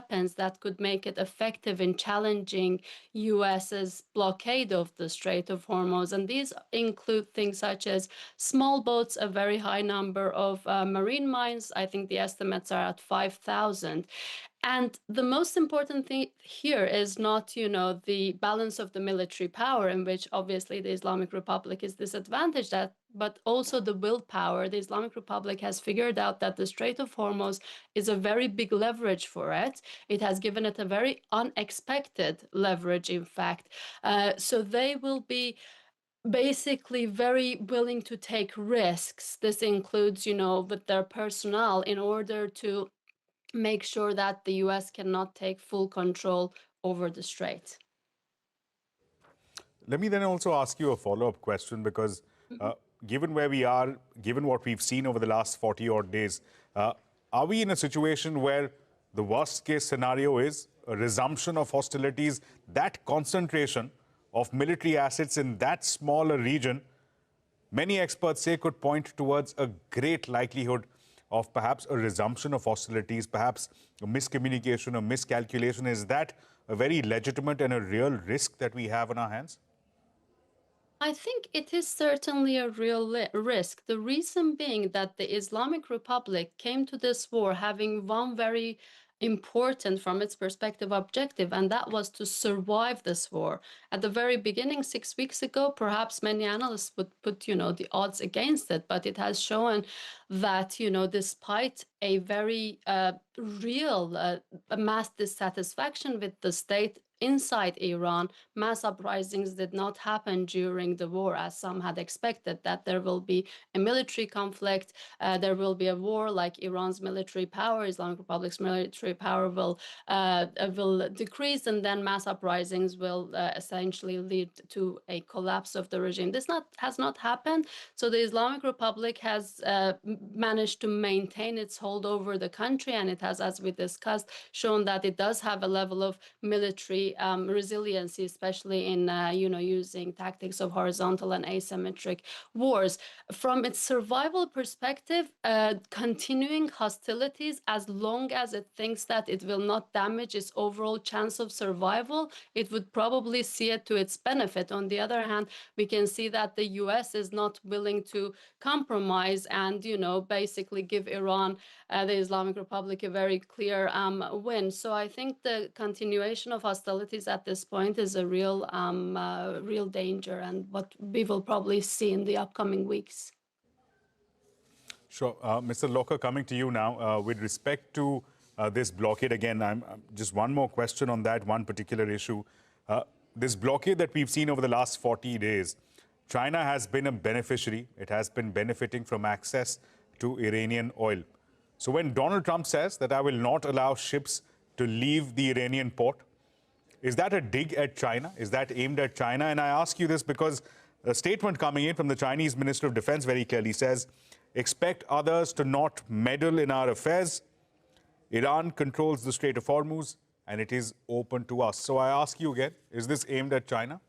weapons that could make it effective in challenging US's blockade of the Strait of Hormuz. And these include things such as small boats, a very high number of marine mines. I think the estimates are at 5,000. And the most important thing here is not, the balance of the military power, in which obviously the Islamic Republic is disadvantaged at, but also the willpower. The Islamic Republic has figured out that the Strait of Hormuz is a very big leverage for it. It has given it a very unexpected leverage, in fact. So they will be basically very willing to take risks. This includes, with their personnel in order to make sure that the US cannot take full control over the strait. Let me then also ask you a follow-up question, because given where we are, given what we've seen over the last 40 odd days, are we in a situation where the worst case scenario is a resumption of hostilities, that concentration of military assets in that smaller region? Many experts say could point towards a great likelihood of perhaps a resumption of hostilities, perhaps a miscommunication or miscalculation. Is that a very legitimate and a real risk that we have on our hands? I think it is certainly a real risk. The reason being that the Islamic Republic came to this war having one very important, from its perspective, objective, and that was to survive this war. At the very beginning, 6 weeks ago, perhaps many analysts would put, the odds against it, but it has shown that, despite a very real mass dissatisfaction with the state inside Iran, mass uprisings did not happen during the war, as some had expected, that there will be a military conflict, there will be a war, like Iran's military power, Islamic Republic's military power will decrease, and then mass uprisings will essentially lead to a collapse of the regime. This has not happened. So the Islamic Republic has managed to maintain its hold over the country, and it has, as we discussed, shown that it does have a level of military resiliency, especially in using tactics of horizontal and asymmetric wars. From its survival perspective, continuing hostilities, as long as it thinks that it will not damage its overall chance of survival, it would probably see it to its benefit. On the other hand, we can see that the US is not willing to compromise and, basically give Iran, the Islamic Republic, a very clear win. So I think the continuation of hostilities at this point is a real danger, and what we will probably see in the upcoming weeks. Sure. Mr. Locker, coming to you now, with respect to this blockade, again, I'm just one more question on that one particular issue. This blockade that we've seen over the last 40 days, China has been a beneficiary. It has been benefiting from access to Iranian oil. So when Donald Trump says that I will not allow ships to leave the Iranian port, is that a dig at China? Is that aimed at China? And I ask you this because a statement coming in from the Chinese Minister of Defense very clearly says, expect others to not meddle in our affairs. Iran controls the Strait of Hormuz, and it is open to us. So I ask you again, is this aimed at China?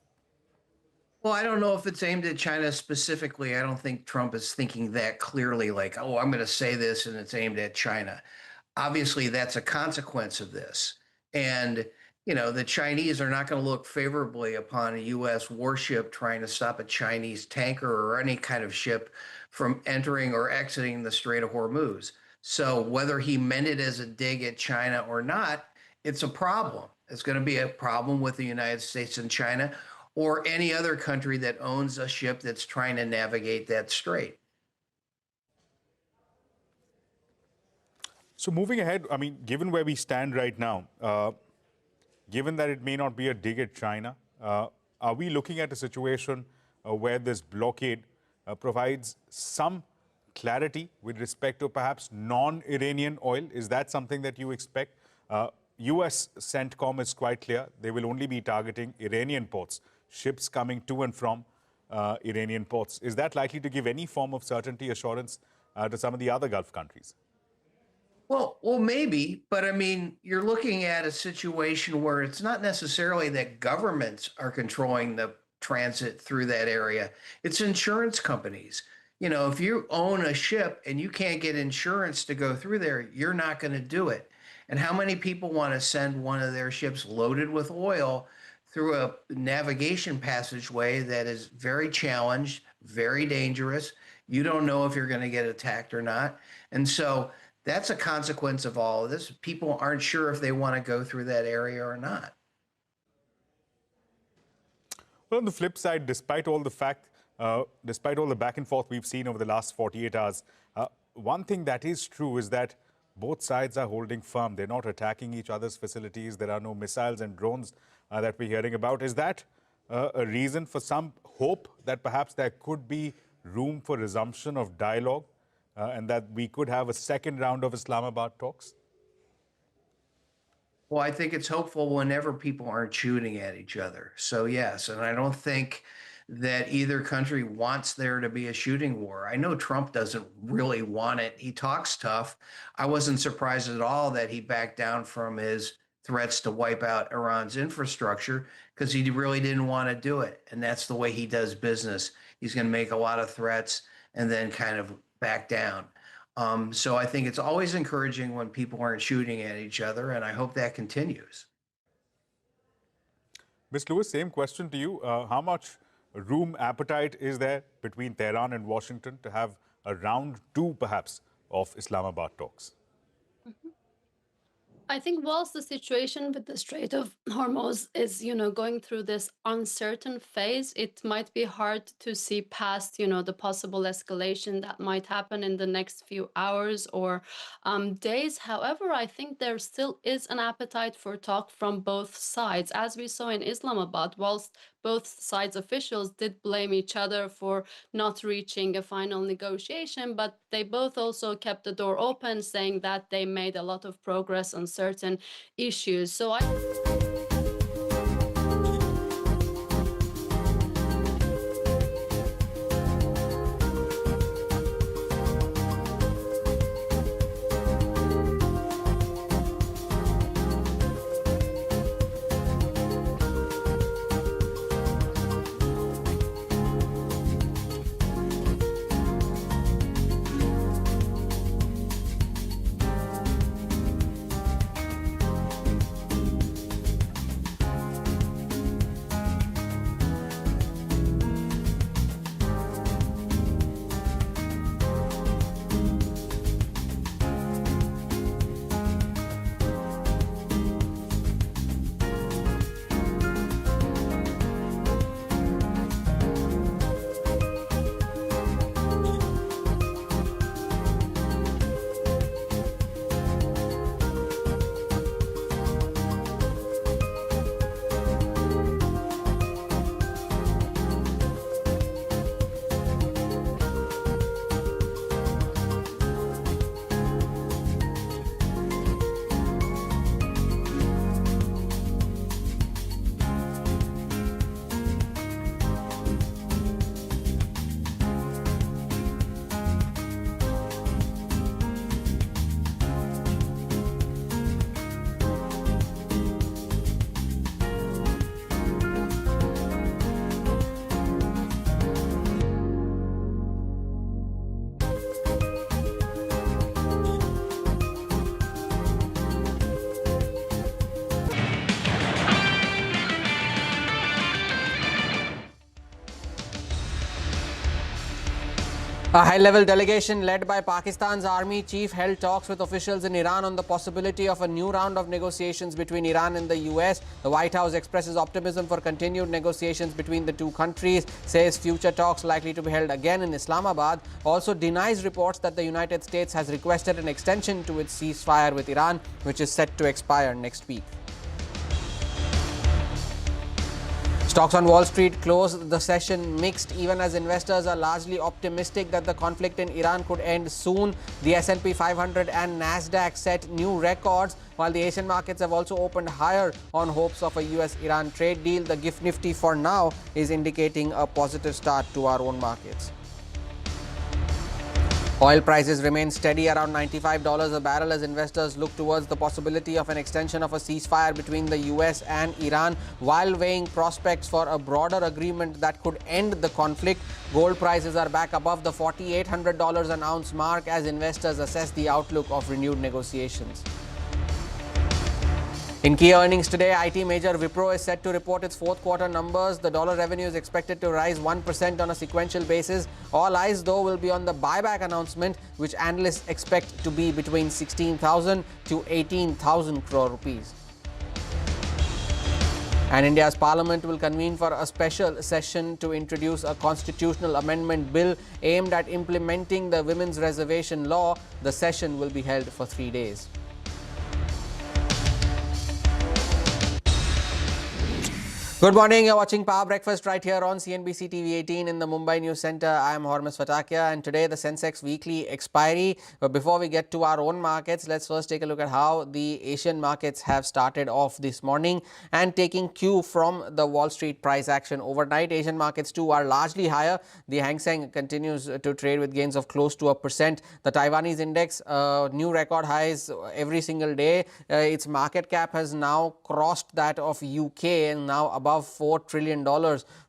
Well, I don't know if it's aimed at China specifically. I don't think Trump is thinking that clearly, like, oh, I'm going to say this and it's aimed at China. Obviously, that's a consequence of this. And, the Chinese are not going to look favorably upon a U.S. warship trying to stop a Chinese tanker or any kind of ship from entering or exiting the Strait of Hormuz. So whether he meant it as a dig at China or not, it's a problem. It's going to be a problem with the United States and China, or any other country that owns a ship that's trying to navigate that strait. So moving ahead, I mean, given where we stand right now, given that it may not be a dig at China, are we looking at a situation where this blockade provides some clarity with respect to perhaps non-Iranian oil? Is that something that you expect? US CENTCOM is quite clear. They will only be targeting Iranian ports, ships coming to and from Iranian ports. Is that likely to give any form of certainty, assurance to some of the other Gulf countries? Well, maybe, but I mean, you're looking at a situation where it's not necessarily that governments are controlling the transit through that area. It's insurance companies. If you own a ship and you can't get insurance to go through there, you're not going to do it. And how many people want to send one of their ships loaded with oil through a navigation passageway that is very challenged, very dangerous? You don't know if you're going to get attacked or not. And so that's a consequence of all of this. People aren't sure if they want to go through that area or not. Well, on the flip side, despite all the back and forth we've seen over the last 48 hours, one thing that is true is that both sides are holding firm. They're not attacking each other's facilities. There are no missiles and drones that we're hearing about. Is that a reason for some hope that perhaps there could be room for resumption of dialogue and that we could have a second round of Islamabad talks? Well, I think it's hopeful whenever people aren't shooting at each other. So yes, and I don't think that either country wants there to be a shooting war. I know Trump doesn't really want it. He talks tough. I wasn't surprised at all that he backed down from his threats to wipe out Iran's infrastructure because he really didn't want to do it. And that's the way he does business. He's going to make a lot of threats and then kind of back down. So I think it's always encouraging when people aren't shooting at each other, and I hope that continues. Ms. Lewis, same question to you. How much room, appetite is there between Tehran and Washington to have a round two, perhaps, of Islamabad talks? I think whilst the situation with the Strait of Hormuz is, going through this uncertain phase, it might be hard to see past, the possible escalation that might happen in the next few hours or days. However, I think there still is an appetite for talk from both sides. As we saw in Islamabad, whilst both sides officials did blame each other for not reaching a final negotiation, but they both also kept the door open, saying that they made a lot of progress on certain issues. So A high-level delegation led by Pakistan's army chief held talks with officials in Iran on the possibility of a new round of negotiations between Iran and the US. The White House expresses optimism for continued negotiations between the two countries, says future talks likely to be held again in Islamabad, also denies reports that the United States has requested an extension to its ceasefire with Iran, which is set to expire next week. Stocks on Wall Street closed the session mixed, even as investors are largely optimistic that the conflict in Iran could end soon. The S&P 500 and Nasdaq set new records, while the Asian markets have also opened higher on hopes of a US-Iran trade deal. The GIFT Nifty for now is indicating a positive start to our own markets. Oil prices remain steady around $95 a barrel as investors look towards the possibility of an extension of a ceasefire between the US and Iran, while weighing prospects for a broader agreement that could end the conflict. Gold prices are back above the $4,800 an ounce mark as investors assess the outlook of renewed negotiations. In key earnings today, IT major Wipro is set to report its fourth quarter numbers. The dollar revenue is expected to rise 1% on a sequential basis. All eyes, though, will be on the buyback announcement, which analysts expect to be between 16,000 to 18,000 crore rupees. And India's Parliament will convene for a special session to introduce a constitutional amendment bill aimed at implementing the women's reservation law. The session will be held for 3 days. Good morning, you're watching Power Breakfast right here on CNBC TV 18 in the Mumbai News Centre. I am Hormus Fatakia, and today the Sensex weekly expiry. But before we get to our own markets, let's first take a look at how the Asian markets have started off this morning. And taking cue from the Wall Street price action overnight, Asian markets too are largely higher. The Hang Seng continues to trade with gains of close to 1%. The Taiwanese index, new record highs every single day. Its market cap has now crossed that of UK and now above $4 trillion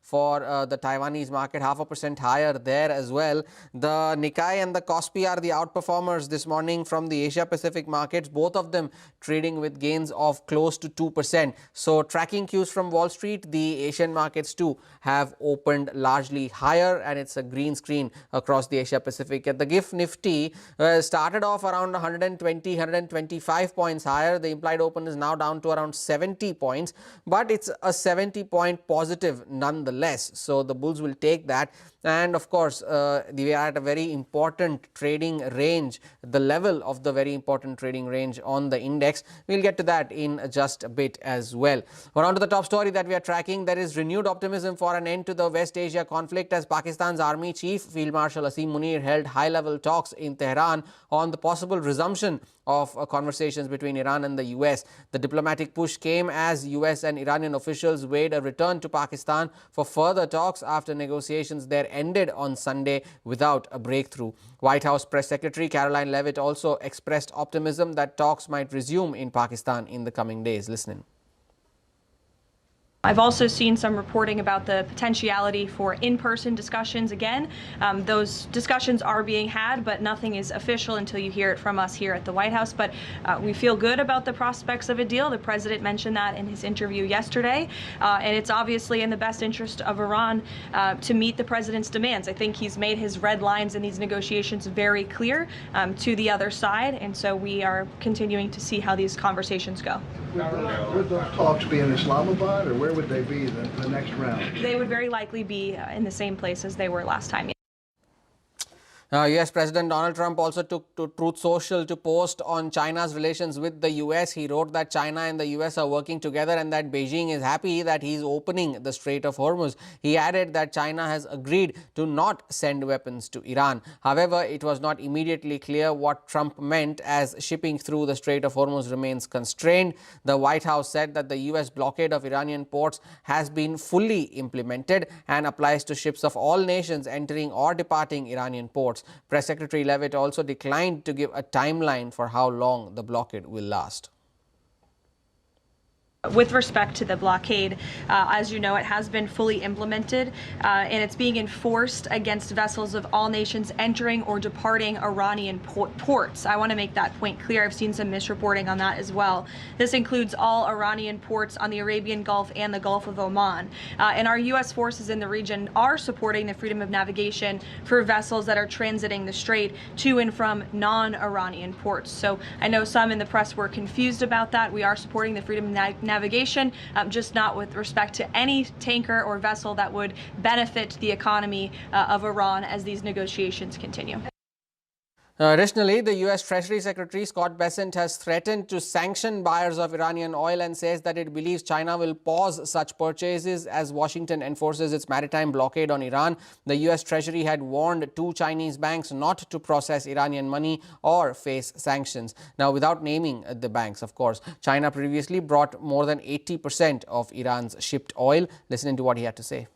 for the Taiwanese market, 0.5% higher there as well. The Nikkei and the Kospi are the outperformers this morning from the Asia Pacific markets, both of them trading with gains of close to 2%. So tracking cues from Wall Street, the Asian markets too have opened largely higher, and it's a green screen across the Asia Pacific. At the GIFT Nifty started off around 120, 125 points higher. The implied open is now down to around 70 points, but it's a 70-point positive nonetheless. So the bulls will take that. And of course, we are at a very important trading range, the level of the very important trading range on the index. We'll get to that in just a bit as well. We're on to the top story that we are tracking. There is renewed optimism for an end to the West Asia conflict as Pakistan's Army Chief Field Marshal Asim Munir held high-level talks in Tehran on the possible resumption of conversations between Iran and the US. The diplomatic push came as US and Iranian officials weighed a return to Pakistan for further talks after negotiations there ended on Sunday without a breakthrough. White House Press Secretary Caroline Leavitt also expressed optimism that talks might resume in Pakistan in the coming days. Listen in. I've also seen some reporting about the potentiality for in-person discussions again. Those discussions are being had, but nothing is official until you hear it from us here at the White House. But we feel good about the prospects of a deal. The president mentioned that in his interview yesterday. And it's obviously in the best interest of Iran to meet the president's demands. I think he's made his red lines in these negotiations very clear to the other side. And so we are continuing to see how these conversations go. Would those talks be in Islamabad, or where would they be the next round? They would very likely be in the same place as they were last time. US President Donald Trump also took to Truth Social to post on China's relations with the US. He wrote that China and the US are working together and that Beijing is happy that he's opening the Strait of Hormuz. He added that China has agreed to not send weapons to Iran. However, it was not immediately clear what Trump meant as shipping through the Strait of Hormuz remains constrained. The White House said that the US blockade of Iranian ports has been fully implemented and applies to ships of all nations entering or departing Iranian ports. Press Secretary Leavitt also declined to give a timeline for how long the blockade will last. With respect to the blockade, as you know, it has been fully implemented and it's being enforced against vessels of all nations entering or departing Iranian ports. I want to make that point clear. I've seen some misreporting on that as well. This includes all Iranian ports on the Arabian Gulf and the Gulf of Oman. And our U.S. forces in the region are supporting the freedom of navigation for vessels that are transiting the strait to and from non-Iranian ports. So I know some in the press were confused about that. We are supporting the freedom of navigation, just not with respect to any tanker or vessel that would benefit the economy of Iran as these negotiations continue. Additionally, the U.S. Treasury Secretary Scott Bessent has threatened to sanction buyers of Iranian oil and says that it believes China will pause such purchases as Washington enforces its maritime blockade on Iran. The U.S. Treasury had warned 2 Chinese banks not to process Iranian money or face sanctions. Now, without naming the banks, of course, China previously brought more than 80% of Iran's shipped oil. Listen to what he had to say.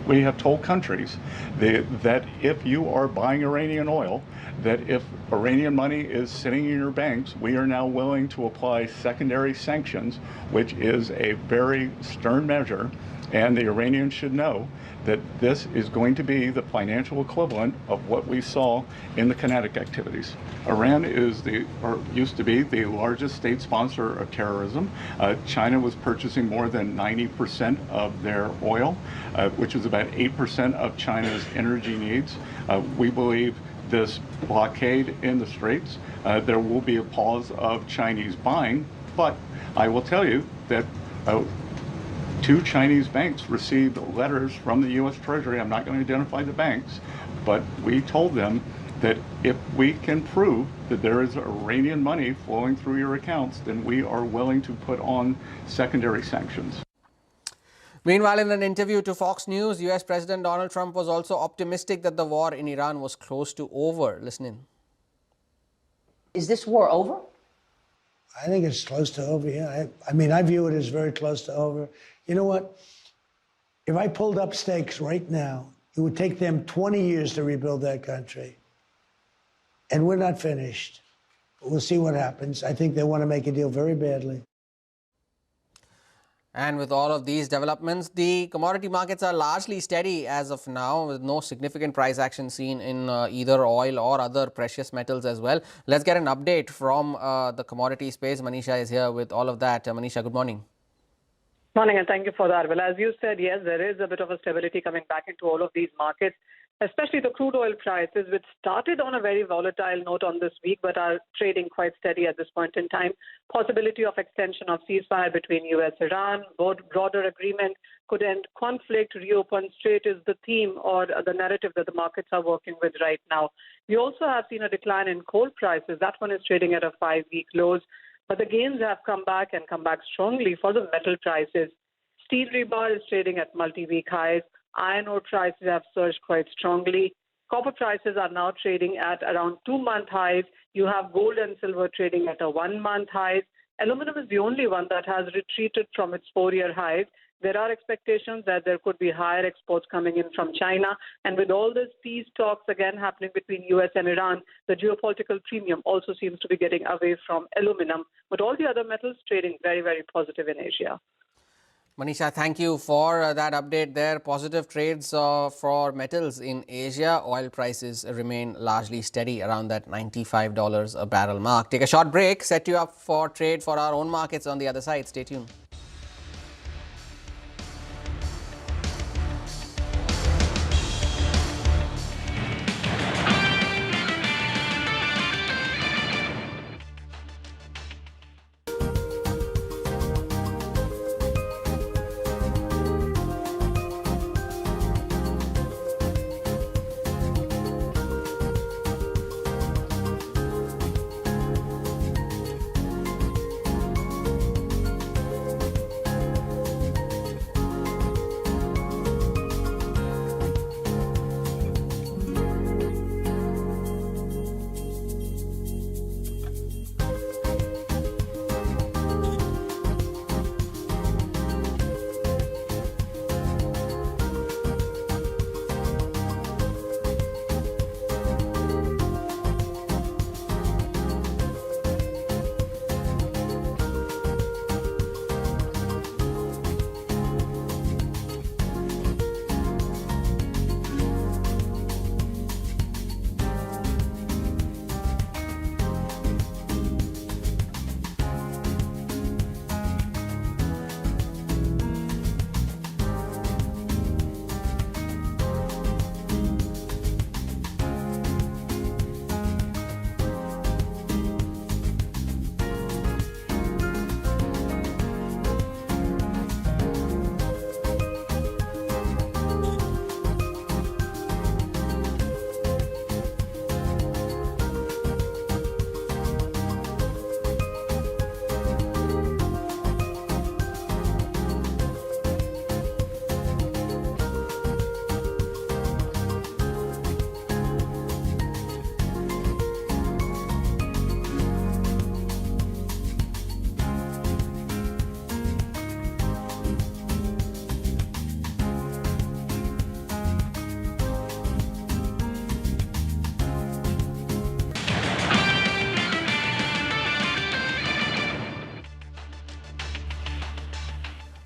we have told countries that if you are buying Iranian oil, that if Iranian money is sitting in your banks, we are now willing to apply secondary sanctions, which is a very stern measure, and the Iranians should know that this is going to be the financial equivalent of what we saw in the kinetic activities. Iran is used to be the largest state sponsor of terrorism. China was purchasing more than 90% of their oil, which is about 8% of China's energy needs. We believe this blockade in the Straits, there will be a pause of Chinese buying, but I will tell you that two Chinese banks received letters from the U.S. Treasury. I'm not going to identify the banks, but we told them that if we can prove that there is Iranian money flowing through your accounts, then we are willing to put on secondary sanctions. Meanwhile, in an interview to Fox News, U.S. President Donald Trump was also optimistic that the war in Iran was close to over. Listen in. Is this war over? I think it's close to over, yeah. I mean, I view it as very close to over. You know what? If I pulled up stakes right now, it would take them 20 years to rebuild that country. And we're not finished. But we'll see what happens. I think they want to make a deal very badly. And with all of these developments, the commodity markets are largely steady as of now, with no significant price action seen in either oil or other precious metals as well. Let's get an update from the commodity space. Manisha is here with all of that. Manisha, good morning. Morning, and thank you for that. Well, as you said, yes, there is a bit of a stability coming back into all of these markets, especially the crude oil prices, which started on a very volatile note on this week, but are trading quite steady at this point in time. Possibility of extension of ceasefire between U.S.-Iran, broader agreement could end conflict, reopen strait is the theme or the narrative that the markets are working with right now. We also have seen a decline in coal prices. That one is trading at a 5-week lows. But the gains have come back and come back strongly for the metal prices. Steel rebar is trading at multi-week highs. Iron ore prices have surged quite strongly. Copper prices are now trading at around 2-month highs. You have gold and silver trading at a 1-month highs. Aluminum is the only one that has retreated from its 4-year highs. There are expectations that there could be higher exports coming in from China. And with all this peace talks again happening between U.S. and Iran, the geopolitical premium also seems to be getting away from aluminum. But all the other metals trading very, very positive in Asia. Manisha, thank you for that update there. Positive trades for metals in Asia. Oil prices remain largely steady around that $95 a barrel mark. Take a short break, set you up for trade for our own markets on the other side. Stay tuned.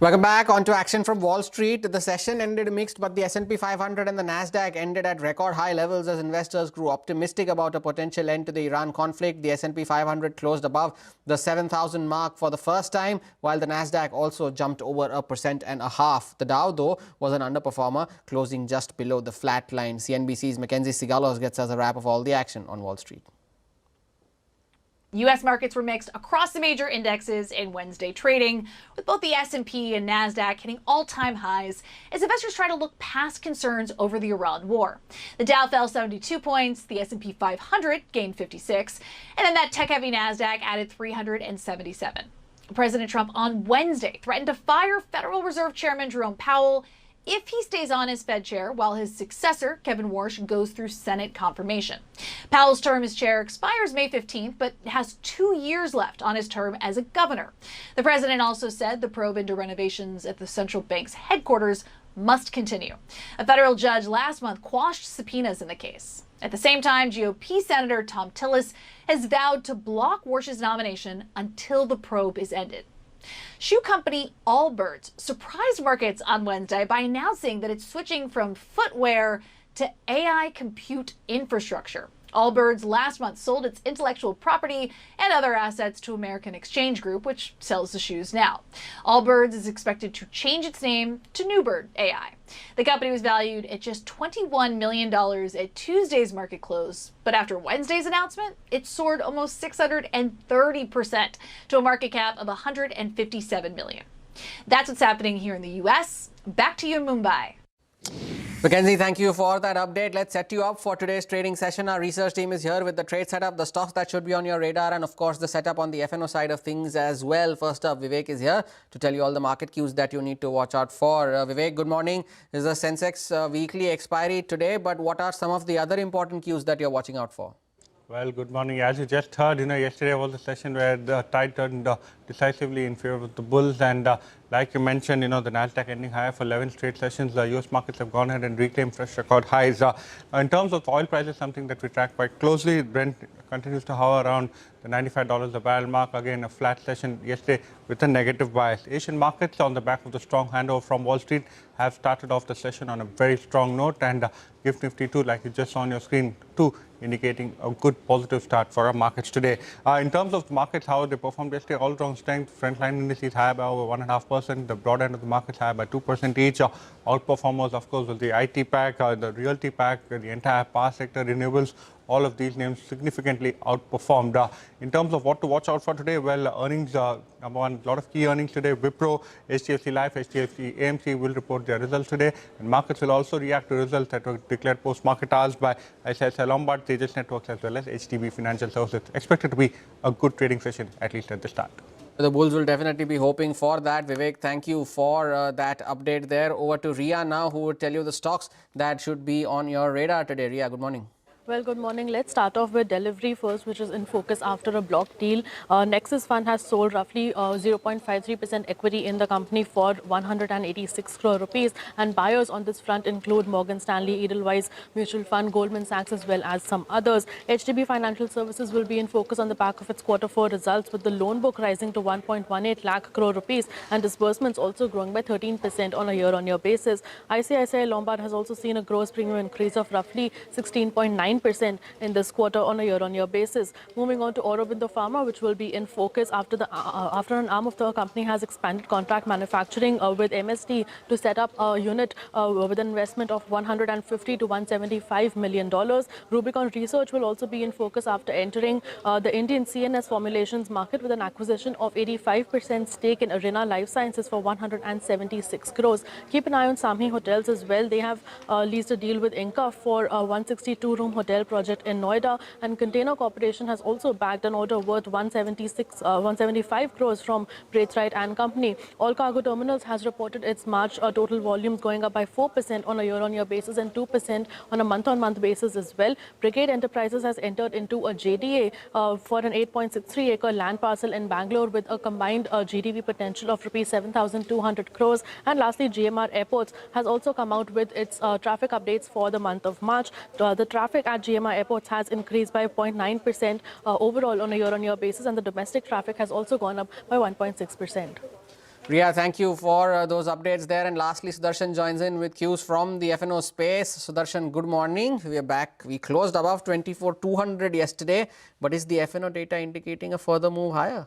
Welcome back. On to action from Wall Street. The session ended mixed, but the S&P 500 and the Nasdaq ended at record high levels as investors grew optimistic about a potential end to the Iran conflict. The S&P 500 closed above the 7,000 mark for the first time, while the Nasdaq also jumped over 1.5%. The Dow, though, was an underperformer, closing just below the flat line. CNBC's Mackenzie Sigalos gets us a wrap of all the action on Wall Street. U.S. markets were mixed across the major indexes in Wednesday trading, with both the S&P and Nasdaq hitting all-time highs as investors try to look past concerns over the Iran war. The Dow fell 72 points, the S&P 500 gained 56, and then that tech-heavy Nasdaq added 377. President Trump on Wednesday threatened to fire Federal Reserve Chairman Jerome Powell if he stays on as Fed chair while his successor, Kevin Warsh, goes through Senate confirmation. Powell's term as chair expires May 15th, but has 2 years left on his term as a governor. The president also said the probe into renovations at the central bank's headquarters must continue. A federal judge last month quashed subpoenas in the case. At the same time, GOP Senator Tom Tillis has vowed to block Warsh's nomination until the probe is ended. Shoe company Allbirds surprised markets on Wednesday by announcing that it's switching from footwear to AI compute infrastructure. Allbirds last month sold its intellectual property and other assets to American Exchange Group, which sells the shoes now. Allbirds is expected to change its name to Newbird AI. The company was valued at just $21 million at Tuesday's market close, but after Wednesday's announcement, it soared almost 630% to a market cap of $157 million. That's what's happening here in the U.S. Back to you in Mumbai. Mackenzie, thank you for that update. Let's set you up for today's trading session. Our research team is here with the trade setup, the stocks that should be on your radar, and of course the setup on the FNO side of things as well. First up, Vivek is here to tell you all the market cues that you need to watch out for. Vivek, good morning. This is the Sensex weekly expiry today, but what are some of the other important cues that you're watching out for? Well, good morning. As you just heard, yesterday was a session where the tide turned decisively in favor of the bulls, and like you mentioned, the Nasdaq ending higher for 11 straight sessions. The U.S. markets have gone ahead and reclaimed fresh record highs. In terms of oil prices, something that we track quite closely, Brent continues to hover around the $95 a barrel mark. Again, a flat session yesterday with a negative bias. Asian markets, on the back of the strong handover from Wall Street, have started off the session on a very strong note, and GIFT Nifty 2, like you just saw on your screen, too, indicating a good positive start for our markets today. In terms of the markets, how they performed yesterday, all round strength. Frontline indices higher by over 1.5%. The broad end of the markets higher by 2% each. Outperformers, of course, was the IT pack, the realty pack, the entire power sector, renewables. All of these names significantly outperformed. In terms of what to watch out for today, well, earnings, number one, a lot of key earnings today. Wipro, HDFC Life, HDFC AMC will report their results today. And markets will also react to results that were declared post-market hours by ICICI Lombard, Tejas Networks, as well as HDB Financial Services. Expected to be a good trading session, at least at the start. The bulls will definitely be hoping for that. Vivek, thank you for that update there. Over to Ria now, who will tell you the stocks that should be on your radar today. Ria, good morning. Well, good morning. Let's start off with Delivery first, which is in focus after a block deal. Nexus Fund has sold roughly 0.53% equity in the company for 186 crore rupees. And buyers on this front include Morgan Stanley, Edelweiss Mutual Fund, Goldman Sachs, as well as some others. HDB Financial Services will be in focus on the back of its Q4 results, with the loan book rising to 1.18 lakh crore rupees and disbursements also growing by 13% on a year-on-year basis. ICICI Lombard has also seen a gross premium increase of roughly 16.9% in this quarter on a year-on-year basis. Moving on to Aurobindo Pharma, which will be in focus after an arm of the company has expanded contract manufacturing with MSD to set up a unit with an investment of $150 to $175 million. Rubicon Research will also be in focus after entering the Indian CNS formulations market with an acquisition of 85% stake in Arena Life Sciences for 176 crores. Keep an eye on Samhi Hotels as well. They have leased a deal with Inca for a 162-room hotel project in Noida, and Container Corporation has also bagged an order worth 175 crores from Braithwaite and Company. All Cargo Terminals has reported its March total volumes going up by 4% on a year-on-year basis and 2% on a month-on-month basis as well. Brigade Enterprises has entered into a JDA for an 8.63-acre land parcel in Bangalore with a combined GDP potential of rupees 7,200 crores. And lastly, GMR Airports has also come out with its traffic updates for the month of March. The traffic at GMR Airports has increased by 0.9% overall on a year-on-year basis, and the domestic traffic has also gone up by 1.6%. Priya, thank you for those updates there. And lastly, Sudarshan joins in with cues from the FNO space. Sudarshan, good morning. We are back. We closed above 24,200 yesterday. But is the FNO data indicating a further move higher?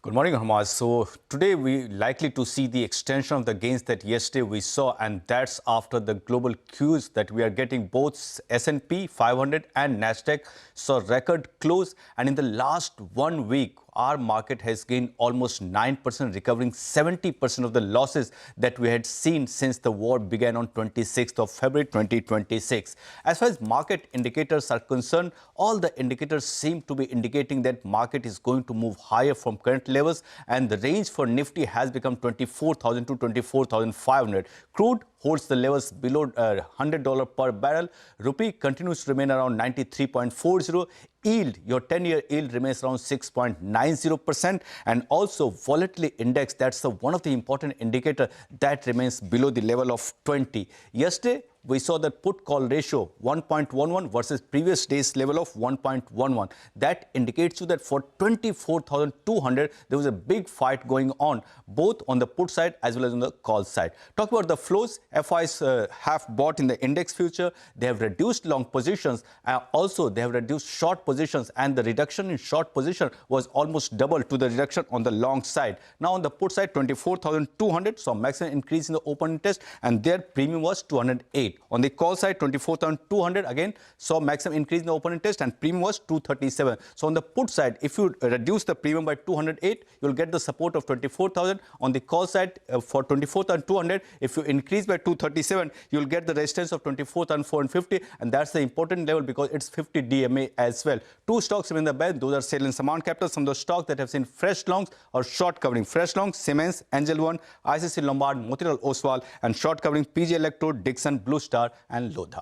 Good morning, Hamaz. So today we likely to see the extension of the gains that yesterday we saw, and that's after the global cues that we are getting. Both S&P 500 and Nasdaq saw record close, and in the last 1 week, our market has gained almost 9%, recovering 70% of the losses that we had seen since the war began on 26th of February 2026. As far as market indicators are concerned, all the indicators seem to be indicating that market is going to move higher from current levels, and the range for Nifty has become 24,000 to 24,500. Crude holds the levels below $100 per barrel. Rupee continues to remain around 93.40. Yield, your 10-year yield remains around 6.90%, and also volatility index, that's one of the important indicator that remains below the level of 20. Yesterday, we saw that put-call ratio 1.11 versus previous day's level of 1.11. That indicates you that for 24,200, there was a big fight going on, both on the put side as well as on the call side. Talk about the flows, FIs have bought in the index future. They have reduced long positions. Also, they have reduced short positions, and the reduction in short position was almost double to the reduction on the long side. Now, on the put side, 24,200 saw maximum increase in the open interest, and their premium was 208. On the call side, 24,200 again saw maximum increase in the open interest, and premium was 237. So on the put side, if you reduce the premium by 208, you'll get the support of 24,000. On the call side, for 24,200, if you increase by 237, you'll get the resistance of 24,450, and that's the important level because it's 50 DMA as well. Two stocks remain in the band. Those are sale in Samant Capital. Some of those stocks that have seen fresh longs or short covering. Fresh longs, Siemens, Angel One, ICICI Lombard, Motilal Oswal, and short covering PG Electro, Dixon, Blue Star, and Lodha.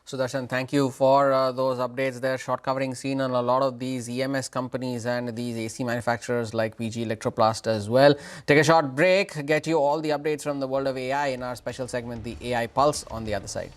Sudarshan, thank you for those updates there. Short covering seen on a lot of these EMS companies and these AC manufacturers like PG Electroplast as well. Take a short break, get you all the updates from the world of AI in our special segment, the AI Pulse, on the other side.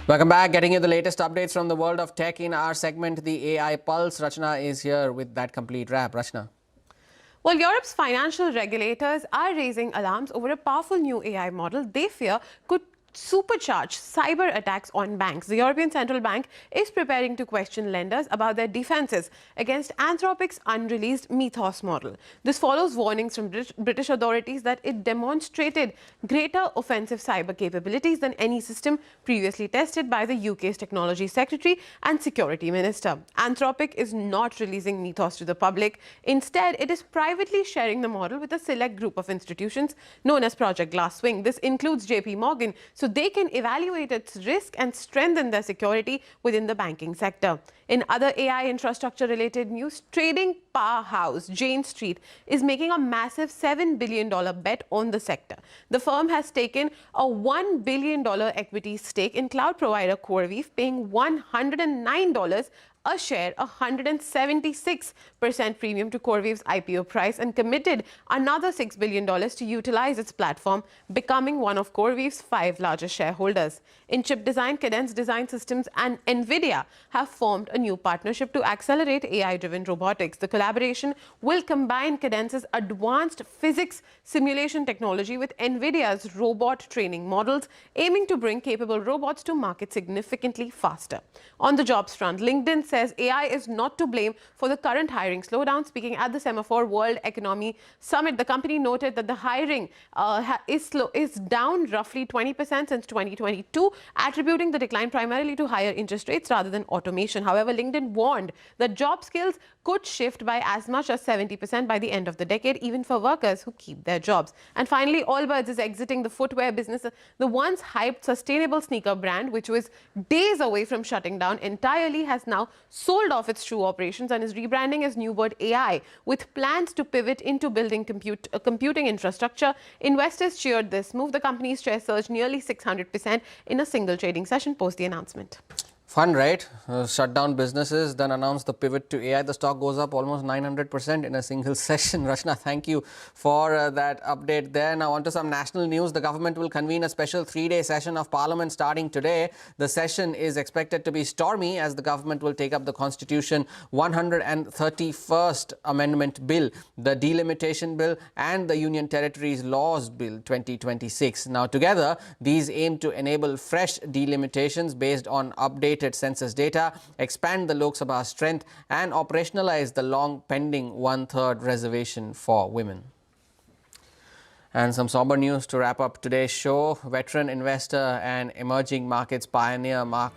Welcome back. Getting you the latest updates from the world of tech in our segment, the AI Pulse. Rachna is here with that complete wrap. Rachna. Well, Europe's financial regulators are raising alarms over a powerful new AI model they fear could supercharge cyber attacks on banks. The European Central Bank is preparing to question lenders about their defenses against Anthropic's unreleased Mythos model. This follows warnings from British authorities that it demonstrated greater offensive cyber capabilities than any system previously tested by the UK's Technology Secretary and Security Minister. Anthropic is not releasing Mythos to the public. Instead, it is privately sharing the model with a select group of institutions known as Project Glasswing. This includes JP Morgan, so they can evaluate its risk and strengthen their security within the banking sector. In other AI infrastructure related news, trading powerhouse Jane Street is making a massive $7 billion bet on the sector. The firm has taken a $1 billion equity stake in cloud provider CoreWeave, paying $109 a share, 176% premium to CoreWeave's IPO price, and committed another $6 billion to utilize its platform, becoming one of CoreWeave's 5 largest shareholders. In chip design, Cadence Design Systems and NVIDIA have formed a new partnership to accelerate AI-driven robotics. The collaboration will combine Cadence's advanced physics simulation technology with NVIDIA's robot training models, aiming to bring capable robots to market significantly faster. On the jobs front, LinkedIn says AI is not to blame for the current hiring slowdown. Speaking at the Semaphore World Economy Summit, the company noted that the hiring is down roughly 20% since 2022, attributing the decline primarily to higher interest rates rather than automation. However, LinkedIn warned that job skills could shift by as much as 70% by the end of the decade, even for workers who keep their jobs. And finally, Allbirds is exiting the footwear business. The once hyped sustainable sneaker brand, which was days away from shutting down entirely, has now sold off its shoe operations and is rebranding as Newbird AI, with plans to pivot into building computing infrastructure. Investors cheered this move. The company's share surged nearly 600% in a single trading session post the announcement. Fun, right? Shut down businesses, then announce the pivot to AI. The stock goes up almost 900% in a single session. Rachna, thank you for that update there. Now on to some national news. The government will convene a special 3-day session of Parliament starting today. The session is expected to be stormy as the government will take up the Constitution 131st Amendment Bill, the Delimitation Bill and the Union Territories Laws Bill 2026. Now together, these aim to enable fresh delimitations based on updated census data, expand the Lok Sabha strength and operationalize the long pending 1/3 reservation for women. And some somber news to wrap up today's show. Veteran investor and emerging markets pioneer Mark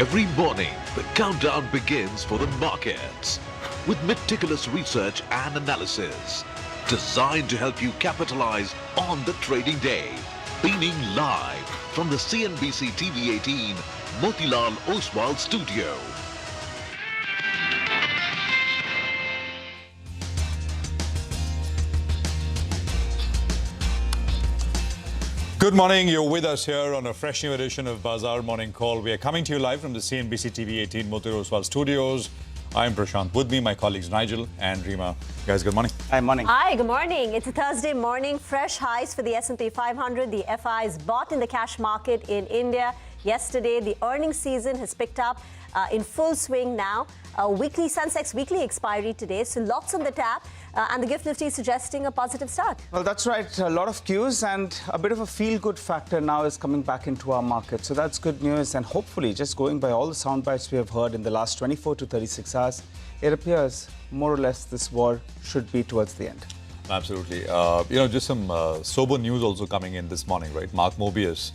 Every morning, the countdown begins for the markets with meticulous research and analysis designed to help you capitalize on the trading day. Beaming live from the CNBC TV 18 Motilal Oswal studio. Good morning. You're with us here on a fresh new edition of Bazaar Morning Call. We are coming to you live from the CNBC TV 18 Motilal Oswal studios. I'm Prashant. With me, my colleagues Nigel and Rima. Guys, good morning. Hi, morning. Hi, good morning. It's a Thursday morning. Fresh highs for the S&P 500. The FIs bought in the cash market in India yesterday. The earnings season has picked up in full swing now. Weekly Sensex weekly expiry today, so lots on the tap. And the gift Nifty is suggesting a positive start. Well, that's right. A lot of cues and a bit of a feel-good factor now is coming back into our market. So that's good news. And hopefully, just going by all the sound bites we have heard in the last 24 to 36 hours, it appears more or less this war should be towards the end. Absolutely. Just some sober news also coming in this morning, right? Mark Mobius,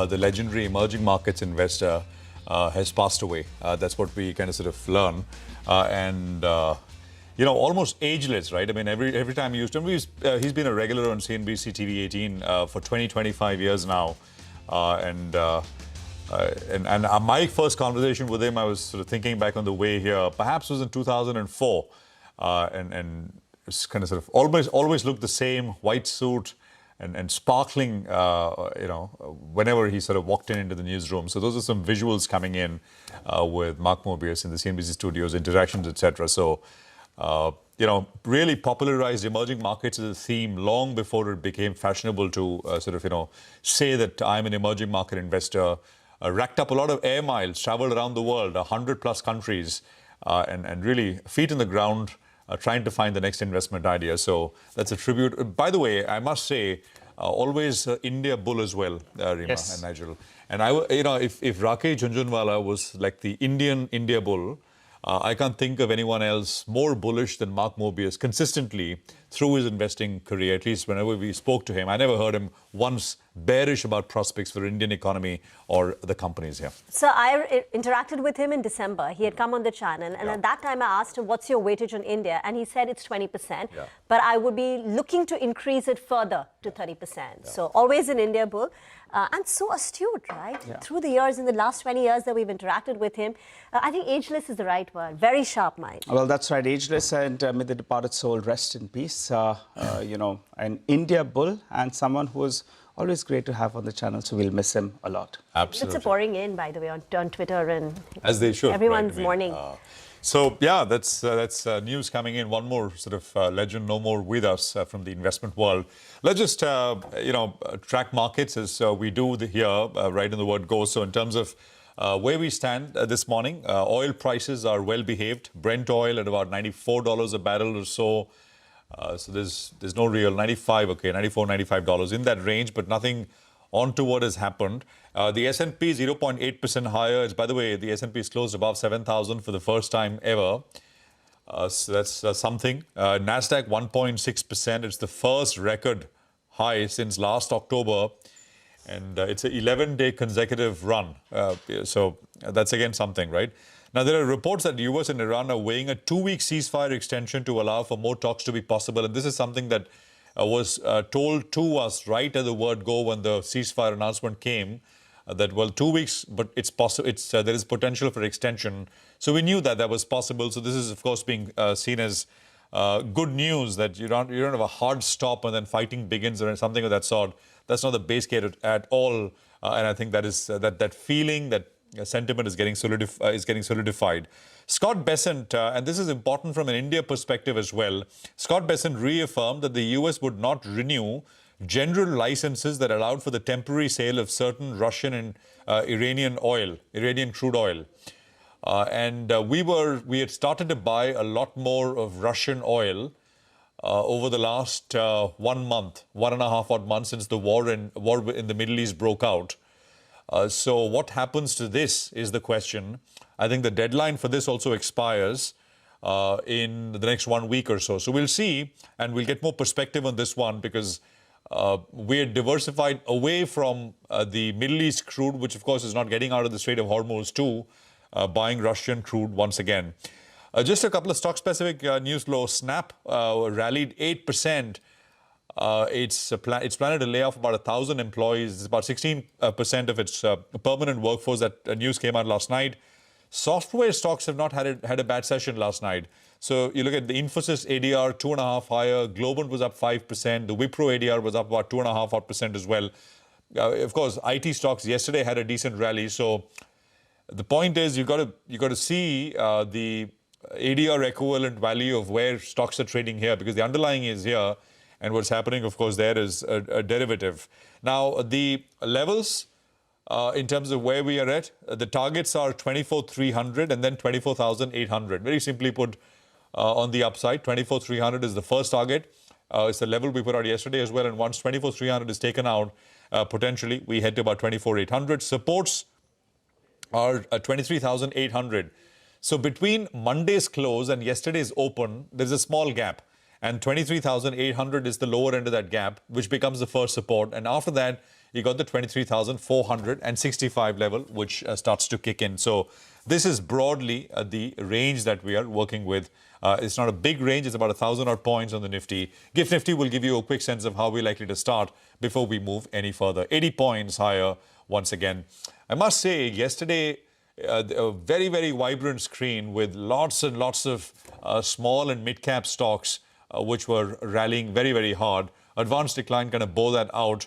the legendary emerging markets investor, has passed away. That's what we kind of sort of learn. Almost ageless, right? I mean, every time he used to, he's been a regular on CNBC TV 18 for 25 years now. My first conversation with him, I was sort of thinking back on the way here, perhaps was in 2004. And it's kind of sort of always looked the same, white suit and sparkling, whenever he sort of walked into the newsroom. So those are some visuals coming in with Mark Mobius in the CNBC studios, interactions, etc. So, really popularized emerging markets as a theme long before it became fashionable to say that I'm an emerging market investor. Racked up a lot of air miles, traveled around the world, 100+ countries, and really feet in the ground, trying to find the next investment idea. So that's a tribute. By the way, I must say, always India bull as well, Rima and Nigel. And if Rakesh Jhunjhunwala was like the Indian India bull, I can't think of anyone else more bullish than Mark Mobius consistently through his investing career. At least whenever we spoke to him, I never heard him once bearish about prospects for Indian economy or the companies here. So I interacted with him in December. He had come on the channel, and at that time I asked him, what's your weightage on India? And he said it's 20%, but I would be looking to increase it further to 30%. So always an India bull. And so astute, right? Through the years, in the last 20 years that we've interacted with him, I think ageless is the right word. Very sharp mind. Well, that's right, ageless, and may the departed soul rest in peace. An India bull and someone who was always great to have on the channel, so we'll miss him a lot. It's Absolutely. pouring in, by the way, on Twitter and as they should. Everyone's morning. That's news coming in. One more sort of legend, no more with us from the investment world. Let's just, track markets as we do here, right in the word go. So in terms of where we stand this morning, oil prices are well behaved. Brent oil at about $94 a barrel or so. So there's no real $94, $95 in that range, but nothing on to what has happened. The S&P is 0.8% higher. By the way, the S&P is closed above 7,000 for the first time ever. So that's something. NASDAQ 1.6%. It's the first record high since last October. And it's an 11-day consecutive run. So that's again something, right? Now, there are reports that the US and Iran are weighing a 2-week ceasefire extension to allow for more talks to be possible. And this is something that was told to us right at the word go when the ceasefire announcement came, that, 2 weeks, but it's possible. There is potential for extension. So we knew that was possible. So this is, of course, being seen as good news, that you don't have a hard stop and then fighting begins or something of that sort. That's not the base case at all. And I think that is that feeling, that sentiment is getting solidified. Scott Bessent, and this is important from an India perspective as well, Scott Bessent reaffirmed that the US would not renew general licenses that allowed for the temporary sale of certain Russian and Iranian crude oil. We had started to buy a lot more of Russian oil over the last 1 month, 1.5 odd months since the war in the Middle East broke out. So what happens to this is the question. I think the deadline for this also expires in the next 1 week or so. So we'll see, and we'll get more perspective on this one, because we're diversified away from the Middle East crude, which of course is not getting out of the Strait of Hormuz too. buying Russian crude once again. Just a couple of stock-specific news flow. Snap rallied 8%. It's planning to lay off about 1,000 employees. It's about 16% of its permanent workforce. That news came out last night. Software stocks have not had a bad session last night. So you look at the Infosys ADR, 2.5 higher. Globant was up 5%. The Wipro ADR was up about 2.5% as well. Of course, IT stocks yesterday had a decent rally. So the point is, you got to see the ADR equivalent value of where stocks are trading here, because the underlying is here, and what's happening, of course, there is a derivative. Now, the levels in terms of where we are at, the targets are 24,300 and then 24,800. Very simply put, on the upside, 24,300 is the first target. It's the level we put out yesterday as well, and once 24,300 is taken out, potentially we head to about 24,800. Supports are 23,800. So between Monday's close and yesterday's open, there's a small gap. And 23,800 is the lower end of that gap, which becomes the first support. And after that, you got the 23,465 level, which starts to kick in. So this is broadly the range that we are working with. It's not a big range. It's about 1,000 odd points on the Nifty. GIFT Nifty will give you a quick sense of how we're likely to start before we move any further. 80 points higher once again. I must say, yesterday, a very, very vibrant screen with lots and lots of small and mid-cap stocks which were rallying very, very hard. Advanced decline kind of bore that out,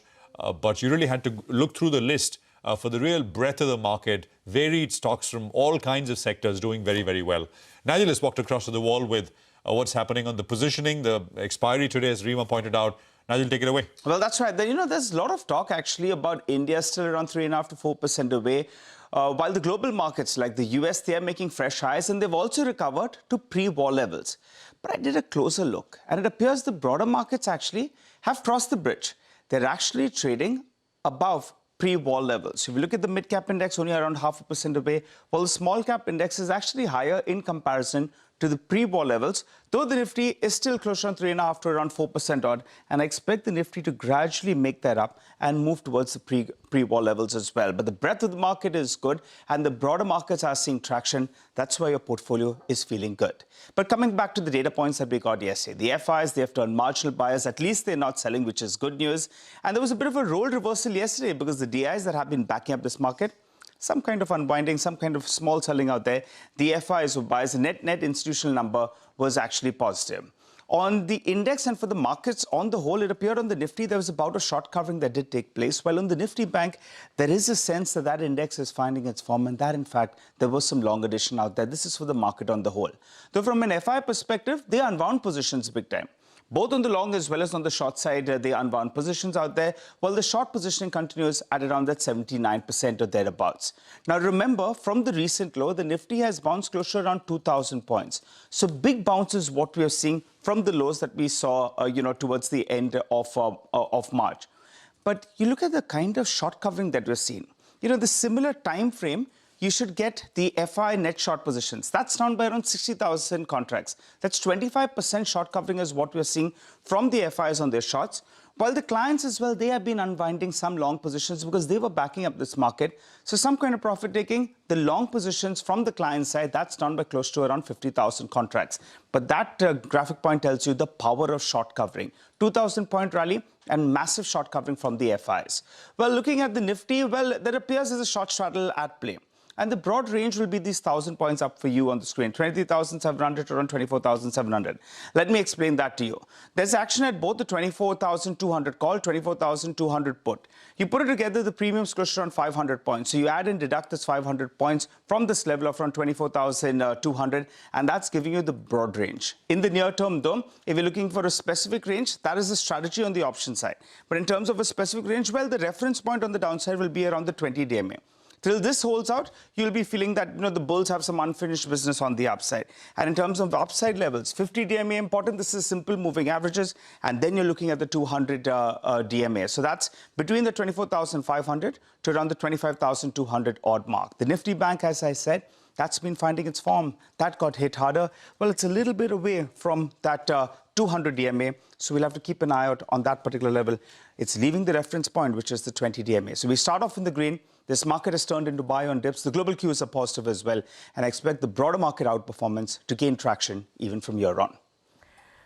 but you really had to look through the list for the real breadth of the market. Varied stocks from all kinds of sectors doing very, very well. Nigel has walked across to the wall with what's happening on the positioning. The expiry today, as Rima pointed out. Nigel, take it away. Well, that's right. There's a lot of talk actually about India still around 3.5 to 4% away. While the global markets like the US, they are making fresh highs and they've also recovered to pre-war levels. But I did a closer look and it appears the broader markets actually have crossed the bridge. They're actually trading above pre-war levels. If you look at the mid-cap index, only around 0.5% away, while the small-cap index is actually higher in comparison to the pre-war levels, though the Nifty is still closer on 3.5 to around 4% odd, and I expect the Nifty to gradually make that up and move towards the pre-war levels as well. But the breadth of the market is good, and the broader markets are seeing traction. That's why your portfolio is feeling good. But coming back to the data points that we got yesterday, the FIs, they have turned marginal buyers. At least they're not selling, which is good news. And there was a bit of a role reversal yesterday because the DIs that have been backing up this market, some kind of unwinding, some kind of small selling out there. The FIs or buyers, the net institutional number was actually positive. On the index and for the markets on the whole, it appeared on the Nifty there was about a short covering that did take place. While on the Nifty Bank, there is a sense that that index is finding its form and that, in fact, there was some long addition out there. This is for the market on the whole. Though from an FI perspective, they unwound positions big time. Both on the long as well as on the short side, they unwound positions out there, while the short positioning continues at around that 79% or thereabouts. Now remember, from the recent low, the Nifty has bounced closer around 2,000 points. So big bounce is what we are seeing from the lows that we saw, towards the end of March. But you look at the kind of short covering that we're seeing. The similar time frame, you should get the FI net short positions. That's down by around 60,000 contracts. That's 25% short covering is what we're seeing from the FIs on their shorts. While the clients as well, they have been unwinding some long positions because they were backing up this market. So some kind of profit taking, the long positions from the client side, that's down by close to around 50,000 contracts. But that graphic point tells you the power of short covering. 2,000 point rally and massive short covering from the FIs. Well, looking at the Nifty, well, there appears as a short straddle at play. And the broad range will be these 1,000 points up for you on the screen, 23,700 to around 24,700. Let me explain that to you. There's action at both the 24,200 call, 24,200 put. You put it together, the premium's close to around 500 points. So you add and deduct this 500 points from this level of around 24,200, and that's giving you the broad range. In the near term, though, if you're looking for a specific range, that is the strategy on the option side. But in terms of a specific range, well, the reference point on the downside will be around the 20 DMA. Till this holds out, you'll be feeling that the bulls have some unfinished business on the upside. And in terms of the upside levels, 50 DMA important. This is simple moving averages. And then you're looking at the 200 DMA. So that's between the 24,500 to around the 25,200 odd mark. The Nifty Bank, as I said, that's been finding its form. That got hit harder. Well, it's a little bit away from that 200 DMA. So we'll have to keep an eye out on that particular level. It's leaving the reference point, which is the 20 DMA. So we start off in the green. This market has turned into buy on dips. The global cues are positive as well. And I expect the broader market outperformance to gain traction even from here on.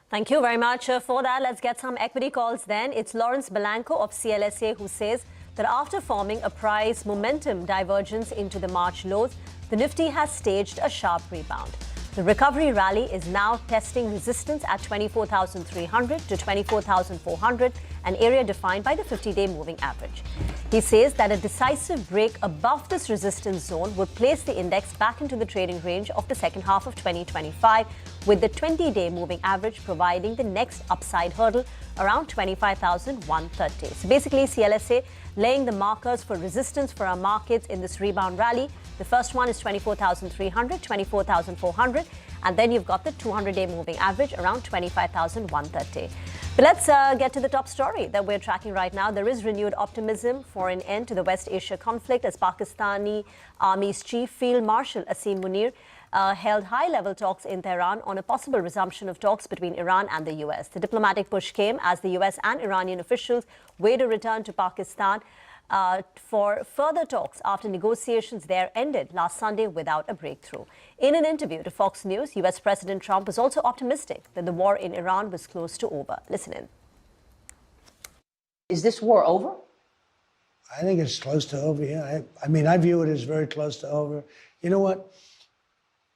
Thank you very much for that. Let's get some equity calls then. It's Lawrence Belanco of CLSA who says that after forming a price momentum divergence into the March lows, the Nifty has staged a sharp rebound. The recovery rally is now testing resistance at 24,300 to 24,400, an area defined by the 50-day moving average. He says that a decisive break above this resistance zone would place the index back into the trading range of the second half of 2025, with the 20-day moving average providing the next upside hurdle around 25,130. So basically, CLSA laying the markers for resistance for our markets in this rebound rally. The first one is 24,300, 24,400, and then you've got the 200-day moving average around 25,130. But let's get to the top story that we're tracking right now. There is renewed optimism for an end to the West Asia conflict as Pakistani Army's Chief Field Marshal Asim Munir held high-level talks in Tehran on a possible resumption of talks between Iran and the U.S. The diplomatic push came as the U.S. and Iranian officials weighed a return to Pakistan for further talks after negotiations there ended last Sunday without a breakthrough. In an interview to Fox News, U.S. President Trump was also optimistic that the war in Iran was close to over. Listen in. Is this war over? I think it's close to over, yeah. I mean, I view it as very close to over. You know what?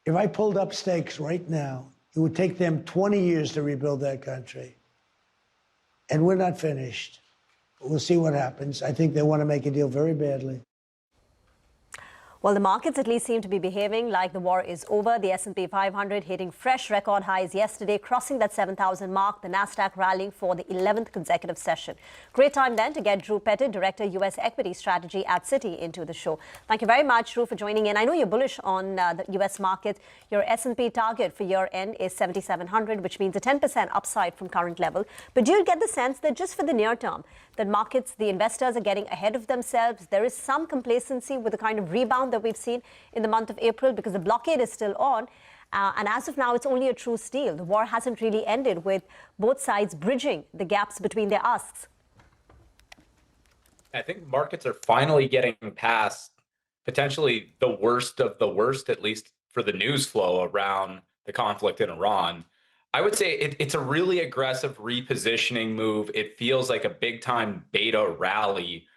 If I pulled up stakes right now, it would take them 20 years to rebuild that country. And we're not finished. We'll see what happens. I think they want to make a deal very badly. Well, the markets at least seem to be behaving like the war is over. The S&P 500 hitting fresh record highs yesterday, crossing that 7,000 mark. The Nasdaq rallying for the 11th consecutive session. Great time then to get Drew Pettit, Director, U.S. Equity Strategy at Citi, into the show. Thank you very much, Drew, for joining in. I know you're bullish on the U.S. market. Your S&P target for year-end is 7,700, which means a 10% upside from current level. But do you get the sense that just for the near term, that markets, the investors are getting ahead of themselves? There is some complacency with the kind of rebound that we've seen in the month of April because the blockade is still on. And as of now, it's only a truce deal. The war hasn't really ended, with both sides bridging the gaps between their asks. I think markets are finally getting past potentially the worst of the worst, at least for the news flow around the conflict in Iran. I would say it's a really aggressive repositioning move. It feels like a big-time beta rally.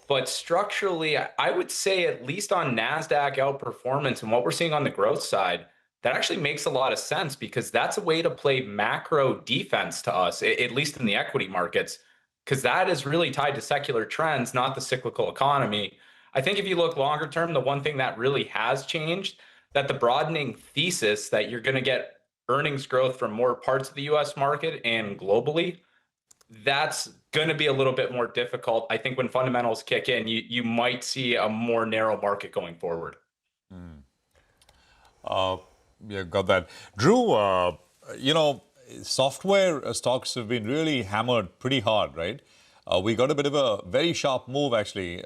But structurally, I would say at least on NASDAQ outperformance and what we're seeing on the growth side, that actually makes a lot of sense because that's a way to play macro defense to us, at least in the equity markets, because that is really tied to secular trends, not the cyclical economy. I think if you look longer term, the one thing that really has changed, that the broadening thesis that you're going to get earnings growth from more parts of the US market and globally, that's going to be a little bit more difficult. I think when fundamentals kick in, you might see a more narrow market going forward. Yeah, got that. Drew, you know, software stocks have been really hammered pretty hard, right? We got a bit of a very sharp move, actually.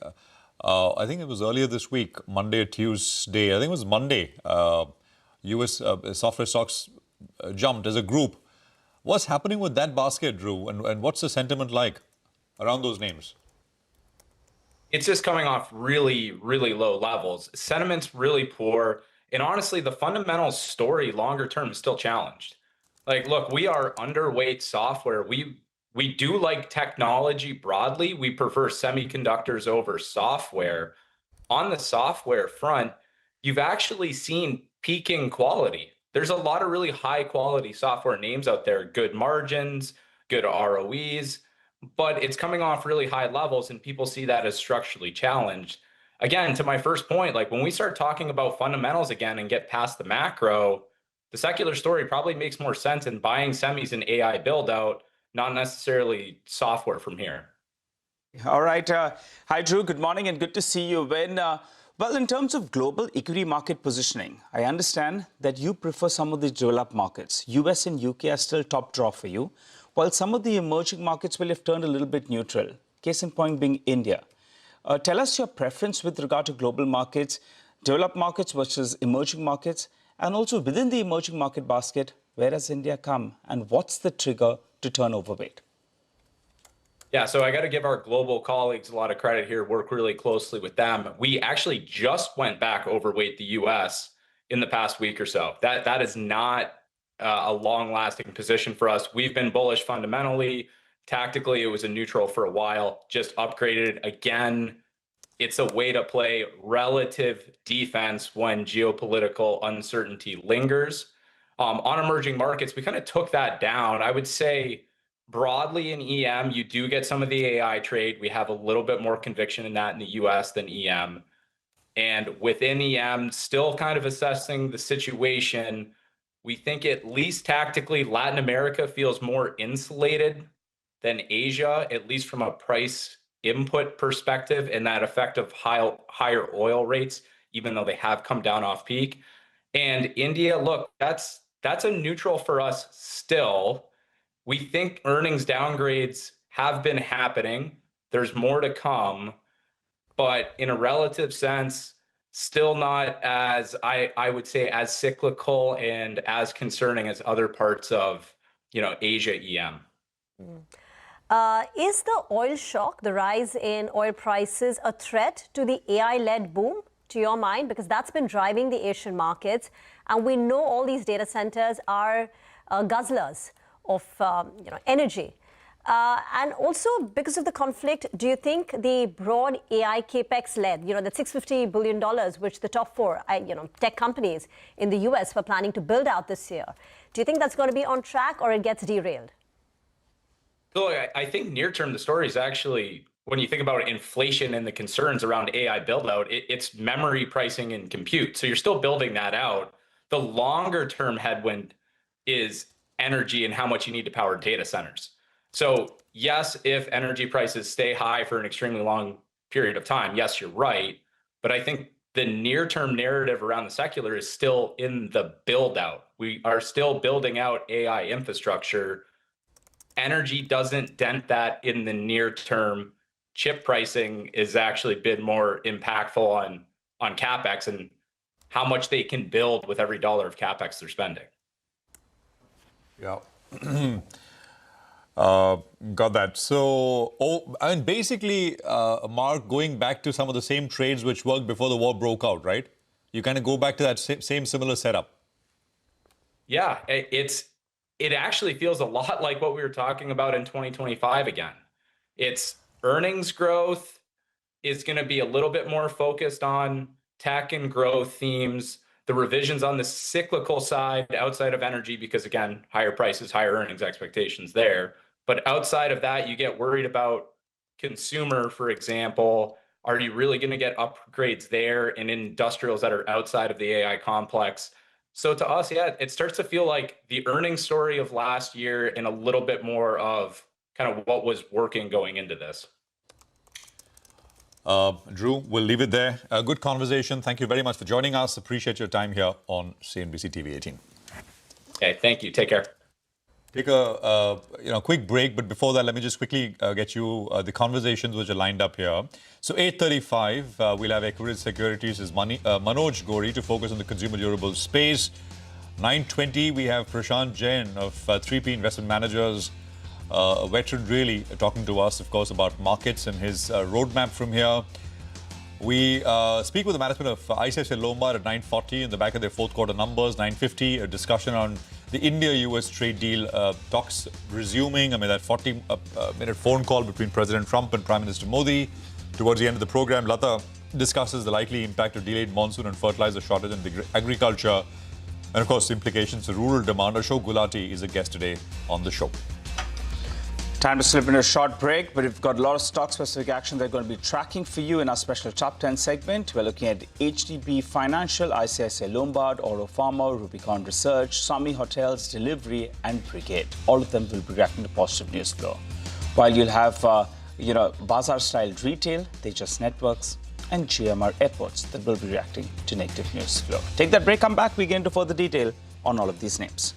I think it was earlier this week, Monday or Tuesday. I think it was Monday. US software stocks jumped as a group. What's happening with that basket, Drew? And what's the sentiment like around those names? It's just coming off really, really low levels. Sentiment's really poor. And honestly, the fundamental story longer term is still challenged. Like, look, we are underweight software. We do like technology broadly. We prefer semiconductors over software. On the software front, you've actually seen peaking quality. There's a lot of really high quality software names out there, good margins, good ROEs, but it's coming off really high levels and people see that as structurally challenged. Again, to my first point, like when we start talking about fundamentals again and get past the macro, the secular story probably makes more sense in buying semis and AI build out, not necessarily software from here. All right. Hi, Drew. Good morning and good to see you. Well, in terms of global equity market positioning, I understand that you prefer some of the developed markets. US and UK are still top draw for you, while some of the emerging markets will have turned a little bit neutral. Case in point being India. Tell us your preference with regard to global markets, developed markets versus emerging markets, and also within the emerging market basket, Where has India come, and what's the trigger to turn overweight? Yeah, so I got to give our global colleagues a lot of credit here, work really closely with them. We actually just went back overweight the US in the past week or so. That is not a long-lasting position for us. We've been bullish fundamentally. Tactically, it was a neutral for a while, just upgraded again. It's a way to play relative defense when geopolitical uncertainty lingers. On emerging markets, we kind of took that down. I would say broadly in EM, you do get some of the AI trade. We have a little bit more conviction in that in the US than EM. And within EM, still kind of assessing the situation. We think at least tactically, Latin America feels more insulated than Asia, at least from a price input perspective, and that effect of higher oil rates, even though they have come down off peak. And India, look, that's a neutral for us still. We think earnings downgrades have been happening. There's more to come, but in a relative sense, still not as, I would say, as cyclical and as concerning as other parts of, Asia EM. Is the oil shock, the rise in oil prices, a threat to the AI-led boom, to your mind? Because that's been driving the Asian markets. And we know all these data centers are guzzlers of energy. And also, because of the conflict, do you think the broad AI capex led, the $650 billion, which the top four, tech companies in the US were planning to build out this year, do you think that's going to be on track or it gets derailed? So I think near term, the story is actually, when you think about inflation and the concerns around AI build out, it's memory pricing and compute. So you're still building that out. The longer term headwind is energy and how much you need to power data centers. So yes, if energy prices stay high for an extremely long period of time, yes, you're right. But I think the near-term narrative around the secular is still in the build-out. We are still building out AI infrastructure. Energy doesn't dent that in the near term. Chip pricing has actually been more impactful on CapEx and how much they can build with every dollar of CapEx they're spending. Yeah. Got that. So, basically, Mark, going back to some of the same trades which worked before the war broke out, right? You kind of go back to that same similar setup. Yeah, it actually feels a lot like what we were talking about in 2025 again. It's earnings growth is going to be a little bit more focused on tech and growth themes. The revisions on the cyclical side outside of energy, because again, higher prices, higher earnings expectations there. But outside of that, you get worried about consumer, for example. Are you really going to get upgrades there in industrials that are outside of the AI complex? So to us, yeah, it starts to feel like the earnings story of last year and a little bit more of kind of what was working going into this. Drew, we'll leave it there. A good conversation. Thank you very much for joining us. Appreciate your time here on CNBC TV 18. Okay, thank you. Take care. Take a quick break, but before that, let me just quickly get you the conversations which are lined up here. So 8:35, we'll have Equity Securities' Manoj Gori to focus on the consumer durables space. 9:20, we have Prashant Jain of 3P Investment Managers, a veteran really, talking to us, of course, about markets and his roadmap from here. We speak with the management of ICICI Lombard at 9:40 in the back of their fourth quarter numbers. 9:50, a discussion on the India-US trade deal talks resuming. I mean, that 40-minute phone call between President Trump and Prime Minister Modi. Towards the end of the program, Lata discusses the likely impact of delayed monsoon and fertilizer shortage in agriculture. And of course, implications for rural demand. Ashok Gulati is a guest today on the show. Time to slip in a short break, but we've got a lot of stock-specific action they're going to be tracking for you in our special Top 10 segment. We're looking at HDB Financial, ICICI Lombard, Oro Pharma, Rubicon Research, Swami Hotels, Delivery, and Brigade. All of them will be reacting to positive news flow. While you'll have, bazaar-style retail, Tejas Networks, and GMR Airports that will be reacting to negative news flow. Take that break, come back, we get into further detail on all of these names.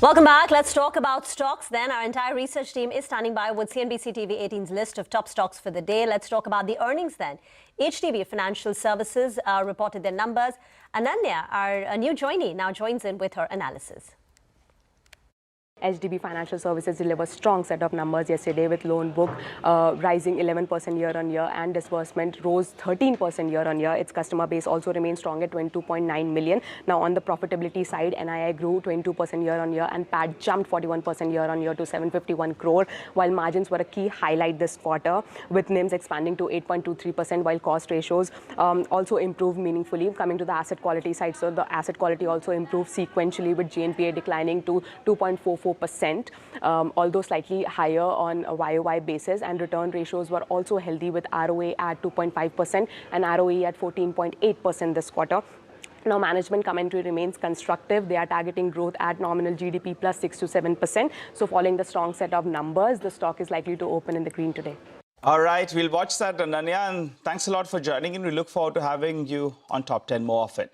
Welcome back. Let's talk about stocks then. Our entire research team is standing by with CNBC TV 18's list of top stocks for the day. Let's talk about the earnings then. HDB Financial Services reported their numbers. Ananya, our new joinee, now joins in with her analysis. HDB Financial Services delivered a strong set of numbers yesterday with loan book rising 11% year-on-year and disbursement rose 13% year-on-year. Its customer base also remains strong at 22.9 million. Now on the profitability side, NII grew 22% year-on-year and PAT jumped 41% year-on-year to 751 crore, while margins were a key highlight this quarter with NIMs expanding to 8.23% while cost ratios also improved meaningfully. Coming to the asset quality side, so the asset quality also improved sequentially with GNPA declining to 2.44%, although slightly higher on a YOY basis, and return ratios were also healthy with ROA at 2.5% and ROE at 14.8% this quarter. Now, management commentary remains constructive. They are targeting growth at nominal GDP plus 6 to 7%. So following the strong set of numbers, the stock is likely to open in the green today. All right, we'll watch that, Ananya, and thanks a lot for joining in. We look forward to having you on Top 10 more often.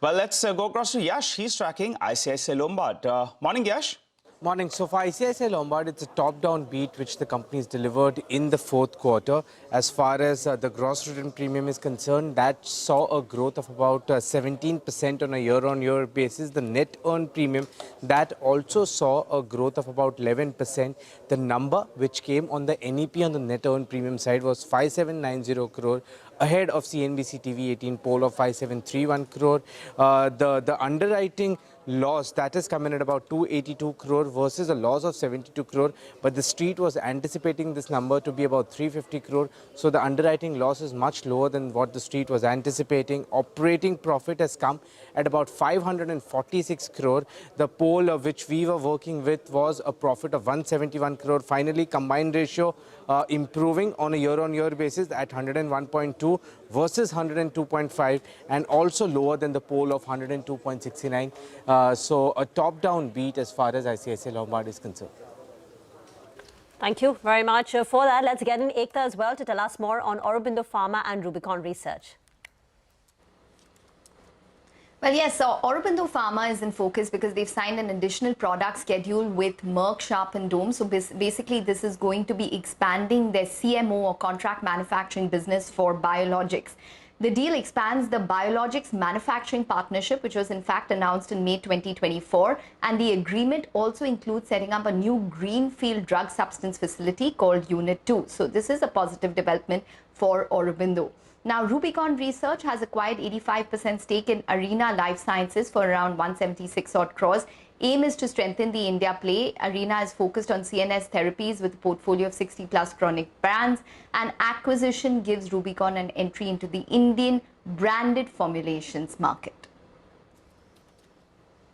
Well, let's go across to Yash. He's tracking ICICI Lombard. Morning, Yash. Morning. So for ICICI Lombard, it's a top-down beat which the company's delivered in the fourth quarter. As far as the gross written premium is concerned, that saw a growth of about 17% on a year-on-year basis. The net earned premium, that also saw a growth of about 11%. The number which came on the NEP on the net earned premium side was 5790 crore, ahead of CNBC TV 18 poll of 5731 crore. The underwriting loss, that is coming at about 282 crore versus a loss of 72 crore, but the street was anticipating this number to be about 350 crore, so the underwriting loss is much lower than what the street was anticipating. Operating profit has come at about 546 crore. The poll of which we were working with was a profit of 171 crore. Finally, combined ratio improving on a year-on-year basis at 101.2 versus 102.5, and also lower than the poll of 102.69. So a top-down beat as far as ICICI Lombard is concerned. Thank you very much for that. Let's get in Ekta as well to tell us more on Aurobindo Pharma and Rubicon Research. Well, yes, so Aurobindo Pharma is in focus because they've signed an additional product schedule with Merck Sharp and Dohme. So basically, this is going to be expanding their CMO or contract manufacturing business for biologics. The deal expands the biologics manufacturing partnership, which was in fact announced in May 2024. And the agreement also includes setting up a new greenfield drug substance facility called Unit 2. So this is a positive development for Aurobindo. Now, Rubicon Research has acquired 85% stake in Arena Life Sciences for around 176 odd crores. Aim is to strengthen the India play. Arena is focused on CNS therapies with a portfolio of 60 plus chronic brands. And acquisition gives Rubicon an entry into the Indian branded formulations market.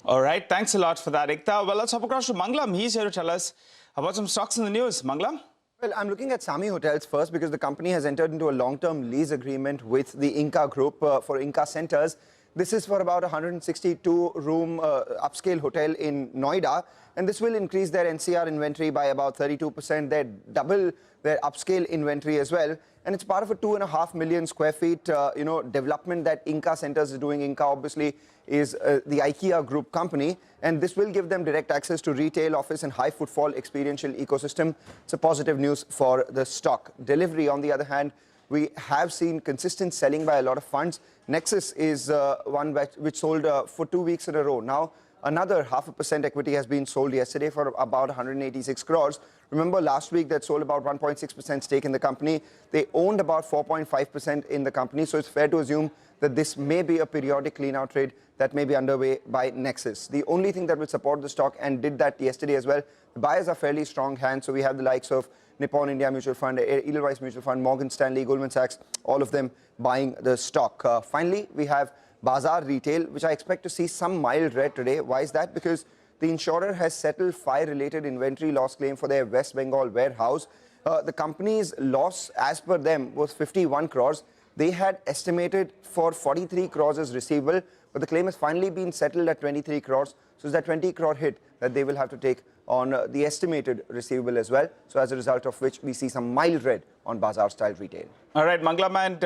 All right, thanks a lot for that, Ekta. Well, let's hop across to Manglam. He's here to tell us about some stocks in the news. Manglam? Well, I'm looking at Sami Hotels first because the company has entered into a long-term lease agreement with the Inca Group for Inca Centers. This is for about a 162-room upscale hotel in Noida, and this will increase their NCR inventory by about 32%. They double their upscale inventory as well, and it's part of a 2.5 million square feet, development that Inca Centers is doing. Inca obviously is the IKEA Group company, and this will give them direct access to retail, office, and high footfall experiential ecosystem. It's a positive news for the stock. Delivery, on the other hand, we have seen consistent selling by a lot of funds. Nexus is one which sold for 2 weeks in a row. Now, another 0.5% equity has been sold yesterday for about 186 crores. Remember, last week that sold about 1.6% stake in the company. They owned about 4.5% in the company, so it's fair to assume that this may be a periodic clean-out trade that may be underway by Nexus. The only thing that will support the stock, and did that yesterday as well, the buyers are fairly strong hands, so we have the likes of Nippon India Mutual Fund, Edelweiss Mutual Fund, Morgan Stanley, Goldman Sachs, all of them buying the stock. Finally, we have Bazaar Retail, which I expect to see some mild red today. Why is that? Because the insurer has settled fire-related inventory loss claim for their West Bengal warehouse. The company's loss, as per them, was 51 crores. They had estimated for 43 crores as receivable, but the claim has finally been settled at 23 crores. So it's that 20 crore hit that they will have to take on the estimated receivable as well. So as a result of which, we see some mild red on Bazaar Style Retail. All right, Manglam, and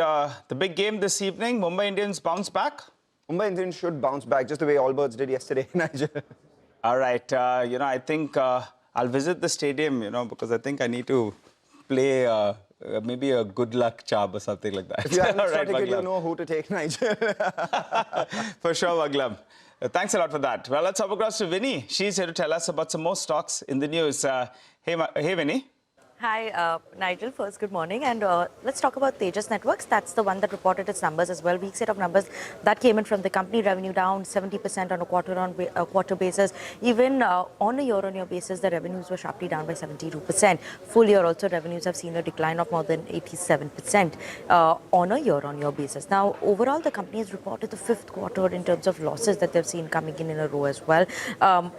the big game this evening, Mumbai Indians bounce back? Mumbai Indians should bounce back, just the way All Birds did yesterday, Nigel. All right. I think I'll visit the stadium, because I think I need to play maybe a good luck charm or something like that. If you have a All right, strategy, you Banglam. know who to take, Nigel. For sure, Banglam. Thanks a lot for that. Well, let's hop across to Vinny. She's here to tell us about some more stocks in the news. Hey, Vinny. Hi, Nigel. First, good morning. And let's talk about Tejas Networks. That's the one that reported its numbers as well. Weak set of numbers that came in from the company. Revenue down 70% on a quarter basis. Even on a year-on-year basis, the revenues were sharply down by 72%. Full year also, revenues have seen a decline of more than 87% on a year-on-year basis. Now, overall, the company has reported the fifth quarter in terms of losses that they've seen coming in a row as well.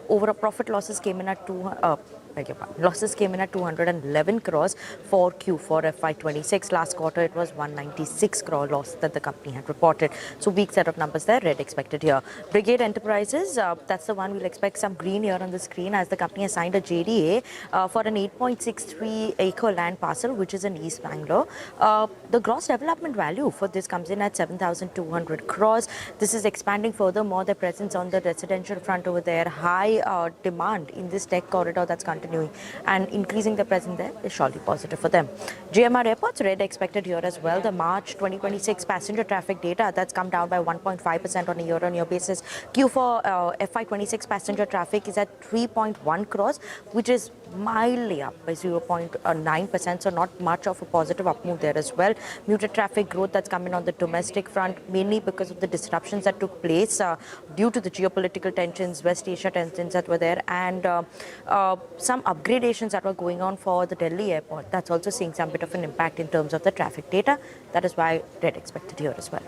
Overall profit losses came in at 211 crores for Q4 FY26. Last quarter, it was 196 crore loss that the company had reported. So weak set of numbers there, red expected here. Brigade Enterprises, that's the one we'll expect some green here on the screen as the company has signed a JDA for an 8.63 acre land parcel, which is in East Bangalore. The gross development value for this comes in at 7,200 crores. This is expanding furthermore their presence on the residential front over there. High demand in this tech corridor that's continuing and increasing the presence there is surely positive for them. GMR Airports, red expected here as well. The March 2026 passenger traffic data that's come down by 1.5% on a year-on-year basis. Q4 FY26 passenger traffic is at 3.1 crores, which is mildly up by 0.9%, so not much of a positive up move there as well. Muted traffic growth that's coming on the domestic front, mainly because of the disruptions that took place due to the geopolitical tensions, West Asia tensions that were there, and some upgradations that were going on for the Delhi airport. That's also seeing some bit of an impact in terms of the traffic data. That is why red expected here as well.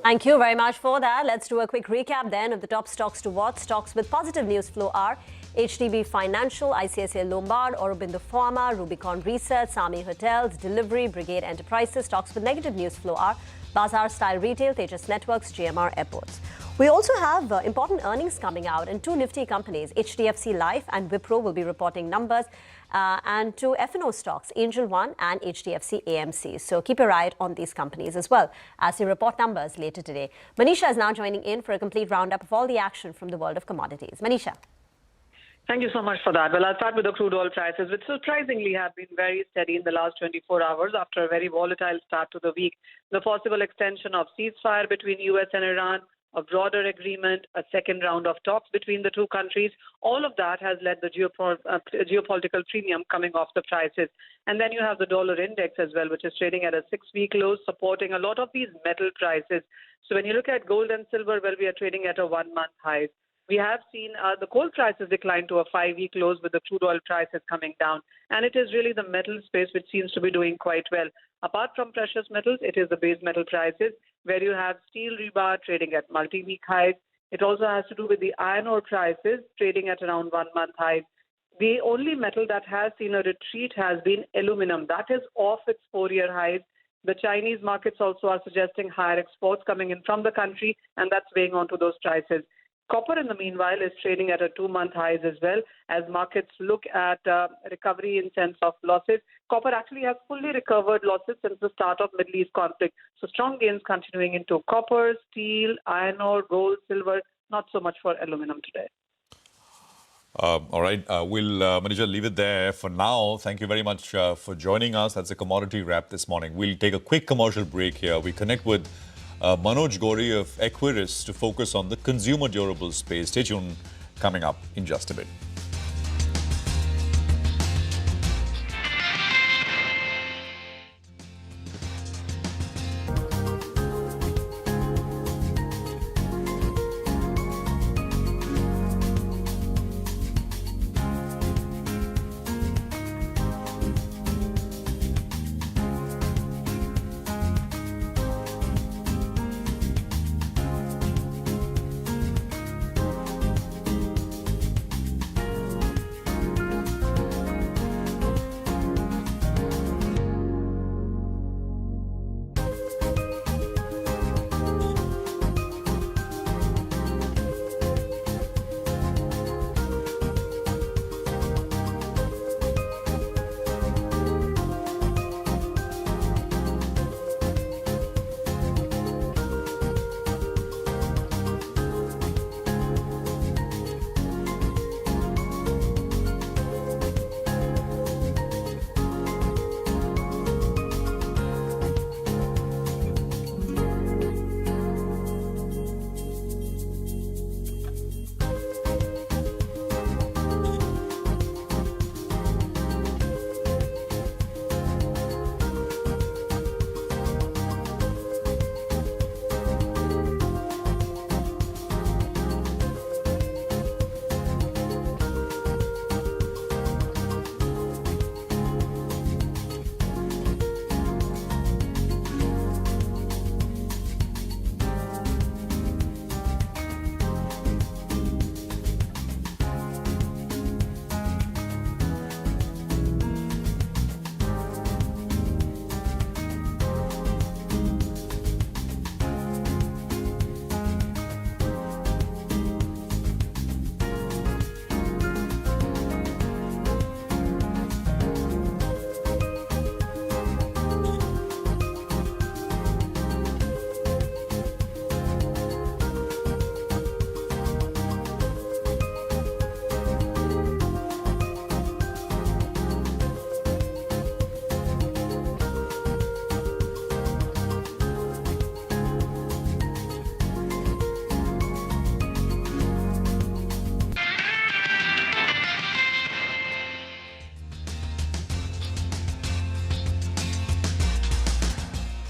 Thank you very much for that. Let's do a quick recap then of the top stocks to watch. Stocks with positive news flow are HDB Financial, ICICI Lombard, Aurobindo Pharma, Rubicon Research, Sami Hotels, Delivery, Brigade Enterprises. Stocks with negative news flow are Bazaar Style Retail, Tejas Networks, GMR Airports. We also have important earnings coming out, and two nifty companies, HDFC Life and Wipro, will be reporting numbers, and two F&O stocks, Angel One and HDFC AMC. So keep your eye on these companies as well as they report numbers later today. Manisha is now joining in for a complete roundup of all the action from the world of commodities. Manisha. Thank you so much for that. Well, I'll start with the crude oil prices, which surprisingly have been very steady in the last 24 hours after a very volatile start to the week. The possible extension of ceasefire between US and Iran, a broader agreement, a second round of talks between the two countries, all of that has led the geopolitical premium coming off the prices. And then you have the dollar index as well, which is trading at a 6-week low, supporting a lot of these metal prices. So when you look at gold and silver, well, we are trading at a 1-month high. We have seen the coal prices decline to a 5-week lows with the crude oil prices coming down. And it is really the metal space which seems to be doing quite well. Apart from precious metals, it is the base metal prices where you have steel rebar trading at multi-week highs. It also has to do with the iron ore prices trading at around 1-month highs. The only metal that has seen a retreat has been aluminum. That is off its 4-year highs. The Chinese markets also are suggesting higher exports coming in from the country, and that's weighing onto those prices. Copper, in the meanwhile, is trading at a 2-month highs as well as markets look at recovery in sense of losses. Copper actually has fully recovered losses since the start of Middle East conflict. So strong gains continuing into copper, steel, iron ore, gold, silver, not so much for aluminum today. All right, we'll, Manisha, leave it there for now. Thank you very much for joining us. That's a commodity wrap this morning. We'll take a quick commercial break here. We connect with Manoj Gori of Equirus to focus on the consumer durable space. Stay tuned, coming up in just a bit.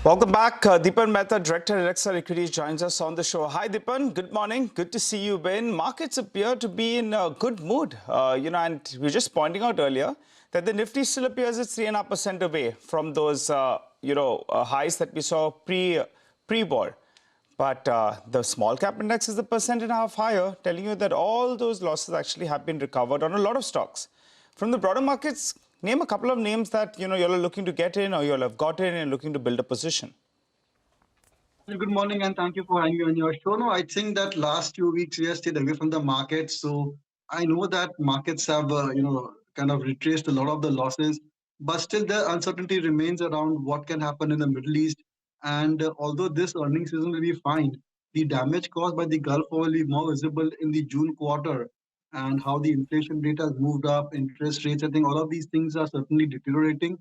Welcome back. Deepan Mehta, Director, Alexa Equities, joins us on the show. Hi, Deepan. Good morning. Good to see you, Ben. Markets appear to be in a good mood. And we were just pointing out earlier that the Nifty still appears it's 3.5% away from those, highs that we saw pre-war. But the small cap index is 1.5% higher, telling you that all those losses actually have been recovered on a lot of stocks. From the broader markets, name a couple of names that you all are looking to get in or you all have got in and looking to build a position. Good morning and thank you for having me on your show. No, I think that last 2 weeks we have stayed away from the markets. So I know that markets have, kind of retraced a lot of the losses, but still the uncertainty remains around what can happen in the Middle East. And although this earnings season will be fine, the damage caused by the Gulf War will be more visible in the June quarter, and how the inflation rate has moved up, interest rates, I think all of these things are certainly deteriorating.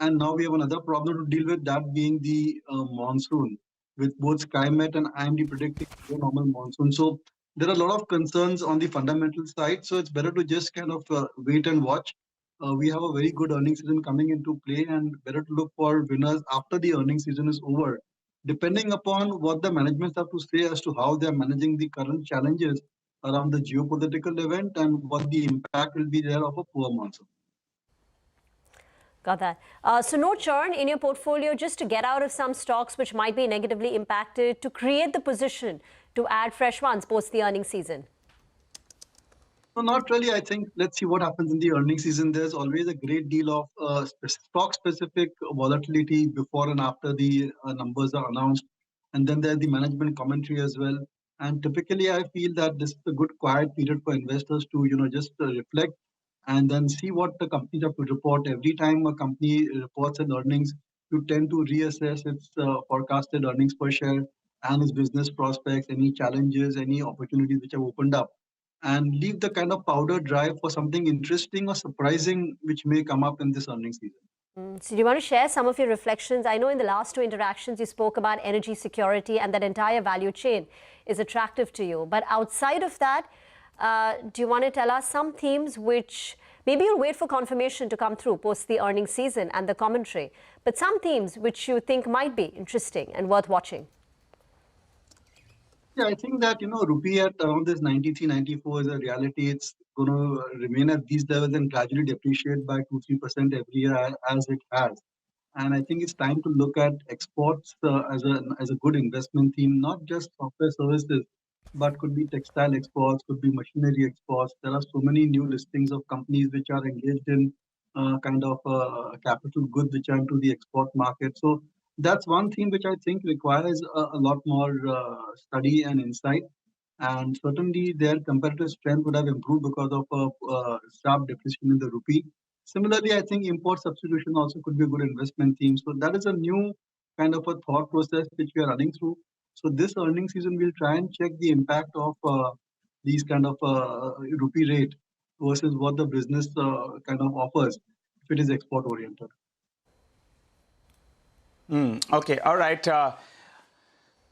And now we have another problem to deal with, that being the monsoon, with both SkyMet and IMD predicting a normal monsoon. So there are a lot of concerns on the fundamental side. So it's better to just kind of wait and watch. We have a very good earnings season coming into play, and better to look for winners after the earnings season is over, depending upon what the managements have to say as to how they are managing the current challenges around the geopolitical event and what the impact will be there of a poor monsoon. Got that. So no churn in your portfolio just to get out of some stocks which might be negatively impacted, to create the position to add fresh ones post the earnings season? No, not really. I think let's see what happens in the earnings season. There's always a great deal of stock-specific volatility before and after the numbers are announced. And then there's the management commentary as well. And typically, I feel that this is a good quiet period for investors to, just reflect and then see what the companies have to report. Every time a company reports an earnings, you tend to reassess its forecasted earnings per share and its business prospects, any challenges, any opportunities which have opened up, and leave the kind of powder dry for something interesting or surprising which may come up in this earnings season. So do you want to share some of your reflections? I know in the last two interactions you spoke about energy security, and that entire value chain is attractive to you. But outside of that, do you want to tell us some themes which maybe you'll wait for confirmation to come through post the earnings season and the commentary, but some themes which you think might be interesting and worth watching? Yeah, I think that, rupee at around this 93, 94 is a reality. It's going to remain at these levels and gradually depreciate by 2-3% every year as it has. And I think it's time to look at exports as a good investment theme, not just software services, but could be textile exports, could be machinery exports. There are so many new listings of companies which are engaged in capital goods which are into the export market. So that's one theme which I think requires a lot more study and insight. And certainly their competitive strength would have improved because of a sharp depreciation in the rupee. Similarly, I think import substitution also could be a good investment theme. So that is a new kind of a thought process which we are running through. So this earnings season, we'll try and check the impact of these kind of rupee rate versus what the business kind of offers if it is export oriented. Okay, all right.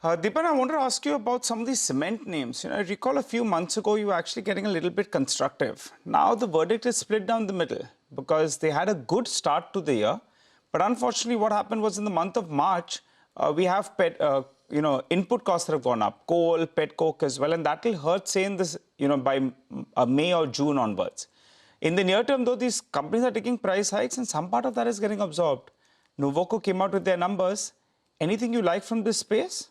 Deepan, I want to ask you about some of these cement names. I recall a few months ago you were actually getting a little bit constructive. Now the verdict is split down the middle because they had a good start to the year. But unfortunately, what happened was in the month of March, we have input costs that have gone up, coal, petcoke as well, and that will hurt, say, in this, by May or June onwards. In the near term, though, these companies are taking price hikes and some part of that is getting absorbed. Nuvoco came out with their numbers. Anything you like from this space?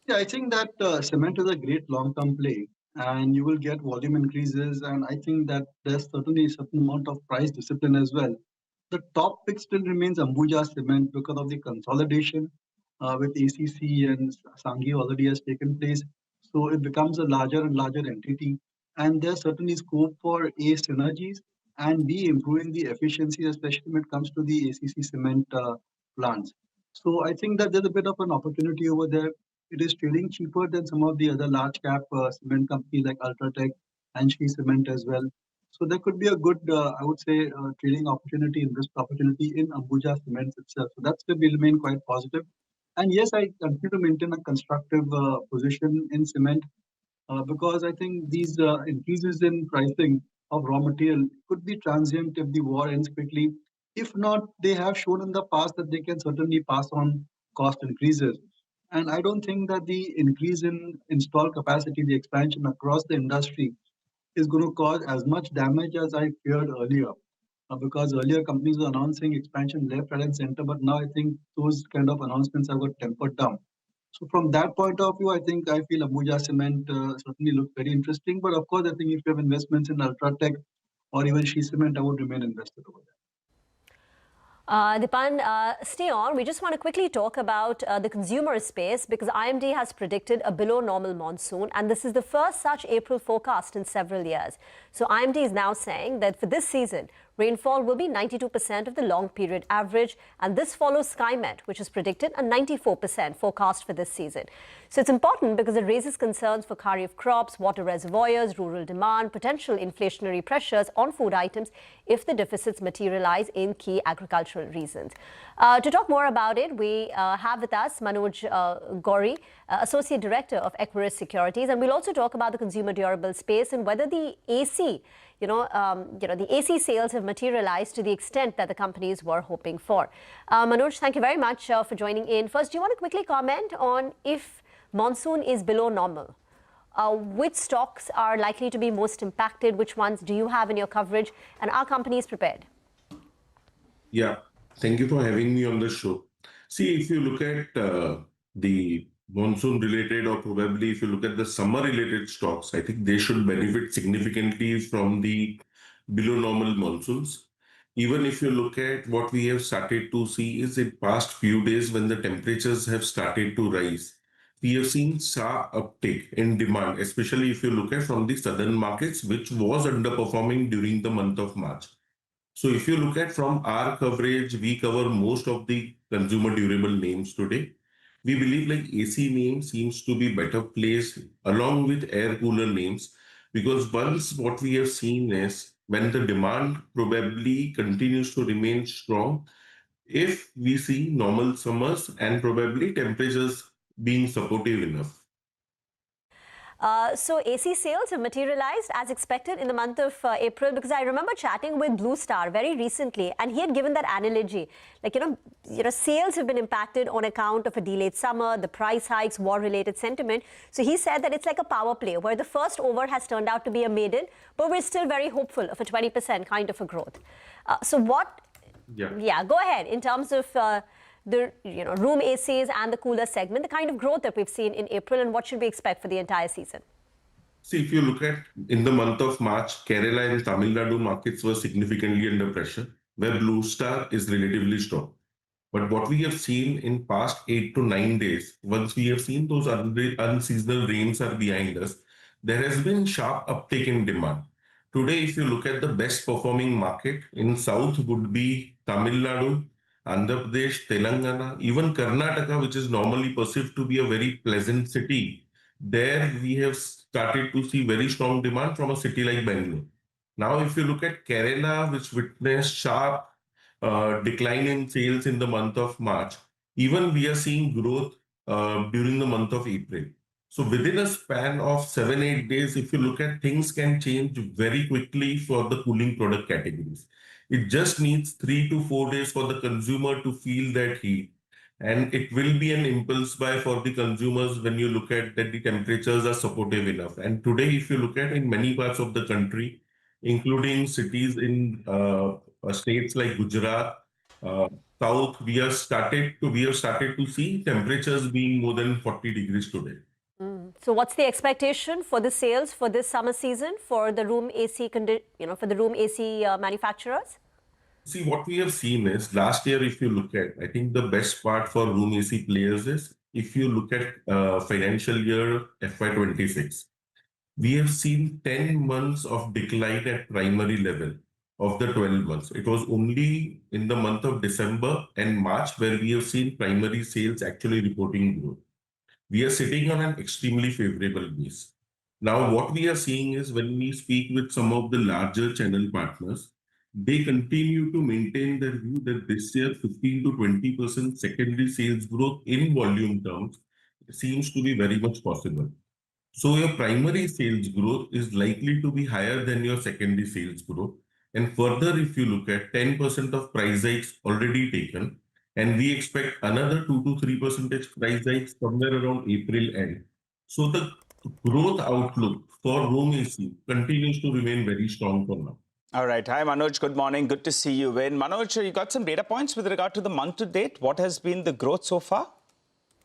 Yeah, I think that cement is a great long-term play, and you will get volume increases. And I think that there's certainly a certain amount of price discipline as well. The top pick still remains Ambuja Cement because of the consolidation with ACC and Sanghi already has taken place. So it becomes a larger and larger entity. And there's certainly scope for A, synergies, and B, improving the efficiency, especially when it comes to the ACC cement plants. So I think that there's a bit of an opportunity over there. It is trading cheaper than some of the other large cap cement companies like Ultratech and Shree Cement as well. So there could be a good, I would say, trading opportunity, invest opportunity in Ambuja Cements itself. So that's where we remain quite positive. And yes, I continue to maintain a constructive position in cement because I think these increases in pricing of raw material could be transient if the war ends quickly. If not, they have shown in the past that they can certainly pass on cost increases. And I don't think that the increase in installed capacity, the expansion across the industry, is going to cause as much damage as I feared earlier. Because earlier companies were announcing expansion left, right, and center, but now I think those kind of announcements have got tempered down. So from that point of view, I feel Ambuja Cement certainly looks very interesting. But of course, I think if you have investments in Ultratech or even She Cement, I would remain invested over there. Dipan, stay on. We just want to quickly talk about the consumer space because IMD has predicted a below normal monsoon, and this is the first such April forecast in several years. So IMD is now saying that for this season, rainfall will be 92% of the long period average, and this follows SkyMet, which has predicted a 94% forecast for this season. So it's important because it raises concerns for kharif crops, water reservoirs, rural demand, potential inflationary pressures on food items if the deficits materialize in key agricultural regions. To talk more about it, we have with us Manoj Gauri, Associate Director of Equirus Securities, and we'll also talk about the consumer durable space and whether the AC the AC sales have materialized to the extent that the companies were hoping for. Manoj, thank you very much for joining in. First, do you want to quickly comment on if monsoon is below normal? Which stocks are likely to be most impacted? Which ones do you have in your coverage? And are companies prepared? Yeah, thank you for having me on the show. See, if you look at the monsoon related, or probably if you look at the summer related stocks, I think they should benefit significantly from the below normal monsoons. Even if you look at what we have started to see is in past few days when the temperatures have started to rise, we have seen sharp uptick in demand, especially if you look at from the southern markets, which was underperforming during the month of March. So if you look at from our coverage, we cover most of the consumer durable names today. We believe like AC name seems to be better placed along with air cooler names, because once what we have seen is when the demand probably continues to remain strong, if we see normal summers and probably temperatures being supportive enough. So AC sales have materialized as expected in the month of April, because I remember chatting with Blue Star very recently, and he had given that analogy, like sales have been impacted on account of a delayed summer, the price hikes, war-related sentiment. So he said that it's like a power play where the first over has turned out to be a maiden, but we're still very hopeful of a 20% kind of a growth. So what? Yeah, go ahead in terms of. The room ACs and the cooler segment, the kind of growth that we've seen in April, and what should we expect for the entire season? See, if you look at in the month of March, Kerala and Tamil Nadu markets were significantly under pressure, where Blue Star is relatively strong. But what we have seen in past 8 to 9 days, once we have seen those unseasonal rains are behind us, there has been sharp uptake in demand. Today, if you look at the best performing market in South would be Tamil Nadu, Andhra Pradesh, Telangana, even Karnataka, which is normally perceived to be a very pleasant city. There we have started to see very strong demand from a city like Bangalore. Now, if you look at Kerala, which witnessed sharp decline in sales in the month of March, even we are seeing growth during the month of April. So within a span of 7-8 days, if you look at, things can change very quickly for the cooling product categories. It just needs 3 to 4 days for the consumer to feel that heat. And it will be an impulse buy for the consumers when you look at that the temperatures are supportive enough. And today, if you look at in many parts of the country, including cities in states like Gujarat, South, we have started to see temperatures being more than 40 degrees today. So what's the expectation for the sales for this summer season for the room AC, for the room AC manufacturers? See, what we have seen is last year, if you look at, I think the best part for room AC players is if you look at financial year FY26, we have seen 10 months of decline at primary level of the 12 months. It was only in the month of December and March where we have seen primary sales actually reporting growth. We are sitting on an extremely favorable base. Now, what we are seeing is when we speak with some of the larger channel partners, they continue to maintain their view that this year 15 to 20% secondary sales growth in volume terms seems to be very much possible. So your primary sales growth is likely to be higher than your secondary sales growth, And further, if you look at 10% of price hikes already taken, and we expect another 2 to 3% price hikes somewhere around April end. So the growth outlook for room AC continues to remain very strong for now. All right. Hi, Manoj. Good morning. Good to see you in. Manoj, you got some data points with regard to the month to date. What has been the growth so far?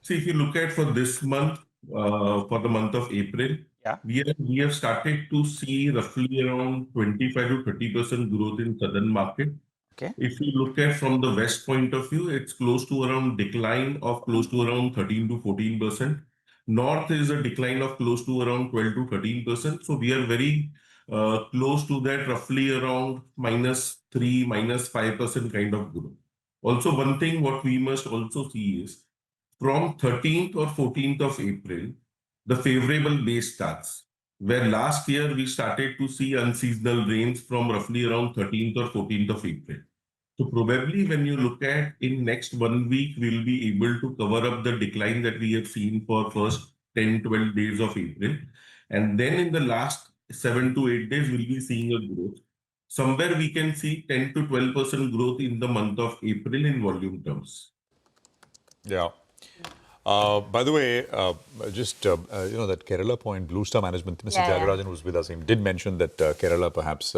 See, if you look at for this month, for the month of April, we have started to see roughly around 25 to 30% growth in southern market. Okay. If you look at from the west point of view, it's close to around decline of close to around 13 to 14%. North is a decline of close to around 12 to 13%. So we are very close to that, roughly around -3, -5% kind of growth. Also, one thing what we must also see is from 13th or 14th of April, the favorable base starts, where last year we started to see unseasonal rains from roughly around 13th or 14th of April. So probably when you look at in next 1 week, we'll be able to cover up the decline that we have seen for first 10, 12 days of April. And then in the last 7 to 8 days, we'll be seeing a growth. Somewhere we can see 10 to 12% growth in the month of April in volume terms. Yeah. By the way, just, that Kerala point, Blue Star Management, Mr. Tyagarajan was with us. He did mention that Kerala perhaps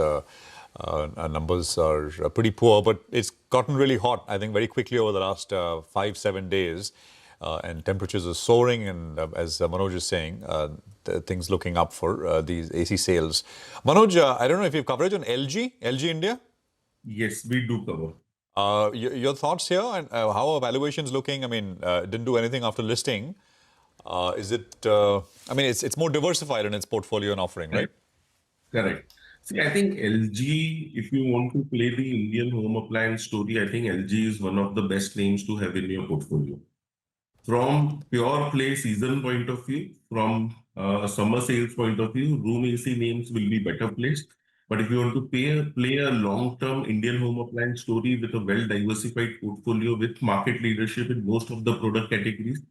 numbers are pretty poor, but it's gotten really hot, I think, very quickly over the last 5-7 days. And temperatures are soaring. And as Manoj is saying, things looking up for these AC sales. Manoj, I don't know if you have coverage on LG India? Yes, we do cover. Your thoughts here and how are valuations looking? I mean, didn't do anything after listing. Is it, it's more diversified in its portfolio and offering, right? Correct. See, I think LG, if you want to play the Indian home appliance story, I think LG is one of the best names to have in your portfolio. From pure play season point of view, from a summer sales point of view, room AC names will be better placed. But if you want to play a long-term Indian home appliance story with a well-diversified portfolio with market leadership in most of the product categories,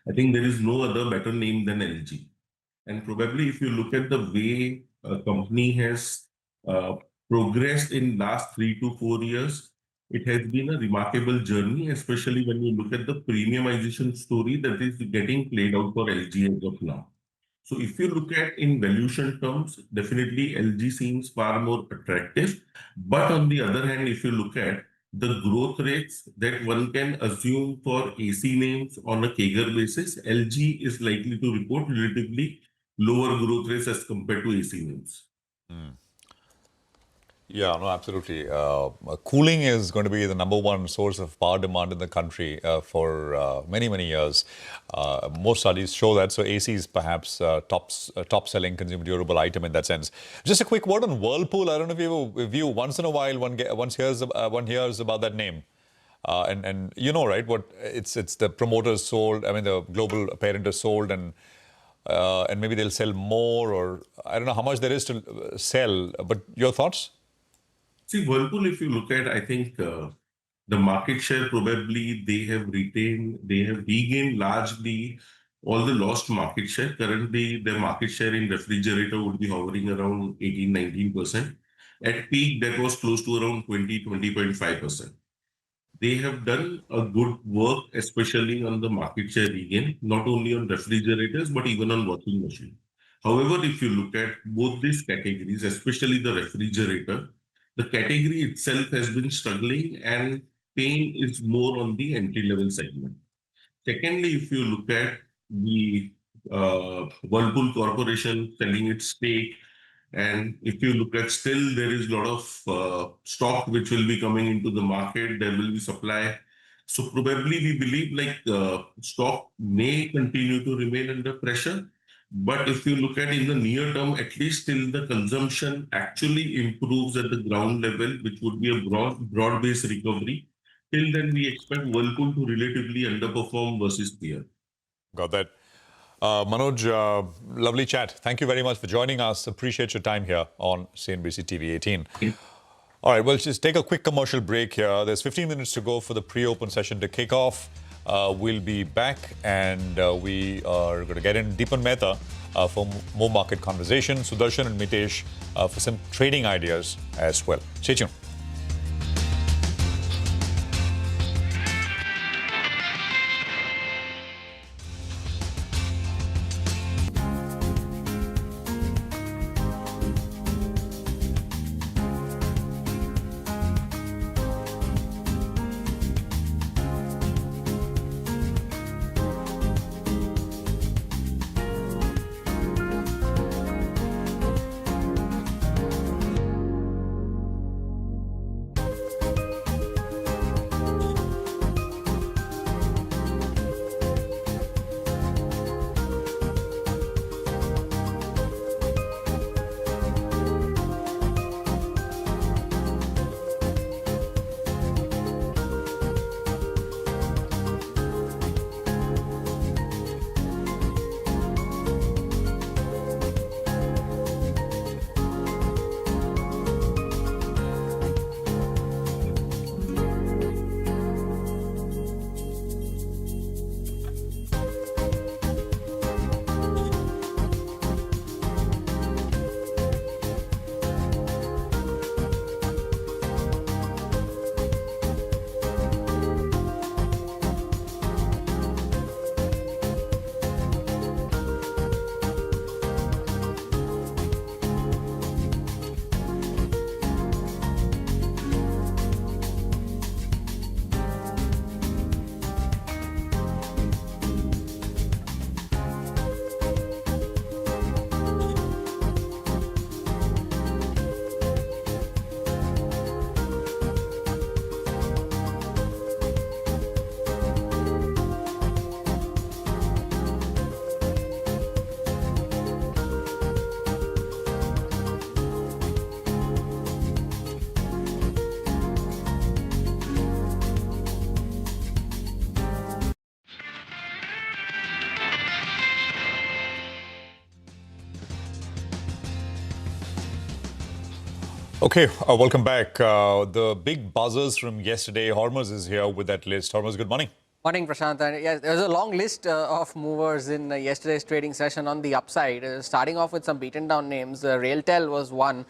I think there is no other better name than LG. And probably if you look at the way a company has progressed in last 3 to 4 years, it has been a remarkable journey, especially when you look at the premiumization story that is getting played out for LG as of now. So if you look at in valuation terms, definitely LG seems far more attractive. But on the other hand, if you look at the growth rates that one can assume for AC names on a CAGR basis, LG is likely to report relatively lower growth rates as compared to AC names. Yeah, no, absolutely. Cooling is going to be the #1 source of power demand in the country for many, many years. Most studies show that. So AC is perhaps top selling consumer durable item in that sense. Just a quick word on Whirlpool. I don't know if you once in a while one hears about that name. And you know, right, what it's the promoters sold, the global parent is sold and maybe they'll sell more, or I don't know how much there is to sell, but your thoughts? See, Whirlpool, if you look at, I think the market share probably they have regained largely all the lost market share. Currently, their market share in refrigerator would be hovering around 18-19%. At peak, that was close to around 20.5%. They have done a good work, especially on the market share regain, not only on refrigerators, but even on washing machine. However, if you look at both these categories, especially the refrigerator, the category itself has been struggling and pain is more on the entry-level segment. Secondly, if you look at the Whirlpool Corporation selling its stake, and if you look at still there is a lot of stock which will be coming into the market, there will be supply. So probably we believe stock may continue to remain under pressure. But if you look at in the near term, at least till the consumption actually improves at the ground level, which would be a broad-based recovery, till then we expect Whirlpool to relatively underperform versus peer. Got that. Manoj, lovely chat. Thank you very much for joining us. Appreciate your time here on CNBC TV 18. All right, well, just take a quick commercial break here. There's 15 minutes to go for the pre-open session to kick off. We'll be back and we are going to get in Deepan Mehta for more market conversation. Sudarshan and Mitesh for some trading ideas as well. Stay tuned. Okay, welcome back. The big buzzers from yesterday. Hormuz is here with that list. Hormuz, good morning. Morning, Prashant. And yes, there was a long list of movers in yesterday's trading session on the upside. Starting off with some beaten down names, RailTel was one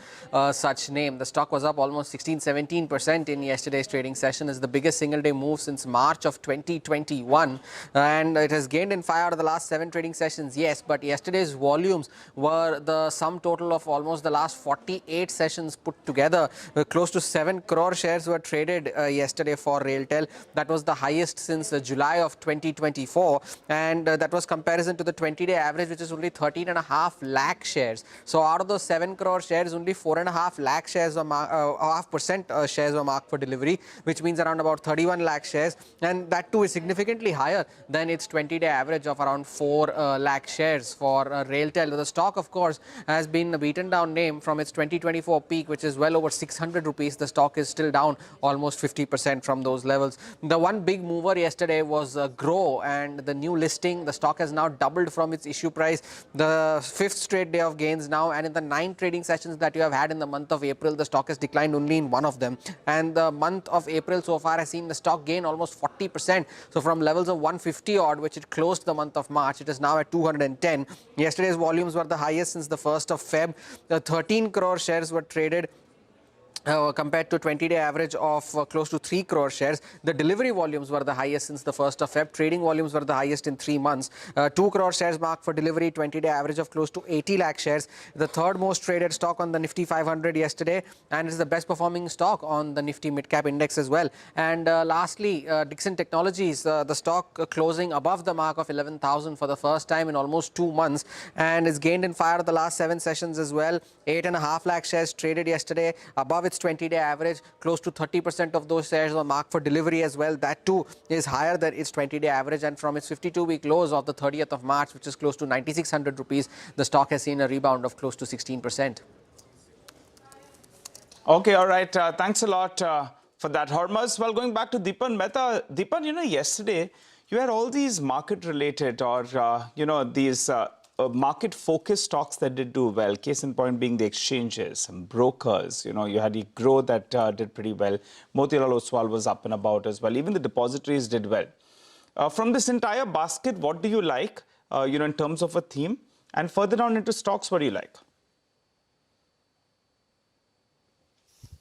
such name. The stock was up almost 16-17% in yesterday's trading session. It's the biggest single day move since March of 2021. And it has gained in 5 out of the last 7 trading sessions, yes. But yesterday's volumes were the sum total of almost the last 48 sessions put together. Close to 7 crore shares were traded yesterday for RailTel. That was the highest since July of 2024, and that was comparison to the 20-day average, which is only 13.5 lakh shares. So out of those 7 crore shares, only 4.5 lakh shares were shares were marked for delivery, which means around about 31 lakh shares, and that too is significantly higher than its 20-day average of around 4 lakh shares for RailTel. The stock, of course, has been a beaten down name from its 2024 peak, which is well over 600 rupees. The stock is still down almost 50% from those levels. The one big mover yesterday was Grow, and the new listing, the stock has now doubled from its issue price. The 5th straight day of gains now, and in the 9 trading sessions that you have had in the month of April, the stock has declined only in one of them. And the month of April so far has seen the stock gain almost 40%. So from levels of 150 odd, which it closed the month of March, it is now at 210. Yesterday's volumes were the highest since the 1st of Feb. The 13 crore shares were traded. Compared to 20-day average of close to 3 crore shares. The delivery volumes were the highest since the 1st of Feb. Trading volumes were the highest in 3 months. 2 crore shares marked for delivery, 20-day average of close to 80 lakh shares. The third most traded stock on the Nifty 500 yesterday, and is the best performing stock on the Nifty Midcap Index as well. And lastly, Dixon Technologies, the stock closing above the mark of 11,000 for the first time in almost 2 months, and is gained in 5 of the last 7 sessions as well. 8.5 lakh shares traded yesterday, above its 20-day average. Close to 30% of those shares were marked for delivery as well. That too is higher than its 20-day average, and from its 52-week lows of the 30th of March, which is close to 9,600 rupees, the stock has seen a rebound of close to 16%. Okay, all right. Thanks a lot for that, Hormuz. Well, going back to Deepan Mehta. Deepan, yesterday you had all these market-related or, these market-focused stocks that did do well. Case in point being the exchanges and brokers. You had the Grow that did pretty well. Motilal Oswal was up and about as well. Even the depositories did well. From this entire basket, what do you like, in terms of a theme? And further down into stocks, what do you like?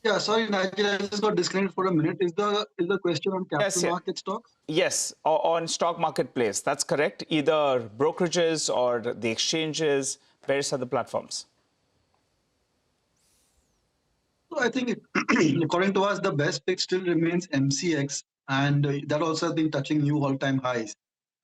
Yeah, sorry, Nigel, I just got disconnected for a minute. Is the question on capital market stocks? Yes, on stock marketplace. That's correct. Either brokerages or the exchanges, various other platforms. So I think, according to us, the best pick still remains MCX, and that also has been touching new all-time highs.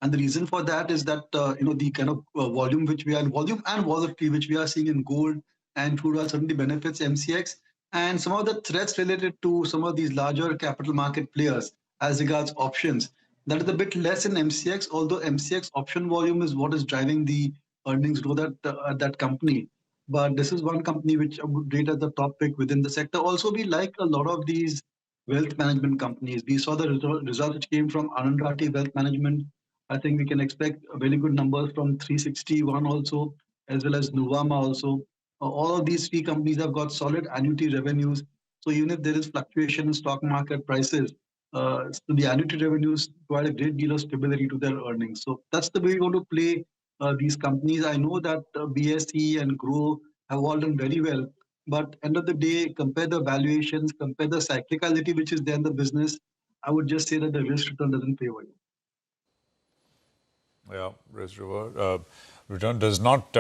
And the reason for that is that the kind of volume and volatility which we are seeing in gold and crude oil certainly benefits MCX, and some of the threats related to some of these larger capital market players as regards options. That is a bit less in MCX, although MCX option volume is what is driving the earnings growth at that company. But this is one company which I would rate as the top pick within the sector. Also, we like a lot of these wealth management companies. We saw the results which came from Anand Rathi Wealth Management. I think we can expect very good numbers from 361 also, as well as Nuvama also. All of these three companies have got solid annuity revenues. So even if there is fluctuation in stock market prices, so the annuity revenues provide a great deal of stability to their earnings. So that's the way we want to play these companies. I know that BSE and Grow have all done very well, but end of the day, compare the valuations, compare the cyclicality which is there in the business. I would just say that the risk return doesn't favor you. Yeah, risk reward return does not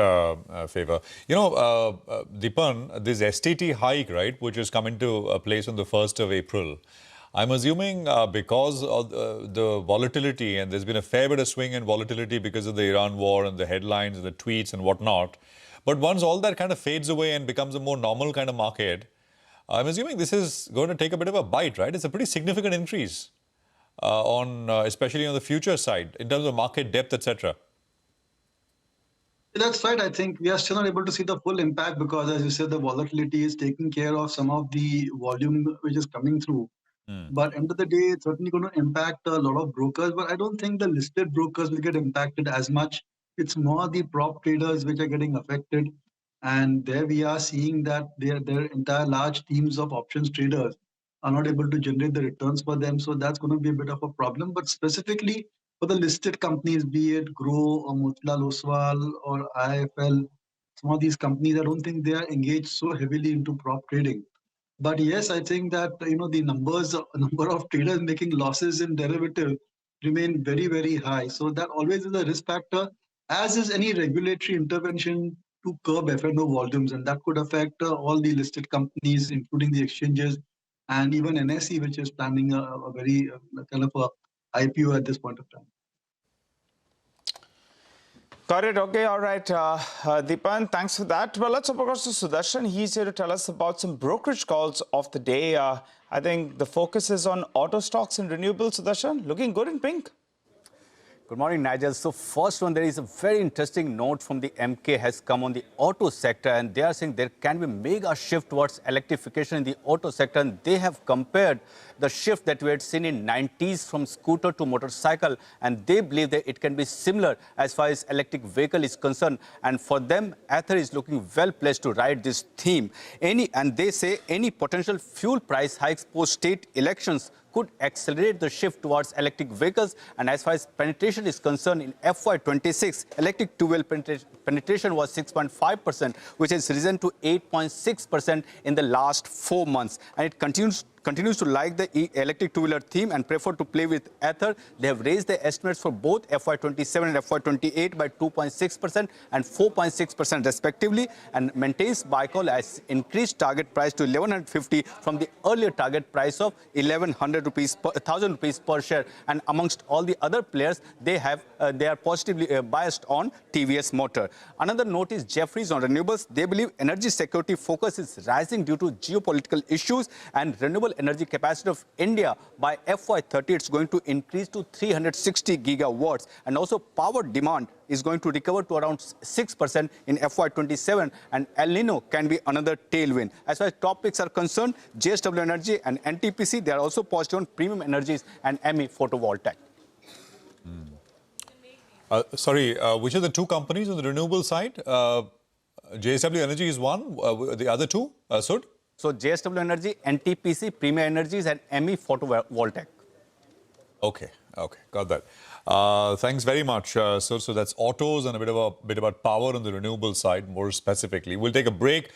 favor. Deepan, this STT hike, right, which has come into place on the 1st of April. I'm assuming because of the volatility, and there's been a fair bit of swing in volatility because of the Iran war and the headlines and the tweets and whatnot. But once all that kind of fades away and becomes a more normal kind of market, I'm assuming this is going to take a bit of a bite, right? It's a pretty significant increase especially on the future side in terms of market depth, etc. That's right. I think we are still not able to see the full impact because, as you said, the volatility is taking care of some of the volume which is coming through. But end of the day, it's certainly going to impact a lot of brokers. But I don't think the listed brokers will get impacted as much. It's more the prop traders which are getting affected. And there we are seeing that their entire large teams of options traders are not able to generate the returns for them. So that's going to be a bit of a problem. But specifically for the listed companies, be it Grow or Motilal Oswal or IIFL, some of these companies, I don't think they are engaged so heavily into prop trading. But yes, I think that the number of traders making losses in derivative remain very, very high. So that always is a risk factor, as is any regulatory intervention to curb F&O volumes, and that could affect all the listed companies, including the exchanges, and even NSE, which is planning a very kind of a IPO at this point of time. Got it. Okay. All right. Deepan, thanks for that. Well, let's hop across to Sudarshan. He's here to tell us about some brokerage calls of the day. I think the focus is on auto stocks and renewables. Sudarshan, looking good in pink. Good morning, Nigel. So first one, there is a very interesting note from the MK has come on the auto sector, and they are saying there can be a mega shift towards electrification in the auto sector, and they have compared the shift that we had seen in 90s from scooter to motorcycle, and they believe that it can be similar as far as electric vehicle is concerned. And for them, Ather is looking well placed to ride this theme. And they say any potential fuel price hikes post state elections could accelerate the shift towards electric vehicles. And as far as penetration is concerned, in FY26, electric two-wheel penetration was 6.5%, which has risen to 8.6% in the last 4 months. And it continues to like the electric two-wheeler theme and prefer to play with Ather. They have raised their estimates for both FY27 and FY28 by 2.6% and 4.6% respectively, and maintains buy call as increased target price to 1150 from the earlier target price of 1100 rupees per 1000 rupees per share. And amongst all the other players, they are positively biased on TVS Motor. Another note is Jefferies on renewables. They believe energy security focus is rising due to geopolitical issues, and renewable energy capacity of India by FY30 it's going to increase to 360 gigawatts, and also power demand is going to recover to around 6% in FY27, and El Nino can be another tailwind. As far as topics are concerned, JSW Energy and NTPC, they are also positive on premium energies and ME photovoltaic. Sorry, which are the two companies on the renewable side? JSW Energy is one, the other two, Sud? So JSW Energy, NTPC, Premier Energies and ME Photovoltaic. Okay, got that. Thanks very much. So that's autos and a bit about power on the renewable side, more specifically. We'll take a break.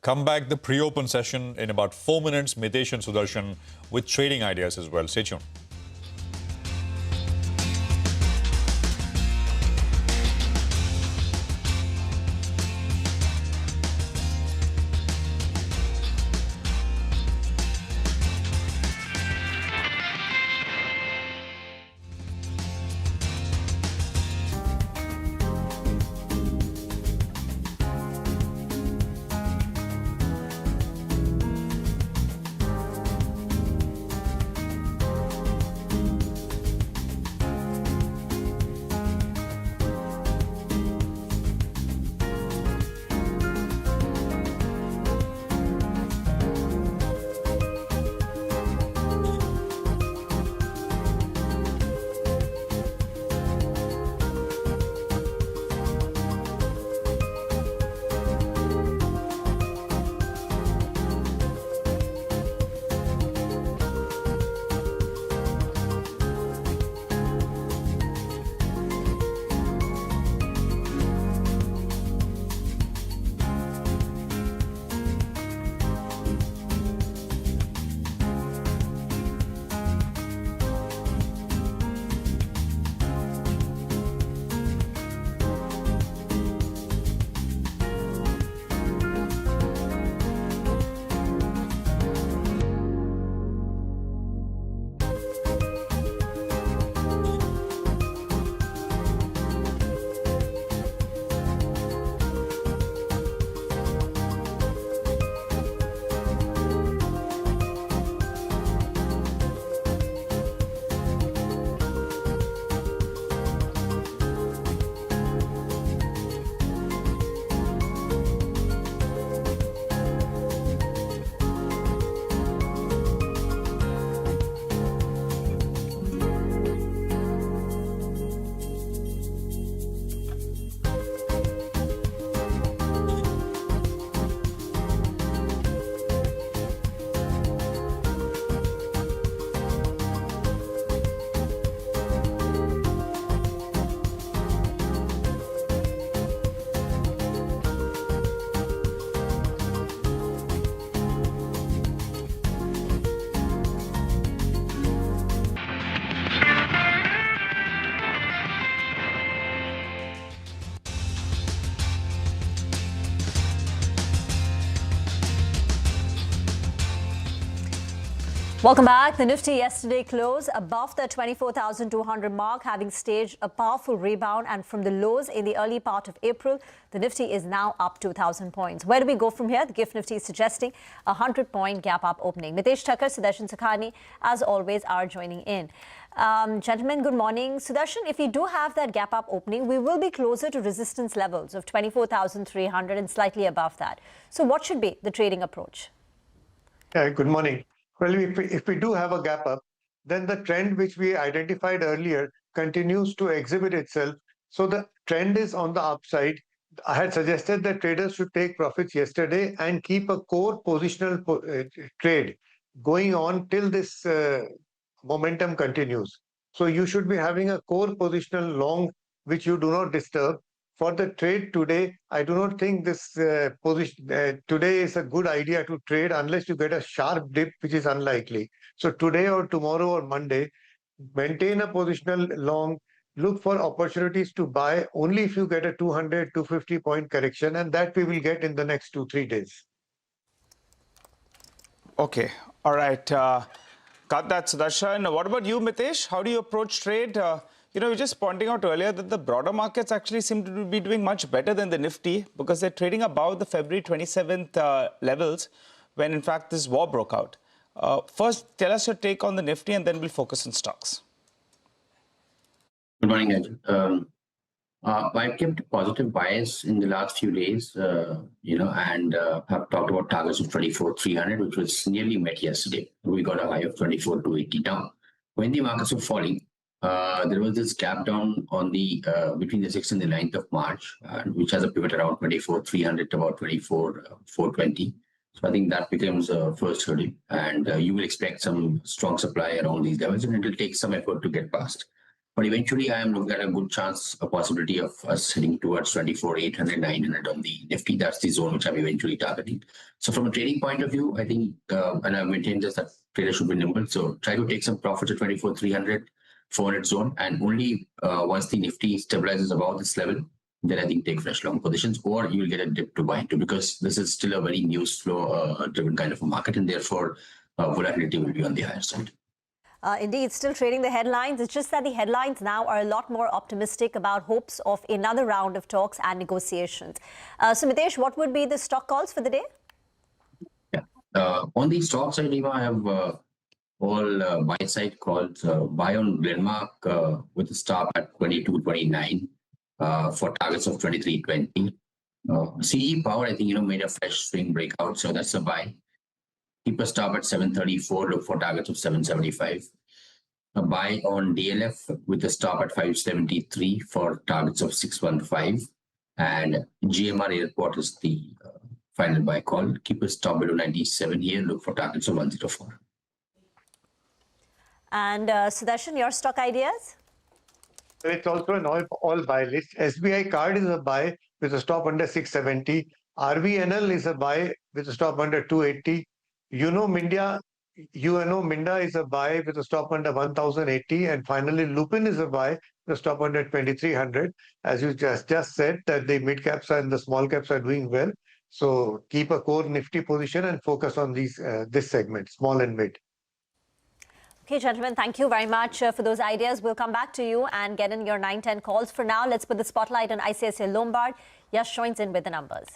Come back the pre-open session in about 4 minutes. Mitesh and Sudarshan with trading ideas as well. Stay tuned. Welcome back. The Nifty yesterday closed above the 24,200 mark, having staged a powerful rebound. And from the lows in the early part of April, the Nifty is now up 2,000 points. Where do we go from here? The GIFT Nifty is suggesting a 100-point gap up opening. Mitesh Thakkar, Sudarshan Sakhani, as always, are joining in. Gentlemen, good morning. Sudarshan, if we do have that gap up opening, we will be closer to resistance levels of 24,300 and slightly above that. So what should be the trading approach? Yeah, good morning. Well, if we do have a gap up, then the trend which we identified earlier continues to exhibit itself. So the trend is on the upside. I had suggested that traders should take profits yesterday and keep a core positional trade going on till this momentum continues. So you should be having a core positional long which you do not disturb. For the trade today, I do not think this position today is a good idea to trade unless you get a sharp dip, which is unlikely. So today or tomorrow or Monday, maintain a positional long, look for opportunities to buy only if you get a 200, 250 point correction, and that we will get in the next 2-3 days. Okay. All right. Got that, Sudarshan. What about you, Mitesh? How do you approach trade? You know, we were just pointing out earlier that the broader markets actually seem to be doing much better than the Nifty because they're trading above the February 27th levels when, in fact, this war broke out. First, tell us your take on the Nifty and then we'll focus on stocks. Good morning, Ajay. I've kept a positive bias in the last few days, and have talked about targets of 24,300, which was nearly met yesterday. We got a high of 24,280 down. When the markets were falling, there was this gap down on the between the 6th and the 9th of March, which has a pivot around 24,300 to about 24,420. So I think that becomes a first hurdle, and you will expect some strong supply around these levels, and it will take some effort to get past. But eventually, I am looking at a good chance, a possibility of us heading towards 24,800, 900 on the Nifty. That's the zone which I'm eventually targeting. So from a trading point of view, I think, and I've maintained this, that traders should be nimble. So try to take some profits at 24,300, 400 zone. And only once the Nifty stabilizes above this level, then I think take fresh long positions, or you'll get a dip to buy into, because this is still a very news flow driven kind of a market, and therefore volatility will be on the higher side. Indeed, still trading the headlines. It's just that the headlines now are a lot more optimistic about hopes of another round of talks and negotiations. So, Mitesh, what would be the stock calls for the day? On the stock side, Eva, I have all buy side calls. Buy on Glenmark with a stop at 22.29 for targets of 23.20. CG Power, I think, made a fresh swing breakout, so that's a buy. Keep a stop at 734, look for targets of 775. A buy on DLF with a stop at 573 for targets of 615. And GMR Airport is the final buy call. Keep a stop below 97 here, look for targets of 104. And Sudarshan, your stock ideas? It's also an all buy list. SBI Card is a buy with a stop under 670. RVNL is a buy with a stop under 280. Minda is a buy with a stop under 1080, and finally Lupin is a buy with a stop under 2300. As you just said, that the mid caps and the small caps are doing well, so keep a core Nifty position and focus on this segment, small and mid. Okay, gentlemen, thank you very much for those ideas. We'll come back to you and get in your 9-10 calls. For now, let's put the spotlight on ICICI Lombard. Yash joins in with the numbers.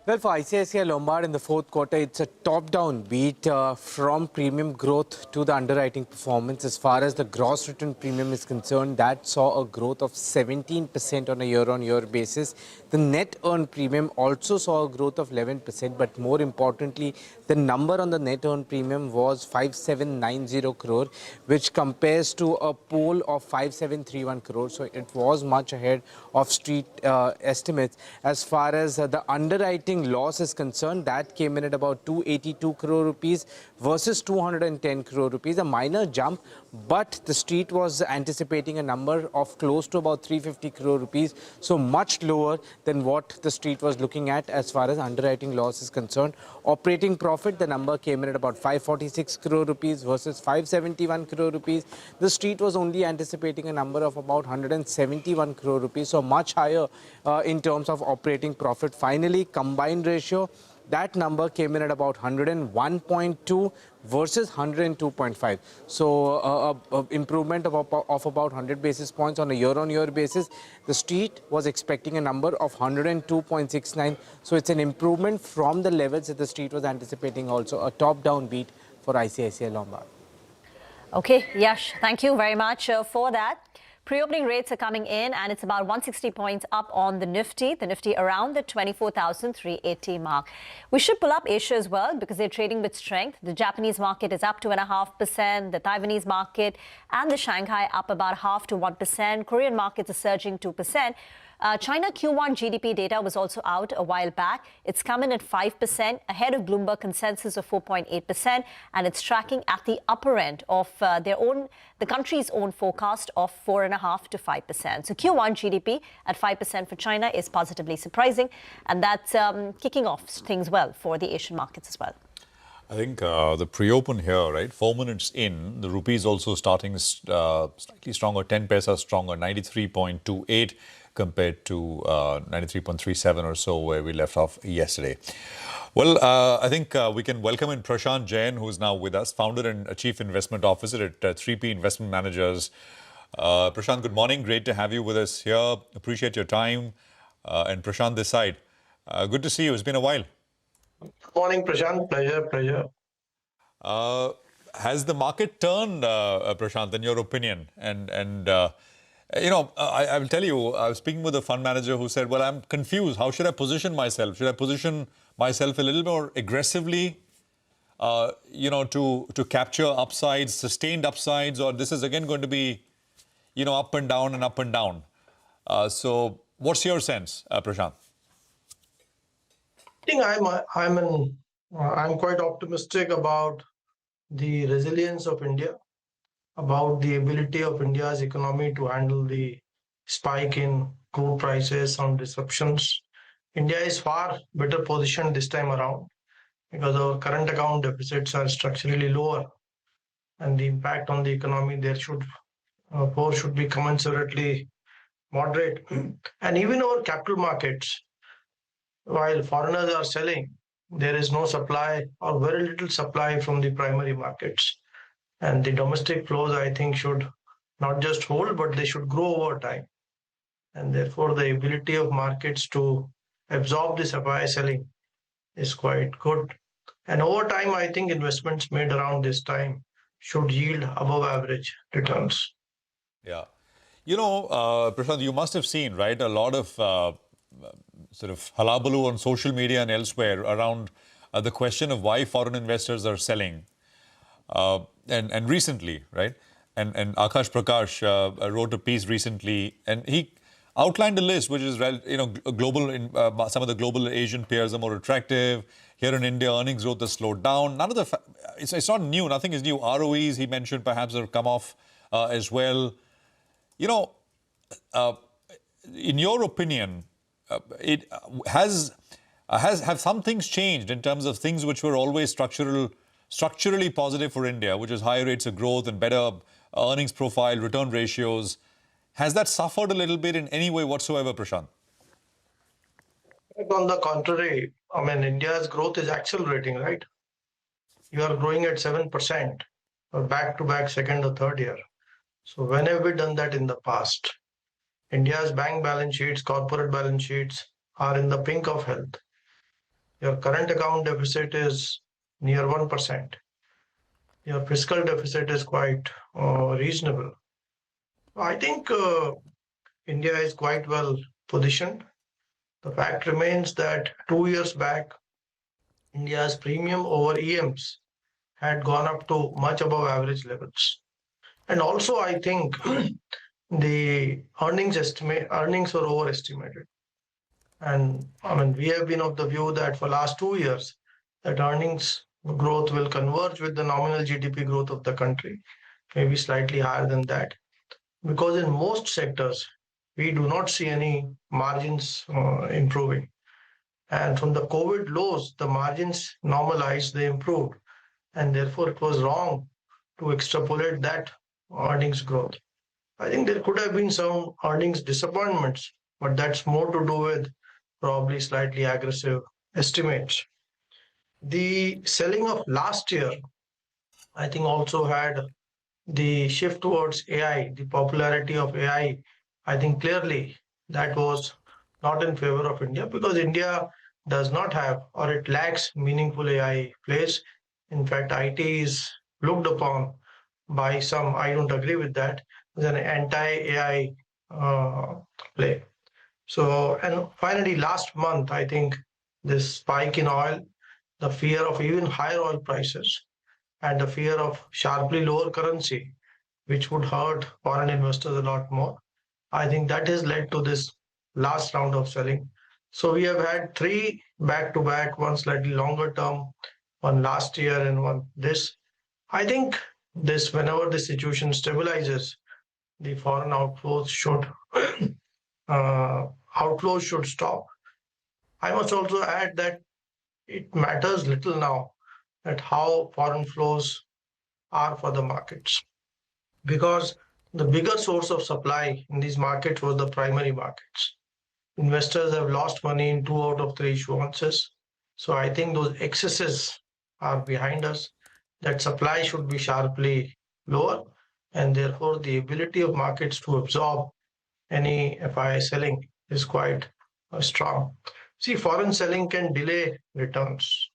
Well, for ICICI Lombard in the fourth quarter, it's a top-down beat from premium growth to the underwriting performance. As far as the gross written premium is concerned, that saw a growth of 17% on a year-on-year basis. The net earned premium also saw a growth of 11%, but more importantly, the number on the net earned premium was 5790 crore, which compares to a pool of 5731 crore. So it was much ahead of street estimates. As far as the underwriting loss is concerned, that came in at about 282 crore rupees versus 210 crore rupees, a minor jump, but the street was anticipating a number of close to about 350 crore rupees, so much lower than what the street was looking at as far as underwriting loss is concerned. Operating profit, the number came in at about 546 crore rupees versus 571 crore rupees. The street was only anticipating a number of about 171 crore rupees, so much higher in terms of operating profit. Finally, combined ratio, that number came in at about 101.2 versus 102.5. So improvement of about 100 basis points on a year-on-year basis. The street was expecting a number of 102.69. So it's an improvement from the levels that the street was anticipating, also a top-down beat for ICICI Lombard. Okay, Yash, thank you very much for that. Pre-opening rates are coming in, and it's about 160 points up on the Nifty around the 24,380 mark. We should pull up Asia as well because they're trading with strength. The Japanese market is up 2.5%, the Taiwanese market and the Shanghai up about 0.5 to 1%. Korean markets are surging 2%. China Q1 GDP data was also out a while back. It's come in at 5%, ahead of Bloomberg consensus of 4.8%, and it's tracking at the upper end of the country's own forecast of 4.5 to 5%. So Q1 GDP at 5% for China is positively surprising, and that's kicking off things well for the Asian markets as well. I think the pre-open here, right, 4 minutes in, the rupee is also starting slightly stronger, 10 paisa stronger, 93.28 compared to 93.37 or so where we left off yesterday. Well, I think we can welcome in Prashant Jain, who is now with us, founder and chief investment officer at 3P Investment Managers. Prashant, good morning. Great to have you with us here. Appreciate your time. And Prashant this side. Good to see you. It's been a while. Good morning, Prashant. Pleasure. Has the market turned, Prashant, in your opinion? I will tell you, I was speaking with a fund manager who said, well, I'm confused. How should I position myself? Should I position myself a little more aggressively, to capture upsides, sustained upsides, or this is again going to be, up and down and up and down? So what's your sense, Prashant? I think I'm quite optimistic about the resilience of India. about the ability of India's economy to handle the spike in crude prices and disruptions. India is far better positioned this time around because our current account deficits are structurally lower, and the impact on the economy there should be commensurately moderate. And even our capital markets, while foreigners are selling, there is no supply or very little supply from the primary markets. And the domestic flows, I think, should not just hold, but they should grow over time. And therefore, the ability of markets to absorb this FII selling is quite good. And over time, I think investments made around this time should yield above average returns. Yeah. You know, Prashant, you must have seen, right, a lot of sort of hullabaloo on social media and elsewhere around the question of why foreign investors are selling. And recently, right? And Akash Prakash wrote a piece recently, and he outlined a list which is, global. Some of the global Asian peers are more attractive. Here in India, earnings growth has slowed down. None of the it's not new. Nothing is new. ROEs he mentioned perhaps have come off as well. You know, in your opinion, have some things changed in terms of things which were always structurally positive for India, which is higher rates of growth and better earnings profile, return ratios? Has that suffered a little bit in any way whatsoever, Prashant? On the contrary, I mean, India's growth is accelerating, right? You are growing at 7% or back-to-back second or third year. So when have we done that in the past? India's bank balance sheets, corporate balance sheets are in the pink of health. Your current account deficit is near 1%. Your fiscal deficit is quite reasonable. I think India is quite well positioned. The fact remains that 2 years back, India's premium over EMs had gone up to much above average levels. And also, I think the earnings were overestimated. And I mean, we have been of the view that for last 2 years, that earnings growth will converge with the nominal GDP growth of the country, maybe slightly higher than that. Because in most sectors, we do not see any margins improving. And from the COVID lows, the margins normalized, they improved. And therefore, it was wrong to extrapolate that earnings growth. I think there could have been some earnings disappointments, but that's more to do with probably slightly aggressive estimates. The selling of last year, I think, also had the shift towards AI, the popularity of AI. I think clearly that was not in favor of India because India does not have or it lacks meaningful AI plays. In fact, IT is looked upon by some, I don't agree with that, as an anti-AI play. So, and finally, last month, I think this spike in oil, the fear of even higher oil prices, and the fear of sharply lower currency, which would hurt foreign investors a lot more. I think that has led to this last round of selling. So we have had 3 back-to-back, one slightly longer term, one last year and one this. I think this, whenever the situation stabilizes, the foreign outflows should stop. I must also add that it matters little now at how foreign flows are for the markets, because the bigger source of supply in these markets was the primary markets. Investors have lost money in 2 out of 3 issuances. So I think those excesses are behind us. That supply should be sharply lower, and therefore the ability of markets to absorb any FII selling is quite strong. See, foreign selling can delay returns,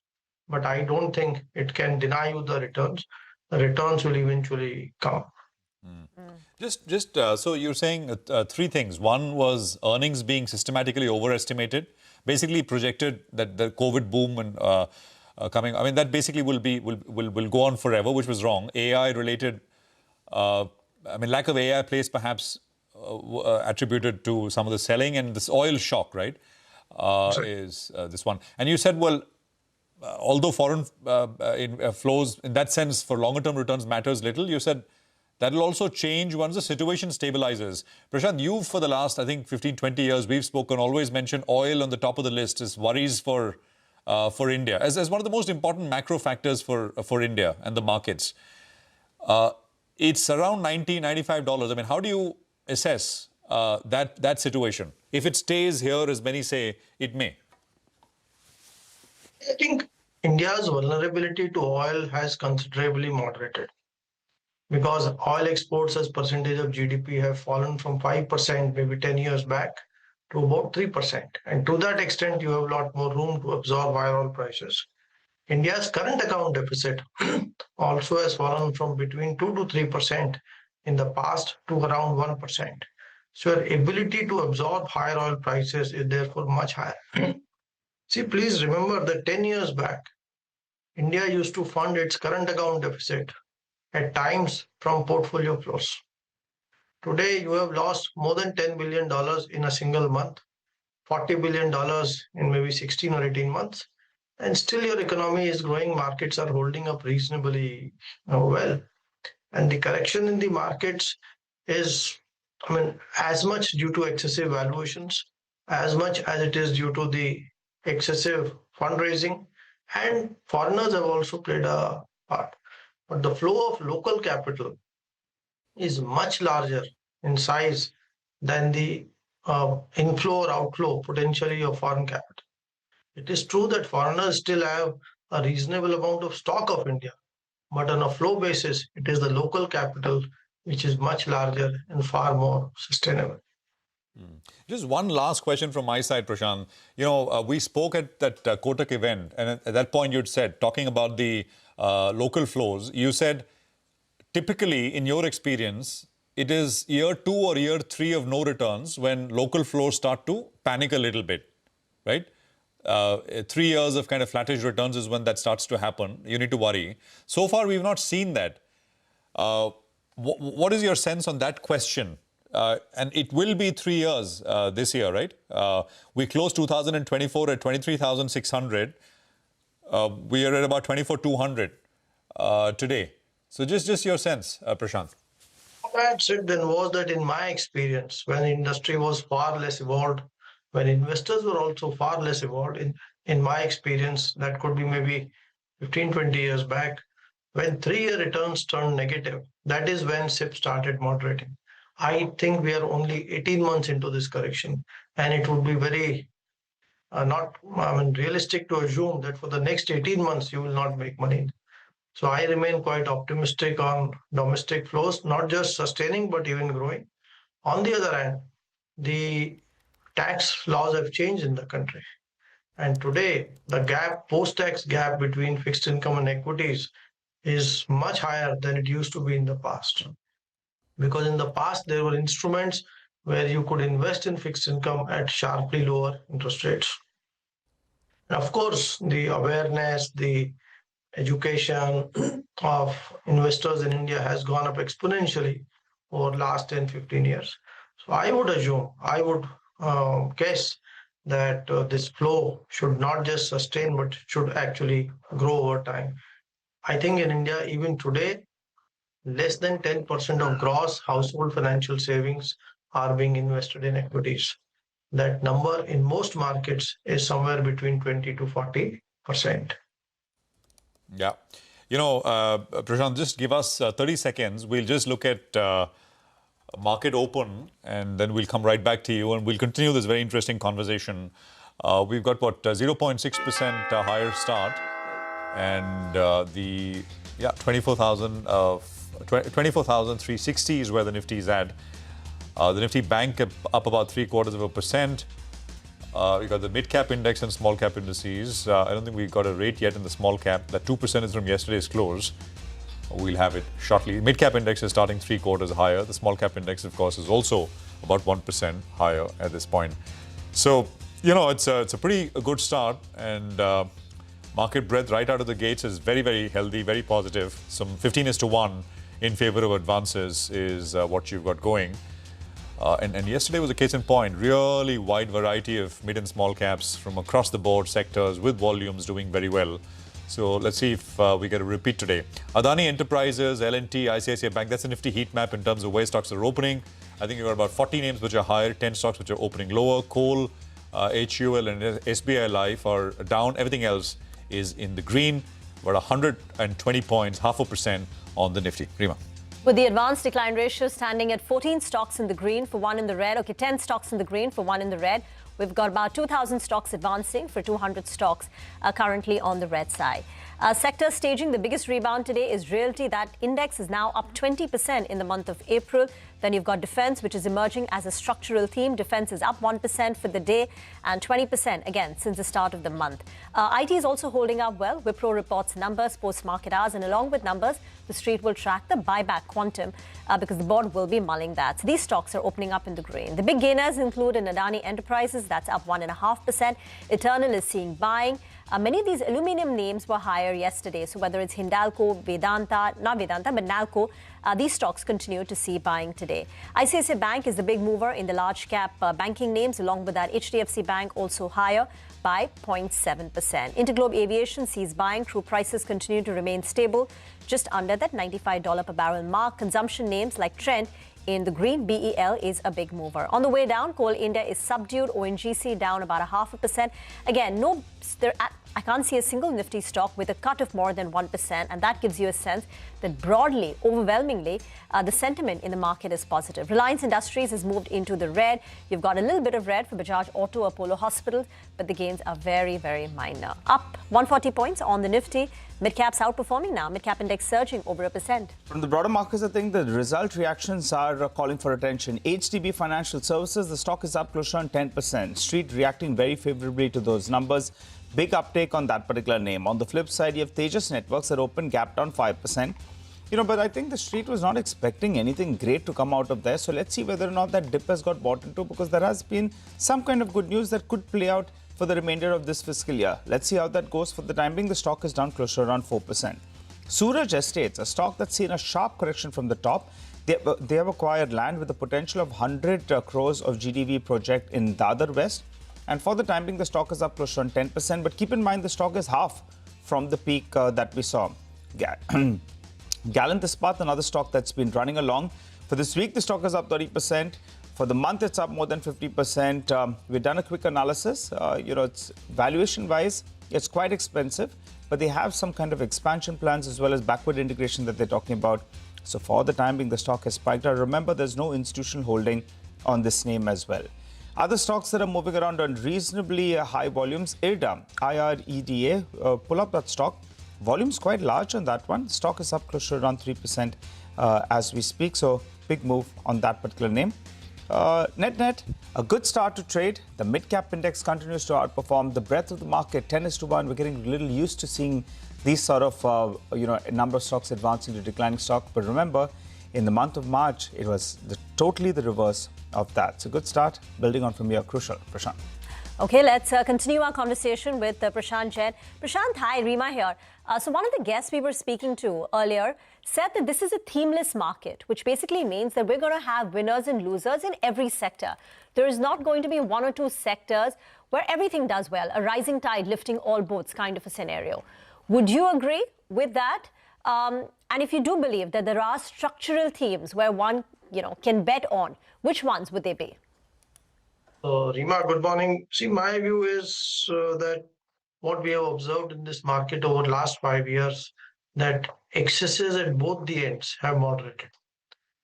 but I don't think it can deny you the returns. The returns will eventually come. So you're saying 3 things. One was earnings being systematically overestimated, basically projected that the COVID boom and coming. I mean, that basically will go on forever, which was wrong. AI related. Lack of AI plays perhaps attributed to some of the selling, and this oil shock, right? Is this one. And you said, well, although foreign flows in that sense for longer term returns matters little, you said that will also change once the situation stabilizes. Prashant, you for the last, I think, 15, 20 years, we've spoken, always mentioned oil on the top of the list as worries for India, as one of the most important macro factors for India and the markets. It's around $90, $95. I mean, how do you assess that situation? If it stays here, as many say, it may. I think India's vulnerability to oil has considerably moderated because oil exports as percentage of GDP have fallen from 5% maybe 10 years back to about 3%. And to that extent, you have a lot more room to absorb higher oil prices. India's current account deficit also has fallen from between 2 to 3% in the past to around 1%. So your ability to absorb higher oil prices is therefore much higher. See, please remember that 10 years back, India used to fund its current account deficit at times from portfolio flows. Today, you have lost more than $10 billion in a single month, $40 billion in maybe 16 or 18 months, and still your economy is growing. Markets are holding up reasonably well. And the correction in the markets is, as much due to excessive valuations, as much as it is due to the excessive fundraising, and foreigners have also played a part. But the flow of local capital is much larger in size than the inflow or outflow potentially of foreign capital. It is true that foreigners still have a reasonable amount of stock of India, but on a flow basis, it is the local capital which is much larger and far more sustainable. Just one last question from my side, Prashant. We spoke at that Kotak event, and at that point you'd said, talking about the local flows, you said, typically, in your experience, it is year 2 or year 3 of no returns when local flows start to panic a little bit, right? 3 years of kind of flattish returns is when that starts to happen. You need to worry. So far, we've not seen that. What is your sense on that question? And it will be 3 years this year, right? We closed 2024 at 23,600. We are at about 24,200 today. So just your sense, Prashant. What I had said then was that in my experience, when the industry was far less evolved, when investors were also far less evolved, in my experience, that could be maybe 15, 20 years back, when 3-year returns turned negative, that is when SIP started moderating. I think we are only 18 months into this correction, and it would be very realistic to assume that for the next 18 months, you will not make money. So I remain quite optimistic on domestic flows, not just sustaining, but even growing. On the other hand, the tax laws have changed in the country. And today, the gap, post-tax gap between fixed income and equities is much higher than it used to be in the past. Because in the past, there were instruments where you could invest in fixed income at sharply lower interest rates. And of course, the awareness, the education of investors in India has gone up exponentially over the last 10, 15 years. So I would guess that this flow should not just sustain, but should actually grow over time. I think in India, even today, less than 10% of gross household financial savings are being invested in equities. That number in most markets is somewhere between 20 to 40%. Yeah. Prashant, just give us 30 seconds. We'll just look at market open, and then we'll come right back to you, and we'll continue this very interesting conversation. We've got, 0.6% higher start, and 24,360 is where the Nifty is at. The Nifty Bank up about 0.75%. We got the mid-cap index and small-cap indices. I don't think we got a rate yet in the small-cap. That 2% is from yesterday's close. We'll have it shortly. Mid-cap index is starting 0.75 higher. The small-cap index, of course, is also about 1% higher at this point. So, it's a pretty good start, and market breadth right out of the gates is very, very healthy, very positive. Some 15:1 in favor of advances is what you've got going. And yesterday was a case in point. Really wide variety of mid and small caps from across the board sectors with volumes doing very well. So let's see if we get a repeat today. Adani Enterprises, L&T, ICICI Bank, that's a nifty heat map in terms of where stocks are opening. I think you've got about 40 names which are higher, 10 stocks which are opening lower. Coal, HUL and SBI Life are down. Everything else is in the green. About 120 points, 0.5% on the Nifty. Rima. With the advanced decline ratio standing at 14 stocks in the green for 1 in the red. Okay, 10 stocks in the green for 1 in the red. We've got about 2,000 stocks advancing for 200 stocks currently on the red side. Sector staging the biggest rebound today is realty. That index is now up 20% in the month of April. Then you've got defense, which is emerging as a structural theme. Defense is up 1% for the day and 20% again since the start of the month. IT is also holding up well. Wipro reports numbers post-market hours, and along with numbers, the street will track the buyback quantum because the board will be mulling that. So these stocks are opening up in the green. The big gainers include an Adani Enterprises, that's up 1.5%. Eternal is seeing buying. Many of these aluminium names were higher yesterday. So whether it's Hindalco, not Vedanta, but Nalco, these stocks continue to see buying today. ICICI Bank is the big mover in the large cap banking names. Along with that, HDFC Bank also higher by 0.7%. Interglobe Aviation sees buying. Crude prices continue to remain stable, just under that $95 per barrel mark. Consumption names like Trent in the green, BEL is a big mover. On the way down, Coal India is subdued. ONGC down about 0.5%. Again, I can't see a single Nifty stock with a cut of more than 1%, and that gives you a sense that broadly, overwhelmingly, the sentiment in the market is positive. Reliance Industries has moved into the red. You've got a little bit of red for Bajaj Auto, Apollo Hospitals, but the gains are very, very minor. Up 140 points on the Nifty. Mid-caps outperforming now. Mid-cap index surging over 1%. From the broader markets, I think the result reactions are calling for attention. HDB Financial Services, the stock is up close to 10%. Street reacting very favorably to those numbers. Big uptake on that particular name. On the flip side, you have Tejas Networks that open gap down 5%. But I think the street was not expecting anything great to come out of there. So let's see whether or not that dip has got bought into, because there has been some kind of good news that could play out for the remainder of this fiscal year. Let's see how that goes. For the time being, the stock is down close to around 4%. Suraj Estates, a stock that's seen a sharp correction from the top. They have acquired land with the potential of 100 crores of GDV project in Dadar West. And for the time being, the stock is up close to 10%. But keep in mind, the stock is half from the peak that we saw. Gallant Ispat, another stock that's been running along. For this week, the stock is up 30%. For the month, it's up more than 50%. We've done a quick analysis. It's valuation-wise, it's quite expensive, but they have some kind of expansion plans as well as backward integration that they're talking about. So for the time being, the stock has spiked out. Remember, there's no institutional holding on this name as well. Other stocks that are moving around on reasonably high volumes, IRDA, IREDA, pull up that stock. Volume's quite large on that one. Stock is up close to around 3% as we speak. So big move on that particular name. Net, a good start to trade. The mid-cap index continues to outperform. The breadth of the market, 10:1. We're getting a little used to seeing these sort of, number of stocks advancing to declining stock. But remember, in the month of March, it was totally the reverse of that. So good start, building on from here, crucial. Prashant. Okay, let's continue our conversation with Prashant Jain. Prashant, hi, Rima here. So one of the guests we were speaking to earlier said that this is a themeless market, which basically means that we're going to have winners and losers in every sector. There is not going to be one or two sectors where everything does well, a rising tide lifting all boats kind of a scenario. Would you agree with that? And if you do believe that there are structural themes where one, can bet on, which ones would they be? Rima, good morning. See, my view is that what we have observed in this market over the last 5 years, that excesses at both the ends have moderated.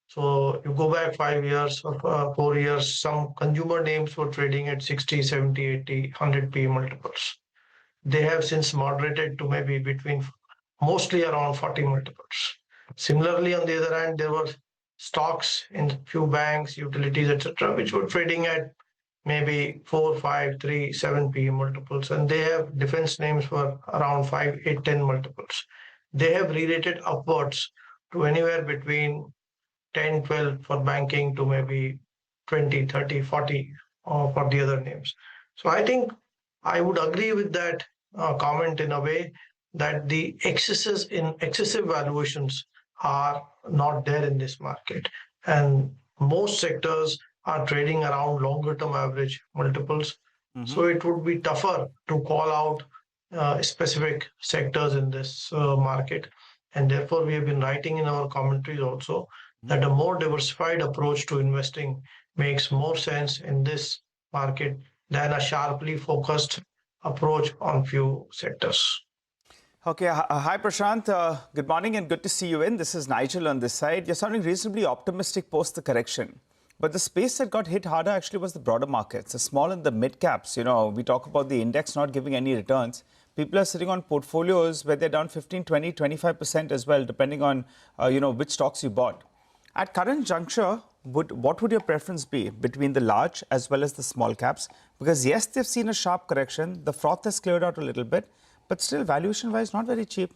So you go back 5 years or 4 years, some consumer names were trading at 60, 70, 80, 100 P multiples. They have since moderated to maybe mostly around 40 multiples. Similarly, on the other hand, there were stocks in few banks, utilities, etc., which were trading at maybe 4, 5, 3, 7 P multiples, and they have defense names for around 5, 8, 10 multiples. They have re-rated upwards to anywhere between 10, 12 for banking to maybe 20, 30, 40 for the other names. So I think I would agree with that comment in a way that the excessive valuations are not there in this market. And most sectors are trading around longer term average multiples. So it would be tougher to call out specific sectors in this market. And therefore, we have been writing in our commentaries also that a more diversified approach to investing makes more sense in this market than a sharply focused approach on few sectors. Okay, hi Prashant. Good morning and good to see you in. This is Nigel on this side. You're sounding reasonably optimistic post the correction. But the space that got hit harder actually was the broader markets, the small and the mid caps. You know, we talk about the index not giving any returns. People are sitting on portfolios where they're down 15, 20, 25% as well, depending on, which stocks you bought. At current juncture, what would your preference be between the large as well as the small caps? Because yes, they've seen a sharp correction. The froth has cleared out a little bit, but still valuation-wise, not very cheap.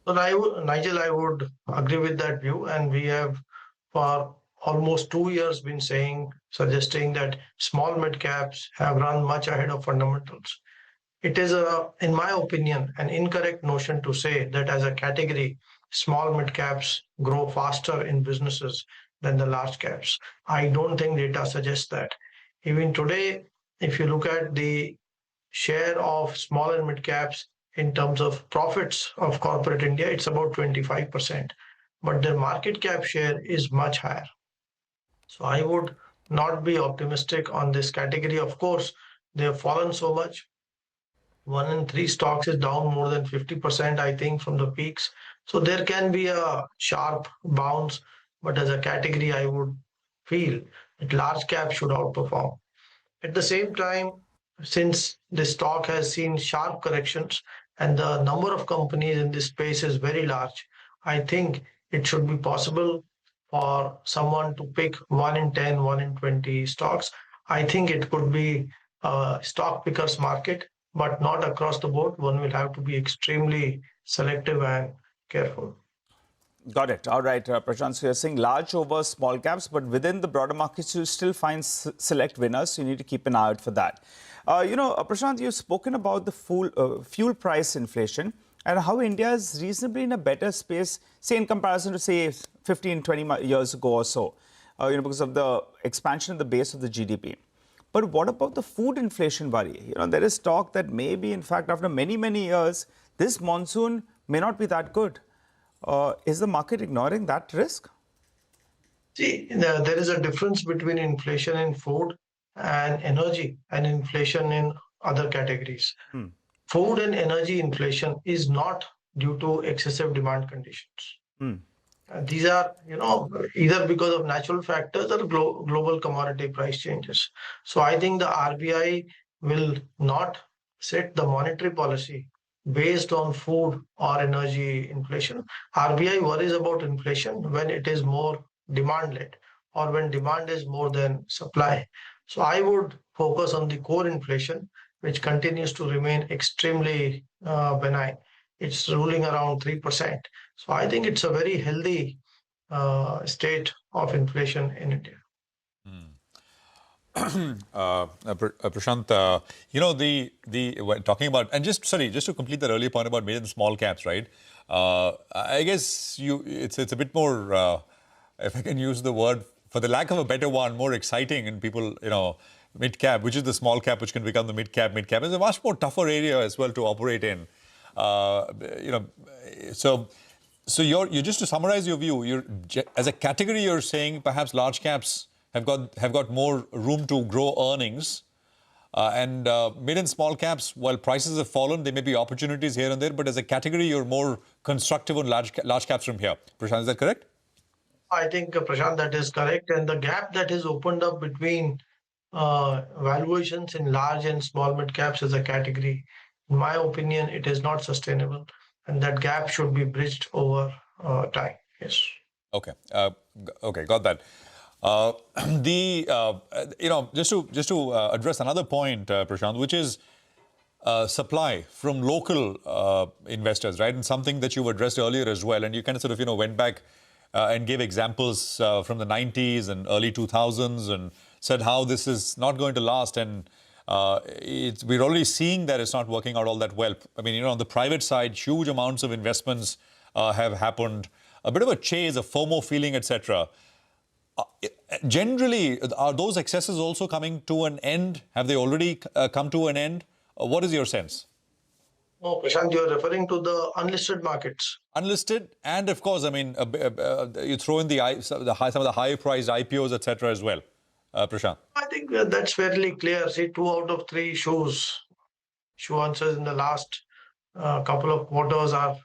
Well, Nigel, I would agree with that view. And we have for almost 2 years been suggesting that small mid caps have run much ahead of fundamentals. It is, in my opinion, an incorrect notion to say that as a category, small mid caps grow faster in businesses than the large caps. I don't think data suggests that. Even today, if you look at the share of small and mid caps in terms of profits of corporate India, it's about 25%. But their market cap share is much higher. So I would not be optimistic on this category. Of course, they have fallen so much. 1 in 3 stocks is down more than 50%, I think, from the peaks. So there can be a sharp bounce. But as a category, I would feel that large cap should outperform. At the same time, since the stock has seen sharp corrections and the number of companies in this space is very large, I think it should be possible for someone to pick 1 in 10, 1 in 20 stocks. I think it could be a stock pickers market, but not across the board. One will have to be extremely selective and careful. Got it. All right, Prashant, so you're saying large over small caps, but within the broader markets, you still find select winners. So you need to keep an eye out for that. Prashant, you've spoken about the fuel price inflation and how India is reasonably in a better space, say, in comparison to, say, 15, 20 years ago or so, because of the expansion of the base of the GDP. But what about the food inflation worry? There is talk that maybe, in fact, after many, many years, this monsoon may not be that good. Is the market ignoring that risk? See, there is a difference between inflation in food and energy and inflation in other categories. Food and energy inflation is not due to excessive demand conditions. These are, either because of natural factors or global commodity price changes. So I think the RBI will not set the monetary policy based on food or energy inflation. RBI worries about inflation when it is more demand-led or when demand is more than supply. So I would focus on the core inflation, which continues to remain extremely benign. It's ruling around 3%. So I think it's a very healthy state of inflation in India. Prashant, talking about, and just to complete that earlier point about mid and small caps, right? I guess it's a bit more, if I can use the word, for the lack of a better one, more exciting, and people, mid cap, which is the small cap, which can become the mid cap. Mid cap is a much more tougher area as well to operate in. So you're just to summarize your view, as a category, you're saying perhaps large caps have got more room to grow earnings, and mid and small caps, while prices have fallen, there may be opportunities here and there, but as a category, you're more constructive on large caps from here. Prashant, is that correct? I think, Prashant, that is correct. And the gap that is opened up between valuations in large and small mid caps as a category, in my opinion, it is not sustainable. And that gap should be bridged over time. Yes. Okay. Got that. Just to address another point, Prashant, which is supply from local investors, right? And something that you've addressed earlier as well. And you kind of sort of, went back and gave examples from the 90s and early 2000s and said how this is not going to last. And we're already seeing that it's not working out all that well. I mean, on the private side, huge amounts of investments have happened. A bit of a chase, a FOMO feeling, etc. Generally, are those excesses also coming to an end? Have they already come to an end? What is your sense? No, Prashant, you are referring to the unlisted markets. Unlisted, and of course, I mean, you throw in some of the higher priced IPOs, etc. as well. Prashant. I think that's fairly clear. See, 2 out of 3 shoe answers in the last couple of quarters are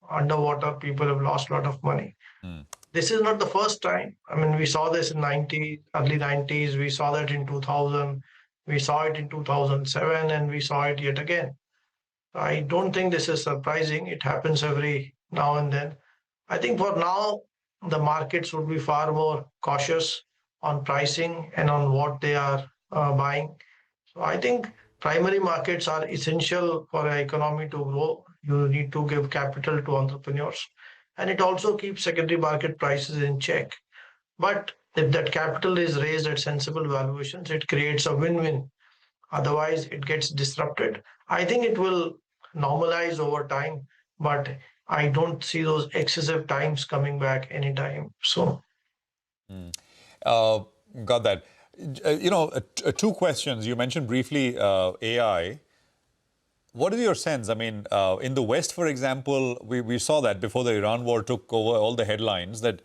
underwater. People have lost a lot of money. This is not the first time. I mean, we saw this in early 90s. We saw that in 2000. We saw it in 2007, and we saw it yet again. I don't think this is surprising. It happens every now and then. I think for now, the markets would be far more cautious on pricing and on what they are buying. So I think primary markets are essential for an economy to grow. You need to give capital to entrepreneurs. And it also keeps secondary market prices in check. But if that capital is raised at sensible valuations, it creates a win-win. Otherwise, it gets disrupted. I think it will normalize over time, but I don't see those excessive times coming back anytime soon. Got that. 2 questions. You mentioned briefly AI. What is your sense? I mean, in the West, for example, we saw that before the Iran war took over all the headlines, that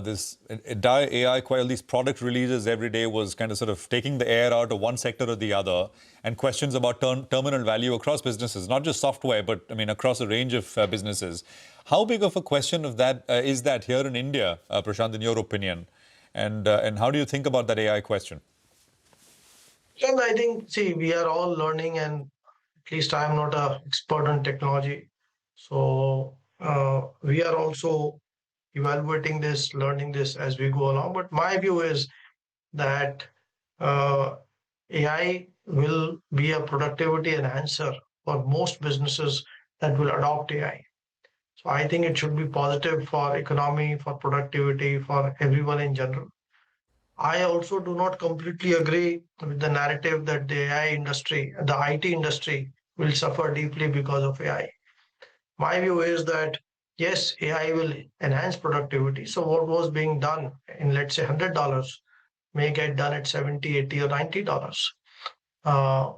this entire AI, quite all these product releases every day was kind of sort of taking the air out of one sector or the other, and questions about terminal value across businesses, not just software, but I mean across a range of businesses. How big of a question of that is that here in India, Prashant, in your opinion, and how do you think about that AI question? And I think, see, we are all learning, and at least I am not an expert on technology. So we are also evaluating this, learning this as we go along. But my view is that AI will be a productivity enhancer for most businesses that will adopt AI. So I think it should be positive for economy, for productivity, for everyone in general. I also do not completely agree with the narrative that the AI industry, the IT industry, will suffer deeply because of AI. My view is that yes, AI will enhance productivity. So what was being done in, let's say, $100 may get done at $70, $80, or $90.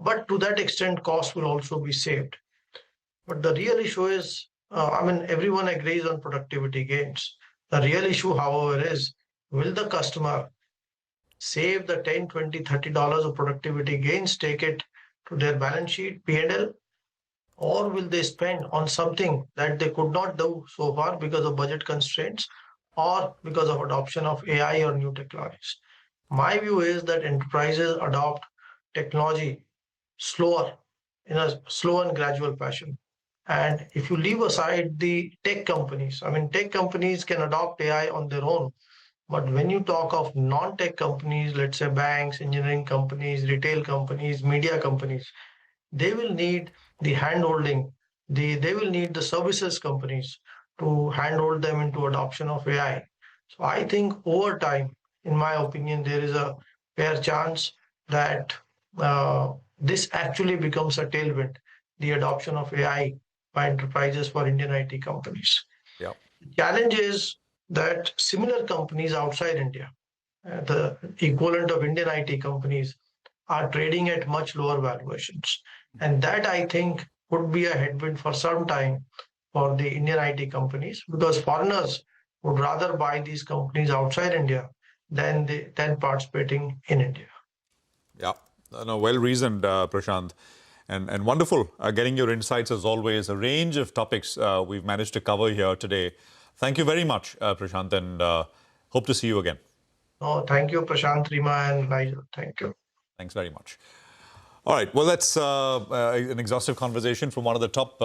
But to that extent, cost will also be saved. But the real issue is, everyone agrees on productivity gains. The real issue, however, is will the customer save the $10, $20, $30 of productivity gains, take it to their balance sheet, P&L, or will they spend on something that they could not do so far because of budget constraints or because of adoption of AI or new technologies? My view is that enterprises adopt technology in a slow and gradual fashion. And if you leave aside the tech companies, tech companies can adopt AI on their own. But when you talk of non-tech companies, let's say banks, engineering companies, retail companies, media companies, they will need the hand-holding. They will need the services companies to handhold them into adoption of AI. So I think over time, in my opinion, there is a fair chance that this actually becomes a tailwind, the adoption of AI by enterprises for Indian IT companies. Yeah. The challenge is that similar companies outside India, the equivalent of Indian IT companies, are trading at much lower valuations. And that, I think, would be a headwind for some time for the Indian IT companies, because foreigners would rather buy these companies outside India than participating in India. Yeah, no, well reasoned, Prashant. And wonderful getting your insights as always. A range of topics we've managed to cover here today. Thank you very much, Prashant, and hope to see you again. Oh, thank you, Prashant, Rima, and Nigel. Thank you. Thanks very much. All right, well, that's an exhaustive conversation from one of the top,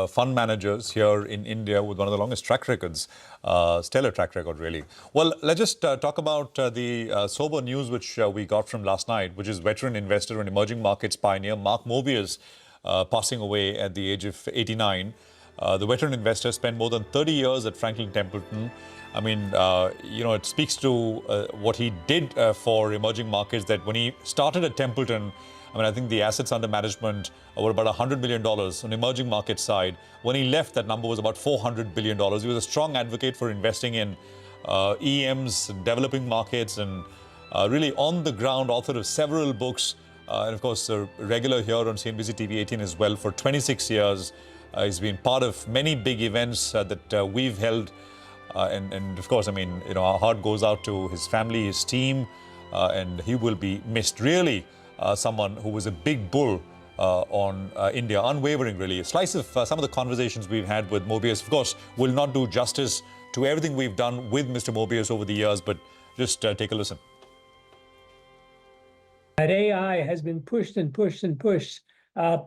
fund managers here in India with one of the longest track records, stellar track record, really. Well, let's just talk about the sober news which we got from last night, which is veteran investor and emerging markets pioneer Mark Mobius passing away at the age of 89. The veteran investor spent more than 30 years at Franklin Templeton. I mean, it speaks to what he did for emerging markets, that when he started at Templeton, I think the assets under management were about $100 million on emerging market side. When he left, that number was about $400 billion. He was a strong advocate for investing in EMs, developing markets, and really on the ground author of several books and of course, a regular here on CNBC TV 18 as well for 26 years. He's been part of many big events that we've held. And of course, I mean, our heart goes out to his family, his team, and he will be missed. Really, someone who was a big bull on India, unwavering, really. A slice of some of the conversations we've had with Mobius, of course, will not do justice to everything we've done with Mr. Mobius over the years, but just take a listen. That AI has been pushed and pushed and pushed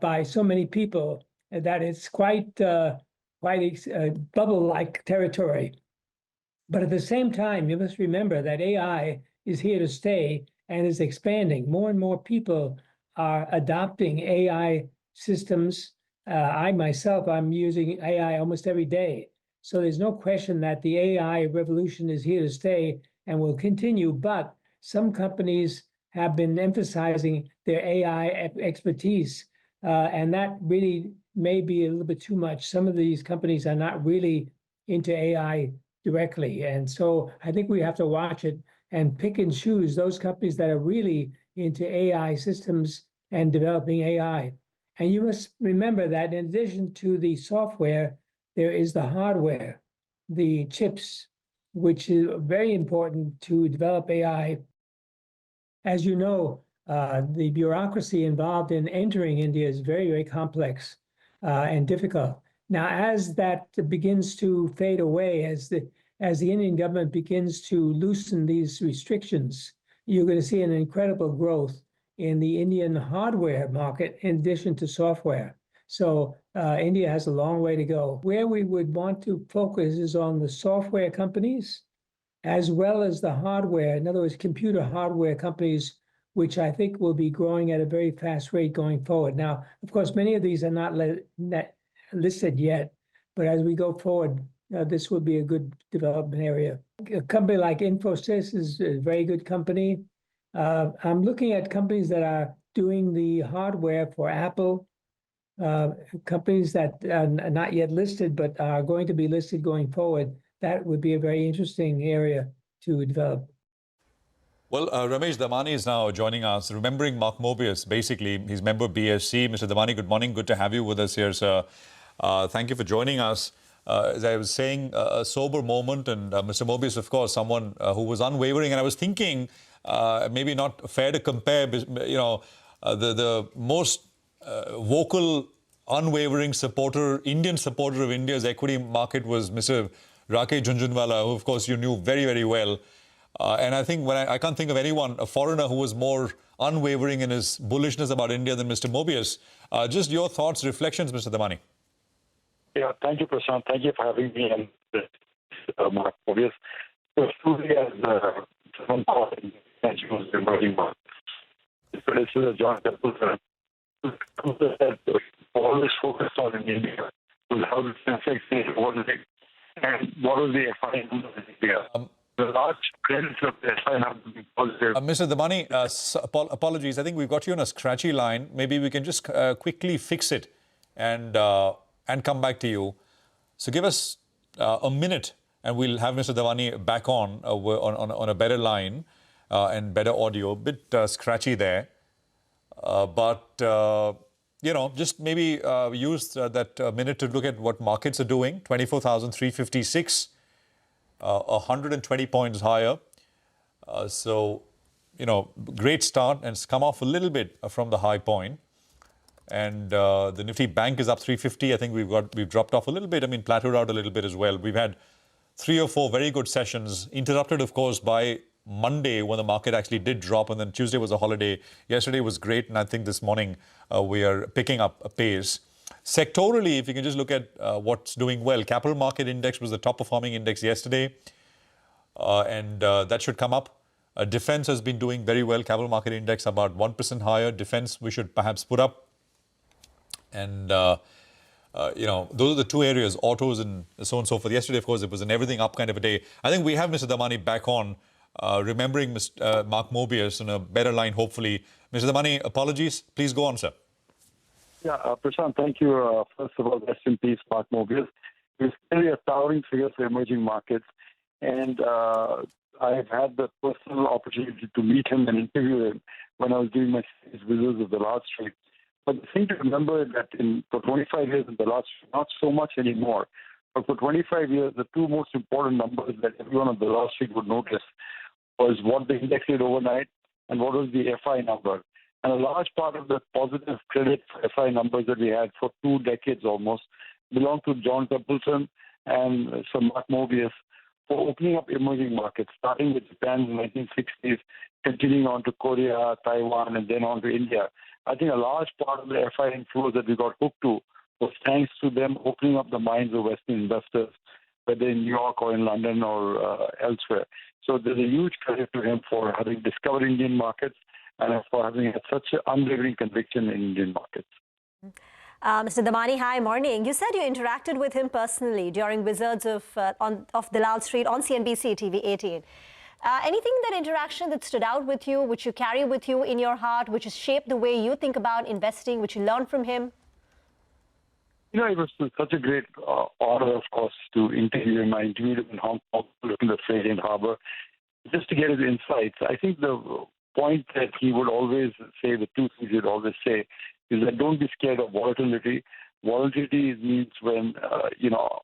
by so many people that it's quite bubble-like territory. But at the same time, you must remember that AI is here to stay and is expanding. More and more people are adopting AI systems. I myself, I'm using AI almost every day. So there's no question that the AI revolution is here to stay and will continue. But some companies have been emphasizing their AI expertise, and that really may be a little bit too much. Some of these companies are not really into AI directly, and so I think we have to watch it and pick and choose those companies that are really into AI systems and developing AI. And you must remember that in addition to the software, there is the hardware, the chips, which is very important to develop AI. As you know, the bureaucracy involved in entering India is very, very complex and difficult. Now, as that begins to fade away, as the Indian government begins to loosen these restrictions, you're going to see an incredible growth in the Indian hardware market in addition to software. So India has a long way to go. Where we would want to focus is on the software companies as well as the hardware, in other words, computer hardware companies, which I think will be growing at a very fast rate going forward. Now, of course, many of these are not listed yet, but as we go forward, this will be a good development area. A company like Infosys is a very good company. I'm looking at companies that are doing the hardware for Apple, companies that are not yet listed, but are going to be listed going forward. That would be a very interesting area to develop. Well, Ramesh Damani is now joining us. Remembering Mark Mobius, basically, he's member BSC. Mr. Damani, good morning. Good to have you with us here, sir. Thank you for joining us. As I was saying, a sober moment, and Mr. Mobius, of course, someone who was unwavering. And I was thinking, maybe not fair to compare, the most vocal, unwavering supporter, Indian supporter of India's equity market was Mr. Rakesh Jhunjhunwala, who, of course, you knew very, very well. And I think I can't think of anyone, a foreigner, who was more unwavering in his bullishness about India than Mr. Mobius. Just your thoughts, reflections, Mr. Damani. Yeah, thank you, Prashant. Thank you for having me and Mark Mobius. So, truly, as someone called in the emerging markets, this is a joint development. Always focused on in India was how the Sensex is, and what was the FI number in India. The large credits of the FI number being positive. Mr. Damani, apologies. I think we've got you on a scratchy line. Maybe we can just quickly fix it and come back to you. So give us a minute, and we'll have Mr. Damani back on a better line and better audio. A bit scratchy there, but. Just maybe use that minute to look at what markets are doing. 24,356, 120 points higher. So, great start, and it's come off a little bit from the high point. And the Nifty Bank is up 350. I think we've dropped off a little bit. I mean, plateaued out a little bit as well. We've had 3 or 4 very good sessions, interrupted, of course, by Monday when the market actually did drop, and then Tuesday was a holiday. Yesterday was great, and I think this morning we are picking up a pace. Sectorally, if you can just look at what's doing well, capital market index was the top performing index yesterday, and that should come up. Defense has been doing very well. Capital market index about 1% higher. Defense we should perhaps put up, and those are the 2 areas, autos and so on and so forth. Yesterday, of course, it was an everything up kind of a day. I think we have Mr. Damani back on. Remembering Mark Mobius on a better line, hopefully. Mr. Damani, apologies. Please go on, sir. Yeah, Prashant, thank you. First of all, rest in peace, Mark Mobius. He's clearly a towering figure for emerging markets. And I've had the personal opportunity to meet him and interview him when I was doing my visits of the last street. But the thing to remember is that for 25 years in the last street, not so much anymore, but for 25 years, the two most important numbers that everyone on the last street would notice was what the index did overnight and what was the FI number. And a large part of the positive credit for FI numbers that we had for 2 decades almost belonged to John Templeton and Sir Mark Mobius for opening up emerging markets, starting with Japan in the 1960s, continuing on to Korea, Taiwan, and then on to India. I think a large part of the FI inflows that we got hooked to was thanks to them opening up the minds of Western investors, whether in New York or in London or elsewhere. So there's a huge credit to him for having discovered Indian markets and for having had such an unwavering conviction in Indian markets. Mr. Damani, hi, morning. You said you interacted with him personally during Wizards of Dalal Street on CNBC TV 18. Anything in that interaction that stood out with you, which you carry with you in your heart, which has shaped the way you think about investing, which you learned from him? You know, it was such a great honor, of course, to interview him. I interviewed him in Hong Kong, looking at the Frisian Harbour, just to get his insights. I think the point that he would always say, the two things he'd always say, is that don't be scared of volatility. Volatility means when,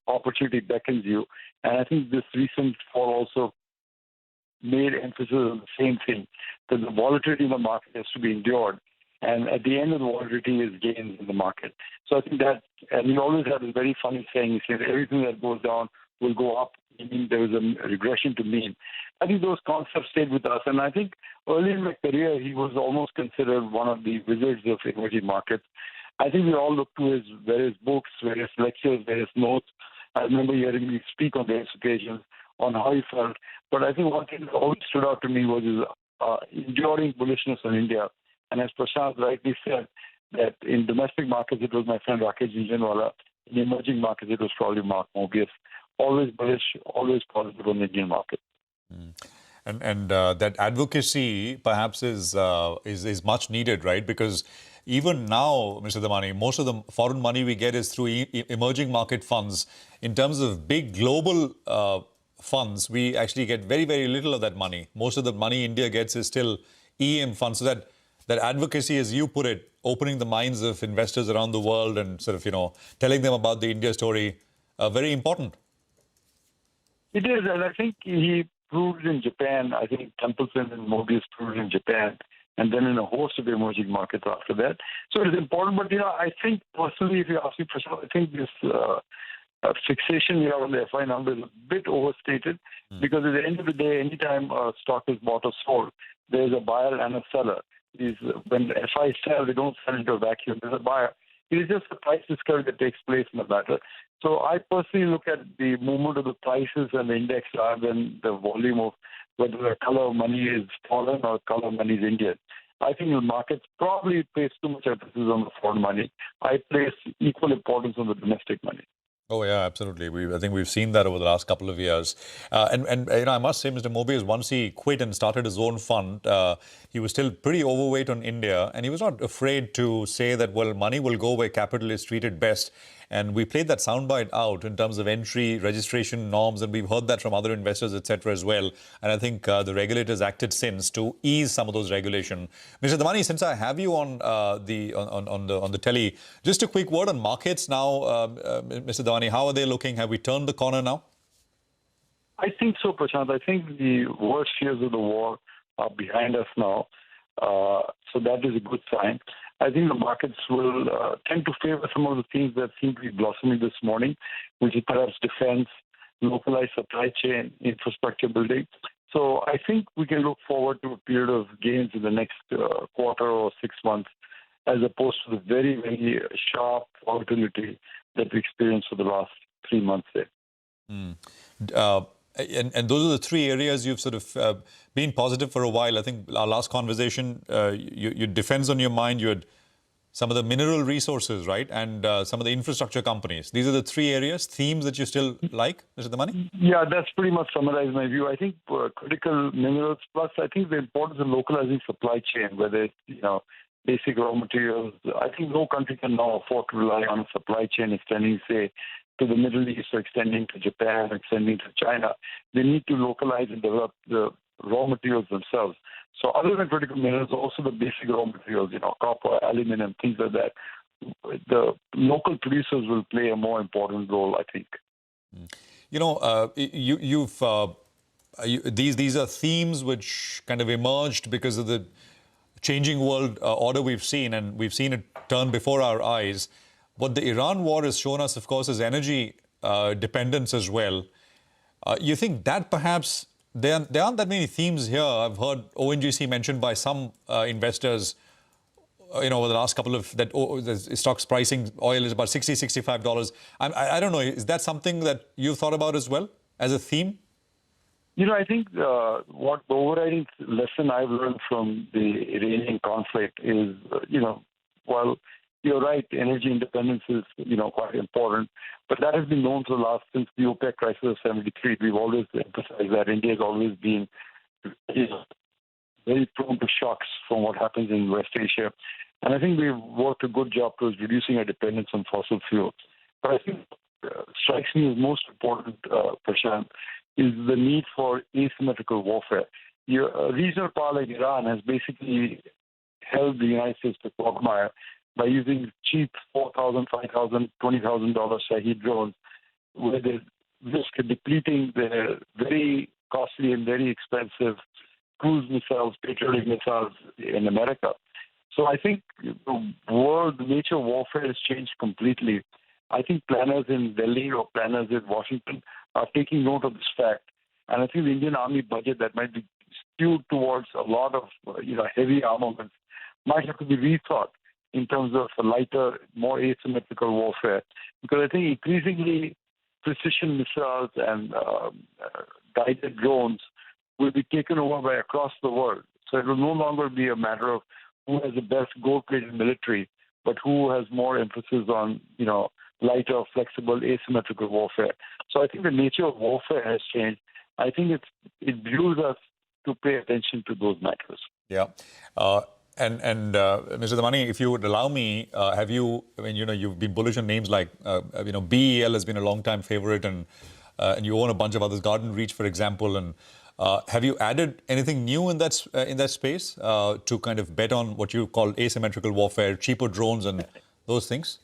opportunity beckons you. And I think this recent fall also made emphasis on the same thing, that the volatility in the market has to be endured. And at the end of the volatility is gains in the market. So I think that, and he always had this very funny saying, he said, everything that goes down will go up, meaning there was a regression to mean. I think those concepts stayed with us. And I think early in my career, he was almost considered one of the wizards of emerging markets. I think we all look to his various books, various lectures, various notes. I remember hearing me speak on various occasions on how he felt. But I think one thing that always stood out to me was his enduring bullishness on India. And as Prashant rightly said, that in domestic markets, it was my friend Rakesh Jhunjhunwala. In emerging markets, it was probably Mark Mobius. Always bullish, always positive on the Indian market. And that advocacy perhaps is much needed, right? Because even now, Mr. Damani, most of the foreign money we get is through emerging market funds. In terms of big global funds, we actually get very, very little of that money. Most of the money India gets is still EM funds. So that advocacy, as you put it, opening the minds of investors around the world and sort of, telling them about the India story, very important. It is, and I think he proved in Japan. I think Templeton and Mobius proved in Japan, and then in a host of emerging markets after that. So it is important, but I think personally, if you ask me, I think this fixation we have on the FI number is a bit overstated, because at the end of the day, anytime a stock is bought or sold, there's a buyer and a seller. When the FI sell, they don't sell into a vacuum. There's a buyer. It is just the price discovery that takes place in the matter. So I personally look at the movement of the prices and the index rather than the volume of whether the color of money is foreign or color of money is Indian. I think the markets probably place too much emphasis on the foreign money. I place equal importance on the domestic money. Oh, yeah, absolutely. I think we've seen that over the last couple of years. And I must say, Mr. Mobius, once he quit and started his own fund, he was still pretty overweight on India. And he was not afraid to say that, well, money will go where capital is treated best. And we played that soundbite out in terms of entry, registration norms, and we've heard that from other investors, etc. as well. And I think the regulators acted since to ease some of those regulation. Mr. Damani, since I have you on the telly, just a quick word on markets now, Mr. Damani. How are they looking? Have we turned the corner now? I think so, Prashant. I think the worst fears of the war are behind us now. So that is a good sign. I think the markets will tend to favor some of the things that seem to be blossoming this morning, which is perhaps defense, localized supply chain, infrastructure building. So I think we can look forward to a period of gains in the next quarter or 6 months, as opposed to the very, very sharp volatility that we experienced for the last 3 months there. And those are the three areas you've sort of been positive for a while. I think our last conversation, you defense on your mind, you had some of the mineral resources, right? And some of the infrastructure companies. These are the three areas, themes that you still like, Mr. Damani? Yeah, that's pretty much summarized my view. I think critical minerals, plus I think the importance of localizing supply chain, whether it's, basic raw materials. I think no country can now afford to rely on a supply chain extending, say, to the Middle East or extending to Japan, extending to China. They need to localize and develop the raw materials themselves. So other than critical minerals, also the basic raw materials, copper, aluminum, things like that, the local producers will play a more important role, I think. These are themes which kind of emerged because of the changing world order we've seen, and we've seen it turn before our eyes. What the Iran war has shown us, of course, is energy dependence as well. You think that perhaps there aren't that many themes here? I've heard ONGC mentioned by some investors, over the last couple of the stocks pricing oil is about $60, $65. I don't know. Is that something that you've thought about as well as a theme? I think what the overriding lesson I've learned from the Iranian conflict is, while you're right, energy independence is, quite important, but that has been known since the OPEC crisis of 73. We've always emphasized that India has always been, very prone to shocks from what happens in West Asia. And I think we've worked a good job towards reducing our dependence on fossil fuels. But I think strikes me as most important, Prashant, is the need for asymmetrical warfare. A regional power like Iran has basically held the United States to quagmire by using cheap $4,000, $5,000, $20,000 Shahed drones, where they risk depleting their very costly and very expensive cruise missiles, patriotic missiles in America. So I think the nature of warfare has changed completely. I think planners in Delhi or planners in Washington are taking note of this fact. And I think the Indian Army budget that might be skewed towards a lot of heavy armaments might have to be rethought in terms of a lighter, more asymmetrical warfare. Because I think increasingly precision missiles and guided drones will be taken over by across the world. So it will no longer be a matter of who has the best gold-plated military, but who has more emphasis on, lighter, flexible, asymmetrical warfare. So I think the nature of warfare has changed. I think it behooves us to pay attention to those matters. Yeah. Mr. Damani, if you would allow me, you've been bullish on names like, BEL has been a long-time favorite, and you own a bunch of others, Garden Reach, for example, and have you added anything new in that space to kind of bet on what you call asymmetrical warfare, cheaper drones and those things?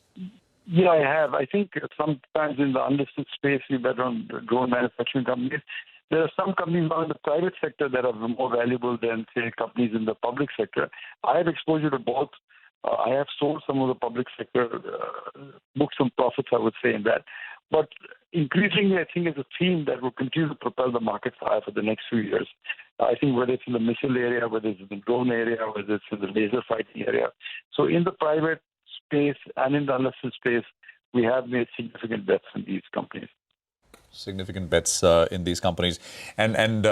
Yeah, I have. I think sometimes in the unlisted space, you bet on drone manufacturing companies. There are some companies now in the private sector that are more valuable than, say, companies in the public sector. I have exposure to both. I have sold some of the public sector, booked some profits, I would say, in that. But increasingly, I think it's a theme that will continue to propel the markets higher for the next few years. I think whether it's in the missile area, whether it's in the drone area, whether it's in the laser fighting area. So in the private space and in the unlisted space, we have made significant bets in these companies. Significant bets in these companies. And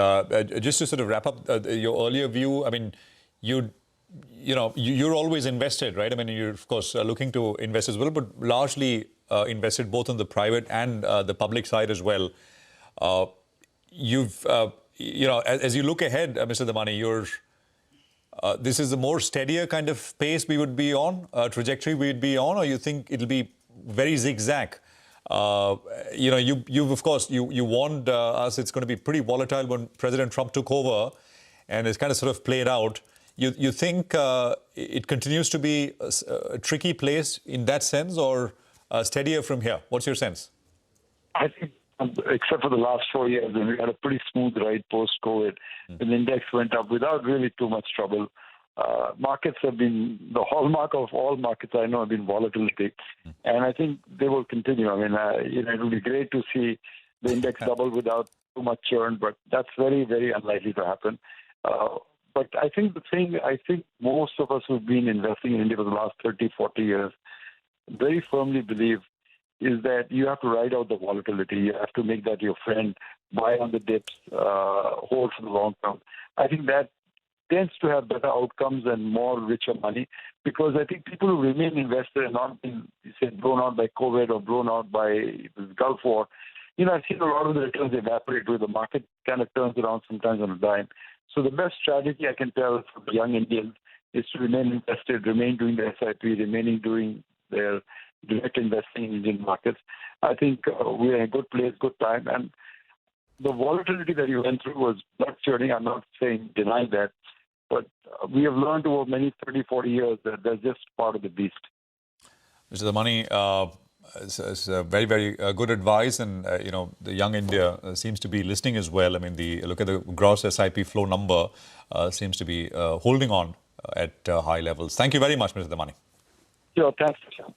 just to sort of wrap up your earlier view, I mean, you're always invested, right? I mean, you're, of course, looking to invest as well, but largely invested both on the private and the public side as well. As you look ahead, Mr. Damani, this is a more steadier kind of pace we would be on, trajectory we'd be on, or you think it'll be very zigzag? You've of course, you warned us it's going to be pretty volatile when President Trump took over, and it's kind of sort of played out. You think it continues to be a tricky place in that sense, or steadier from here? What's your sense? I think, except for the last 4 years, we had a pretty smooth ride post-COVID. The index went up without really too much trouble. Markets have been, the hallmark of all markets I know have been volatility. And I think they will continue. I mean, it will be great to see the index double without too much churn, but that's very, very unlikely to happen. But I think most of us who've been investing in India for the last 30, 40 years very firmly believe is that you have to ride out the volatility. You have to make that your friend, buy on the dips, hold for the long term. I think that tends to have better outcomes and more richer money, because I think people who remain invested and not been, say, blown out by COVID or blown out by the Gulf War, I've seen a lot of the returns evaporate where the market kind of turns around sometimes on a dime. So the best strategy I can tell for the young Indians is to remain invested, remain doing the SIP, remaining doing their direct investing in Indian markets. I think we're in a good place, good time. And the volatility that you went through was blood-churning. I'm not saying denying that, but we have learned over many 30, 40 years that that's just part of the beast. Mr. The Money, is very, very good advice, and the young India seems to be listening as well. I mean, look at the gross SIP flow number seems to be holding on at high levels. Thank you very much, Mr. The Money. Sure, thanks, Prashant.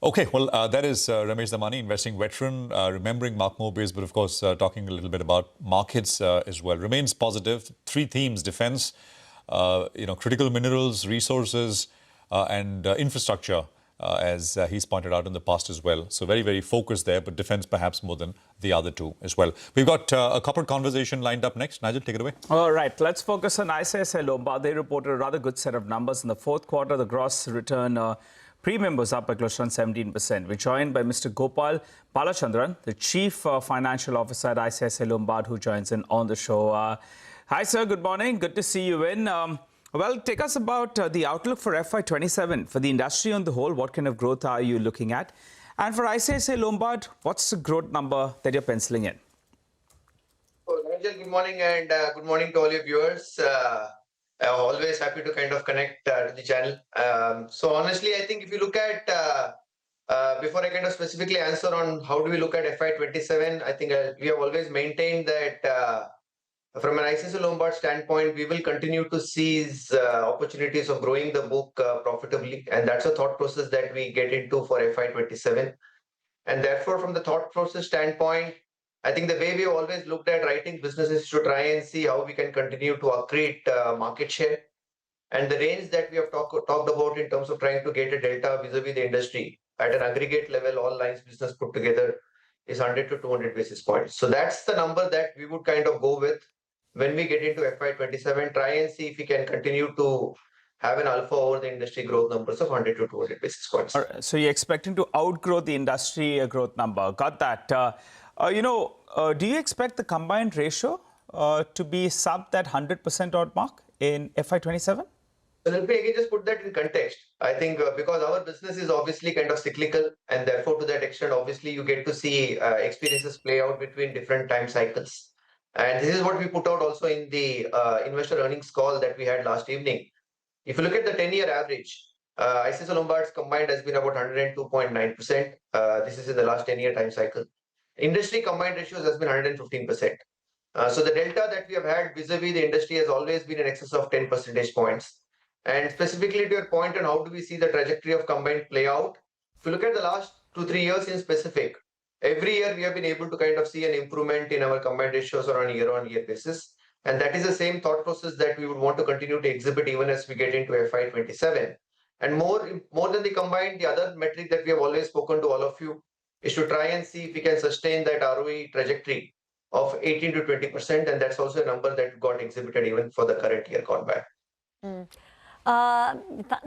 Okay, well, that is Ramesh The Money, investing veteran, remembering Mark Mobius, but of course talking a little bit about markets as well. Remains positive. Three themes: defense, critical minerals, resources, and infrastructure. As he's pointed out in the past as well. So very, very focused there, but defense perhaps more than the other two as well. We've got a corporate conversation lined up next. Nigel, take it away. All right, let's focus on ICICI Lombard. They reported a rather good set of numbers in the fourth quarter. The gross return premium was up by close to 17%. We're joined by Mr. Gopal Palachandran, the Chief Financial Officer at ICICI Lombard, who joins in on the show. Hi, sir. Good morning. Good to see you in. Well, take us about the outlook for FY27 for the industry on the whole. What kind of growth are you looking at? And for ICICI Lombard, what's the growth number that you're penciling in? Oh, Nigel, good morning, and good morning to all your viewers. I'm always happy to kind of connect to the channel. So honestly, I think if you look at, before I kind of specifically answer on how do we look at FY27, I think we have always maintained that from an ICICI Lombard standpoint, we will continue to seize opportunities of growing the book profitably. And that's a thought process that we get into for FY27. And therefore, from the thought process standpoint, I think the way we have always looked at writing businesses to try and see how we can continue to accrete market share. And the range that we have talked about in terms of trying to get a delta vis-a-vis the industry at an aggregate level, all lines business put together, is 100 to 200 basis points. So that's the number that we would kind of go with when we get into FY27, try and see if we can continue to have an alpha over the industry growth numbers of 100 to 200 basis points. Right, so you're expecting to outgrow the industry growth number. Got that. Do you expect the combined ratio to be sub that 100% odd mark in FY27? So let me again just put that in context. I think because our business is obviously kind of cyclical, and therefore to that extent, obviously you get to see experiences play out between different time cycles. And this is what we put out also in the investor earnings call that we had last evening. If you look at the 10-year average, ICICI Lombard's combined has been about 102.9%. This is in the last 10-year time cycle. Industry combined ratios has been 115%. So the delta that we have had vis-a-vis the industry has always been in excess of 10 percentage points. And specifically to your point on how do we see the trajectory of combined play out, if you look at the last 2-3 years in specific, every year we have been able to kind of see an improvement in our combined ratios on a year-on-year basis. And that is the same thought process that we would want to continue to exhibit even as we get into FY27. And more than the combined, the other metric that we have always spoken to all of you is to try and see if we can sustain that ROE trajectory of 18 to 20%. And that's also a number that got exhibited even for the current year gone by.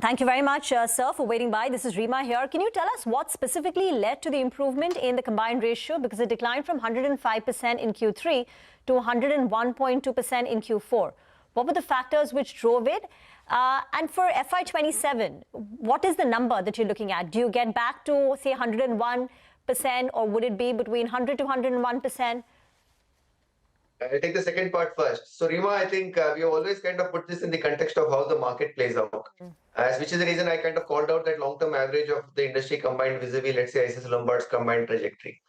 Thank you very much, sir, for waiting by. This is Rima here. Can you tell us what specifically led to the improvement in the combined ratio? Because it declined from 105% in Q3 to 101.2% in Q4. What were the factors which drove it? And for FY27, what is the number that you're looking at? Do you get back to, say, 101%, or would it be between 100 to 101%? I'll take the second part first. So, Rima, I think we have always kind of put this in the context of how the market plays out, which is the reason I kind of called out that long-term average of the industry combined vis-a-vis, let's say, ICICI Lombard's combined trajectory.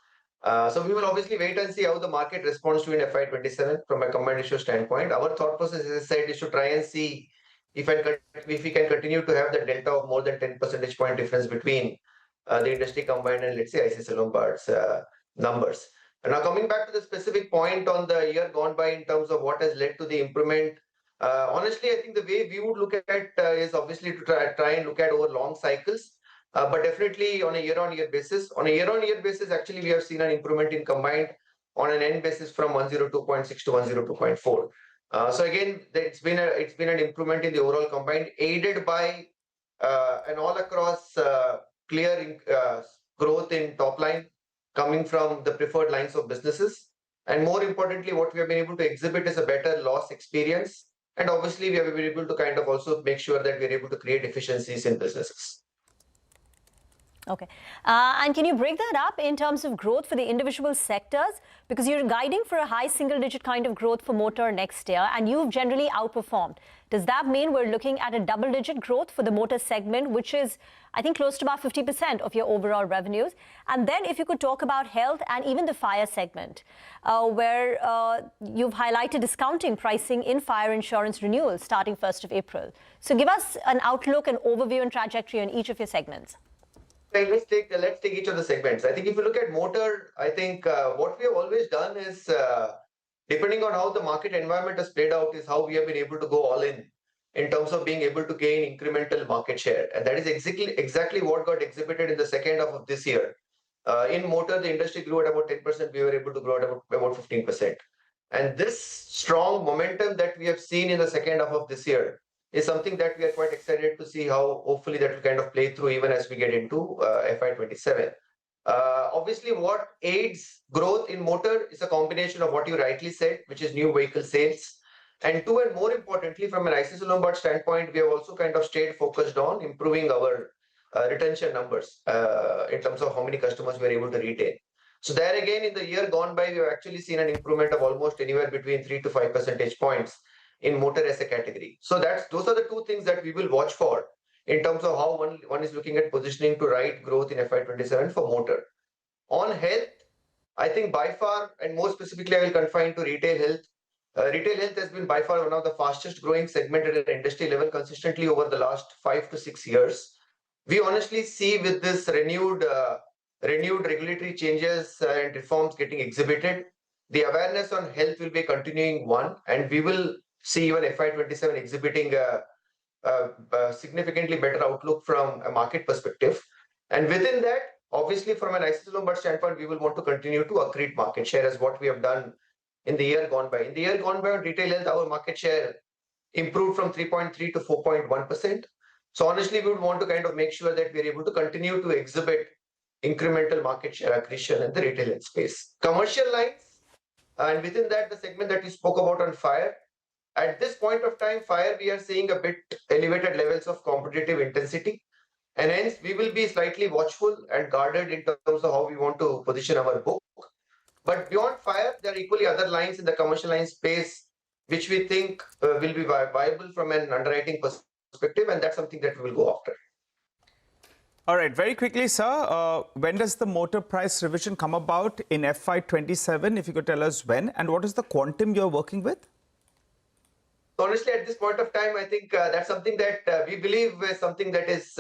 So we will obviously wait and see how the market responds to in FY27 from a combined ratio standpoint. Our thought process, as I said, is to try and see if we can continue to have the delta of more than 10 percentage point difference between the industry combined and, let's say, ICICI Lombard's numbers. And now coming back to the specific point on the year gone by in terms of what has led to the improvement, honestly, I think the way we would look at is obviously to try and look at over long cycles, but definitely on a year-on-year basis. On a year-on-year basis, actually, we have seen an improvement in combined on an end basis from 102.6 to 102.4. So again, it's been an improvement in the overall combined, aided by an all-across clear growth in top line, coming from the preferred lines of businesses. And more importantly, what we have been able to exhibit is a better loss experience. And obviously, we have been able to kind of also make sure that we're able to create efficiencies in businesses. Okay. And can you break that up in terms of growth for the individual sectors? Because you're guiding for a high single-digit kind of growth for motor next year, and you've generally outperformed. Does that mean we're looking at a double-digit growth for the motor segment, which is, I think, close to about 50% of your overall revenues? And then if you could talk about health and even the fire segment, where you've highlighted discounting pricing in fire insurance renewals starting 1st of April. So give us an outlook, an overview and trajectory on each of your segments. Let's take each of the segments. I think if you look at motor, I think what we have always done is, depending on how the market environment has played out, is how we have been able to go all in terms of being able to gain incremental market share. And that is exactly what got exhibited in the second half of this year. In motor, the industry grew at about 10%. We were able to grow at about 15%. And this strong momentum that we have seen in the second half of this year is something that we are quite excited to see how hopefully that will kind of play through even as we get into FY27. Obviously, what aids growth in motor is a combination of what you rightly said, which is new vehicle sales. And two, and more importantly, from an ICICI Lombard standpoint, we have also kind of stayed focused on improving our retention numbers in terms of how many customers we are able to retain. So there again, in the year gone by, we have actually seen an improvement of almost anywhere between 3 to 5 percentage points in motor as a category. So those are the two things that we will watch for in terms of how one is looking at positioning to ride growth in FY27 for motor. On health, I think by far, and more specifically, I will confine to retail health. Retail health has been by far one of the fastest growing segment at an industry level consistently over the last 5 to 6 years. We honestly see with this renewed regulatory changes and reforms getting exhibited, the awareness on health will be continuing one, and we will see even FY27 exhibiting a significantly better outlook from a market perspective. And within that, obviously from an ICICI Lombard standpoint, we will want to continue to accrete market share as what we have done in the year gone by. In the year gone by on retail health, our market share improved from 3.3 to 4.1%. So honestly, we would want to kind of make sure that we are able to continue to exhibit incremental market share accretion in the retail health space. Commercial lines, and within that, the segment that we spoke about on fire. At this point of time, fire, we are seeing a bit elevated levels of competitive intensity. And hence, we will be slightly watchful and guarded in terms of how we want to position our book. But beyond fire, there are equally other lines in the commercial line space, which we think will be viable from an underwriting perspective. And that's something that we will go after. All right, very quickly, sir, when does the motor price revision come about in FY27? If you could tell us when, and what is the quantum you're working with? Honestly, at this point of time, I think that's something that we believe is something that is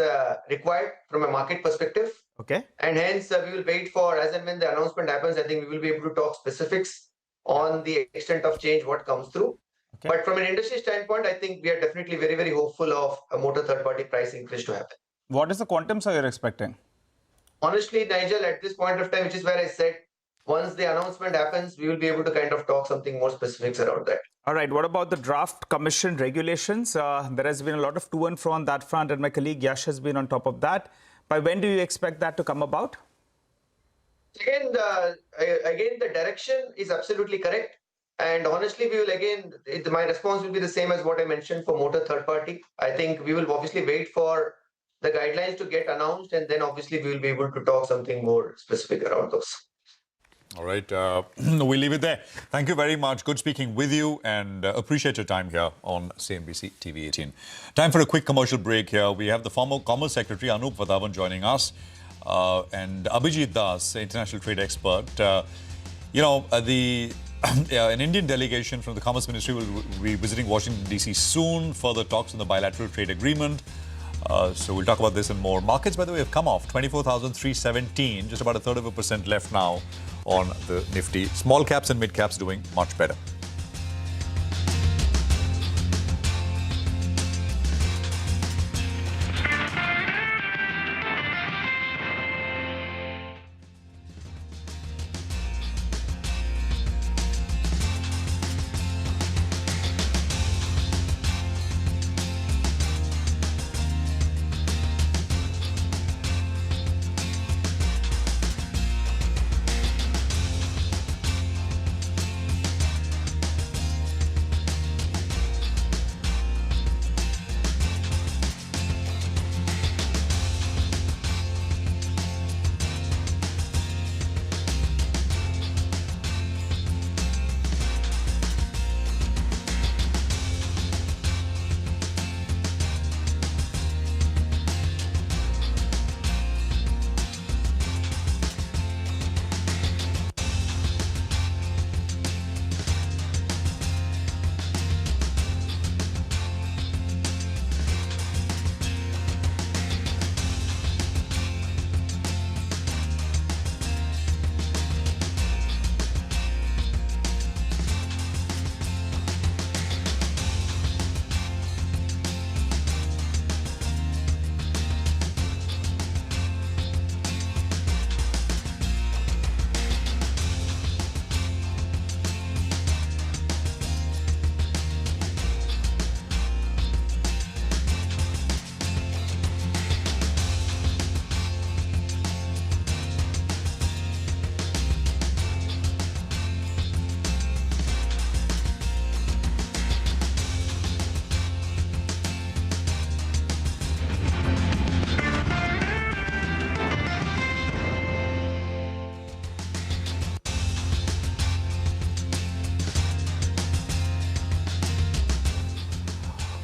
required from a market perspective. Okay. And hence, we will wait for, as and when the announcement happens, I think we will be able to talk specifics on the extent of change, what comes through. Okay. But from an industry standpoint, I think we are definitely very, very hopeful of a motor third-party price increase to happen. What is the quantum, sir, you're expecting? Honestly, Nigel, at this point of time, which is where I said, once the announcement happens, we will be able to kind of talk something more specifics around that. All right. What about the draft commission regulations? There has been a lot of to and fro on that front, and my colleague Yash has been on top of that. By when do you expect that to come about? Again, the direction is absolutely correct. And honestly, we will my response will be the same as what I mentioned for motor third party. I think we will obviously wait for the guidelines to get announced, and then obviously we will be able to talk something more specific around those. All right, we'll leave it there. Thank you very much. Good speaking with you, and appreciate your time here on CNBC TV 18. Time for a quick commercial break here. We have the former Commerce Secretary Anup Vadavan joining us, and Abhijit Das, international trade expert. An Indian delegation from the Commerce Ministry will be visiting Washington, D.C. soon. Further talks on the bilateral trade agreement. So we'll talk about this and more. Markets, by the way, have come off 24,317, just about 1/3% left now on the Nifty. Small caps and mid caps doing much better.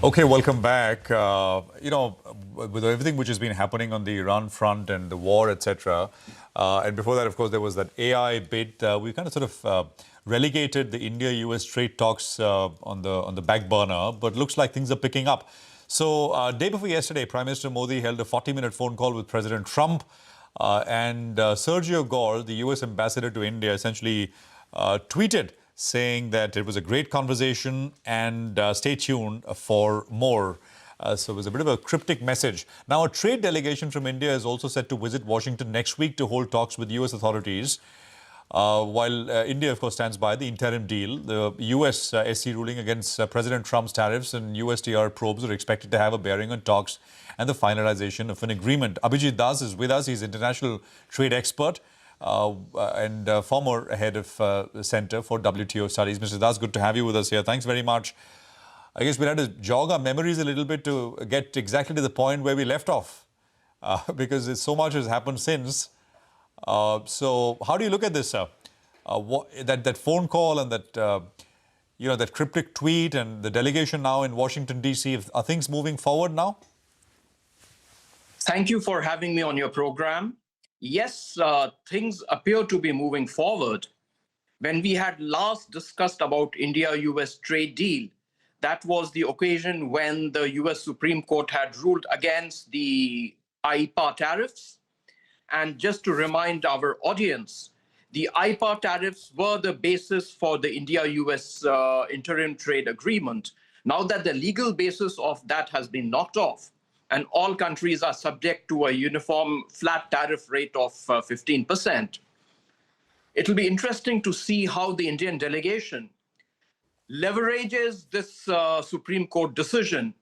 Okay, welcome back. With everything which has been happening on the Iran front and the war, etc., and before that, of course, there was that AI bit. We kind of sort of relegated the India-US trade talks on the back burner, but looks like things are picking up. So, day before yesterday, Prime Minister Modi held a 40-minute phone call with President Trump, and Sergio Gore, the US ambassador to India, essentially tweeted saying that it was a great conversation and stay tuned for more. So it was a bit of a cryptic message. Now, a trade delegation from India is also set to visit Washington next week to hold talks with US authorities. While India, of course, stands by the interim deal, the US SC ruling against President Trump's tariffs and USTR probes are expected to have a bearing on talks and the finalization of an agreement. Abhijit Das is with us. He's an international trade expert and former head of the Center for WTO Studies. Mr. Das, good to have you with us here. Thanks very much. I guess we'll have to jog our memories a little bit to get exactly to the point where we left off because so much has happened since. So how do you look at this, sir? That phone call and that, that cryptic tweet and the delegation now in Washington, D.C., are things moving forward now? Thank you for having me on your program. Yes, things appear to be moving forward. When we had last discussed about India-US trade deal, that was the occasion when the US Supreme Court had ruled against the IPA tariffs. And just to remind our audience, the IPA tariffs were the basis for the India-US interim trade agreement. Now that the legal basis of that has been knocked off, and all countries are subject to a uniform flat tariff rate of 15%. It will be interesting to see how the Indian delegation leverages this Supreme Court decision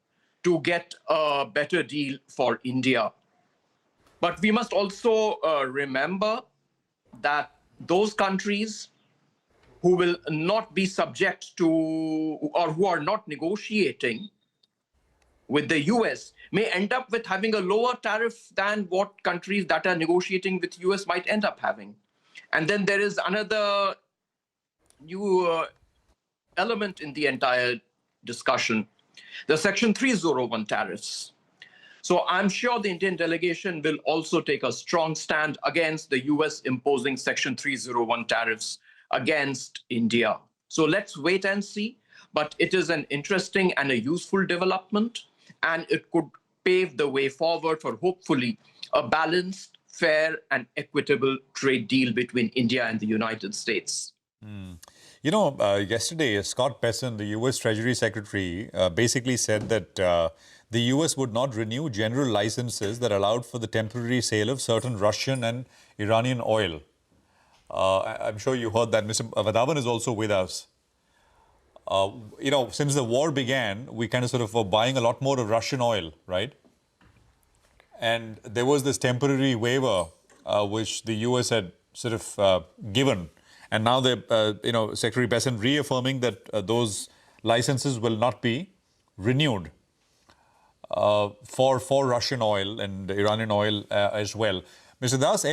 to get a better deal for India. But we must also remember that those countries who will not be subject to or who are not negotiating with the US may end up with having a lower tariff than what countries that are negotiating with US might end up having. And then there is another new element in the entire discussion, the Section 301 tariffs. So I'm sure the Indian delegation will also take a strong stand against the US imposing Section 301 tariffs against India. So let's wait and see. But it is an interesting and a useful development, and it could pave the way forward for hopefully a balanced, fair and equitable trade deal between India and the United States. Yesterday, Scott Bessent, the US Treasury Secretary, basically said that the US would not renew general licenses that allowed for the temporary sale of certain Russian and Iranian oil. I'm sure you heard that. Mr. Vadavan is also with us. Since the war began, we kind of sort of were buying a lot more of Russian oil, right? And there was this temporary waiver which the US had sort of given. And now Secretary Bessent reaffirming that those licenses will not be renewed for Russian oil and Iranian oil as well. Mr. Das,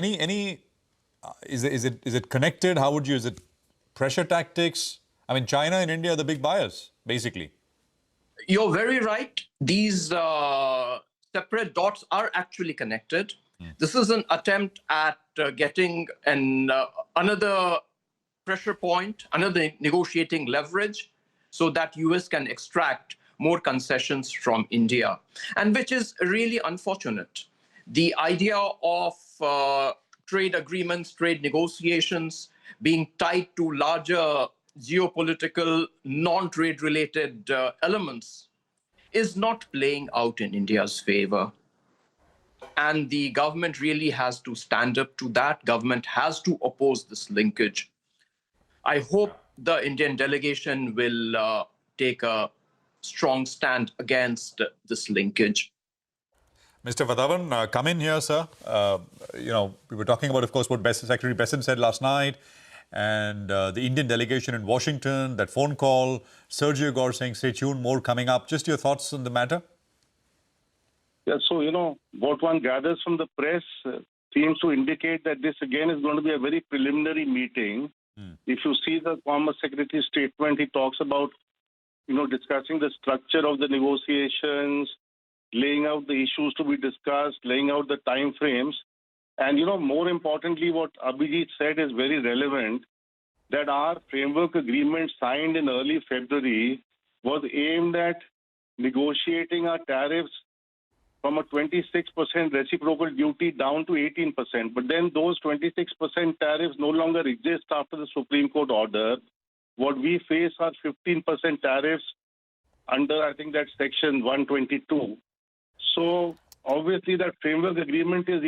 is it connected? Is it pressure tactics? I mean, China and India are the big buyers, basically. You're very right. These separate dots are actually connected. This is an attempt at getting another pressure point, another negotiating leverage, so that US can extract more concessions from India, and which is really unfortunate. The idea of trade agreements, trade negotiations being tied to larger geopolitical, non-trade related elements is not playing out in India's favor. And the government really has to stand up to that. Government has to oppose this linkage. I hope the Indian delegation will take a strong stand against this linkage. Mr. Vadavan, come in here, sir. We were talking about, of course, what Secretary Bessent said last night, and the Indian delegation in Washington, that phone call, Sergio Gore saying, stay tuned, more coming up. Just your thoughts on the matter? Yeah, so, what one gathers from the press seems to indicate that this again is going to be a very preliminary meeting. If you see the Commerce Secretary's statement, he talks about discussing the structure of the negotiations, laying out the issues to be discussed, laying out the time frames. And, more importantly, what Abhijit said is very relevant, that our framework agreement signed in early February was aimed at negotiating our tariffs from a 26% reciprocal duty down to 18%. But then those 26% tariffs no longer exist after the Supreme Court order. What we face are 15% tariffs under, I think, that's Section 122. So obviously that framework agreement is,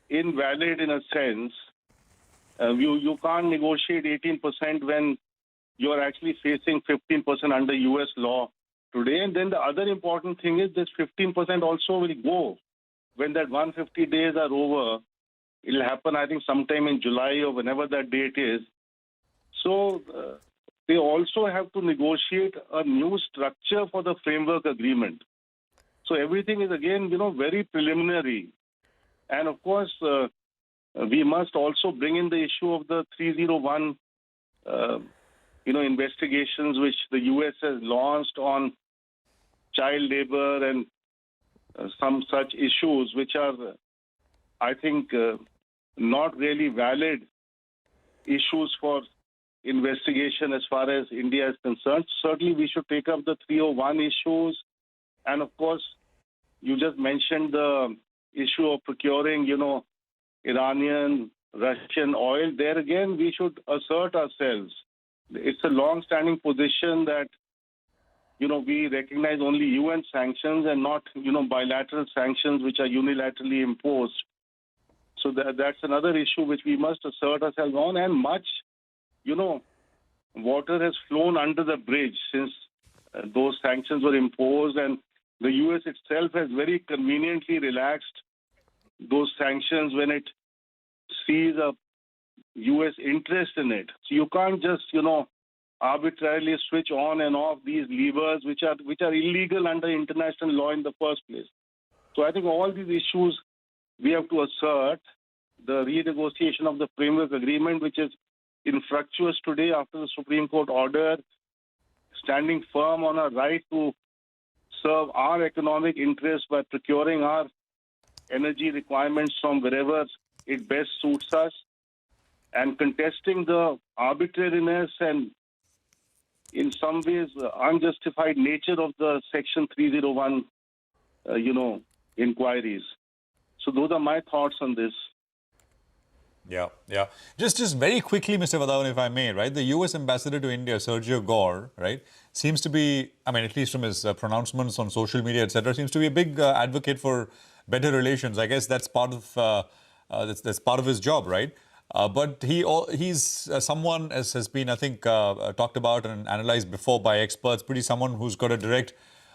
invalid in a sense. You can't negotiate 18% when you're actually facing 15% under US law today. And then the other important thing is this 15% also will go when that 150 days are over. It'll happen, I think, sometime in July or whenever that date is. So they also have to negotiate a new structure for the framework agreement. So everything is, again, very preliminary. And of course, we must also bring in the issue of the 301, investigations which the US has launched on child labor and some such issues, which are, I think, not really valid issues for investigation as far as India is concerned. Certainly, we should take up the 301 issues. And of course, you just mentioned the issue of procuring, Iranian, Russian oil. There again, we should assert ourselves. It's a long-standing position that, we recognize only UN sanctions and not, bilateral sanctions which are unilaterally imposed. So that's another issue which we must assert ourselves on. And much, water has flown under the bridge since those sanctions were imposed, and the US itself has very conveniently relaxed those sanctions when it sees a US interest in it. So you can't just, arbitrarily switch on and off these levers which are illegal under international law in the first place. So I think all these issues we have to assert. The renegotiation of the framework agreement, which is infructuous today after the Supreme Court order, standing firm on our right to serve our economic interests by procuring our energy requirements from wherever it best suits us, and contesting the arbitrariness and in some ways unjustified nature of the Section 301, inquiries. So those are my thoughts on this. Yeah. Just very quickly, Mr. Vadavan, if I may, right? The US ambassador to India, Sergio Gore, right, seems to be, at least from his pronouncements on social media, etc., seems to be a big advocate for better relations. I guess that's part of that's part of his job, right? But he's someone, as has been, I think, talked about and analyzed before by experts, someone who's got a direct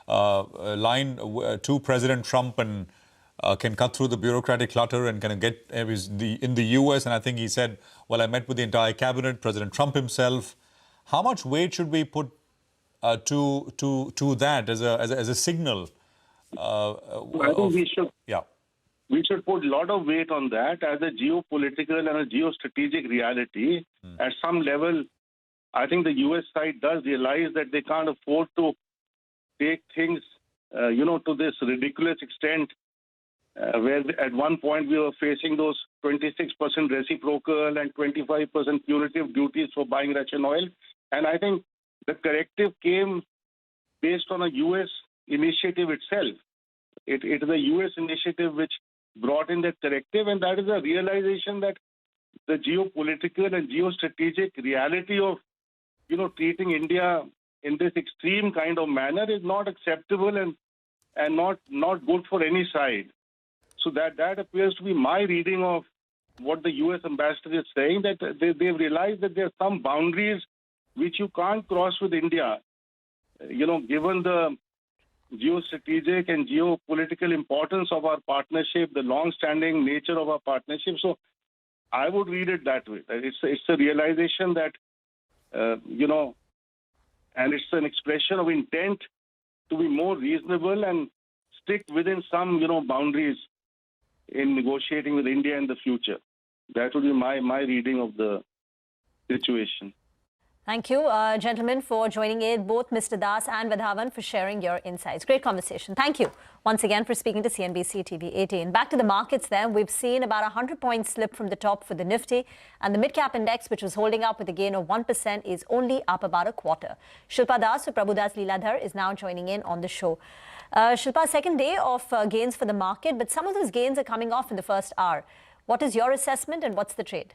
line to President Trump and can cut through the bureaucratic clutter and kind of get in the US. And I think he said, well, I met with the entire cabinet, President Trump himself. How much weight should we put to that as a signal? I think we should. Yeah. We should put a lot of weight on that as a geopolitical and a geostrategic reality. At some level, I think the US side does realize that they can't afford to take things, to this ridiculous extent, where at one point we were facing those 26% reciprocal and 25% punitive duties for buying Russian oil. And I think the corrective came based on a US initiative itself. It is a US initiative which brought in that corrective, and that is a realization that the geopolitical and geostrategic reality of, treating India in this extreme kind of manner is not acceptable and not good for any side. So that appears to be my reading of what the US ambassador is saying, that they've realized that there are some boundaries which you can't cross with India, given the geostrategic and geopolitical importance of our partnership, the long-standing nature of our partnership. So I would read it that way. It's a realization that, and it's an expression of intent to be more reasonable and stick within some, boundaries in negotiating with India in the future. That would be my reading of the situation. Thank you, gentlemen, for joining in, both Mr. Das and Vadhavan, for sharing your insights. Great conversation. Thank you once again for speaking to CNBC TV 18. Back to the markets then. We've seen about a 100-point slip from the top for the Nifty, and the mid-cap index, which was holding up with a gain of 1%, is only up about a quarter. Shilpa Das or Prabhu Das Leeladhar is now joining in on the show. Shilpa, second day of gains for the market, but some of those gains are coming off in the first hour. What is your assessment and what's the trade?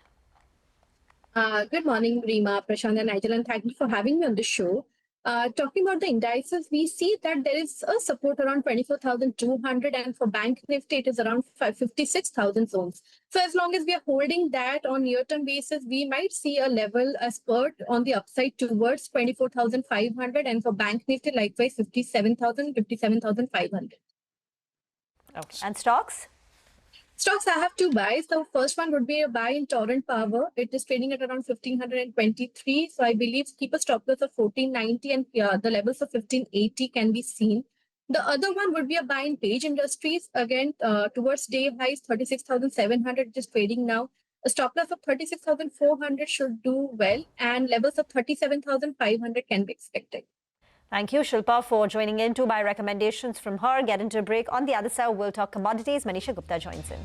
Good morning, Rima, Prashant and Nigel, and thank you for having me on the show. Talking about the indices, we see that there is a support around 24,200, and for Bank Nifty, it is around 56,000 zones. So as long as we are holding that on near-term basis, we might see a level, a spurt on the upside towards 24,500, and for Bank Nifty, likewise 57,000, 57,500. Okay. And stocks? Stocks, I have two buys. The first one would be a buy in Torrent Power. It is trading at around 1,523. So I believe keep a stop loss of 1,490 and the levels of 1,580 can be seen. The other one would be a buy in Page Industries. Again, towards day highs, 36,700, it is trading now. A stop loss of 36,400 should do well, and levels of 37,500 can be expected. Thank you, Shilpa, for joining in. Two buy recommendations from her. Get into a break. On the other side, we'll talk commodities. Manisha Gupta joins in.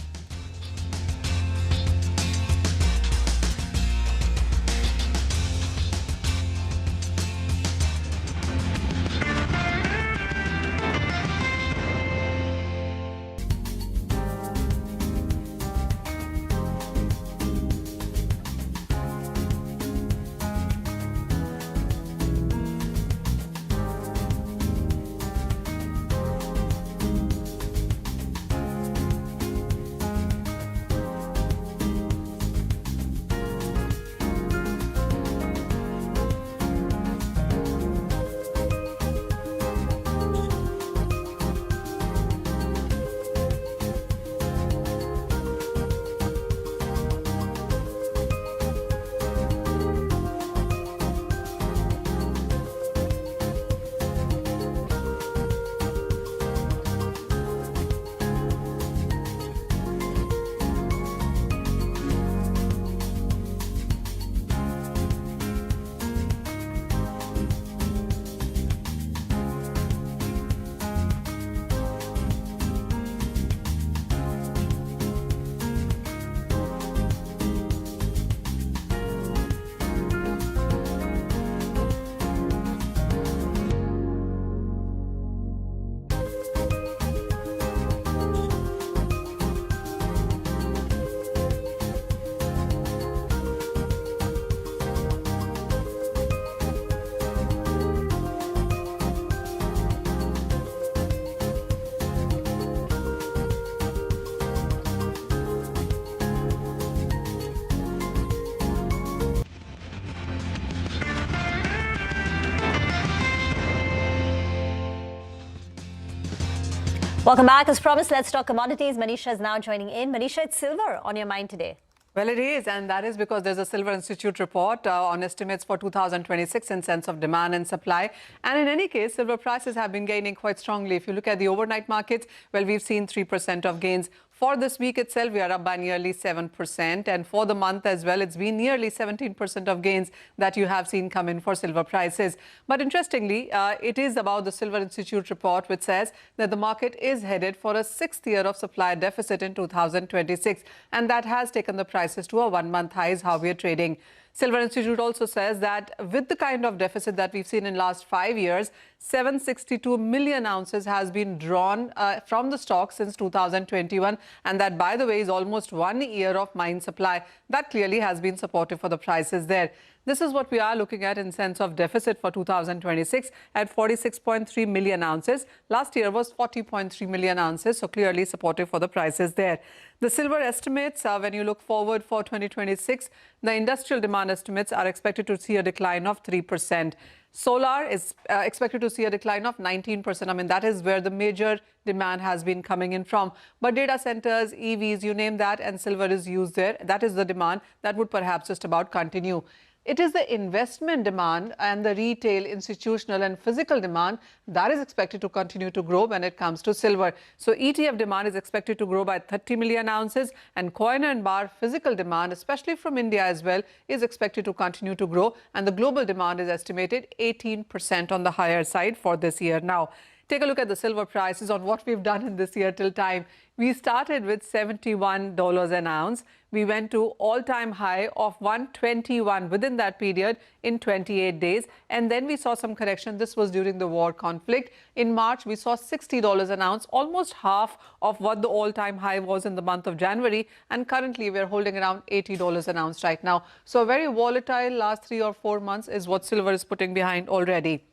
Welcome back. As promised, let's talk commodities. Manisha is now joining in. Manisha, it's silver on your mind today. Well, it is, and that is because there's a Silver Institute report on estimates for 2026 in sense of demand and supply. And in any case, silver prices have been gaining quite strongly. If you look at the overnight markets, well, we've seen 3% of gains. For this week itself, we are up by nearly 7%. And for the month as well, it's been nearly 17% of gains that you have seen come in for silver prices. But interestingly, it is about the Silver Institute report, which says that the market is headed for a sixth year of supply deficit in 2026. And that has taken the prices to a one-month high is how we are trading. Silver Institute also says that with the kind of deficit that we've seen in last 5 years, 762 million ounces has been drawn from the stock since 2021. And that, by the way, is almost 1 year of mine supply. That clearly has been supportive for the prices there. This is what we are looking at in sense of deficit for 2026 at 46.3 million ounces. Last year was 40.3 million ounces, so clearly supportive for the prices there. The silver estimates, when you look forward for 2026, the industrial demand estimates are expected to see a decline of 3%. Solar is expected to see a decline of 19%. I mean, that is where the major demand has been coming in from. But data centers, EVs, you name that, and silver is used there. That is the demand that would perhaps just about continue. It is the investment demand and the retail, institutional and physical demand that is expected to continue to grow when it comes to silver. So ETF demand is expected to grow by 30 million ounces, and coin and bar physical demand, especially from India as well, is expected to continue to grow, and the global demand is estimated 18% on the higher side for this year. Now, take a look at the silver prices on what we've done in this year till time. We started with $71 an ounce. We went to all-time high of 121 within that period in 28 days. And then we saw some correction. This was during the war conflict. In March, we saw $60 an ounce, almost half of what the all-time high was in the month of January. And currently, we're holding around $80 an ounce right now. So a very volatile last 3 or 4 months is what silver is putting behind already.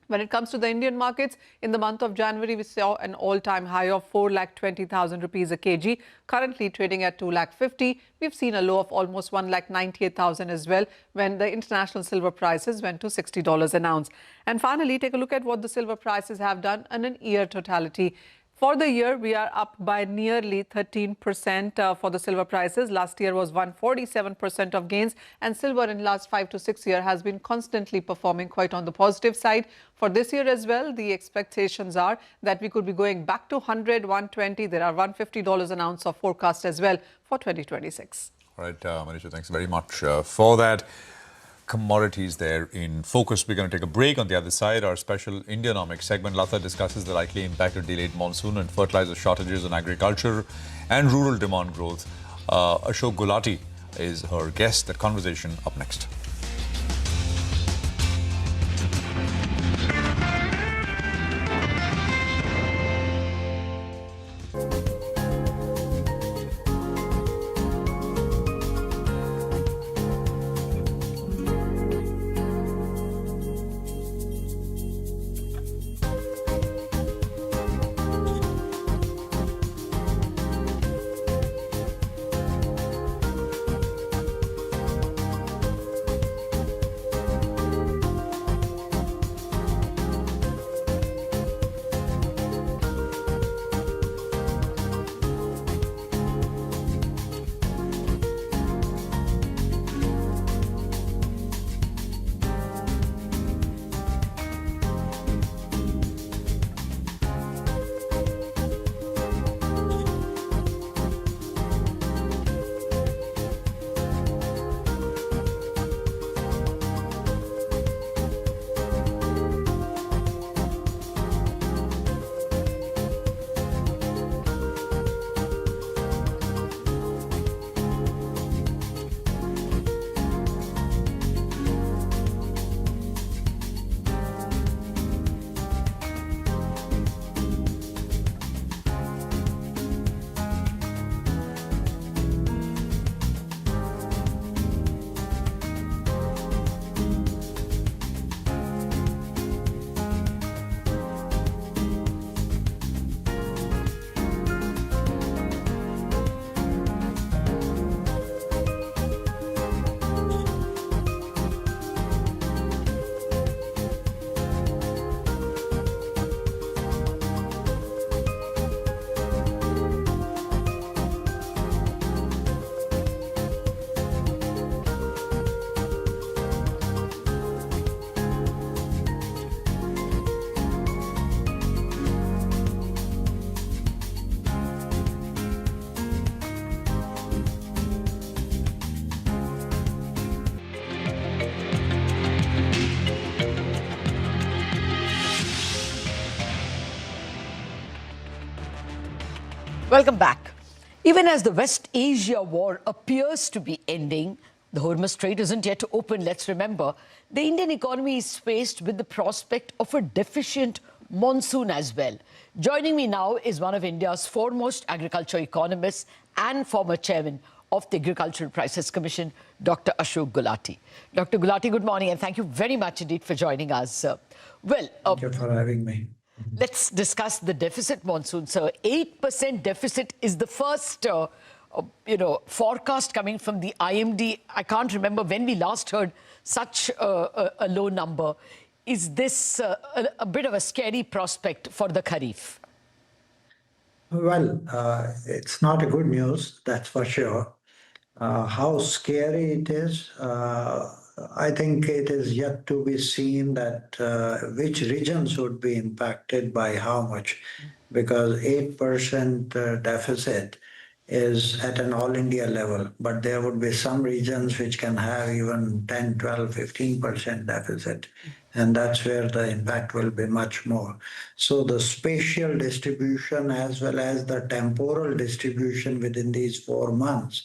When it comes to the Indian markets, in the month of January, we saw an all-time high of 4,20,000 rupees a kg, currently trading at 2,50,000. We've seen a low of almost 1,98,000 as well when the international silver prices went to $60 an ounce. And finally, take a look at what the silver prices have done in an year totality. For the year, we are up by nearly 13% for the silver prices. Last year was 147% of gains, and silver in last 5 to 6 years has been constantly performing quite on the positive side. For this year as well, the expectations are that we could be going back to 100, 120. There are $150 an ounce of forecast as well for 2026. All right, Manisha, thanks very much for that. Commodities there in focus. We're going to take a break. On the other side, our special Indianomics segment, Lata discusses the likely impact of delayed monsoon and fertilizer shortages on agriculture and rural demand growth. Ashok Gulati is her guest. That conversation up next. Welcome back. Even as the West Asia war appears to be ending, the Hormuz Strait isn't yet open. Let's remember, the Indian economy is faced with the prospect of a deficient monsoon as well. Joining me now is one of India's foremost agriculture economists and former chairman of the Agricultural Prices Commission, Dr. Ashok Gulati. Dr. Gulati, good morning, and thank you very much indeed for joining us. Thank you for having me. Let's discuss the deficit monsoon. So 8% deficit is the first, forecast coming from the IMD. I can't remember when we last heard such a low number. Is this a bit of a scary prospect for the Kharif? Well, it's not a good news, that's for sure. How scary it is, I think it is yet to be seen that which regions would be impacted by how much, because 8% deficit is at an all India level, but there would be some regions which can have even 10, 12, 15% deficit. And that's where the impact will be much more. So the spatial distribution as well as the temporal distribution within these 4 months,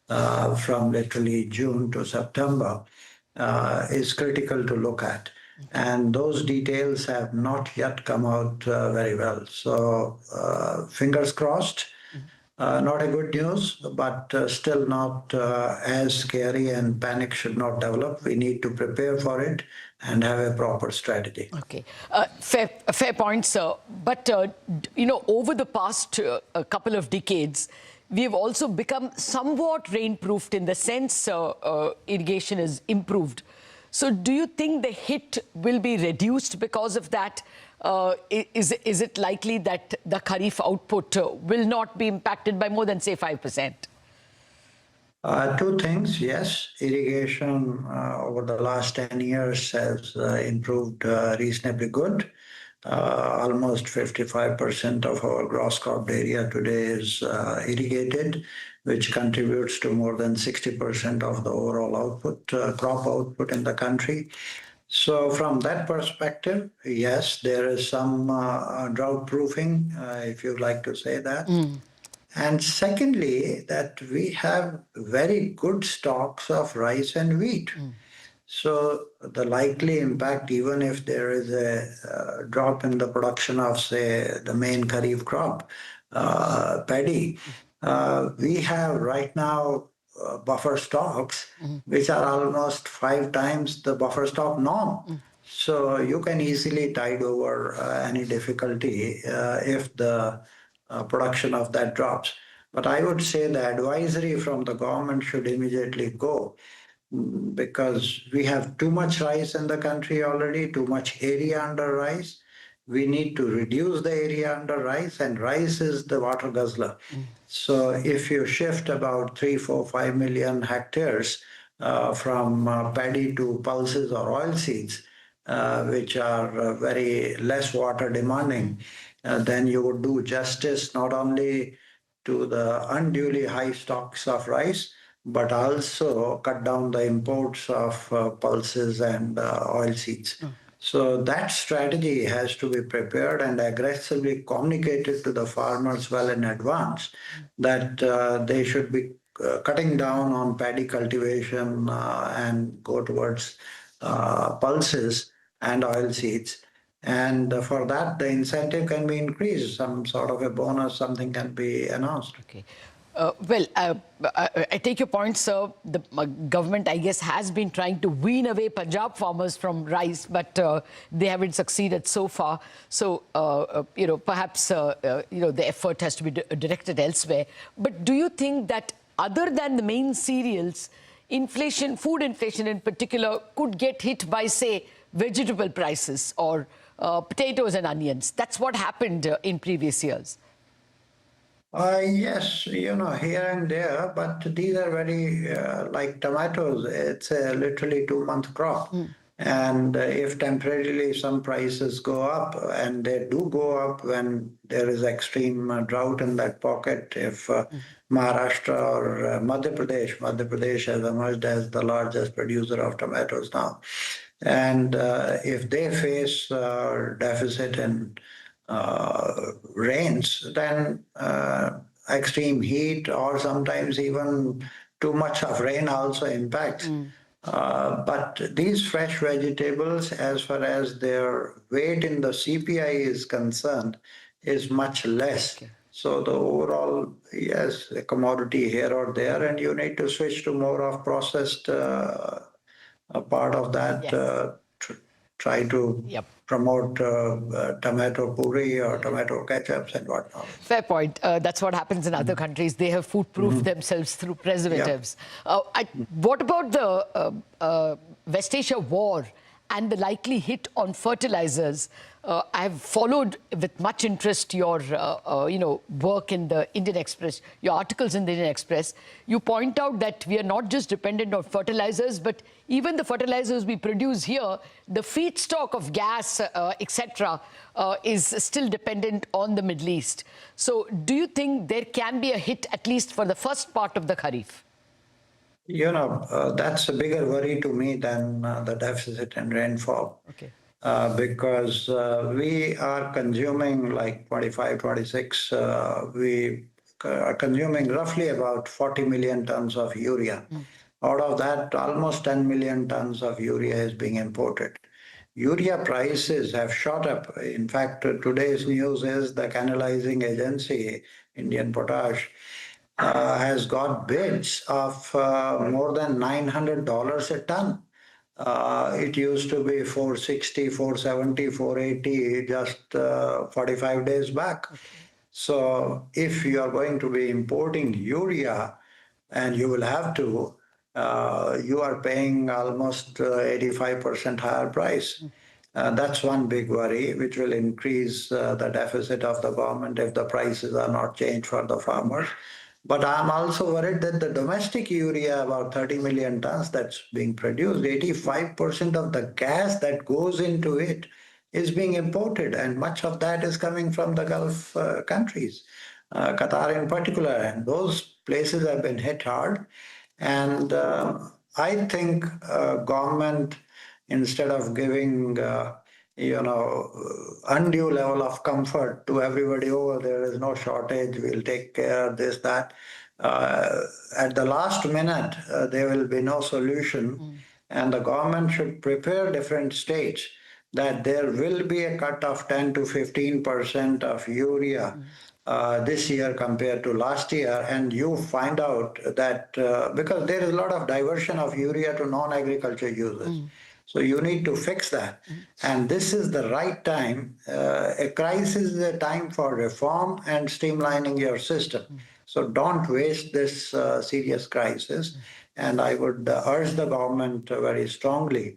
from literally June to September, is critical to look at. And those details have not yet come out very well. So fingers crossed. Not a good news, but still not as scary, and panic should not develop. We need to prepare for it and have a proper strategy. Okay, fair point, sir. But, over the past couple of decades, we have also become somewhat rain-proofed in the sense irrigation has improved. So do you think the hit will be reduced because of that? Is it likely that the Kharif output will not be impacted by more than, say, 5%? Two things, yes. Irrigation over the last 10 years has improved reasonably good. Almost 55% of our gross cropped area today is irrigated, which contributes to more than 60% of the overall output, crop output in the country. So from that perspective, yes, there is some drought proofing, if you'd like to say that. And secondly, that we have very good stocks of rice and wheat. So the likely impact, even if there is a drop in the production of, say, the main Kharif crop, paddy, we have right now buffer stocks, which are almost 5 times the buffer stock norm. So you can easily tide over any difficulty if the production of that drops. But I would say the advisory from the government should immediately go, because we have too much rice in the country already, too much area under rice. We need to reduce the area under rice, and rice is the water guzzler. So if you shift about 3, 4, 5 million hectares from paddy to pulses or oilseeds, which are very less water demanding, then you would do justice not only to the unduly high stocks of rice, but also cut down the imports of pulses and oilseeds. So that strategy has to be prepared and aggressively communicated to the farmers well in advance, that they should be cutting down on paddy cultivation and go towards pulses and oilseeds. And for that, the incentive can be increased. Some sort of a bonus, something can be announced. Okay. I take your point, sir. The government, I guess, has been trying to wean away Punjab farmers from rice, but they haven't succeeded so far. So, perhaps, the effort has to be directed elsewhere. But do you think that other than the main cereals, inflation, food inflation in particular, could get hit by, say, vegetable prices or potatoes and onions? That's what happened in previous years. Yes, here and there, but these are very, like tomatoes, it's a literally 2-month crop. And if temporarily some prices go up, and they do go up when there is extreme drought in that pocket, if Maharashtra or Madhya Pradesh has emerged as the largest producer of tomatoes now. And if they face deficit in rains, then extreme heat or sometimes even too much of rain also impacts. But these fresh vegetables, as far as their weight in the CPI is concerned, is much less. So the overall, yes, a commodity here or there, and you need to switch to more of processed part of that. Try to promote tomato puree or tomato ketchups and whatnot. Fair point. That's what happens in other countries. They have food-proofed themselves through preservatives. What about the West Asia war and the likely hit on fertilizers. I have followed with much interest your, work in the Indian Express, your articles in the Indian Express. You point out that we are not just dependent on fertilizers, but even the fertilizers we produce here, the feedstock of gas, etc., is still dependent on the Middle East. So do you think there can be a hit, at least for the first part of the Kharif? That's a bigger worry to me than the deficit and rainfall. Okay. Because we are consuming like 25, 26, we are consuming roughly about 40 million tons of urea. Out of that, almost 10 million tons of urea is being imported. Urea prices have shot up. In fact, today's news is the canalizing agency, Indian Potash, has got bids of more than $900 a ton. It used to be 460, 470, 480 just 45 days back. Okay. So if you are going to be importing urea, and you will have to, you are paying almost 85% higher price. That's one big worry, which will increase the deficit of the government if the prices are not changed for the farmers. But I'm also worried that the domestic urea, about 30 million tons that's being produced, 85% of the gas that goes into it is being imported, and much of that is coming from the Gulf countries, Qatar in particular, and those places have been hit hard. And I think government, instead of giving undue level of comfort to everybody, oh, there is no shortage, we'll take care of this, that. At the last minute, there will be no solution, and the government should prepare different states that there will be a cut of 10 to 15% of urea this year compared to last year, and you find out that, because there is a lot of diversion of urea to non-agriculture users. So you need to fix that. And this is the right time. A crisis is a time for reform and streamlining your system. So don't waste this serious crisis. And I would urge the government very strongly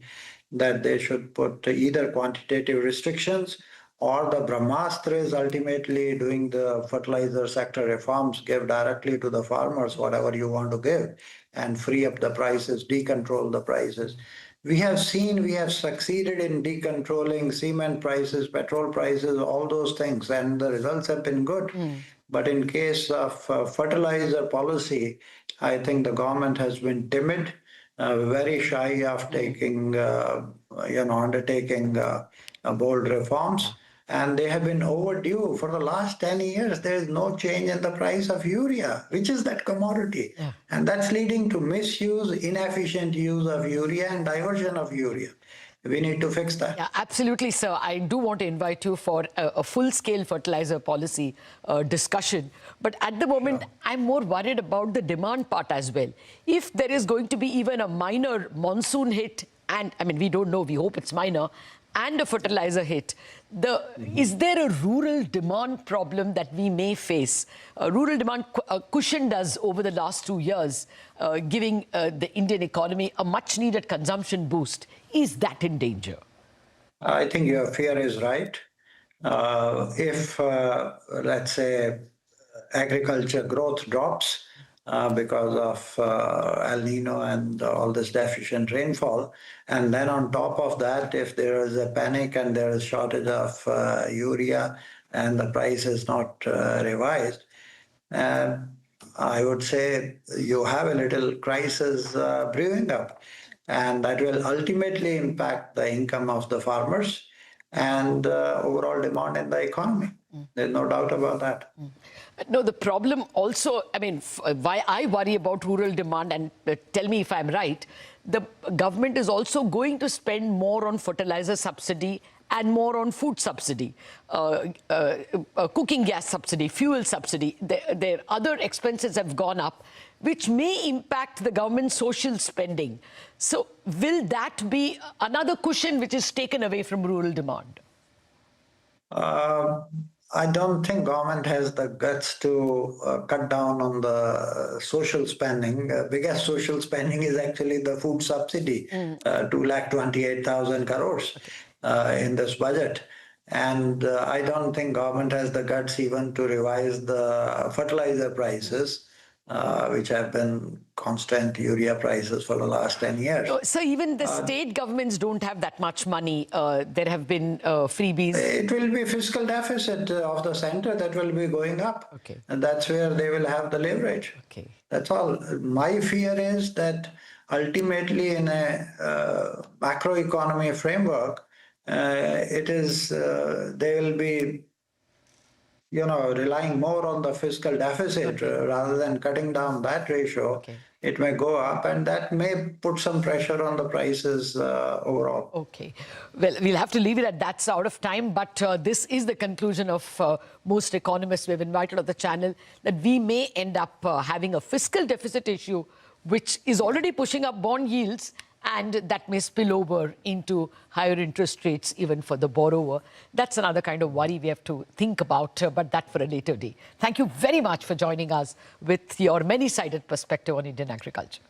that they should put either quantitative restrictions, or the Brahmastra is ultimately doing the fertilizer sector reforms, give directly to the farmers whatever you want to give, and free up the prices, decontrol the prices. We have succeeded in decontrolling cement prices, petrol prices, all those things, and the results have been good. But in case of fertilizer policy, I think the government has been timid, very shy of taking, undertaking bold reforms. And they have been overdue. For the last 10 years, there is no change in the price of urea, which is that commodity. And that's leading to misuse, inefficient use of urea, and diversion of urea. We need to fix that. Yeah, absolutely, sir. I do want to invite you for a full-scale fertilizer policy discussion. But at the moment, I'm more worried about the demand part as well. If there is going to be even a minor monsoon hit, and I mean, we don't know, we hope it's minor, and a fertilizer hit, is there a rural demand problem that we may face? Rural demand cushioned us over the last 2 years, giving the Indian economy a much-needed consumption boost. Is that in danger? I think your fear is right. If, let's say, agriculture growth drops because of El Nino and all this deficient rainfall, and then on top of that, if there is a panic and there is shortage of urea and the price is not revised, I would say you have a little crisis brewing up, and that will ultimately impact the income of the farmers and overall demand in the economy. There's no doubt about that. No, the problem also, I mean, why I worry about rural demand, and tell me if I'm right, the government is also going to spend more on fertilizer subsidy and more on food subsidy, cooking gas subsidy, fuel subsidy. Their other expenses have gone up, which may impact the government's social spending. So will that be another cushion which is taken away from rural demand? I don't think government has the guts to cut down on the social spending. Biggest social spending is actually the food subsidy, 2,28,000 crores in this budget. And I don't think government has the guts even to revise the fertilizer prices, which have been constant urea prices for the last 10 years. So even the state governments don't have that much money. There have been freebies. It will be fiscal deficit of the center that will be going up. Okay. And that's where they will have the leverage. Okay. That's all. My fear is that ultimately in a macroeconomy framework, they will be relying more on the fiscal deficit rather than cutting down that ratio. It may go up, and that may put some pressure on the prices overall. Okay. Well, we'll have to leave it at that's out of time, but this is the conclusion of most economists we've invited on the channel, that we may end up having a fiscal deficit issue, which is already pushing up bond yields, and that may spill over into higher interest rates even for the borrower. That's another kind of worry we have to think about, but that for a later day. Thank you very much for joining us with your many-sided perspective on Indian agriculture.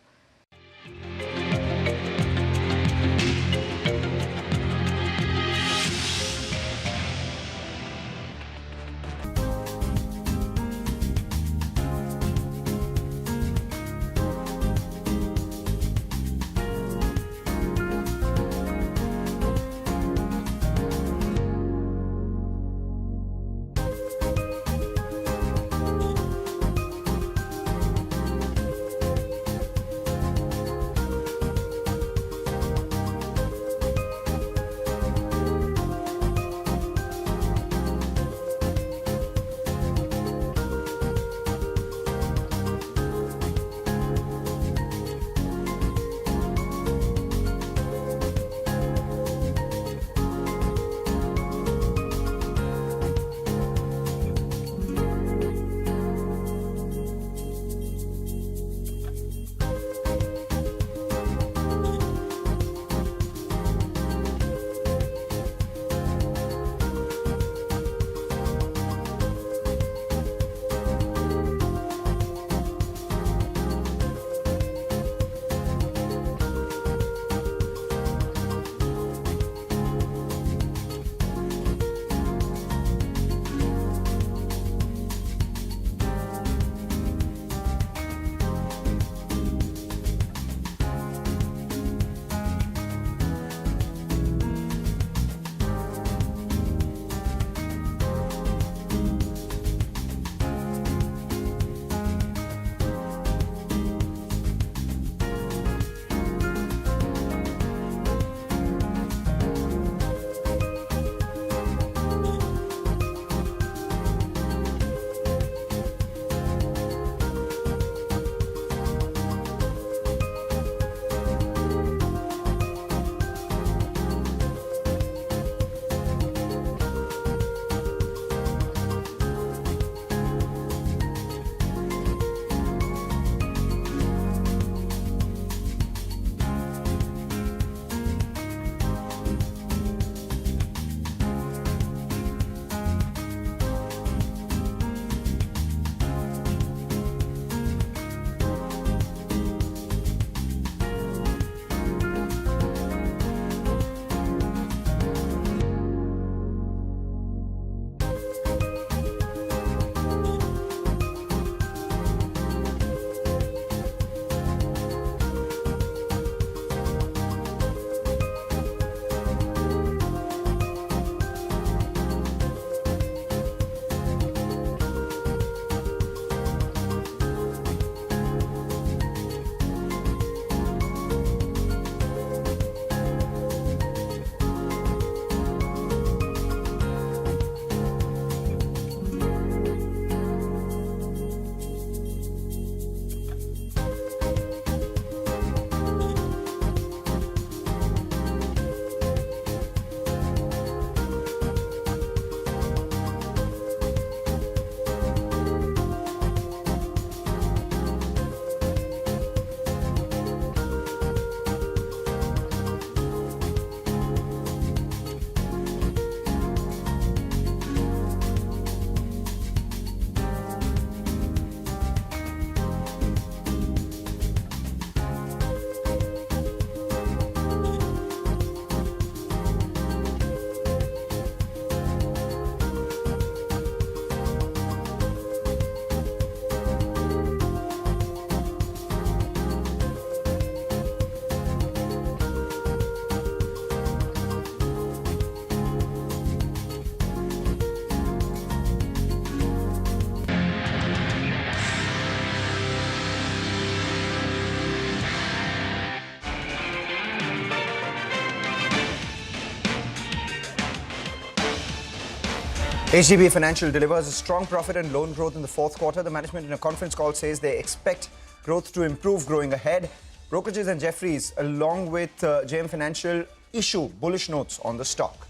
HDB Financial delivers a strong profit and loan growth in the fourth quarter. The management in a conference call says they expect growth to improve growing ahead. Brokerages and Jefferies, along with JM Financial, issue bullish notes on the stock.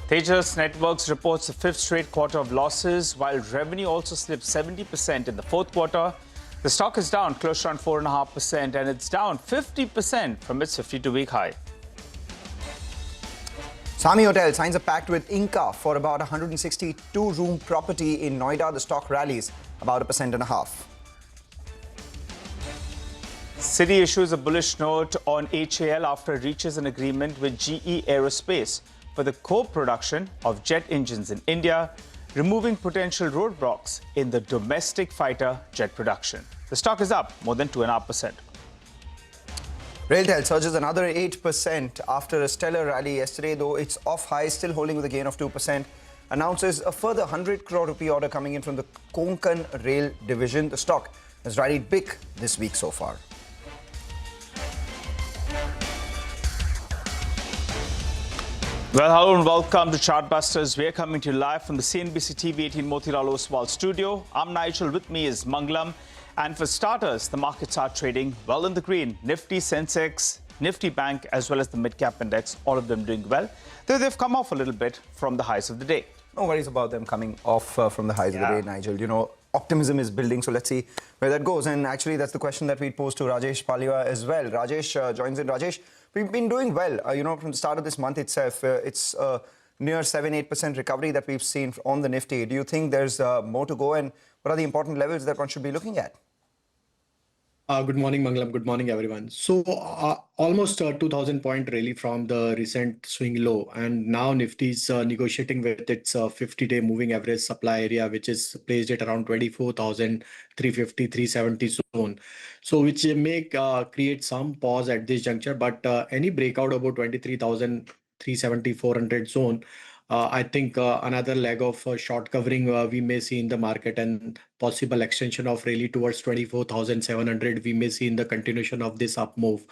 Tejas Networks reports the fifth straight quarter of losses, while revenue also slipped 70% in the fourth quarter. The stock is down close to around 4.5%, and it's down 50% from its 52-week high. Sami Hotel signs a pact with Inca for about 162-room property in Noida. The stock rallies about 1.5%. Citi issues a bullish note on HAL after it reaches an agreement with GE Aerospace for the co-production of jet engines in India, removing potential roadblocks in the domestic fighter jet production. The stock is up more than 2.5%. RailTel surges another 8% after a stellar rally yesterday, though it's off high, still holding with a gain of 2%. Announces a further 100 crore rupee order coming in from the Konkan Rail division. The stock has rallied big this week so far. Well, hello and welcome to Chartbusters. We are coming to you live from the CNBC TV 18 Motilal Oswal studio. I'm Nigel. With me is Mangalam. And for starters, the markets are trading well in the green. Nifty Sensex, Nifty Bank, as well as the mid-cap index, all of them doing well. Though they've come off a little bit from the highs of the day. No worries about them coming off from the highs of the day, Nigel. You know, optimism is building, so let's see where that goes. And actually, that's the question that we posed to Rajesh Paliwa as well. Rajesh joins in. Rajesh, we've been doing well. From the start of this month itself, it's near 7-8% recovery that we've seen on the Nifty. Do you think there's more to go? And what are the important levels that one should be looking at? Good morning, Mangalam. Good morning, everyone. So almost 2,000 point rally from the recent swing low. And now Nifty is negotiating with its 50-day moving average supply area, which is placed at around 24,350, 370 zone. So which may create some pause at this juncture. But any breakout about 23,370, 400 zone, I think another leg of short covering we may see in the market, and possible extension of rally towards 24,700 we may see in the continuation of this up move.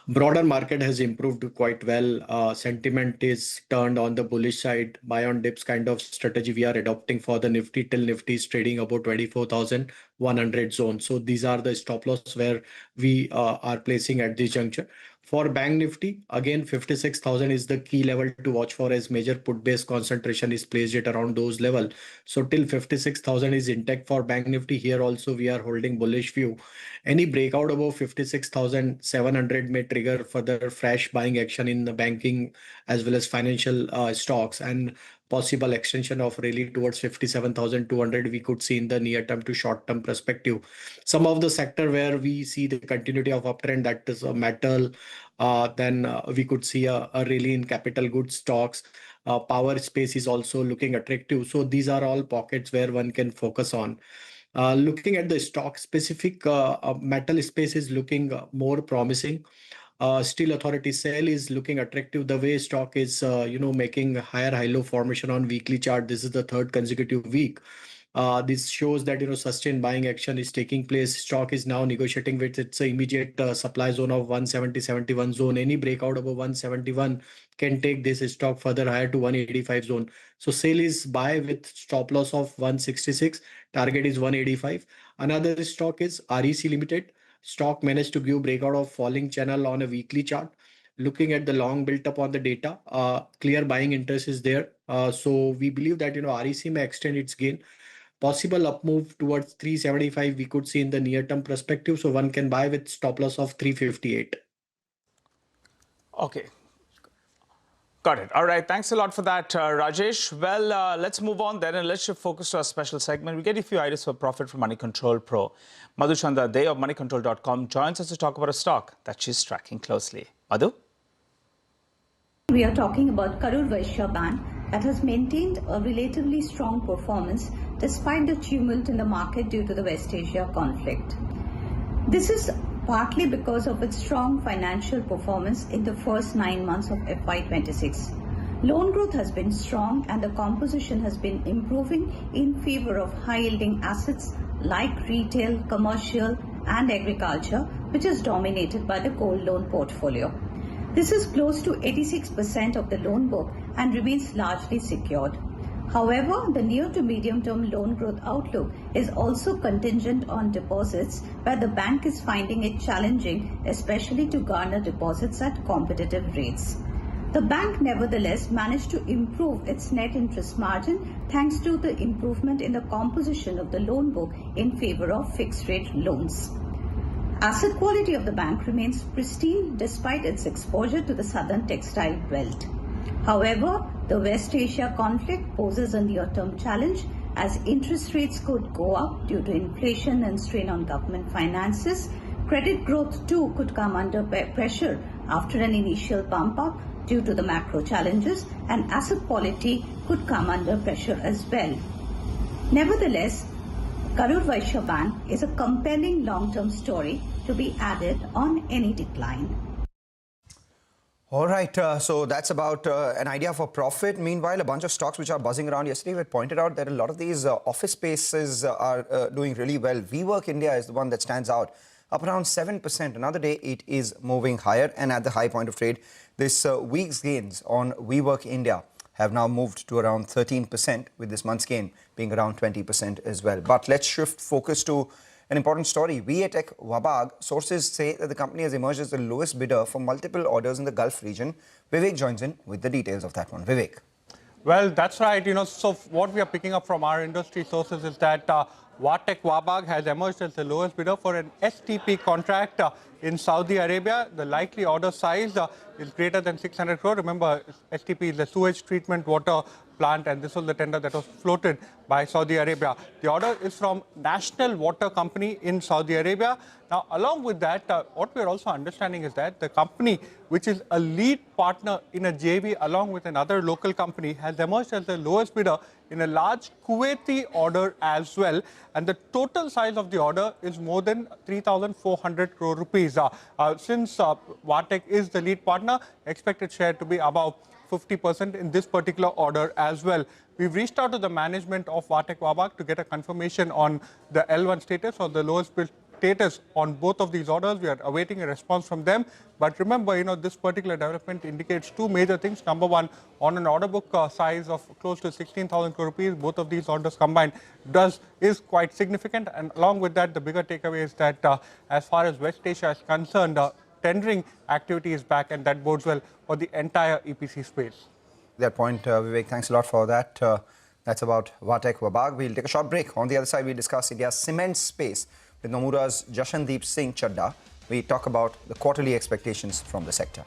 Broader market has improved quite well. Sentiment is turned on the bullish side. Buy on dips kind of strategy we are adopting for the Nifty till Nifty is trading about 24,100 zone. So these are the stop loss where we are placing at this juncture. For Bank Nifty, again, 56,000 is the key level to watch for, as major put-based concentration is placed at around those level. So till 56,000 is intact for Bank Nifty. Here also we are holding bullish view. Any breakout above 56,700 may trigger further fresh buying action in the banking as well as financial stocks, and possible extension of rally towards 57,200 we could see in the near term to short term perspective. Some of the sector where we see the continuity of uptrend, that is a metal, then we could see a rally in capital goods stocks. Power space is also looking attractive. So these are all pockets where one can focus on. Looking at the stock specific, metal space is looking more promising. Steel Authority sale is looking attractive. The way stock is, making higher high-low formation on weekly chart. This is the third consecutive week. This shows that, sustained buying action is taking place. Stock is now negotiating with its immediate supply zone of 170-71 zone. Any breakout above 171 can take this stock further higher to 185 zone. So sale is buy with stop loss of 166. Target is 185. Another stock is REC Limited. Stock managed to give breakout of falling channel on a weekly chart. Looking at the long built up on the data, clear buying interest is there. So we believe that REC may extend its gain. Possible up move towards 375 we could see in the near term perspective. So one can buy with stop loss of 358. Okay. Got it. All right. Thanks a lot for that, Rajesh. Well, let's move on then, and let's shift focus to our special segment. We get a few ideas for profit from Money Control Pro. Madhu Chanda Dey of moneycontrol.com joins us to talk about a stock that she's tracking closely. Madhu? We are talking about Karur Vysya Bank that has maintained a relatively strong performance despite the tumult in the market due to the West Asia conflict. This is partly because of its strong financial performance in the first 9 months of FY26. Loan growth has been strong and the composition has been improving in favor of high-yielding assets like retail, commercial and agriculture, which is dominated by the gold loan portfolio. This is close to 86% of the loan book and remains largely secured. However, the near to medium-term loan growth outlook is also contingent on deposits, where the bank is finding it challenging, especially to garner deposits at competitive rates. The bank nevertheless managed to improve its net interest margin thanks to the improvement in the composition of the loan book in favor of fixed-rate loans. Asset quality of the bank remains pristine despite its exposure to the southern textile belt. However, the West Asia conflict poses a near-term challenge as interest rates could go up due to inflation and strain on government finances. Credit growth too could come under pressure after an initial bump up due to the macro challenges, and asset quality could come under pressure as well. Nevertheless, Karur Vysya Bank is a compelling long-term story to be added on any decline. All right, so that's about an idea for profit. Meanwhile, a bunch of stocks which are buzzing around yesterday, we pointed out that a lot of these office spaces are doing really well. WeWork India is the one that stands out, up around 7%. Another day, it is moving higher, and at the high point of trade, this week's gains on WeWork India have now moved to around 13%, with this month's gain being around 20% as well. But let's shift focus to an important story. VATech Wabag, sources say that the company has emerged as the lowest bidder for multiple orders in the Gulf region. Vivek joins in with the details of that one. Vivek. Well, that's right. So what we are picking up from our industry sources is that VATech Wabag has emerged as the lowest bidder for an STP contract in Saudi Arabia. The likely order size is greater than 600 crore. Remember, STP is the sewage treatment water plant, and this was the tender that was floated by Saudi Arabia. The order is from National Water Company in Saudi Arabia. Now, along with that, what we're also understanding is that the company, which is a lead partner in a JV along with another local company, has emerged as the lowest bidder in a large Kuwaiti order as well. And the total size of the order is more than 3,400 crore rupees. Since VATech is the lead partner, expected share to be above 50% in this particular order as well. We've reached out to the management of VATech Wabag to get a confirmation on the L1 status or the lowest bid status on both of these orders. We are awaiting a response from them. But remember, this particular development indicates two major things. Number one, on an order book size of close to 16,000 crore rupees, both of these orders combined is quite significant. And along with that, the bigger takeaway is that as far as West Asia is concerned, tendering activity is back, and that bodes well for the entire EPC space. That point, Vivek, thanks a lot for that. That's about VATech Wabag. We'll take a short break. On the other side, we'll discuss India's cement space with Nomura's Jashandeep Singh Chadda. We talk about the quarterly expectations from the sector.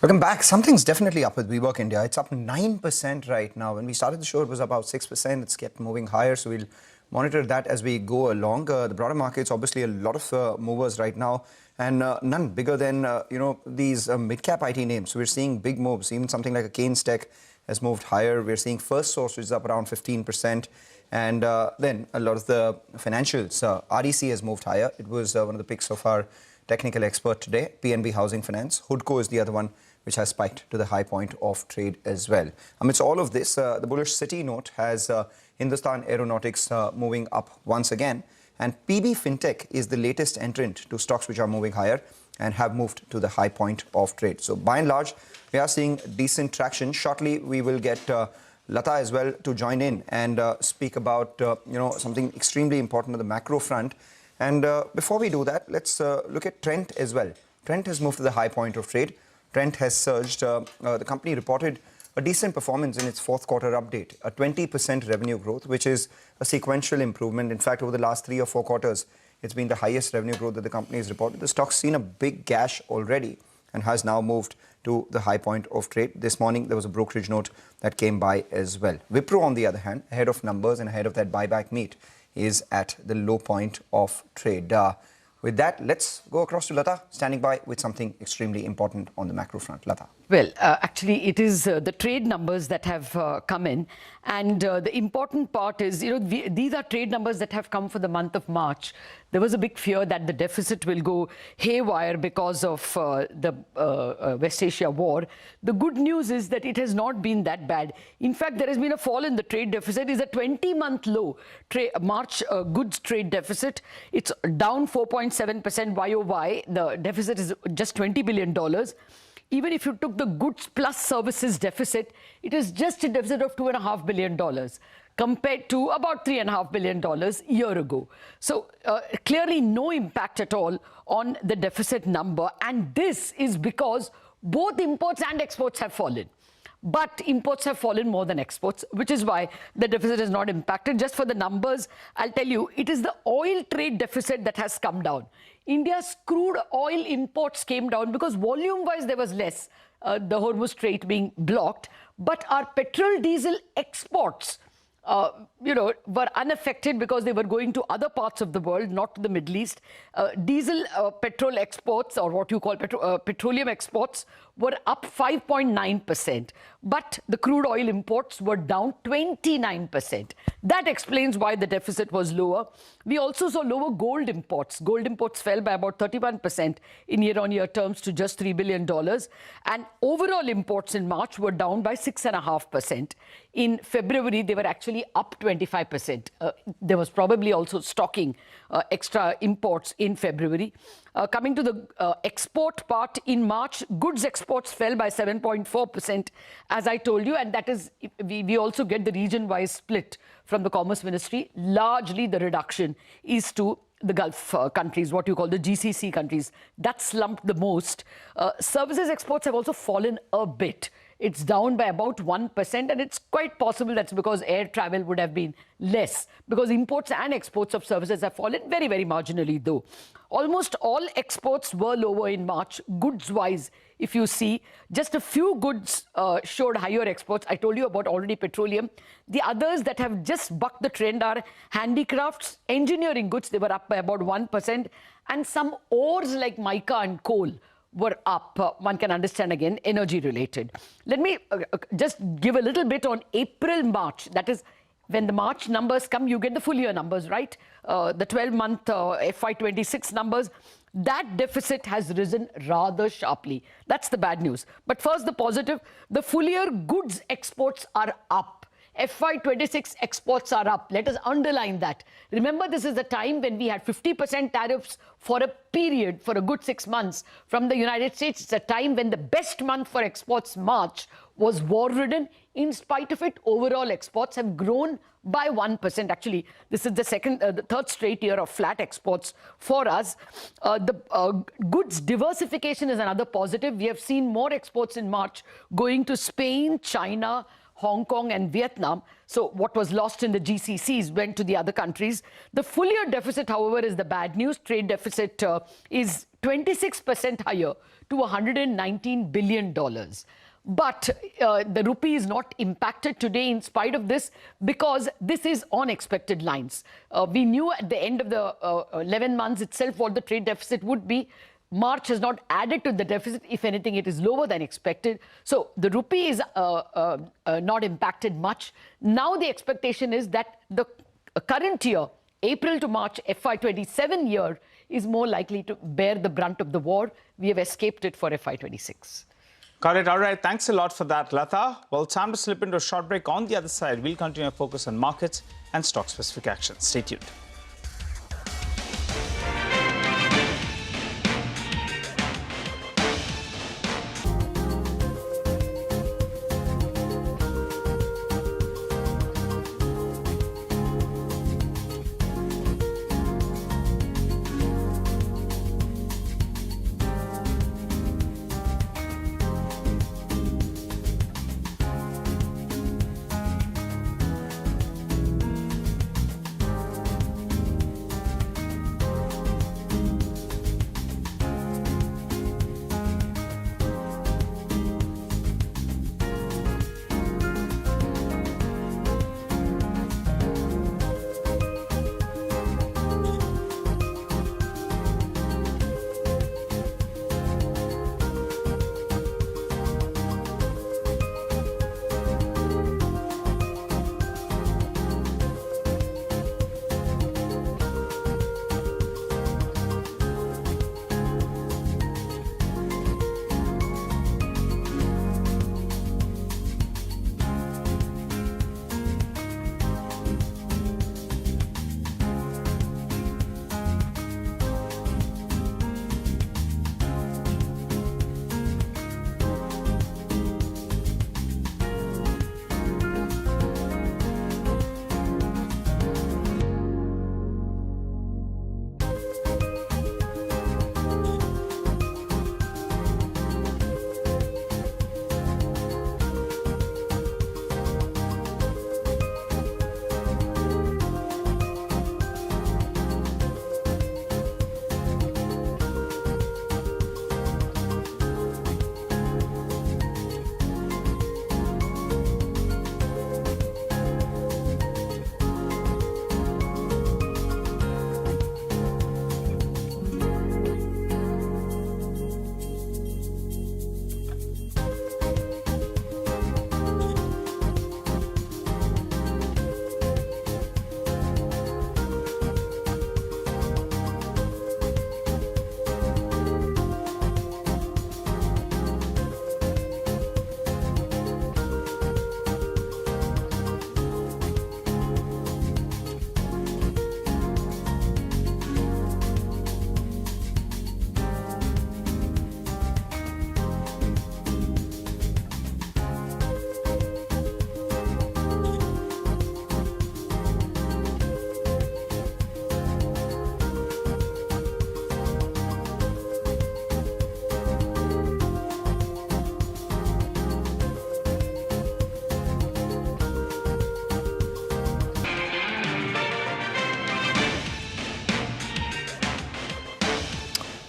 Welcome back. Something's definitely up with WeWork India. It's up 9% right now. When we started the show, it was about 6%. It's kept moving higher, so we'll monitor that as we go along. The broader markets, obviously, a lot of movers right now, and none bigger than these mid-cap IT names. So we're seeing big moves. Even something like a Keynes Tech has moved higher. We're seeing First Source, which is up around 15%, and then a lot of the financials. REC has moved higher. It was one of the picks of our technical expert today. PNB Housing Finance. Hindalco is the other one, which has spiked to the high point of trade as well. Amidst all of this, the bullish City note has Hindustan Aeronautics moving up once again. And PB Fintech is the latest entrant to stocks which are moving higher and have moved to the high point of trade. So by and large, we are seeing decent traction. Shortly, we will get Lata as well to join in and speak about something extremely important on the macro front. And before we do that, let's look at Trent as well. Trent has moved to the high point of trade. Trent has surged. The company reported a decent performance in its fourth quarter update, a 20% revenue growth, which is a sequential improvement. In fact, over the last 3 or 4 quarters, it's been the highest revenue growth that the company has reported. The stock's seen a big gash already and has now moved to the high point of trade. This morning, there was a brokerage note that came by as well. Wipro, on the other hand, ahead of numbers and ahead of that buyback meet, is at the low point of trade. With that, let's go across to Lata, standing by with something extremely important on the macro front. Lata. Well, actually, it is the trade numbers that have come in. And the important part is, these are trade numbers that have come for the month of March. There was a big fear that the deficit will go haywire because of the West Asia war. The good news is that it has not been that bad. In fact, there has been a fall in the trade deficit. It's a 20-month low March goods trade deficit. It's down 4.7% YOY. The deficit is just $20 billion. Even if you took the goods plus services deficit, it is just a deficit of $2.5 billion compared to about $3.5 billion a year ago. So clearly no impact at all on the deficit number. And this is because both imports and exports have fallen. But imports have fallen more than exports, which is why the deficit is not impacted. Just for the numbers, I'll tell you, it is the oil trade deficit that has come down. India's crude oil imports came down because volume-wise there was less, the Hormuz Strait being blocked. But our petrol diesel exports, were unaffected because they were going to other parts of the world, not to the Middle East. Diesel petrol exports, or what you call petroleum exports, were up 5.9%. But the crude oil imports were down 29%. That explains why the deficit was lower. We also saw lower gold imports. Gold imports fell by about 31% in year-on-year terms to just $3 billion. And overall imports in March were down by 6.5%. In February, they were actually up 25%. There was probably also stocking extra imports in February. Coming to the export part, in March, goods exports fell by 7.4%, as I told you, and that is, we also get the region-wise split from the Commerce Ministry. Largely, the reduction is to the Gulf countries, what you call the GCC countries. That slumped the most. Services exports have also fallen a bit. It's down by about 1%, and it's quite possible that's because air travel would have been less, because imports and exports of services have fallen very, very marginally, though. Almost all exports were lower in March, goods-wise. If you see, just a few goods showed higher exports. I told you about already petroleum. The others that have just bucked the trend are handicrafts, engineering goods. They were up by about 1%, and some ores like mica and coal were up. One can understand, again, energy related. Let me just give a little bit on April, March. That is, when the March numbers come, you get the full year numbers, right? The 12-month FY26 numbers. That deficit has risen rather sharply. That's the bad news. But first, the positive. The full year goods exports are up. FY26 exports are up. Let us underline that. Remember, this is the time when we had 50% tariffs for a period, for a good 6 months from the United States. It's a time when the best month for exports, March, was war-ridden. In spite of it, overall exports have grown by 1%. Actually, this is the third straight year of flat exports for us. The goods diversification is another positive. We have seen more exports in March going to Spain, China, Hong Kong and Vietnam. So what was lost in the GCCs went to the other countries. The full year deficit, however, is the bad news. Trade deficit is 26% higher to $119 billion. But the rupee is not impacted today in spite of this because this is on expected lines. We knew at the end of the 11 months itself what the trade deficit would be. March has not added to the deficit. If anything, it is lower than expected. So the rupee is not impacted much. Now the expectation is that the current year, April to March FY27 year, is more likely to bear the brunt of the war. We have escaped it for FY26. Got it. All right. Thanks a lot for that, Lata. Well, time to slip into a short break. On the other side, we'll continue to focus on markets and stock-specific actions. Stay tuned.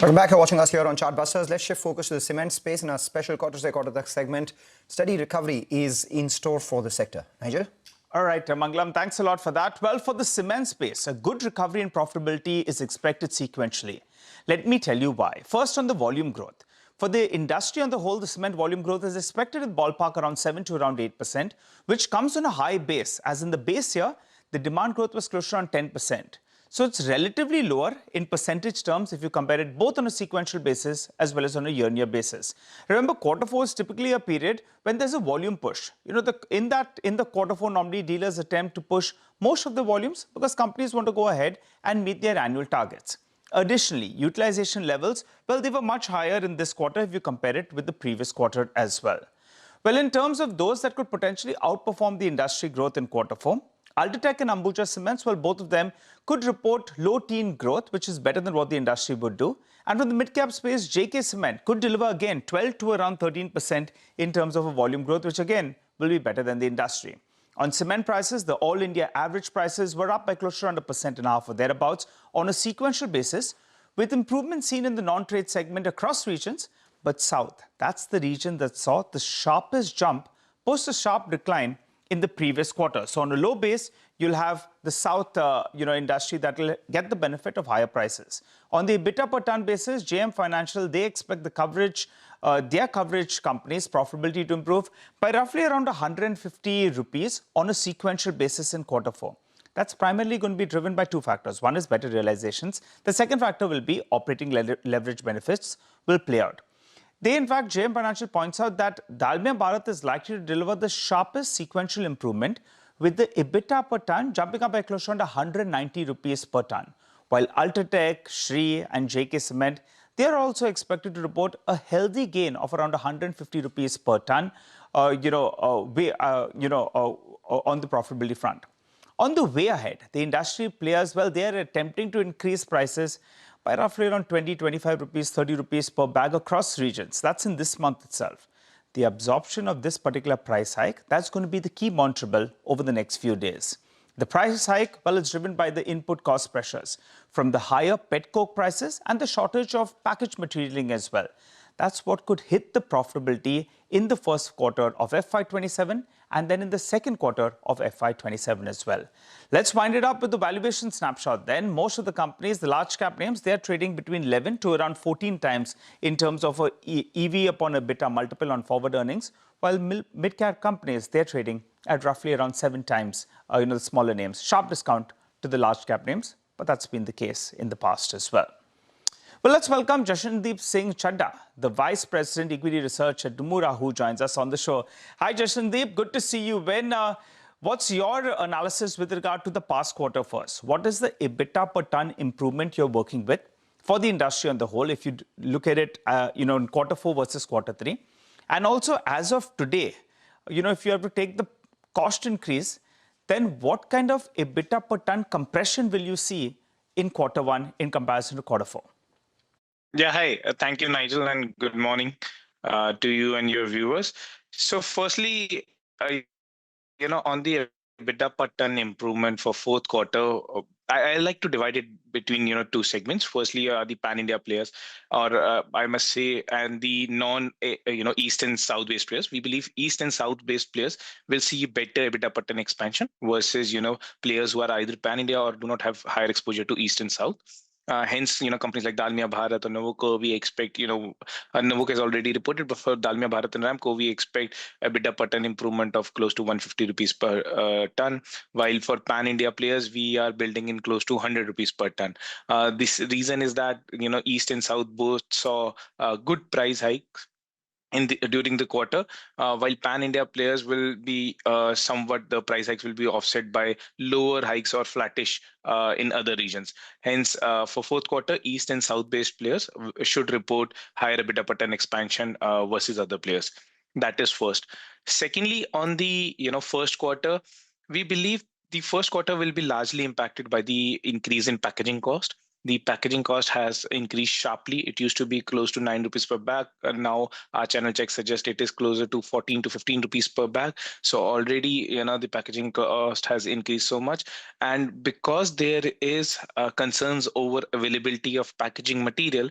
Welcome back. You're watching us here on Chartbusters. Let's shift focus to the cement space in our special quarter-to-quarter segment. Steady recovery is in store for the sector. Nigel? All right, Mangalam, thanks a lot for that. Well, for the cement space, a good recovery in profitability is expected sequentially. Let me tell you why. First, on the volume growth. For the industry on the whole, the cement volume growth is expected in ballpark around 7 to around 8%, which comes on a high base. As in the base year, the demand growth was close to around 10%. So it's relatively lower in percentage terms if you compare it both on a sequential basis as well as on a year-on-year basis. Remember, quarter four is typically a period when there's a volume push. You know, in the quarter four, normally dealers attempt to push most of the volumes because companies want to go ahead and meet their annual targets. Additionally, utilization levels, well, they were much higher in this quarter if you compare it with the previous quarter as well. Well, in terms of those that could potentially outperform the industry growth in quarter four, Ultratech and Ambuja Cements, well, both of them could report low-teen growth, which is better than what the industry would do. And from the mid-cap space, JK Cement could deliver again 12 to around 13% in terms of a volume growth, which again will be better than the industry. On cement prices, the all-India average prices were up by close to around 1.5% or thereabouts on a sequential basis, with improvement seen in the non-trade segment across regions, but South, that's the region that saw the sharpest jump post a sharp decline in the previous quarter. So on a low base, you'll have the South industry that will get the benefit of higher prices. On the EBITDA per ton basis, JM Financial, they expect the coverage, their coverage companies' profitability to improve by roughly around 150 rupees on a sequential basis in quarter 4. That's primarily going to be driven by two factors. One is better realizations. The second factor will be operating leverage benefits will play out. They, in fact, JM Financial points out that Dalmia Bharat is likely to deliver the sharpest sequential improvement, with the EBITDA per ton jumping up by close to 190 rupees per ton. While Ultratech, Shree and JK Cement, they are also expected to report a healthy gain of around 150 rupees per ton, on the profitability front. On the way ahead, the industry players, well, they are attempting to increase prices by roughly around 20, 25 rupees, 30 rupees per bag across regions. That's in this month itself. The absorption of this particular price hike, that's going to be the key monitorable over the next few days. The price hike, well, it's driven by the input cost pressures from the higher pet coke prices and the shortage of packaged materialing as well. That's what could hit the profitability in the first quarter of FY27 and then in the second quarter of FY27 as well. Let's wind it up with the valuation snapshot then. Most of the companies, the large cap names, they are trading between 11 to around 14 times in terms of a EV upon EBITDA multiple on forward earnings, while mid cap companies, they're trading at roughly around 7 times, the smaller names. Sharp discount to the large cap names, but that's been the case in the past as well. Well, let's welcome Jashandeep Singh Chadda, the Vice President Equity Research at Nomura, who joins us on the show. Hi, Jashandeep. Good to see you. What's your analysis with regard to the past quarter first? What is the EBITDA per ton improvement you're working with for the industry on the whole, if you look at it, in quarter 4 versus quarter 3? And also, as of today, if you have to take the cost increase, then what kind of EBITDA per ton compression will you see in quarter 1 in comparison to quarter 4? Yeah, hi. Thank you, Nigel, and good morning to you and your viewers. So firstly, on the EBITDA per ton improvement for fourth quarter, I like to divide it between, two segments. Firstly, the pan-India players, or I must say, and the East and South-based players. We believe East and South-based players will see better EBITDA per ton expansion versus, players who are either pan-India or do not have higher exposure to East and South. Hence, companies like Dalmia Bharat or Nuvoco, we expect, Nuvoco has already reported, but for Dalmia Bharat and Ramco, we expect EBITDA per ton improvement of close to 150 rupees per ton. While for pan-India players, we are building in close to 100 rupees per ton. This reason is that, East and South both saw good price hikes during the quarter, while pan-India players will be somewhat, the price hikes will be offset by lower hikes or flattish in other regions. Hence, for fourth quarter, East and South-based players should report higher EBITDA per ton expansion versus other players. That is first. Secondly, on the first quarter, we believe the first quarter will be largely impacted by the increase in packaging cost. The packaging cost has increased sharply. It used to be close to 9 rupees per bag. And now our channel checks suggest it is closer to 14 to 15 rupees per bag. So already, the packaging cost has increased so much. And because there is concerns over availability of packaging material,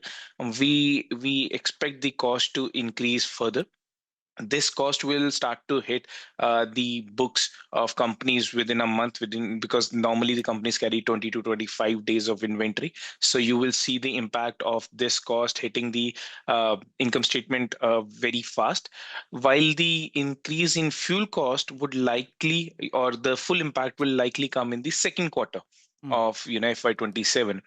we expect the cost to increase further. This cost will start to hit the books of companies within a month, because normally the companies carry 20 to 25 days of inventory. So you will see the impact of this cost hitting the income statement very fast, while the increase in fuel cost would likely, or the full impact will likely come in the second quarter of FY27.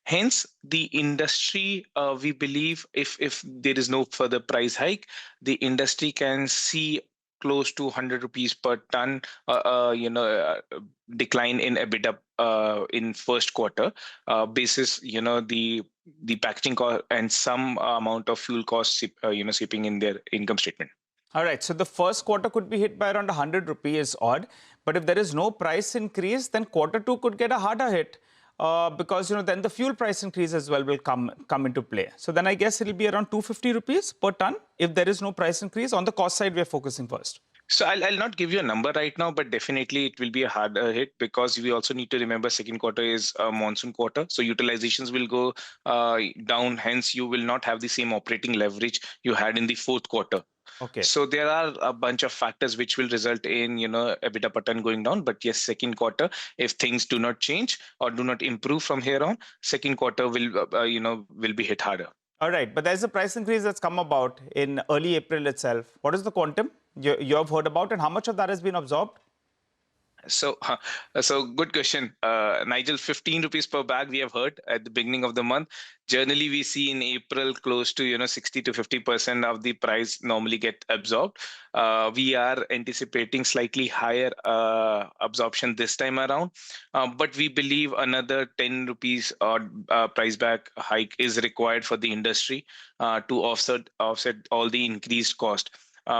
Hence, the industry, we believe, if there is no further price hike, the industry can see close to 100 rupees per ton, decline in EBITDA in first quarter, basis, the packaging cost and some amount of fuel costs, seeping in their income statement. All right, so the first quarter could be hit by around 100 rupees odd, but if there is no price increase, then quarter 2 could get a harder hit. Because then the fuel price increase as well will come into play. So then I guess it'll be around 250 rupees per ton if there is no price increase. On the cost side, we're focusing first. So I'll not give you a number right now, but definitely it will be a harder hit because we also need to remember second quarter is a monsoon quarter. So utilizations will go down. Hence, you will not have the same operating leverage you had in the fourth quarter. Okay. So there are a bunch of factors which will result in, EBITDA per ton going down. But yes, second quarter, if things do not change or do not improve from here on, second quarter will, will be hit harder. All right, but there's a price increase that's come about in early April itself. What is the quantum you have heard about, and how much of that has been absorbed? So good question, Nigel. 15 rupees per bag we have heard at the beginning of the month. Generally, we see in April close to 60 to 50% of the price normally get absorbed. We are anticipating slightly higher absorption this time around, but we believe another 10 rupees price back hike is required for the industry to offset all the increased cost.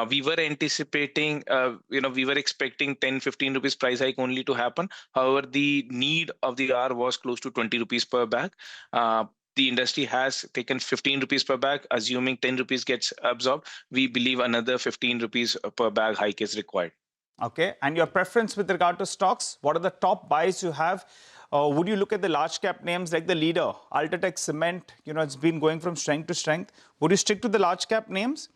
We were anticipating, we were expecting 10-15 rupees price hike only to happen. However, the need of the hour was close to 20 rupees per bag. The industry has taken 15 rupees per bag, assuming 10 rupees gets absorbed. We believe another 15 rupees per bag hike is required. Okay, and your preference with regard to stocks? What are the top buys you have? Would you look at the large cap names like the leader, Ultratech Cement? It's been going from strength to strength. Would you stick to the large cap names?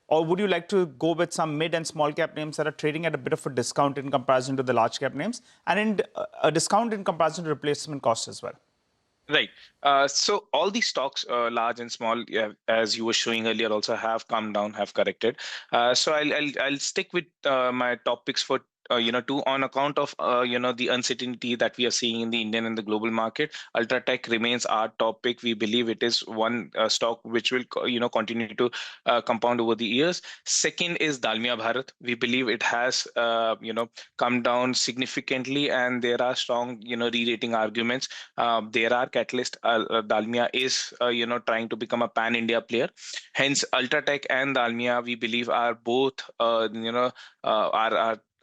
Or would you like to go with some mid and small cap names that are trading at a bit of a discount in comparison to the large cap names, and in a discount in comparison to replacement cost as well? Right. So all these stocks, large and small, as you were showing earlier, also have come down, have corrected. So I'll stick with my top picks for two on account of the uncertainty that we are seeing in the Indian and the global market. Ultratech remains our top pick. We believe it is one stock which will continue to compound over the years. Second is Dalmia Bharat. We believe it has come down significantly, and there are strong re-rating arguments. There are catalysts. Dalmia is trying to become a pan-India player. Hence, Ultratech and Dalmia, we believe, are both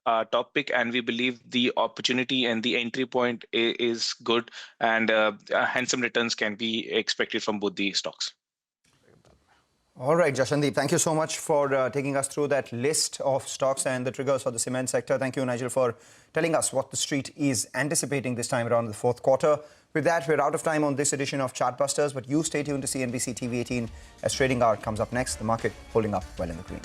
are topic, and we believe the opportunity and the entry point is good, and handsome returns can be expected from both the stocks. All right, Jashandeep, thank you so much for taking us through that list of stocks and the triggers for the cement sector. Thank you, Nigel, for telling us what the street is anticipating this time around the fourth quarter. With that, we're out of time on this edition of Chartbusters, but you stay tuned to CNBC TV 18 as Trading Hour comes up next. The market holding up well in the green.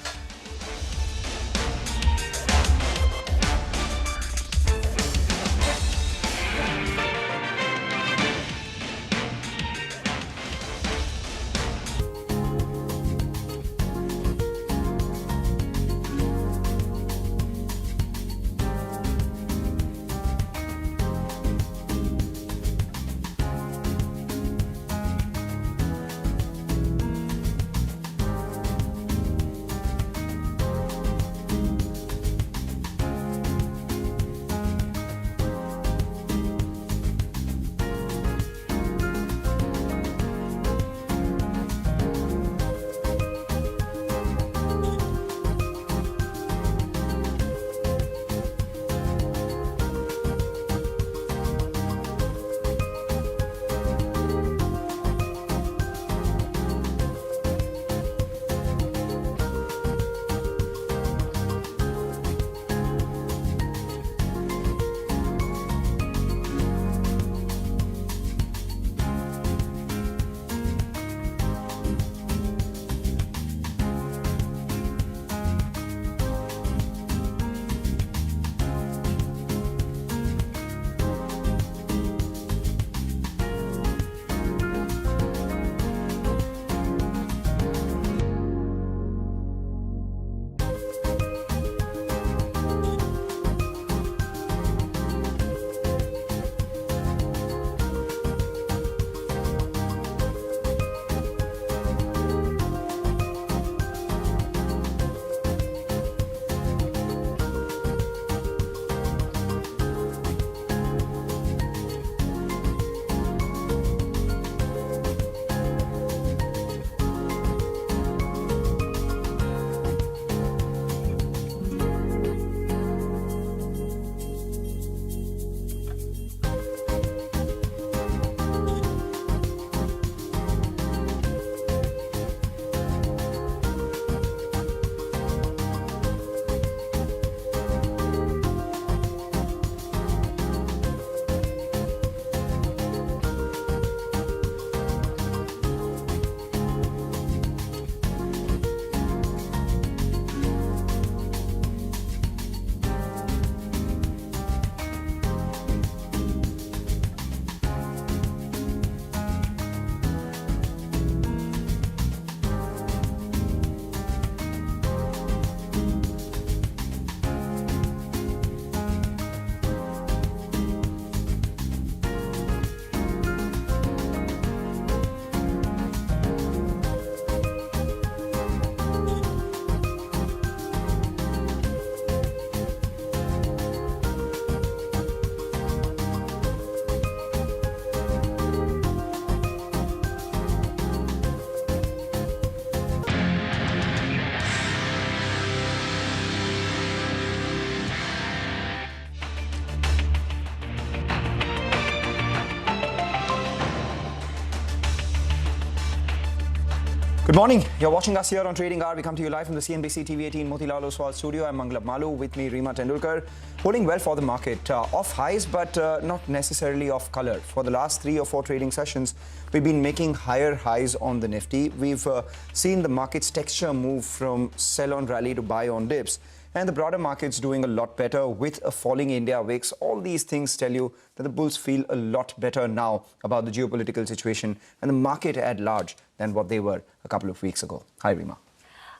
Good morning. You're watching us here on Trading Hour. We come to you live from the CNBC TV 18 Motilal Oswal studio. I'm Manglab Malu. With me, Reema Tendulkar. Holding well for the market. Off highs, but not necessarily off color. For the last 3 or 4 trading sessions, we've been making higher highs on the Nifty. We've seen the market's texture move from sell on rally to buy on dips. And the broader market's doing a lot better with a falling India VIX. All these things tell you that the bulls feel a lot better now about the geopolitical situation and the market at large than what they were a couple of weeks ago. Hi, Reema.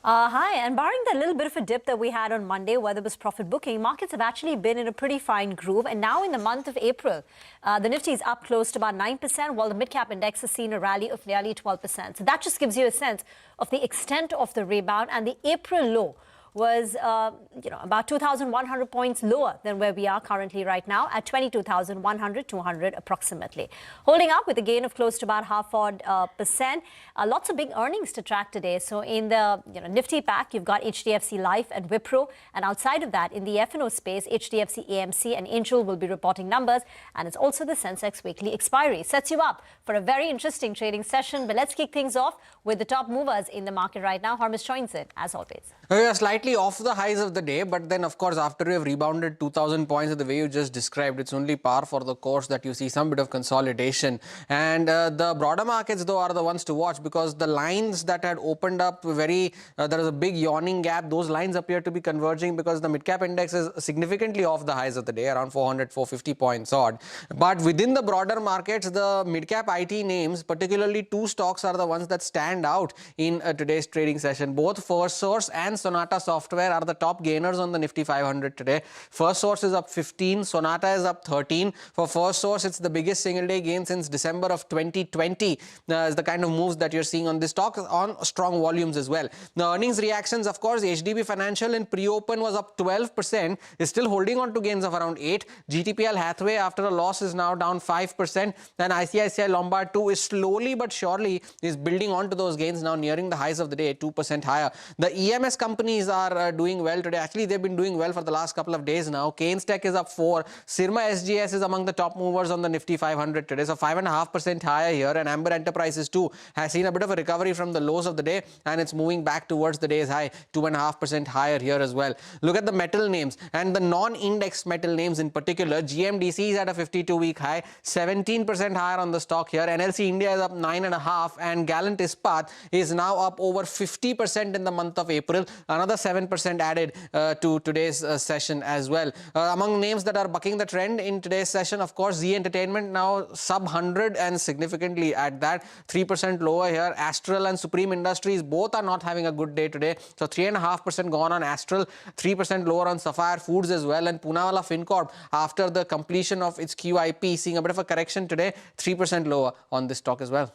Hi, and barring that little bit of a dip that we had on Monday, where there was profit booking, markets have actually been in a pretty fine groove. And now in the month of April, the Nifty is up close to about 9%, while the mid-cap index has seen a rally of nearly 12%. So that just gives you a sense of the extent of the rebound. And the April low was about 2,100 points lower than where we are currently right now at 22,100 approximately. Holding up with a gain of close to about %. Lots of big earnings to track today. So in the Nifty pack, you've got HDFC Life and Wipro. And outside of that, in the F&O space, HDFC AMC and Angel will be reporting numbers. And it's also the Sensex weekly expiry. Sets you up for a very interesting trading session. But let's kick things off with the top movers in the market right now. Harmis joins in, as always. We are slightly off the highs of the day, but then, of course, after we have rebounded 2,000 points the way you just described, it's only par for the course that you see some bit of consolidation. And the broader markets, though, are the ones to watch because the lines that had opened up there is a big yawning gap. Those lines appear to be converging because the mid-cap index is significantly off the highs of the day, around 400, 450 points odd. But within the broader markets, the mid-cap IT names, particularly 2 stocks, are the ones that stand out in today's trading session. Both FirstSource and Sonata Software are the top gainers on the Nifty 500 today. FirstSource is up 15, Sonata is up 13. For FirstSource, it's the biggest single-day gain since December of 2020. Is the kind of moves that you're seeing on this stock on strong volumes as well. The earnings reactions, of course, HDB Financial in pre-open was up 12%, is still holding on to gains of around 8. GTPL Hathway, after a loss, is now down 5%. And ICICI Lombard too is slowly but surely is building on to those gains, now nearing the highs of the day, 2% higher. The EMS companies are doing well today. Actually, they've been doing well for the last couple of days now. Keynes Tech is up 4. Sirma SGS is among the top movers on the Nifty 500 today. So 5.5% higher here. And Amber Enterprises too has seen a bit of a recovery from the lows of the day, and it's moving back towards the day's high, 2.5% higher here as well. Look at the metal names and the non-index metal names in particular. GMDC is at a 52-week high, 17% higher on the stock here. NLC India is up 9.5%, and Gallant Ispat is now up over 50% in the month of April. Another 7% added to today's session as well. Among names that are bucking the trend in today's session, of course, Z Entertainment now sub 100 and significantly at that, 3% lower here. Astral and Supreme Industries both are not having a good day today. So 3.5% gone on Astral, 3% lower on Sapphire Foods as well. And Poonawalla FinCorp, after the completion of its QIP, seeing a bit of a correction today, 3% lower on this stock as well.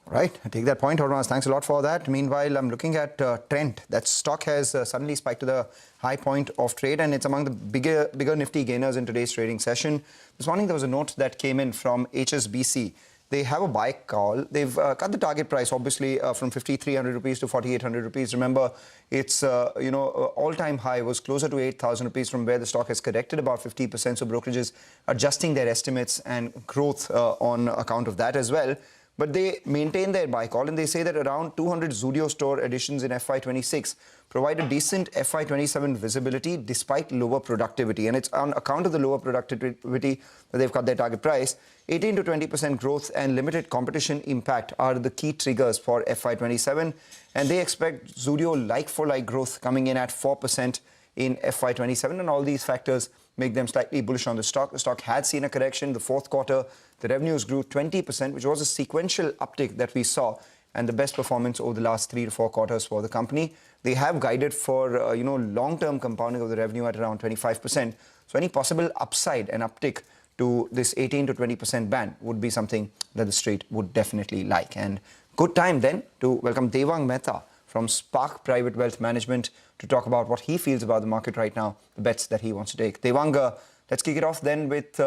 Right, I take that point, Hormas. Thanks a lot for that. Meanwhile, I'm looking at Trent. That stock has suddenly spiked to the high point of trade, and it's among the bigger Nifty gainers in today's trading session. This morning, there was a note that came in from HSBC. They have a buy call. They've cut the target price, obviously, from 5,300 rupees to 4,800 rupees. Remember, its all-time high was closer to 8,000 rupees from where the stock has corrected about 50%. So brokerages adjusting their estimates and growth on account of that as well. But they maintain their buy call, and they say that around 200 Zudio store additions in FY26 provide a decent FY27 visibility despite lower productivity. And it's on account of the lower productivity that they've cut their target price. 18 to 20% growth and limited competition impact are the key triggers for FY27. And they expect Zudio like-for-like growth coming in at 4% in FY27. And all these factors make them slightly bullish on the stock. The stock had seen a correction. The fourth quarter, the revenues grew 20%, which was a sequential uptick that we saw, and the best performance over the last 3 to 4 quarters for the company. They have guided for long-term compounding of the revenue at around 25%. So any possible upside and uptick to this 18 to 20% band would be something that the street would definitely like. And good time then to welcome Devang Mehta from Spark Private Wealth Management to talk about what he feels about the market right now, the bets that he wants to take. Devang, let's kick it off then with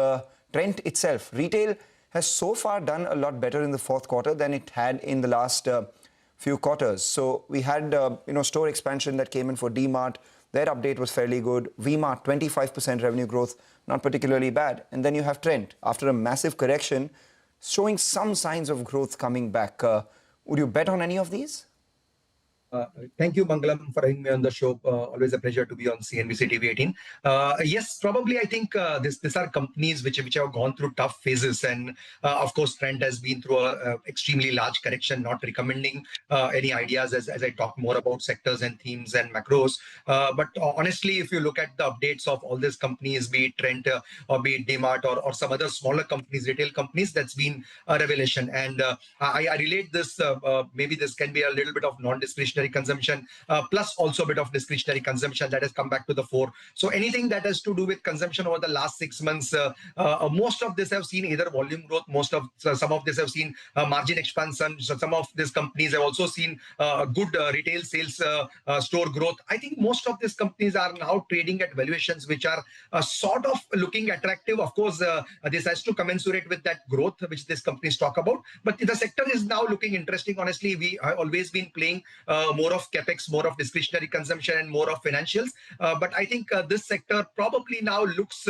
Trent itself. Retail has so far done a lot better in the fourth quarter than it had in the last few quarters. So we had store expansion that came in for D-Mart. Their update was fairly good. V-Mart, 25% revenue growth, not particularly bad. And then you have Trent, after a massive correction, showing some signs of growth coming back. Would you bet on any of these? Thank you, Mangalam, for having me on the show. Always a pleasure to be on CNBC TV 18. Yes, probably I think these are companies which have gone through tough phases. And of course, Trent has been through a extremely large correction, not recommending any ideas as I talk more about sectors and themes and macros. But honestly, if you look at the updates of all these companies, be it Trent or be it DMart or some other smaller companies, retail companies, that's been a revelation. And I relate this, maybe this can be a little bit of non-discretionary consumption, plus also a bit of discretionary consumption that has come back to the fore. So anything that has to do with consumption over the last 6 months, most of this have seen either volume growth, some of this have seen margin expansion. So some of these companies have also seen good retail sales store growth. I think most of these companies are now trading at valuations which are sort of looking attractive. Of course, this has to commensurate with that growth which these companies talk about. But the sector is now looking interesting. Honestly, we have always been playing more of capex, more of discretionary consumption, and more of financials. But I think this sector probably now looks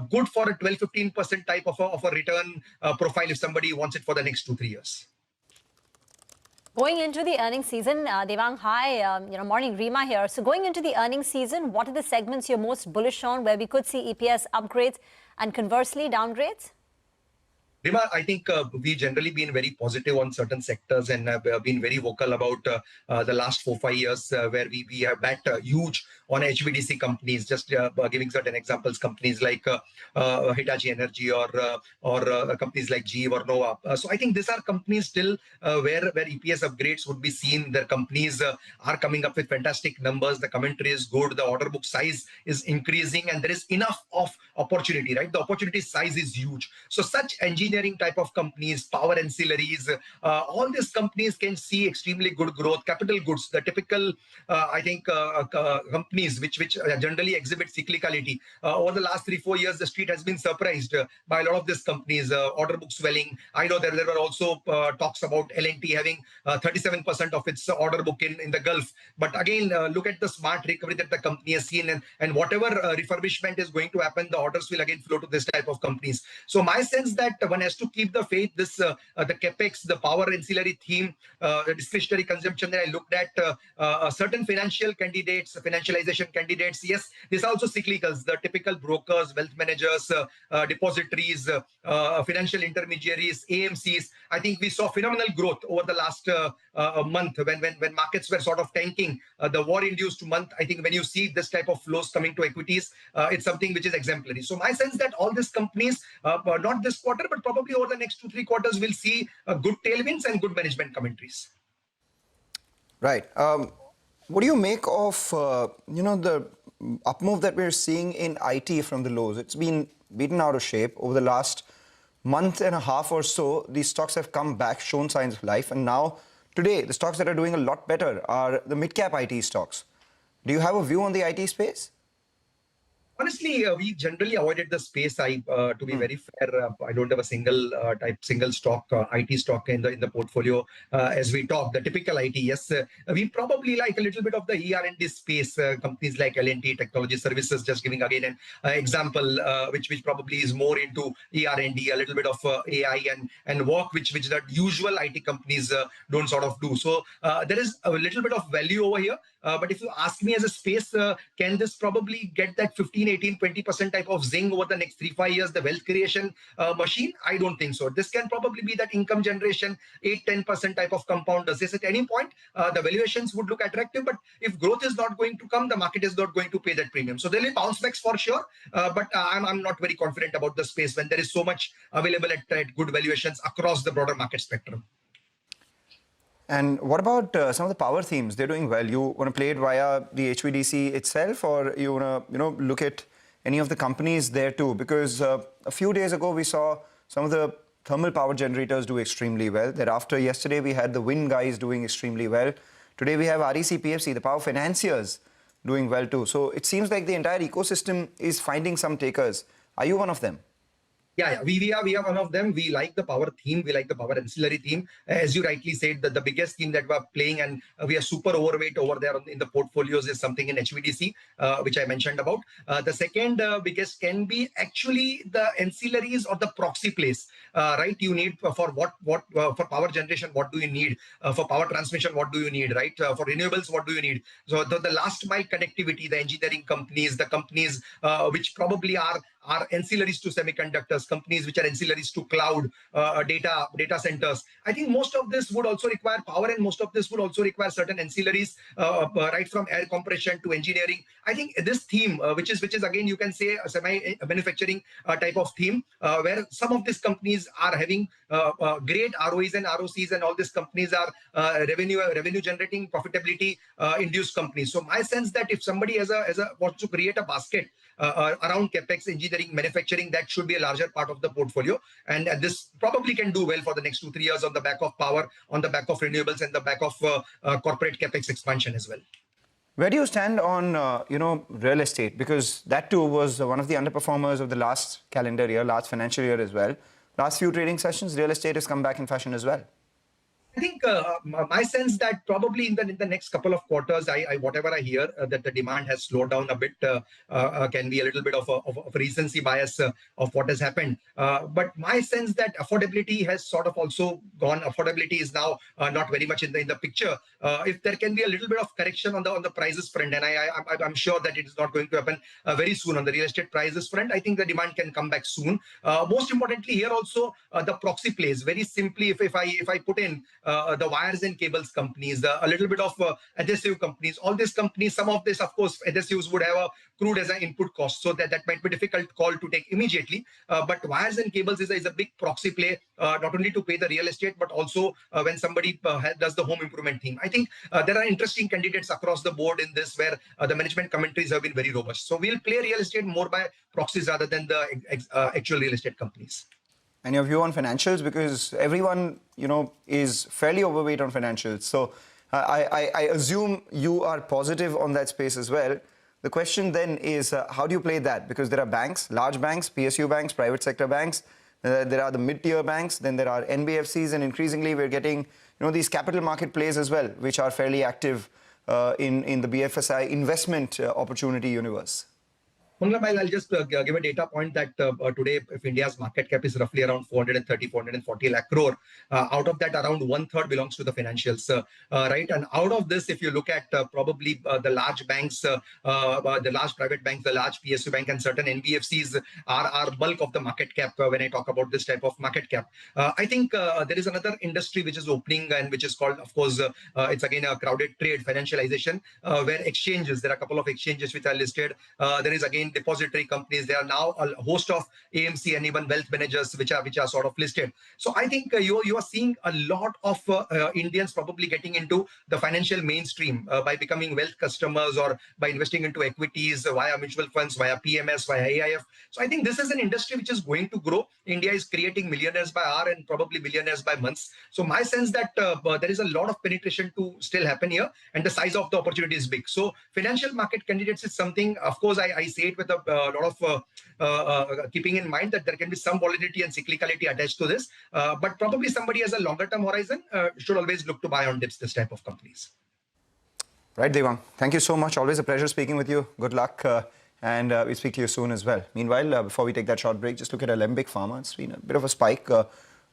good for a 12-15% type of a return profile if somebody wants it for the next 2-3 years. Going into the earnings season, Devang, hi, morning, Rima here. So going into the earnings season, what are the segments you're most bullish on where we could see EPS upgrades and conversely downgrades? Rima, I think we've generally been very positive on certain sectors and have been very vocal about the last 4-5 years where we have backed huge on HVDC companies, just giving certain examples, companies like Hitachi Energy or companies like GE or Nova. So I think these are companies still where EPS upgrades would be seen. Their companies are coming up with fantastic numbers. The commentary is good. The order book size is increasing and there is enough of opportunity, right? The opportunity size is huge. So such engineering type of companies, power ancillaries, all these companies can see extremely good growth. Capital goods, the typical, I think, companies which generally exhibit cyclicality. Over the last 3-4 years, the street has been surprised by a lot of these companies, order book swelling. I know there were also talks about L&T having 37% of its order book in the Gulf. But again, look at the smart recovery that the company has seen, and whatever refurbishment is going to happen, the orders will again flow to this type of companies. So my sense that one has to keep the faith, this the capex, the power ancillary theme, the discretionary consumption that I looked at, certain financial candidates, financialization candidates. Yes, these are also cyclicals, the typical brokers, wealth managers, depositories, financial intermediaries, AMCs. I think we saw phenomenal growth over the last month when markets were sort of tanking, the war-induced month. I think when you see this type of flows coming to equities, it's something which is exemplary. So my sense that all these companies, not this quarter, but probably over the next 2-3 quarters, will see good tailwinds and good management commentaries. Right. What do you make of the up move that we're seeing in IT from the lows? It's been beaten out of shape over the last month and a half or so. These stocks have come back, shown signs of life, and now today the stocks that are doing a lot better are the mid-cap IT stocks. Do you have a view on the IT space? Honestly, we generally avoided the space. To be very fair, I don't have a single stock, IT stock in the portfolio. As we talk, the typical IT, yes, we probably like a little bit of the ER&D space, companies like L&T, Technology Services, just giving again an example, which probably is more into ER&D, a little bit of AI and work, which the usual IT companies don't sort of do. So there is a little bit of value over here. But if you ask me as a space, can this probably get that 15, 18, 20% type of zing over the next 3-5 years, the wealth creation machine? I don't think so. This can probably be that income generation, 8-10% type of compounders. Yes, at any point, the valuations would look attractive, but if growth is not going to come, the market is not going to pay that premium. So there will be bounce backs for sure, but I'm not very confident about the space when there is so much available at good valuations across the broader market spectrum. And what about some of the power themes? They're doing well. You want to play it via the HVDC itself, or you want to look at any of the companies there too? Because a few days ago we saw some of the thermal power generators do extremely well. Thereafter, yesterday we had the wind guys doing extremely well. Today we have REC PFC, the power financiers, doing well too. So it seems like the entire ecosystem is finding some takers. Are you one of them? Yeah, we are one of them. We like the power theme. We like the power ancillary theme. As you rightly said, the biggest theme that we're playing and we are super overweight over there in the portfolios is something in HVDC, which I mentioned about. The second biggest can be actually the ancillaries or the proxy plays, right? You need for for power generation, what do you need? For power transmission, what do you need, right? For renewables, what do you need? So the last mile connectivity, the engineering companies, the companies which probably are ancillaries to semiconductors, companies which are ancillaries to cloud, data centers. I think most of this would also require power, and most of this would also require certain ancillaries, right from air compression to engineering. I think this theme, which is again you can say a semi-manufacturing type of theme, where some of these companies are having great ROEs and ROCs, and all these companies are revenue generating, profitability induced companies. So my sense that if somebody wants to create a basket around capex, engineering, manufacturing, that should be a larger part of the portfolio, and this probably can do well for the next 2-3 years on the back of power, on the back of renewables, and the back of corporate capex expansion as well. Where do you stand on real estate? Because that too was one of the underperformers of the last calendar year, last financial year as well. Last few trading sessions, real estate has come back in fashion as well. I think my sense that probably in the next couple of quarters, whatever I hear that the demand has slowed down a bit, can be a little bit of a recency bias of what has happened. But my sense that affordability has sort of also gone. Affordability is now not very much in the picture. If there can be a little bit of correction on the prices front, and I'm sure that it is not going to happen very soon on the real estate prices front, I think the demand can come back soon. Most importantly, here also the proxy plays. Very simply, if I put in the wires and cables companies, a little bit of adhesive companies, all these companies, some of this, of course, adhesives would have a crude as an input cost, so that might be a difficult call to take immediately. But wires and cables is a big proxy play, not only to pay the real estate, but also when somebody does the home improvement theme. I think there are interesting candidates across the board in this, where the management commentaries have been very robust. So we'll play real estate more by proxies rather than the actual real estate companies. And your view on financials, because everyone, is fairly overweight on financials. So I assume you are positive on that space as well. The question then is, how do you play that? Because there are banks, large banks, PSU banks, private sector banks. There are the mid-tier banks. Then there are NBFCs, and increasingly we're getting, these capital market plays as well, which are fairly active in the BFSI investment opportunity universe. I'll just give a data point that today, if India's market cap is roughly around 440 lakh crore, out of that, around 1/3 belongs to the financials, right? And out of this, if you look at probably the large banks, the large private banks, the large PSU bank, and certain NBFCs are bulk of the market cap when I talk about this type of market cap. I think there is another industry which is opening, and which is called, of course, it's again a crowded trade, financialization, where exchanges, there are a couple of exchanges which are listed. There is again depository companies. There are now a host of AMC and even wealth managers which are sort of listed. So I think you are seeing a lot of Indians probably getting into the financial mainstream by becoming wealth customers, or by investing into equities via mutual funds, via PMS, via AIF. So I think this is an industry which is going to grow. India is creating millionaires by hour and probably millionaires by months. So my sense that there is a lot of penetration to still happen here, and the size of the opportunity is big. So financial market candidates is something, of course, I say it with a lot of keeping in mind that there can be some volatility and cyclicality attached to this. But probably somebody has a longer term horizon should always look to buy on dips this type of companies. Right, Devang. Thank you so much. Always a pleasure speaking with you. Good luck. And we speak to you soon as well. Meanwhile, before we take that short break, just look at Alembic Pharma. It's been a bit of a spike.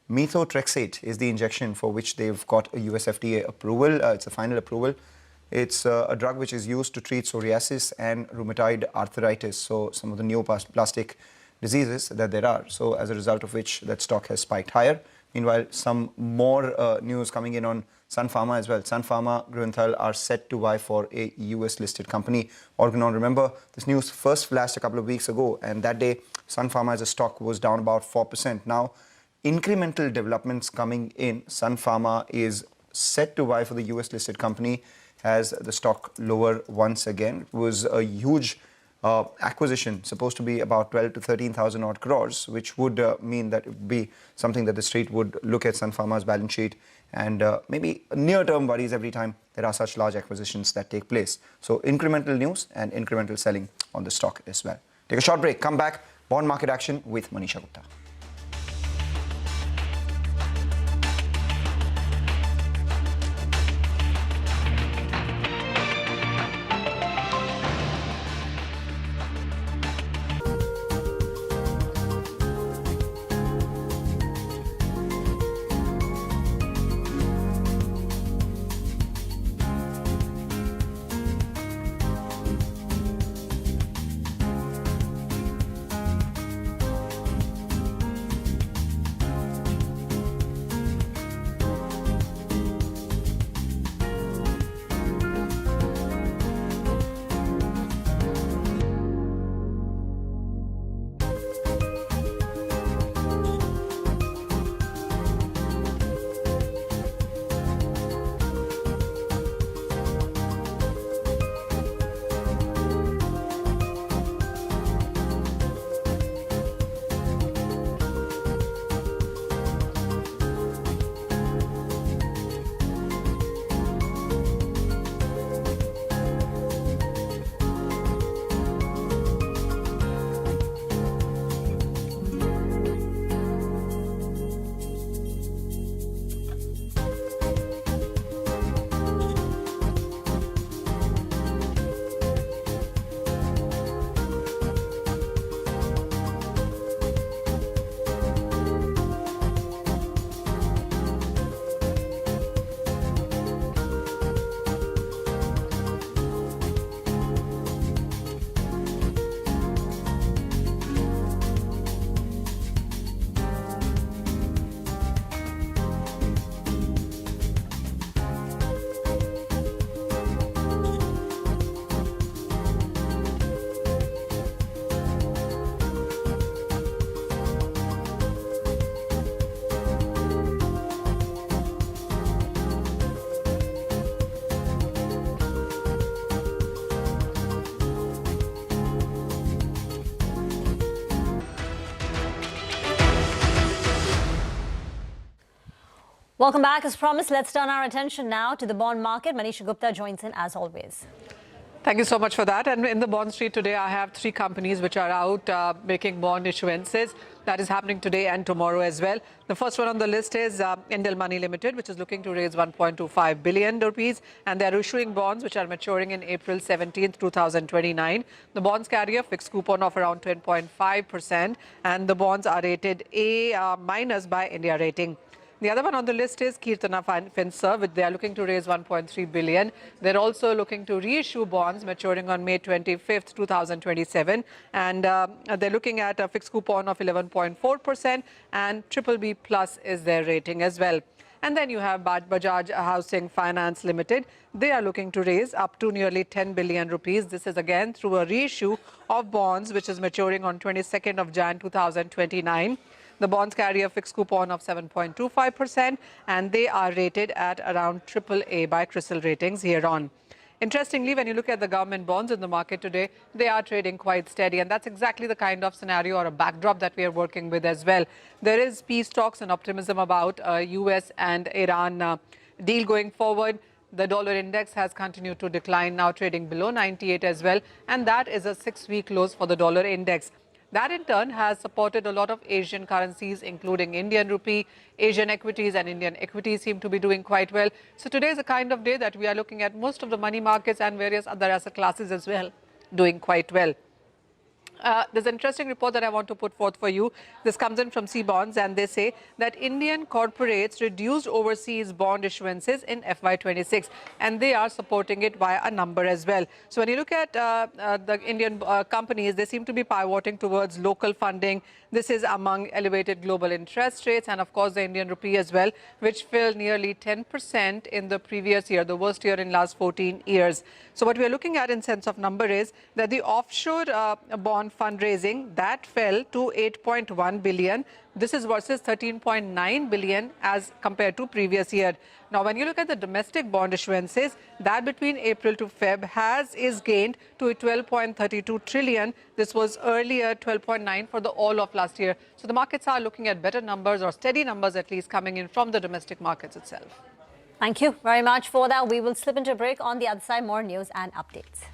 Methotrexate is the injection for which they've got a US FDA approval. It's a final approval. It's a drug which is used to treat psoriasis and rheumatoid arthritis, so some of the neoplastic diseases that there are. So as a result of which, that stock has spiked higher. Meanwhile, some more news coming in on Sun Pharma as well. Sun Pharma, Grünthal are set to vie for a US-listed company. Organon, remember, this news first flashed a couple of weeks ago, and that day, Sun Pharma as a stock was down about 4%. Now, incremental developments coming in. Sun Pharma is set to vie for the US-listed company, as the stock lower once again. It was a huge acquisition, supposed to be about 12 to 13,000 odd crores, which would mean that it would be something that the street would look at Sun Pharma's balance sheet and maybe near-term worries every time there are such large acquisitions that take place. So incremental news and incremental selling on the stock as well. Take a short break, come back, bond market action with Manisha Gupta. Welcome back. As promised, let's turn our attention now to the bond market. Manisha Gupta joins in as always. Thank you so much for that. And in the bond street today, I have three companies which are out making bond issuances. That is happening today and tomorrow as well. The first one on the list is Indel Money Limited, which is looking to raise 1.25 billion rupees. And they are issuing bonds which are maturing in April 17th, 2029. The bonds carry a fixed coupon of around 10.5%. And the bonds are rated A- by India Rating. The other one on the list is Kirtana Finserv, which they are looking to raise 1.3 billion. They're also looking to reissue bonds maturing on May 25th, 2027. And they're looking at a fixed coupon of 11.4% and BBB plus is their rating as well. And then you have Bajaj Housing Finance Limited. They are looking to raise up to nearly 10 billion rupees. This is again through a reissue of bonds, which is maturing on 22nd of Jan 2029. The bonds carry a fixed coupon of 7.25% and they are rated at around AAA by CRISIL Ratings here on. Interestingly, when you look at the government bonds in the market today, they are trading quite steady. And that's exactly the kind of scenario or a backdrop that we are working with as well. There is peace talks and optimism about US and Iran deal going forward. The dollar index has continued to decline, now trading below 98 as well. And that is a 6-week lows for the dollar index. That in turn has supported a lot of Asian currencies, including Indian rupee. Asian equities and Indian equities seem to be doing quite well. So today is a kind of day that we are looking at most of the money markets and various other asset classes as well doing quite well. There's an interesting report that I want to put forth for you. This comes in from C-Bonds and they say that Indian corporates reduced overseas bond issuances in FY26 and they are supporting it via a number as well. So when you look at the Indian companies, they seem to be pivoting towards local funding. This is among elevated global interest rates and of course the Indian rupee as well, which fell nearly 10% in the previous year, the worst year in last 14 years. So what we are looking at in sense of number is that the offshore bond fundraising that fell to 8.1 billion. This is versus 13.9 billion as compared to previous year. Now, when you look at the domestic bond issuances, that between April to Feb is gained to 12.32 trillion. This was earlier 12.9 for the all of last year. So the markets are looking at better numbers or steady numbers at least coming in from the domestic markets itself. Thank you very much for that. We will slip into a break. On the other side, more news and updates.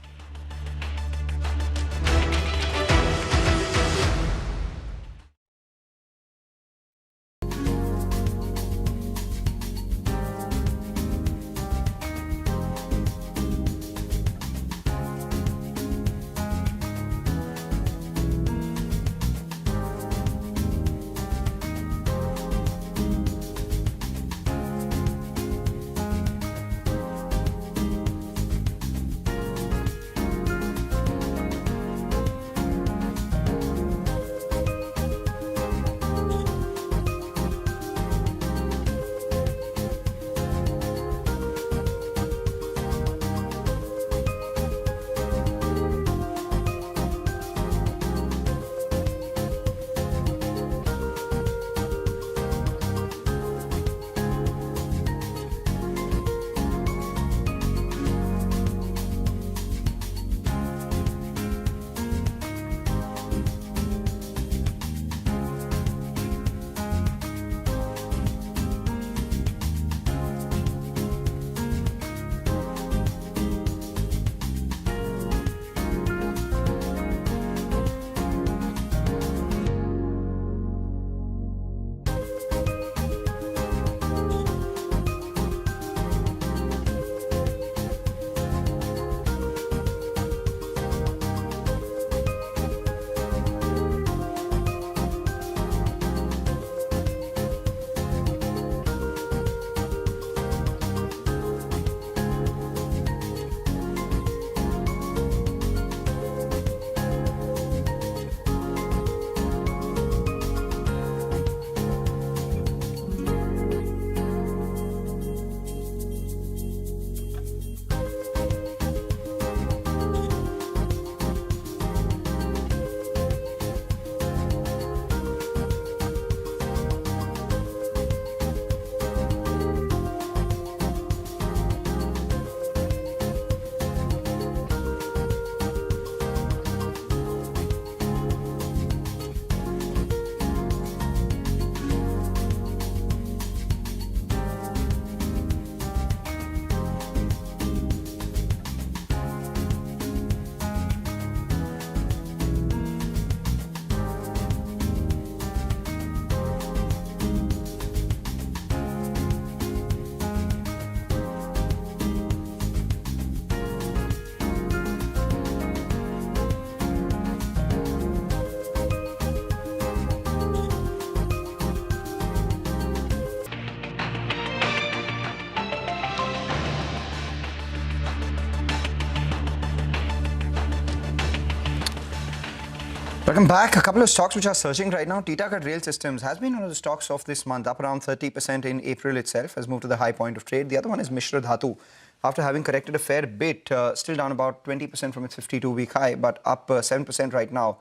Welcome back. A couple of stocks which are surging right now. Titagarh Rail Systems has been one of the stocks of this month, up around 30% in April itself, has moved to the high point of trade. The other one is Mishra Dhatu. After having corrected a fair bit, still down about 20% from its 52-week high, but up 7% right now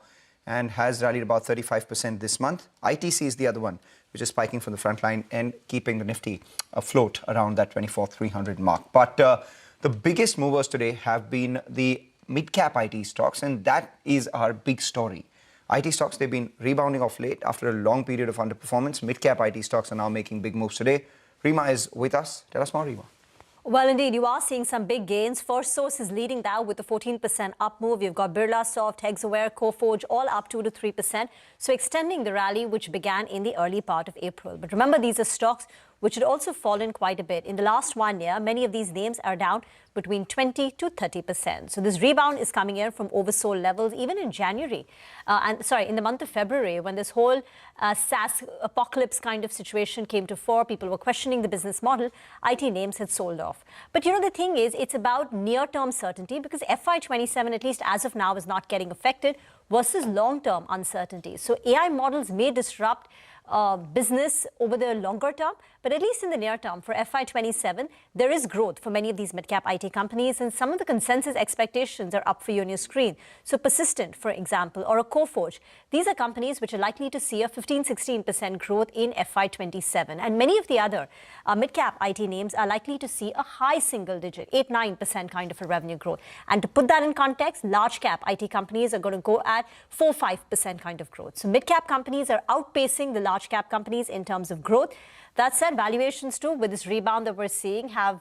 and has rallied about 35% this month. ITC is the other one, which is spiking from the front line and keeping the Nifty afloat around that 24,300 mark. But the biggest movers today have been the mid-cap IT stocks, and that is our big story. IT stocks, they've been rebounding off late after a long period of underperformance. Mid-cap IT stocks are now making big moves today. Rima is with us. Tell us more, Rima. Well, indeed, you are seeing some big gains. First Source is leading that with a 14% up move. You've got Birlasoft, Hexaware, Coforge, all up 2 to 3%. So extending the rally, which began in the early part of April. But remember, these are stocks which had also fallen quite a bit. In the last 1 year, many of these names are down between 20 to 30%. So this rebound is coming in from oversold levels, even in January. In the month of February, when this whole SaaS apocalypse kind of situation came to fore, people were questioning the business model, IT names had sold off. But the thing is, it's about near-term certainty because FY27, at least as of now, is not getting affected versus long-term uncertainty. So AI models may disrupt business over the longer term, but at least in the near term, for FY27, there is growth for many of these mid-cap IT companies, and some of the consensus expectations are up for you on your screen. So Persistent, for example, or a Coforge, these are companies which are likely to see a 15-16% growth in FY27, and many of the other mid-cap IT names are likely to see a high single-digit, 8-9% kind of a revenue growth. And to put that in context, large-cap IT companies are going to go at 4-5% kind of growth. So mid-cap companies are outpacing the large cap companies in terms of growth. That said, valuations too, with this rebound that we're seeing, have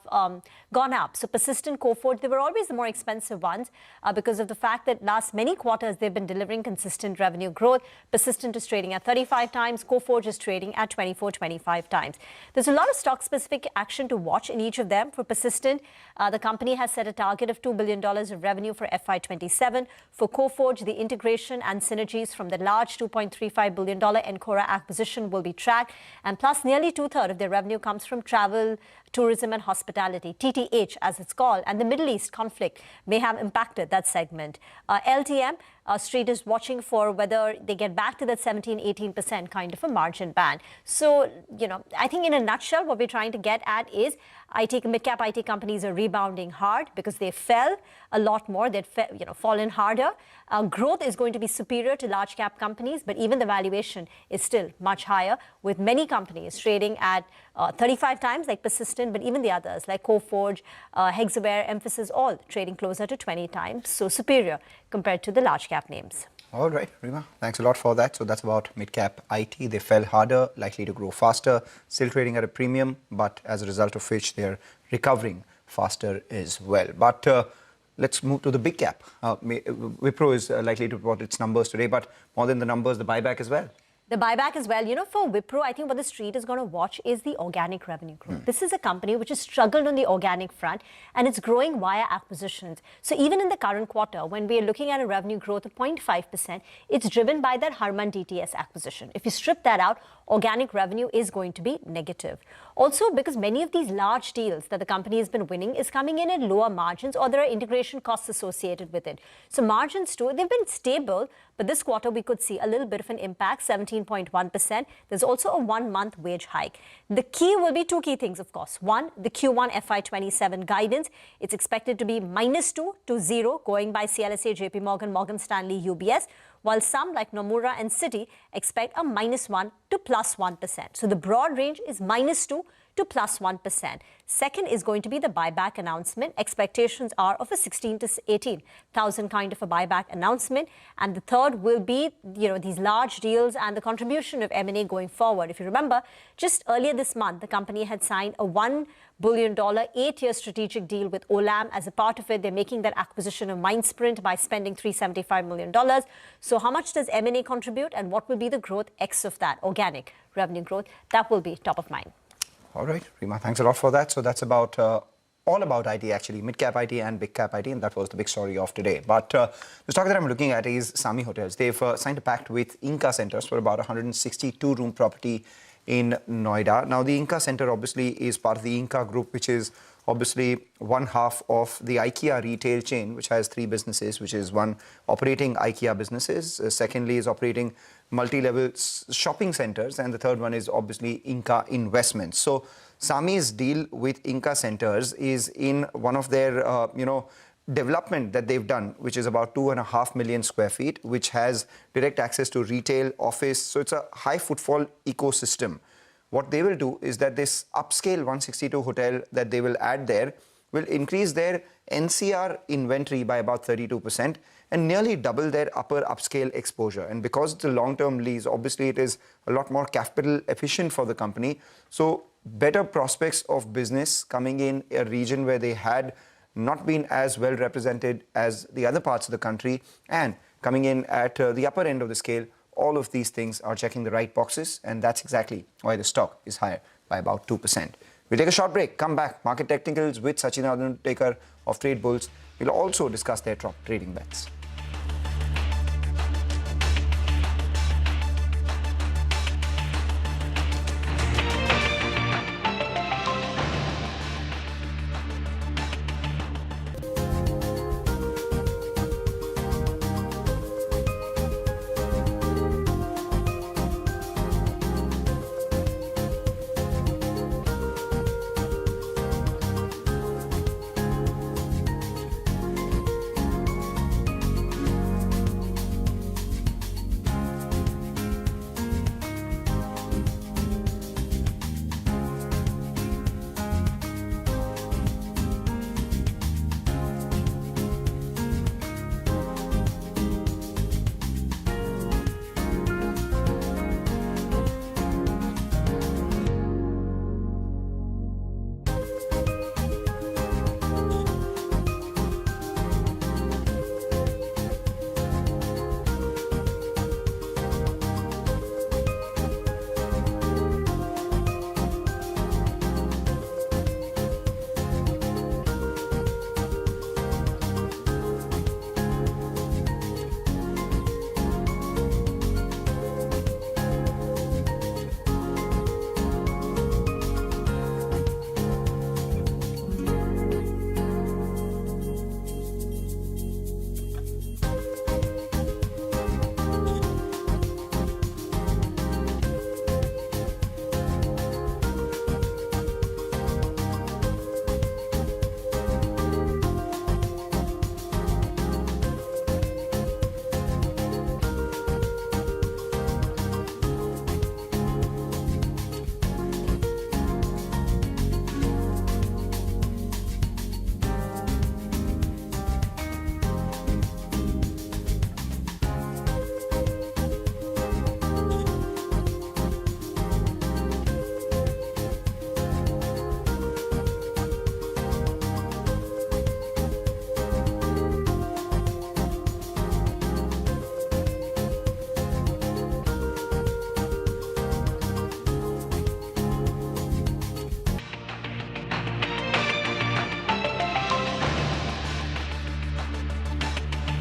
gone up. So Persistent, Coforge, they were always the more expensive ones because of the fact that last many quarters they've been delivering consistent revenue growth. Persistent is trading at 35 times, Coforge is trading at 24-25 times. There's a lot of stock-specific action to watch in each of them. For Persistent, the company has set a target of $2 billion of revenue for FY27. For Coforge, the integration and synergies from the large $2.35 billion Encora acquisition will be tracked, and plus nearly two-thirds of their revenue comes from travel, tourism and hospitality, TTH as it's called, and the Middle East conflict may have impacted that segment. LTM, Street is watching for whether they get back to that 17-18% kind of a margin band. So, I think in a nutshell, what we're trying to get at is mid-cap IT companies are rebounding hard because they fell a lot more. They'd fallen harder. Growth is going to be superior to large cap companies, but even the valuation is still much higher, with many companies trading at 35 times like Persistent, but even the others like Coforge, Hexaware, Emphasis, all trading closer to 20 times. So superior compared to the large cap names. All right, Rima, thanks a lot for that. So that's about mid-cap IT. They fell harder, likely to grow faster, still trading at a premium, but as a result of which they're recovering faster as well. But let's move to the big cap. Wipro is likely to report its numbers today, but more than the numbers, the buyback as well. The buyback as well. For Wipro, I think what the street is going to watch is the organic revenue growth. This is a company which has struggled on the organic front, and it's growing via acquisitions. So even in the current quarter, when we are looking at a revenue growth of 0.5%, it's driven by that Harman DTS acquisition. If you strip that out, organic revenue is going to be negative. Also, because many of these large deals that the company has been winning is coming in at lower margins, or there are integration costs associated with it. So margins too, they've been stable, but this quarter we could see a little bit of an impact, 17.1%. There's also a 1-month wage hike. The key will be two key things, of course. One, the Q1 FY27 guidance. It's expected to be -2 to 0, going by CLSA, JP Morgan, Morgan Stanley, UBS, while some like Nomura and Citi expect a -1 to +1%. So the broad range is -2 to +1%. Second is going to be the buyback announcement. Expectations are of a 16 to 18,000 kind of a buyback announcement. And the third will be, these large deals and the contribution of M&A going forward. If you remember, just earlier this month, the company had signed a $1 billion 8-year strategic deal with Olam. As a part of it, they're making that acquisition of Mindsprint by spending $375 million. So how much does M&A contribute, and what will be the growth X of that, organic revenue growth? That will be top of mind. All right, Rima, thanks a lot for that. So that's about all about IT, actually, mid-cap IT and big-cap IT, and that was the big story of today. But the stock that I'm looking at is Sami Hotels. They've signed a pact with Inca Centers for about 162-room property in Noida. Now, the Inca Center obviously is part of the Inca Group, which is obviously one half of the IKEA retail chain, which has 3 businesses, which is one operating IKEA businesses, secondly is operating multi-level shopping centers, and the third one is obviously Inca Investments. So SAMI's deal with Inca Centers is in one of their, development that they've done, which is about 2.5 million square feet, which has direct access to retail, office. So it's a high footfall ecosystem. What they will do is that this upscale 162 hotel that they will add there will increase their NCR inventory by about 32% and nearly double their upper upscale exposure. And because it's a long-term lease, obviously it is a lot more capital efficient for the company. So better prospects of business coming in a region where they had not been as well represented as the other parts of the country, and coming in at the upper end of the scale. All of these things are checking the right boxes, and that's exactly why the stock is higher by about 2%. We'll take a short break, come back, market technicals with Sachin Aduntekar of Trade Bulls. We'll also discuss their top trading bets.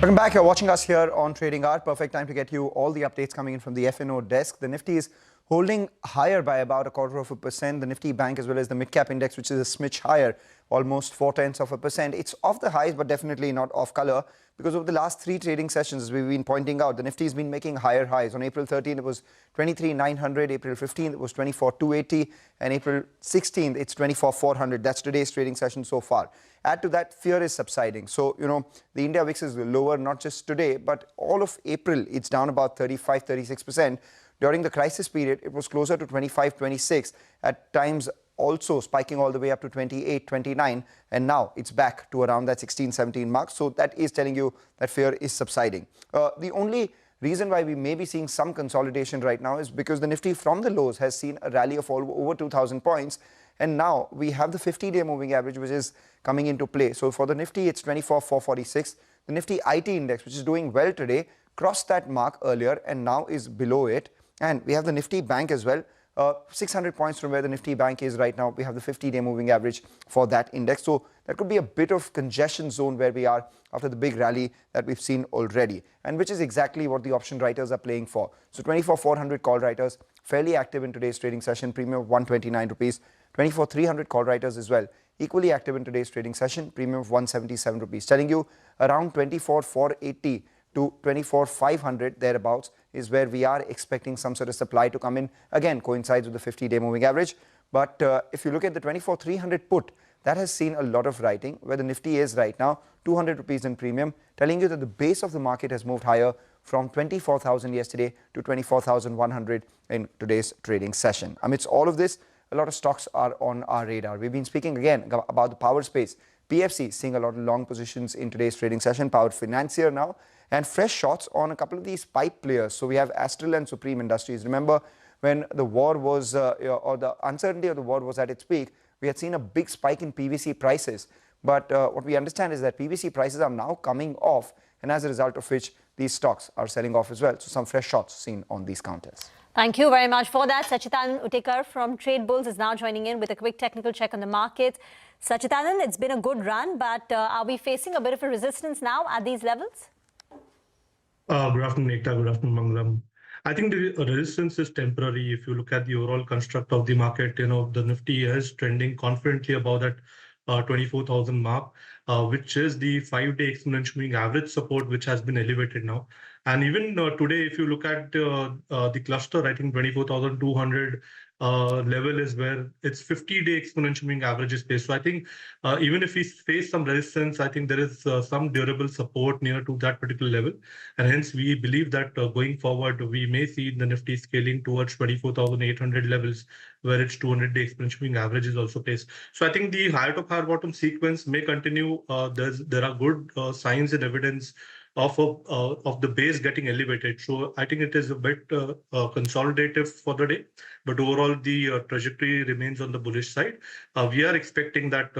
Welcome back. You're watching us here on Trading Hour. Perfect time to get you all the updates coming in from the F&O desk. The Nifty is holding higher by about 0.25%. The Nifty Bank as well as the mid-cap index, which is a smidge higher, almost 0.4%. It's off the highs, but definitely not off color, because over the last 3 trading sessions, as we've been pointing out, the Nifty has been making higher highs. On April 13th, it was 23,900. April 15th, it was 24,280. And April 16th, it's 24,400. That's today's trading session so far. Add to that, fear is subsiding. So, the India VIX is lower, not just today, but all of April, it's down about 35, 36%. During the crisis period, it was closer to 25, 26, at times also spiking all the way up to 28, 29, and now it's back to around that 16, 17 mark. So that is telling you that fear is subsiding. The only reason why we may be seeing some consolidation right now is because the Nifty from the lows has seen a rally of over 2,000 points. And now we have the 50-day moving average, which is coming into play. So for the Nifty, it's 24,446. The Nifty IT index, which is doing well today, crossed that mark earlier and now is below it. And we have the Nifty Bank as well, 600 points from where the Nifty Bank is right now. We have the 50-day moving average for that index. So that could be a bit of congestion zone where we are after the big rally that we've seen already, and which is exactly what the option writers are playing for. So 24,400 call writers fairly active in today's trading session, premium of 129 rupees. 24,300 call writers as well, equally active in today's trading session, premium of 177 rupees, telling you around 24,480 to 24,500 thereabouts is where we are expecting some sort of supply to come in. Again, coincides with the 50-day moving average. But if you look at the 24,300 put, that has seen a lot of writing, where the Nifty is right now, 200 rupees in premium, telling you that the base of the market has moved higher from 24,000 yesterday to 24,100 in today's trading session. Amidst all of this, a lot of stocks are on our radar. We've been speaking again about the power space. PFC seeing a lot of long positions in today's trading session, power financier now, and fresh shots on a couple of these pipe players. So we have Astral and Supreme Industries. Remember, when the war was, or the uncertainty of the war was at its peak, we had seen a big spike in PVC prices. But what we understand is that PVC prices are now coming off, and as a result of which, these stocks are selling off as well. So some fresh shots seen on these counters. Thank you very much for that. Sachitan Utekar from Trade Bulls is now joining in with a quick technical check on the markets. Sachitan, it's been a good run, but are we facing a bit of a resistance now at these levels? Good afternoon, Ekta. Good afternoon, Mangalam. I think the resistance is temporary. If you look at the overall construct of the market, the Nifty is trending confidently above that 24,000 mark, which is the 5-day exponential moving average support, which has been elevated now. And even today, if you look at the cluster, I think 24,200 level is where its 50-day exponential moving average is based. So I think even if we face some resistance, I think there is some durable support near to that particular level. And hence, we believe that going forward, we may see the Nifty scaling towards 24,800 levels, where its 200-day exponential moving average is also placed. So I think the higher top, higher bottom sequence may continue. There are good signs and evidence of the base getting elevated. So I think it is a bit consolidative for the day, but overall the trajectory remains on the bullish side. We are expecting that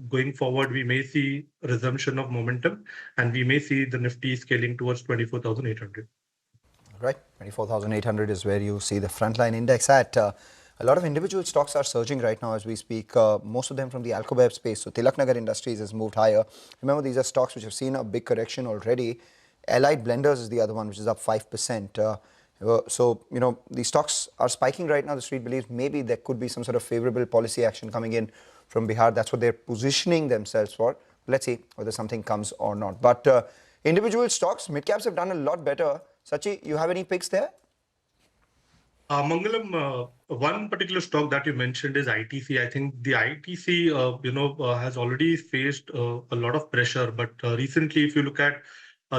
going forward, we may see resumption of momentum, and we may see the Nifty scaling towards 24,800. Right, 24,800 is where you see the frontline index at. A lot of individual stocks are surging right now as we speak, most of them from the Alcobeb space. So Tilaknagar Industries has moved higher. Remember, these are stocks which have seen a big correction already. Allied Blenders is the other one, which is up 5%. So, these stocks are spiking right now. The street believes maybe there could be some sort of favorable policy action coming in from Bihar. That's what they're positioning themselves for. Let's see whether something comes or not. But individual stocks, mid-caps have done a lot better. Sachi, you have any picks there? Mangalam, one particular stock that you mentioned is ITC. I think the ITC, has already faced a lot of pressure. But recently, if you look at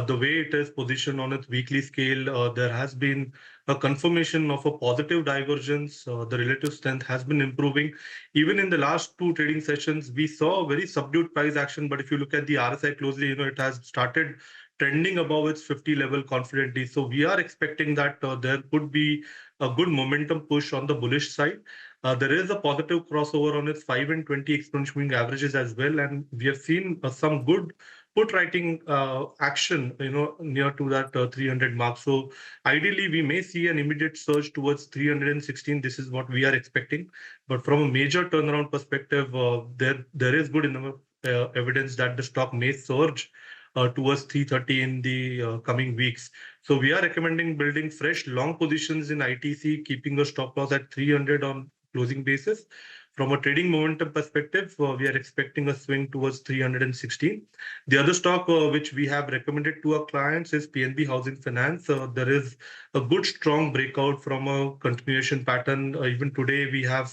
the way it is positioned on its weekly scale, there has been a confirmation of a positive divergence. The relative strength has been improving. Even in the last 2 trading sessions, we saw a very subdued price action. But if you look at the RSI closely, it has started trending above its 50 level confidently. So we are expecting that there could be a good momentum push on the bullish side. There is a positive crossover on its 5 and 20 exponential moving averages as well. And we have seen some good put writing action, near to that 300 mark. So ideally, we may see an immediate surge towards 316. This is what we are expecting. But from a major turnaround perspective, there is good enough evidence that the stock may surge towards 330 in the coming weeks. So we are recommending building fresh long positions in ITC, keeping a stop loss at 300 on closing basis. From a trading momentum perspective, we are expecting a swing towards 316. The other stock which we have recommended to our clients is PNB Housing Finance. There is a good strong breakout from a continuation pattern. Even today, we have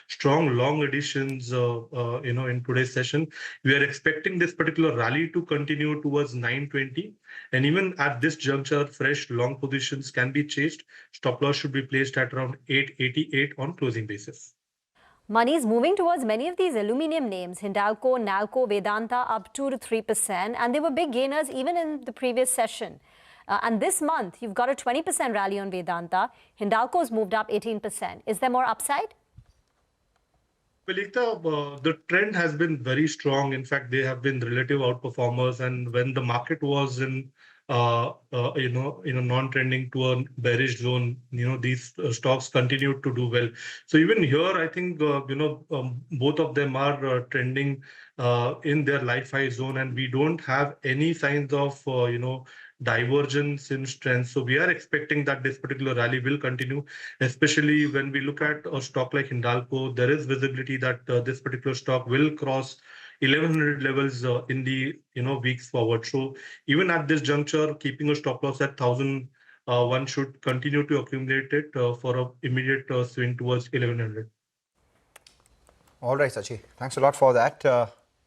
strong long additions, in today's session. We are expecting this particular rally to continue towards 920. And even at this juncture, fresh long positions can be chased. Stop loss should be placed at around 888 on closing basis. Money is moving towards many of these aluminium names, Hindalco, Nalco, Vedanta up 2 to 3%, and they were big gainers even in the previous session. And this month, you've got a 20% rally on Vedanta. Hindalco's moved up 18%. Is there more upside? Well, the trend has been very strong. In fact, they have been relative outperformers. And when the market was in non-trending to a bearish zone, these stocks continue to do well. So even here, I think, both of them are trending in their life high zone, and we don't have any signs of, divergence in strength. So we are expecting that this particular rally will continue, especially when we look at a stock like Hindalco. There is visibility that this particular stock will cross 1100 levels in the weeks forward. So even at this juncture, keeping a stop loss at 1000, one should continue to accumulate it for an immediate swing towards 1100. All right, Sachi. Thanks a lot for that.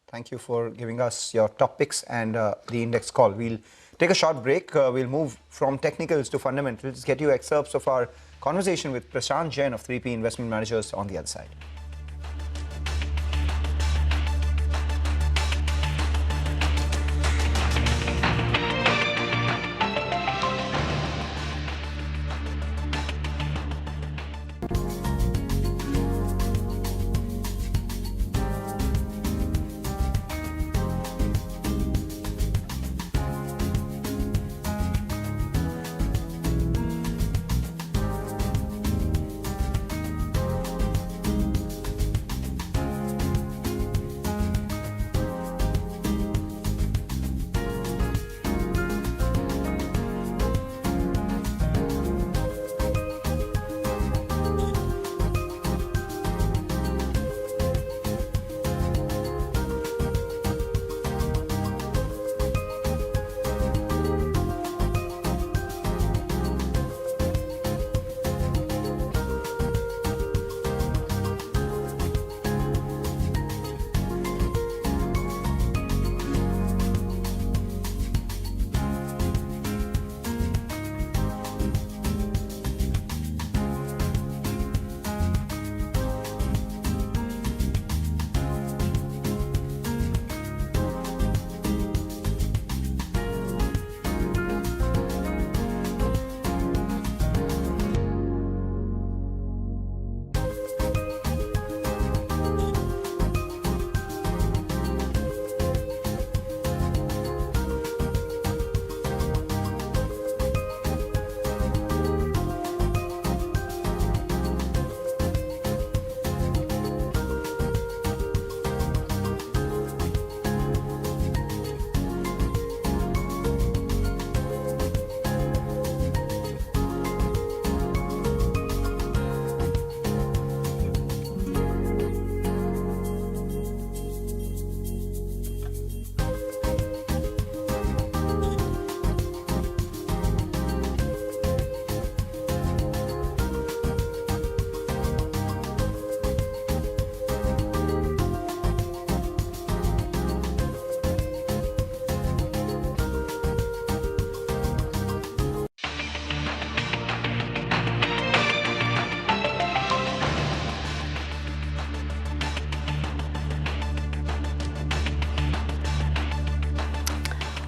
Thank you for giving us your top picks and the index call. We'll take a short break. We'll move from technicals to fundamentals. Get you excerpts of our conversation with Prashant Jain of 3P Investment Managers on the other side.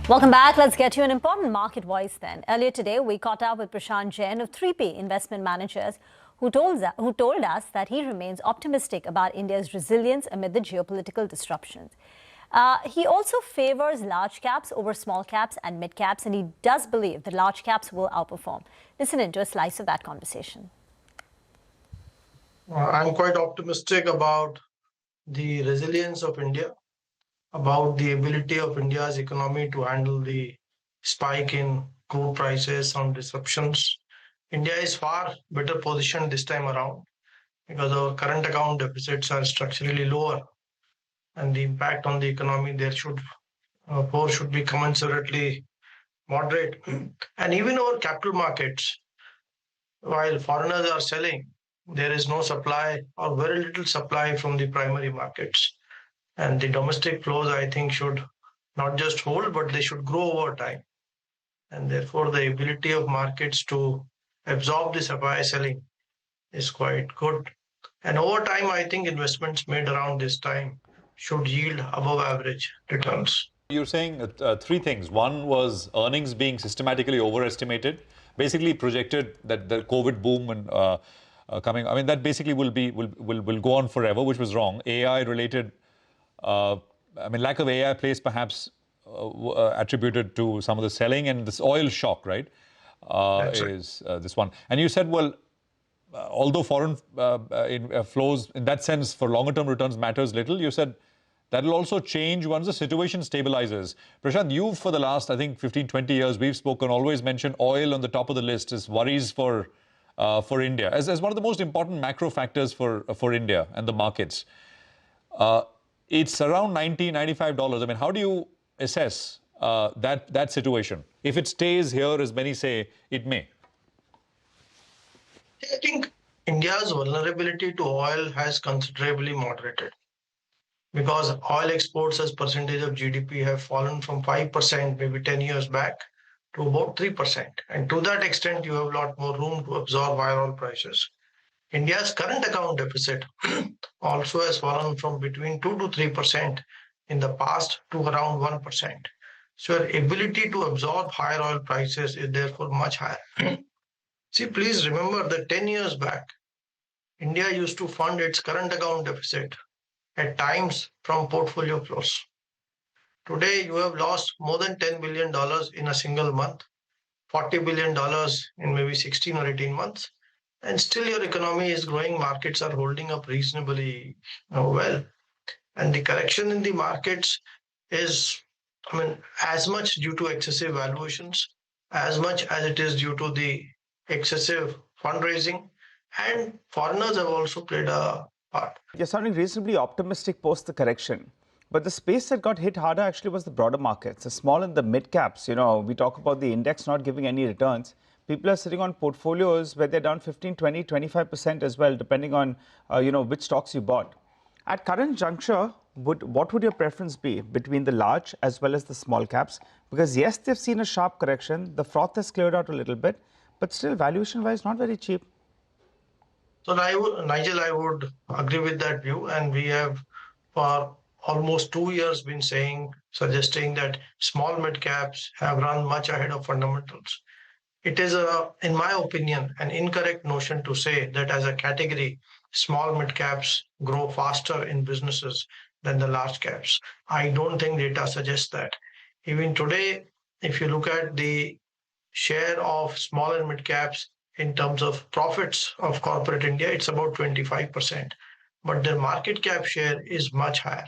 Welcome back. Let's get you an important market voice then. Earlier today, we caught up with Prashant Jain of 3P Investment Managers, who told us that he remains optimistic about India's resilience amid the geopolitical disruptions. He also favors large caps over small caps and mid caps, and he does believe that large caps will outperform. Listen into a slice of that conversation. I'm quite optimistic about the resilience of India, about the ability of India's economy to handle the spike in crude prices, some disruptions. India is far better positioned this time around because our current account deficits are structurally lower, and the impact on the economy there should be commensurately moderate. And even our capital markets, while foreigners are selling, there is no supply or very little supply from the primary markets. And the domestic flows, I think, should not just hold, but they should grow over time. And therefore, the ability of markets to absorb the supply selling is quite good. And over time, I think investments made around this time should yield above average returns. You're saying three things. One was earnings being systematically overestimated, basically projected that the COVID boom and coming. I mean, that basically will go on forever, which was wrong. AI related. I mean, lack of AI plays perhaps attributed to some of the selling, and this oil shock, right, is this one. And you said, well, although foreign flows, in that sense, for longer-term returns matters little, you said that will also change once the situation stabilizes. Prashant, you, for the last, I think, 15, 20 years, we've spoken, always mentioned oil on the top of the list as worries for India, as one of the most important macro factors for India and the markets. It's around $90, $95. I mean, how do you assess that situation? If it stays here, as many say, it may. I think India's vulnerability to oil has considerably moderated, because oil exports as percentage of GDP have fallen from 5% maybe 10 years back to about 3%. And to that extent, you have a lot more room to absorb higher oil prices. India's current account deficit also has fallen from between 2 to 3% in the past to around 1%. So your ability to absorb higher oil prices is therefore much higher. See, please remember that 10 years back, India used to fund its current account deficit at times from portfolio flows. Today, you have lost more than $10 billion in a single month, $40 billion in maybe 16 or 18 months, and still your economy is growing, markets are holding up reasonably well. And the correction in the markets is, as much due to excessive valuations, as much as it is due to the excessive fundraising, and foreigners have also played a part. You're sounding reasonably optimistic post the correction. But the space that got hit harder actually was the broader markets, the small and the mid caps. You know, we talk about the index not giving any returns. People are sitting on portfolios where they're down 15, 20, 25% as well, depending on, which stocks you bought. At current juncture, what would your preference be between the large as well as the small caps? Because yes, they've seen a sharp correction. The froth has cleared out a little bit, but still valuation-wise, not very cheap. So Nigel, I would agree with that view. And we have for almost 2 years been suggesting that small mid caps have run much ahead of fundamentals. It is, in my opinion, an incorrect notion to say that as a category, small mid caps grow faster in businesses than the large caps. I don't think data suggests that. Even today, if you look at the share of small and mid caps in terms of profits of corporate India, it's about 25%. But their market cap share is much higher.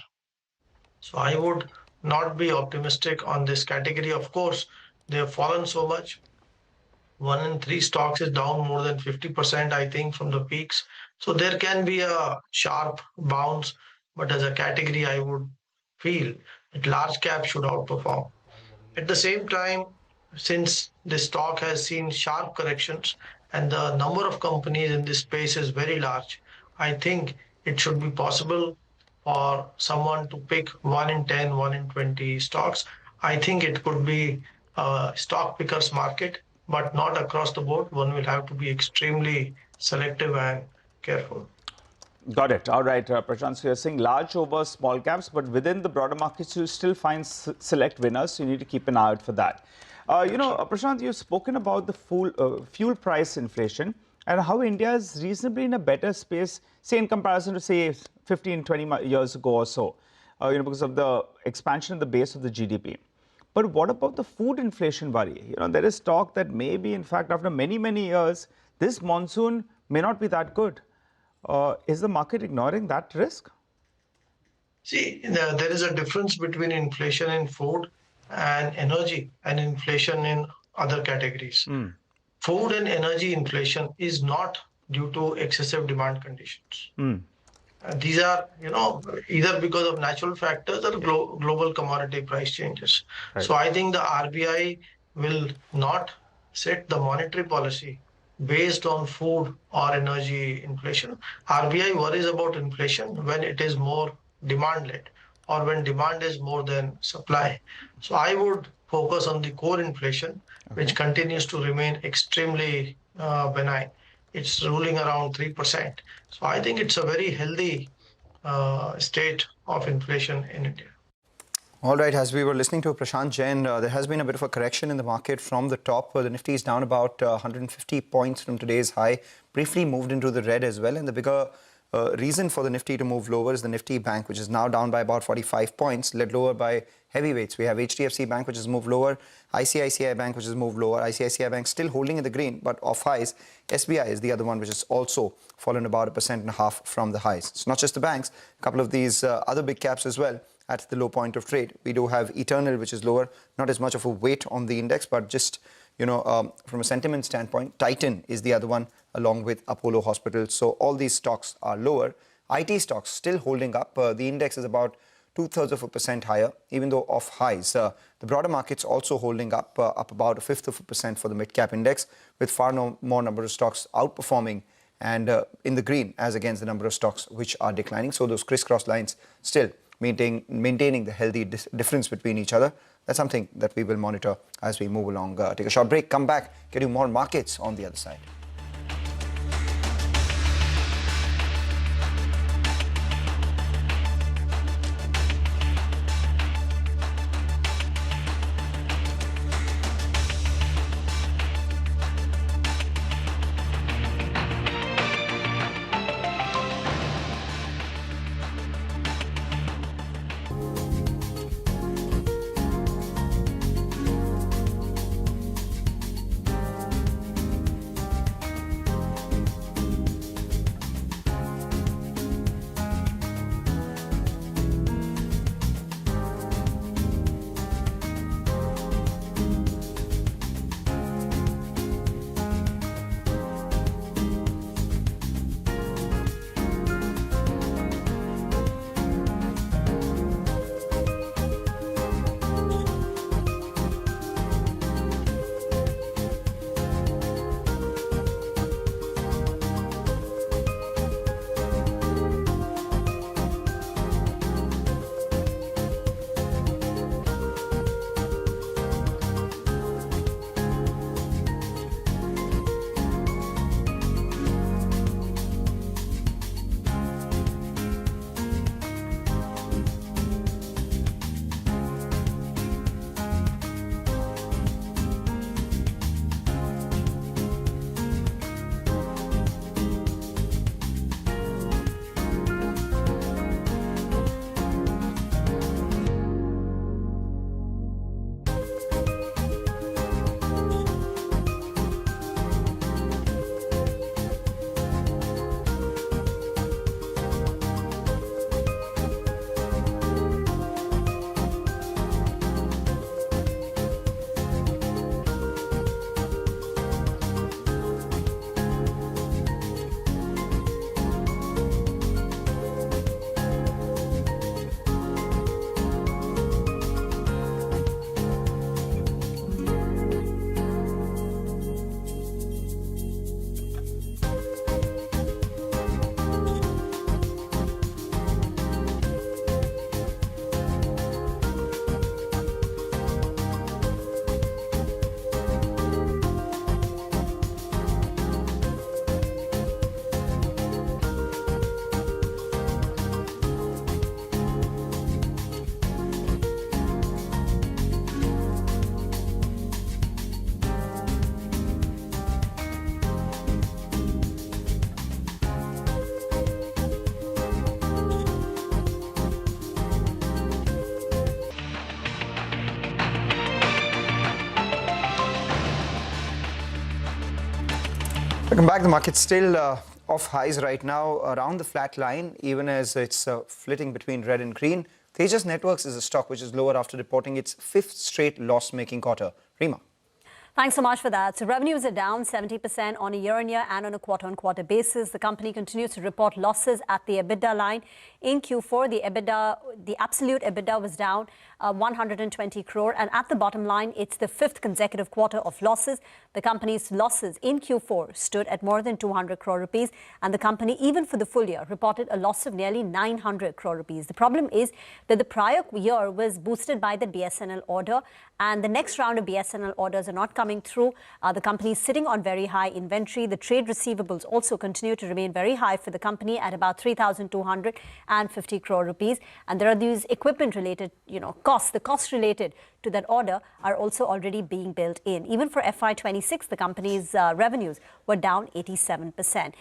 So I would not be optimistic on this category. Of course, they have fallen so much. 1 in 3 stocks is down more than 50%, I think, from the peaks. So there can be a sharp bounce, but as a category, I would feel that large cap should outperform. At the same time, since the stock has seen sharp corrections and the number of companies in this space is very large, I think it should be possible for someone to pick 1 in 10, 1 in 20 stocks. I think it could be a stock picker's market, but not across the board. One will have to be extremely selective and careful. Got it. All right, Prashant, so you're saying large over small caps, but within the broader markets, you'll still find select winners. So you need to keep an eye out for that. Prashant, you've spoken about the fuel price inflation and how India is reasonably in a better space, say, in comparison to, say, 15, 20 years ago or so, because of the expansion in the base of the GDP. But what about the food inflation worry? There is talk that maybe, in fact, after many, many years, this monsoon may not be that good. Is the market ignoring that risk? See, there is a difference between inflation in food and energy and inflation in other categories. Food and energy inflation is not due to excessive demand conditions. These are, either because of natural factors or global commodity price changes. Right. So I think the RBI will not set the monetary policy based on food or energy inflation. RBI worries about inflation when it is more demand-led or when demand is more than supply. So I would focus on the core inflation, which continues to remain extremely benign. It's ruling around 3%. So I think it's a very healthy state of inflation in India. All right, as we were listening to Prashant Jain, there has been a bit of a correction in the market from the top. The Nifty is down about 150 points from today's high, briefly moved into the red as well. And the bigger reason for the Nifty to move lower is the Nifty Bank, which is now down by about 45 points, led lower by heavyweights. We have HDFC Bank, which has moved lower, ICICI Bank, which has moved lower, ICICI Bank still holding in the green, but off highs. SBI is the other one, which has also fallen about 1.5% from the highs. It's not just the banks, a couple of these other big caps as well at the low point of trade. We do have Eternal, which is lower, not as much of a weight on the index, but just, from a sentiment standpoint, Titan is the other one, along with Apollo Hospitals. So all these stocks are lower. IT stocks still holding up. The index is about 0.2% higher, even though off highs. The broader markets also holding up, up about 0.5% for the mid-cap index, with far more number of stocks outperforming and in the green as against the number of stocks which are declining. So those crisscross lines still maintaining the healthy difference between each other. That's something that we will monitor as we move along. Take a short break, come back, get you more markets on the other side. Welcome back. The market's still off highs right now, around the flat line, even as it's flitting between red and green. Tejas Networks is a stock which is lower after reporting its fifth straight loss-making quarter. Rima. Thanks so much for that. So revenues are down 70% on a year-on-year and on a quarter-on-quarter basis. The company continues to report losses at the EBITDA line. In Q4, the absolute EBITDA was down 120 crore. And at the bottom line, it's the fifth consecutive quarter of losses. The company's losses in Q4 stood at more than 200 crore rupees. And the company, even for the full year, reported a loss of nearly 900 crore rupees. The problem is that the prior year was boosted by the BSNL order. And the next round of BSNL orders are not coming through. The company is sitting on very high inventory. The trade receivables also continue to remain very high for the company at about 3,250 crore rupees. And there are these equipment-related, costs, the costs related to that order are also already being built in. Even for FY26, the company's revenues were down 87%.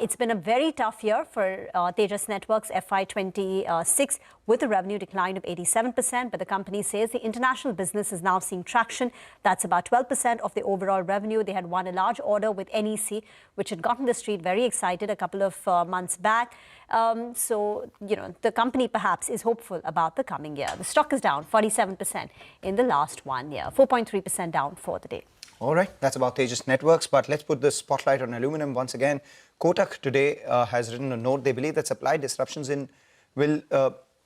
It's been a very tough year for Tejas Networks FY26 with a revenue decline of 87%, but the company says the international business is now seeing traction. That's about 12% of the overall revenue. They had won a large order with NEC, which had gotten the street very excited a couple of months back. So, the company perhaps is hopeful about the coming year. The stock is down 47% in the last 1 year, 4.3% down for the day. All right, that's about Tejas Networks, but let's put the spotlight on aluminum once again. Kotak today has written a note. They believe that supply disruptions will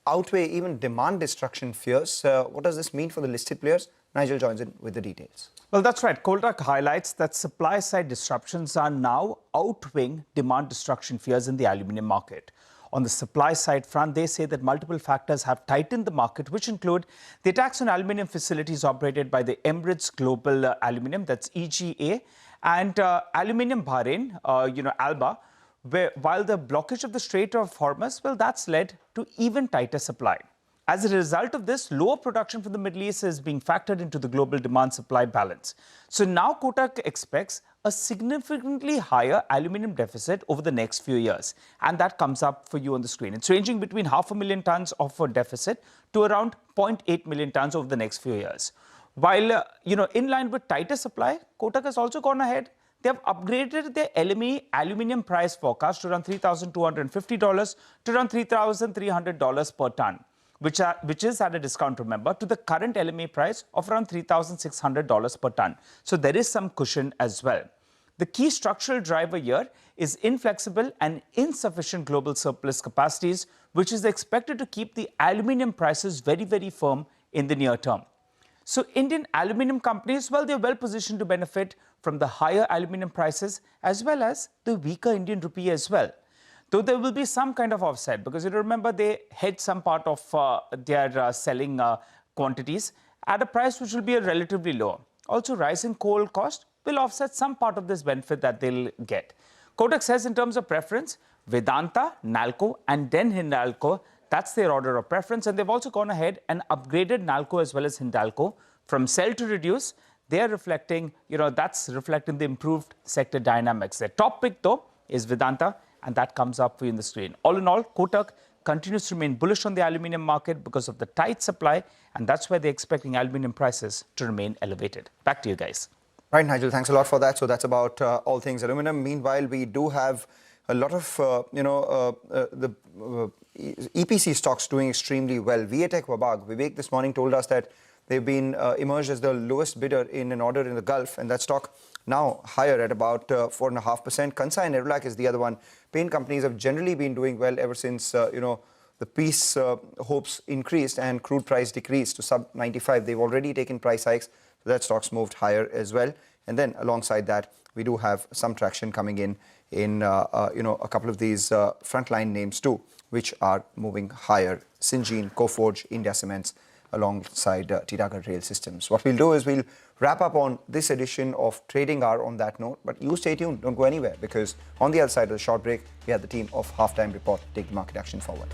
outweigh even demand destruction fears. What does this mean for the listed players? Nigel joins in with the details. Well, that's right. Kotak highlights that supply-side disruptions are now outweighing demand destruction fears in the aluminium market. On the supply side front, they say that multiple factors have tightened the market, which include the attacks on aluminium facilities operated by the Emirates Global Aluminium, that's EGA, and Aluminium Bahrain, ALBA, while the blockage of the Strait of Hormuz, well, that's led to even tighter supply. As a result of this, lower production from the Middle East is being factored into the global demand-supply balance. So now Kotak expects a significantly higher aluminium deficit over the next few years. And that comes up for you on the screen. It's ranging between 500,000 tons of a deficit to around 0.8 million tons over the next few years. While, in line with tighter supply, Kotak has also gone ahead. They have upgraded their LME aluminium price forecast to around $3,250 to around $3,300 per ton. Which is at a discount, remember, to the current LME price of around $3,600 per ton. So there is some cushion as well. The key structural driver here is inflexible and insufficient global surplus capacities, which is expected to keep the aluminium prices very, very firm in the near term. So Indian aluminium companies, well, they're well positioned to benefit from the higher aluminium prices as well as the weaker Indian rupee as well. Though there will be some kind of offset, because you remember they hedge some part of their selling quantities at a price which will be relatively low. Also, rising coal cost will offset some part of this benefit that they'll get. Kotak says in terms of preference, Vedanta, Nalco, and then Hindalco, that's their order of preference. And they've also gone ahead and upgraded Nalco as well as Hindalco from sell to reduce. They're reflecting, that's reflecting the improved sector dynamics. Their top pick, though, is Vedanta. And that comes up for you on the screen. All in all, Kotak continues to remain bullish on the aluminium market because of the tight supply, and that's why they're expecting aluminium prices to remain elevated. Back to you guys. Right, Nigel, thanks a lot for that. So that's about all things aluminum. Meanwhile, we do have a lot of, the EPC stocks doing extremely well. Viatec Wabag, Vivek this morning told us that they've been emerged as the lowest bidder in an order in the Gulf, and that stock now higher at about 4.5%. Kansai and Nerolac is the other one. Paint companies have generally been doing well ever since, the peace hopes increased and crude price decreased to sub 95. They've already taken price hikes, so that stock's moved higher as well. And then alongside that, we do have some traction coming in a couple of these frontline names too, which are moving higher. Syngene, Coforge, India Cements, alongside Titagarh Rail Systems. What we'll do is we'll wrap up on this edition of Trading Hour on that note, but you stay tuned, don't go anywhere, because on the other side of the short break, we have the team of Halftime Report take the market action forward.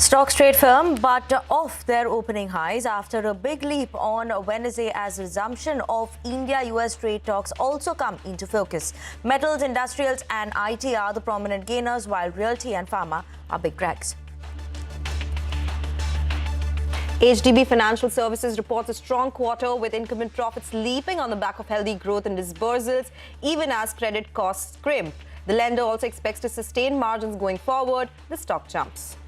Stocks trade firm but off their opening highs after a big leap on Wednesday as resumption of India-US trade talks also come into focus. Metals, industrials and IT are the prominent gainers, while realty and pharma are big drags. HDB Financial Services reports a strong quarter with income and profits leaping on the back of healthy growth in disbursals, even as credit costs crimp. The lender also expects to sustain margins going forward. The stock jumps.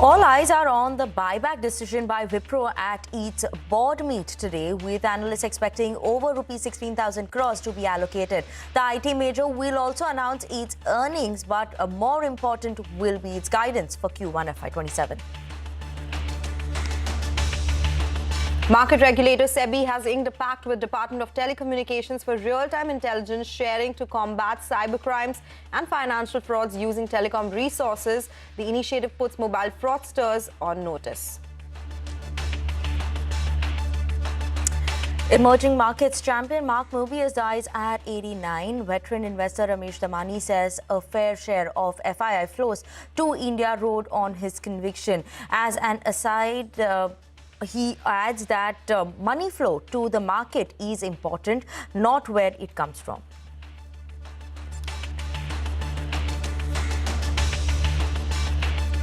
All eyes are on the buyback decision by Wipro at its board meet today, with analysts expecting over rupees 16,000 crores to be allocated. The IT major will also announce its earnings, but more important will be its guidance for Q1 FY27. Market regulator SEBI has inked a pact with Department of Telecommunications for real-time intelligence sharing to combat cybercrimes and financial frauds using telecom resources. The initiative puts mobile fraudsters on notice. Emerging markets champion Mark Mobius dies at 89. Veteran investor Ramesh Damani says a fair share of FII flows to India rode on his conviction. As an aside, he adds that money flow to the market is important, not where it comes from.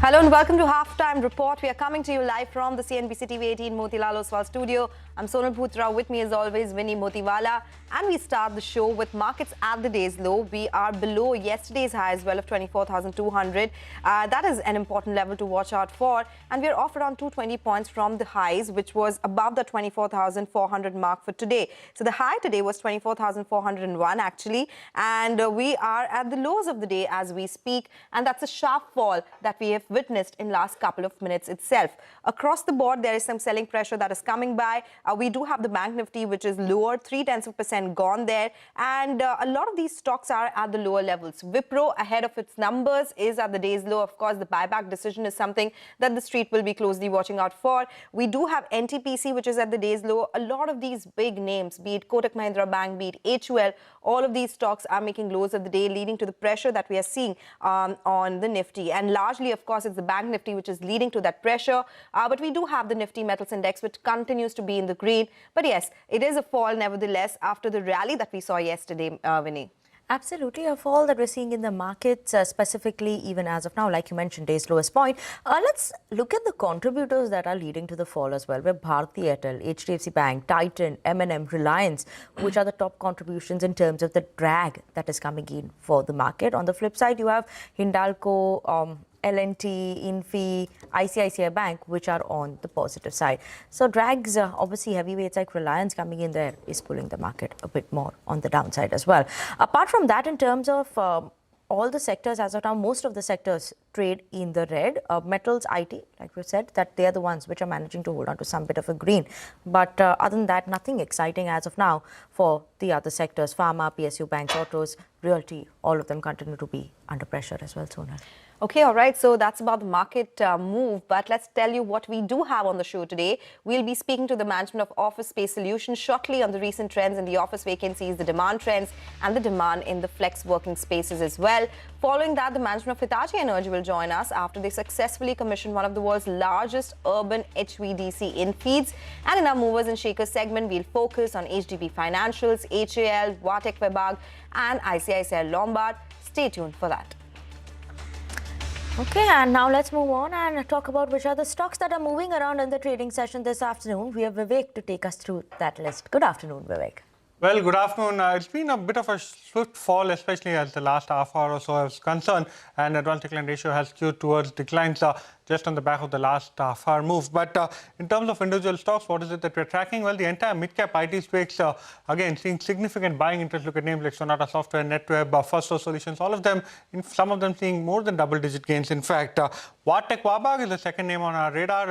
Hello and welcome to Halftime Report. We are coming to you live from the CNBC TV 18 Motilal Oswal studio. I'm Sonal Bhutra. With me as always, Vinny Motiwala. And we start the show with markets at the day's low. We are below yesterday's high as well of 24,200. That is an important level to watch out for. And we're off around 220 points from the highs, which was above the 24,400 mark for today. So the high today was 24,401 actually. And we are at the lows of the day as we speak. And that's a sharp fall that we have witnessed in last couple of minutes itself. Across the board, there is some selling pressure that is coming by. We do have the Bank Nifty, which is lower, 0.3% gone there. And a lot of these stocks are at the lower levels. Wipro, ahead of its numbers, is at the day's low. Of course, the buyback decision is something that the street will be closely watching out for. We do have NTPC, which is at the day's low. A lot of these big names, be it Kotak Mahindra Bank, be it HUL, all of these stocks are making lows of the day, leading to the pressure that we are seeing on the Nifty. And largely, of course, it's the Bank Nifty which is leading to that pressure. But we do have the Nifty Metals Index, which continues to be in the green. But yes, it is a fall nevertheless after the rally that we saw yesterday, Vinny. Absolutely, a fall that we're seeing in the markets, specifically even as of now, like you mentioned, day's lowest point. Let's look at the contributors that are leading to the fall as well. We're Bharti Airtel, HDFC Bank, Titan, M&M, Reliance, which are the top contributions in terms of the drag that is coming in for the market. On the flip side, you have Hindalco, L&T, Infi, ICICI Bank, which are on the positive side. So drags, obviously heavyweights like Reliance coming in there is pulling the market a bit more on the downside as well. Apart from that, in terms of all the sectors as of now, most of the sectors trade in the red. Metals, IT, like we said, that they are the ones which are managing to hold on to some bit of a green. But other than that, nothing exciting as of now for the other sectors. Pharma, PSU, banks, autos, realty, all of them continue to be under pressure as well, Sonal. Okay, all right. So that's about the market move. But let's tell you what we do have on the show today. We'll be speaking to the management of Office Space Solutions shortly on the recent trends in the office vacancies, the demand trends, and the demand in the flex working spaces as well. Following that, the management of Hitachi Energy will join us after they successfully commissioned one of the world's largest urban HVDC in-feeds. And in our Movers and Shakers segment, we'll focus on HDB Financials, HAL, Vatek Webag, and ICICI Lombard. Stay tuned for that. Okay, and now let's move on and talk about which are the stocks that are moving around in the trading session this afternoon. We have Vivek to take us through that list. Good afternoon, Vivek. Well, good afternoon. It's been a bit of a swift fall, especially as the last half hour or so is concerned, and advance decline ratio has skewed towards declines just on the back of the last half hour move. But in terms of individual stocks, what is it that we're tracking? Well, the entire mid-cap IT space, again, seeing significant buying interest. Look at names like Sonata Software, NetWeb, First Source Solutions, all of them, some of them seeing more than double-digit gains. In fact, Vatek Wabag is the second name on our radar.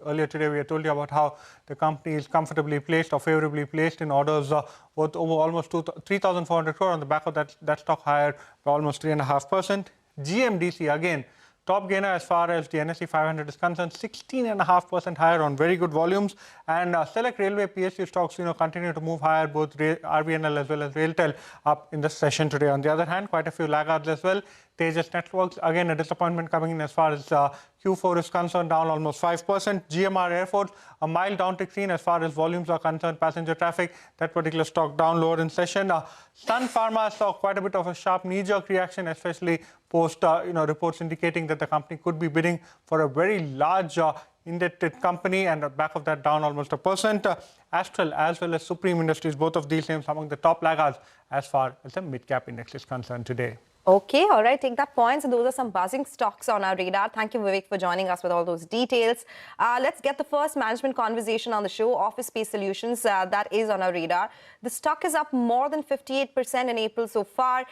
Earlier today, we had told you about how the company is comfortably placed or favorably placed in orders worth over almost 3,400 crore on the back of that stock higher by almost 3.5%. GMDC, again, top gainer as far as the NSE 500 is concerned, 16.5% higher on very good volumes. And select railway PSU stocks, continue to move higher, both RVNL as well as RailTel up in the session today. On the other hand, quite a few laggards as well. Tejas Networks, again, a disappointment coming in as far as Q4 is concerned, down almost 5%. GMR Airports, a mild downtick seen as far as volumes are concerned, passenger traffic, that particular stock down lower in session. Sun Pharma saw quite a bit of a sharp knee-jerk reaction, especially post reports indicating that the company could be bidding for a very large indebted company, and back of that down almost 1%. Astral as well as Supreme Industries, both of these names among the top laggards as far as the mid-cap index is concerned today. Okay, all right, take that point. So those are some buzzing stocks on our radar. Thank you, Vivek, for joining us with all those details. Let's get the first management conversation on the show. Office Space Solutions, that is on our radar. The stock is up more than 58% in April so far,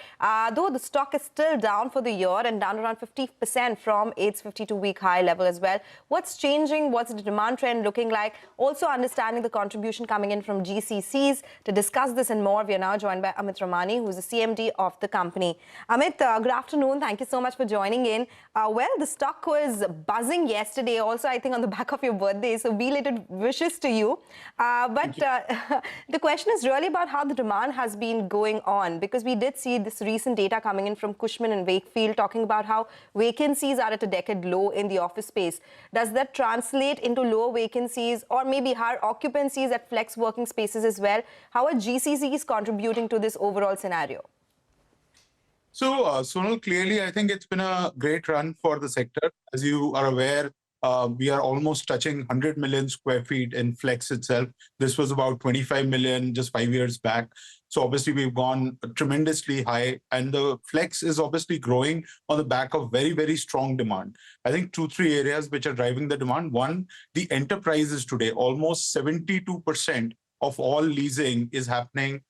though the stock is still down for the year and down around 50% from its 52-week high level as well. What's changing? What's the demand trend looking like? Also understanding the contribution coming in from GCCs. To discuss this and more, we are now joined by Amit Ramani, who is the CMD of the company. Amit, good afternoon. Thank you so much for joining in. Well, the stock was buzzing yesterday, also I think on the back of your birthday, so belated wishes to you. The question is really about how the demand has been going on, because we did see this recent data coming in from Cushman and Wakefield talking about how vacancies are at a decade low in the office space. Does that translate into lower vacancies or maybe higher occupancies at flex working spaces as well? How are GCCs contributing to this overall scenario? So, Sonal, clearly, I think it's been a great run for the sector. As you are aware, we are almost touching 100 million square feet in flex itself. This was about 25 million just 5 years back. So obviously, we've gone tremendously high, and the flex is obviously growing on the back of very, very strong demand. I think 2-3 areas which are driving the demand. One, the enterprises today, almost 72% of all leasing is happening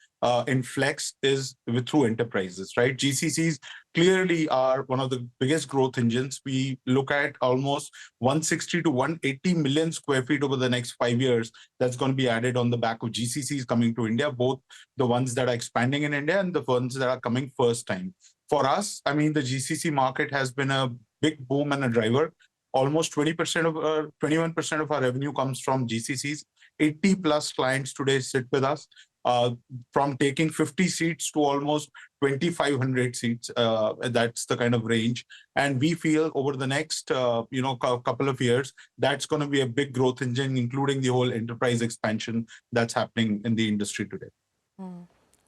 in flex is through enterprises, right? GCCs clearly are one of the biggest growth engines. We look at almost 160 to 180 million square feet over the next 5 years. That's going to be added on the back of GCCs coming to India, both the ones that are expanding in India and the ones that are coming first time. For us, I mean, the GCC market has been a big boom and a driver. Almost 21% of our revenue comes from GCCs. 80 plus clients today sit with us. From taking 50 seats to almost 2,500 seats. That's the kind of range. And we feel over the next couple of years, that's going to be a big growth engine, including the whole enterprise expansion that's happening in the industry today.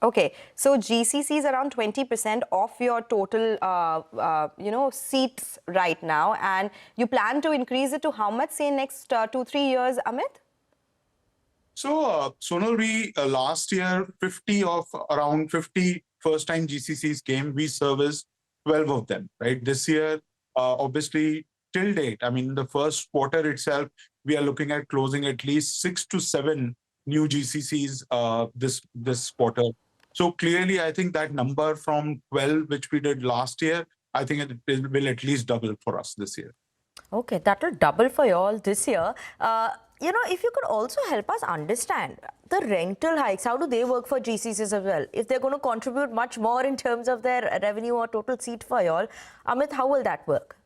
Okay, so GCC is around 20% of your total, seats right now, and you plan to increase it to how much, say, next 2-3 years, Amit? So, Sonal, we last year, around 50 first-time GCCs came. We serviced 12 of them, right? This year, obviously, till date, I mean, the first quarter itself, we are looking at closing at least 6 to 7 new GCCs this quarter. So clearly, I think that number from 12, which we did last year, I think it will at least double for us this year. Okay, that will double for you all this year. If you could also help us understand the rental hikes, how do they work for GCCs as well? If they're going to contribute much more in terms of their revenue or total seat for you all, Amit, how will that work?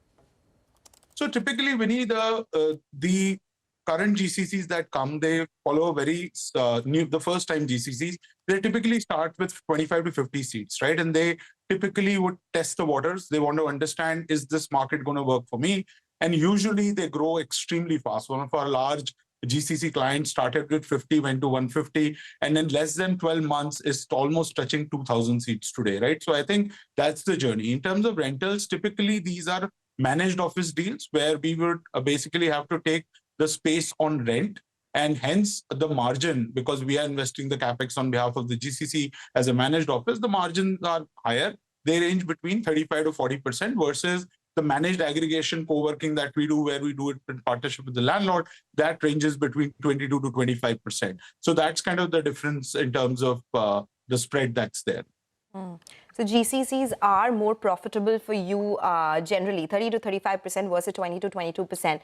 So typically, Vinny, the current GCCs that come, they follow a very the first time GCCs, they typically start with 25 to 50 seats, right? And they typically would test the waters. They want to understand, is this market going to work for me? And usually they grow extremely fast. One of our large GCC clients started with 50, went to 150, and in less than 12 months is almost touching 2,000 seats today, right? So I think that's the journey. In terms of rentals, typically these are managed office deals where we would basically have to take the space on rent, and hence the margin, because we are investing the capex on behalf of the GCC as a managed office, the margins are higher. They range between 35 to 40% versus the managed aggregation co-working that we do, where we do it in partnership with the landlord, that ranges between 22 to 25%. So that's kind of the difference in terms of the spread that's there. So GCCs are more profitable for you generally, 30 to 35% versus 20 to 22%.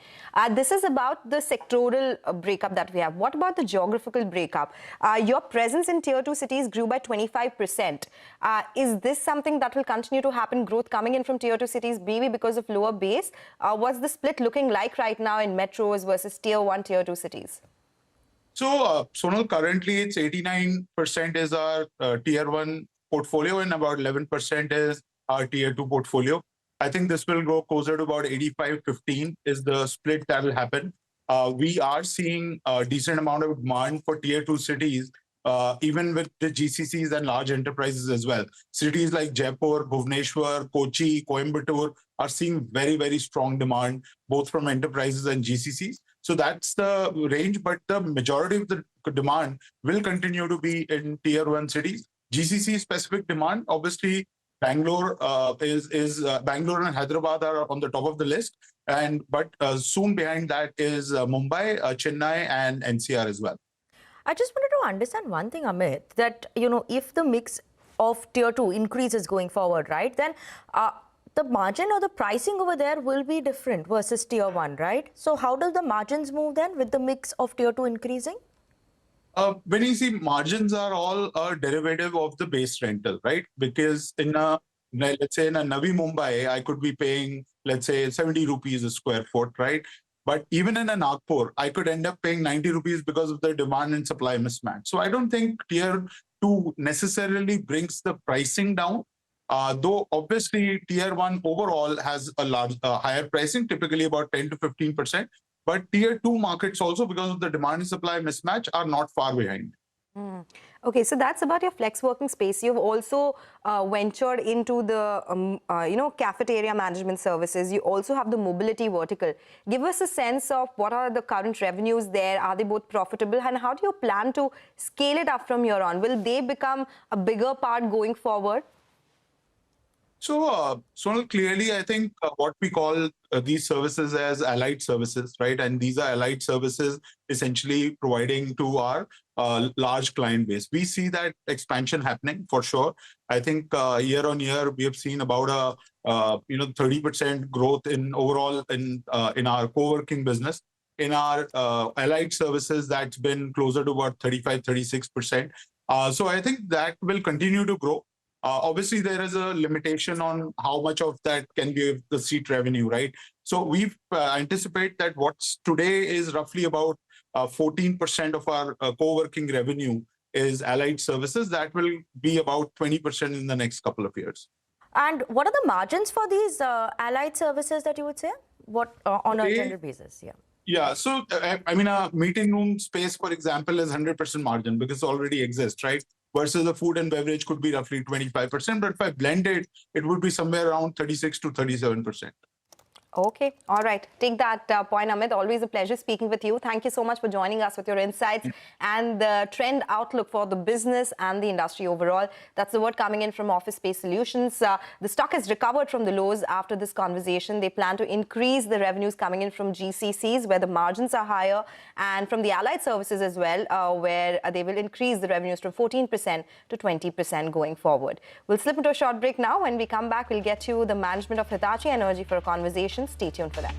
This is about the sectoral breakup that we have. What about the geographical breakup? Your presence in tier 2 cities grew by 25%. Is this something that will continue to happen, growth coming in from tier 2 cities, maybe because of lower base? What's the split looking like right now in metros versus tier 1, tier 2 cities? So, Sonal, currently it's 89% is our tier 1 portfolio and about 11% is our tier 2 portfolio. I think this will go closer to about 85-15 is the split that will happen. We are seeing a decent amount of demand for tier 2 cities, even with the GCCs and large enterprises as well. Cities like Jaipur, Bhubaneswar, Kochi, Coimbatore are seeing very, very strong demand, both from enterprises and GCCs. So that's the range, but the majority of the demand will continue to be in tier 1 cities. GCC specific demand, obviously, Bangalore Bangalore and Hyderabad are on the top of the list, but soon behind that is Mumbai, Chennai, and NCR as well. I just wanted to understand one thing, Amit, that if the mix of tier 2 increases going forward, right, then the margin or the pricing over there will be different versus tier 1, right? So how does the margins move then with the mix of tier 2 increasing? When you see margins are all a derivative of the base rental, right? Because let's say in a Navi Mumbai, I could be paying, let's say 70 rupees a square foot, right? But even in a Nagpur, I could end up paying 90 rupees because of the demand and supply mismatch. So I don't think tier 2 necessarily brings the pricing down. Though obviously tier 1 overall has a higher pricing, typically about 10 to 15%. But tier 2 markets also, because of the demand and supply mismatch, are not far behind. Okay, so that's about your flex working space. You've also ventured into the, cafeteria management services. You also have the mobility vertical. Give us a sense of what are the current revenues there. Are they both profitable? And how do you plan to scale it up from here on? Will they become a bigger part going forward? So, Sonal, clearly, I think what we call these services as allied services, right? And these are allied services essentially providing to our large client base. We see that expansion happening for sure. I think year on year, we have seen about a 30% growth in overall in our co-working business. In our allied services, that's been closer to about 35-36%. So I think that will continue to grow. Obviously, there is a limitation on how much of that can be the seat revenue, right? So we anticipate that what's today is roughly about 14% of our co-working revenue is allied services. That will be about 20% in the next couple of years. And what are the margins for these allied services that you would say? What on a general basis? Yeah. Yeah, so I mean, a meeting room space, for example, is 100% margin because it already exists, right? Versus the food and beverage could be roughly 25%. But if I blend it, it would be somewhere around 36 to 37%. Okay. All right. Take that point, Amit. Always a pleasure speaking with you. Thank you so much for joining us with your insights and the trend outlook for the business and the industry overall. That's the word coming in from Office Space Solutions. The stock has recovered from the lows after this conversation. They plan to increase the revenues coming in from GCCs, where the margins are higher, and from the allied services as well, where they will increase the revenues from 14% to 20% going forward. We'll slip into a short break now. When we come back, we'll get you the management of Hitachi Energy for a conversation. Stay tuned for that.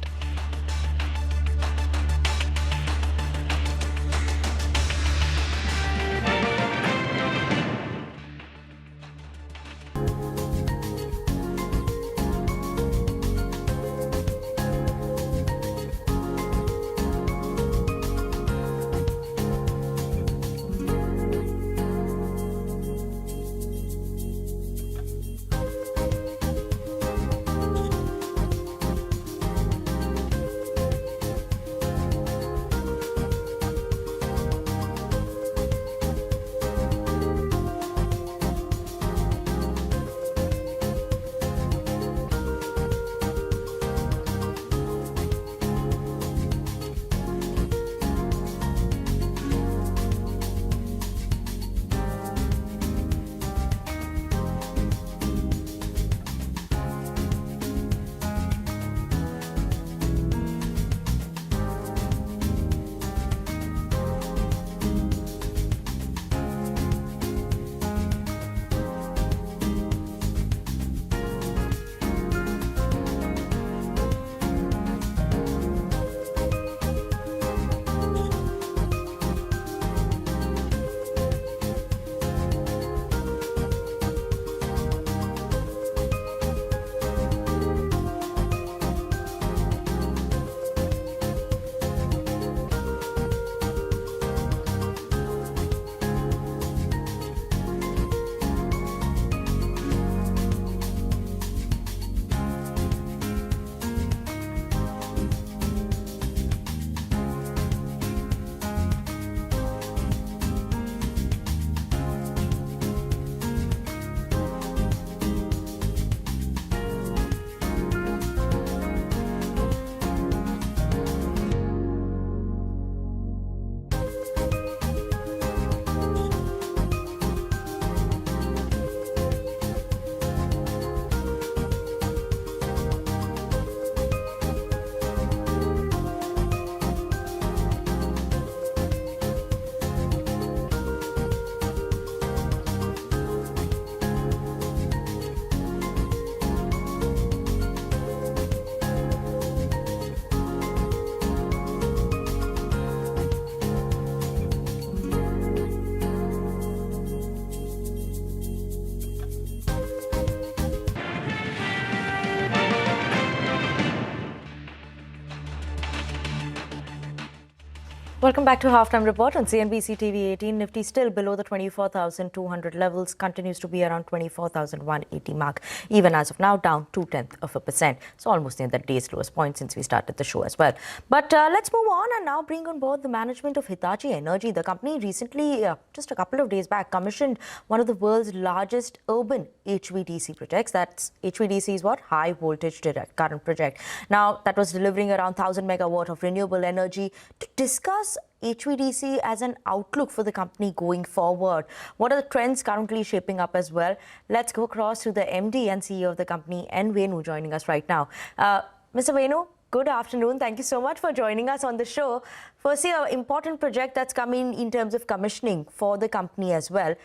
Welcome back to Halftime Report on CNBC TV 18. Nifty still below the 24,200 levels, continues to be around 24,180 mark. Even as of now, down 0.2%. So almost near the day's lowest point since we started the show as well. But let's move on and now bring on board the management of Hitachi Energy. The company recently, just a couple of days back, commissioned one of the world's largest urban HVDC projects. That's HVDC is what? High voltage direct current project. Now, that was delivering around 1,000 megawatt of renewable energy. To discuss HVDC as an outlook for the company going forward, what are the trends currently shaping up as well? Let's go across to the MD and CEO of the company, N. Venu, joining us right now. Mr. Venu, good afternoon. Thank you so much for joining us on the show. Firstly, an important project that's coming in terms of commissioning for the company as well.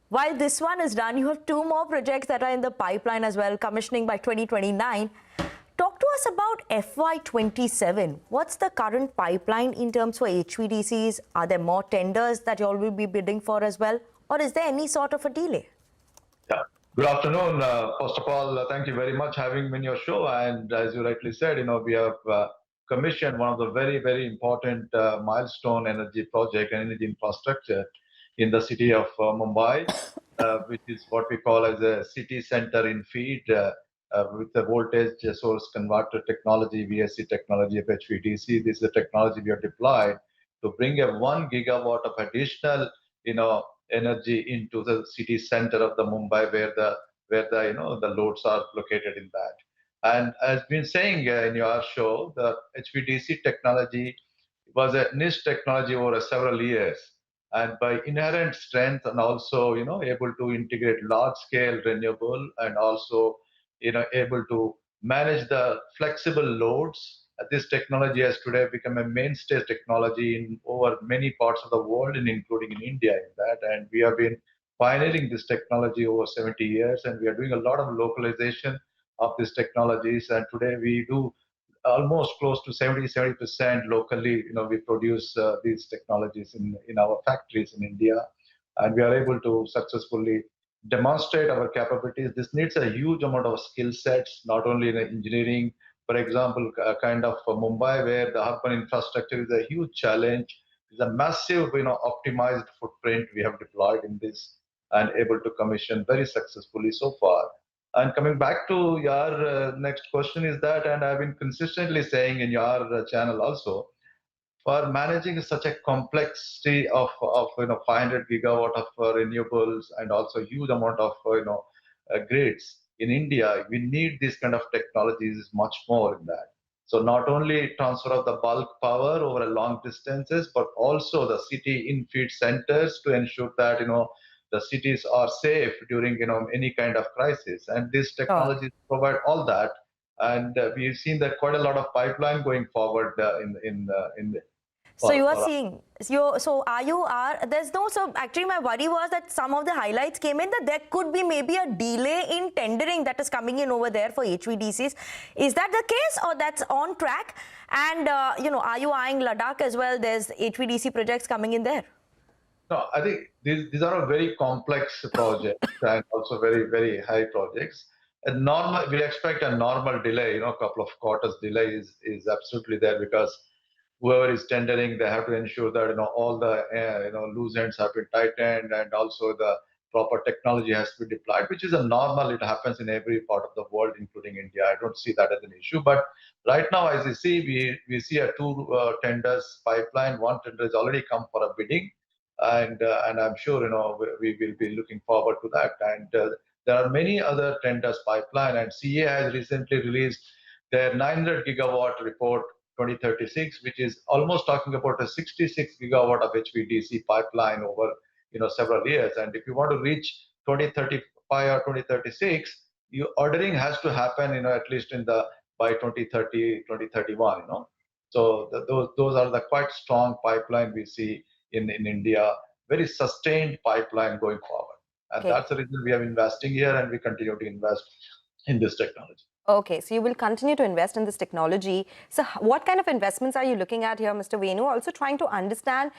While this one is done, you have 2 more projects that are in the pipeline as well, commissioning by 2029. Talk to us about FY27. What's the current pipeline in terms for HVDCs? Are there more tenders that you all will be bidding for as well? Or is there any sort of a delay? Yeah. Good afternoon. First of all, thank you very much for having me on your show. And as you rightly said, we have commissioned one of the very, very important milestone energy project and energy infrastructure in the city of Mumbai, which is what we call as a city center in feed. With the voltage source converter technology, VSC technology of HVDC. This is the technology we have deployed to bring a 1 gigawatt of additional, energy into the city center of the Mumbai, where the loads are located in that. And as been saying in your show, the HVDC technology was a niche technology over several years. And by inherent strength and also, able to integrate large scale renewable and also able to manage the flexible loads. This technology has today become a mainstay technology in over many parts of the world, and including in India in that. And we have been pioneering this technology over 70 years, and we are doing a lot of localization of these technologies. And today we do almost close to 70% locally. We produce these technologies in our factories in India, and we are able to successfully demonstrate our capabilities. This needs a huge amount of skill sets, not only in engineering. For example, kind of Mumbai, where the urban infrastructure is a huge challenge. It's a massive, optimized footprint we have deployed in this and able to commission very successfully so far. And coming back to your next question is that, and I've been consistently saying in your channel also, for managing such a complexity of 500 gigawatt of renewables and also huge amount of grids in India, we need this kind of technologies much more in that. So not only transfer of the bulk power over long distances, but also the city in-feed centers to ensure that the cities are safe during any kind of crisis. And these technologies provide all that. And we've seen that quite a lot of pipeline going forward So you are seeing, there's no, so actually my worry was that some of the highlights came in that there could be maybe a delay in tendering that is coming in over there for HVDCs. Is that the case, or that's on track? And, are you eyeing Ladakh as well? There's HVDC projects coming in there. No, I think these are very complex projects and also very, very high projects. We expect a normal delay, a couple of quarters delay is absolutely there, because whoever is tendering, they have to ensure that all the loose ends have been tightened, and also the proper technology has to be deployed, which is a normal. It happens in every part of the world, including India. I don't see that as an issue. But right now, as you see, we see a 2 tenders pipeline. 1 tender has already come for a bidding, and I'm sure we will be looking forward to that. And there are many other tenders pipeline, and CA has recently released their 900 gigawatt report 2036, which is almost talking about a 66 gigawatt of HVDC pipeline over several years. And if you want to reach 2035 or 2036, your ordering has to happen at least by 2030, 2031. So those are the quite strong pipeline we see in India, very sustained pipeline going forward. And that's the reason we are investing here, and we continue to invest in this technology. Okay, so you will continue to invest in this technology. So what kind of investments are you looking at here, Mr. Venu? Also trying to understand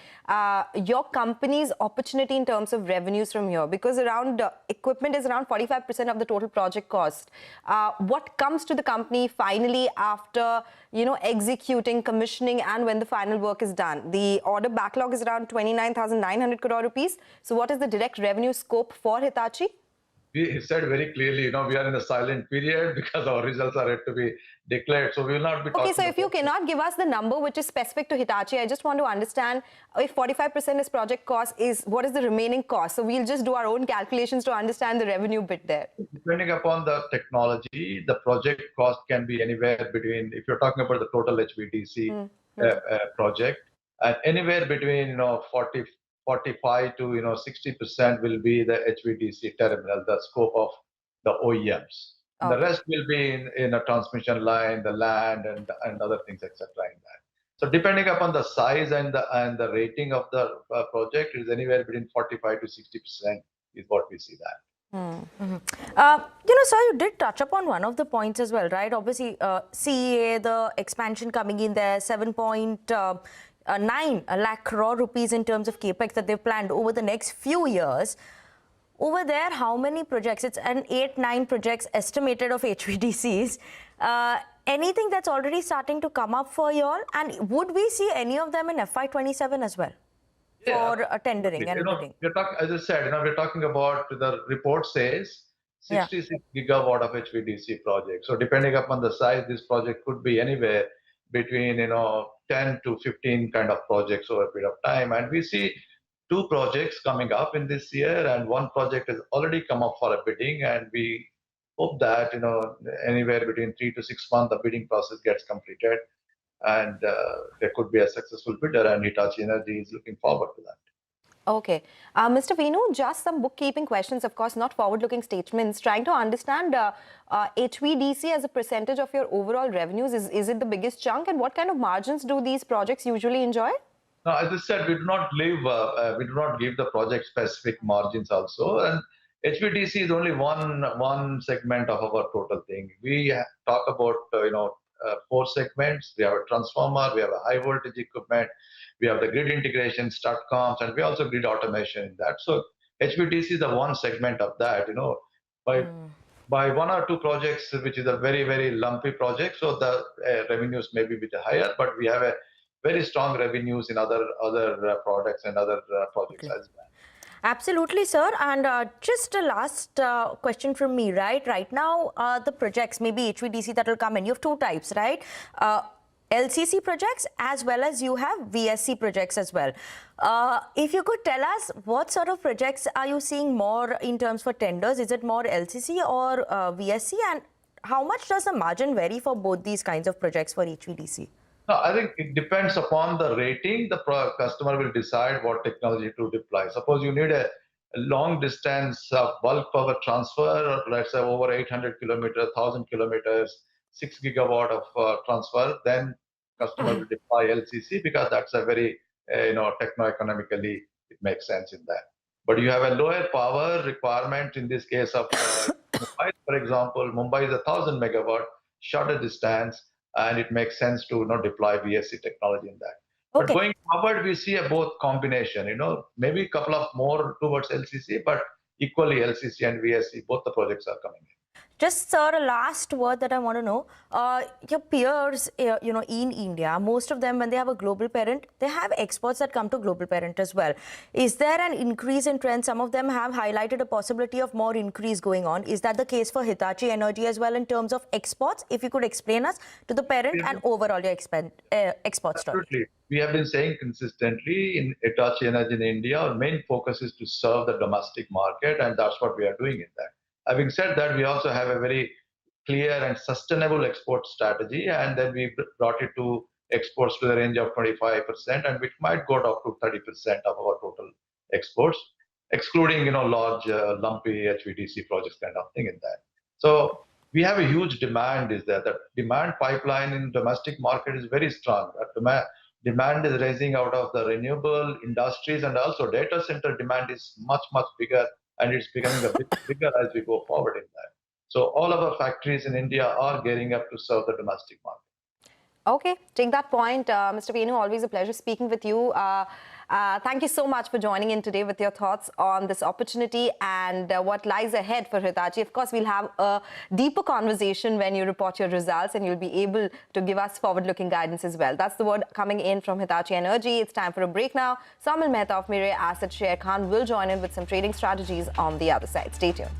your company's opportunity in terms of revenues from here, because around equipment is around 45% of the total project cost. What comes to the company finally after, executing, commissioning, and when the final work is done? The order backlog is around 29,900 crore rupees. So what is the direct revenue scope for Hitachi? We said very clearly, we are in a silent period because our results are yet to be declared. So we will not be talking. Okay, so if you cannot give us the number which is specific to Hitachi, I just want to understand if 45% is project cost, what is the remaining cost? So we'll just do our own calculations to understand the revenue bit there. Depending upon the technology, the project cost can be anywhere between, if you're talking about the total HVDC project, and anywhere between 45 to 60% will be the HVDC terminal, the scope of the OEMs. And the rest will be in a transmission line, the land, and other things, etc. in that. So depending upon the size and the rating of the project, is anywhere between 45 to 60% is what we see that. Sir, you did touch upon one of the points as well, right? Obviously, CEA, the expansion coming in there, 7.9 lakh crore rupees in terms of capex that they've planned over the next few years. Over there, how many projects? It's an 8-9 projects estimated of HVDCs. Anything that's already starting to come up for you all? And would we see any of them in FY27 as well? For tendering and bidding? As I said, we're talking about, the report says 66 gigawatt of HVDC projects. So depending upon the size, this project could be anywhere between 10 to 15 kind of projects over a period of time. And we see 2 projects coming up in this year, and 1 project has already come up for a bidding, and we hope that anywhere between 3 to 6 months the bidding process gets completed, and there could be a successful bidder, and Hitachi Energy is looking forward to that. Okay. Mr. Venu, just some bookkeeping questions, of course, not forward-looking statements. Trying to understand HVDC as a percentage of your overall revenues. Is it the biggest chunk? And what kind of margins do these projects usually enjoy? No, as I said, we do not give the project-specific margins also. And HVDC is only one segment of our total thing. We talk about 4 segments. We have a transformer, we have a high voltage equipment, we have the grid integration, STATCOMs, and we also grid automation in that. So HVDC is the one segment of that. By 1 or 2 projects, which is a very, very lumpy project, so the revenues may be a bit higher, but we have a very strong revenues in other products and other projects as well. Absolutely, sir. And just a last question from me, right? Right now, the projects, maybe HVDC that will come in, you have 2 types, right? LCC projects as well as you have VSC projects as well. If you could tell us what sort of projects are you seeing more in terms for tenders? Is it more LCC or VSC? And how much does the margin vary for both these kinds of projects for HVDC? No, I think it depends upon the rating. The customer will decide what technology to deploy. Suppose you need a long distance bulk power transfer, let's say over 800 kilometers, 1,000 kilometers, 6 gigawatt of transfer, then customer will deploy LCC because that's a very, techno-economically, it makes sense in that. But you have a lower power requirement in this case of Mumbai, for example. Mumbai is 1,000 megawatt, shorter distance, and it makes sense to deploy VSC technology in that. But going forward, we see a both combination, maybe a couple of more towards LCC, but equally LCC and VSC, both the projects are coming in. Just, sir, a last word that I want to know. Your peers, in India, most of them, when they have a global parent, they have exports that come to global parent as well. Is there an increase in trend? Some of them have highlighted a possibility of more increase going on. Is that the case for Hitachi Energy as well in terms of exports? If you could explain us to the parent and overall your export story. Absolutely. We have been saying consistently in Hitachi Energy in India, our main focus is to serve the domestic market, and that's what we are doing in that. Having said that, we also have a very clear and sustainable export strategy, and then we brought it to exports to the range of 25%, and which might go up to 30% of our total exports, excluding large lumpy HVDC projects kind of thing in that. So we have a huge demand. The demand pipeline in domestic market is very strong. Demand is rising out of the renewable industries, and also data center demand is much, much bigger, and it's becoming a bit bigger as we go forward in that. So all of our factories in India are gearing up to serve the domestic market. Okay, take that point. Mr. Venu, always a pleasure speaking with you. Thank you so much for joining in today with your thoughts on this opportunity and what lies ahead for Hitachi. Of course, we'll have a deeper conversation when you report your results and you'll be able to give us forward-looking guidance as well. That's the word coming in from Hitachi Energy. It's time for a break now. Saumil Mehta of Mirae Asset Share Khan will join in with some trading strategies on the other side. Stay tuned.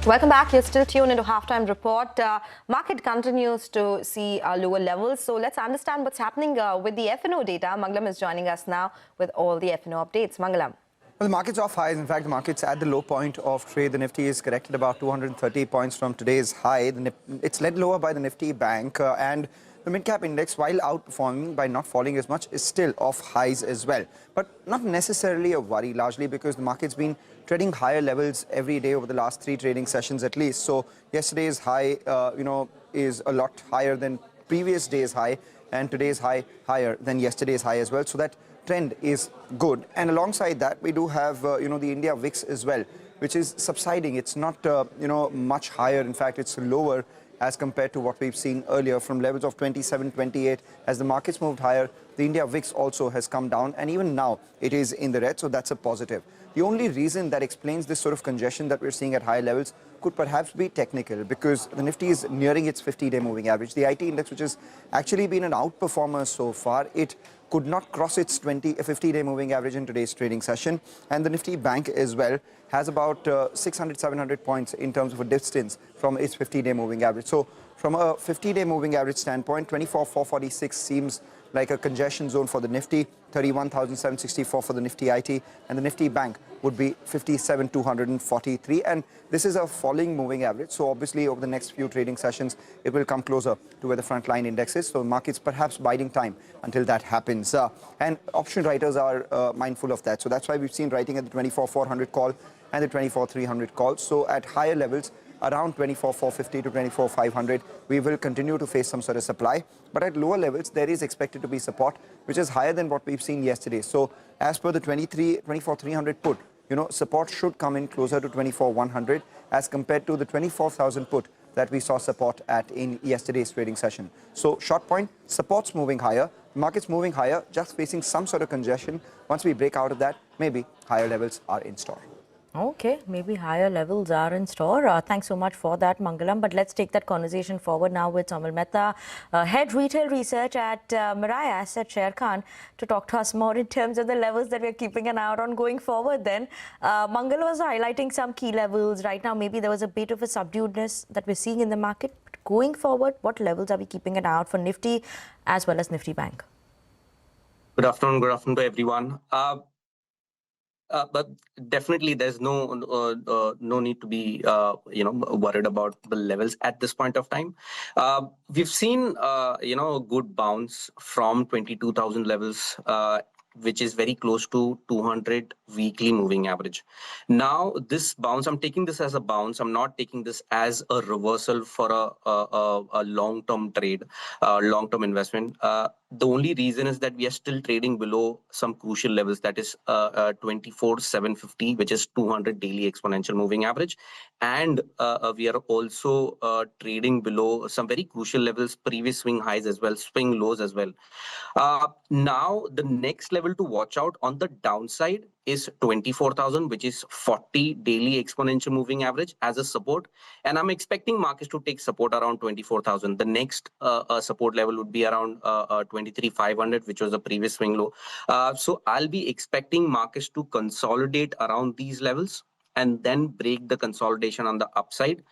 Welcome back. You're still tuned into Halftime Report. Market continues to see lower levels. So let's understand what's happening with the F&O data. Mangalam is joining us now with all the F&O updates. Mangalam. Well, the market's off highs. In fact, the market's at the low point of trade. The Nifty is corrected about 230 points from today's high. It's led lower by the Nifty Bank and the mid-cap index, while outperforming by not falling as much, is still off highs as well. But not necessarily a worry, largely because the market's been trading higher levels every day over the last 3 trading sessions at least. So yesterday's high, is a lot higher than previous day's high, and today's high higher than yesterday's high as well. So that trend is good. And alongside that, we do have, the India VIX as well, which is subsiding. It's not, much higher. In fact, it's lower as compared to what we've seen earlier from levels of 27, 28. As the markets moved higher, the India VIX also has come down, and even now it is in the red, so that's a positive. The only reason that explains this sort of congestion that we're seeing at high levels could perhaps be technical, because the Nifty is nearing its 50-day moving average. The IT index, which has actually been an outperformer so far, it could not cross its 50-day moving average in today's trading session. And the Nifty Bank as well has about 600, 700 points in terms of a distance from its 50-day moving average. So from a 50-day moving average standpoint, 24,446 seems like a congestion zone for the Nifty, 31,764 for the Nifty IT, and the Nifty Bank would be 57,243. And this is a falling moving average. So obviously over the next few trading sessions, it will come closer to where the frontline index is. So the market's perhaps biding time until that happens. And option writers are mindful of that. So that's why we've seen writing at the 24,400 call and the 24,300 call. So at higher levels, around 24,450 to 24,500, we will continue to face some sort of supply. But at lower levels, there is expected to be support, which is higher than what we've seen yesterday. So as per the 24,300 put, support should come in closer to 24,100 as compared to the 24,000 put that we saw support at in yesterday's trading session. So short point, support's moving higher, market's moving higher, just facing some sort of congestion. Once we break out of that, maybe higher levels are in store. Okay, maybe higher levels are in store. Thanks so much for that, Mangalam. But let's take that conversation forward now with Saumil Mehta, Head Retail Research at Mirae Asset Share Khan, to talk to us more in terms of the levels that we're keeping an eye out on going forward then. Mangalam was highlighting some key levels. Right now, maybe there was a bit of a subduedness that we're seeing in the market. But going forward, what levels are we keeping an eye out for Nifty as well as Nifty Bank? Good afternoon to everyone. But definitely, there's no need to be worried about the levels at this point of time. We've seen a good bounce from 22,000 levels, which is very close to 200 weekly moving average. Now, this bounce, I'm taking this as a bounce. I'm not taking this as a reversal for a long-term trade, long-term investment. The only reason is that we are still trading below some crucial levels, that is 24,750, which is 200 daily exponential moving average. And we are also trading below some very crucial levels, previous swing highs as well, swing lows as well. Now, the next level to watch out on the downside is 24,000, which is 40 daily exponential moving average as a support. And I'm expecting markets to take support around 24,000. The next support level would be around 23,500, which was the previous swing low. So I'll be expecting markets to consolidate around these levels and then break the consolidation on the upside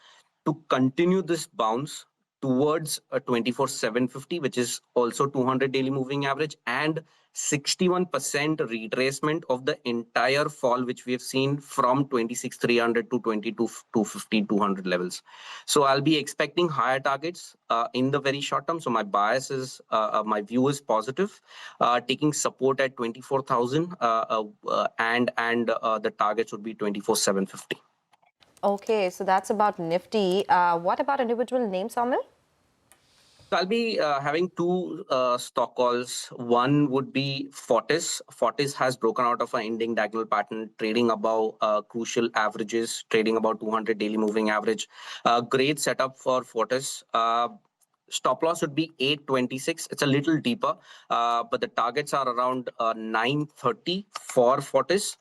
to continue this bounce towards a 24,750, which is also 200 daily moving average, and 61% retracement of the entire fall, which we have seen from 26,300 to 22,250, 200 levels. So I'll be expecting higher targets in the very short term. So my bias is, my view is positive, taking support at 24,000 and the targets would be 24,750. Okay, so that's about Nifty. What about individual names, Saumil? So I'll be having two stock calls. One would be Fortis. Fortis has broken out of an ending diagonal pattern, trading above crucial averages, trading about 200 daily moving average. Great setup for Fortis. Stop loss would be 826. It's a little deeper, but the targets are around 930 for Fortis.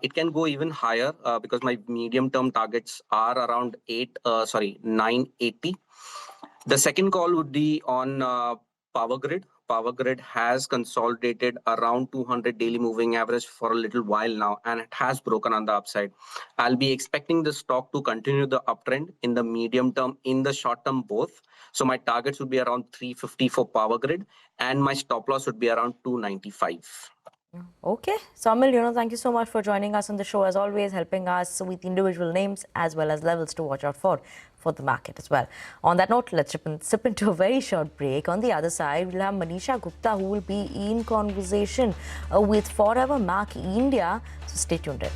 It can go even higher because my medium-term targets are around 980. The second call would be on Power Grid. Power Grid has consolidated around 200 daily moving average for a little while now, and it has broken on the upside. I'll be expecting the stock to continue the uptrend in the medium term, in the short term both. So my targets would be around 350 for Power Grid, and my stop loss would be around 295. Okay, Saumil, thank you so much for joining us on the show, as always, helping us with individual names as well as levels to watch out for the market as well. On that note, let's sip into a very short break. On the other side, we'll have Manisha Gupta, who will be in conversation with Forever Mark India. So stay tuned in.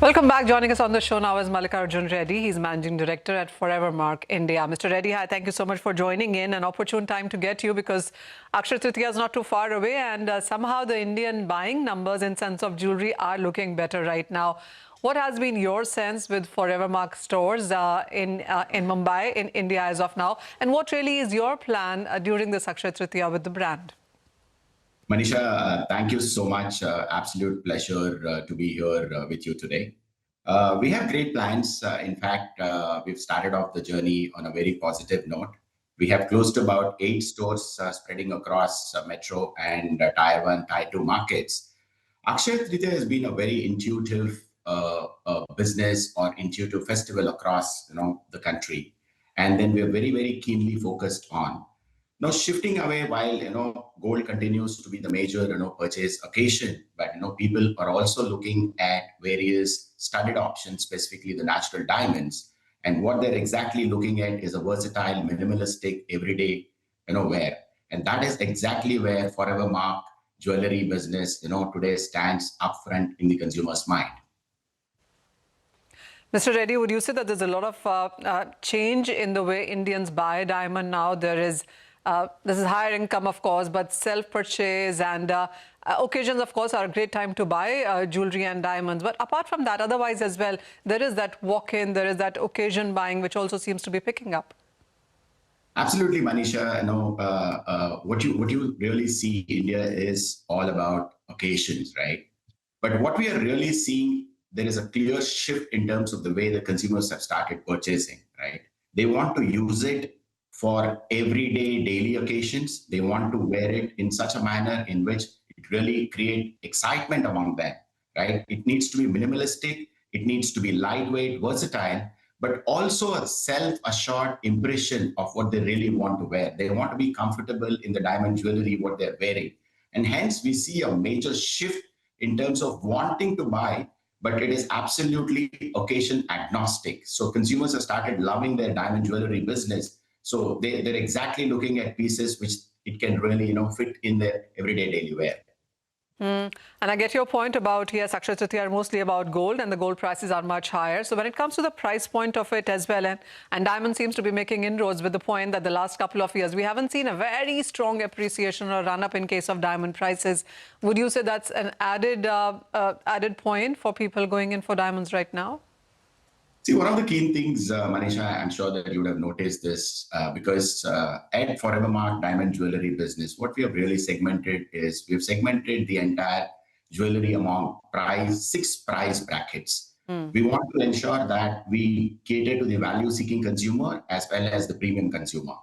Welcome back. Joining us on the show now is Mallikarjun Reddy. He's Managing Director at Forevermark India. Mr. Reddy, hi, thank you so much for joining in. An opportune time to get you because Akshaya Tritiya is not too far away, and somehow the Indian buying numbers in sense of jewelry are looking better right now. What has been your sense with Forevermark stores in Mumbai, in India as of now? And what really is your plan during this Akshaya Tritiya with the brand? Manisha, thank you so much. Absolute pleasure to be here with you today. We have great plans. In fact, we've started off the journey on a very positive note. We have close to about 8 stores spreading across Metro and Tier 1, Tier 2 markets. Akshaya Tritiya has been a very intuitive business or intuitive festival across the country. And then we're very, very keenly focused on now shifting away while gold continues to be the major purchase occasion, but people are also looking at various studded options, specifically the natural diamonds, and what they're exactly looking at is a versatile, minimalistic, everyday wear, and that is exactly where Forevermark jewelry business today stands upfront in the consumer's mind. Mr. Reddy, would you say that there's a lot of change in the way Indians buy diamond now? This is higher income, of course, but self-purchase and occasions, of course, are a great time to buy jewelry and diamonds. But apart from that, otherwise as well, there is that walk-in, there is that occasion buying, which also seems to be picking up. Absolutely, Manisha. What you really see India is all about occasions, right? But what we are really seeing, there is a clear shift in terms of the way the consumers have started purchasing, right? They want to use it for everyday, daily occasions. They want to wear it in such a manner in which it really creates excitement among them, right? It needs to be minimalistic, it needs to be lightweight, versatile, but also a self-assured impression of what they really want to wear. They want to be comfortable in the diamond jewelry, what they're wearing. And hence we see a major shift in terms of wanting to buy, but it is absolutely occasion agnostic. So consumers have started loving their diamond jewelry business. So they're exactly looking at pieces which it can really fit in their everyday daily wear. And I get your point about, yes, Akshaya Tritiya are mostly about gold and the gold prices are much higher. So when it comes to the price point of it as well, and diamond seems to be making inroads with the point that the last couple of years, we haven't seen a very strong appreciation or run-up in case of diamond prices. Would you say that's an added point for people going in for diamonds right now? See, one of the key things, Manisha, I'm sure that you would have noticed this because at Forevermark Diamond Jewelry business, what we have really segmented is we've segmented the entire jewelry among 6 price brackets. We want to ensure that we cater to the value-seeking consumer as well as the premium consumer.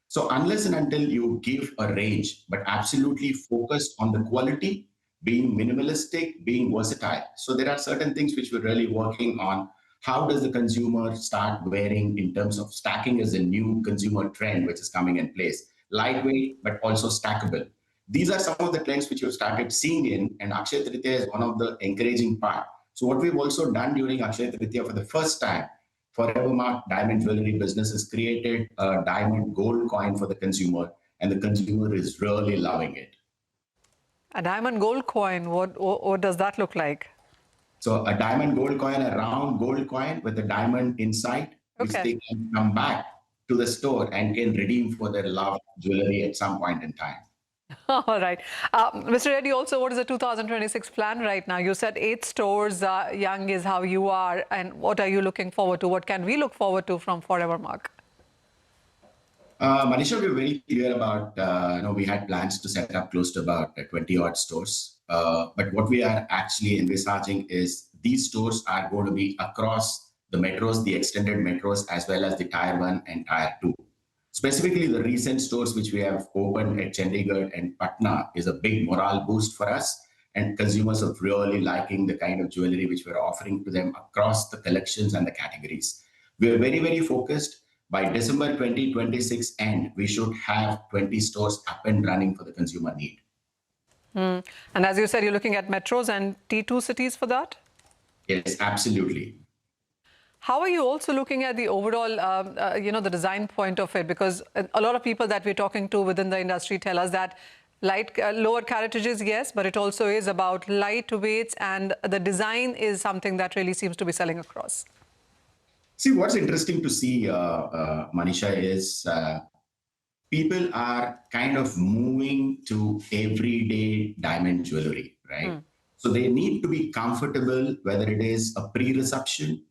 So unless and until you give a range, but absolutely focused on the quality, being minimalistic, being versatile. So there are certain things which we're really working on. How does the consumer start wearing in terms of stacking as a new consumer trend which is coming in place? Lightweight, but also stackable. These are some of the trends which you've started seeing in, and Akshaya Tritiya is one of the encouraging part. So what we've also done during Akshaya Tritiya for the first time, Forevermark Diamond Jewelry business has created a diamond gold coin for the consumer, and the consumer is really loving it. A diamond gold coin, what does that look like? So a diamond gold coin, a round gold coin with a diamond inside, which they can come back to the store and can redeem for their loved jewelry at some point in time. All right. Mr. Reddy, also, what is the 2026 plan right now? You said 8 stores, young is how you are. And what are you looking forward to? What can we look forward to from Forevermark? Manisha, we're very clear about, we had plans to set up close to about 20 odd stores. But what we are actually envisaging is these stores are going to be across the metros, the extended metros, as well as the Tier 1 and Tier 2. Specifically, the recent stores which we have opened at Chandigarh and Patna is a big morale boost for us. And consumers are really liking the kind of jewelry which we're offering to them across the collections and the categories. We're very, very focused. By December 2026 end, we should have 20 stores up and running for the consumer need. And as you said, you're looking at metros and T2 cities for that? Yes, absolutely. How are you also looking at the overall, the design point of it? Because a lot of people that we're talking to within the industry tell us that Lower carriages, yes, but it also is about lightweights, and the design is something that really seems to be selling across. See, what's interesting to see, Manisha, is people are kind of moving to everyday diamond jewelry, right? So they need to be comfortable, whether it is a pre-reception,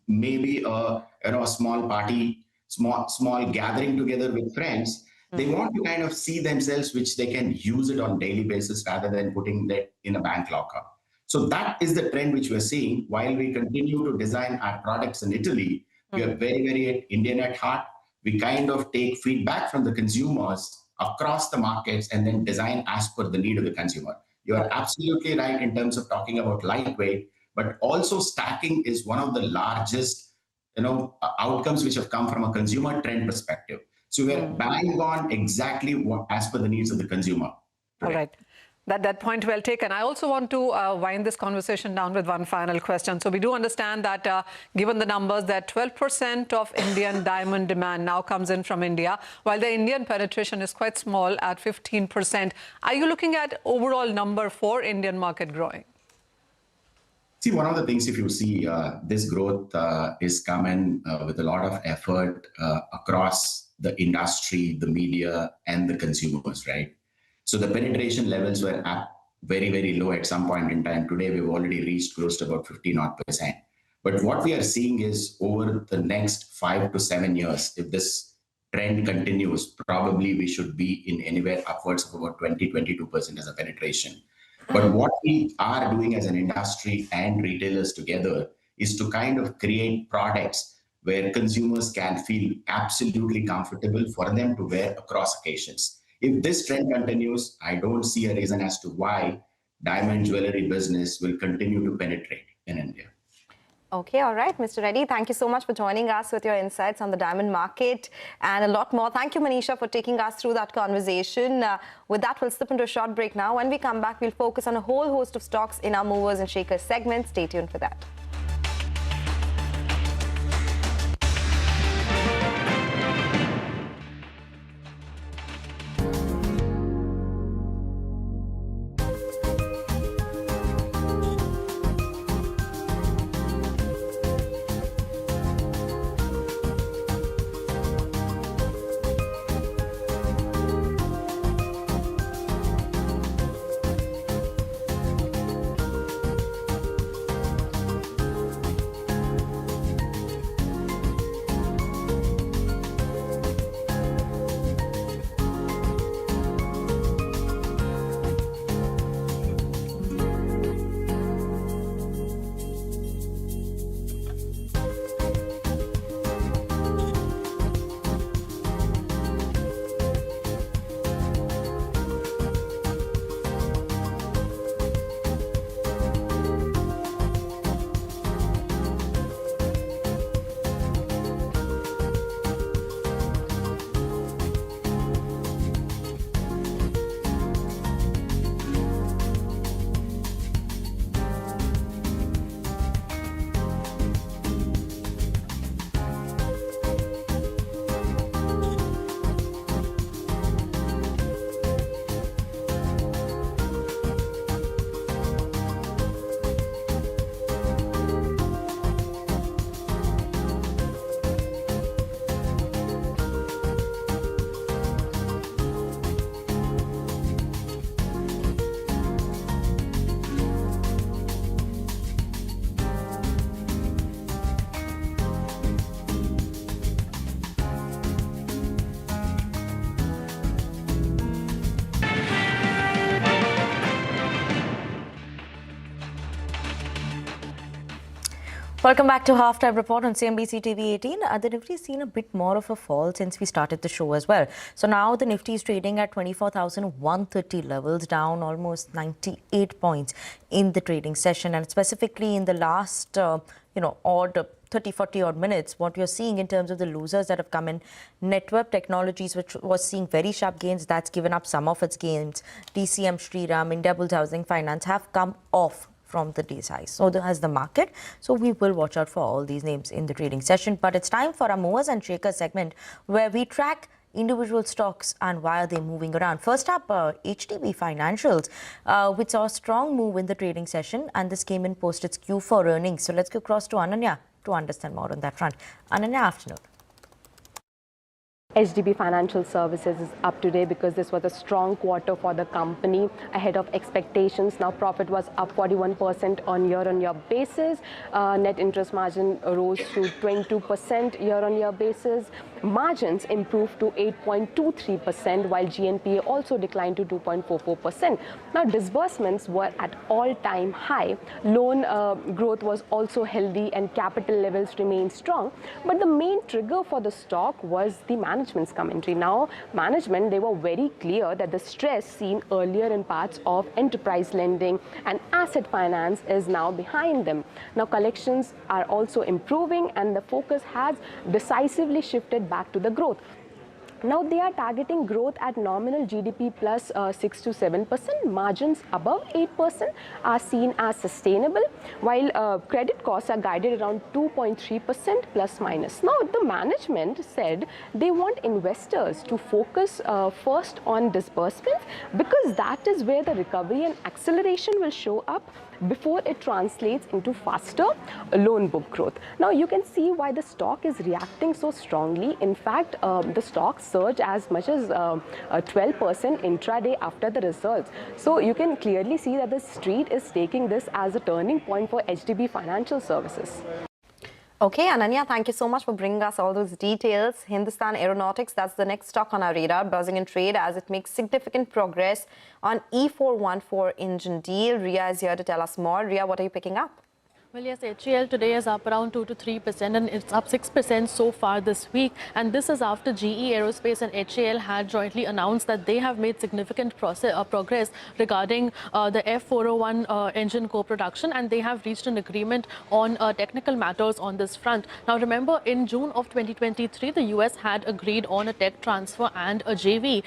maybe a small party, small gathering together with friends. They want to kind of see themselves, which they can use it on daily basis rather than putting that in a bank locker. So that is the trend which we're seeing. While we continue to design our products in Italy, we are very, very Indian at heart. We kind of take feedback from the consumers across the markets and then design as per the need of the consumer. You are absolutely right in terms of talking about lightweight, but also stacking is one of the largest, outcomes which have come from a consumer trend perspective. So we're bang on exactly what as per the needs of the consumer. All right. That point well taken. I also want to wind this conversation down with one final question. So we do understand that given the numbers, that 12% of Indian diamond demand now comes in from India, while the Indian penetration is quite small at 15%. Are you looking at overall number for Indian market growing? See, one of the things, if you see, this growth is coming with a lot of effort across the industry, the media, and the consumers, right? So the penetration levels were up very, very low at some point in time. Today, we've already reached close to about 50-odd%. But what we are seeing is over the next 5 to 7 years, if this trend continues, probably we should be in anywhere upwards of about 20-22% as a penetration. But what we are doing as an industry and retailers together is to kind of create products where consumers can feel absolutely comfortable for them to wear across occasions. If this trend continues, I don't see a reason as to why diamond jewelry business will continue to penetrate in India. Okay, all right, Mr. Reddy, thank you so much for joining us with your insights on the diamond market and a lot more. Thank you, Manisha, for taking us through that conversation. With that, we'll slip into a short break now. When we come back, we'll focus on a whole host of stocks in our movers and shakers segment. Stay tuned for that. Welcome back to Halftime Report on CNBC TV 18. The Nifty has seen a bit more of a fall since we started the show as well. So now the Nifty is trading at 24,130 levels, down almost 98 points in the trading session. And specifically in the last, odd 30-40 odd minutes, what you're seeing in terms of the losers that have come in, Network Technologies, which was seeing very sharp gains, that's given up some of its gains. DCM, Shriram, Indiabulls Housing Finance have come off from the day's highs. So has the market. So we will watch out for all these names in the trading session. But it's time for our movers and shakers segment, where we track individual stocks and why are they moving around. First up, HDB Financials, which saw a strong move in the trading session, and this came in post its Q4 earnings. So let's go across to Ananya to understand more on that front. Ananya, afternoon. HDB Financial Services is up today because this was a strong quarter for the company ahead of expectations. Now profit was up 41% on year-on-year basis. Net interest margin rose to 22% year-on-year basis. Margins improved to 8.23% while GNPA also declined to 2.44%. Now disbursements were at all-time high. Loan growth was also healthy and capital levels remained strong. But the main trigger for the stock was the management's commentary. Now management, they were very clear that the stress seen earlier in parts of enterprise lending and asset finance is now behind them. Now collections are also improving and the focus has decisively shifted back to the growth. Now they are targeting growth at nominal GDP plus 6 to 7%. Margins above 8% are seen as sustainable, while credit costs are guided around 2.3% plus minus. Now the management said they want investors to focus first on disbursements because that is where the recovery and acceleration will show up before it translates into faster loan book growth. Now you can see why the stock is reacting so strongly. In fact, the stock surged as much as 12% intraday after the results. So you can clearly see that the street is taking this as a turning point for HDB Financial Services. Okay, Ananya, thank you so much for bringing us all those details. Hindustan Aeronautics, that's the next stock on our radar, buzzing in trade as it makes significant progress on E414 engine deal. Ria is here to tell us more. Ria, what are you picking up? Well, yes, HAL today is up around 2 to 3% and it's up 6% so far this week. And this is after GE Aerospace and HAL had jointly announced that they have made significant progress regarding the F401 engine co-production, and they have reached an agreement on technical matters on this front. Now, remember, in June of 2023, the US had agreed on a tech transfer and a JV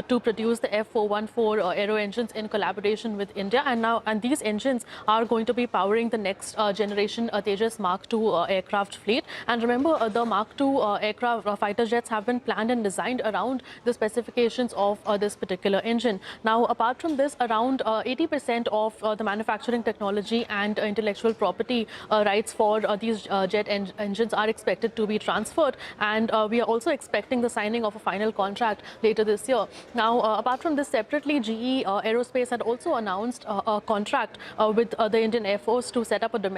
to produce the F414 aero engines in collaboration with India. And these engines are going to be powering the next generation Tejas Mark II aircraft fleet. And remember, the Mark II aircraft fighter jets have been planned and designed around the specifications of this particular engine. Now, apart from this, around 80% of the manufacturing technology and intellectual property rights for these jet engines are expected to be transferred. And we are also expecting the signing of a final contract later this year. Now, apart from this, separately, GE Aerospace had also announced a contract with the Indian Air Force to set up a domestic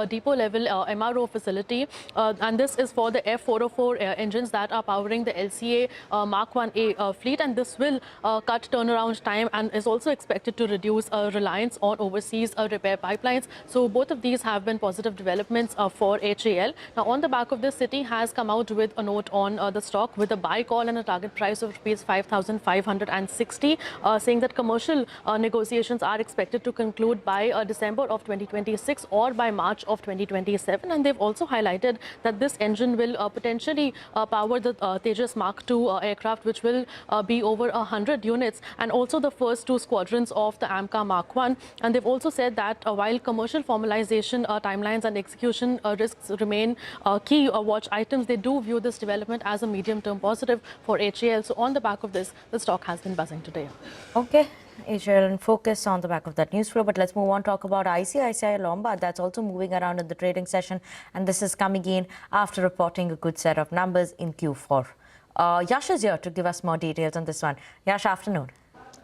depot-level MRO facility, and this is for the F404 engines that are powering the LCA Mark 1A fleet, and this will cut turnaround time and is also expected to reduce reliance on overseas repair pipelines. So both of these have been positive developments for HAL. Now, on the back of this, Citi has come out with a note on the stock with a buy call and a target price of rupees 5,560, saying that commercial negotiations are expected to conclude by December of 2026 or by March of 2027. And they've also highlighted that this engine will potentially power the Tejas Mark II aircraft, which will be over 100 units, and also the first two squadrons of the AMCA Mark I. And they've also said that while commercial formalization timelines and execution risks remain key watch items, they do view this development as a medium-term positive for HAL. So on the back of this, the stock has been buzzing today. Okay. HAL in focus on the back of that news flow, but let's move on, talk about ICICI Lombard. That's also moving around in the trading session, and this is coming in after reporting a good set of numbers in Q4. Yash is here to give us more details on this one. Yash, afternoon.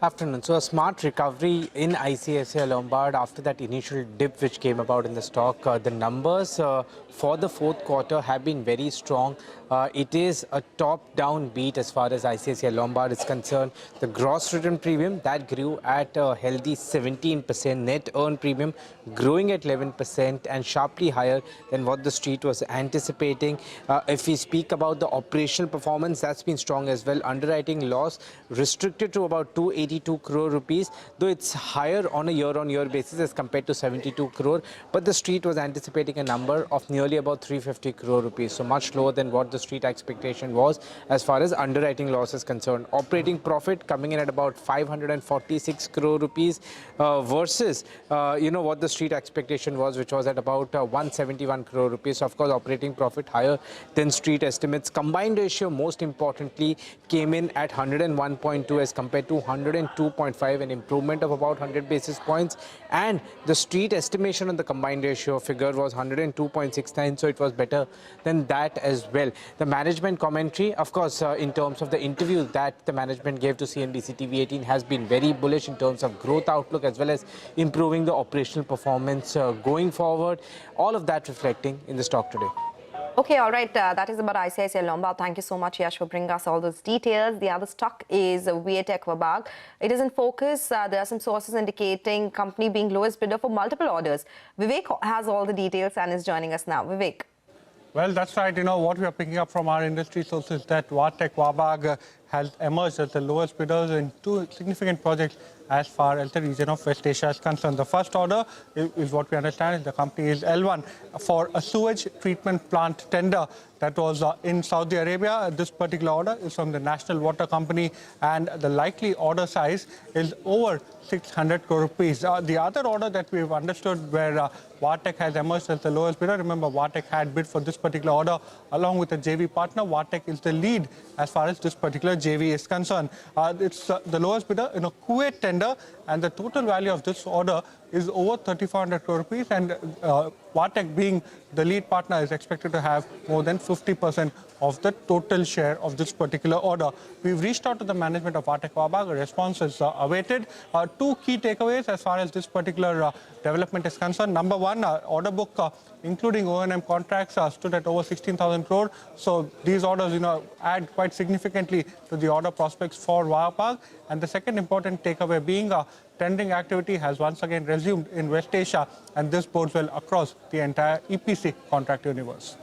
Afternoon. So a smart recovery in ICICI Lombard after that initial dip which came about in the stock. The numbers for the fourth quarter have been very strong. It is a top-down beat as far as ICICI Lombard is concerned. The gross written premium, that grew at a healthy 17%. Net earned premium growing at 11% and sharply higher than what the street was anticipating. If we speak about the operational performance, that's been strong as well. Underwriting loss restricted to about 280 72 crore rupees, though it's higher on a year-on-year basis as compared to 72 crore, but the street was anticipating a number of nearly about 350 crore rupees, so much lower than what the street expectation was as far as underwriting loss is concerned. Operating profit coming in at about 546 crore rupees versus what the street expectation was, which was at about 171 crore rupees. So of course, operating profit higher than street estimates. Combined ratio, most importantly, came in at 101.2 as compared to 102.5, an improvement of about 100 basis points. And the street estimation on the combined ratio figure was 102.69, so it was better than that as well. The management commentary, of course, in terms of the interview that the management gave to CNBC TV 18 has been very bullish in terms of growth outlook as well as improving the operational performance going forward. All of that reflecting in the stock today. Okay, all right. That is about ICICI Lombard. Thank you so much, Yash, for bringing us all those details. The other stock is Vietech. It is in focus. There are some sources indicating company being lowest bidder for multiple orders. Vivek has all the details and is joining us now. Vivek. Well, that's right. What we are picking up from our industry sources that Vietech has emerged as the lowest bidders in two significant projects as far as the region of West Asia is concerned. The first order is what we understand is the company is L1 for a sewage treatment plant tender that was in Saudi Arabia. This particular order is from the National Water Company and the likely order size is over 600 crore rupees. The other order that we've understood where Vietech has emerged as the lowest bidder. Remember, Vietech had bid for this particular order along with a JV partner. Vietech is the lead as far as this particular JV is concerned. It's the lowest bidder in a Kuwait tender, and the total value of this order is over 3,400 crore rupees, and Vietech being the lead partner is expected to have more than 50% of the total share of this particular order. We've reached out to the management of Vietech. A response is awaited. Two key takeaways as far as this particular development is concerned. Number one, order book including O&M contracts stood at over 16,000 crore. So these orders, add quite significantly to the order prospects for Vietech. And the second important takeaway being tendering activity has once again resumed in West Asia, and this bodes well across the entire EPC contract universe.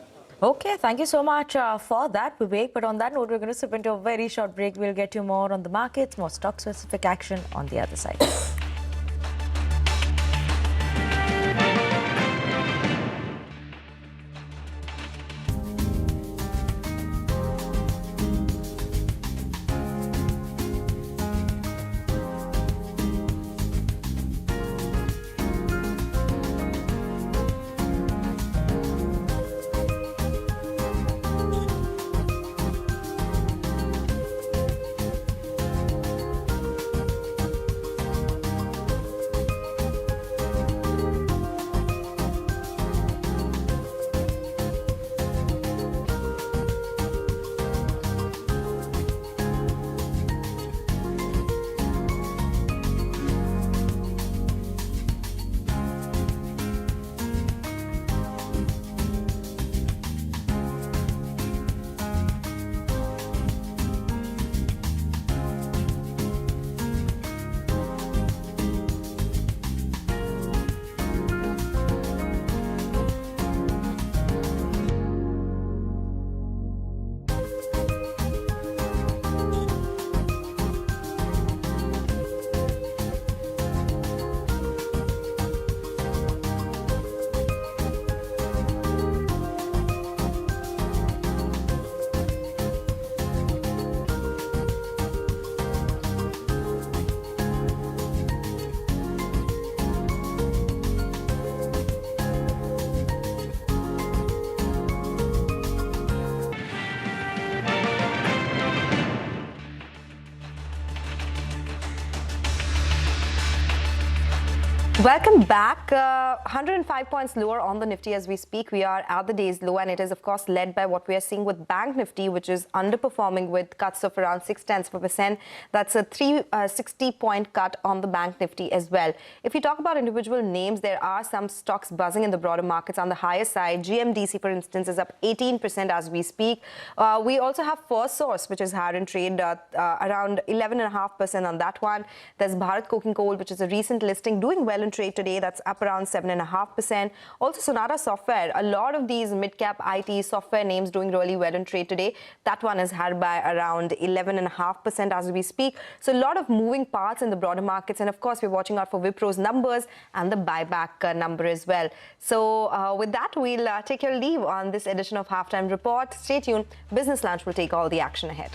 Okay, thank you so much for that, Vivek. But on that note, we're going to slip into a very short break. We'll get you more on the markets, more stock-specific action on the other side. Welcome back. 105 points lower on the Nifty as we speak. We are at the day's low, and it is, of course, led by what we are seeing with Bank Nifty, which is underperforming with cuts of around 0.6%. That's a 360-point cut on the Bank Nifty as well. If you talk about individual names, there are some stocks buzzing in the broader markets on the higher side. GMDC, for instance, is up 18% as we speak. We also have First Source, which is higher in trade, around 11.5% on that one. There's Bharat Coking Coal, which is a recent listing, doing well well in trade today. That's up around 7.5%. Also, Sonata Software, a lot of these mid-cap IT software names doing really well in trade today. That one is held by around 11.5% as we speak. So a lot of moving parts in the broader markets. And of course, we're watching out for Wipro's numbers and the buyback number as well. So with that, we'll take your leave on this edition of Halftime Report. Stay tuned. Business Lunch will take all the action ahead.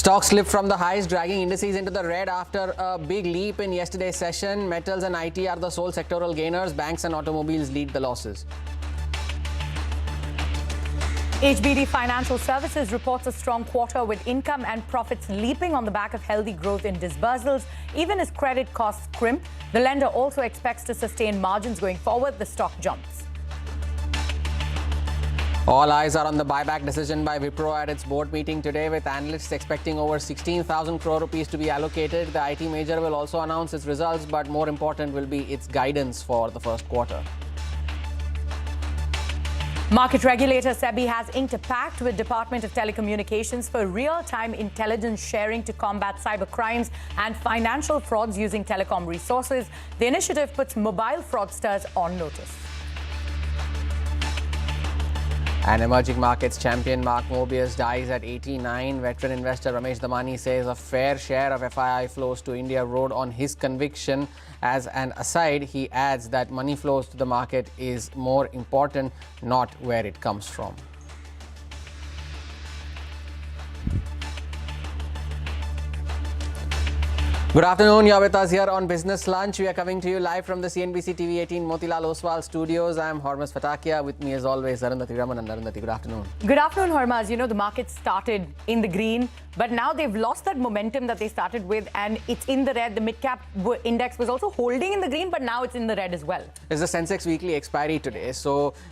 Stocks slipped from the highs, dragging indices into the red after a big leap in yesterday's session. Metals and IT are the sole sectoral gainers. Banks and automobiles lead the losses. HBD Financial Services reports a strong quarter with income and profits leaping on the back of healthy growth in disbursals. Even as credit costs crimp, the lender also expects to sustain margins going forward. The stock jumps. All eyes are on the buyback decision by Wipro at its board meeting today, with analysts expecting over 16,000 crore rupees to be allocated. The IT major will also announce its results, but more important will be its guidance for the first quarter. Market regulator SEBI has inked a pact with Department of Telecommunications for real-time intelligence sharing to combat cyber crimes and financial frauds using telecom resources. The initiative puts mobile fraudsters on notice. And emerging markets champion Mark Mobius dies at 89. Veteran investor Ramesh Damani says a fair share of FII flows to India rode on his conviction. As an aside, he adds that money flows to the market is more important, not where it comes from. Good afternoon, you're with us here on Business Lunch. We are coming to you live from the CNBC TV 18 Motilal Oswal studios. I'm Hormuz Fatakia. With me as always, Arundhati Raman. And Arundhati, good afternoon. Good afternoon, Hormuz. You know, the market started in the green, but now they've lost that momentum that they started with, and it's in the red. The mid-cap index was also holding in the green, but now it's in the red as well. It's the Sensex weekly expiry today,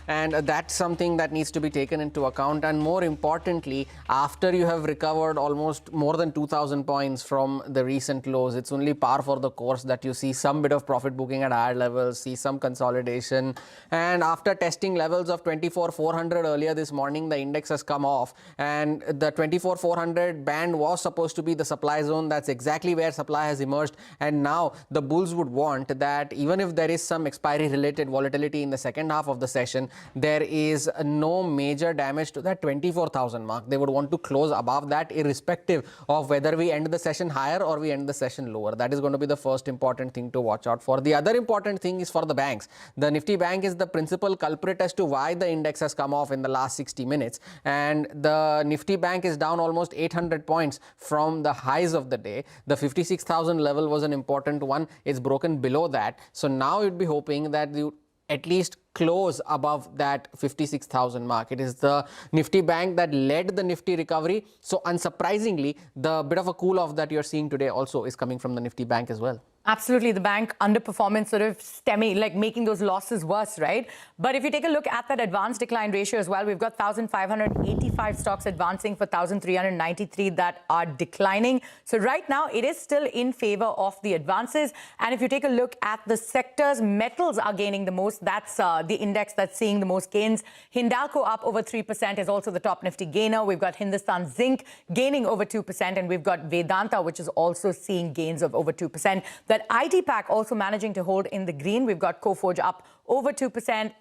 and that's something that needs to be taken into account. And more importantly, after you have recovered almost more than 2,000 points from the recent lows, it's only par for the course that you see some bit of profit booking at higher levels, see some consolidation. And after testing levels of 24,400 earlier this morning, the index has come off, and the 24,400 band was supposed to be the supply zone. That's exactly where supply has emerged. And now the bulls would want that even if there is some expiry related volatility in the second half of the session, there is no major damage to that 24,000 mark. They would want to close above that, irrespective of whether we end the session higher or we end the session lower. That is going to be the first important thing to watch out for. The other important thing is for the banks. The Nifty Bank is the principal culprit as to why the index has come off in the last 60 minutes. And the Nifty Bank is down almost 800 points from the highs of the day. The 56,000 level was an important one. It's broken below that. So now you'd be hoping that you at least close above that 56,000 mark. It is the Nifty Bank that led the Nifty recovery. So unsurprisingly, the bit of a cool off that you're seeing today also is coming from the Nifty Bank as well. Absolutely, the bank underperformance sort of stemming, like making those losses worse, right? But if you take a look at that advanced decline ratio as well, we've got 1,585 stocks advancing for 1,393 that are declining. So right now, it is still in favor of the advances. And if you take a look at the sectors, metals are gaining the most. That's the index that's seeing the most gains. Hindalco up over 3% is also the top Nifty gainer. We've got Hindustan Zinc gaining over 2%, and we've got Vedanta, which is also seeing gains of over 2%. That IT pack also managing to hold in the green. We've got Coforge up over 2%,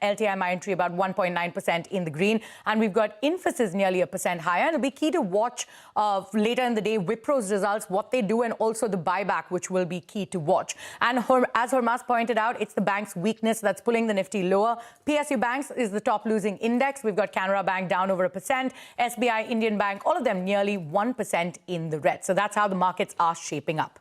LTI Mindtree about 1.9% in the green, and we've got Infosys nearly 1% higher. And it'll be key to watch later in the day Wipro's results, what they do, and also the buyback, which will be key to watch. And as Hormaz pointed out, it's the bank's weakness that's pulling the Nifty lower. PSU Banks is the top losing index. We've got Canara Bank down over 1%, SBI, Indian Bank, all of them nearly 1% in the red. So that's how the markets are shaping up.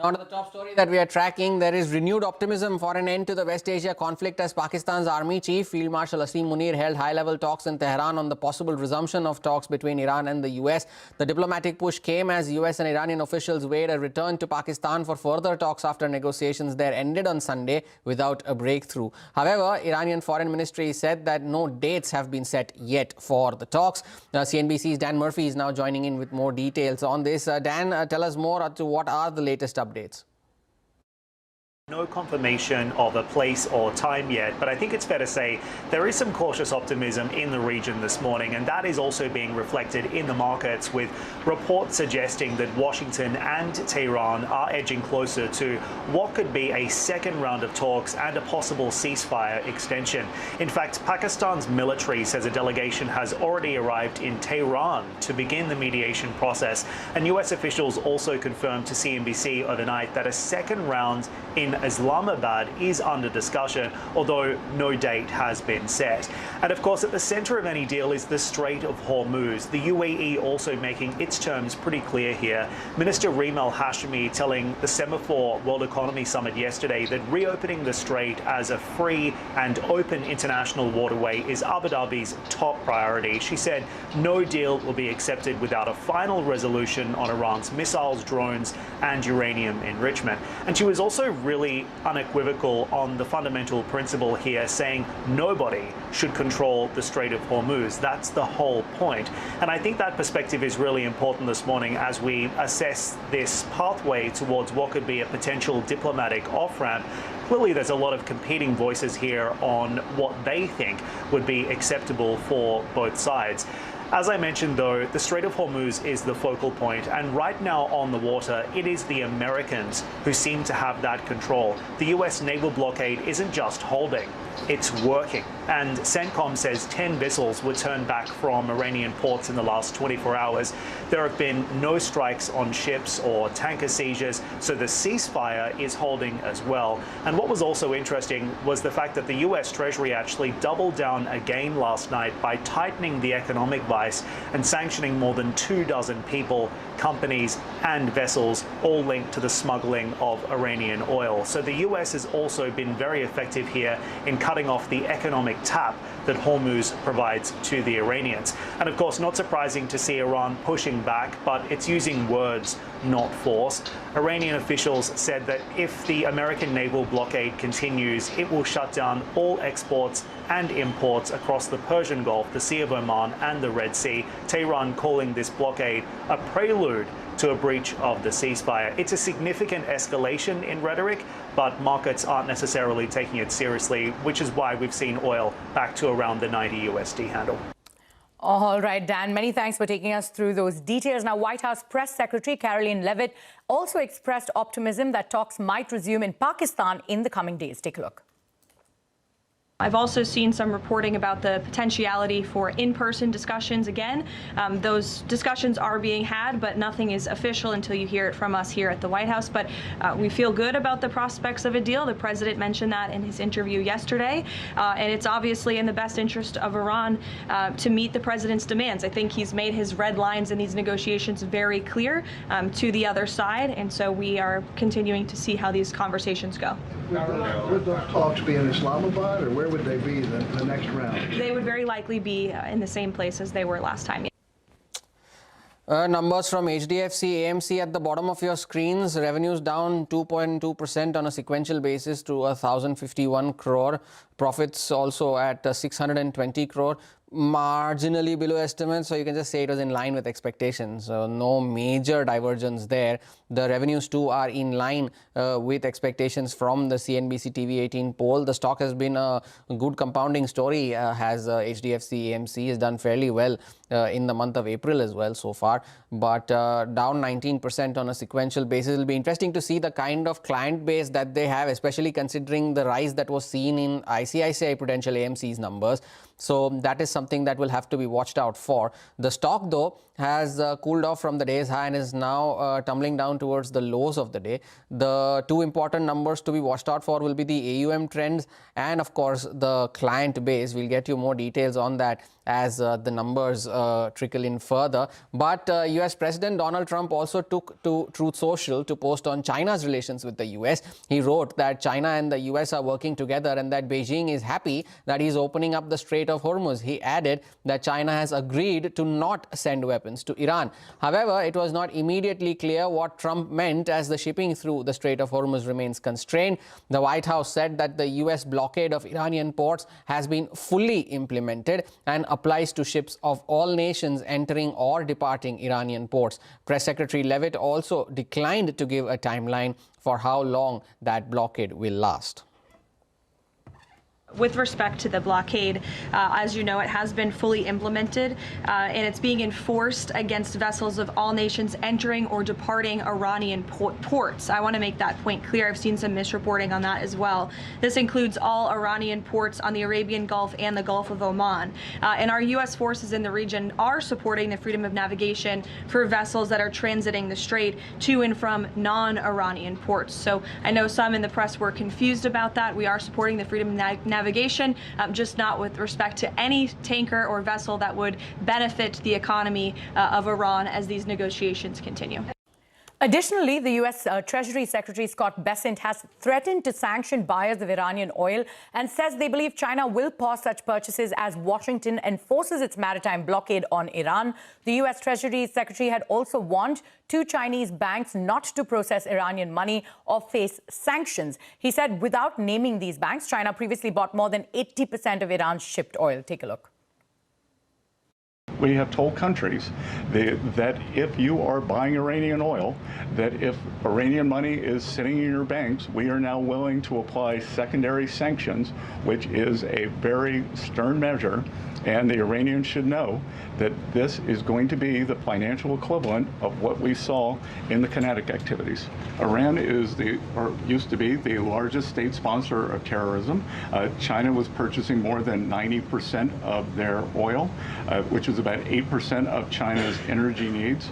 Now, to the top story that we are tracking, there is renewed optimism for an end to the West Asia conflict as Pakistan's Army Chief Field Marshal Asim Munir held high-level talks in Tehran on the possible resumption of talks between Iran and the US. The diplomatic push came as US and Iranian officials weighed a return to Pakistan for further talks after negotiations there ended on Sunday without a breakthrough. However, Iranian Foreign Ministry said that no dates have been set yet for the talks. CNBC's Dan Murphy is now joining in with more details on this. Dan, tell us more as to what are the latest updates. No confirmation of a place or time yet, but I think it's fair to say there is some cautious optimism in the region this morning, and that is also being reflected in the markets, with reports suggesting that Washington and Tehran are edging closer to what could be a second round of talks and a possible ceasefire extension. In fact, Pakistan's military says a delegation has already arrived in Tehran to begin the mediation process, and US officials also confirmed to CNBC overnight that a second round in Islamabad is under discussion, although no date has been set. And of course, at the center of any deal is the Strait of Hormuz. The UAE also making its terms pretty clear here. Minister Reem Al Hashmi telling the Semaphore World Economy Summit yesterday that reopening the strait as a free and open international waterway is Abu Dhabi's top priority. She said no deal will be accepted without a final resolution on Iran's missiles, drones, and uranium enrichment. And she was also really really unequivocal on the fundamental principle here, saying nobody should control the Strait of Hormuz. That's the whole point. And I think that perspective is really important this morning as we assess this pathway towards what could be a potential diplomatic off-ramp. Clearly, there's a lot of competing voices here on what they think would be acceptable for both sides. As I mentioned, though, the Strait of Hormuz is the focal point, and right now on the water, it is the Americans who seem to have that control. The US naval blockade isn't just holding, it's working. And CENTCOM says 10 vessels were turned back from Iranian ports in the last 24 hours. There have been no strikes on ships or tanker seizures, so the ceasefire is holding as well. And what was also interesting was the fact that the US Treasury actually doubled down again last night by tightening the economic vice and sanctioning more than 24 people, companies and vessels, all linked to the smuggling of Iranian oil. So the US has also been very effective here in cutting off the economic tap that Hormuz provides to the Iranians. And of course, not surprising to see Iran pushing back, but it's using words, not force. Iranian officials said that if the American naval blockade continues, it will shut down all exports and imports across the Persian Gulf, the Sea of Oman and the Red Sea. Tehran calling this blockade a prelude to a breach of the ceasefire. It's a significant escalation in rhetoric, but markets aren't necessarily taking it seriously, which is why we've seen oil back to around the 90 USD handle. All right, Dan, many thanks for taking us through those details. Now, White House Press Secretary Caroline Leavitt also expressed optimism that talks might resume in Pakistan in the coming days. Take a look. I've also seen some reporting about the potentiality for in-person discussions again. Those discussions are being had, but nothing is official until you hear it from us here at the White House. But we feel good about the prospects of a deal. The president mentioned that in his interview yesterday. And it's obviously in the best interest of Iran to meet the president's demands. I think he's made his red lines in these negotiations very clear to the other side. And so we are continuing to see how these conversations go. Would those talks be in Islamabad, or where would they be the next round? They would very likely be in the same place as they were last time. Numbers from HDFC AMC at the bottom of your screens. Revenues down 2.2% on a sequential basis to 1,051 crore. Profits also at 620 crore. Marginally below estimates, so you can just say it was in line with expectations. So no major divergence there. The revenues too are in line with expectations from the CNBC TV 18 poll. The stock has been a good compounding story, has HDFC AMC has done fairly well in the month of April as well so far, but down 19% on a sequential basis. It will be interesting to see the kind of client base that they have, especially considering the rise that was seen in ICICI Prudential AMC's numbers. So that is something that will have to be watched out for. The stock, though, has cooled off from the day's high and is now tumbling down towards the lows of the day. The two important numbers to be watched out for will be the AUM trends and, of course, the client base. We'll get you more details on that as the numbers trickle in further. But US President Donald Trump also took to Truth Social to post on China's relations with the US. He wrote that China and the US are working together and that Beijing is happy that he's opening up the Strait of Hormuz. He added that China has agreed to not send weapons to Iran. However, it was not immediately clear what Trump meant, as the shipping through the Strait of Hormuz remains constrained. The White House said that the US blockade of Iranian ports has been fully implemented and applies to ships of all nations entering or departing Iranian ports. Press Secretary Leavitt also declined to give a timeline for how long that blockade will last. With respect to the blockade, as you know, it has been fully implemented and it's being enforced against vessels of all nations entering or departing Iranian ports. I want to make that point clear. I've seen some misreporting on that as well. This includes all Iranian ports on the Arabian Gulf and the Gulf of Oman. And our U.S. forces in the region are supporting the freedom of navigation for vessels that are transiting the strait to and from non-Iranian ports. So I know some in the press were confused about that. We are supporting the freedom of navigation, just not with respect to any tanker or vessel that would benefit the economy of Iran as these negotiations continue. Additionally, the U.S. Treasury Secretary Scott Bessent has threatened to sanction buyers of Iranian oil and says they believe China will pause such purchases as Washington enforces its maritime blockade on Iran. The U.S. Treasury Secretary had also warned two Chinese banks not to process Iranian money or face sanctions. He said without naming these banks, China previously bought more than 80% of Iran's shipped oil. Take a look. We have told countries that if you are buying Iranian oil, that if Iranian money is sitting in your banks, we are now willing to apply secondary sanctions, which is a very stern measure. And the Iranians should know that this is going to be the financial equivalent of what we saw in the kinetic activities. Iran is used to be the largest state sponsor of terrorism. China was purchasing more than 90% of their oil, which is about 8% of China's energy needs.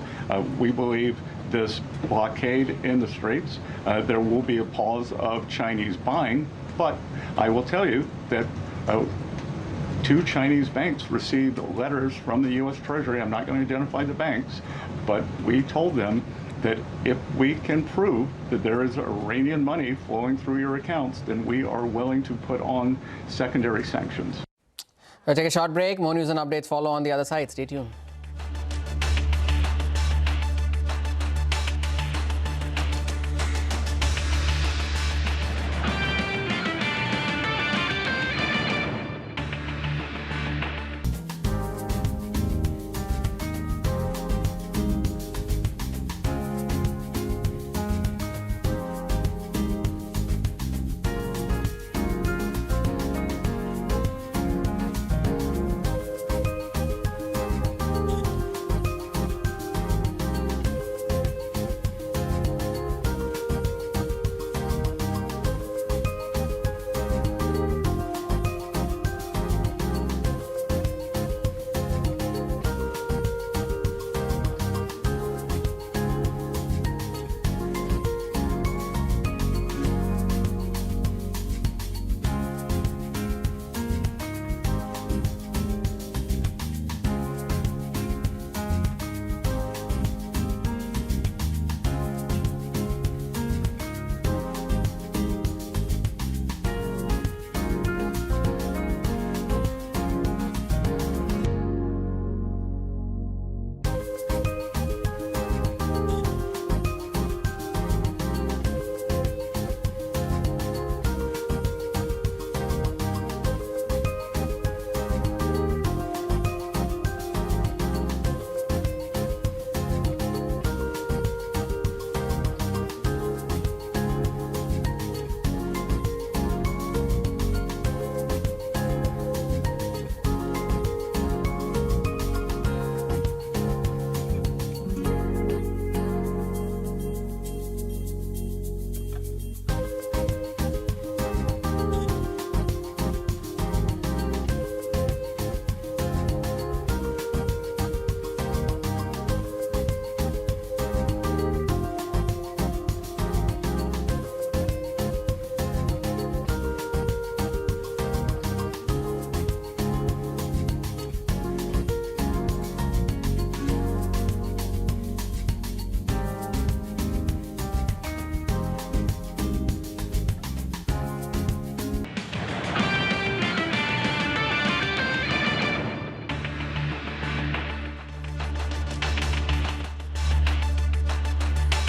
We believe this blockade in the Straits, there will be a pause of Chinese buying, but I will tell you that two Chinese banks received letters from the U.S. Treasury. I'm not going to identify the banks, but we told them that if we can prove that there is Iranian money flowing through your accounts, then we are willing to put on secondary sanctions. We'll take a short break. More news and updates follow on the other side. Stay tuned.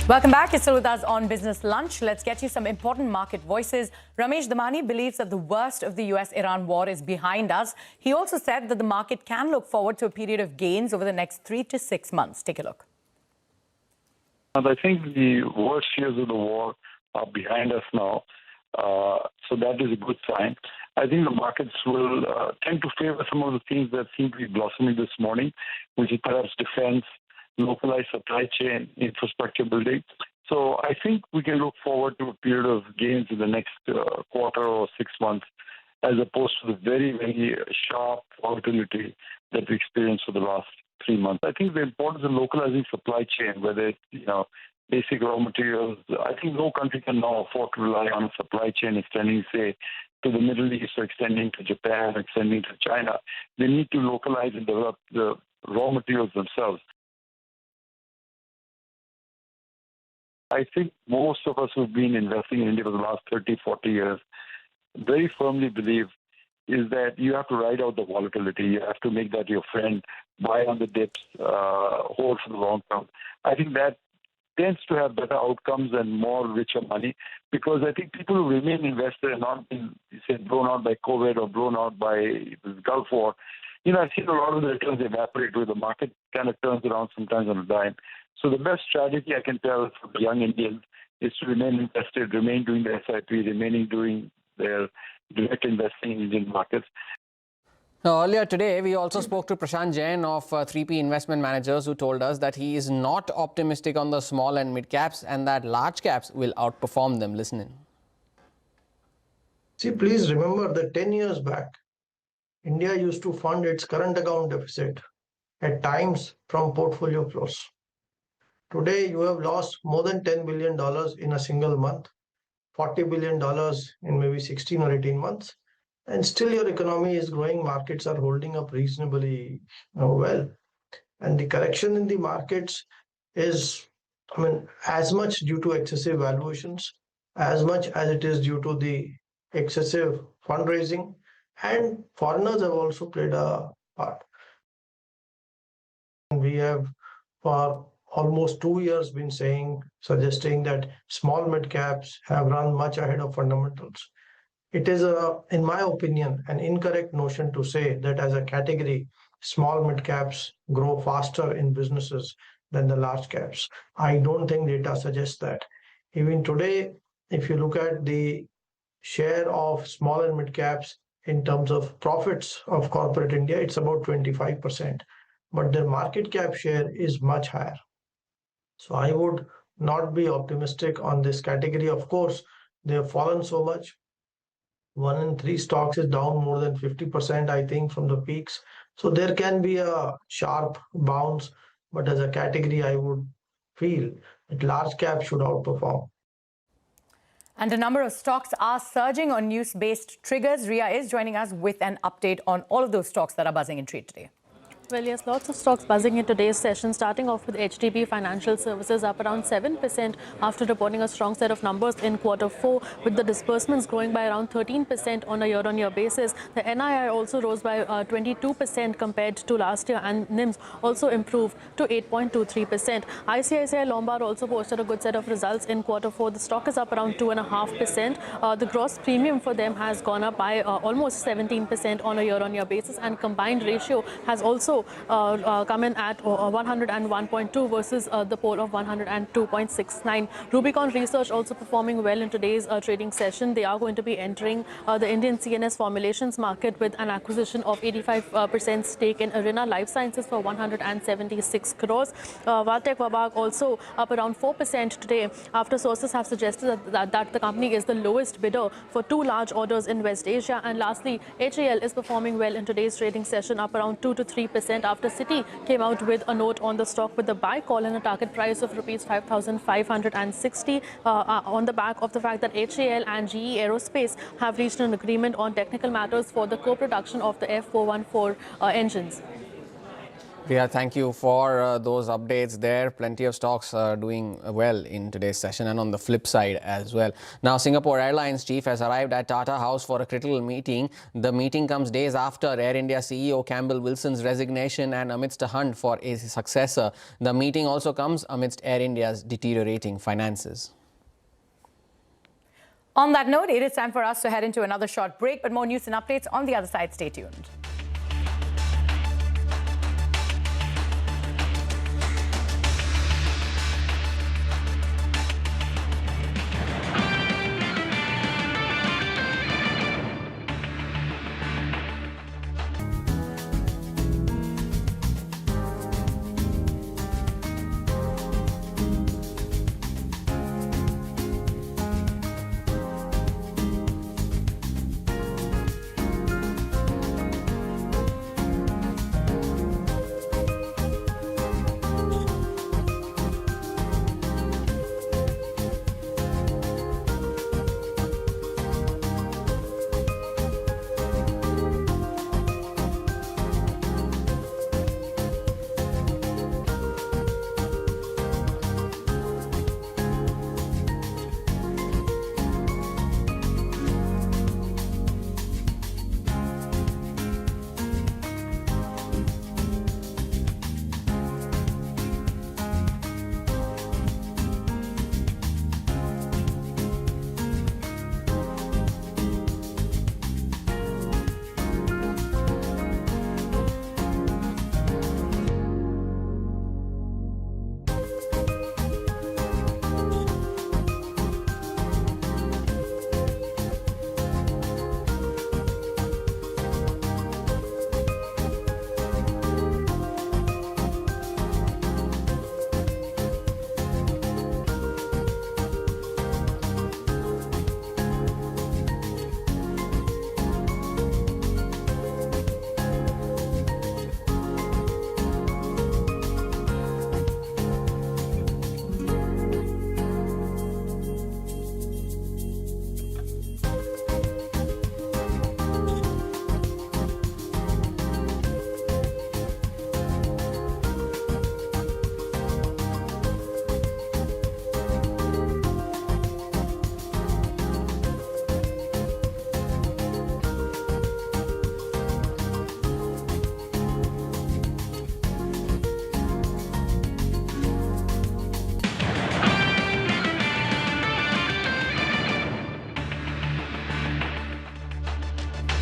Welcome back. You're still with us on Business Lunch. Let's get you some important market voices. Ramesh Damani believes that the worst of the US-Iran war is behind us. He also said that the market can look forward to a period of gains over the next 3 to 6 months. Take a look. I think the worst years of the war are behind us now. So that is a good sign. I think the markets will tend to favor some of the things that seem to be blossoming this morning, which is perhaps defense, localized supply chain, infrastructure building. So I think we can look forward to a period of gains in the next quarter or 6 months, as opposed to the very, very sharp volatility that we experienced for the last 3 months. I think the importance of localizing supply chain, whether it's, basic raw materials, I think no country can now afford to rely on a supply chain extending, say, to the Middle East or extending to Japan, or extending to China. They need to localize and develop the raw materials themselves. I think most of us who've been investing in India for the last 30, 40 years very firmly believe is that you have to ride out the volatility. You have to make that your friend, buy on the dips, hold for the long term. I think that tends to have better outcomes and more richer money, because I think people who remain invested and not been, say, blown out by COVID or blown out by the Gulf War, I've seen a lot of the returns evaporate where the market kind of turns around sometimes on a dime. So the best strategy I can tell for the young Indians is to remain invested, remain doing the SIP, remaining doing their direct investing in Indian markets. Now, earlier today, we also spoke to Prashant Jain of 3P Investment Managers, who told us that he is not optimistic on the small and mid caps and that large caps will outperform them. Listen in. See, please remember that 10 years back, India used to fund its current account deficit at times from portfolio flows. Today, you have lost more than $10 billion in a single month, $40 billion in maybe 16 or 18 months, and still your economy is growing. Markets are holding up reasonably well. And the correction in the markets is, as much due to excessive valuations, as much as it is due to the excessive fundraising, and foreigners have also played a part. We have for almost 2 years been suggesting that small mid caps have run much ahead of fundamentals. It is, in my opinion, an incorrect notion to say that as a category, small mid caps grow faster in businesses than the large caps. I don't think data suggests that. Even today, if you look at the share of small and mid caps in terms of profits of corporate India, it's about 25%, but their market cap share is much higher. So I would not be optimistic on this category. Of course, they have fallen so much. 1 in 3 stocks is down more than 50%, I think, from the peaks. So there can be a sharp bounce, but as a category, I would feel that large cap should outperform. And a number of stocks are surging on news-based triggers. Ria is joining us with an update on all of those stocks that are buzzing in trade today. Well, yes, lots of stocks buzzing in today's session, starting off with HDB Financial Services up around 7% after reporting a strong set of numbers in Q4, with the disbursements growing by around 13% on a year-on-year basis. The NII also rose by 22% compared to last year, and NIMs also improved to 8.23%. ICICI Lombard also posted a good set of results in Q4. The stock is up around 2.5%. The gross premium for them has gone up by almost 17% on a year-on-year basis, and combined ratio has also come in at 101.2 versus the poll of 102.69. Rubicon Research also performing well in today's trading session. They are going to be entering the Indian CNS formulations market with an acquisition of 85% stake in Arena Life Sciences for 176 crores. Valtech Wabag also up around 4% today after sources have suggested that the company is the lowest bidder for 2 large orders in West Asia. And lastly, HAL is performing well in today's trading session, up around 2 to 3% after Citi came out with a note on the stock with a buy call and a target price of rupees 5,560 on the back of the fact that HAL and GE Aerospace have reached an agreement on technical matters for the co-production of the F414 engines. Priya, thank you for those updates there. Plenty of stocks doing well in today's session, and on the flip side as well. Now, Singapore Airlines chief has arrived at Tata House for a critical meeting. The meeting comes days after Air India CEO Campbell Wilson's resignation and amidst a hunt for a successor. The meeting also comes amidst Air India's deteriorating finances. On that note, it is time for us to head into another short break, but more news and updates on the other side. Stay tuned.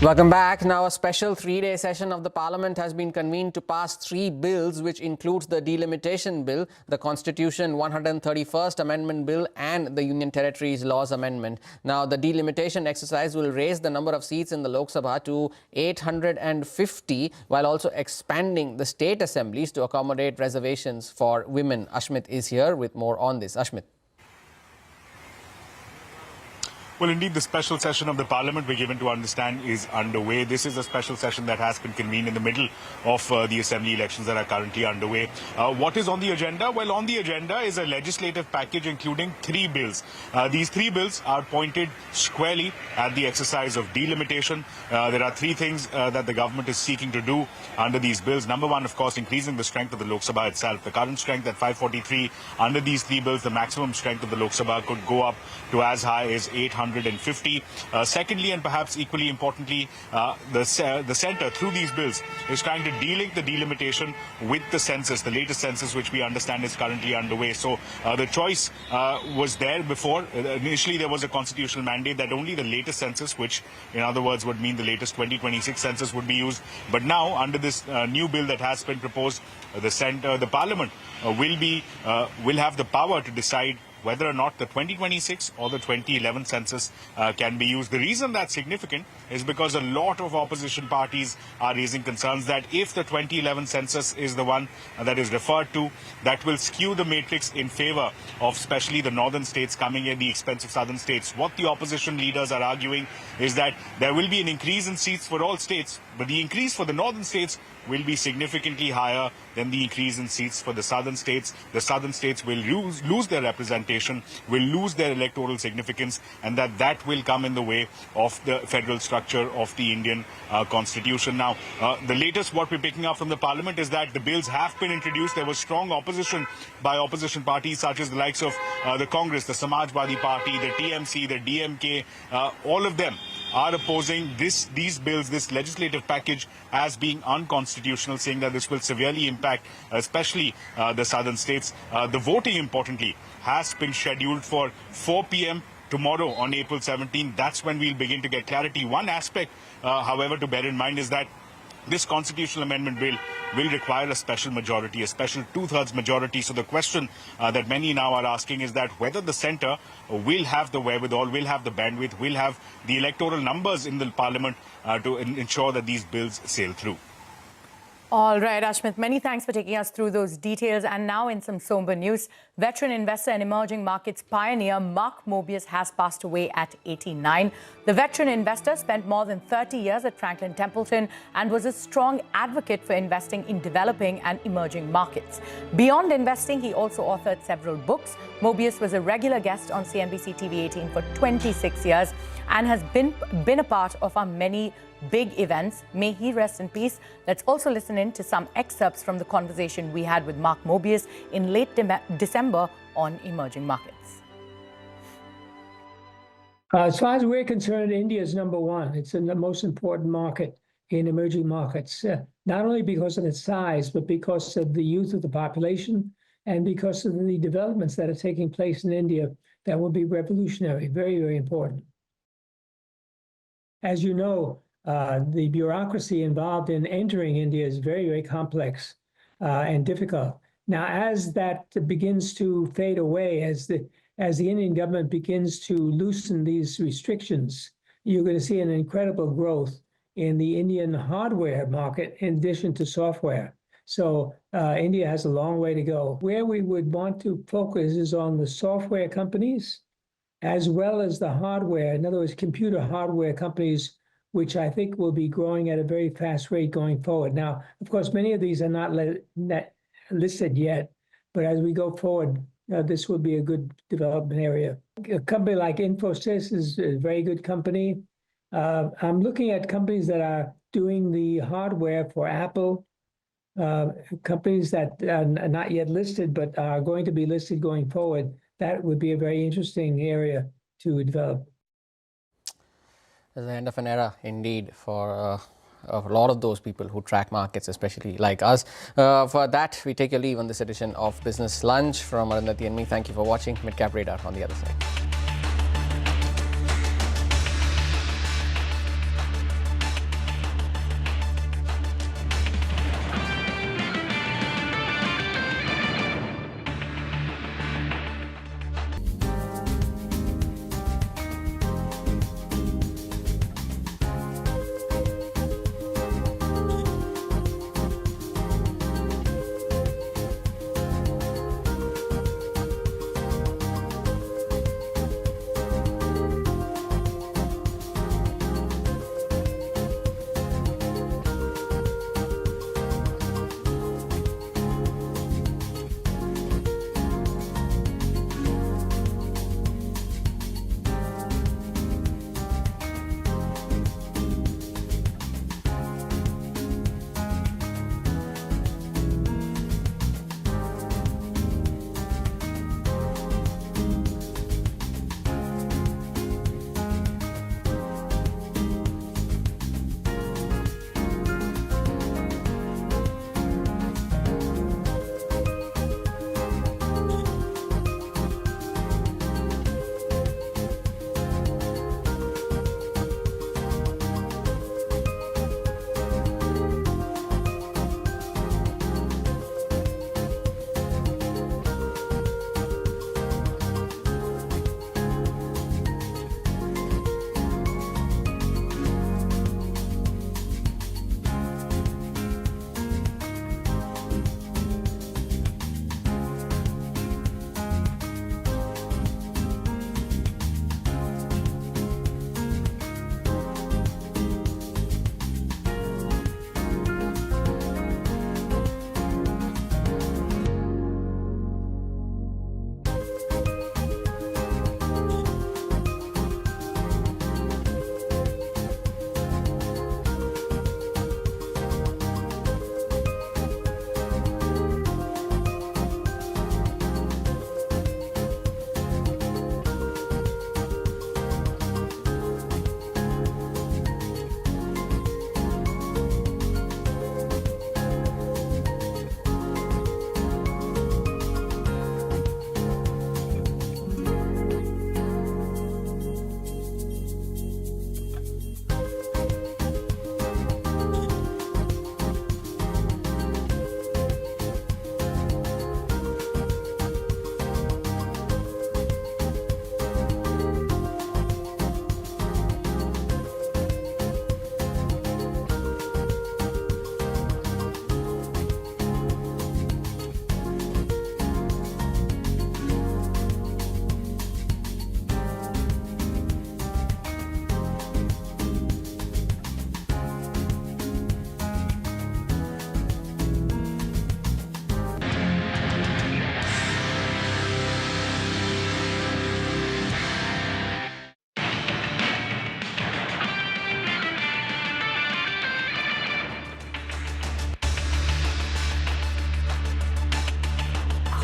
Welcome back. Now, a special three-day session of the Parliament has been convened to pass 3 bills, which includes the Delimitation Bill, the Constitution 131st Amendment Bill, and the Union Territories Laws Amendment. Now, the delimitation exercise will raise the number of seats in the Lok Sabha to 850, while also expanding the state assemblies to accommodate reservations for women. Ashmit is here with more on this. Ashmit. Well, indeed, the special session of the Parliament, we're given to understand, is underway. This is a special session that has been convened in the middle of the Assembly elections that are currently underway. What is on the agenda? Well, on the agenda is a legislative package including 3 bills. These 3 bills are pointed squarely at the exercise of delimitation. There are 3 things that the government is seeking to do under these bills. Number 1, of course, increasing the strength of the Lok Sabha itself. The current strength at 543. Under these 3 bills, the maximum strength of the Lok Sabha could go up to as high as 850. Secondly, and perhaps equally importantly, the centre, through these bills, is trying to de-link the delimitation with the census, the latest census, which we understand is currently underway. So the choice was there before. Initially, there was a constitutional mandate that only the latest census, which in other words would mean the latest 2026 census, would be used. But now, under this new bill that has been proposed, the Parliament will have the power to decide whether or not the 2026 or the 2011 census can be used. The reason that's significant is because a lot of opposition parties are raising concerns that if the 2011 census is the one that is referred to, that will skew the matrix in favor of especially the northern states coming at the expense of southern states. What the opposition leaders are arguing is that there will be an increase in seats for all states, but the increase for the northern states will be significantly higher than the increase in seats for the southern states. The southern states will lose their representation, will lose their electoral significance, and that will come in the way of the federal structure of the Indian Constitution. Now, the latest what we're picking up from the Parliament is that the bills have been introduced. There was strong opposition by opposition parties such as the likes of the Congress, the Samajwadi Party, the TMC, the DMK. All of them are opposing these bills, this legislative package, as being unconstitutional, saying that this will severely impact especially the southern states. The voting, importantly, has been scheduled for 4 p.m. tomorrow on April 17. That's when we'll begin to get clarity. One aspect, however, to bear in mind is that this constitutional amendment bill will require a special majority, a special 2/3 majority. So the question that many now are asking is that whether the centre will have the wherewithal, will have the bandwidth, will have the electoral numbers in the Parliament to ensure that these bills sail through. All right, Ashmit, many thanks for taking us through those details. And now in some somber news, veteran investor and emerging markets pioneer Mark Mobius has passed away at 89. The veteran investor spent more than 30 years at Franklin Templeton and was a strong advocate for investing in developing and emerging markets. Beyond investing, he also authored several books. Mobius was a regular guest on CNBC TV 18 for 26 years and has been a part of our many big events. May he rest in peace. Let's also listen in to some excerpts from the conversation we had with Mark Mobius in late December on emerging markets. As far as we're concerned, India is number 1. It's the most important market in emerging markets, not only because of its size, but because of the youth of the population and because of the developments that are taking place in India that will be revolutionary, very, very important. As you know, the bureaucracy involved in entering India is very, very complex and difficult. Now, as that begins to fade away, as the Indian government begins to loosen these restrictions, you're going to see an incredible growth in the Indian hardware market in addition to software. So India has a long way to go. Where we would want to focus is on the software companies as well as the hardware, in other words, computer hardware companies, which I think will be growing at a very fast rate going forward. Now, of course, many of these are not listed yet, but as we go forward, this will be a good development area. A company like Infosys is a very good company. I'm looking at companies that are doing the hardware for Apple, companies that are not yet listed, but are going to be listed going forward. That would be a very interesting area to develop. It's the end of an era, indeed, for a lot of those people who track markets, especially like us. For that, we take a leave on this edition of Business Lunch. From Arundhati and me, thank you for watching. Midcap Radar on the other side.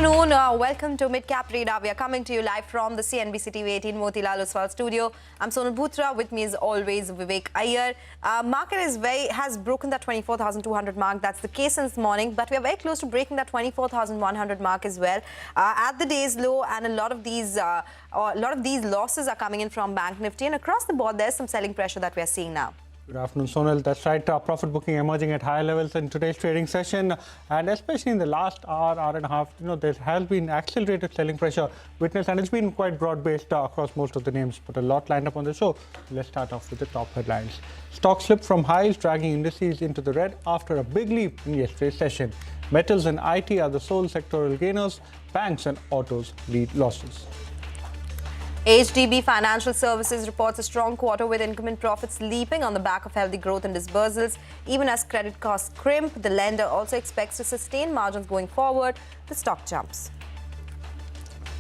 afternoon. Welcome to Midcap Radar. We are coming to you live from the CNBC TV 18 Motilal Oswal studio. I'm Sonal Bhutra. With me, as always, Vivek Iyer. Market has broken that 24,200 mark. That's the case since morning, but we are very close to breaking that 24,100 mark as well. At the day's low, and a lot of these losses are coming in from Bank Nifty, and across the board, there's some selling pressure that we are seeing now. Good afternoon, Sonal. That's right. Profit booking emerging at higher levels in today's trading session, and especially in the last hour and a half, there has been accelerated selling pressure witnessed, and it's been quite broad-based across most of the names. But a lot lined up on the show. Let's start off with the top headlines. Stocks slipped from highs, dragging indices into the red after a big leap in yesterday's session. Metals and IT are the sole sectoral gainers. Banks and autos lead losses. HDB Financial Services reports a strong quarter with income and profits leaping on the back of healthy growth in disbursals. Even as credit costs crimp, the lender also expects to sustain margins going forward. The stock jumps.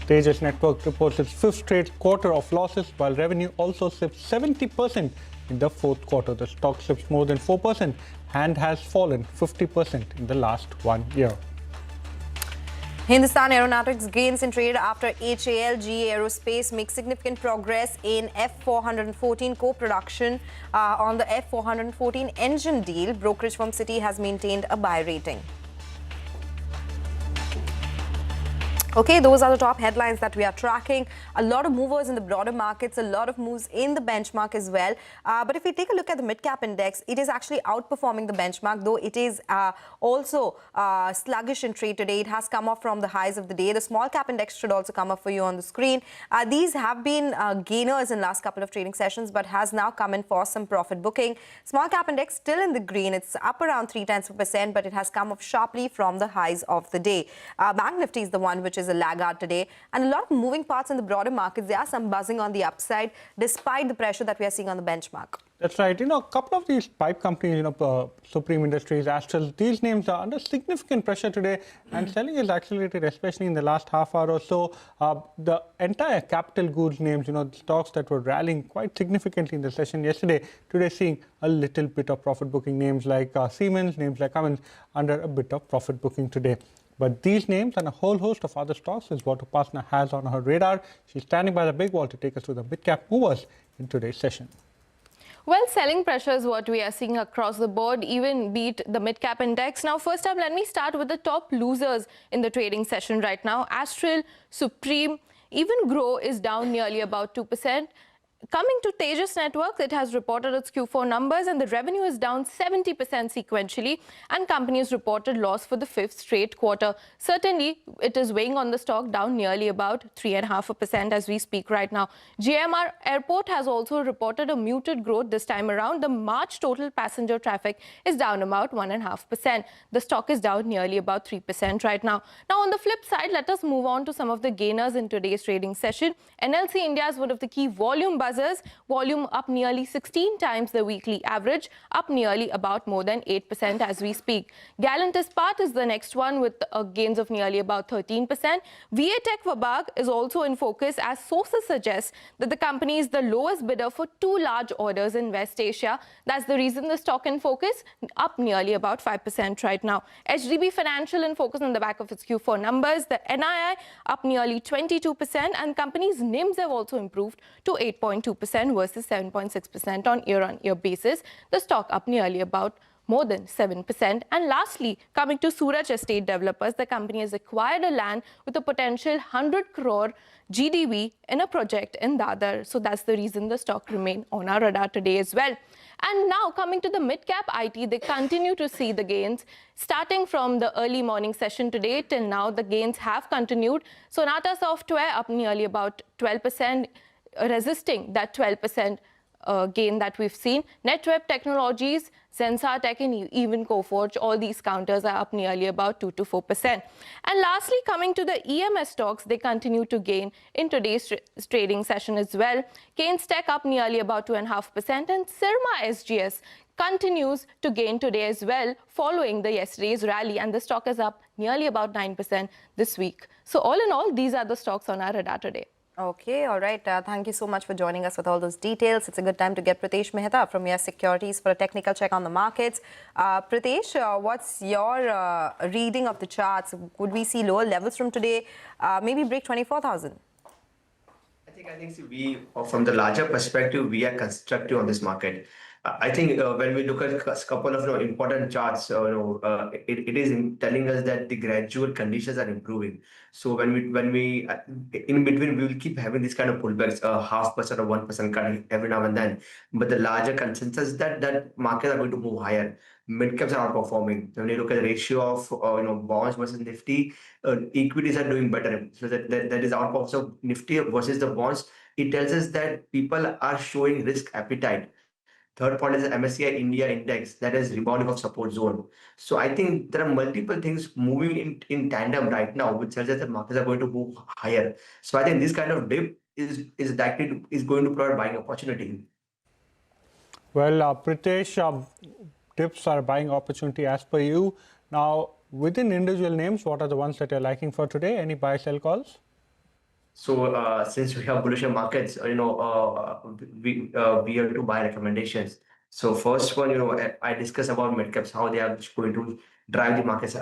Tejas Network reports its fifth straight quarter of losses, while revenue also slipped 70% in the fourth quarter. The stock slips more than 4% and has fallen 50% in the last 1 year. Hindustan Aeronautics gains in trade after HAL GE Aerospace makes significant progress in F414 co-production on the F414 engine deal. Brokerage firm Citi has maintained a buy rating. Okay, those are the top headlines that we are tracking. A lot of movers in the broader markets, a lot of moves in the benchmark as well. But if we take a look at the mid-cap index, it is actually outperforming the benchmark, though it is also sluggish in trade today. It has come off from the highs of the day. The small-cap index should also come up for you on the screen. These have been gainers in the last couple of trading sessions, but has now come in for some profit booking. Small-cap index still in the green. It's up around 0.3%, but it has come off sharply from the highs of the day. Bank Nifty is the one which is a laggard today, and a lot of moving parts in the broader markets. There are some buzzing on the upside despite the pressure that we are seeing on the benchmark. That's right. A couple of these pipe companies, Supreme Industries, Astral, these names are under significant pressure today, and selling is accelerated, especially in the last half hour or so. The entire capital goods names, stocks that were rallying quite significantly in the session yesterday, today seeing a little bit of profit booking. Names like Siemens, names like Cummins under a bit of profit booking today. But these names and a whole host of other stocks is what Upasana has on her radar. She's standing by the big wall to take us through the mid-cap movers in today's session. Well, selling pressure is what we are seeing across the board, even beat the mid-cap index. Now, first up, let me start with the top losers in the trading session right now. Astral, Supreme, even Grow is down nearly about 2%. Coming to Tejas Networks, it has reported its Q4 numbers, and the revenue is down 70% sequentially, and company has reported loss for the fifth straight quarter. Certainly, it is weighing on the stock, down nearly about 3.5% as we speak right now. GMR Airport has also reported a muted growth this time around. The March total passenger traffic is down about 1.5%. The stock is down nearly about 3% right now. Now, on the flip side, let us move on to some of the gainers in today's trading session. NLC India is one of the key volume buzzers. Volume up nearly 16 times the weekly average, up nearly about more than 8% as we speak. Gallant Ispat is the next one with gains of nearly about 13%. VA Tech Vabag is also in focus, as sources suggest that the company is the lowest bidder for two large orders in West Asia. That's the reason the stock in focus, up nearly about 5% right now. HDB Financial in focus on the back of its Q4 numbers. The NII up nearly 22%, and company's NIMs have also improved to 8.2% versus 7.6% on year-on-year basis. The stock up nearly about more than 7%. And lastly, coming to Suraj Estate Developers, the company has acquired a land with a potential 100 crore GDV in a project in Dadar. So that's the reason the stock remained on our radar today as well. And now coming to the mid-cap IT, they continue to see the gains. Starting from the early morning session today till now, the gains have continued. Sonata Software up nearly about 12%, resisting that 12% gain that we've seen. Netweb Technologies, Zensar Tech, and even Coforge, all these counters are up nearly about 2 to 4%. And lastly, coming to the EMS stocks, they continue to gain in today's trading session as well. Keynes Tech up nearly about 2.5%, and Sirma SGS continues to gain today as well, following the yesterday's rally, and the stock is up nearly about 9% this week. So all in all, these are the stocks on our radar today. Okay, all right. Thank you so much for joining us with all those details. It's a good time to get Pritesh Mehta from Yes Securities for a technical check on the markets. Pritesh, what's your reading of the charts? Would we see lower levels from today? Maybe break 24,000? I think we, from the larger perspective, we are constructive on this market. I think when we look at a couple of important charts, it is telling us that the gradual conditions are improving. So when we in between, we will keep having this kind of pullbacks, 0.5% or 1% cut every now and then. But the larger consensus is that markets are going to move higher. Mid caps are outperforming. When you look at the ratio of bonds versus Nifty, equities are doing better. So that is outperforming. So Nifty versus the bonds, it tells us that people are showing risk appetite. Third point is the MSCI India index that is rebounding of support zone. So I think there are multiple things moving in tandem right now, which tells us that markets are going to move higher. So I think this kind of dip is going to provide buying opportunity. Well, Pritesh, dips are buying opportunity as per you. Now, within individual names, what are the ones that you're liking for today? Any buy-sell calls? So since we have bullish markets, we have to buy recommendations. So first one, I discussed about mid caps, how they are going to drive the markets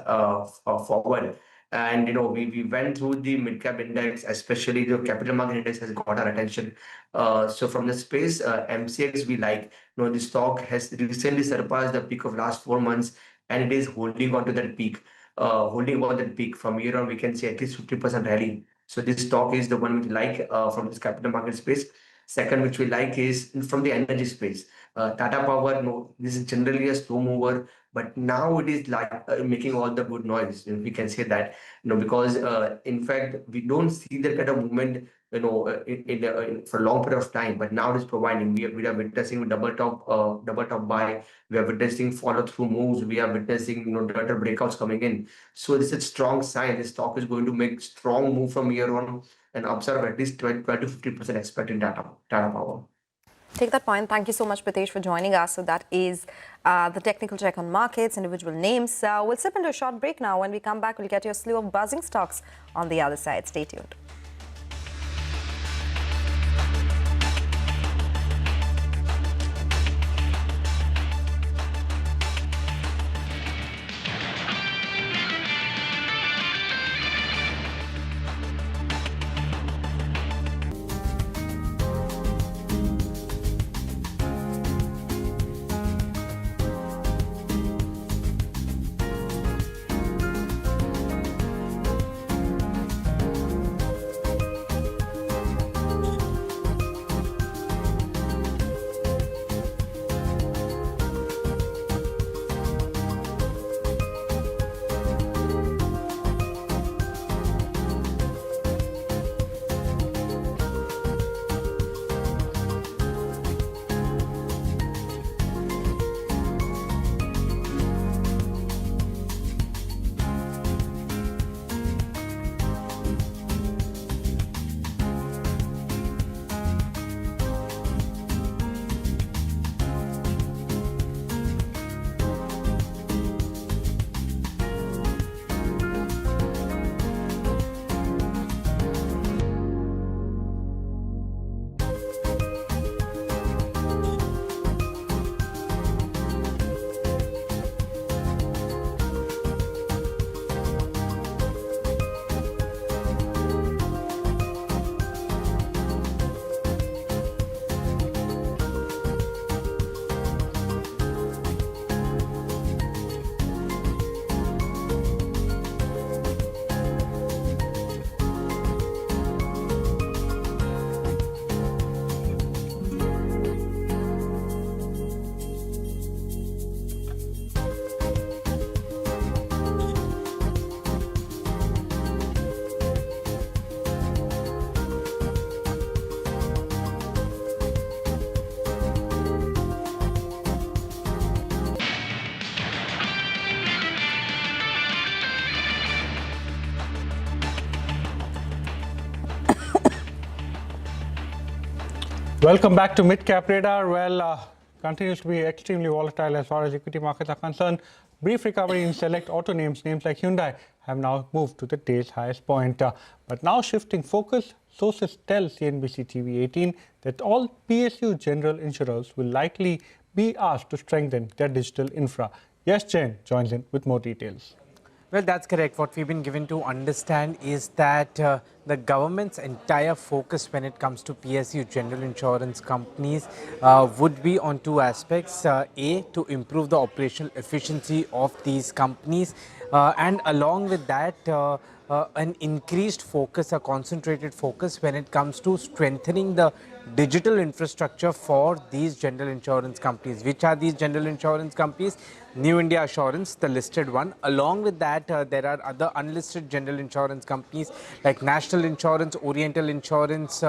forward. And we went through the mid cap index, especially the capital market index has got our attention. So from the space, MCX we like. The stock has recently surpassed the peak of last 4 months, and it is holding on to that peak. Holding on that peak from here on, we can see at least 50% rally. So this stock is the one we like from this capital market space. Second, which we like is from the energy space. Tata Power, this is generally a slow mover, but now it is like making all the good noise. We can say that, because in fact we don't see that kind of movement, for a long period of time. But now it is providing. We are witnessing double top buy. We are witnessing follow through moves. We are witnessing data breakouts coming in. So this is a strong sign. This stock is going to make strong move from here on and observe at least 12 to 50% expect in Tata Power. Take that point. Thank you so much, Pritesh, for joining us. So that is the technical check on markets, individual names. We'll slip into a short break now. When we come back, we'll get your slew of buzzing stocks on the other side. Stay tuned. Welcome back to Mid Cap Radar. Well, continues to be extremely volatile as far as equity markets are concerned. Brief recovery in select auto names like Hyundai have now moved to the day's highest point. But now shifting focus, sources tell CNBC TV 18 that all PSU general insurers will likely be asked to strengthen their digital infra. Yes, Chen joins in with more details. Well, that's correct. What we've been given to understand is that the government's entire focus when it comes to PSU general insurance companies would be on two aspects. A, to improve the operational efficiency of these companies, and along with that, an increased focus, a concentrated focus when it comes to strengthening the digital infrastructure for these general insurance companies. Which are these general insurance companies? New India Assurance, the listed one. Along with that, there are other unlisted general insurance companies like National Insurance, Oriental Insurance,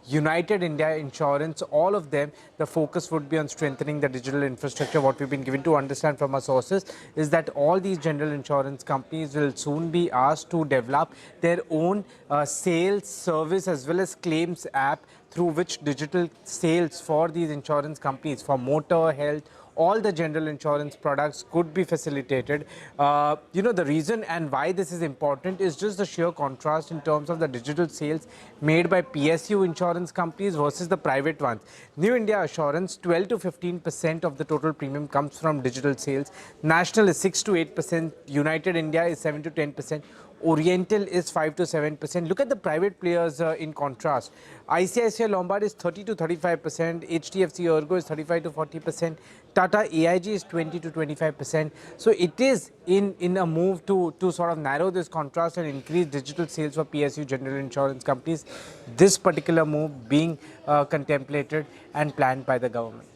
United India Insurance. All of them, the focus would be on strengthening the digital infrastructure. What we've been given to understand from our sources is that all these general insurance companies will soon be asked to develop their own sales, service as well as claims app through which digital sales for these insurance companies for motor, health, all the general insurance products could be facilitated. The reason and why this is important is just the sheer contrast in terms of the digital sales made by PSU insurance companies versus the private ones. New India Assurance, 12 to 15% of the total premium comes from digital sales. National is 6 to 8%. United India is 7 to 10%. Oriental is 5 to 7%. Look at the private players in contrast. ICICI Lombard is 30 to 35%. HDFC Ergo is 35 to 40%. Tata AIG is 20 to 25%. So it is in a move to sort of narrow this contrast and increase digital sales for PSU general insurance companies. This particular move being contemplated and planned by the government.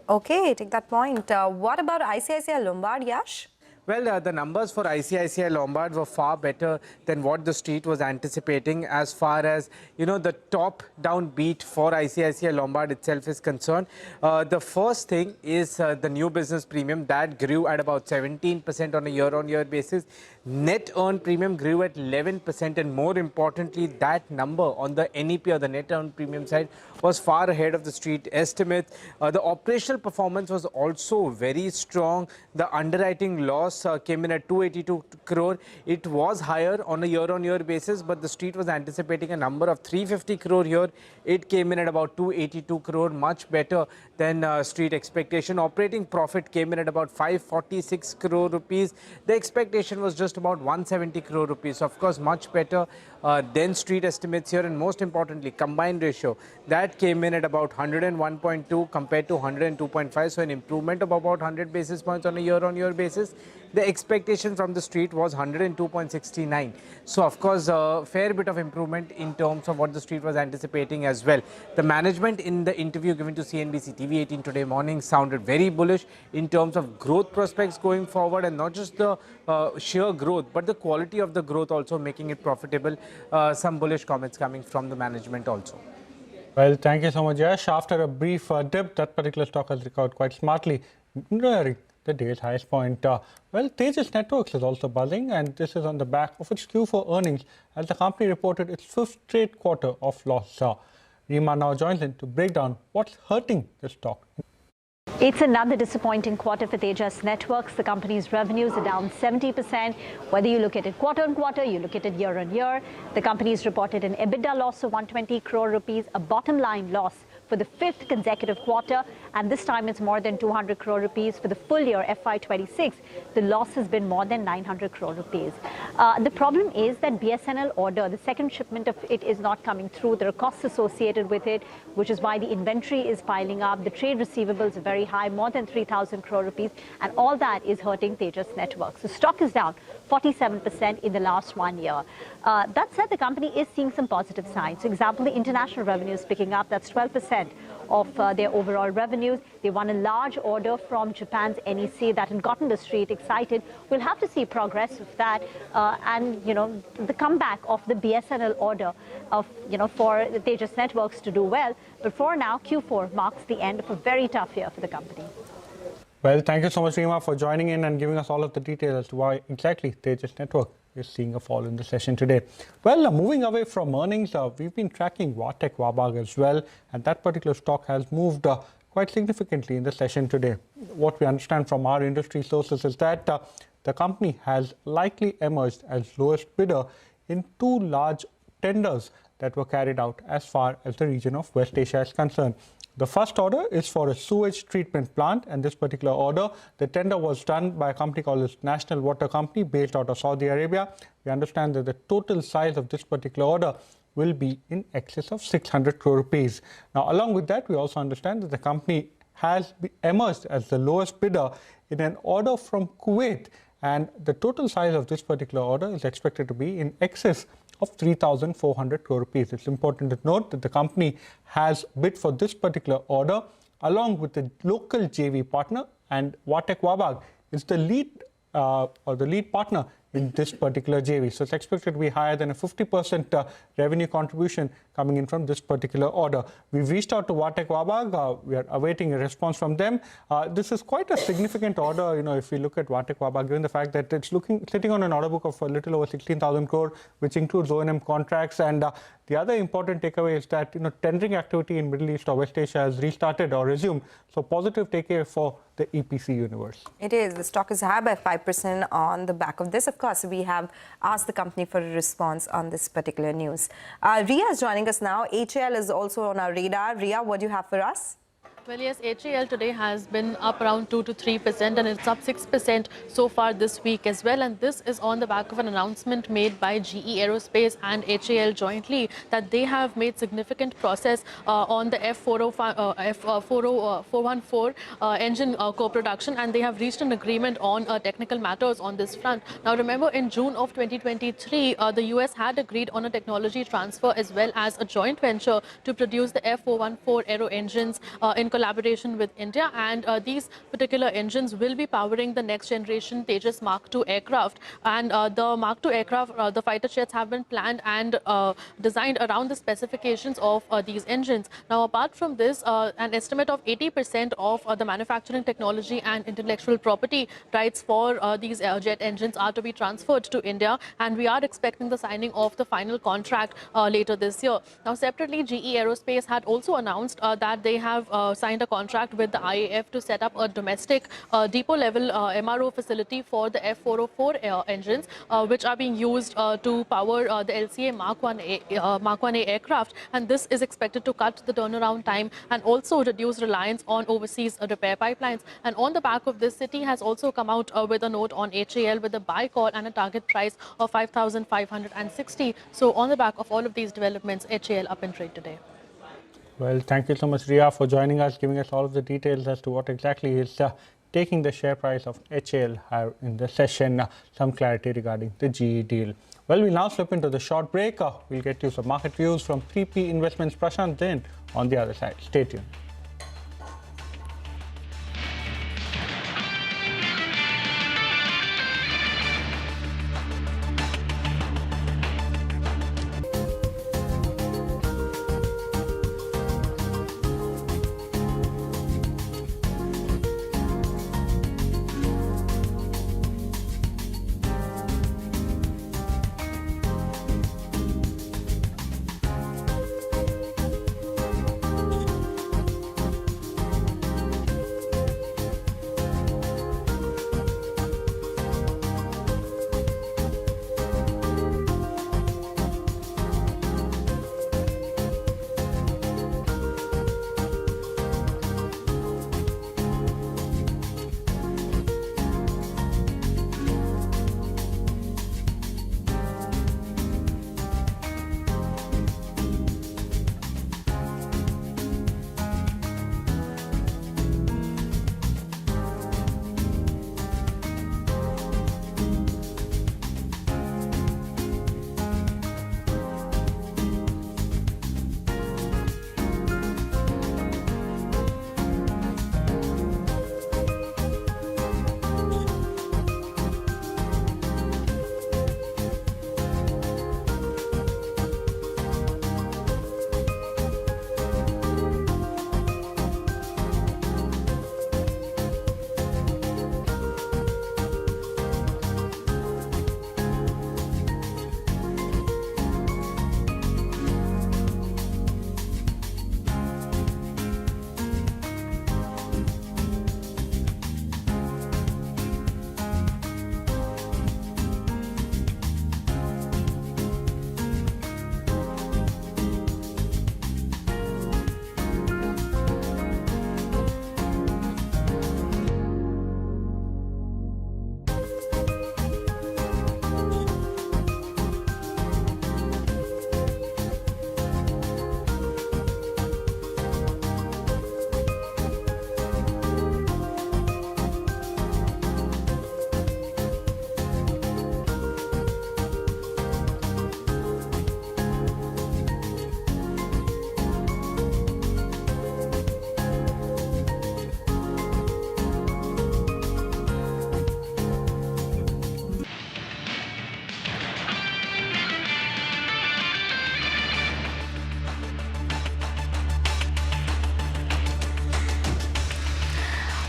Okay, take that point. What about ICICI Lombard, Yash? Well, the numbers for ICICI Lombard were far better than what the street was anticipating as far as, the top-down beat for ICICI Lombard itself is concerned. The first thing is the new business premium that grew at about 17% on a year-on-year basis. Net earned premium grew at 11%, and more importantly, that number on the NEP or the net earned premium side was far ahead of the street estimates. The operational performance was also very strong. The underwriting loss came in at 282 crore. It was higher on a year-on-year basis, but the street was anticipating a number of 350 crore here. It came in at about 282 crore, much better than street expectation. Operating profit came in at about 546 crore rupees. The expectation was just about 170 crore rupees. So of course, much better than street estimates here. And most importantly, combined ratio, that came in at about 101.2 compared to 102.5. So an improvement of about 100 basis points on a year-on-year basis. The expectation from the street was 102.69. So of course, a fair bit of improvement in terms of what the street was anticipating as well. The management in the interview given to CNBC TV 18 today morning sounded very bullish in terms of growth prospects going forward, and not just the sheer growth, but the quality of the growth also making it profitable. Some bullish comments coming from the management also. Well, thank you so much, Yash. After a brief dip, that particular stock has recovered quite smartly, nearing the day's highest point. Well, Tejas Networks is also buzzing, and this is on the back of its Q4 earnings as the company reported its 5th straight quarter of loss. Rima now joins in to break down what's hurting the stock. It's another disappointing quarter for Tejas Networks. The company's revenues are down 70%. Whether you look at it quarter on quarter, you look at it year on year. The company's reported an EBITDA loss of 120 crore rupees, a bottom line loss for the 5th consecutive quarter, and this time it's more than 200 crore rupees. For the full year FY26, the loss has been more than 900 crore rupees. The problem is that BSNL order, the second shipment of it is not coming through. There are costs associated with it, which is why the inventory is piling up. The trade receivables are very high, more than 3,000 crore rupees, and all that is hurting Tejas Networks. The stock is down 47% in the last 1 year. That said, the company is seeing some positive signs. For example, the international revenue is picking up. That's 12% of their overall revenues. They won a large order from Japan's NEC that had gotten the street excited. We'll have to see progress of that and, the comeback of the BSNL order of, for the Tejas Networks to do well. But for now, Q4 marks the end of a very tough year for the company. Well, thank you so much, Rima, for joining in and giving us all of the details as to why exactly Tejas Network is seeing a fall in the session today. Well, moving away from earnings, we've been tracking Wabag as well, and that particular stock has moved quite significantly in the session today. What we understand from our industry sources is that the company has likely emerged as lowest bidder in two large tenders that were carried out as far as the region of West Asia is concerned. The first order is for a sewage treatment plant, and this particular order, the tender was done by a company called National Water Company based out of Saudi Arabia. We understand that the total size of this particular order will be in excess of 600 crore rupees. Now, along with that, we also understand that the company has emerged as the lowest bidder in an order from Kuwait, and the total size of this particular order is expected to be in excess of 3,400 crore rupees. It's important to note that the company has bid for this particular order along with the local JV partner, and Watek Wabag is the lead partner in this particular JV. So it's expected to be higher than a 50% revenue contribution coming in from this particular order. We've reached out to Watek Wabag. We are awaiting a response from them. This is quite a significant order, if we look at Watek Wabag, given the fact that it's sitting on an order book of a little over 16,000 crore, which includes O&M contracts. And the other important takeaway is that, tendering activity in Middle East or West Asia has restarted or resumed. So positive takeaway for the EPC universe. It is. The stock is higher by 5% on the back of this. Of course, we have asked the company for a response on this particular news. Ria is joining us now. HAL is also on our radar. Ria, what do you have for us? Well, yes, HAL today has been up around 2 to 3%, and it's up 6% so far this week as well. And this is on the back of an announcement made by GE Aerospace and HAL jointly that they have made significant progress on the F414 engine co-production, and they have reached an agreement on technical matters on this front. Now, remember, in June of 2023, the US had agreed on a technology transfer as well as a joint venture to produce the F414 aero engines in collaboration with India, and these particular engines will be powering the next generation Tejas Mark II aircraft. And the Mark II aircraft, the fighter jets, have been planned and designed around the specifications of these engines. Now, apart from this, an estimate of 80% of the manufacturing technology and intellectual property rights for these jet engines are to be transferred to India, and we are expecting the signing of the final contract later this year. Now, separately, GE Aerospace had also announced that they have signed a contract with the IAF to set up a domestic depot-level MRO facility for the F404 engines, which are being used to power the LCA Mark 1A aircraft. And this is expected to cut the turnaround time and also reduce reliance on overseas repair pipelines. And on the back of this, Citi has also come out with a note on HAL with a buy call and a target price of 5,560. So on the back of all of these developments, HAL up in trade today. Well, thank you so much, Ria, for joining us, giving us all of the details as to what exactly is taking the share price of HAL higher in the session, some clarity regarding the GE deal. Well, we'll now slip into the short break. We'll get you some market views from 3P Investments Prashant Jain on the other side. Stay tuned.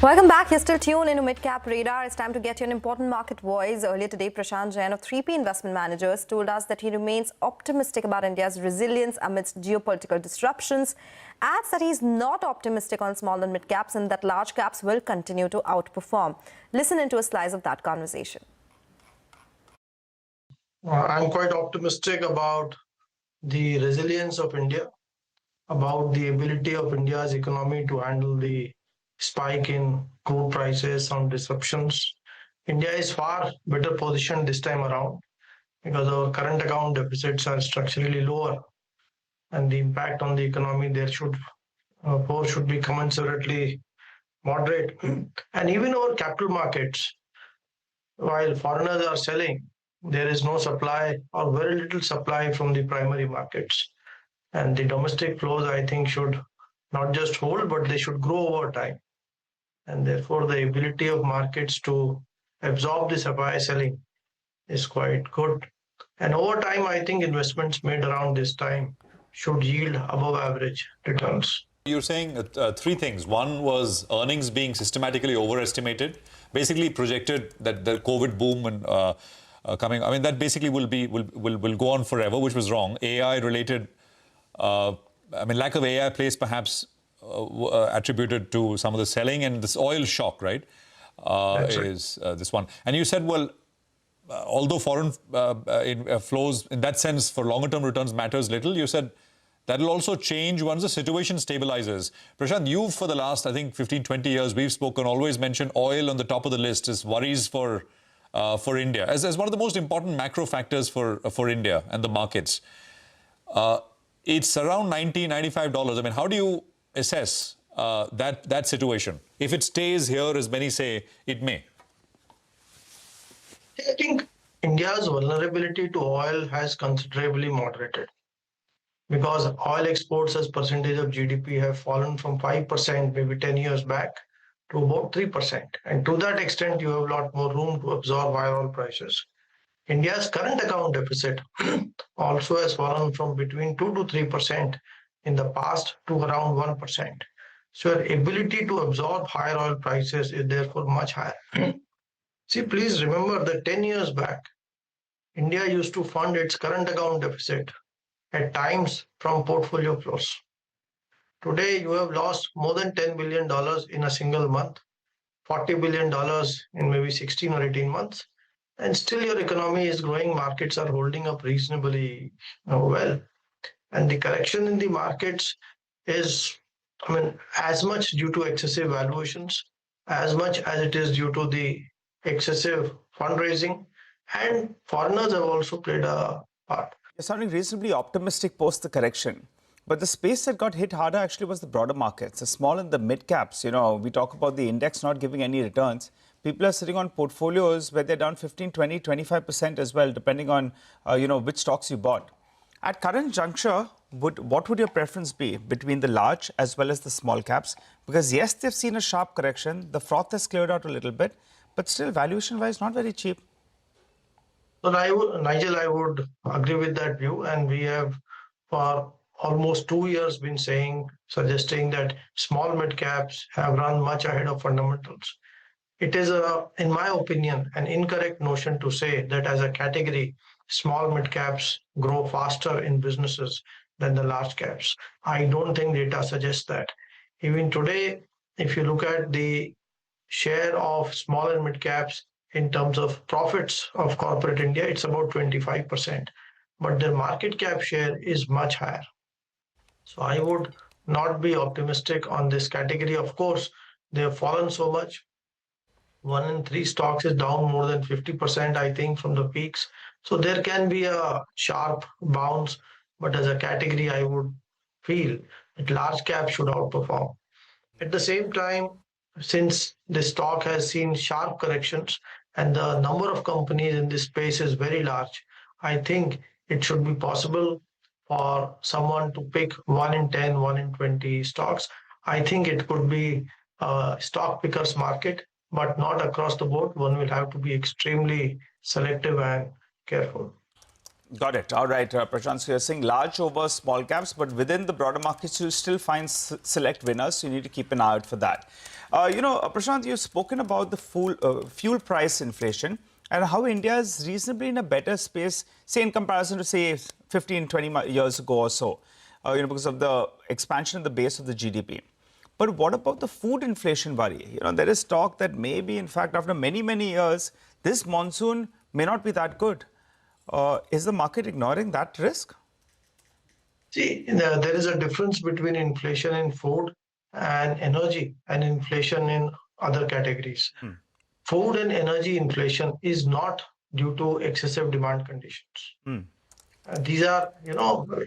Welcome back. You're still tuned into Midcap Radar. It's time to get you an important market voice. Earlier today, Prashant Jain of 3P Investment Managers told us that he remains optimistic about India's resilience amidst geopolitical disruptions, adds that he's not optimistic on small and mid caps and that large caps will continue to outperform. Listen into a slice of that conversation. I'm quite optimistic about the resilience of India, about the ability of India's economy to handle the spike in crude prices, some disruptions. India is far better positioned this time around because our current account deficits are structurally lower and the impact on the economy there should be commensurately moderate. And even our capital markets, while foreigners are selling, there is no supply or very little supply from the primary markets. And the domestic flows, I think, should not just hold, but they should grow over time. And therefore, the ability of markets to absorb the supply selling is quite good. And over time, I think investments made around this time should yield above average returns. You're saying three things. One was earnings being systematically overestimated, basically projected that the COVID boom and coming. I mean, that basically will go on forever, which was wrong. AI related. Lack of AI plays perhaps attributed to some of the selling and this oil shock, right? Is this one. And you said, well, although foreign flows in that sense for longer term returns matters little, you said that will also change once the situation stabilizes. Prashant, you for the last, I think, 15, 20 years, we've spoken, always mentioned oil on the top of the list as worries for India, as one of the most important macro factors for India and the markets. It's around $90, $95. I mean, how do you assess that situation? If it stays here, as many say, it may. I think India's vulnerability to oil has considerably moderated because oil exports as percentage of GDP have fallen from 5% maybe 10 years back to about 3%. And to that extent, you have a lot more room to absorb higher oil prices. India's current account deficit also has fallen from between 2 to 3% in the past to around 1%. So your ability to absorb higher oil prices is therefore much higher. See, please remember that 10 years back, India used to fund its current account deficit at times from portfolio flows. Today, you have lost more than $10 billion in a single month, $40 billion in maybe 16 or 18 months, and still your economy is growing, markets are holding up reasonably well. And the correction in the markets is, as much due to excessive valuations, as much as it is due to the excessive fundraising, and foreigners have also played a part. You're sounding reasonably optimistic post the correction. But the space that got hit harder actually was the broader markets, the small and the mid caps. You know, we talk about the index not giving any returns. People are sitting on portfolios where they're down 15, 20, 25% as well, depending on, which stocks you bought. At current juncture, what would your preference be between the large as well as the small caps? Because yes, they've seen a sharp correction. The froth has cleared out a little bit, but still valuation-wise, not very cheap. So Nigel, I would agree with that view. And we have for almost 2 years been suggesting that small mid caps have run much ahead of fundamentals. It is, in my opinion, an incorrect notion to say that as a category, small mid caps grow faster in businesses than the large caps. I don't think data suggests that. Even today, if you look at the share of small and mid caps in terms of profits of corporate India, it's about 25%. But their market cap share is much higher. So I would not be optimistic on this category. Of course, they have fallen so much. 1 in 3 stocks is down more than 50%, I think, from the peaks. So there can be a sharp bounce, but as a category, I would feel that large cap should outperform. At the same time, since the stock has seen sharp corrections and the number of companies in this space is very large, I think it should be possible for someone to pick 1 in 10, 1 in 20 stocks. I think it could be a stock picker's market, but not across the board. One will have to be extremely selective and careful. Got it. All right, Prashant, so you're saying large over small caps, but within the broader markets, you'll still find select winners. So you need to keep an eye out for that. Prashant, you've spoken about the fuel price inflation and how India is reasonably in a better space, say, in comparison to, say, 15, 20 years ago or so, because of the expansion of the base of the GDP. But what about the food inflation worry? There is talk that maybe, in fact, after many, many years, this monsoon may not be that good. Is the market ignoring that risk? See, there is a difference between inflation in food and energy and inflation in other categories. Food and energy inflation is not due to excessive demand conditions. These are,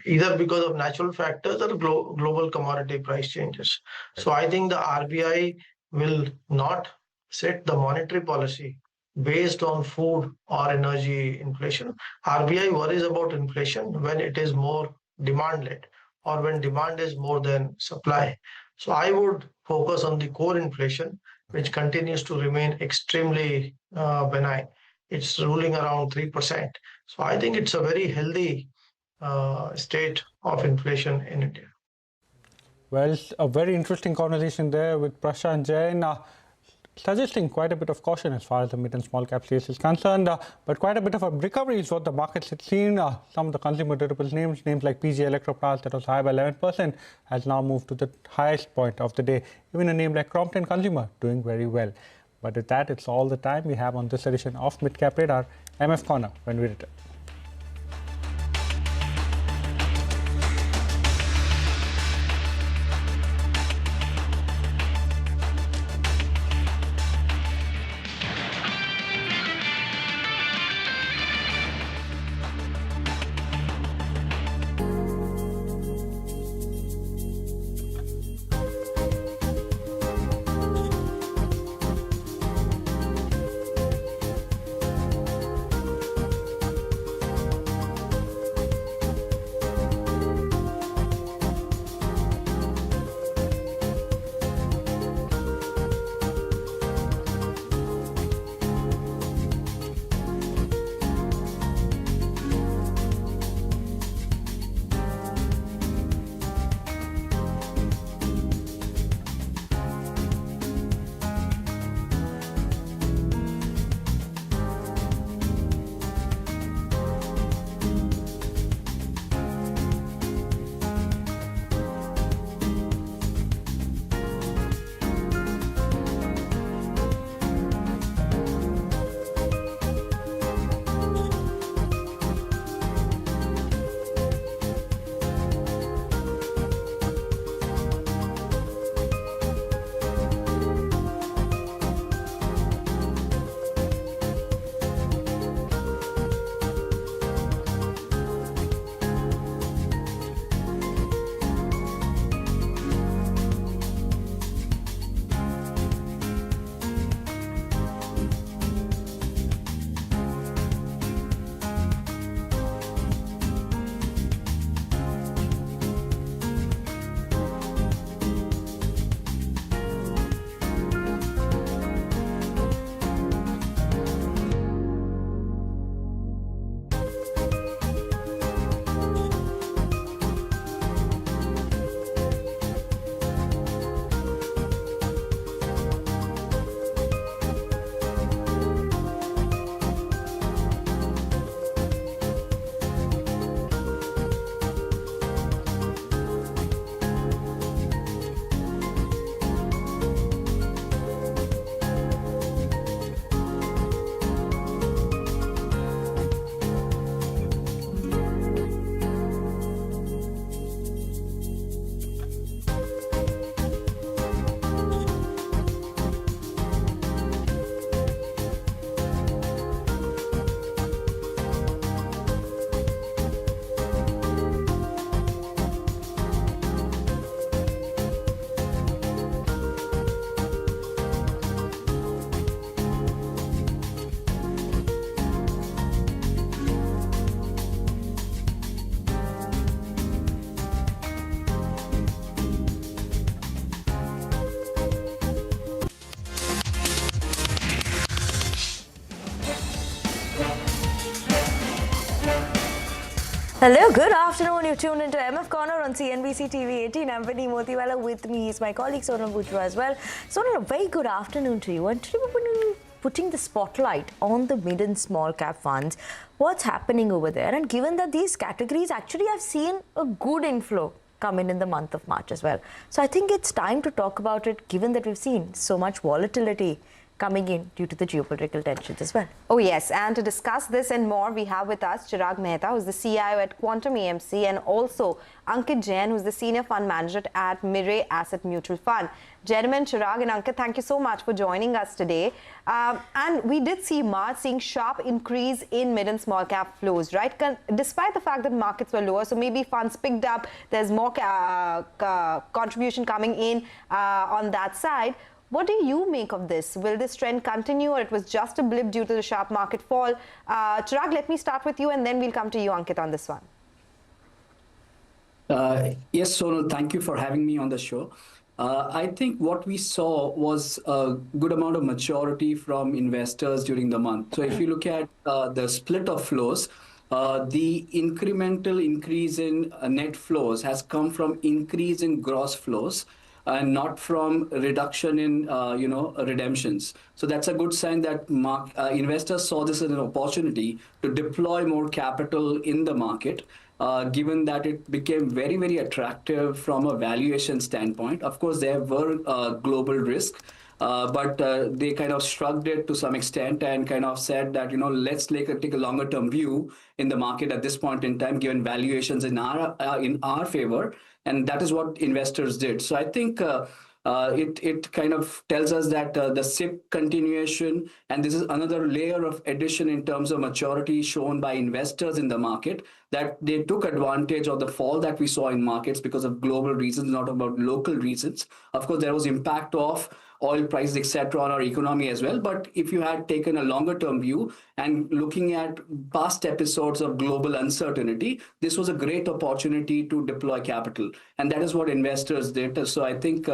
either because of natural factors or global commodity price changes. So I think the RBI will not set the monetary policy based on food or energy inflation. RBI worries about inflation when it is more demand-led or when demand is more than supply. So I would focus on the core inflation, which continues to remain extremely benign. It's ruling around 3%. So I think it's a very healthy state of inflation in India. Well, a very interesting conversation there with Prashant Jain, suggesting quite a bit of caution as far as the mid and small cap space is concerned, but quite a bit of a recovery is what the markets had seen. Some of the consumer durables names like PG Electroplast, that was high by 11%, has now moved to the highest point of the day. Even a name like Crompton Consumer doing very well. But with that, it's all the time we have on this edition of Mid Cap Radar. MF Corner when we return. Hello, good afternoon. You tuned into MF Corner on CNBC TV 18. I'm Vinny Motiwala. With me is my colleague Sonal Bhutra as well. Sonal, a very good afternoon to you. And today we're putting the spotlight on the mid and small cap funds. What's happening over there? And given that these categories actually have seen a good inflow come in the month of March as well. So I think it's time to talk about it, given that we've seen so much volatility coming in due to the geopolitical tensions as well. Oh yes, and to discuss this and more, we have with us Chirag Mehta, who's the CIO at Quantum AMC, and also Ankit Jain, who's the Senior Fund Manager at Mirae Asset Mutual Fund. Gentlemen, Chirag and Ankit, thank you so much for joining us today. And we did see March seeing sharp increase in mid and small cap flows, right? Despite the fact that markets were lower, so maybe funds picked up, there's more contribution coming in on that side. What do you make of this? Will this trend continue, or it was just a blip due to the sharp market fall? Chirag, let me start with you, and then we'll come to you, Ankit, on this one. Yes, Sonal, thank you for having me on the show. I think what we saw was a good amount of maturity from investors during the month. So if you look at the split of flows, the incremental increase in net flows has come from increase in gross flows, and not from reduction in redemptions. So that's a good sign that investors saw this as an opportunity to deploy more capital in the market, given that it became very, very attractive from a valuation standpoint. Of course, there were global risk, but they kind of shrugged it to some extent and kind of said that, let's take a longer term view in the market at this point in time, given valuations in our favor. And that is what investors did. So I think it kind of tells us that the SIP continuation, and this is another layer of addition in terms of maturity shown by investors in the market, that they took advantage of the fall that we saw in markets because of global reasons, not about local reasons. Of course, there was impact of oil prices, etc., on our economy as well. But if you had taken a longer term view and looking at past episodes of global uncertainty, this was a great opportunity to deploy capital. And that is what investors did. So I think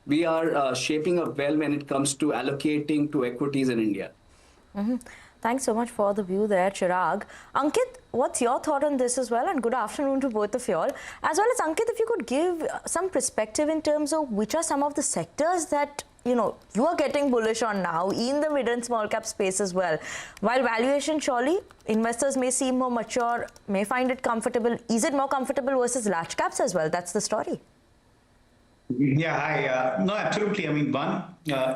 we are shaping up well when it comes to allocating to equities in India. Mm-hmm. Thanks so much for the view there, Chirag. Ankit, what's your thought on this as well? And good afternoon to both of you all. As well as Ankit, if you could give some perspective in terms of which are some of the sectors that you are getting bullish on now in the mid and small cap space as well. While valuation, surely investors may seem more mature, may find it comfortable. Is it more comfortable versus large caps as well? That's the story. Yeah, hi. No, absolutely. I mean, one,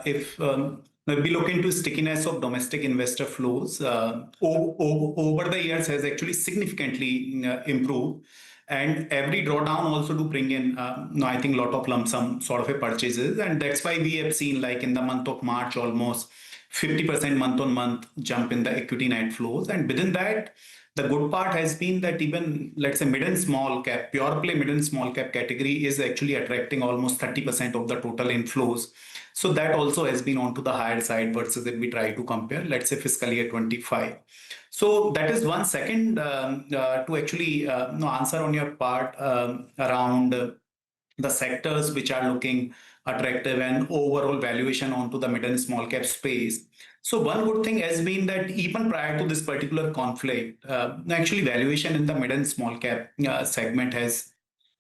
if we look into stickiness of domestic investor flows, over the years has actually significantly improved. And every drawdown also to bring in, I think, a lot of lump sum sort of a purchases. And that's why we have seen, like in the month of March, almost 50% month-on-month jump in the equity net flows. And within that, the good part has been that even, let's say, mid and small cap, pure play mid and small cap category is actually attracting almost 30% of the total inflows. So that also has been onto the higher side versus if we try to compare, let's say, fiscal year 25. So that is one. Second, to actually answer on your part around the sectors which are looking attractive and overall valuation onto the mid and small cap space. So one good thing has been that even prior to this particular conflict, actually valuation in the mid and small cap segment has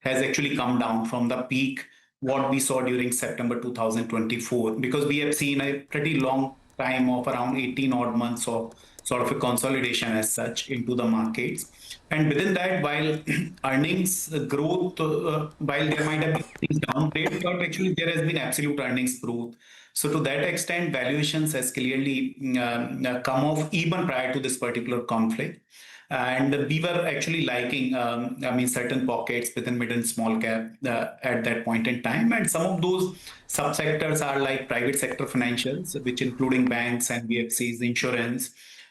actually come down from the peak what we saw during September 2024, because we have seen a pretty long time of around 18 odd months of sort of a consolidation as such into the markets. And within that, while earnings growth, while there might have been downgrade, but actually there has been absolute earnings growth. So to that extent, valuations has clearly come off even prior to this particular conflict. And we were actually liking, certain pockets within mid and small cap at that point in time. And some of those subsectors are like private sector financials, which including banks, NBFCs, insurance,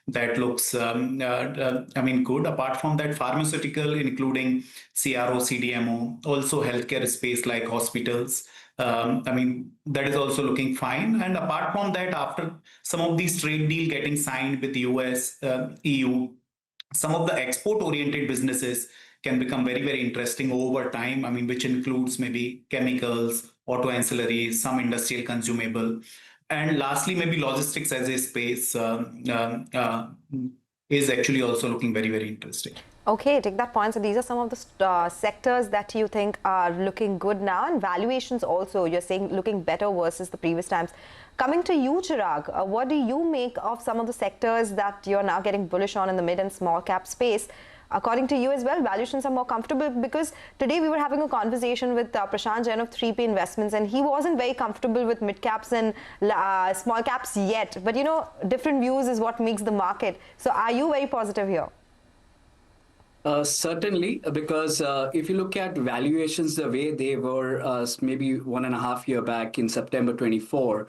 that looks, good. Apart from that, pharmaceutical, including CRO, CDMO, also healthcare space like hospitals. That is also looking fine. And apart from that, after some of these trade deal getting signed with the US, EU, some of the export-oriented businesses can become very, very interesting over time. Which includes maybe chemicals, auto ancillaries, some industrial consumable. And lastly, maybe logistics as a space is actually also looking very, very interesting. Okay, take that point. So these are some of the sectors that you think are looking good now, and valuations also, you're saying looking better versus the previous times. Coming to you, Chirag, what do you make of some of the sectors that you're now getting bullish on in the mid and small cap space? According to you as well, valuations are more comfortable, because today we were having a conversation with Prashant Jain of 3P Investments, and he wasn't very comfortable with mid caps and small caps yet. But you know, different views is what makes the market. So are you very positive here? Certainly, because if you look at valuations the way they were maybe 1.5 years back in September 24,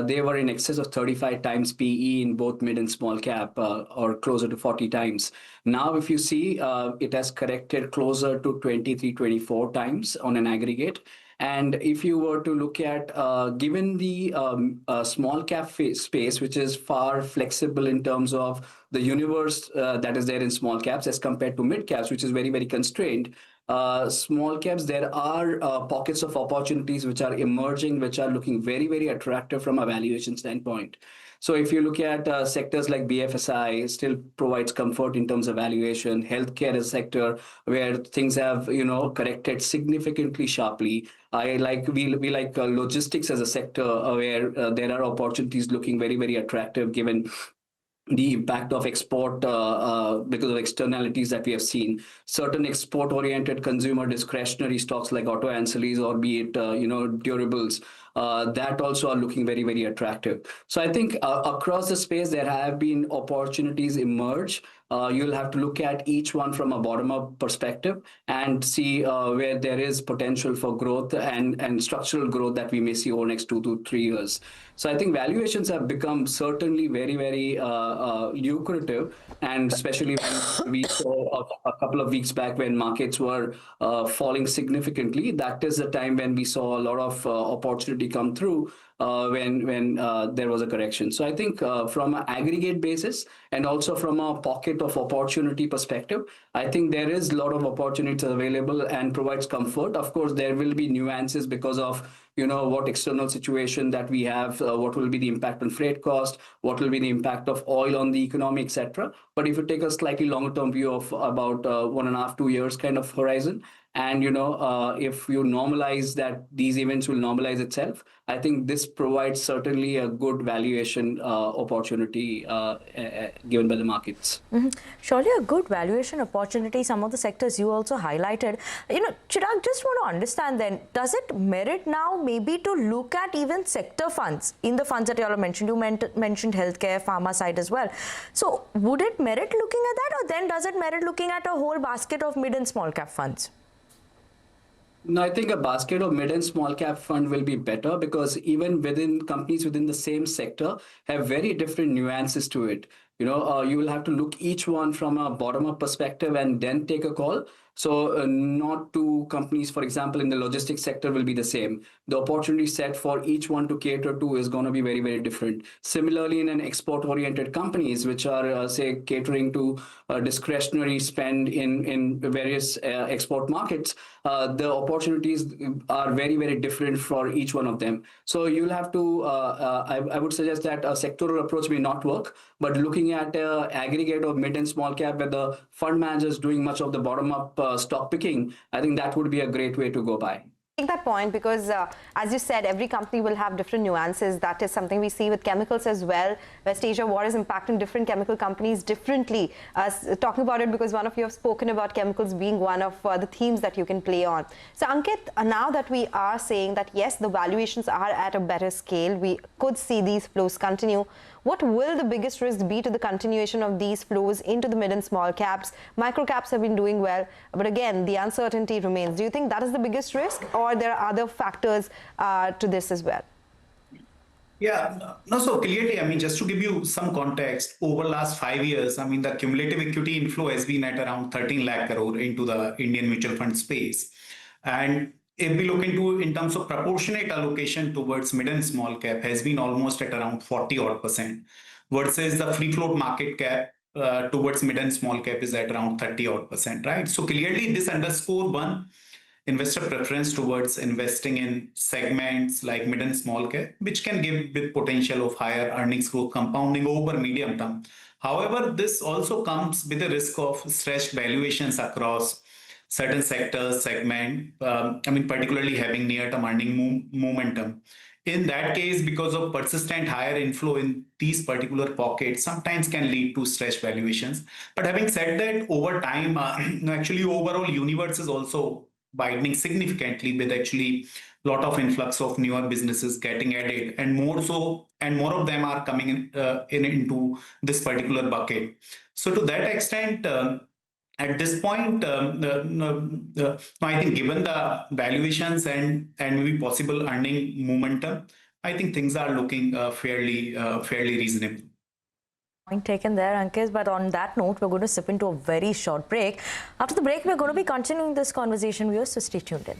they were in excess of 35 times PE in both mid and small cap, or closer to 40 times. Now, if you see, it has corrected closer to 23, 24 times on an aggregate. And if you were to look at, given the small cap space, which is far flexible in terms of the universe that is there in small caps as compared to mid caps, which is very, very constrained, small caps, there are pockets of opportunities which are emerging, which are looking very, very attractive from a valuation standpoint. So if you look at sectors like BFSI, still provides comfort in terms of valuation. Healthcare is a sector where things have, corrected significantly sharply. We like logistics as a sector where there are opportunities looking very, very attractive given the impact of export because of externalities that we have seen. Certain export-oriented consumer discretionary stocks like auto ancillaries, or be it durables, that also are looking very, very attractive. So I think across the space there have been opportunities emerge. You'll have to look at each one from a bottom-up perspective and see where there is potential for growth and structural growth that we may see over the next 2 to 3 years. So I think valuations have become certainly very, very lucrative, and especially when we saw a couple of weeks back when markets were falling significantly, that is the time when we saw a lot of opportunity come through when there was a correction. So I think from an aggregate basis and also from a pocket of opportunity perspective, I think there is a lot of opportunities available and provides comfort. Of course, there will be nuances because of what external situation that we have, what will be the impact on freight cost, what will be the impact of oil on the economy, etc. But if you take a slightly longer term view of about 1.5 to 2 years kind of horizon, and if you normalize that these events will normalize itself, I think this provides certainly a good valuation opportunity given by the markets. Mm-hmm. Surely a good valuation opportunity, some of the sectors you also highlighted. Chirag, just want to understand then, does it merit now maybe to look at even sector funds in the funds that you all mentioned? You mentioned healthcare, pharma side as well. So would it merit looking at that, or then does it merit looking at a whole basket of mid and small cap funds? No, I think a basket of mid and small cap fund will be better, because even within companies within the same sector have very different nuances to it. You will have to look each one from a bottom-up perspective and then take a call. So not two companies, for example, in the logistics sector will be the same. The opportunity set for each one to cater to is going to be very, very different. Similarly, in an export-oriented companies, which are, say, catering to discretionary spend in various export markets, the opportunities are very, very different for each one of them. So you'll have to, I would suggest that a sectoral approach may not work, but looking at aggregate of mid and small cap where the fund managers doing much of the bottom-up stock picking, I think that would be a great way to go by. Take that point, because as you said, every company will have different nuances. That is something we see with chemicals as well. West Asia war is impacting different chemical companies differently. Talking about it because one of you have spoken about chemicals being one of the themes that you can play on. So Ankit, now that we are saying that yes, the valuations are at a better scale, we could see these flows continue. What will the biggest risk be to the continuation of these flows into the mid and small caps? Micro caps have been doing well, but again, the uncertainty remains. Do you think that is the biggest risk, or there are other factors to this as well? Yeah, no, so clearly, just to give you some context, over the last 5 years, the cumulative equity inflow has been at around 13 lakh crore into the Indian mutual fund space. And if we look into in terms of proportionate allocation towards mid and small cap has been almost at around 40% versus the free float market cap towards mid and small cap is at around 30%, right? So clearly this underscores one, investor preference towards investing in segments like mid and small cap, which can give with potential of higher earnings growth compounding over medium term. However, this also comes with the risk of stretched valuations across certain sectors, particularly having near-term earning momentum. In that case, because of persistent higher inflow in these particular pockets, sometimes can lead to stretched valuations. But having said that, over time, actually overall universe is also widening significantly, with actually a lot of influx of newer businesses getting added, and more of them are coming into this particular bucket. So to that extent, at this point, I think given the valuations and maybe possible earning momentum, I think things are looking fairly reasonable. Point taken there, Ankit. But on that note, we're going to slip into a very short break. After the break, we're going to be continuing this conversation, viewers, so stay tuned in.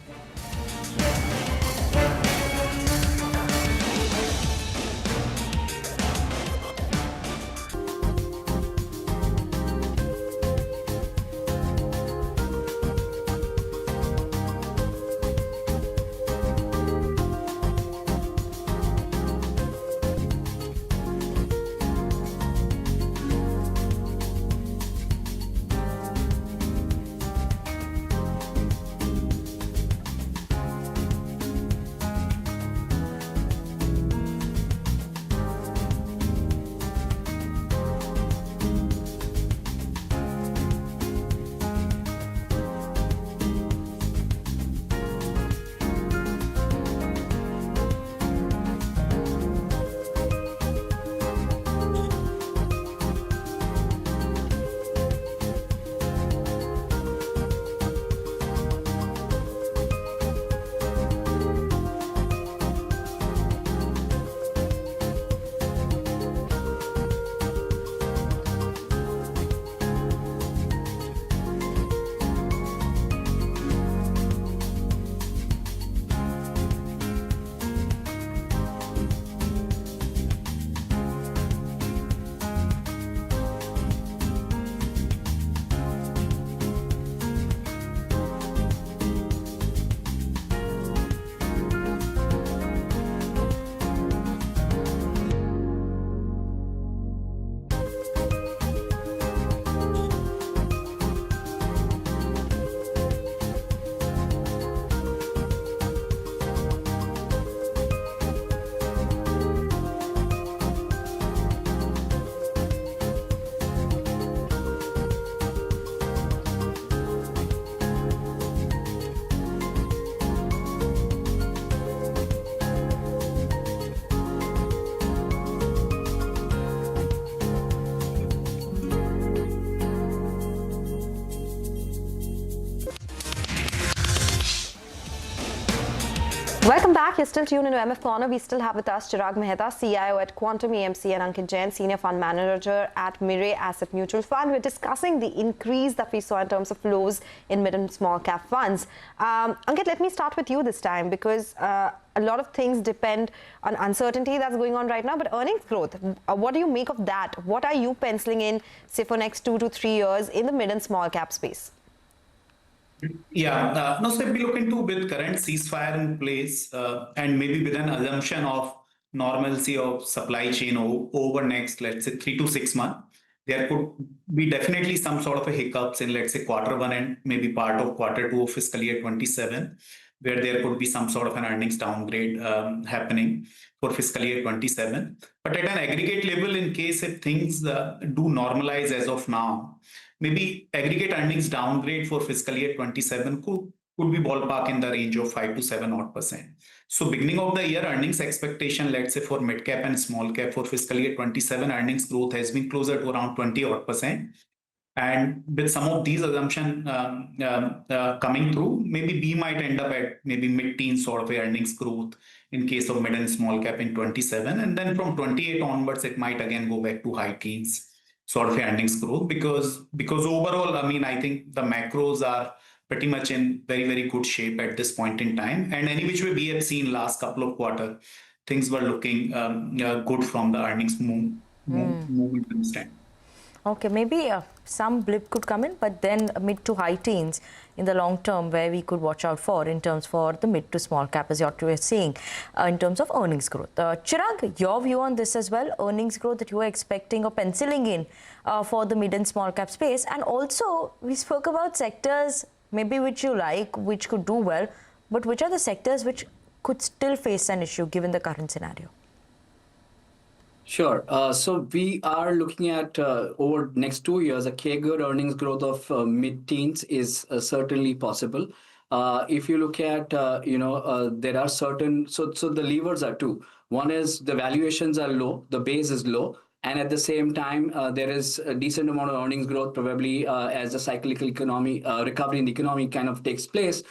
Welcome back. You're still tuned into MF Corner. We still have with us Chirag Mehta, CIO at Quantum AMC, and Ankit Jain, Senior Fund Manager at Mirae Asset Mutual Fund. We're discussing the increase that we saw in terms of flows in mid and small cap funds. Ankit, let me start with you this time, because a lot of things depend on uncertainty that's going on right now, but earnings growth, what do you make of that? What are you penciling in, say, for next 2 to 3 years in the mid and small cap space? Yeah, no, so if we look into with current ceasefire in place and maybe with an assumption of normalcy of supply chain over next, let's say, 3 to 6 months, there could be definitely some sort of a hiccups in, let's say, Q1 and maybe part of Q2 of fiscal year 27, where there could be some sort of an earnings downgrade happening for fiscal year 27. But at an aggregate level, in case if things do normalize as of now, maybe aggregate earnings downgrade for fiscal year 27 could be ballpark in the range of 5 to 7%. So beginning of the year earnings expectation, let's say for mid cap and small cap for fiscal year 27, earnings growth has been closer to around 20%. And with some of these assumptions coming through, maybe we might end up at maybe mid-teen sort of earnings growth in case of mid and small cap in 27. And then from 28 onwards, it might again go back to high teens sort of earnings growth, because overall, I mean, I think the macros are pretty much in very, very good shape at this point in time. And any which way we have seen last couple of quarters, things were looking good from the earnings movement standpoint. Okay, maybe some blip could come in, but then mid to high teens in the long term where we could watch out for in terms for the mid to small cap as what you are seeing in terms of earnings growth. Chirag, your view on this as well, earnings growth that you are expecting or penciling in for the mid and small cap space. And also we spoke about sectors maybe which you like, which could do well, but which are the sectors which could still face an issue given the current scenario? Sure. So we are looking at over next 2 years, a CAGR earnings growth of mid-teens is certainly possible. If you look at, there are certain, so the levers are two. One is the valuations are low, the base is low, and at the same time, there is a decent amount of earnings growth probably as the cyclical economy, recovery in the economy kind of takes place.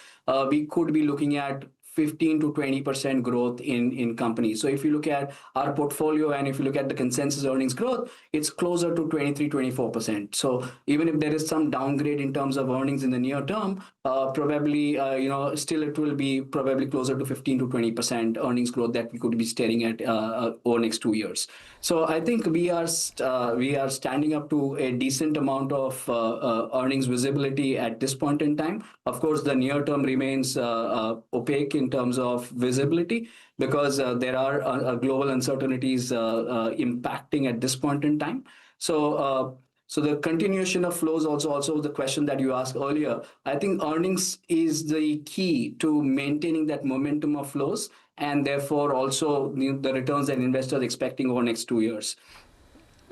We could be looking at 15 to 20% growth in companies. So if you look at our portfolio and if you look at the consensus earnings growth, it's closer to 23, 24%. So even if there is some downgrade in terms of earnings in the near term, probably, still it will be probably closer to 15 to 20% earnings growth that we could be staring at over next 2 years. So I think we are standing up to a decent amount of earnings visibility at this point in time. Of course, the near term remains opaque in terms of visibility because there are global uncertainties impacting at this point in time. So the continuation of flows, also the question that you asked earlier, I think earnings is the key to maintaining that momentum of flows and therefore also the returns that investors are expecting over the next 2 years.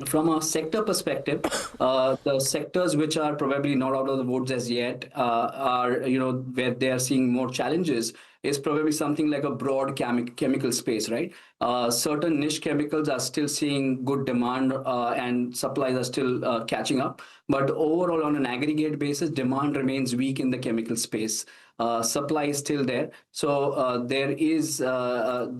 From a sector perspective, the sectors which are probably not out of the woods as yet are, where they are seeing more challenges is probably something like a broad chemical space, right? Certain niche chemicals are still seeing good demand and supplies are still catching up. But overall, on an aggregate basis, demand remains weak in the chemical space. Supply is still there. So there is an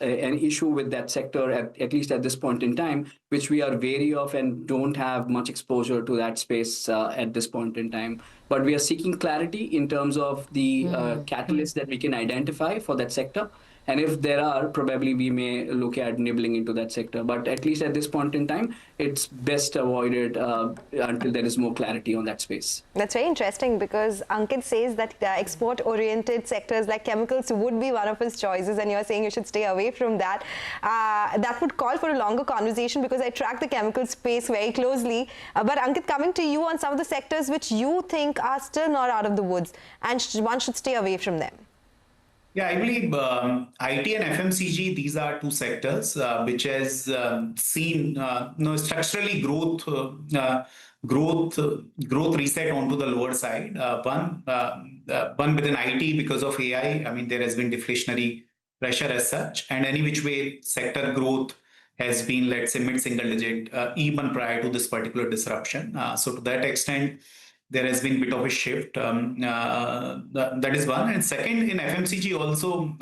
issue with that sector, at least at this point in time, which we are wary of and don't have much exposure to that space at this point in time. But we are seeking clarity in terms of the catalysts that we can identify for that sector. And if there are, probably we may look at nibbling into that sector. But at least at this point in time, it's best avoided until there is more clarity on that space. That's very interesting because Ankit says that export-oriented sectors like chemicals would be one of his choices, and you're saying you should stay away from that. That would call for a longer conversation because I track the chemical space very closely. But Ankit, coming to you on some of the sectors which you think are still not out of the woods and one should stay away from them. Yeah, I believe IT and FMCG, these are two sectors which has seen structurally growth reset onto the lower side. One within IT because of AI. I mean, there has been deflationary pressure as such, and any which way sector growth has been, let's say, mid-single digit even prior to this particular disruption. So to that extent, there has been a bit of a shift. That is one. And second, in FMCG also,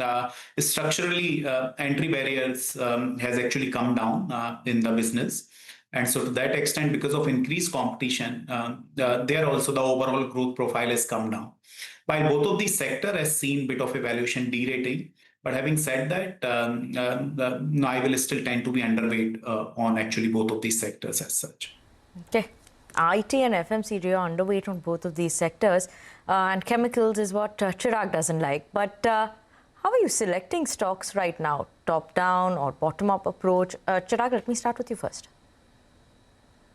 structurally, entry barriers has actually come down in the business. And so to that extent, because of increased competition, there also the overall growth profile has come down. While both of these sectors has seen a bit of a valuation derating, but having said that, I will still tend to be underweight on actually both of these sectors as such. Okay. IT and FMCG are underweight on both of these sectors, and chemicals is what Chirag doesn't like. But how are you selecting stocks right now? Top-down or bottom-up approach? Chirag, let me start with you first.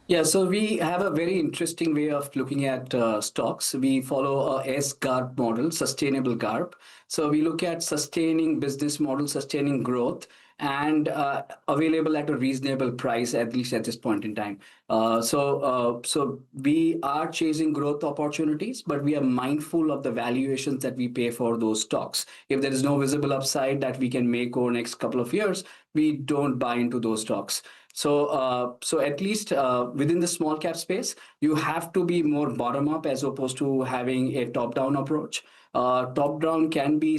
Yeah, so we have a very interesting way of looking at stocks. We follow a S-GARP model, sustainable GARP. So we look at sustaining business model, sustaining growth, and available at a reasonable price, at least at this point in time. So we are chasing growth opportunities, but we are mindful of the valuations that we pay for those stocks. If there is no visible upside that we can make over the next couple of years, we don't buy into those stocks. So at least within the small cap space, you have to be more bottom up as opposed to having a top down approach. Top down can be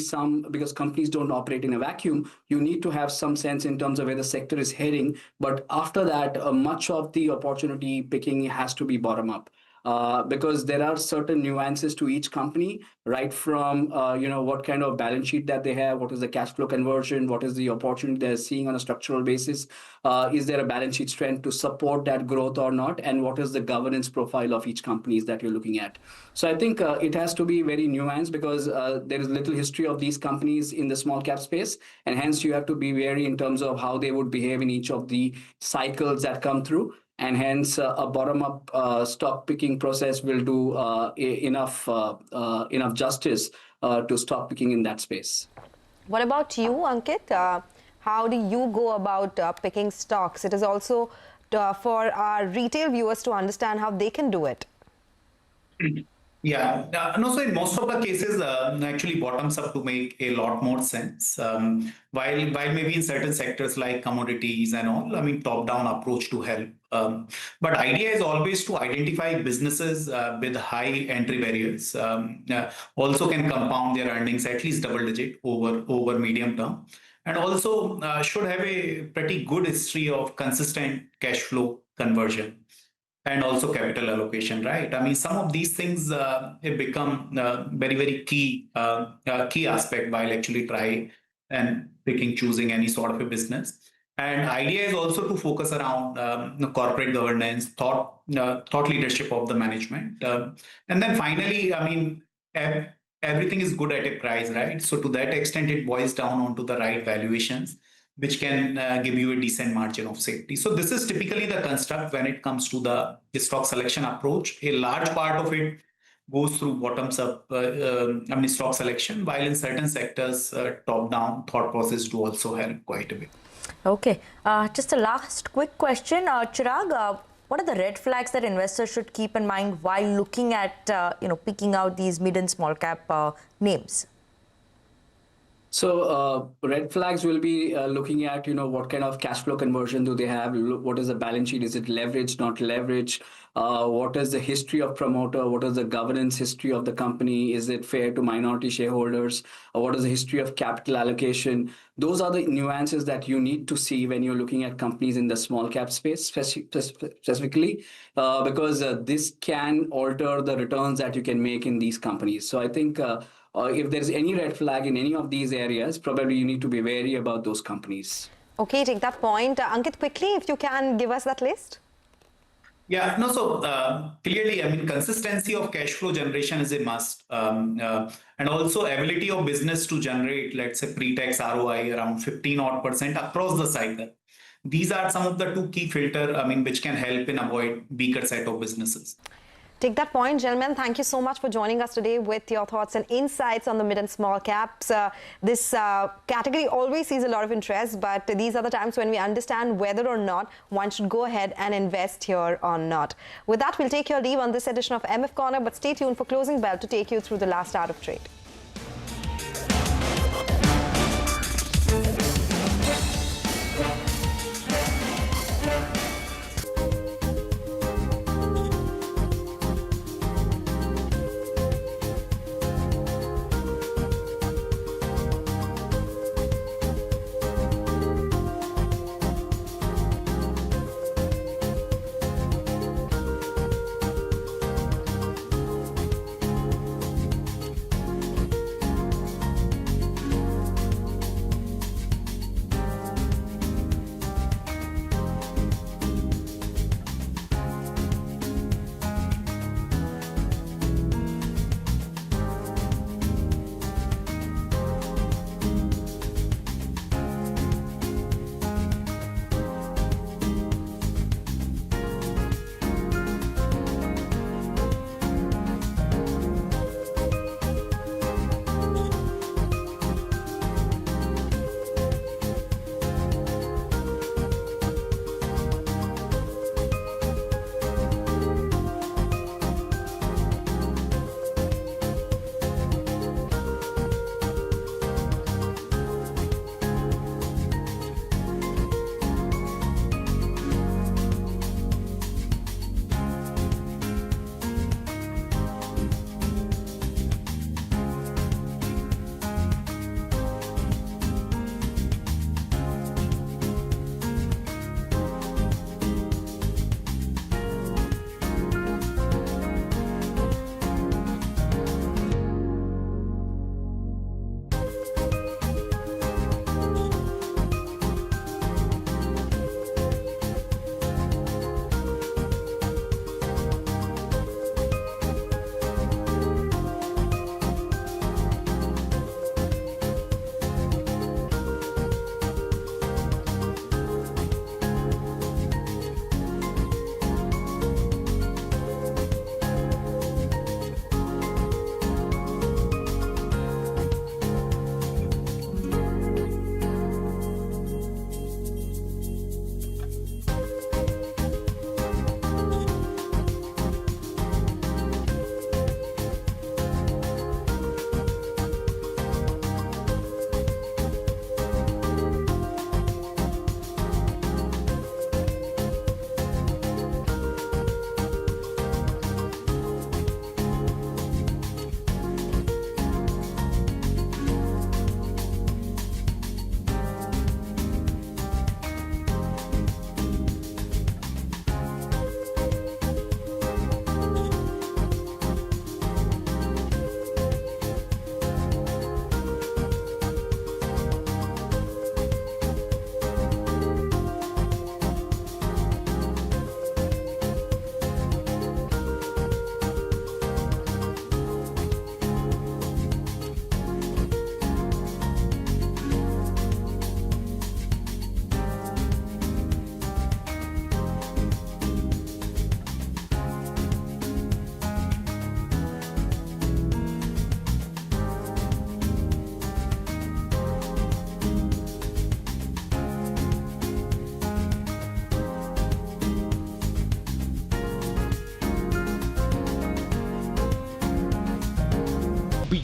because companies don't operate in a vacuum. You need to have some sense in terms of where the sector is heading. But after that, much of the opportunity picking has to be bottom up. because there are certain nuances to each company, right from what kind of balance sheet that they have, what is the cash flow conversion, what is the opportunity they're seeing on a structural basis, is there a balance sheet strength to support that growth or not, and what is the governance profile of each company that you're looking at. So I think it has to be very nuanced because there is little history of these companies in the small cap space, and hence you have to be wary in terms of how they would behave in each of the cycles that come through. And hence, a bottom-up stock picking process will do enough justice to stock picking in that space. What about you, Ankit? How do you go about picking stocks? It is also for our retail viewers to understand how they can do it. Yeah, no, so in most of the cases, actually bottoms up to make a lot more sense. While maybe in certain sectors like commodities and all, I mean, top-down approach to help. But idea is always to identify businesses with high entry barriers, also can compound their earnings at least double-digit over medium term, and also should have a pretty good history of consistent cash flow conversion. And also capital allocation, right? I mean, some of these things have become very, very key aspect while actually choosing any sort of a business. And idea is also to focus around corporate governance, thought leadership of the management, and then finally, I mean, everything is good at a price, right? So to that extent, it boils down onto the right valuations, which can give you a decent margin of safety. So this is typically the construct when it comes to the stock selection approach. A large part of it goes through bottoms up, stock selection, while in certain sectors, top-down thought process do also help quite a bit. Okay, just a last quick question. Chirag, what are the red flags that investors should keep in mind while looking at, picking out these mid and small cap names? So red flags will be looking at, what kind of cash flow conversion do they have? What is the balance sheet? Is it leveraged, not leveraged? What is the history of promoter? What is the governance history of the company? Is it fair to minority shareholders? What is the history of capital allocation? Those are the nuances that you need to see when you're looking at companies in the small cap space specifically, because this can alter the returns that you can make in these companies. So I think if there's any red flag in any of these areas, probably you need to be wary about those companies. Okay, take that point. Ankit, quickly, if you can give us that list. Yeah, no, so clearly, I mean, consistency of cash flow generation is a must. And also ability of business to generate, let's say, pre-tax ROI around 15% across the cycle. These are some of the two key filters, which can help in avoid weaker set of businesses. Take that point, gentlemen. Thank you so much for joining us today with your thoughts and insights on the mid and small caps. This category always sees a lot of interest, but these are the times when we understand whether or not one should go ahead and invest here or not. With that, we'll take your leave on this edition of MF Corner, but stay tuned for Closing Bell to take you through the last hour of trade.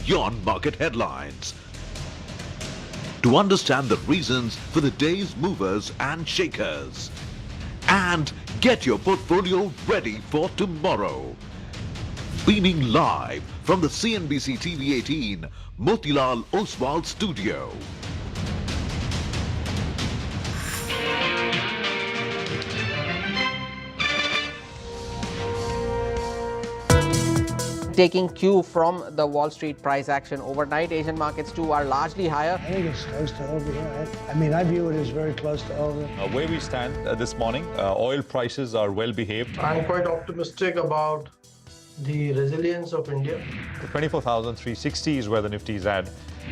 beyond market headlines. To understand the reasons for the day's movers and shakers. And get your portfolio ready for tomorrow. Beaming live from the CNBC TV 18 Motilal Oswal studio. Taking cue from the Wall Street price action overnight, Asian markets too are largely higher. I think it's close to over here. I mean, I view it as very close to over. Where we stand this morning, oil prices are well behaved. I'm quite optimistic about the resilience of India. 24,360 is where the Nifty is at.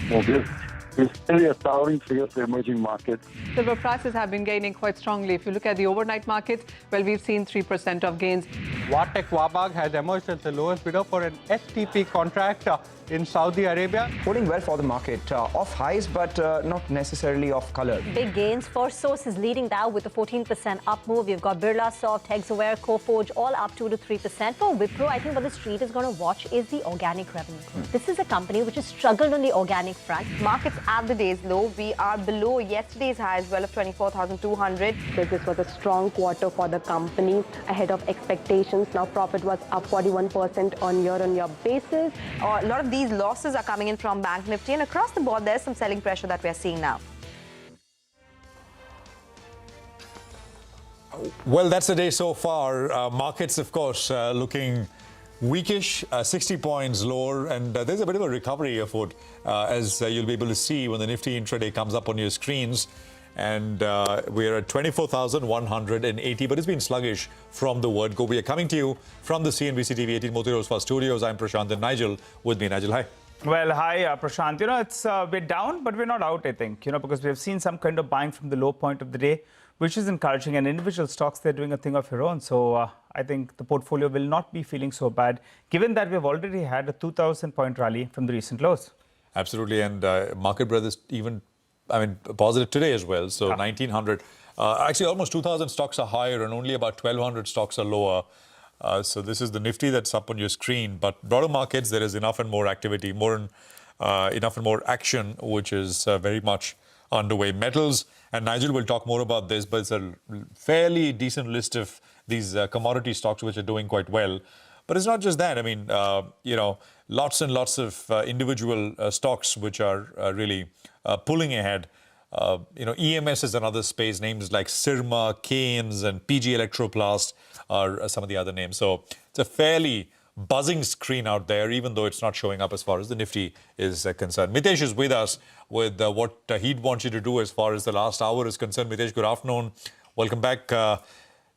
Mobius is still a towering figure for emerging markets. Silver prices have been gaining quite strongly. If you look at the overnight markets, well, we've seen 3% of gains. Vatek Wabag has emerged as the lowest bidder for an STP contract in Saudi Arabia. Holding well for the market, off highs but not necessarily off color. Big gains for sources leading now with a 14% up move. You've got Birlasoft, Hexaware, Coforge all up 2 to 3%. For Wipro, I think what the street is going to watch is the organic revenue growth. This is a company which has struggled on the organic front. Markets at the day's low. We are below yesterday's high as well of 24,200. This was a strong quarter for the company, ahead of expectations. Now profit was up 41% on year-on-year basis. A lot of these losses are coming in from Bank Nifty, and across the board there's some selling pressure that we are seeing now. Well, that's the day so far. Markets, of course, looking weakish, 60 points lower, and there's a bit of a recovery afoot, as you'll be able to see when the Nifty intraday comes up on your screens. And we're at 24,180, but it's been sluggish from the word go. We are coming to you from the CNBC TV 18 Motilal Oswal studios. I'm Prashant and Nigel with me. Nigel, hi. Well, hi, Prashant. It's a bit down, but we're not out, I think, because we have seen some kind of buying from the low point of the day, which is encouraging. And individual stocks, they're doing a thing of their own. So I think the portfolio will not be feeling so bad, given that we've already had a 2,000-point rally from the recent lows. Absolutely. And Market Brothers even positive today as well. So 1,900, actually almost 2,000 stocks are higher and only about 1,200 stocks are lower. So this is the Nifty that's up on your screen. But broader markets, there is enough and more activity, enough and more action, which is very much underway. Metals, and Nigel will talk more about this, but it's a fairly decent list of these commodity stocks which are doing quite well. But it's not just that. Lots and lots of individual stocks which are really pulling ahead. EMS is another space. Names like Sirma, Keynes, and PG Electroplast are some of the other names. So it's a fairly buzzing screen out there, even though it's not showing up as far as the Nifty is concerned. Mitesh is with us with what he'd want you to do as far as the last hour is concerned. Mitesh, good afternoon. Welcome back.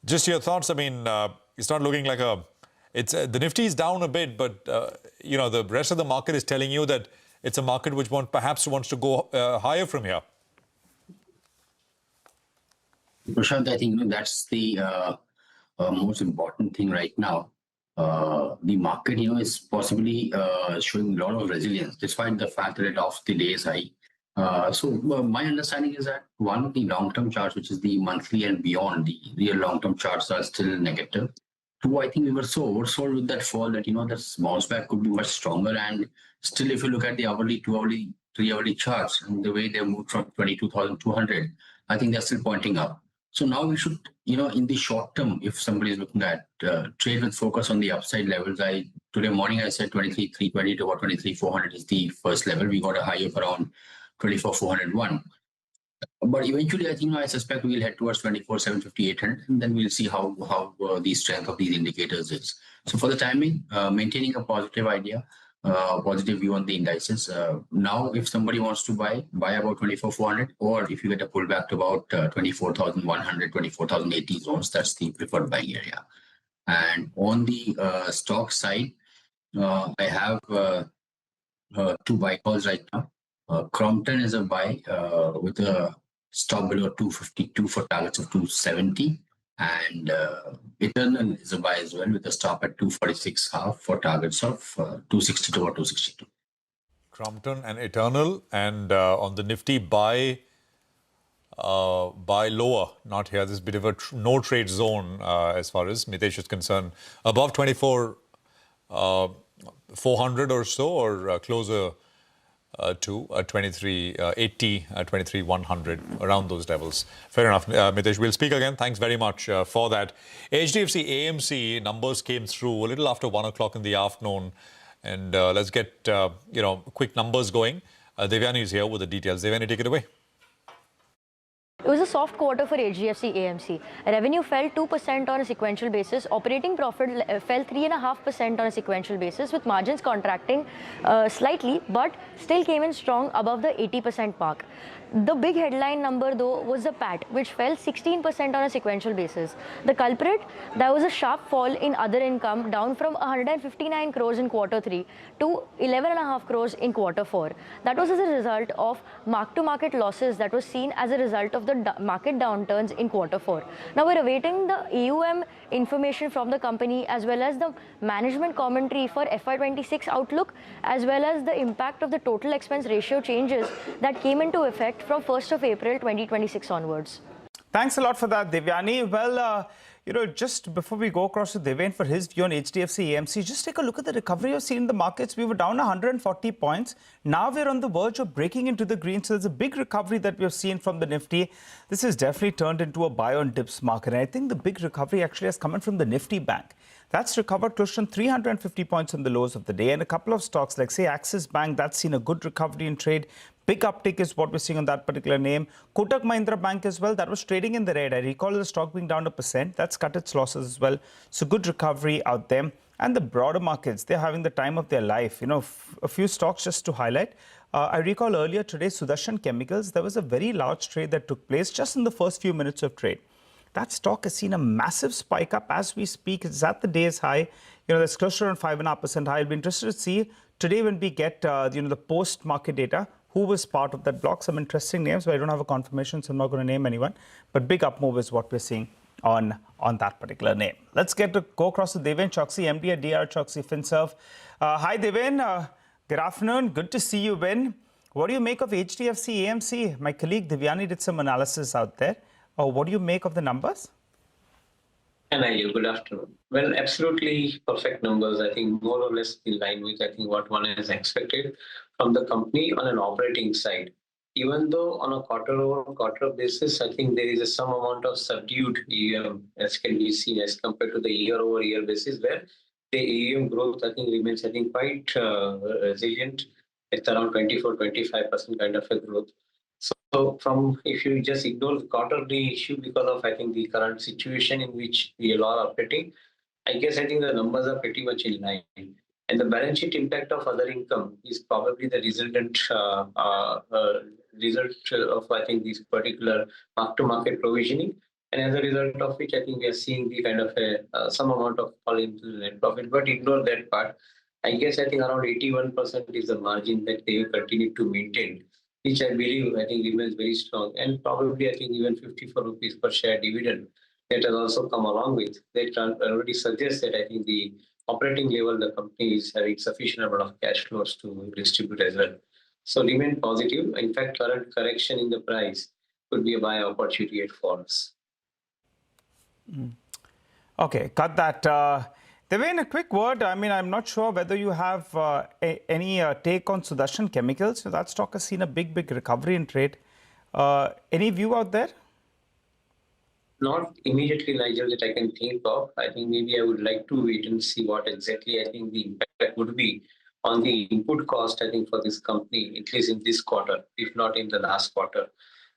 Just your thoughts. It's not looking like the Nifty is down a bit, but the rest of the market is telling you that it's a market which perhaps wants to go higher from here. Prashant, I think that's the most important thing right now. The market, is possibly showing a lot of resilience, despite the fact that it's off the day's high. So my understanding is that one, the long-term charts, which is the monthly and beyond, the real long-term charts are still negative. Two, I think we were so oversold with that fall that, that bounce back could be much stronger. And still, if you look at the hourly, 2-hourly, 3-hourly charts and the way they moved from 22,200, I think they're still pointing up. So now we should, in the short term, if somebody is looking at trade with focus on the upside levels, today morning I said 23,320 to about 23,400 is the first level. We got a high of around 24,401. But eventually, I think I suspect we'll head towards 24,750, 800, and then we'll see how the strength of these indicators is. So for the timing, maintaining a positive idea, positive view on the indices. Now, if somebody wants to buy about 24,400, or if you get a pullback to about 24,100, 24,080 zones, that's the preferred buying area. And on the stock side, I have two buy calls right now. Crompton is a buy with a stop below 252 for targets of 270. And Eternal is a buy as well with a stop at 246.5 for targets of 262 or 262. Crompton and Eternal, and on the Nifty buy lower, not here. This is a bit of a no trade zone as far as Mitesh is concerned. Above 24, 400 or so, or closer to 2380, 23,100, around those levels. Fair enough, Mitesh. We'll speak again. Thanks very much for that. HDFC AMC numbers came through a little after 1 o'clock in the afternoon, and let's get quick numbers going. Devyani is here with the details. Devyani, take it away. It was a soft quarter for HDFC AMC. Revenue fell 2% on a sequential basis. Operating profit fell 3.5% on a sequential basis, with margins contracting slightly, but still came in strong above the 80% mark. The big headline number, though, was the PAT, which fell 16% on a sequential basis. The culprit, there was a sharp fall in other income, down from 159 crores in quarter 3 to 11.5 crores in quarter 4. That was as a result of mark-to-market losses that was seen as a result of the market downturns in quarter 4. Now we're awaiting the AUM information from the company, as well as the management commentary for FY26 outlook, as well as the impact of the total expense ratio changes that came into effect from 1st of April 2026 onwards. Thanks a lot for that, Devyani. Well, just before we go across to Deven for his view on HDFC AMC, just take a look at the recovery you've seen in the markets. We were down 140 points. Now we're on the verge of breaking into the green. So there's a big recovery that we've seen from the Nifty. This has definitely turned into a buy on dips market. And I think the big recovery actually has come in from the Nifty Bank. That's recovered close to 350 points on the lows of the day. And a couple of stocks like, say, Axis Bank, that's seen a good recovery in trade. Big uptick is what we're seeing on that particular name. Kotak Mahindra Bank as well, that was trading in the red. I recall the stock being down 1%. That's cut its losses as well. So good recovery out there. And the broader markets, they're having the time of their life. A few stocks just to highlight. I recall earlier today, Sudarshan Chemicals, there was a very large trade that took place just in the first few minutes of trade. That stock has seen a massive spike up as we speak. It's at the day's high. That's close to around 5.5% high. I'll be interested to see today when we get the post-market data, who was part of that block. Some interesting names, but I don't have a confirmation, so I'm not going to name anyone. But big up move is what we're seeing on that particular name. Let's go across to Deven Choksi, MD at DR Choksi FinServ. Hi, Deven. Good afternoon. Good to see you, Ben. What do you make of HDFC AMC? My colleague Devyani did some analysis out there. What do you make of the numbers? And good afternoon. Well, absolutely perfect numbers. I think more or less in line with what one has expected from the company on an operating side. Even though on a quarter-over-quarter basis, I think there is some amount of subdued AUM as can be seen as compared to the year-over-year basis, where the AUM growth remains quite resilient. It's around 24-25% kind of a growth. So if you just ignore the quarterly issue because of the current situation in which we are operating, I guess the numbers are pretty much in line. And the balance sheet impact of other income is probably the resultant result of this particular mark-to-market provisioning. And as a result of which, we are seeing the kind of some amount of fall into the net profit. But ignore that part. I guess around 81% is the margin that they will continue to maintain, which I believe remains very strong, and probably even 54 rupees per share dividend that has also come along with. That already suggests that the operating level the company is having sufficient amount of cash flows to distribute as well. So remain positive. In fact, current correction in the price could be a buy opportunity for us. Okay, cut that. Deven, a quick word. I'm not sure whether you have any take on Sudarshan Chemicals. So that stock has seen a big recovery in trade. Any view out there? Not immediately, Nigel, that I can think of. I think maybe I would like to wait and see what exactly the impact would be on the input cost, for this company, at least in this quarter, if not in the last quarter.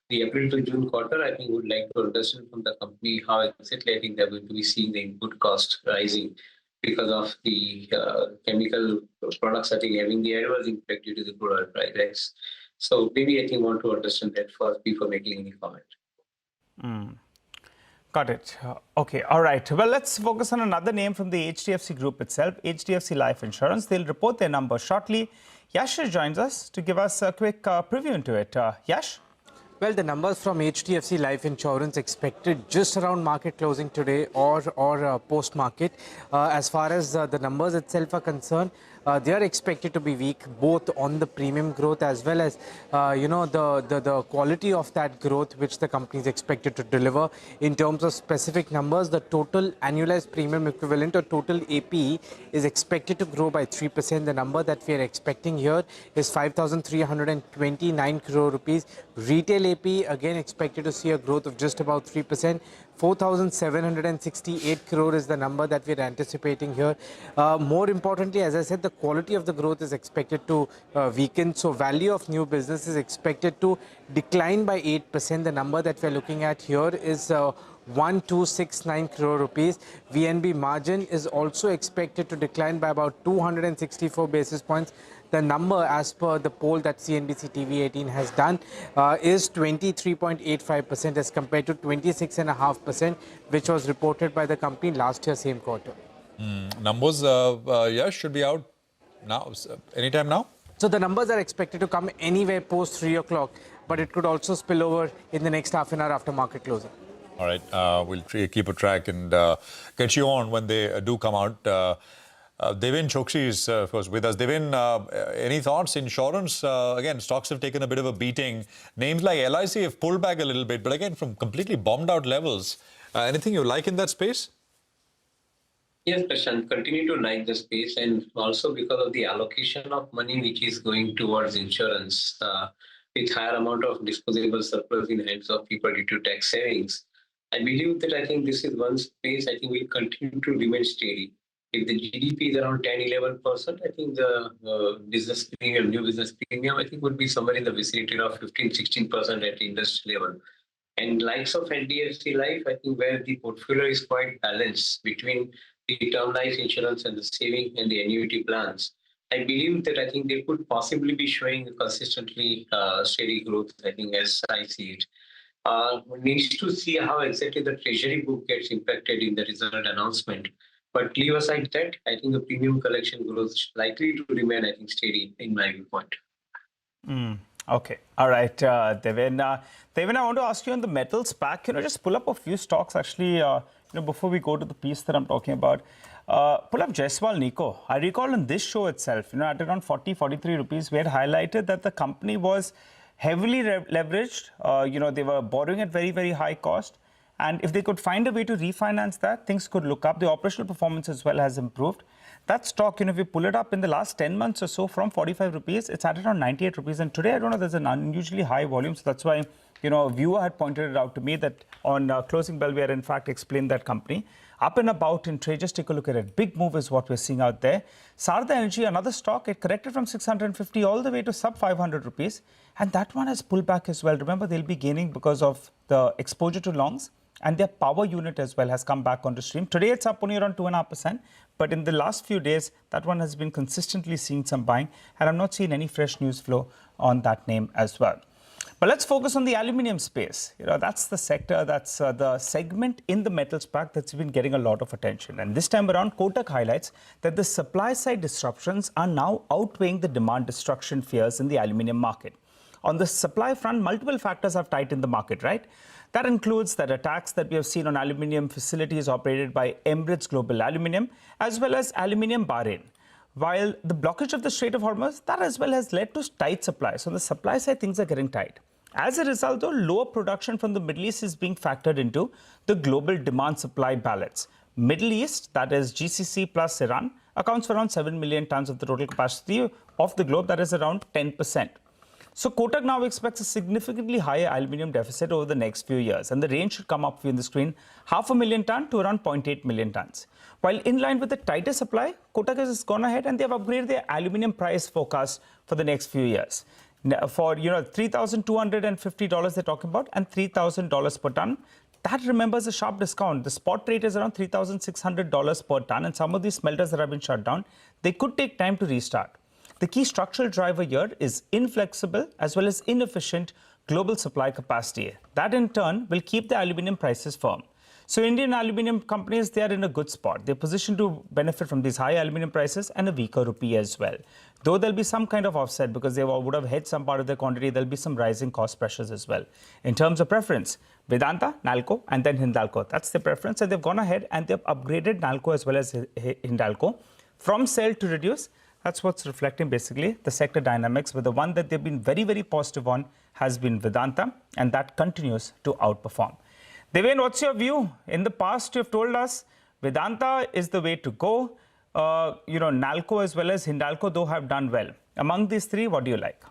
The April to June quarter, would like to understand from the company how exactly they're going to be seeing the input cost rising because of the chemical products having the adverse impact due to the crude oil price. So maybe want to understand that first before making any comment. Got it. Okay. All right. Well, let's focus on another name from the HDFC group itself, HDFC Life Insurance. They'll report their numbers shortly. Yash joins us to give us a quick preview into it. Yash? Well, the numbers from HDFC Life Insurance expected just around market closing today or post-market. As far as the numbers itself are concerned, they are expected to be weak both on the premium growth as well as, the quality of that growth which the company is expected to deliver. In terms of specific numbers, the total annualized premium equivalent or total APE is expected to grow by 3%. The number that we are expecting here is 5,329 crore rupees. Retail APE again expected to see a growth of just about 3%. 4,768 crore is the number that we're anticipating here. More importantly, as I said, the quality of the growth is expected to weaken. So value of new business is expected to decline by 8%. The number that we're looking at here is 1,269 crore rupees. VNB margin is also expected to decline by about 264 basis points. The number, as per the poll that CNBC TV18 has done, is 23.85% as compared to 26.5%, which was reported by the company last year, same quarter. Numbers, should be out now, anytime now? So the numbers are expected to come anywhere post 3 o'clock, but it could also spill over in the next half an hour after market closing. All right, we'll keep a track and get you on when they do come out. Devin Chokshi is, of course, with us. Devin, any thoughts? Insurance, again, stocks have taken a bit of a beating. Names like LIC have pulled back a little bit, but again, from completely bombed out levels. Anything you like in that space? Yes, Prashant, continue to like the space, and also because of the allocation of money which is going towards insurance, with higher amount of disposable surplus in hands of people due to tax savings. I believe that I think this is one space I think will continue to remain steady. If the GDP is around 10-11%, I think the business premium, new business premium, I think would be somewhere in the vicinity of 15-16% at industry level. And likes of HDFC Life, I think where the portfolio is quite balanced between the term life insurance and the saving and the annuity plans, I believe that I think they could possibly be showing consistently steady growth, I think, as I see it. Needs to see how exactly the treasury book gets impacted in the result announcement. But leave aside that, I think the premium collection growth is likely to remain, I think, steady in my viewpoint. Okay. All right, Devin. Devin, I want to ask you on the metals pack, just pull up a few stocks actually, before we go to the piece that I'm talking about. Pull up Jaiswal Nico. I recall in this show itself, at around 40-43 rupees, we had highlighted that the company was heavily leveraged. They were borrowing at very, very high cost. And if they could find a way to refinance that, things could look up. The operational performance as well has improved. That stock, if we pull it up in the last 10 months or so from 45 rupees, it's at around 98 rupees. And today, I don't know, there's an unusually high volume. So that's why, a viewer had pointed it out to me that on closing bell, we had in fact explained that company. Up and about in trade, just take a look at it. Big move is what we're seeing out there. Sarda Energy, another stock, it corrected from 650 all the way to sub 500 rupees. And that one has pulled back as well. Remember, they'll be gaining because of the exposure to longs. And their power unit as well has come back onto stream. Today, it's up only around 2.5%. But in the last few days, that one has been consistently seeing some buying. And I'm not seeing any fresh news flow on that name as well. But let's focus on the aluminium space. That's the sector, that's the segment in the metals pack that's been getting a lot of attention. And this time around, Kotak highlights that the supply side disruptions are now outweighing the demand destruction fears in the aluminium market. On the supply front, multiple factors have tightened the market, right? That includes the attacks that we have seen on aluminium facilities operated by Emirates Global Aluminium, as well as Aluminium Bahrain. While the blockage of the Strait of Hormuz, that as well has led to tight supply. So on the supply side, things are getting tight. As a result, though, lower production from the Middle East is being factored into the global demand-supply balance. Middle East, that is GCC plus Iran, accounts for around 7 million tons of the total capacity of the globe, that is around 10%. So Kotak now expects a significantly higher aluminium deficit over the next few years, and the range should come up for you on the screen, 500,000 ton to around 0.8 million tons. While in line with the tighter supply, Kotak has gone ahead and they have upgraded their aluminium price forecast for the next few years. For $3,250 they're talking about and $3,000 per ton. That remembers a sharp discount. The spot rate is around $3,600 per ton, and some of these smelters that have been shut down, they could take time to restart. The key structural driver here is inflexible as well as inefficient global supply capacity. That in turn will keep the aluminium prices firm. So Indian aluminium companies, they are in a good spot. They're positioned to benefit from these high aluminium prices and a weaker rupee as well. Though there'll be some kind of offset because they would have hedged some part of their quantity, there'll be some rising cost pressures as well. In terms of preference, Vedanta, Nalco, and then Hindalco. That's their preference. And they've gone ahead and they've upgraded Nalco as well as Hindalco from sell to reduce. That's what's reflecting basically the sector dynamics. But the one that they've been very, very positive on has been Vedanta, and that continues to outperform. Deven, what's your view? In the past, you've told us Vedanta is the way to go. Nalco as well as Hindalco, though, have done well. Among these three, what do you like?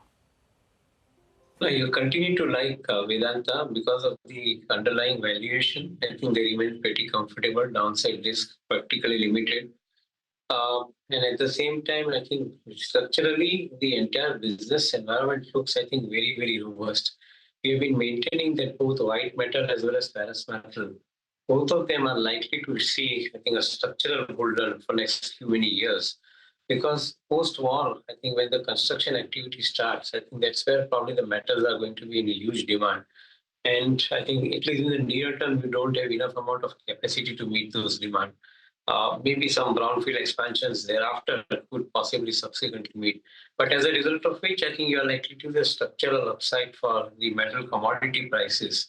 No, you continue to like Vedanta because of the underlying valuation. I think they remain pretty comfortable, downside risk practically limited. And at the same time, I think structurally, the entire business environment looks, I think, very, very robust. We have been maintaining that both white metal as well as ferrous metal, both of them are likely to see, I think, a structural bull run for next few many years. Because post-war, I think when the construction activity starts, I think that's where probably the metals are going to be in a huge demand. And I think at least in the near term, we don't have enough amount of capacity to meet those demand. Maybe some brownfield expansions thereafter could possibly subsequently meet. But as a result of which, I think you are likely to see a structural upside for the metal commodity prices.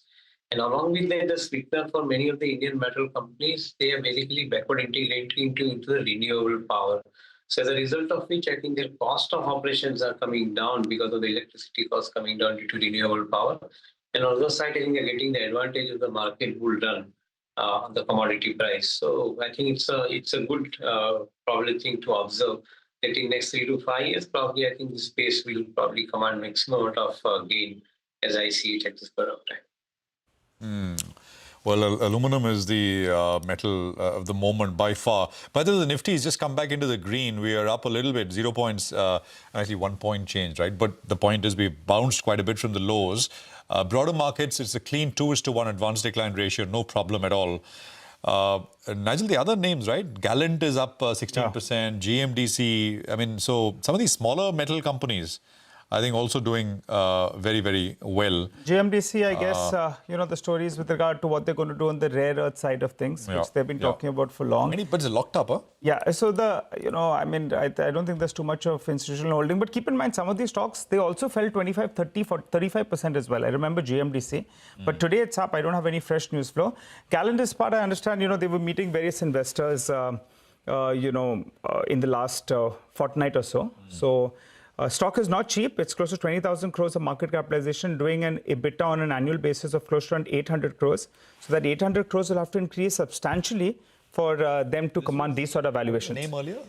And along with that, the sweetener for many of the Indian metal companies, they are basically backward integrating into the renewable power. So as a result of which, I think their cost of operations are coming down because of the electricity costs coming down due to renewable power. And on the other side, I think they're getting the advantage of the market bull run on the commodity price. So I think it's a good probably thing to observe that in next 3 to 5 years, probably I think this space will probably command maximum amount of gain as I see it at this point of time. Well, aluminum is the metal of the moment by far. By the way, the Nifty has just come back into the green. We are up a little bit, 0 points, actually 1 point change, right? But the point is we've bounced quite a bit from the lows. Broader markets, it's a clean 2:1 advance decline ratio, no problem at all. Nigel, the other names, right? Gallant is up 16%, GMDC. I mean, so some of these smaller metal companies, I think also doing very, very well. GMDC, I guess, the stories with regard to what they're going to do on the rare earth side of things, which they've been talking about for long. But it's locked up, huh? Yeah, so I don't think there's too much of institutional holding. But keep in mind, some of these stocks, they also fell 25, 30, 35% as well. I remember GMDC. But today it's up. I don't have any fresh news flow. Gallant is part, I understand, they were meeting various investors, in the last fortnight or so. So stock is not cheap. It's close to 20,000 crores of market capitalization, doing an EBITDA on an annual basis of close to around 800 crores. So that 800 crores will have to increase substantially for them to command these sort of valuations. Name earlier?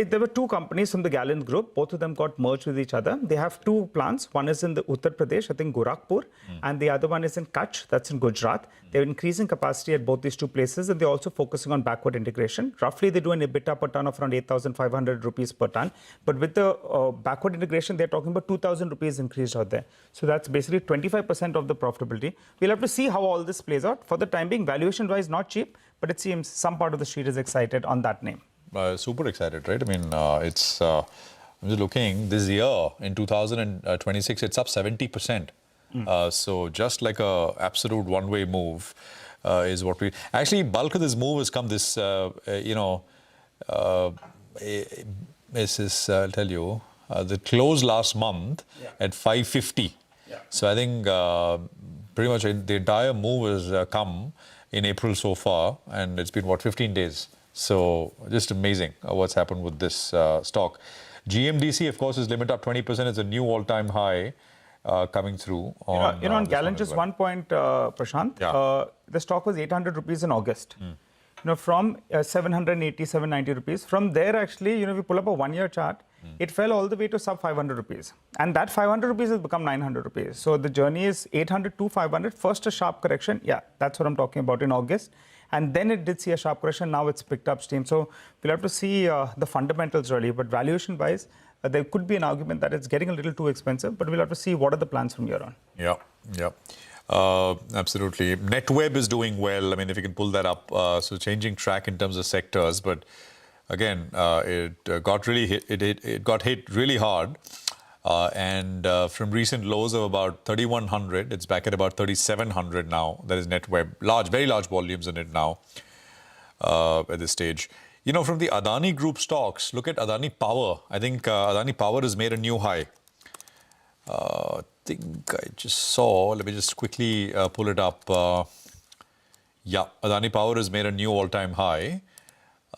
There were two companies from the Gallant Group. Both of them got merged with each other. They have two plants. One is in the Uttar Pradesh, I think Gorakhpur, and the other one is in Kutch, that's in Gujarat. They're increasing capacity at both these two places, and they're also focusing on backward integration. Roughly, they do an EBITDA per ton of around 8,500 rupees per ton. But with the backward integration, they're talking about 2,000 rupees increased out there. So that's basically 25% of the profitability. We'll have to see how all this plays out. For the time being, valuation-wise, not cheap, but it seems some part of the street is excited on that name. Super excited, right? I mean, I'm just looking, this year, in 2026, it's up 70%. So just like a absolute one-way move is what we... Actually, bulk of this move has come this, I'll tell you, the close last month at 550. So I think pretty much the entire move has come in April so far, and it's been, 15 days. So just amazing what's happened with this stock. GMDC, of course, is limit up 20%. It's a new all-time high coming through. On Gallant, just 1 point, Prashant. The stock was 800 rupees in August. From 780, 790 rupees. From there, actually, we pull up a one-year chart. It fell all the way to sub 500 rupees. And that 500 rupees has become 900 rupees. So the journey is 800 to 500. First, a sharp correction. Yeah, that's what I'm talking about in August. And then it did see a sharp correction. Now it's picked up steam. So we'll have to see the fundamentals really. But valuation-wise, there could be an argument that it's getting a little too expensive. But we'll have to see what are the plans from here on. Yeah. Absolutely. NetWeb is doing well. I mean, if you can pull that up. So changing track in terms of sectors. But again, it got really hit. It got hit really hard. And from recent lows of about 3,100, it's back at about 3,700 now. That is NetWeb. Very large volumes in it now at this stage. From the Adani Group stocks, look at Adani Power. I think Adani Power has made a new high. I think I just saw, let me just quickly pull it up. Adani Power has made a new all-time high.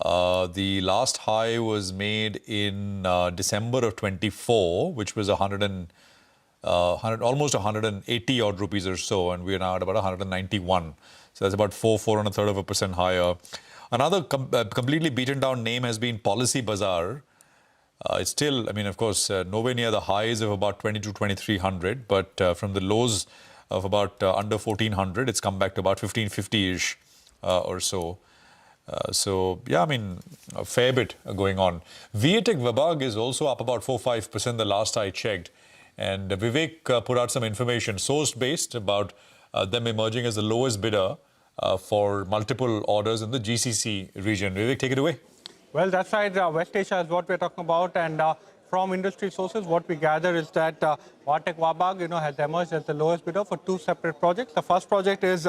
The last high was made in December of 24, which was almost 180 odd rupees or so, and we are now at about 191. So that's about 4.33% higher. Another completely beaten down name has been Policy Bazaar. It's still, I mean, of course, nowhere near the highs of about 2,300, but from the lows of about under 1,400, it's come back to about 1,550-ish or so. So, yeah, I mean, a fair bit going on. Viatec Vabag is also up about 4-5% the last I checked. And Vivek put out some information, source-based, about them emerging as the lowest bidder for multiple orders in the GCC region. Vivek, take it away. Well, that's right. West Asia is what we're talking about. And from industry sources, what we gather is that Viatec Vabag, has emerged as the lowest bidder for two separate projects. The first project is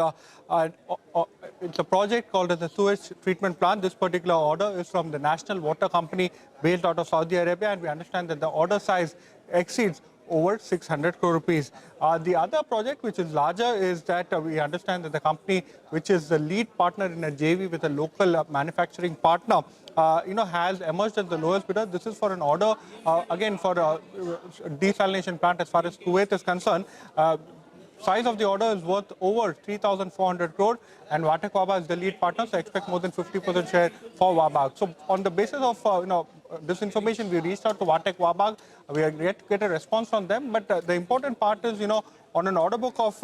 it's a project called as the sewage treatment plant. This particular order is from the National Water Company based out of Saudi Arabia, and we understand that the order size exceeds over 600 crore rupees. The other project, which is larger, is that we understand that the company, which is the lead partner in a JV with a local manufacturing partner, has emerged as the lowest bidder. This is for an order, again, for a desalination plant as far as Kuwait is concerned. Size of the order is worth over 3,400 crore, and Viatec Vabag is the lead partner, so expect more than 50% share for Vabag. So on the basis of this information, we reached out to Viatec Vabag. We are yet to get a response from them, but the important part is, on an order book of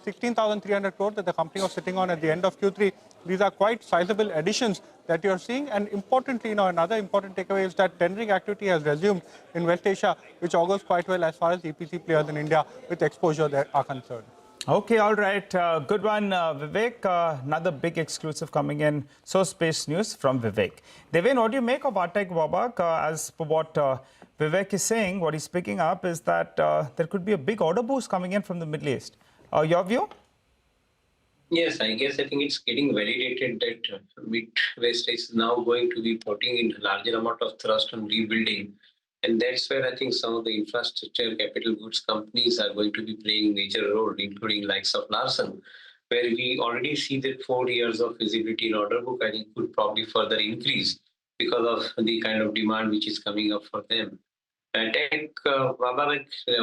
16,300 crore that the company was sitting on at the end of Q3, these are quite sizable additions that you're seeing. And importantly, another important takeaway is that tendering activity has resumed in West Asia, which augurs quite well as far as EPC players in India with exposure there are concerned. Okay, all right. Good one, Vivek. Another big exclusive coming in. Source-based news from Vivek. Devin, what do you make of Viatec Vabag? As per what Vivek is saying, what he's picking up is that there could be a big order boost coming in from the Middle East. Your view? Yes, I think it's getting validated that Mid-West is now going to be putting in a larger amount of thrust on rebuilding. And that's where I think some of the infrastructure capital goods companies are going to be playing a major role, including likes of Larsen, where we already see that 4 years of visibility in order book, I think, could probably further increase because of the kind of demand which is coming up for them.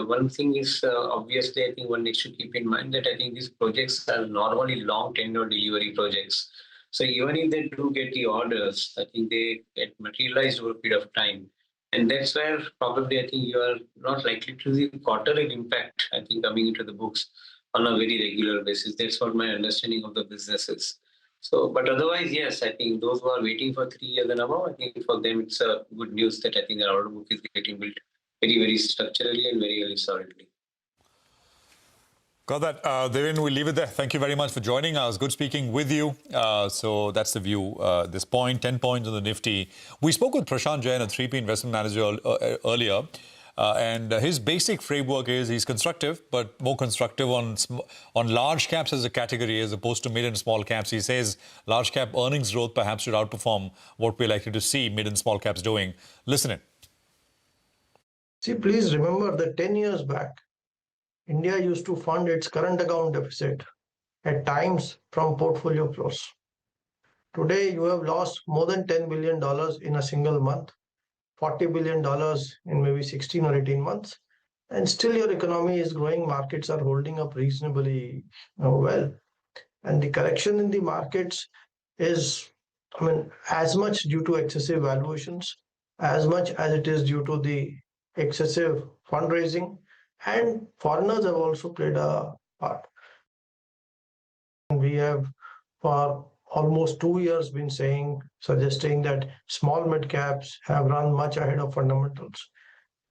One thing is obviously, I think one needs to keep in mind that I think these projects are normally long tenure delivery projects. So even if they do get the orders, I think they get materialized over a period of time. And that's where probably I think you are not likely to see quarterly impact, I think, coming into the books on a very regular basis. That's what my understanding of the business is. So, but otherwise, yes, I think those who are waiting for 3 years and above, I think for them it's a good news that I think their order book is getting built very, very structurally and very, very solidly. Got that. Devin, we'll leave it there. Thank you very much for joining us. Good speaking with you. So that's the view. This point, 10 points on the Nifty. We spoke with Prashant Jain, a 3P investment manager earlier. And his basic framework is he's constructive, but more constructive on large caps as a category as opposed to mid and small caps. He says large cap earnings growth perhaps should outperform what we're likely to see mid and small caps doing. Listen in. See, please remember that 10 years back, India used to fund its current account deficit at times from portfolio flows. Today, you have lost more than $10 billion in a single month. $40 billion in maybe 16 or 18 months, and still your economy is growing, markets are holding up reasonably well. And the correction in the markets is, as much due to excessive valuations, as much as it is due to the excessive fundraising, and foreigners have also played a part. We have for almost 2 years been suggesting that small mid caps have run much ahead of fundamentals.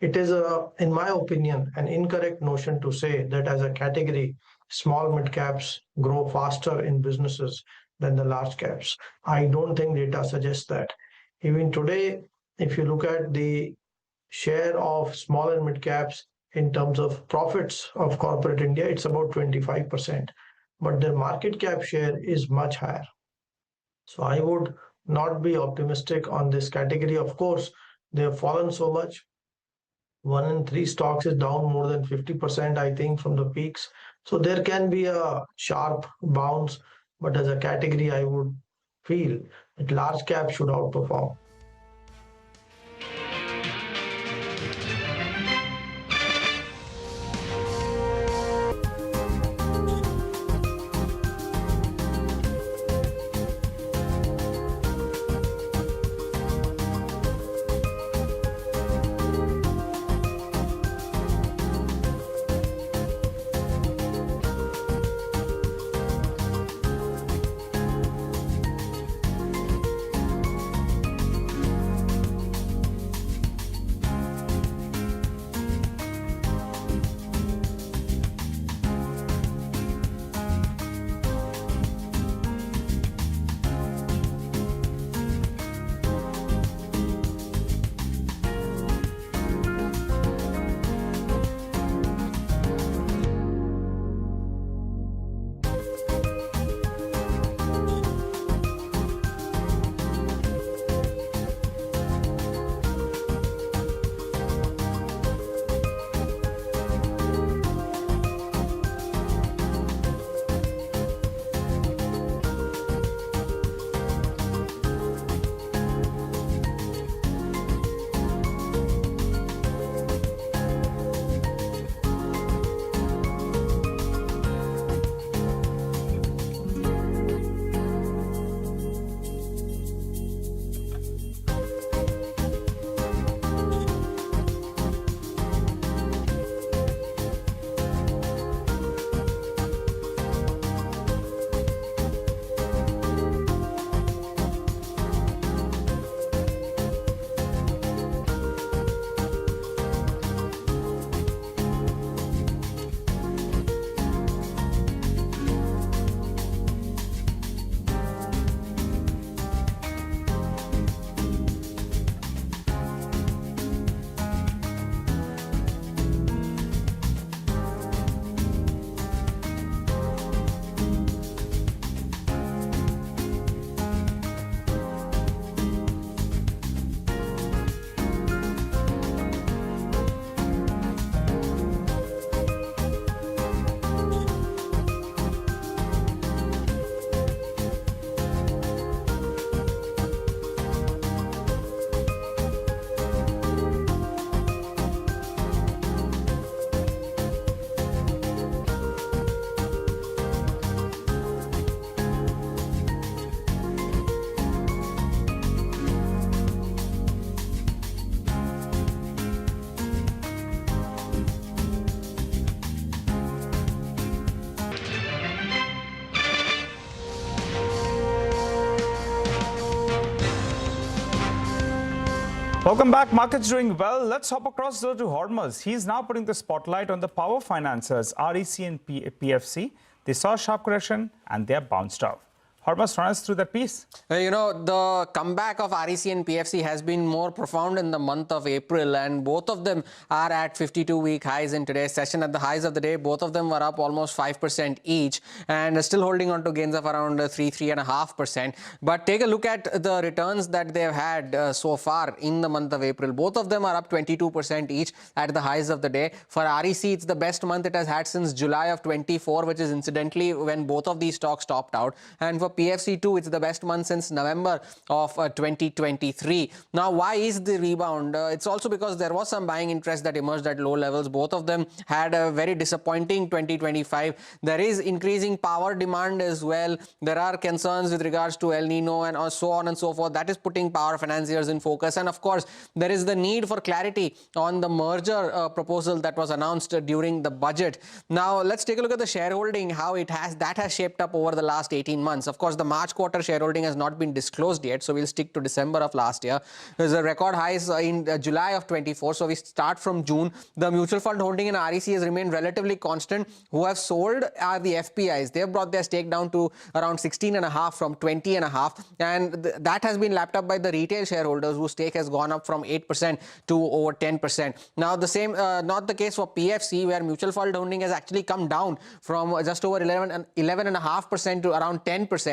It is, in my opinion, an incorrect notion to say that as a category, small mid caps grow faster in businesses than the large caps. I don't think data suggests that. Even today, if you look at the share of small and mid caps in terms of profits of corporate India, it's about 25%, but their market cap share is much higher. So I would not be optimistic on this category. Of course, they have fallen so much. 1 in 3 stocks is down more than 50%, I think, from the peaks. So there can be a sharp bounce, but as a category, I would feel that large cap should outperform. Welcome back. Markets doing well. Let's hop across to Hormuz. He's now putting the spotlight on the power financiers, REC and PFC. They saw a sharp correction and they have bounced off. Hormuz, run us through that piece. You know, the comeback of REC and PFC has been more profound in the month of April, and both of them are at 52-week highs in today's session. At the highs of the day, both of them were up almost 5% each and still holding on to gains of around 3.5%. But take a look at the returns that they've had so far in the month of April. Both of them are up 22% each at the highs of the day. For REC, it's the best month it has had since July of 24, which is incidentally when both of these stocks topped out. And for PFC too, it's the best month since November of 2023. Now, why is the rebound? It's also because there was some buying interest that emerged at low levels. Both of them had a very disappointing 2025. There is increasing power demand as well. There are concerns with regards to El Nino and so on and so forth. That is putting power financiers in focus. And of course, there is the need for clarity on the merger proposal that was announced during the budget. Now, let's take a look at the shareholding, how that has shaped up over the last 18 months. Of course, the March quarter shareholding has not been disclosed yet, so we'll stick to December of last year. There's a record highs in July of 24, so we start from June. The mutual fund holding in REC has remained relatively constant. Who have sold are the FPIs. They've brought their stake down to around 16.5 from 20.5, and that has been lapped up by the retail shareholders whose stake has gone up from 8% to over 10%. Now, the same not the case for PFC, where mutual fund holding has actually come down from just over 11.5% to around 10%.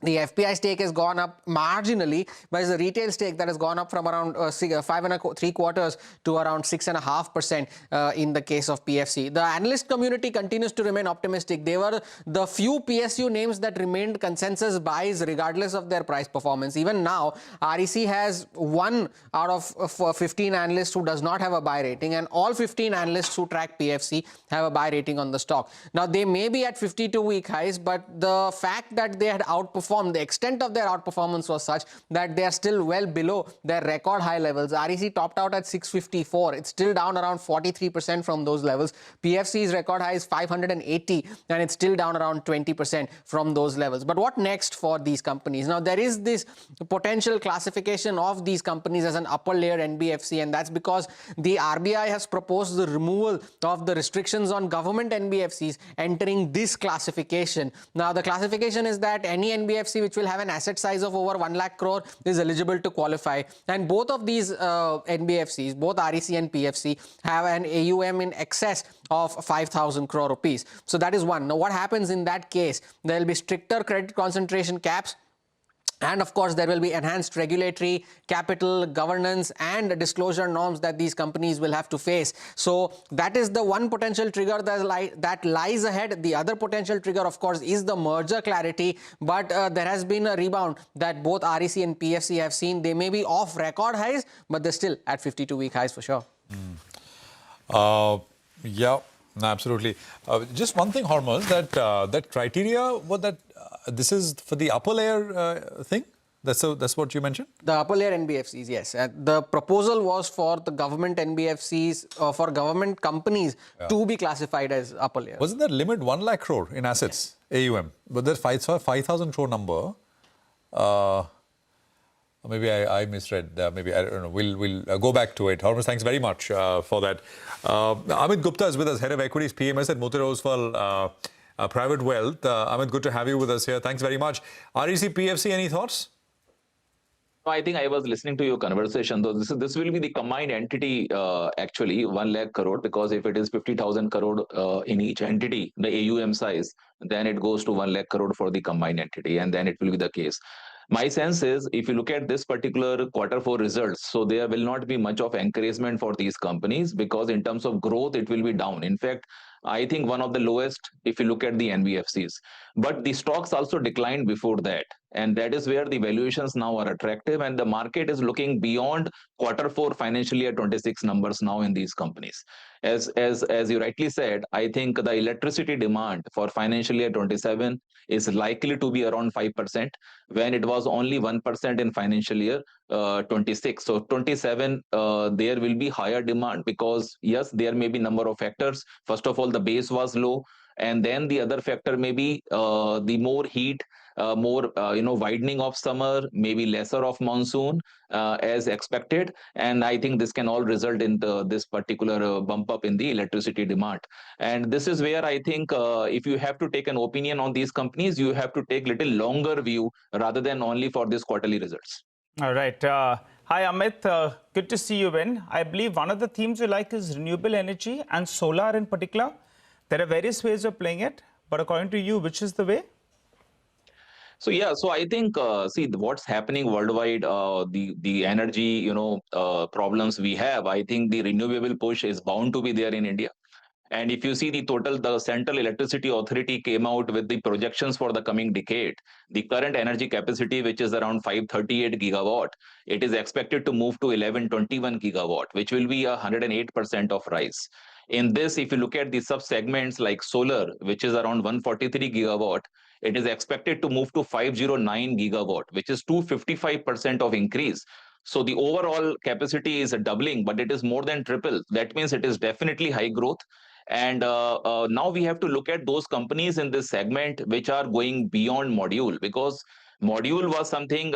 The FPI stake has gone up marginally, whereas the retail stake that has gone up from around 5.75% to around 6.5% in the case of PFC. The analyst community continues to remain optimistic. They were the few PSU names that remained consensus buys regardless of their price performance. Even now, REC has 1 out of 15 analysts who does not have a buy rating, and all 15 analysts who track PFC have a buy rating on the stock. Now, they may be at 52-week highs, but the fact that they had outperformed, the extent of their outperformance was such that they are still well below their record high levels. REC topped out at 654. It's still down around 43% from those levels. PFC's record high is 580, and it's still down around 20% from those levels. But what next for these companies? Now, there is this potential classification of these companies as an upper layer NBFC, and that's because the RBI has proposed the removal of the restrictions on government NBFCs entering this classification. Now, the classification is that any NBFC which will have an asset size of over 1 lakh crore is eligible to qualify. And both of these NBFCs, both REC and PFC, have an AUM in excess of 5,000 crore rupees. So that is one. Now, what happens in that case? There will be stricter credit concentration caps. And of course, there will be enhanced regulatory, capital, governance, and disclosure norms that these companies will have to face. So that is the one potential trigger that lies ahead. The other potential trigger, of course, is the merger clarity. But there has been a rebound that both REC and PFC have seen. They may be off record highs, but they're still at 52-week highs for sure. Yeah, no, absolutely. Just one thing, Hormuz, that criteria, this is for the upper layer thing? That's what you mentioned? The upper layer NBFCs, yes. The proposal was for the government NBFCs, for government companies to be classified as upper layer. Wasn't that limit 1 lakh crore in assets, AUM? But there's 5,000 crore number. Maybe I misread. Maybe, I don't know. We'll go back to it. Hormuz, thanks very much for that. Amit Gupta is with us, Head of Equities PMS at Motilal Oswal Private Wealth. Amit, good to have you with us here. Thanks very much. REC, PFC, any thoughts? I think I was listening to your conversation, though this will be the combined entity, actually, 1 lakh crore, because if it is 50,000 crore in each entity, the AUM size, then it goes to 1 lakh crore for the combined entity, and then it will be the case. My sense is, if you look at this particular Q4 results, so there will not be much of encouragement for these companies, because in terms of growth, it will be down. In fact, I think one of the lowest if you look at the NBFCs. But the stocks also declined before that. And that is where the valuations now are attractive, and the market is looking beyond Q4 financial year 26 numbers now in these companies. As you rightly said, I think the electricity demand for financial year 27 is likely to be around 5%, when it was only 1% in financial year 26. So 27, there will be higher demand, because yes, there may be number of factors. First of all, the base was low. And then the other factor may be the more heat, more widening of summer, maybe lesser of monsoon as expected. And I think this can all result in this particular bump up in the electricity demand. And this is where I think if you have to take an opinion on these companies, you have to take little longer view rather than only for this quarterly results. All right. Hi, Amit. Good to see you in. I believe one of the themes you like is renewable energy and solar in particular. There are various ways of playing it, but according to you, which is the way? So yeah, so I think see what's happening worldwide, the energy problems we have. I think the renewable push is bound to be there in India. And if you see the Central Electricity Authority came out with the projections for the coming decade. The current energy capacity, which is around 538 gigawatt, it is expected to move to 1121 gigawatt, which will be 108% of rise. In this, if you look at the sub-segments like solar, which is around 143 gigawatt, it is expected to move to 509 gigawatt, which is 255% of increase. So the overall capacity is a doubling, but it is more than triple. That means it is definitely high growth. And now we have to look at those companies in this segment which are going beyond module, because module was something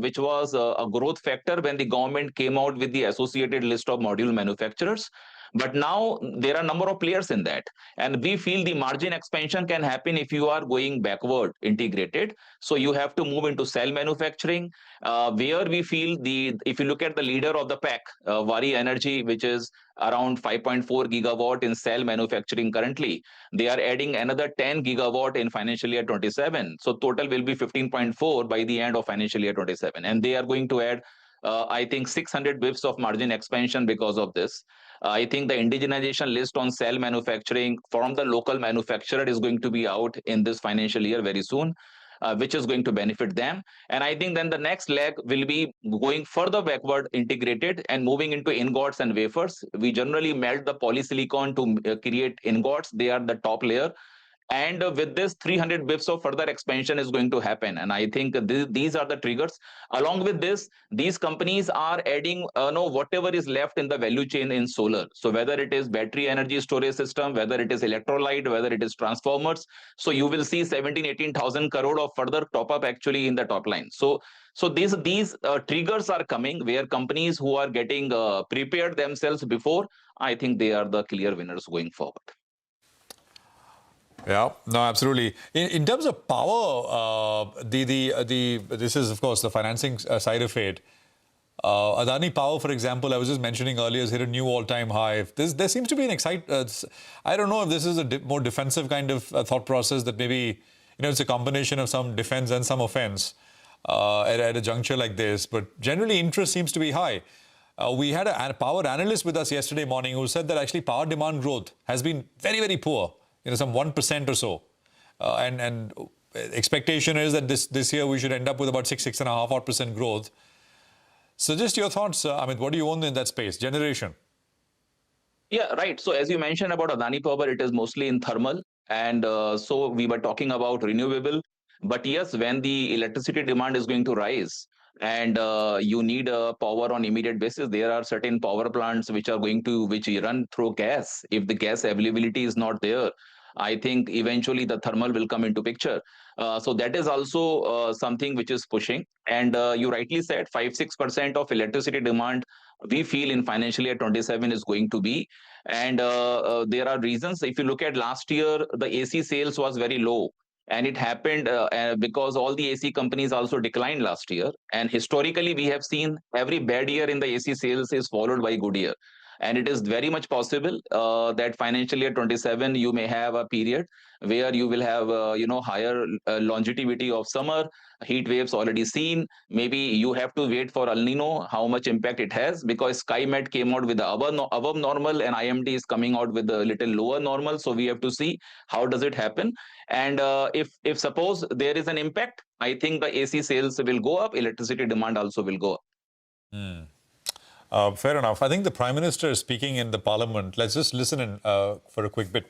which was a growth factor when the government came out with the associated list of module manufacturers. But now there are a number of players in that. And we feel the margin expansion can happen if you are going backward integrated. So you have to move into cell manufacturing, where we feel if you look at the leader of the pack, Vari Energy, which is around 5.4 gigawatt in cell manufacturing currently, they are adding another 10 gigawatt in financial year 27. So total will be 15.4 by the end of financial year 27. And they are going to add, I think, 600 bips of margin expansion because of this. I think the indigenization list on cell manufacturing from the local manufacturer is going to be out in this financial year very soon, which is going to benefit them. And I think then the next leg will be going further backward integrated and moving into ingots and wafers. We generally melt the polysilicon to create ingots. They are the top layer. And with this, 300 bips of further expansion is going to happen. And I think these are the triggers. Along with this, these companies are adding whatever is left in the value chain in solar. So whether it is battery energy storage system, whether it is electrolyte, whether it is transformers. So you will see 18,000 crore of further top up actually in the top line. So these triggers are coming where companies who are getting prepared themselves before, I think they are the clear winners going forward. Yeah, no, absolutely. In terms of power, this is, of course, the financing side of it. Adani Power, for example, I was just mentioning earlier, has hit a new all-time high. There seems to be an I don't know if this is a more defensive kind of thought process, that maybe, it's a combination of some defense and some offense at a juncture like this. But generally, interest seems to be high. We had a power analyst with us yesterday morning who said that actually power demand growth has been very, very poor. Some 1% or so. And expectation is that this year we should end up with about 6.5% growth. So just your thoughts, Amit, what do you own in that space? Generation? Yeah, right. So as you mentioned about Adani Power, it is mostly in thermal. And so we were talking about renewable. But yes, when the electricity demand is going to rise and you need power on immediate basis, there are certain power plants which run through gas. If the gas availability is not there, I think eventually the thermal will come into picture. So that is also something which is pushing. And you rightly said 5-6% of electricity demand we feel in financial year 27 is going to be. And there are reasons. If you look at last year, the AC sales was very low. And it happened because all the AC companies also declined last year. And historically, we have seen every bad year in the AC sales is followed by good year. And it is very much possible that financial year 27, you may have a period where you will have, higher longevity of summer, heat waves already seen. Maybe you have to wait for El Nino, how much impact it has, because SkyMet came out with the above normal and IMD is coming out with a little lower normal. So we have to see how does it happen. And if suppose there is an impact, I think the AC sales will go up, electricity demand also will go up. Fair enough. I think the Prime Minister is speaking in the Parliament. Let's just listen in for a quick bit.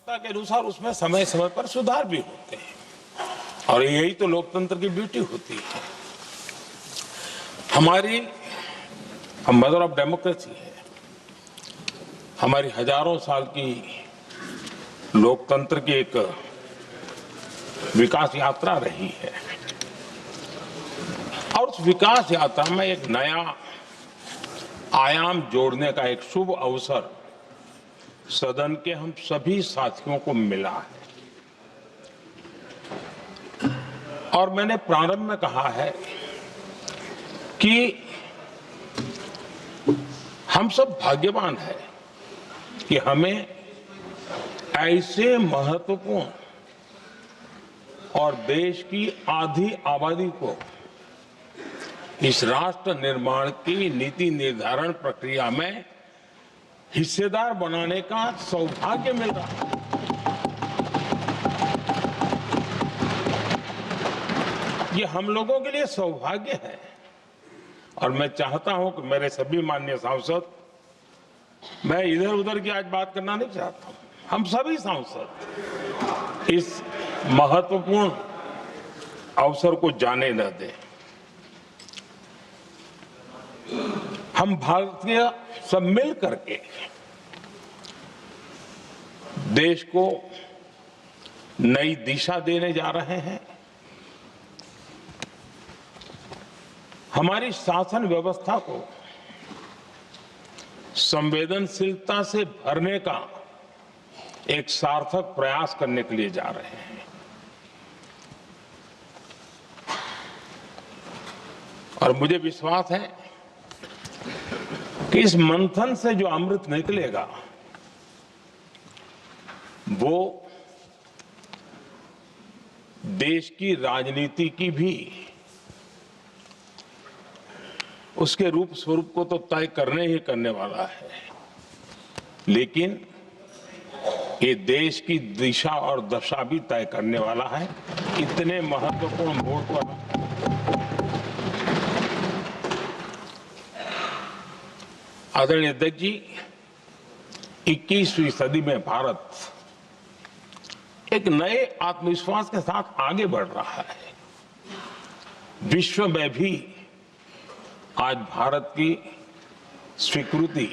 के अनुसार उसमें समय समय पर सुधार भी होते हैं और यही तो लोकतंत्र की ब्यूटी होती है। हम मदर ऑफ डेमोक्रेसी है। हमारी हजारों साल की लोकतंत्र की एक विकास यात्रा रही है और उस विकास यात्रा में एक नया आयाम जोड़ने का एक शुभ अवसर सदन के हम सभी साथियों को मिला है। और मैंने प्रारंभ में कहा है कि हम सब भाग्यवान हैं कि हमें ऐसे महत्वपूर्ण और देश की आधी आबादी को इस राष्ट्र निर्माण की नीति निर्धारण प्रक्रिया में हिस्सेदार बनाने का सौभाग्य मिल रहा है। ये हम लोगों के लिए सौभाग्य है और मैं चाहता हूं कि मेरे सभी माननीय सांसद, मैं इधर उधर की आज बात करना नहीं चाहता हूं, हम सभी सांसद इस महत्वपूर्ण अवसर को जाने न दें। हम भारतीय सब मिल करके देश को नई दिशा देने जा रहे हैं। हमारी शासन व्यवस्था को संवेदनशीलता से भरने का एक सार्थक प्रयास करने के लिए जा रहे हैं। और मुझे विश्वास है कि इस मंथन से जो अमृत निकलेगा वो देश की राजनीति की भी उसके रूप स्वरूप को तो तय करने ही करने वाला है, लेकिन ये देश की दिशा और दशा भी तय करने वाला है। इतने महत्वपूर्ण मोड़ पर आदरणीय अध्यक्ष जी, 21वीं सदी में भारत एक नए आत्मविश्वास के साथ आगे बढ़ रहा है। विश्व में भी आज भारत की स्वीकृति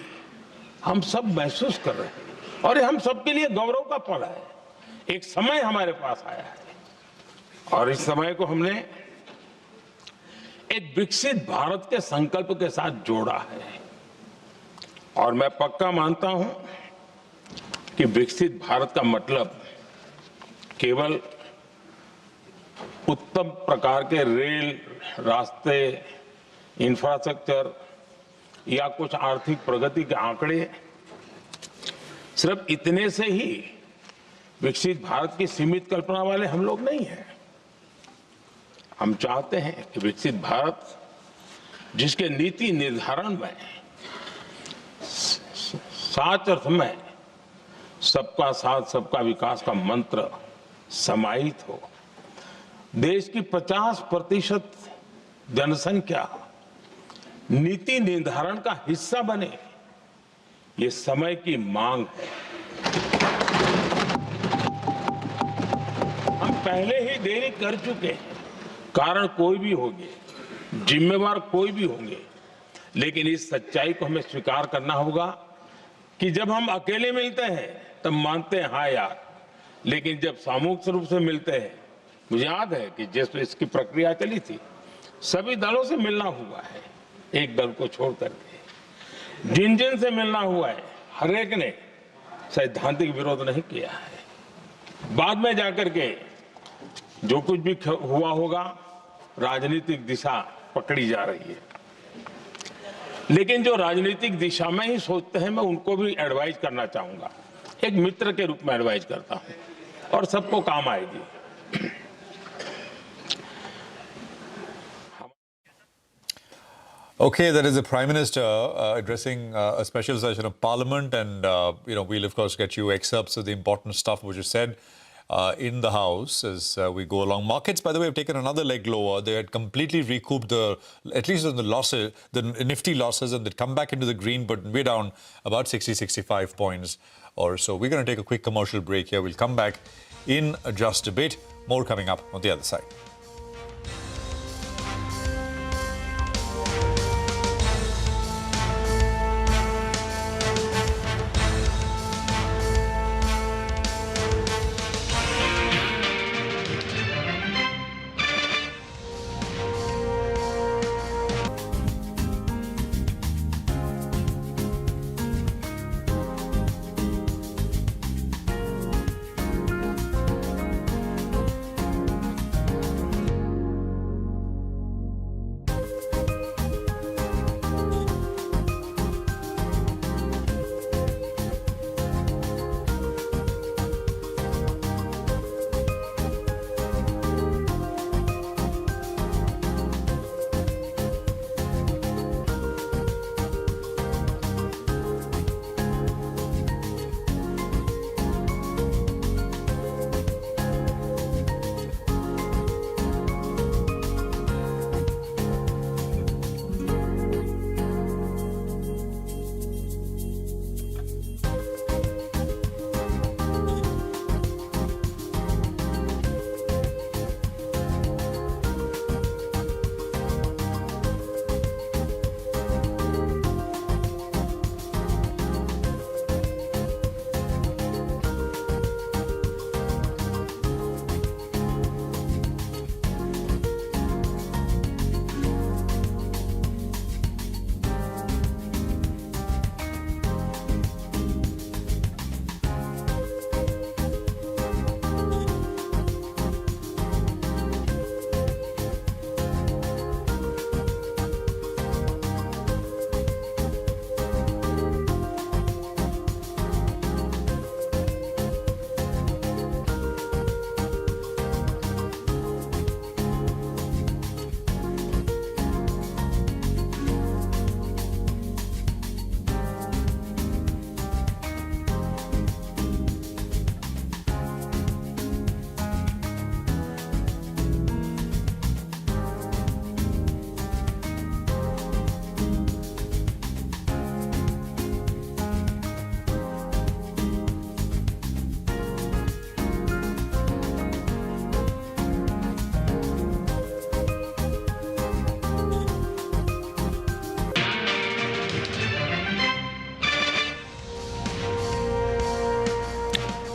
हम सब महसूस कर रहे हैं और ये हम सबके लिए गौरव का पल है। एक समय हमारे पास आया है और इस समय को हमने एक विकसित भारत के संकल्प के साथ जोड़ा है। और मैं पक्का मानता हूं कि विकसित भारत का मतलब केवल उत्तम प्रकार के रेल, रास्ते, इंफ्रास्ट्रक्चर या कुछ आर्थिक प्रगति के आंकड़े सिर्फ इतने से ही विकसित भारत की सीमित कल्पना वाले हम लोग नहीं हैं। हम चाहते हैं कि विकसित भारत जिसके नीति निर्धारण में साच अर्थ में सबका साथ सबका विकास का मंत्र समाहित हो, देश की 50% जनसंख्या नीति निर्धारण का हिस्सा बने, ये समय की मांग है। हम पहले ही देरी कर चुके हैं, कारण कोई भी होंगे, जिम्मेवार कोई भी होंगे, लेकिन इस सच्चाई को हमें स्वीकार करना होगा कि जब हम अकेले मिलते हैं तब मानते हैं हाँ यार, लेकिन जब सामूहिक रूप से मिलते हैं, मुझे याद है कि जिस इसकी प्रक्रिया चली थी, सभी दलों से मिलना हुआ है, एक दल को छोड़ करके जिन जिन से मिलना हुआ है, हर एक ने सैद्धांतिक विरोध नहीं किया है। बाद में जाकर के जो कुछ भी हुआ होगा, राजनीतिक दिशा पकड़ी जा रही है, लेकिन जो राजनीतिक दिशा में ही सोचते हैं, मैं उनको भी एडवाइज करना चाहूंगा, एक मित्र के रूप में एडवाइज करता हूं और सबको काम आएगी। Okay, that is the Prime Minister addressing a special session of Parliament, and we'll of course get you excerpts of the important stuff which is said in the House as we go along. Markets, by the way, have taken another leg lower. They had completely recouped at least on the losses, the Nifty losses, and they'd come back into the green, but we're down about 65 points or so. We're going to take a quick commercial break here. We'll come back in just a bit. More coming up on the other side.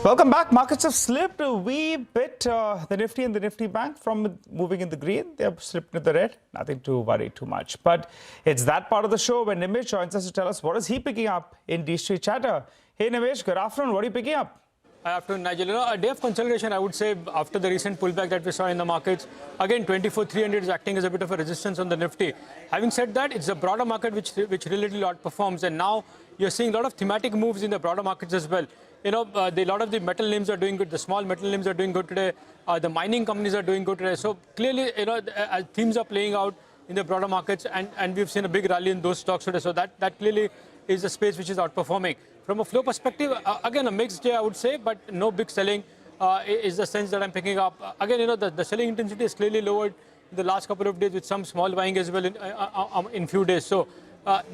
Welcome back. Markets have slipped a wee bit. The Nifty and the Nifty Bank from moving in the green, they have slipped into the red. Nothing to worry too much. But it's that part of the show when Nimish joins us to tell us what is he picking up in D-Street Chatter. Hey Nimish, good afternoon. What are you picking up? Good afternoon, Nigel. A day of consolidation, I would say, after the recent pullback that we saw in the markets. Again, 24,300 is acting as a bit of a resistance on the Nifty. Having said that, it's a broader market which relatively outperforms. And now you're seeing a lot of thematic moves in the broader markets as well. A lot of the metal names are doing good. The small metal names are doing good today. The mining companies are doing good today. So clearly, themes are playing out in the broader markets, and we've seen a big rally in those stocks today. So that clearly is a space which is outperforming. From a flow perspective, again, a mixed day, I would say, but no big selling is the sense that I'm picking up. Again, the selling intensity is clearly lowered in the last couple of days with some small buying as well in few days. So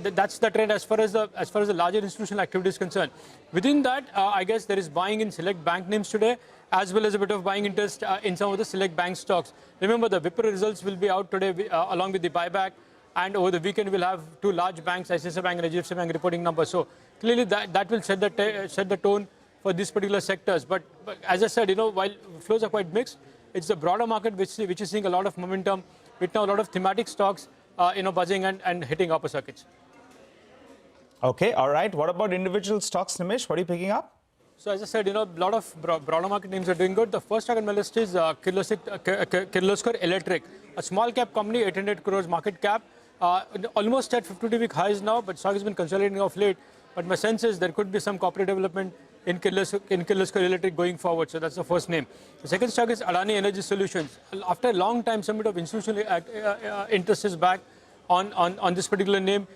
that's the trend as far as the larger institutional activity is concerned. Within that, I guess there is buying in select bank names today, as well as a bit of buying interest in some of the select bank stocks. Remember, the Wipro results will be out today along with the buyback, and over the weekend we'll have two large banks, ICICI Bank and HDFC Bank, reporting numbers. So clearly that will set the tone for these particular sectors. But as I said, while flows are quite mixed, it's the broader market which is seeing a lot of momentum, with now a lot of thematic stocks buzzing and hitting upper circuits. Okay, all right. What about individual stocks, Nimish? What are you picking up? So as I said, a lot of broader market names are doing good. The first stock on my list is Kirloskar Electric, a small cap company, 800 crores market cap, almost at 52-week highs now, but stock has been consolidating of late. But my sense is there could be some corporate development in Kirloskar Electric going forward. So that's the first name. The second stock is Adani Energy Solutions. After a long time, some bit of institutional interest is back on this particular name.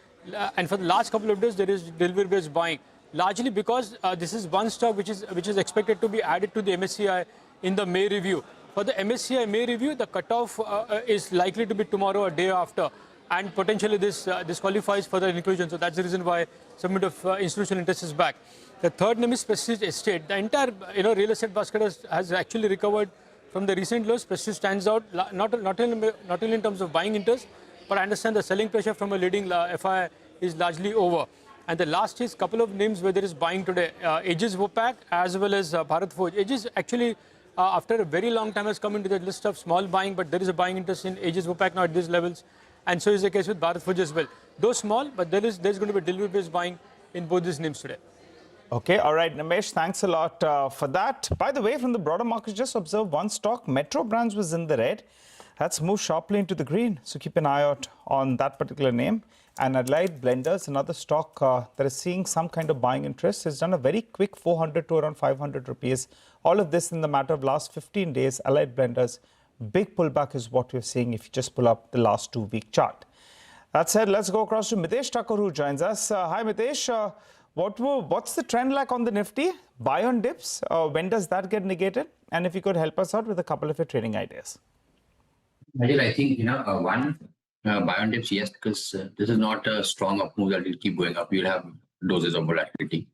And for the last couple of days, there is delivery-based buying, largely because this is one stock which is expected to be added to the MSCI in the May review. For the MSCI May review, the cutoff is likely to be tomorrow or day after, and potentially this qualifies for the inclusion. So that's the reason why some bit of institutional interest is back. The third name is Prestige Estate. The entire real estate basket has actually recovered from the recent lows. Prestige stands out not only in terms of buying interest, but I understand the selling pressure from a leading FI is largely over. And the last is a couple of names where there is buying today. Aegis Vopak as well as Bharat Forge. Aegis actually, after a very long time, has come into the list of small buying, but there is a buying interest in Aegis Vopak now at these levels. And so is the case with Bharat Forge as well. Though small, but there's going to be delivery-based buying in both these names today. Okay, all right, Nimish, thanks a lot for that. By the way, from the broader market, just observe one stock, Metro Brands, was in the red. That's moved sharply into the green, so keep an eye out on that particular name. And Allied Blenders, another stock that is seeing some kind of buying interest, has done a very quick 400 to around 500 rupees. All of this in the matter of last 15 days. Allied Blenders, big pullback is what we're seeing if you just pull up the last 2-week chart. That said, let's go across to Mitesh Thakur, who joins us. Hi, Mitesh. What's the trend like on the Nifty? Buy on dips? When does that get negated? And if you could help us out with a couple of your trading ideas. I think, buy on dips, yes, because this is not a strong up move that will keep going up. You'll have doses of volatility.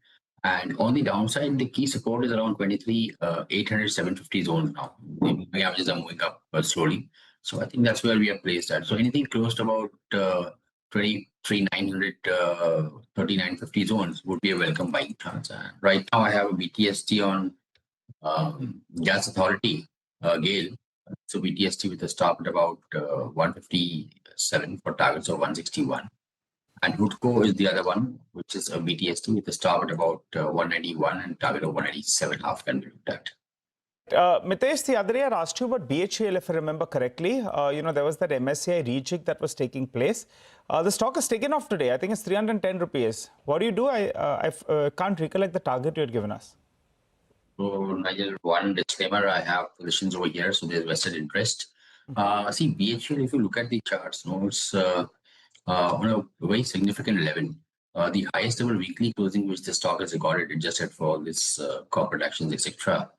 And on the downside, the key support is around 23,800, 750 zones now. The averages are moving up slowly. So I think that's where we are placed at. So anything close to about 23,900, 3950 zones would be a welcome buying chance. Right now, I have a BTST on Gas Authority, GAIL. So BTST with a stop at about 157 for targets of 161. And Hindalco is the other one, which is a BTST with a stop at about 191 and target of 187 half can be looked at. Mitesh, the other day I asked you about BHEL, if I remember correctly. There was that MSCI rejig that was taking place. The stock has taken off today. I think it's 310 rupees. What do you do? I can't recollect the target you had given us. So, Nigel, one disclaimer, I have positions over here, so there's vested interest. See, BHEL, if you look at the charts, it's on a very significant level. The highest ever weekly closing which the stock has recorded, adjusted for all this corporate actions, etc.,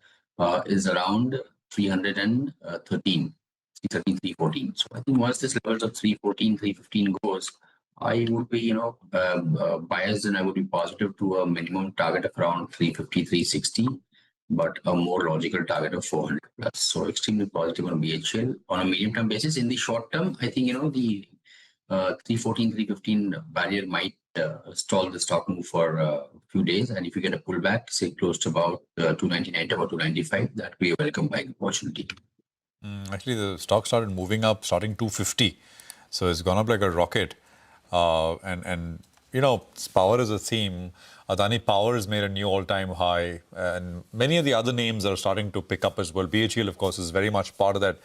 is around 313, 314. So I think once this levels of 314, 315 goes, I would be, biased, and I would be positive to a minimum target of around 350, 360. But a more logical target of 400 plus. So extremely positive on BHEL on a medium-term basis. In the short term, I think, the 314, 315 barrier might stall the stock move for a few days. And if you get a pullback, say close to about 299 or 295, that would be a welcome buying opportunity. Actually, the stock started moving up, starting 250. So it's gone up like a rocket. And you know, power is a theme. Adani Power has made a new all-time high. And many of the other names are starting to pick up as well. BHEL, of course, is very much part of that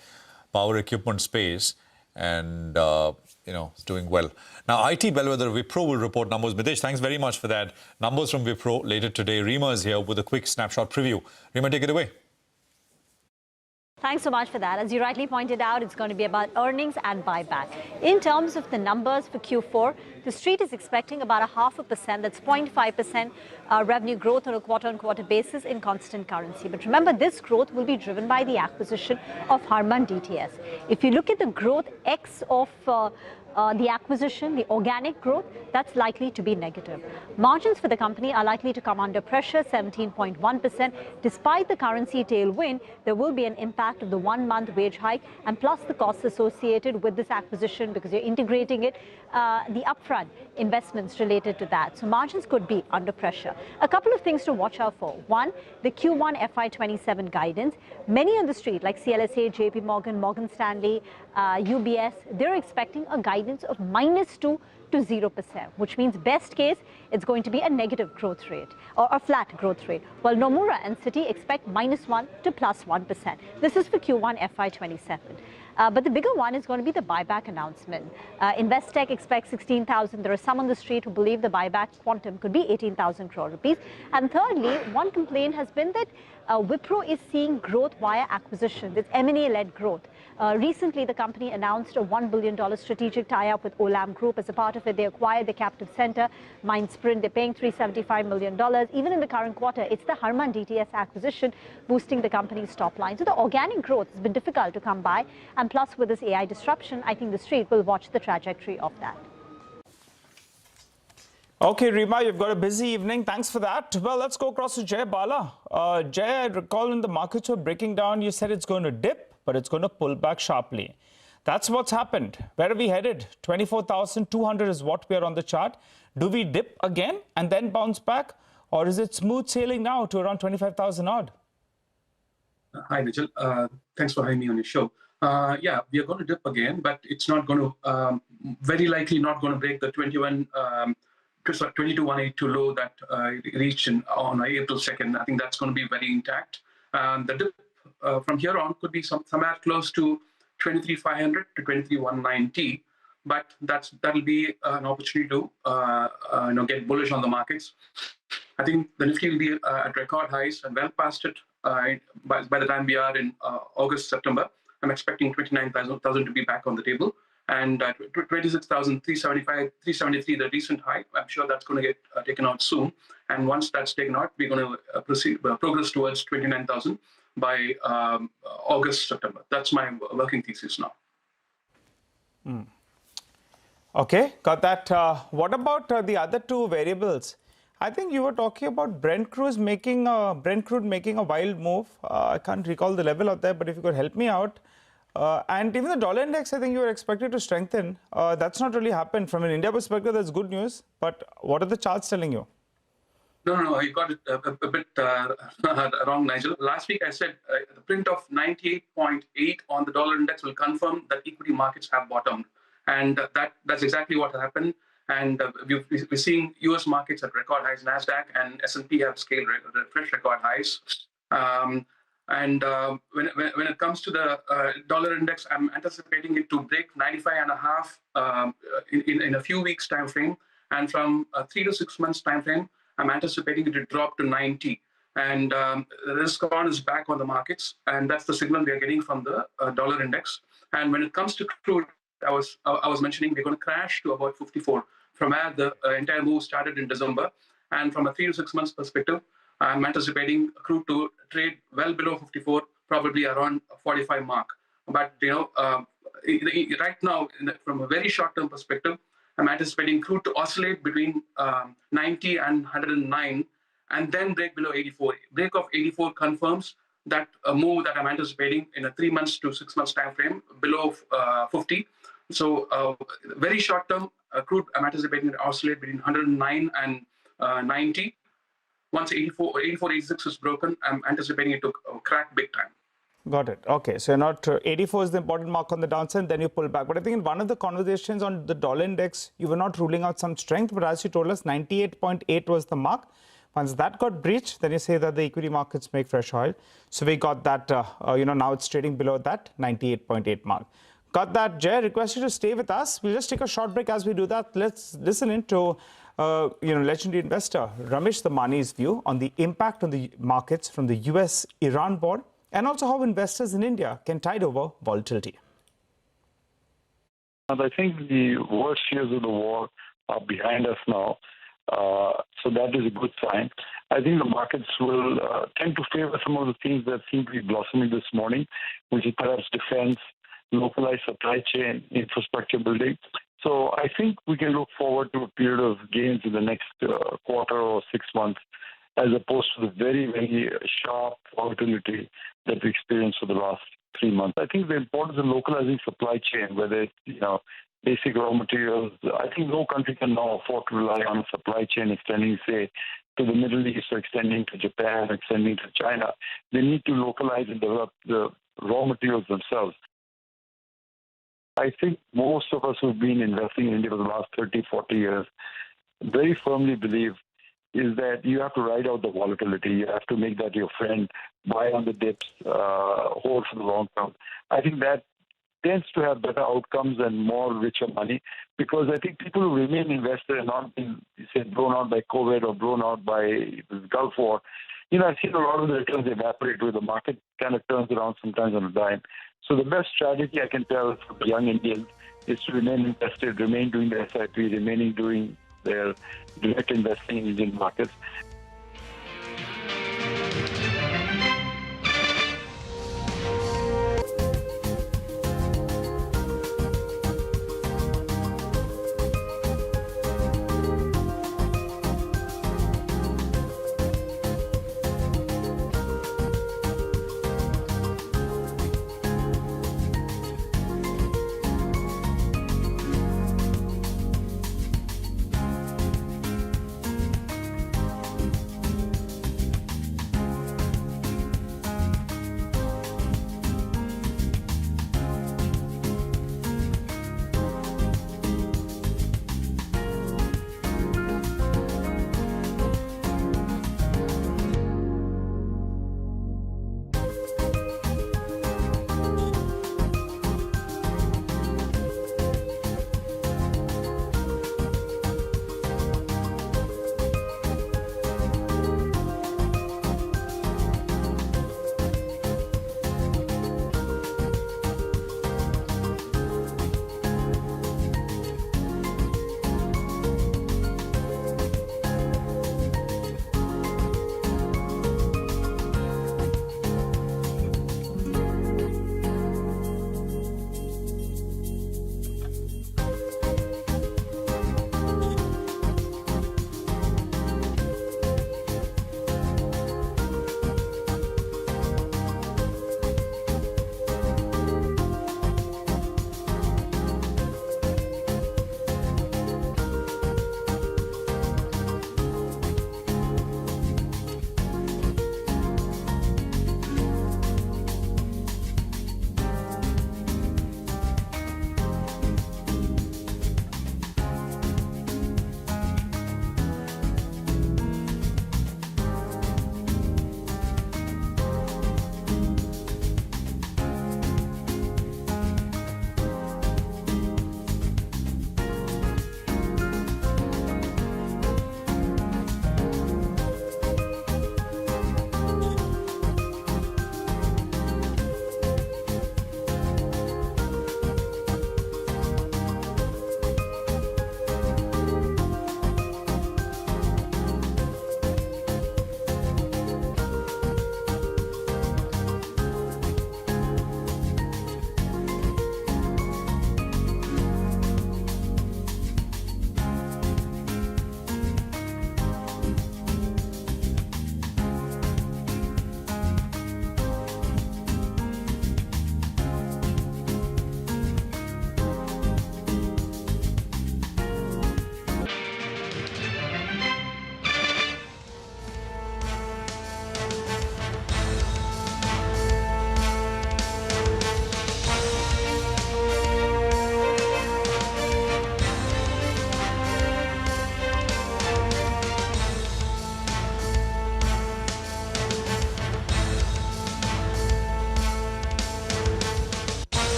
power equipment space. And, you know, it's doing well. Now, IT bellwether Wipro will report numbers. Mitesh, thanks very much for that. Numbers from Wipro later today. Rima is here with a quick snapshot preview. Rima, take it away. Thanks so much for that. As you rightly pointed out, it's going to be about earnings and buyback. In terms of the numbers for Q4, the street is expecting about 0.5%, that's 0.5% revenue growth on a quarter-on-quarter basis in constant currency. But remember, this growth will be driven by the acquisition of Harman DTS. If you look at the growth X of the acquisition, the organic growth, that's likely to be negative. Margins for the company are likely to come under pressure, 17.1%. Despite the currency tailwind, there will be an impact of the 1-month wage hike and plus the costs associated with this acquisition because you're integrating it, the upfront investments related to that. So margins could be under pressure. A couple of things to watch out for. One, the Q1 FY27 guidance. Many on the street like CLSA, JP Morgan, Morgan Stanley, UBS, they're expecting a guidance of -2% to 0%, which means best case, it's going to be a negative growth rate or a flat growth rate. While Nomura and Citi expect -1% to +1%. This is for Q1 FY27. But the bigger one is going to be the buyback announcement. Investec expects 16,000. There are some on the street who believe the buyback quantum could be 18,000 crore rupees. And thirdly, one complaint has been that Wipro is seeing growth via acquisition. It's M&A-led growth. Recently, the company announced a $1 billion strategic tie-up with Olam Group. As a part of it, they acquired the captive center, Mindsprint. They're paying $375 million. Even in the current quarter, it's the Harman DTS acquisition boosting the company's top line. So the organic growth has been difficult to come by. And plus, with this AI disruption, I think the street will watch the trajectory of that. Okay, Rima, you've got a busy evening. Thanks for that. Well, let's go across to Jay Bala. Jay, I recall in the markets were breaking down, you said it's going to dip, but it's going to pull back sharply. That's what's happened. Where are we headed? 24,200 is what we are on the chart. Do we dip again and then bounce back? Or is it smooth sailing now to around 25,000 odd? Hi, Nigel. Thanks for having me on your show. Yeah, we are going to dip again, but it's not going to, very likely not going to break the 22,182 low that reached on April 2nd. I think that's going to be very intact. The dip from here on could be somewhere close to 23,500 to 23,190, but that'll be an opportunity to get bullish on the markets. I think the Nifty will be at record highs and well past it by the time we are in August, September. I'm expecting 29,000 to be back on the table. And 26,375, 373, the recent high. I'm sure that's going to get taken out soon. And once that's taken out, we're going to progress towards 29,000 by August, September. That's my working thesis now. Okay, got that. What about the other two variables? I think you were talking about Brent crude making a wild move. I can't recall the level out there, but if you could help me out. And even the dollar index, I think you were expected to strengthen. That's not really happened. From an India perspective, that's good news. But what are the charts telling you? No, you got it a bit wrong, Nigel. Last week I said the print of 98.8 on the dollar index will confirm that equity markets have bottomed. And that's exactly what happened. And we're seeing US markets at record highs, NASDAQ and S&P have scaled fresh record highs. When it comes to the dollar index, I'm anticipating it to break 95.5 in a few weeks time frame, and from a 3 to 6 months time frame, I'm anticipating it to drop to 90. And the risk on is back on the markets, and that's the signal we are getting from the dollar index. And when it comes to crude, I was mentioning we're going to crash to about 54 from where the entire move started in December. And from a 3 to 6 months perspective, I'm anticipating crude to trade well below 54, probably around 45 mark. But right now, from a very short-term perspective, I'm anticipating crude to oscillate between 90 and 109, and then break below 84. Break of 84 confirms that move that I'm anticipating in a 3 months to 6 months time frame below 50. So very short term, crude I'm anticipating to oscillate between 109 and 90. Once 84, 86 is broken, I'm anticipating it to crack big time. Got it. Okay. So you're not 84 is the important mark on the downside, then you pull back. But I think in one of the conversations on the dollar index, you were not ruling out some strength, but as you told us, 98.8 was the mark. Once that got breached, then you say that the equity markets make fresh oil. So we got that, now it's trading below that 98.8 mark. Got that, Jay. Request you to stay with us. We'll just take a short break. As we do that, let's listen into legendary investor Ramesh Damani's view on the impact on the markets from the US-Iran war, and also how investors in India can tide over volatility. And I think the worst years of the war are behind us now, so that is a good sign. I think the markets will tend to favor some of the things that seem to be blossoming this morning, which is perhaps defense, localized supply chain, infrastructure building. So I think we can look forward to a period of gains in the next quarter or 6 months, as opposed to the very, very sharp volatility that we experienced for the last 3 months. I think the importance of localizing supply chain, whether it's basic raw materials, I think no country can now afford to rely on a supply chain extending, say, to the Middle East, or extending to Japan, or extending to China. They need to localize and develop the raw materials themselves. I think most of us who've been investing in India for the last 30, 40 years very firmly believe is that you have to ride out the volatility. You have to make that your friend, buy on the dips, hold for the long term. I think that tends to have better outcomes and more richer money, because I think people who remain invested and not been, say, blown out by COVID or blown out by the Gulf War, I've seen a lot of the returns evaporate where the market kind of turns around sometimes on a dime. So the best strategy I can tell for young Indians is to remain invested, remain doing the SIP, remaining doing their direct investing in Indian markets.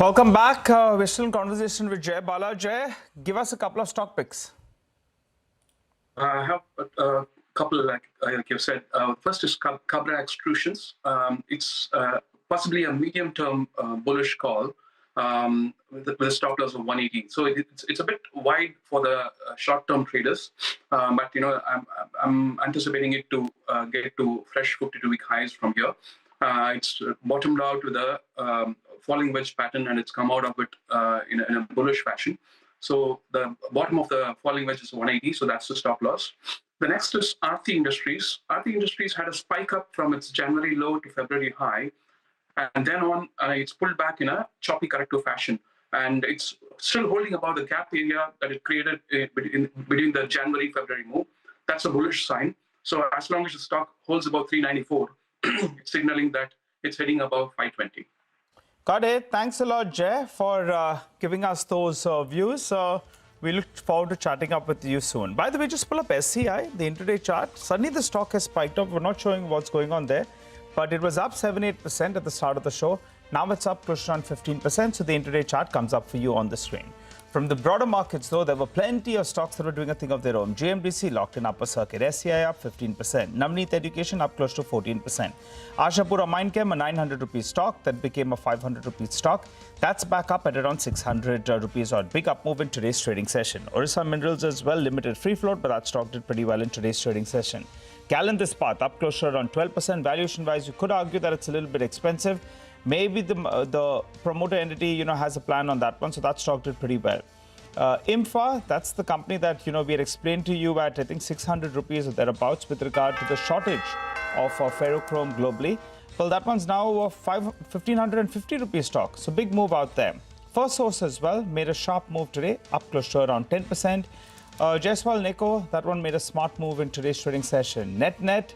Welcome back. We're still in conversation with Jay Bala. Jay, give us a couple of stock picks. I have a couple, like you've said. First is Cabra Extrusions. It's possibly a medium-term bullish call with a stop loss of 180. So it's a bit wide for the short-term traders, but I'm anticipating it to get to fresh 52-week highs from here. It's bottomed out with a falling wedge pattern, and it's come out of it in a bullish fashion. So the bottom of the falling wedge is 180, so that's the stop loss. The next is Aarti Industries. Aarti Industries had a spike up from its January low to February high, and then on it's pulled back in a choppy corrective fashion. And it's still holding above the gap area that it created between the January-February move. That's a bullish sign. So as long as the stock holds above 394, it's signaling that it's heading above 520. Got it. Thanks a lot, Jay, for giving us those views. We look forward to chatting up with you soon. By the way, just pull up SCI, the intraday chart. Suddenly the stock has spiked up. We're not showing what's going on there, but it was up 7-8% at the start of the show. Now it's up close to around 15%, so the intraday chart comes up for you on the screen. From the broader markets, though, there were plenty of stocks that were doing a thing of their own. GMDC locked in upper circuit. SCI up 15%. Navneet Education up close to 14%. Ashapura Mindchem, a 900 rupees stock that became a 500 rupees stock. That's back up at around 600 rupees odd. Big up move in today's trading session. Orissa Minerals as well, limited free float, but that stock did pretty well in today's trading session. Gallant Ispat up close to around 12%. Valuation-wise, you could argue that it's a little bit expensive. Maybe the promoter entity, has a plan on that one, so that stock did pretty well. IMFA, that's the company that, we had explained to you at, I think, 600 rupees or thereabouts with regard to the shortage of ferrochrome globally. Well, that one's now a 1,550 rupees stock, so big move out there. First Source as well made a sharp move today, up close to around 10%. Jaiswal Neko, that one made a smart move in today's trading session. Net,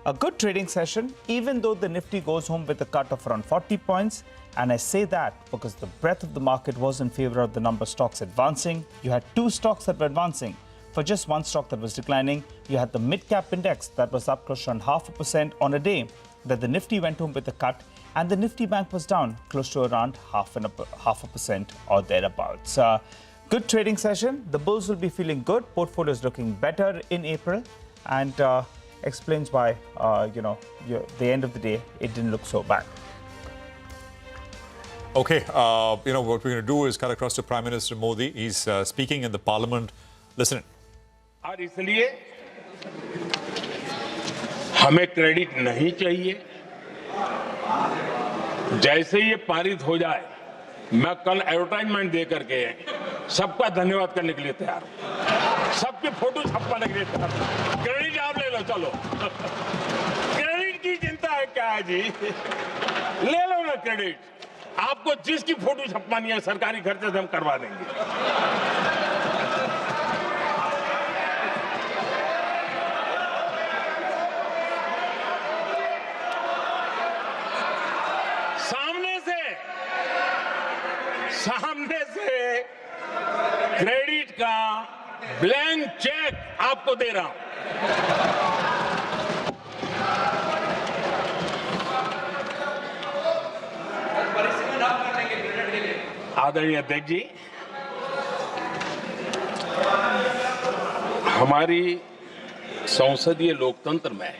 a good trading session, even though the Nifty goes home with a cut of around 40 points. And I say that because the breadth of the market was in favor of the number of stocks advancing. You had two stocks that were advancing. For just one stock that was declining, you had the mid-cap index that was up close to around 0.5% on a day that the Nifty went home with a cut, and the Nifty Bank was down close to around 0.5% or thereabouts. Good trading session. The bulls will be feeling good. Portfolio is looking better in April, and explains why, the end of the day, it didn't look so bad. Okay, what we're going to do is cut across to Prime Minister Modi. He's speaking in the Parliament. Listen. और इसलिए हमें credit नहीं चाहिए. जैसे ये पारित हो जाए, मैं कल एडवर्टाइजमेंट दे करके सबका धन्यवाद करने के लिए तैयार हूं. सबकी फोटो छपवाने के लिए तैयार हूं. क्रेडिट आप ले लो, चलो. क्रेडिट की चिंता है क्या है जी? ले लो ना क्रेडिट. आपको जिसकी फोटो छपवानी है सरकारी खर्चे से हम करवा देंगे. सामने से क्रेडिट का ब्लैंक चेक आपको दे रहा हूं. आदरणीय अध्यक्ष जी, हमारी संसदीय लोकतंत्र में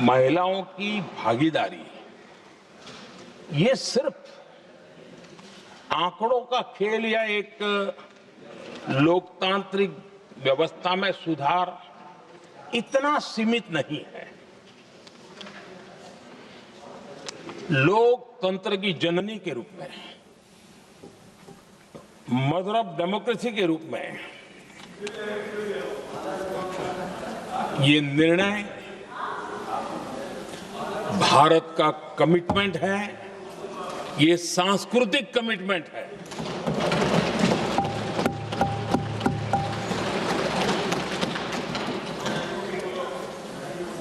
महिलाओं की भागीदारी ये सिर्फ आंकड़ों का खेल या एक लोकतांत्रिक व्यवस्था में सुधार इतना सीमित नहीं है. लोकतंत्र की जननी के रूप में, मदर ऑफ डेमोक्रेसी के रूप में ये निर्णय भारत का कमिटमेंट है. ये सांस्कृतिक कमिटमेंट है.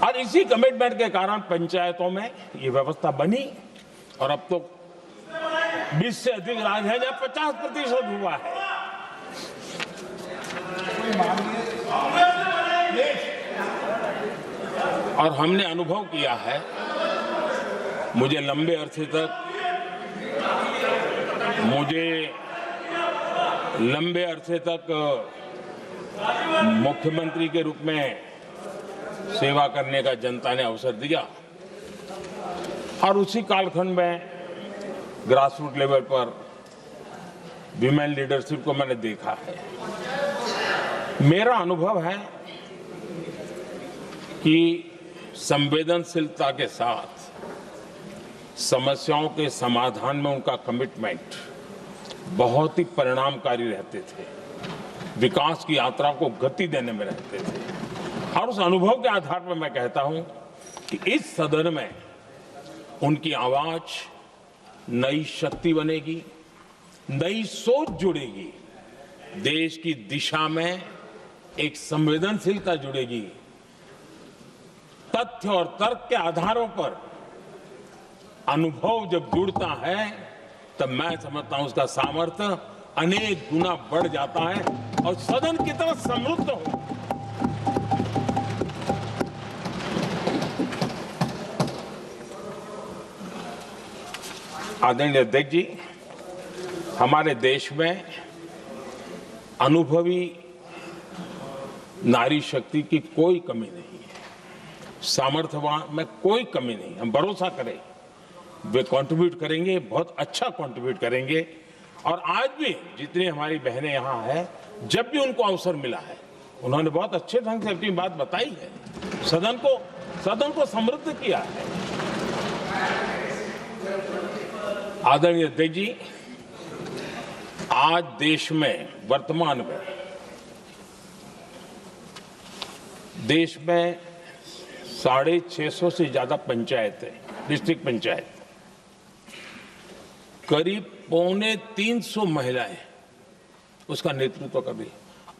और इसी कमिटमेंट के कारण पंचायतों में ये व्यवस्था बनी और अब तो 20 से अधिक राज्य है जहां 50% हुआ है. और हमने अनुभव किया है, मुझे लंबे अरसे तक मुझे लंबे अरसे तक मुख्यमंत्री के रूप में सेवा करने का जनता ने अवसर दिया और उसी कालखंड में ग्रास रूट लेवल पर विमेन लीडरशिप को मैंने देखा है। मेरा अनुभव है कि संवेदनशीलता के साथ समस्याओं के समाधान में उनका कमिटमेंट बहुत ही परिणामकारी रहते थे, विकास की यात्रा को गति देने में रहते थे। और उस अनुभव के आधार पर मैं कहता हूं कि इस सदन में उनकी आवाज नई शक्ति बनेगी, नई सोच जुड़ेगी, देश की दिशा में एक संवेदनशीलता जुड़ेगी। तथ्य और तर्क के आधारों पर अनुभव जब जुड़ता है तब मैं समझता हूं उसका सामर्थ्य अनेक गुना बढ़ जाता है और सदन कितना समृद्ध हो। आदरणीय अध्यक्ष जी, हमारे देश में अनुभवी नारी शक्ति की कोई कमी नहीं है, सामर्थ्यवान में कोई कमी नहीं। हम भरोसा करें वे कंट्रीब्यूट करेंगे, बहुत अच्छा कंट्रीब्यूट करेंगे। और आज भी जितनी हमारी बहनें यहाँ हैं, जब भी उनको अवसर मिला है उन्होंने बहुत अच्छे ढंग से अपनी बात बताई है, सदन को समृद्ध किया है। आदरणीय अध्यक्ष जी, आज देश में वर्तमान में देश में 650 से ज्यादा पंचायतें, डिस्ट्रिक्ट पंचायत, करीब 250 महिलाएं उसका नेतृत्व कर रही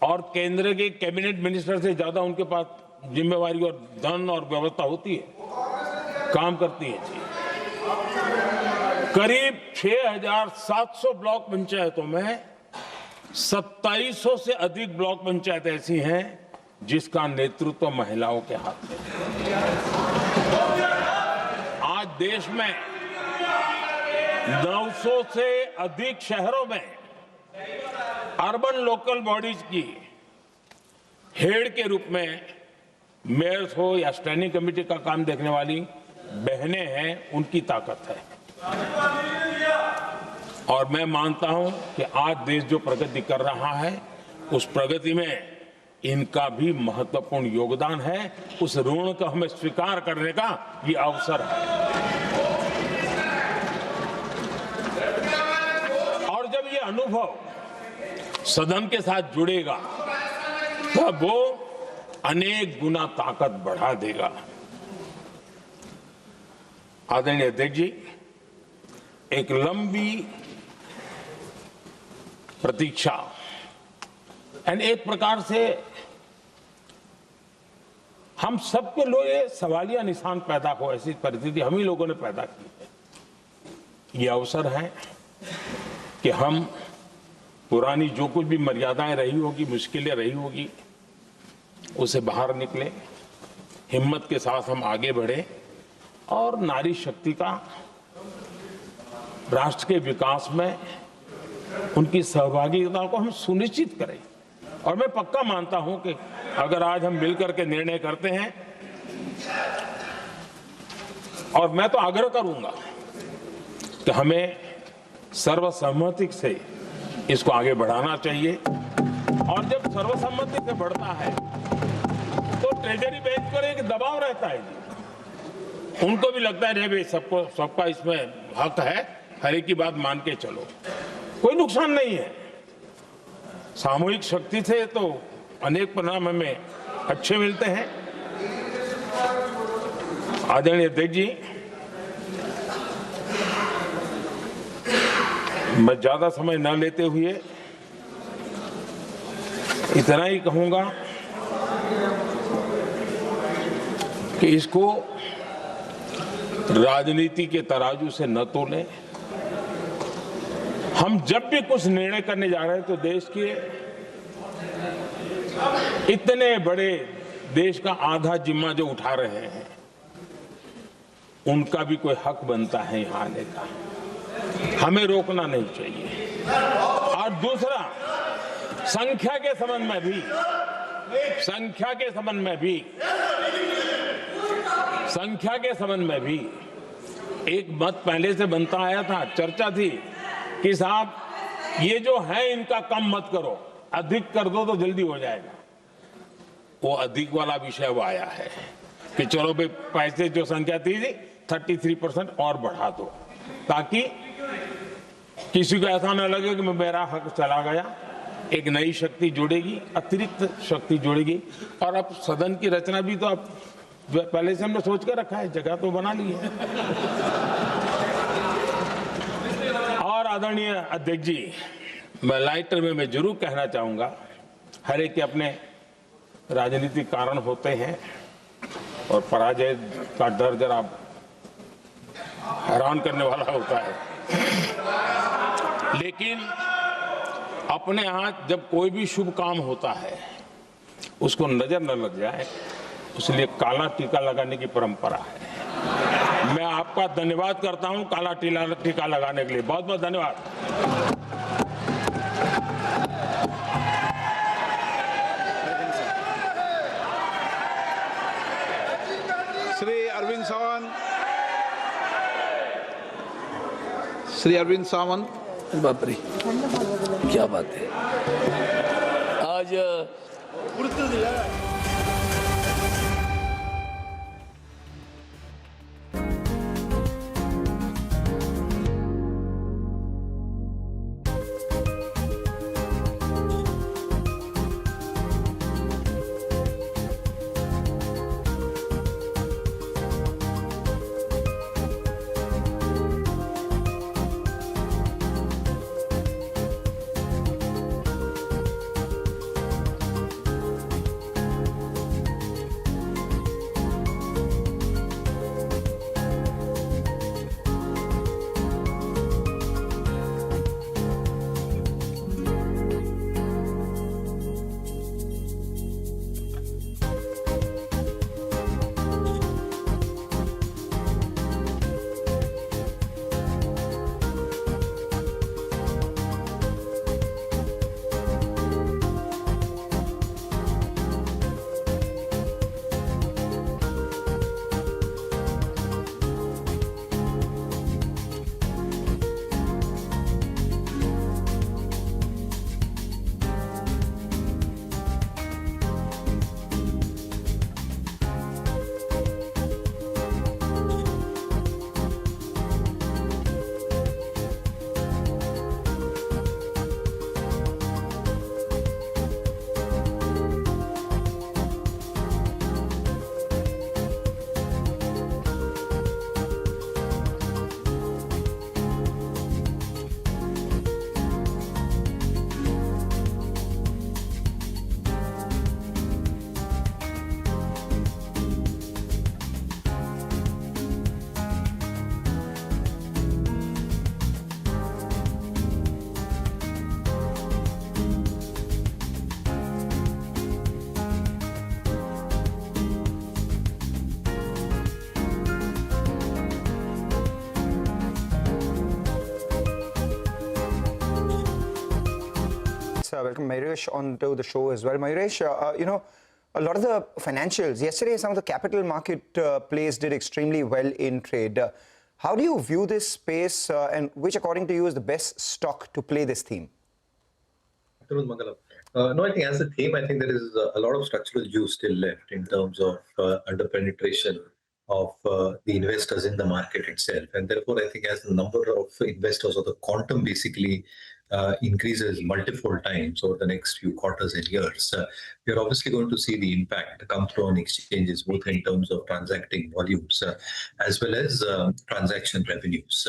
और केंद्र के कैबिनेट मिनिस्टर से ज्यादा उनके पास जिम्मेवारी और धन और व्यवस्था होती है, काम करती है जी। करीब 6,700 ब्लॉक पंचायतों में 2700 से अधिक ब्लॉक पंचायत ऐसी हैं जिसका नेतृत्व महिलाओं के हाथ में। आज देश में 900 से अधिक शहरों में अर्बन लोकल बॉडीज की हेड के रूप में मेयर्स हो या स्टैंडिंग कमेटी का काम देखने वाली बहनें हैं, उनकी ताकत है। और मैं मानता हूं कि आज देश जो प्रगति कर रहा है उस प्रगति में इनका भी महत्वपूर्ण योगदान है। उस ऋण को हमें स्वीकार करने का ये अवसर है। और जब ये अनुभव सदन के साथ जुड़ेगा तब वो अनेक गुना ताकत बढ़ा देगा। आदरणीय अध्यक्ष जी, एक लंबी प्रतीक्षा एंड एक प्रकार से हम सबके लिए सवालिया निशान पैदा हो, ऐसी परिस्थिति हम ही लोगों ने पैदा की है। ये अवसर है कि हम पुरानी जो कुछ भी मर्यादाएं रही होगी, मुश्किलें रही होगी, उसे बाहर निकले, हिम्मत के साथ हम आगे बढ़े और नारी शक्ति का राष्ट्र के विकास में उनकी सहभागिता को हम सुनिश्चित करें। और मैं पक्का मानता हूं कि अगर आज हम मिलकर के निर्णय करते हैं, और मैं तो आग्रह करूंगा कि हमें सर्वसम्मति से इसको आगे बढ़ाना चाहिए। और जब सर्वसम्मति से बढ़ता है तो ट्रेजरी बैंक पर एक दबाव रहता है जी, उनको भी लगता है भाई सबका इसमें हक है, हर एक की बात मान के चलो, कोई नुकसान नहीं है। सामूहिक शक्ति से तो अनेक परिणाम हमें अच्छे मिलते हैं। आदरणीय अध्यक्ष जी, मैं ज्यादा समय न लेते हुए इतना ही कहूंगा कि इसको राजनीति के तराजू से न तोलें। हम जब भी कुछ निर्णय करने जा रहे हैं तो देश के इतने बड़े देश का आधा जिम्मा जो उठा रहे हैं उनका भी कोई हक बनता है यहाँ आने का। हमें रोकना नहीं चाहिए। और दूसरा, संख्या के संबंध में भी एक मत पहले से बनता आया था, चर्चा थी कि साहब ये जो है इनका कम मत करो, अधिक कर दो तो जल्दी हो जाएगा। वो अधिक वाला विषय वो आया है कि चलो भाई पैसे जो संख्या थी 33% और बढ़ा दो, ताकि किसी को ऐसा न लगे कि मेरा हक चला गया। एक नई शक्ति जुड़ेगी, अतिरिक्त शक्ति जुड़ेगी। और अब सदन की रचना भी तो अब पहले से हमने सोच कर रखा है, जगह तो बना ली है। और आदरणीय अध्यक्ष जी, मैं लाइटर में मैं जरूर कहना चाहूंगा, हर एक के अपने राजनीतिक कारण होते हैं और पराजय का डर जरा हैरान करने वाला होता है, लेकिन अपने यहाँ जब कोई भी शुभ काम होता है उसको नजर न लग जाए, इसलिए काला टीका लगाने की परंपरा है। मैं आपका धन्यवाद करता हूं काला टीका लगाने के लिए। बहुत बहुत धन्यवाद। श्री अरविंद सावंत। बाप रे, क्या बात है आज। Welcome Mayuresh onto the show as well. Mayuresh, you know, a lot of the financials, yesterday some of the capital market plays did extremely well in trade. How do you view this space and which according to you is the best stock to play this theme? No, I think as a theme, I think there is a lot of structural juice still left in terms of under-penetration of the investors in the market itself. And therefore, I think as the number of investors or the quantum basically increases multiple times over the next few quarters and years, we're obviously going to see the impact come through on exchanges, both in terms of transacting volumes as well as transaction revenues.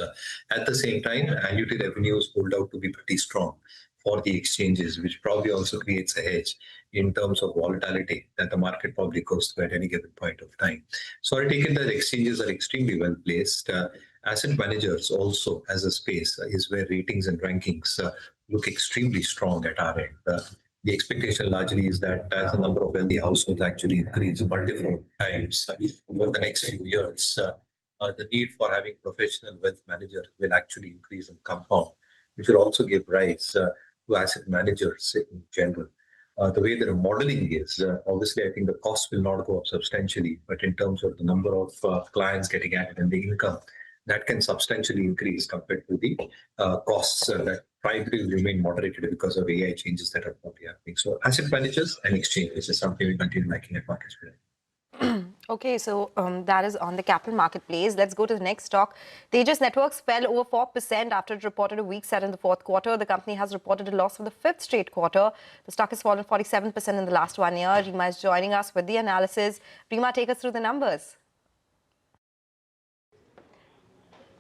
At the same time, annuity revenues hold out to be pretty strong for the exchanges, which probably also creates a hedge in terms of volatility that the market probably goes through at any given point of time. So I take it that exchanges are extremely well placed. Asset managers also as a space is where ratings and rankings look extremely strong at our end. The expectation largely is that as the number of wealthy households actually increase multiple times over the next few years, the need for having professional wealth managers will actually increase and compound, which will also give rise to asset managers in general. The way the modeling is, obviously, I think the cost will not go up substantially, but in terms of the number of clients getting added and the income, that can substantially increase compared to the costs that probably will remain moderated because of AI changes that are probably happening. So asset managers and exchanges is something we continue liking at markets today. Okay, so that is on the capital marketplace. Let's go to the next stock. Tejas Networks fell over 4% after it reported a weak set in the fourth quarter. The company has reported a loss for the fifth straight quarter. The stock has fallen 47% in the last 1 year. Rima is joining us with the analysis. Rima, take us through the numbers.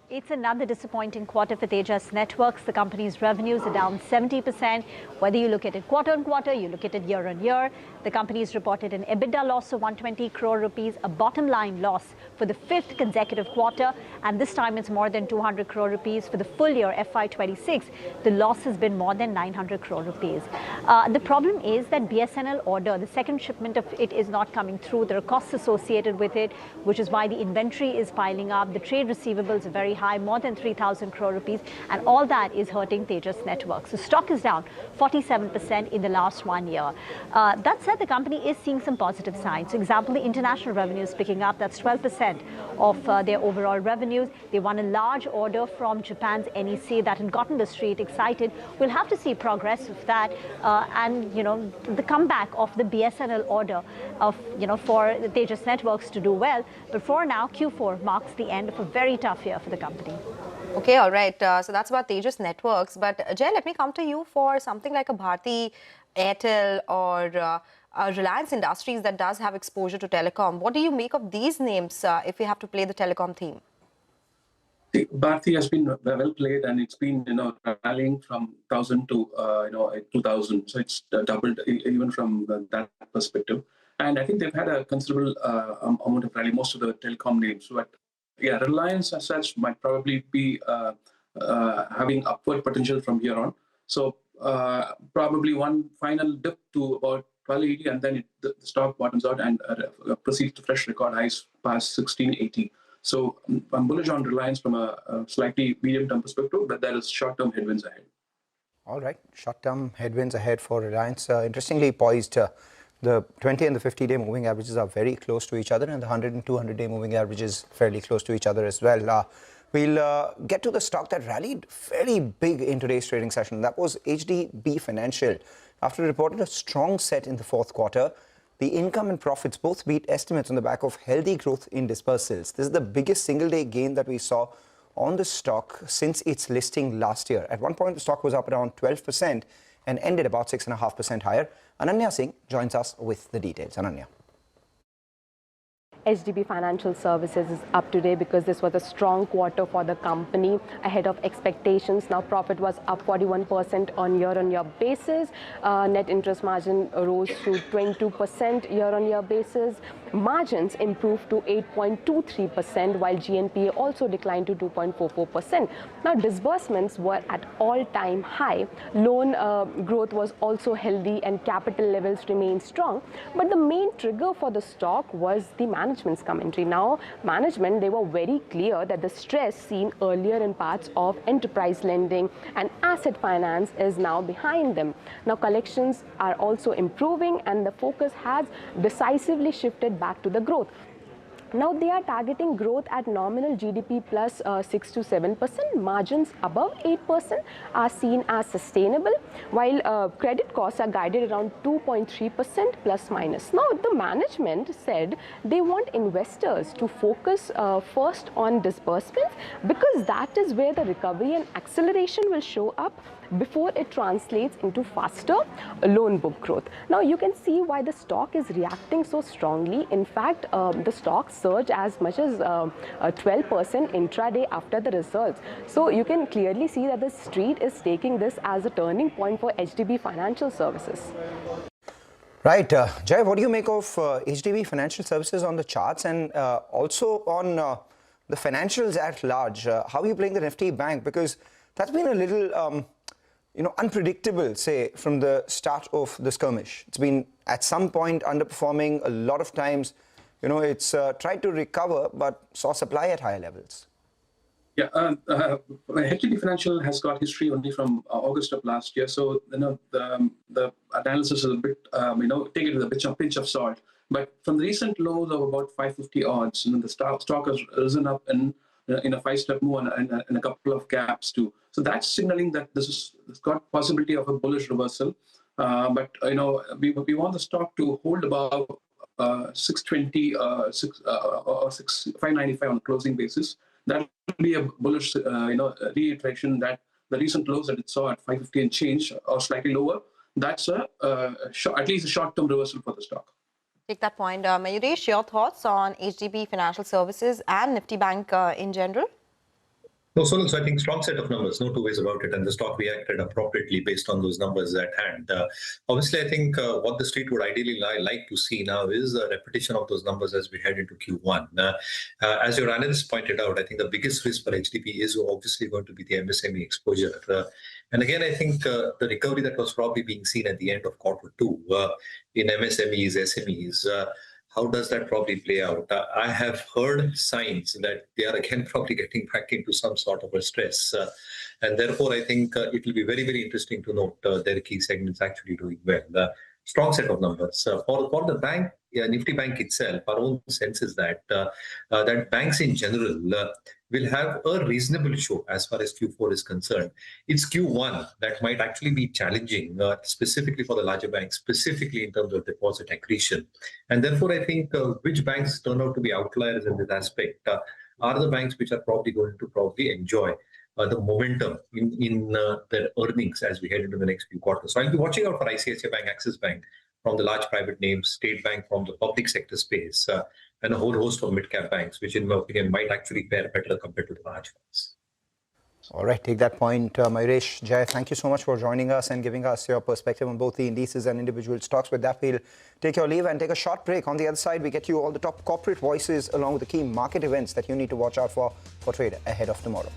It's another disappointing quarter for Tejas Networks. The company's revenues are down 70%. Whether you look at it quarter on quarter, you look at it year on year. The company's reported an EBITDA loss of 120 crore rupees, a bottom line loss for the fifth consecutive quarter. And this time it's more than 200 crore rupees for the full year FY26. The loss has been more than 900 crore rupees. The problem is that BSNL order, the second shipment of it is not coming through. There are costs associated with it, which is why the inventory is piling up. The trade receivables are very high, more than 3,000 crore rupees, and all that is hurting Tejas Networks. The stock is down 47% in the last 1 year. That said, the company is seeing some positive signs. For example, the international revenue is picking up. That's 12% of their overall revenues. They won a large order from Japan's NEC that had gotten the street excited. We'll have to see progress of that and, the comeback of the BSNL order of, for the Tejas Networks to do well. But for now, Q4 marks the end of a very tough year for the company. Okay, all right. So that's about Tejas Networks. But Jay, let me come to you for something like a Bharti Airtel or Reliance Industries that does have exposure to telecom. What do you make of these names if we have to play the telecom theme? Bharti has been well played, and it's been rallying from 1,000 to 2,000. So it's doubled even from that perspective. And I think they've had a considerable amount of rally, most of the telecom names. But yeah, Reliance as such might probably be having upward potential from here on. So probably one final dip to about 1280, and then the stock bottoms out and proceeds to fresh record highs past 1680. So I'm bullish on Reliance from a slightly medium-term perspective, but there is short-term headwinds ahead. All right, short-term headwinds ahead for Reliance. Interestingly poised, the 20 and the 50-day moving averages are very close to each other, and the 100 and 200-day moving averages fairly close to each other as well. We'll get to the stock that rallied very big in today's trading session. That was HDB Financial. After it reported a strong set in the fourth quarter, the income and profits both beat estimates on the back of healthy growth in dispersals. This is the biggest single-day gain that we saw on the stock since its listing last year. At one point, the stock was up around 12% and ended about 6.5% higher. Ananya Singh joins us with the details. Ananya. HDB Financial Services is up today because this was a strong quarter for the company ahead of expectations. Now profit was up 41% on year-on-year basis. Net interest margin rose to 22% year-on-year basis. Margins improved to 8.23%, while GNPA also declined to 2.44%. Now disbursements were at all-time high. Loan growth was also healthy and capital levels remained strong. But the main trigger for the stock was the management's commentary. Now, management, they were very clear that the stress seen earlier in parts of enterprise lending and asset finance is now behind them. Now, collections are also improving and the focus has decisively shifted back to the growth. Now they are targeting growth at nominal GDP plus 6 to 7%. Margins above 8% are seen as sustainable, while credit costs are guided around 2.3% plus minus. Now the management said they want investors to focus first on disbursements because that is where the recovery and acceleration will show up before it translates into faster loan book growth. Now you can see why the stock is reacting so strongly. In fact, the stock surged as much as 12% intraday after the results. So you can clearly see that the street is taking this as a turning point for HDB Financial Services. Right. Jai, what do you make of HDB Financial Services on the charts and also on the financials at large? How are you playing the Nifty Bank? Because that's been a little unpredictable, say, from the start of the skirmish. It's been at some point underperforming. A lot of times, it's tried to recover but saw supply at higher levels. Yeah, HDFC Financial has got history only from August of last year, so the analysis is a bit, take it with a pinch of salt. But from the recent lows of about 550 odds, the stock has risen up in a 5-step move and a couple of gaps too. So that's signaling that it's got possibility of a bullish reversal. But we want the stock to hold above 620 or 595 on a closing basis. That will be a bullish, reiteration that the recent lows that it saw at 550 and change or slightly lower. That's at least a short-term reversal for the stock. Take that point. Mayuresh, your thoughts on HDB Financial Services and Nifty Bank in general? No, so I think strong set of numbers, no two ways about it, and the stock reacted appropriately based on those numbers at hand. Obviously, I think what the street would ideally like to see now is a repetition of those numbers as we head into Q1. As your analyst pointed out, I think the biggest risk for HDB is obviously going to be the MSME exposure. And again, I think the recovery that was probably being seen at the end of Q2 in MSMEs, SMEs, how does that probably play out? I have heard signs that they are again probably getting back into some sort of a stress. And therefore, I think it will be very, very interesting to note their key segments actually doing well. Strong set of numbers. For the bank, Nifty Bank itself, our own sense is that that banks in general will have a reasonable show as far as Q4 is concerned. It's Q1 that might actually be challenging, specifically for the larger banks, specifically in terms of deposit accretion. And therefore, I think which banks turn out to be outliers in this aspect are the banks which are probably going to enjoy the momentum in their earnings as we head into the next few quarters. So I'll be watching out for ICICI Bank, Axis Bank from the large private names, State Bank from the public sector space, and a whole host of mid-cap banks, which in my opinion might actually fare better compared to the large ones. All right, take that point, Mayuresh. Jai, thank you so much for joining us and giving us your perspective on both the indices and individual stocks. With that, we'll take your leave and take a short break. On the other side, we get you all the top corporate voices along with the key market events that you need to watch out for trade ahead of tomorrow.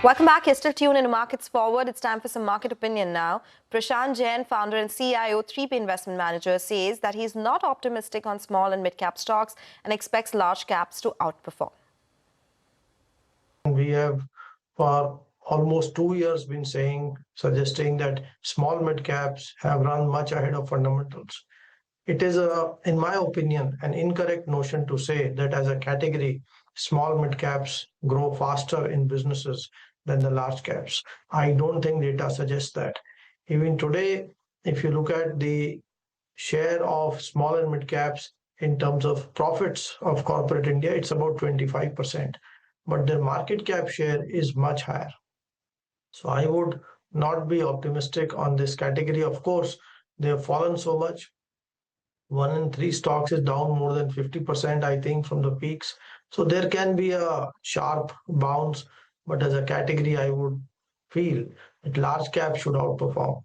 Welcome back. You're still tuned into Markets Forward. It's time for some market opinion now. Prashant Jain, founder and CIO, 3P Investment Manager, says that he's not optimistic on small and mid-cap stocks and expects large caps to outperform. We have for almost 2 years been suggesting that small mid caps have run much ahead of fundamentals. It is, in my opinion, an incorrect notion to say that as a category, small mid caps grow faster in businesses than the large caps. I don't think data suggests that. Even today, if you look at the share of small and mid caps in terms of profits of corporate India, it's about 25%, but their market cap share is much higher. So I would not be optimistic on this category. Of course, they have fallen so much. 1 in 3 stocks is down more than 50%, I think, from the peaks. So there can be a sharp bounce, but as a category, I would feel that large cap should outperform.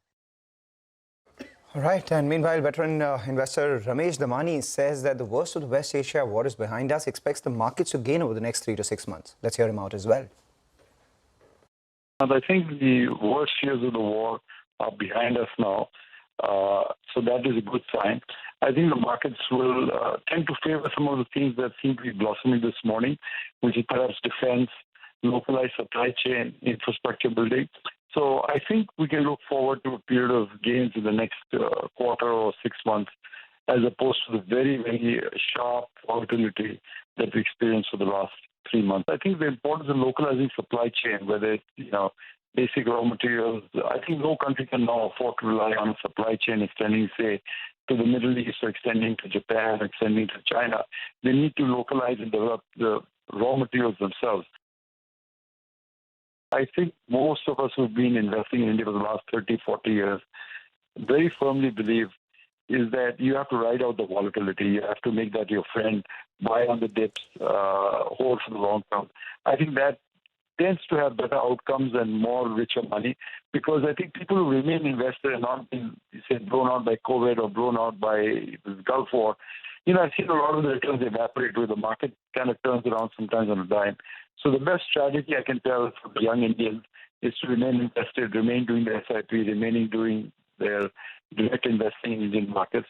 All right, and meanwhile, veteran investor Ramesh Damani says that the worst of the West Asia war is behind us, expects the markets to gain over the next 3 to 6 months. Let's hear him out as well. And I think the worst years of the war are behind us now, so that is a good sign. I think the markets will tend to favor some of the things that seem to be blossoming this morning, which is perhaps defense, localized supply chain, infrastructure building. So I think we can look forward to a period of gains in the next quarter or 6 months, as opposed to the very, very sharp volatility that we experienced for the last 3 months. I think the importance of localizing supply chain, whether it's basic raw materials, I think no country can now afford to rely on a supply chain extending, say, to the Middle East, or extending to Japan, or extending to China. They need to localize and develop the raw materials themselves. I think most of us who've been investing in India for the last 30, 40 years very firmly believe is that you have to ride out the volatility. You have to make that your friend, buy on the dips, hold for the long term. I think that tends to have better outcomes and more richer money, because I think people who remain invested and not been, say, blown out by COVID or blown out by the Gulf War, I've seen a lot of the returns evaporate where the market kind of turns around sometimes on a dime. So the best strategy I can tell for the young Indians is to remain invested, remain doing their SIP, remaining doing their direct investing in Indian markets.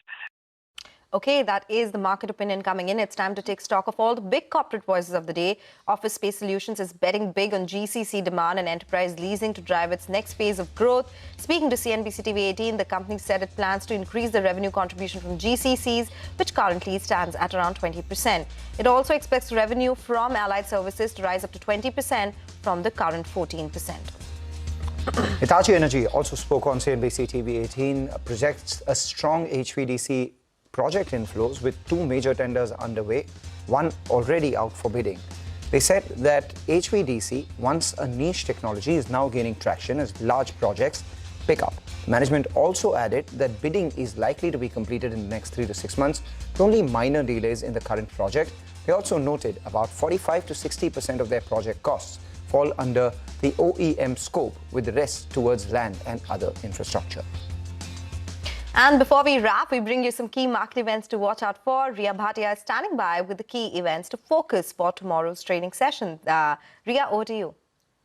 Okay, that is the market opinion coming in. It's time to take stock of all the big corporate voices of the day. Office Space Solutions is betting big on GCC demand and enterprise leasing to drive its next phase of growth. Speaking to CNBC TV 18, the company said it plans to increase the revenue contribution from GCCs, which currently stands at around 20%. It also expects revenue from allied services to rise up to 20% from the current 14%. Hitachi Energy also spoke on CNBC TV 18, projects a strong HVDC project inflows with 2 major tenders underway, one already out for bidding. They said that HVDC, once a niche technology, is now gaining traction as large projects pick up. Management also added that bidding is likely to be completed in the next 3 to 6 months, with only minor delays in the current project. They also noted about 45 to 60% of their project costs fall under the OEM scope, with the rest towards land and other infrastructure. And before we wrap, we bring you some key market events to watch out for. Ria Bhatia is standing by with the key events to focus for tomorrow's trading session. Ria, over to you.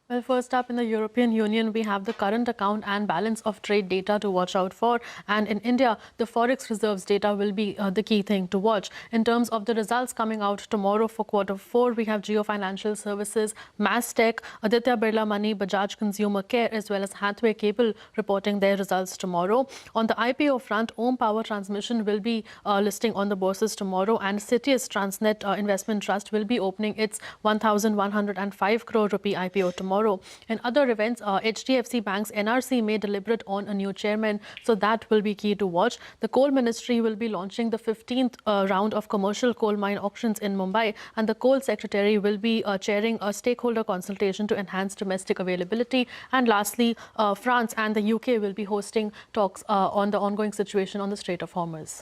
Well, first up in the European Union, we have the current account and balance of trade data to watch out for. And in India, the Forex reserves data will be the key thing to watch. In terms of the results coming out tomorrow for Q4, we have Jio Financial Services, Mastech, Aditya Birla Money, Bajaj Consumer Care, as well as Hathway Cable reporting their results tomorrow. On the IPO front, Om Power Transmission will be listing on the bourses tomorrow, and Citius Transnet Investment Trust will be opening its 1,105 crore rupee IPO tomorrow. In other events, HDFC Bank's NRC may deliberate on a new chairman, so that will be key to watch. The Coal Ministry will be launching the 15th round of commercial coal mine auctions in Mumbai, and the Coal Secretary will be chairing a stakeholder consultation to enhance domestic availability. And lastly, France and the UK will be hosting talks on the ongoing situation on the Strait of Hormuz.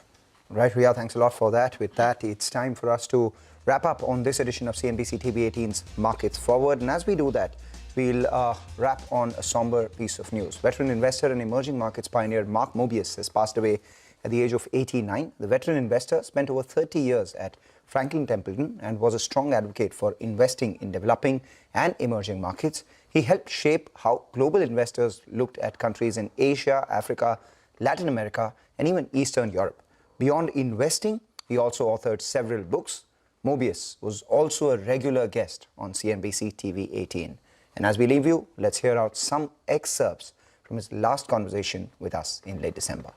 Right, Ria, thanks a lot for that. With that, it's time for us to wrap up on this edition of CNBC TV 18's Markets Forward. And as we do that, we'll wrap on a somber piece of news. Veteran investor and emerging markets pioneer Mark Mobius has passed away at the age of 89. The veteran investor spent over 30 years at Franklin Templeton and was a strong advocate for investing in developing and emerging markets. He helped shape how global investors looked at countries in Asia, Africa, Latin America, and even Eastern Europe. Beyond investing, he also authored several books. Mobius was also a regular guest on CNBC TV 18. And as we leave you, let's hear out some excerpts from his last conversation with us in late December.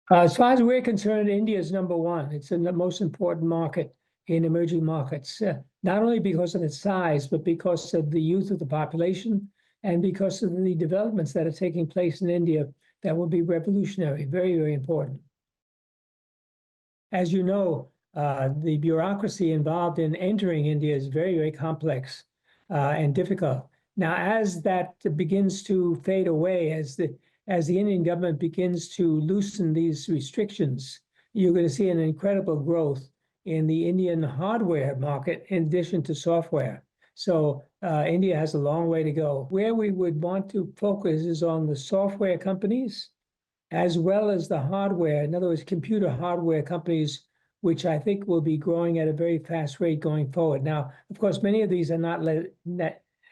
As far as we're concerned, India is number one. It's the most important market in emerging markets, not only because of its size, but because of the youth of the population and because of the developments that are taking place in India that will be revolutionary, very, very important. As you know, the bureaucracy involved in entering India is very, very complex and difficult. Now, as that begins to fade away, as the Indian government begins to loosen these restrictions, you're going to see an incredible growth in the Indian hardware market in addition to software. So India has a long way to go. Where we would want to focus is on the software companies as well as the hardware. In other words, computer hardware companies, which I think will be growing at a very fast rate going forward. Now, of course, many of these are not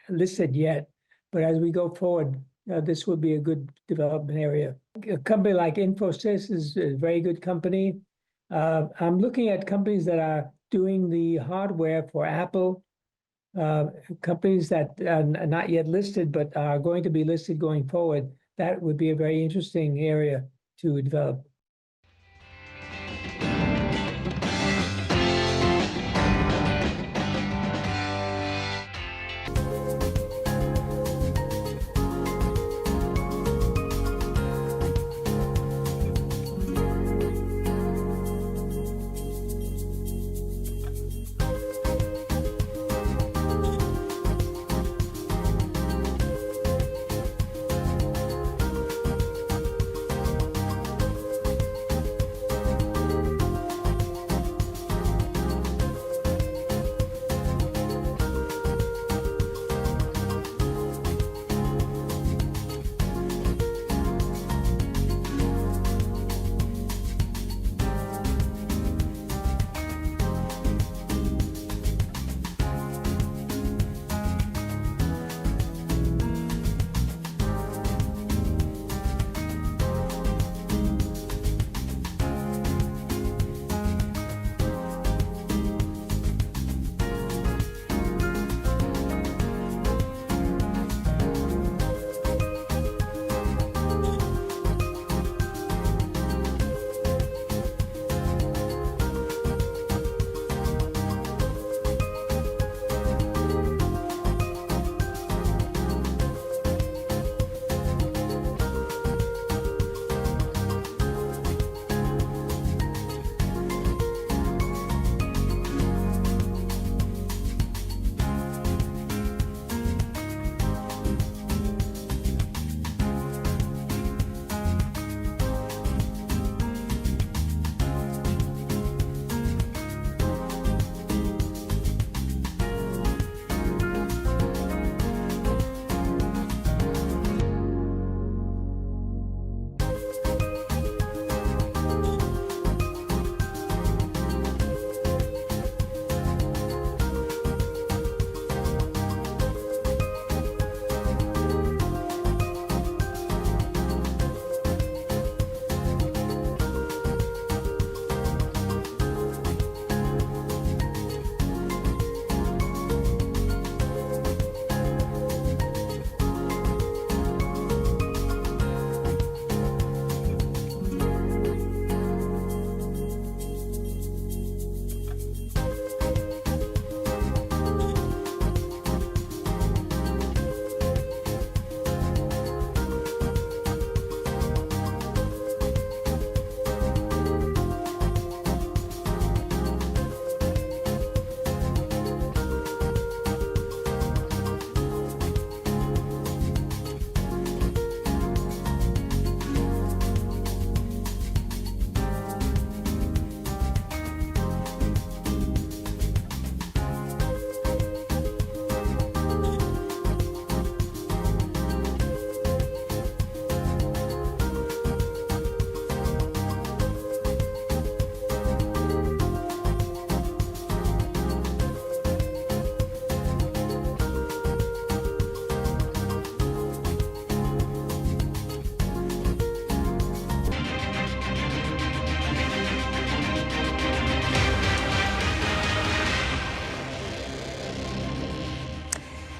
listed yet, but as we go forward, this will be a good development area. A company like Infosys is a very good company. I'm looking at companies that are doing the hardware for Apple, companies that are not yet listed, but are going to be listed going forward. That would be a very interesting area to develop.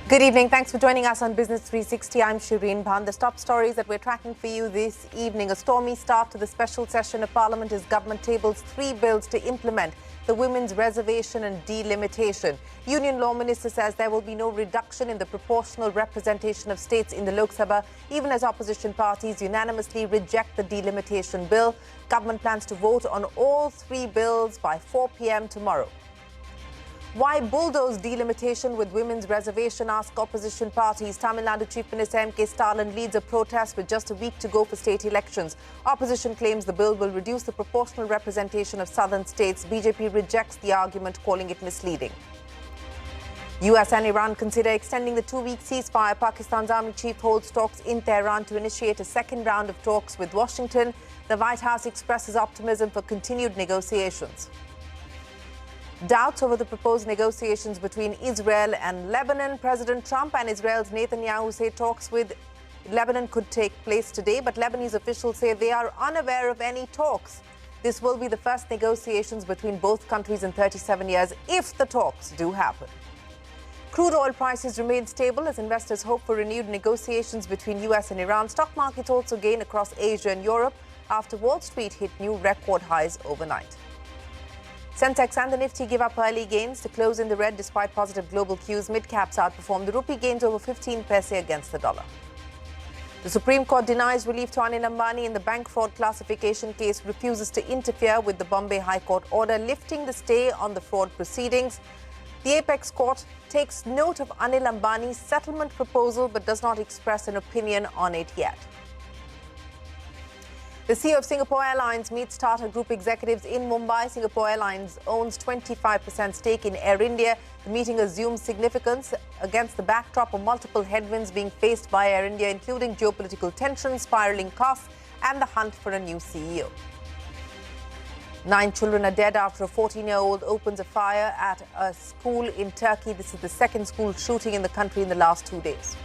Good evening. Thanks for joining us on Business 360. I'm Shireen Bhan. The top stories that we're tracking for you this evening. A stormy start to the special session of Parliament as government tables 3 bills to implement the women's reservation and delimitation. Union Law Minister says there will be no reduction in the proportional representation of states in the Lok Sabha, even as opposition parties unanimously reject the delimitation bill. Government plans to vote on all 3 bills by 4 p.m. tomorrow. Why bulldoze delimitation with women's reservation, ask opposition parties. Tamil Nadu Chief Minister M.K. Stalin leads a protest with just a week to go for state elections. Opposition claims the bill will reduce the proportional representation of southern states. BJP rejects the argument, calling it misleading. US and Iran consider extending the 2-week ceasefire. Pakistan's army chief holds talks in Tehran to initiate a second round of talks with Washington. The White House expresses optimism for continued negotiations. Doubts over the proposed negotiations between Israel and Lebanon. President Trump and Israel's Netanyahu say talks with Lebanon could take place today, but Lebanese officials say they are unaware of any talks. This will be the first negotiations between both countries in 37 years if the talks do happen. Crude oil prices remain stable as investors hope for renewed negotiations between US and Iran. Stock markets also gain across Asia and Europe after Wall Street hit new record highs overnight. Sensex and the Nifty give up early gains to close in the red despite positive global cues. Mid-caps outperformed. The rupee gains over 15 paise against the dollar. The Supreme Court denies relief to Adani Enterprises in the bank fraud classification case, refuses to interfere with the Bombay High Court order lifting the stay on the fraud proceedings. The Apex Court takes note of Anil Ambani's settlement proposal but does not express an opinion on it yet. The CEO of Singapore Airlines meets Tata Group executives in Mumbai. Singapore Airlines owns 25% stake in Air India. The meeting assumes significance against the backdrop of multiple headwinds being faced by Air India, including geopolitical tensions, spiraling costs, and the hunt for a new CEO. 9 children are dead after a 14-year-old opens a fire at a school in Turkey. This is the second school shooting in the country in the last 2 days.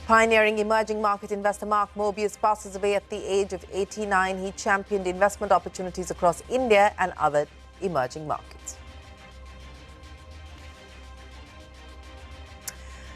Pioneering emerging market investor Mark Mobius passes away at the age of 89. He championed investment opportunities across India and other emerging markets.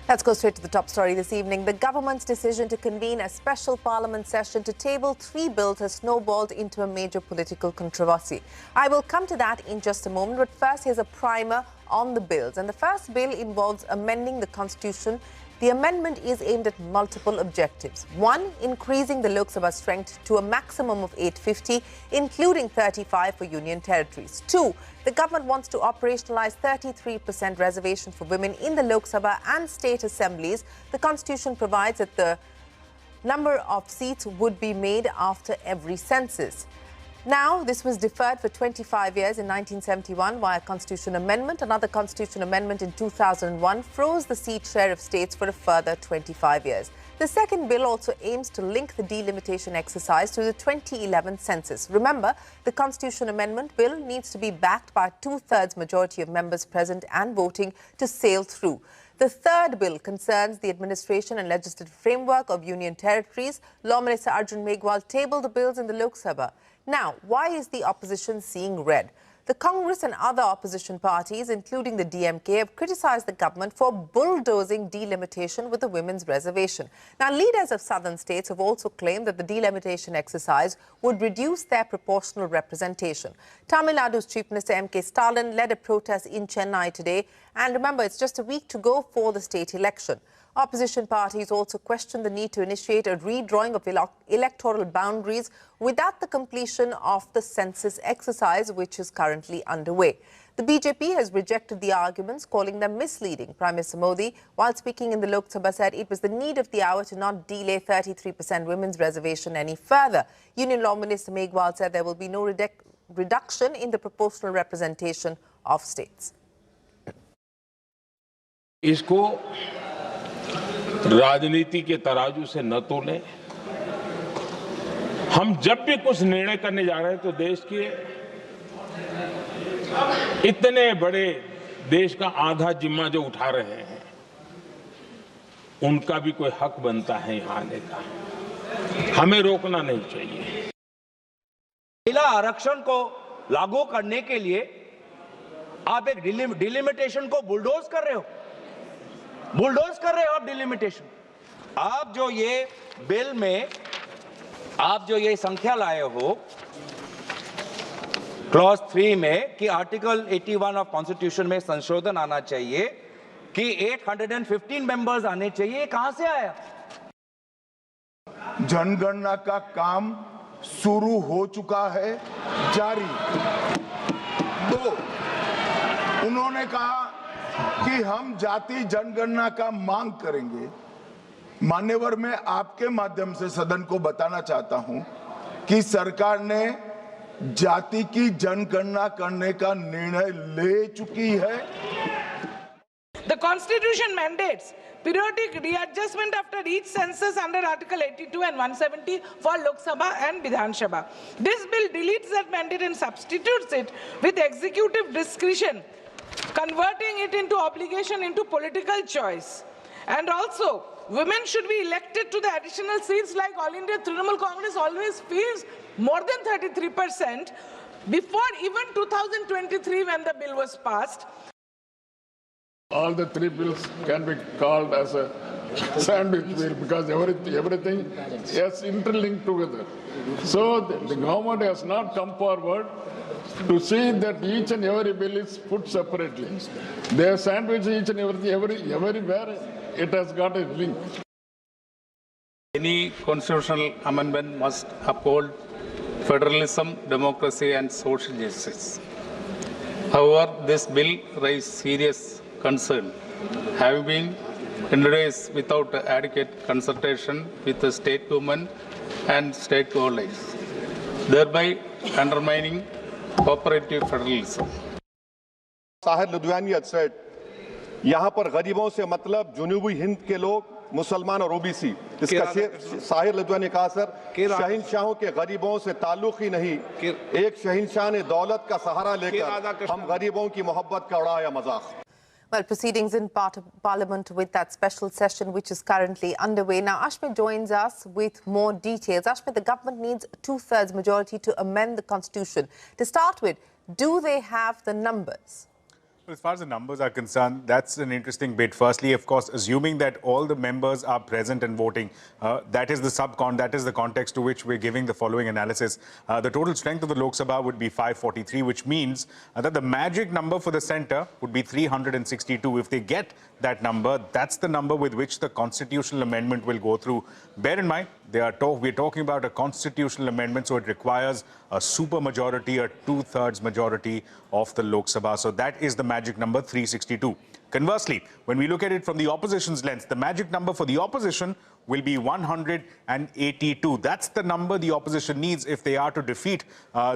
Let's go straight to the top story this evening. The government's decision to convene a special parliament session to table 3 bills has snowballed into a major political controversy. I will come to that in just a moment, but first here's a primer on the bills. And the first bill involves amending the constitution. The amendment is aimed at multiple objectives. 1, increasing the Lok Sabha strength to a maximum of 850, including 35 for union territories. 2, the government wants to operationalize 33% reservation for women in the Lok Sabha and state assemblies. The constitution provides that the number of seats would be made after every census. Now, this was deferred for 25 years in 1971 via constitution amendment. Another constitution amendment in 2001 froze the seat share of states for a further 25 years. The second bill also aims to link the delimitation exercise to the 2011 census. Remember, the constitution amendment bill needs to be backed by a 2/3 majority of members present and voting to sail through. The third bill concerns the administration and legislative framework of union territories. Law Minister Arjun Megwal tabled the bills in the Lok Sabha. Now, why is the opposition seeing red? The Congress and other opposition parties, including the DMK, have criticized the government for bulldozing delimitation with the women's reservation. Now, leaders of southern states have also claimed that the delimitation exercise would reduce their proportional representation. Tamil Nadu's Chief Minister M.K. Stalin led a protest in Chennai today. And remember, it's just a week to go for the state election. Opposition parties also question the need to initiate a redrawing of electoral boundaries without the completion of the census exercise, which is currently underway. The BJP has rejected the arguments, calling them misleading. Prime Minister Modi, while speaking in the Lok Sabha, said it was the need of the hour to not delay 33% women's reservation any further. Union Law Minister Megwal said there will be no reduction in the proportional representation of states. इसको राजनीति के तराजू से न तोलें। हम जब भी कुछ निर्णय करने जा रहे हैं तो देश के इतने बड़े देश का आधा जिम्मा जो उठा रहे हैं उनका भी कोई हक बनता है यहाँ आने का। हमें रोकना नहीं चाहिए। महिला आरक्षण को लागू करने के लिए आप एक डिलिमिटेशन को बुलडोज कर रहे हो। बुलडोज कर रहे हो आप डिलिमिटेशन। आप जो ये बिल में आप जो ये संख्या लाए हो क्लॉज 3 में कि आर्टिकल 81 ऑफ कॉन्स्टिट्यूशन में संशोधन आना चाहिए कि 815 मेंबर्स आने चाहिए, ये कहां से आया? जनगणना का काम शुरू हो चुका है, जारी। 2, उन्होंने कहा कि हम जाति जनगणना का मांग करेंगे। मान्यवर, मैं आपके माध्यम से सदन को बताना चाहता हूं कि सरकार ने जाति की जनगणना करने का निर्णय ले चुकी है। Constitution mandates periodic readjustment after each census under Article 82 and 170 for Lok Sabha and Vidhan Sabha. This bill deletes that mandate and substitutes it with executive discretion, converting it into obligation into political choice. And also, women should be elected to the additional seats like All India Trinamool Congress always feels more than 33% before even 2023 when the bill was passed. All the three bills can be called as a sandwich bill because everything is interlinked together. So the government has not come forward to see that each and every bill is put separately. They are sandwiched each and everywhere it has got a link. Any constitutional amendment must uphold federalism, democracy and social justice. However, this bill raised serious concern, having been introduced without adequate consultation with the state government and state allies, thereby undermining cooperative federalism. Sahir Ludhiani had said, यहाँ पर गरीबों से मतलब जुनूबी हिंद के लोग मुसलमान और OBC इसका साहिर लुधियानी ने कहा सर शहंशाहों के गरीबों से ताल्लुक ही नहीं एक शहंशाह ने दौलत का सहारा लेकर हम गरीबों की मोहब्बत का उड़ाया मजाक. Well, proceedings in Parliament with that special session which is currently underway. Now, Ashmit joins us with more details. Ashmit, the government needs a 2/3 majority to amend the constitution. To start with, do they have the numbers? As far as the numbers are concerned, that's an interesting bit. Firstly, of course, assuming that all the members are present and voting, that is the context to which we're giving the following analysis. The total strength of the Lok Sabha would be 543, which means that the magic number for the centre would be 362. If they get that number, that's the number with which the constitutional amendment will go through. Bear in mind, we're talking about a constitutional amendment, so it requires a super majority, a 2/3 majority of the Lok Sabha. So that is the magic number, 362. Conversely, when we look at it from the opposition's lens, the magic number for the opposition will be 182. That's the number the opposition needs if they are to defeat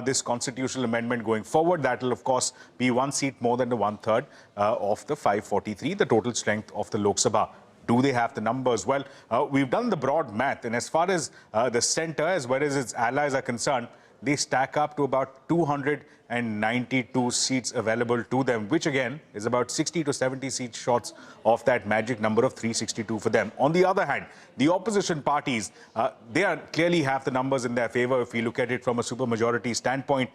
this constitutional amendment going forward. That will, of course, be one seat more than the 1/3 of the 543, the total strength of the Lok Sabha. Do they have the numbers? Well, we've done the broad math, and as far as the centre, as well as its allies are concerned, they stack up to about 292 seats available to them, which again is about 60 to 70 seats short of that magic number of 362 for them. On the other hand, the opposition parties, they clearly have the numbers in their favour. If we look at it from a supermajority standpoint,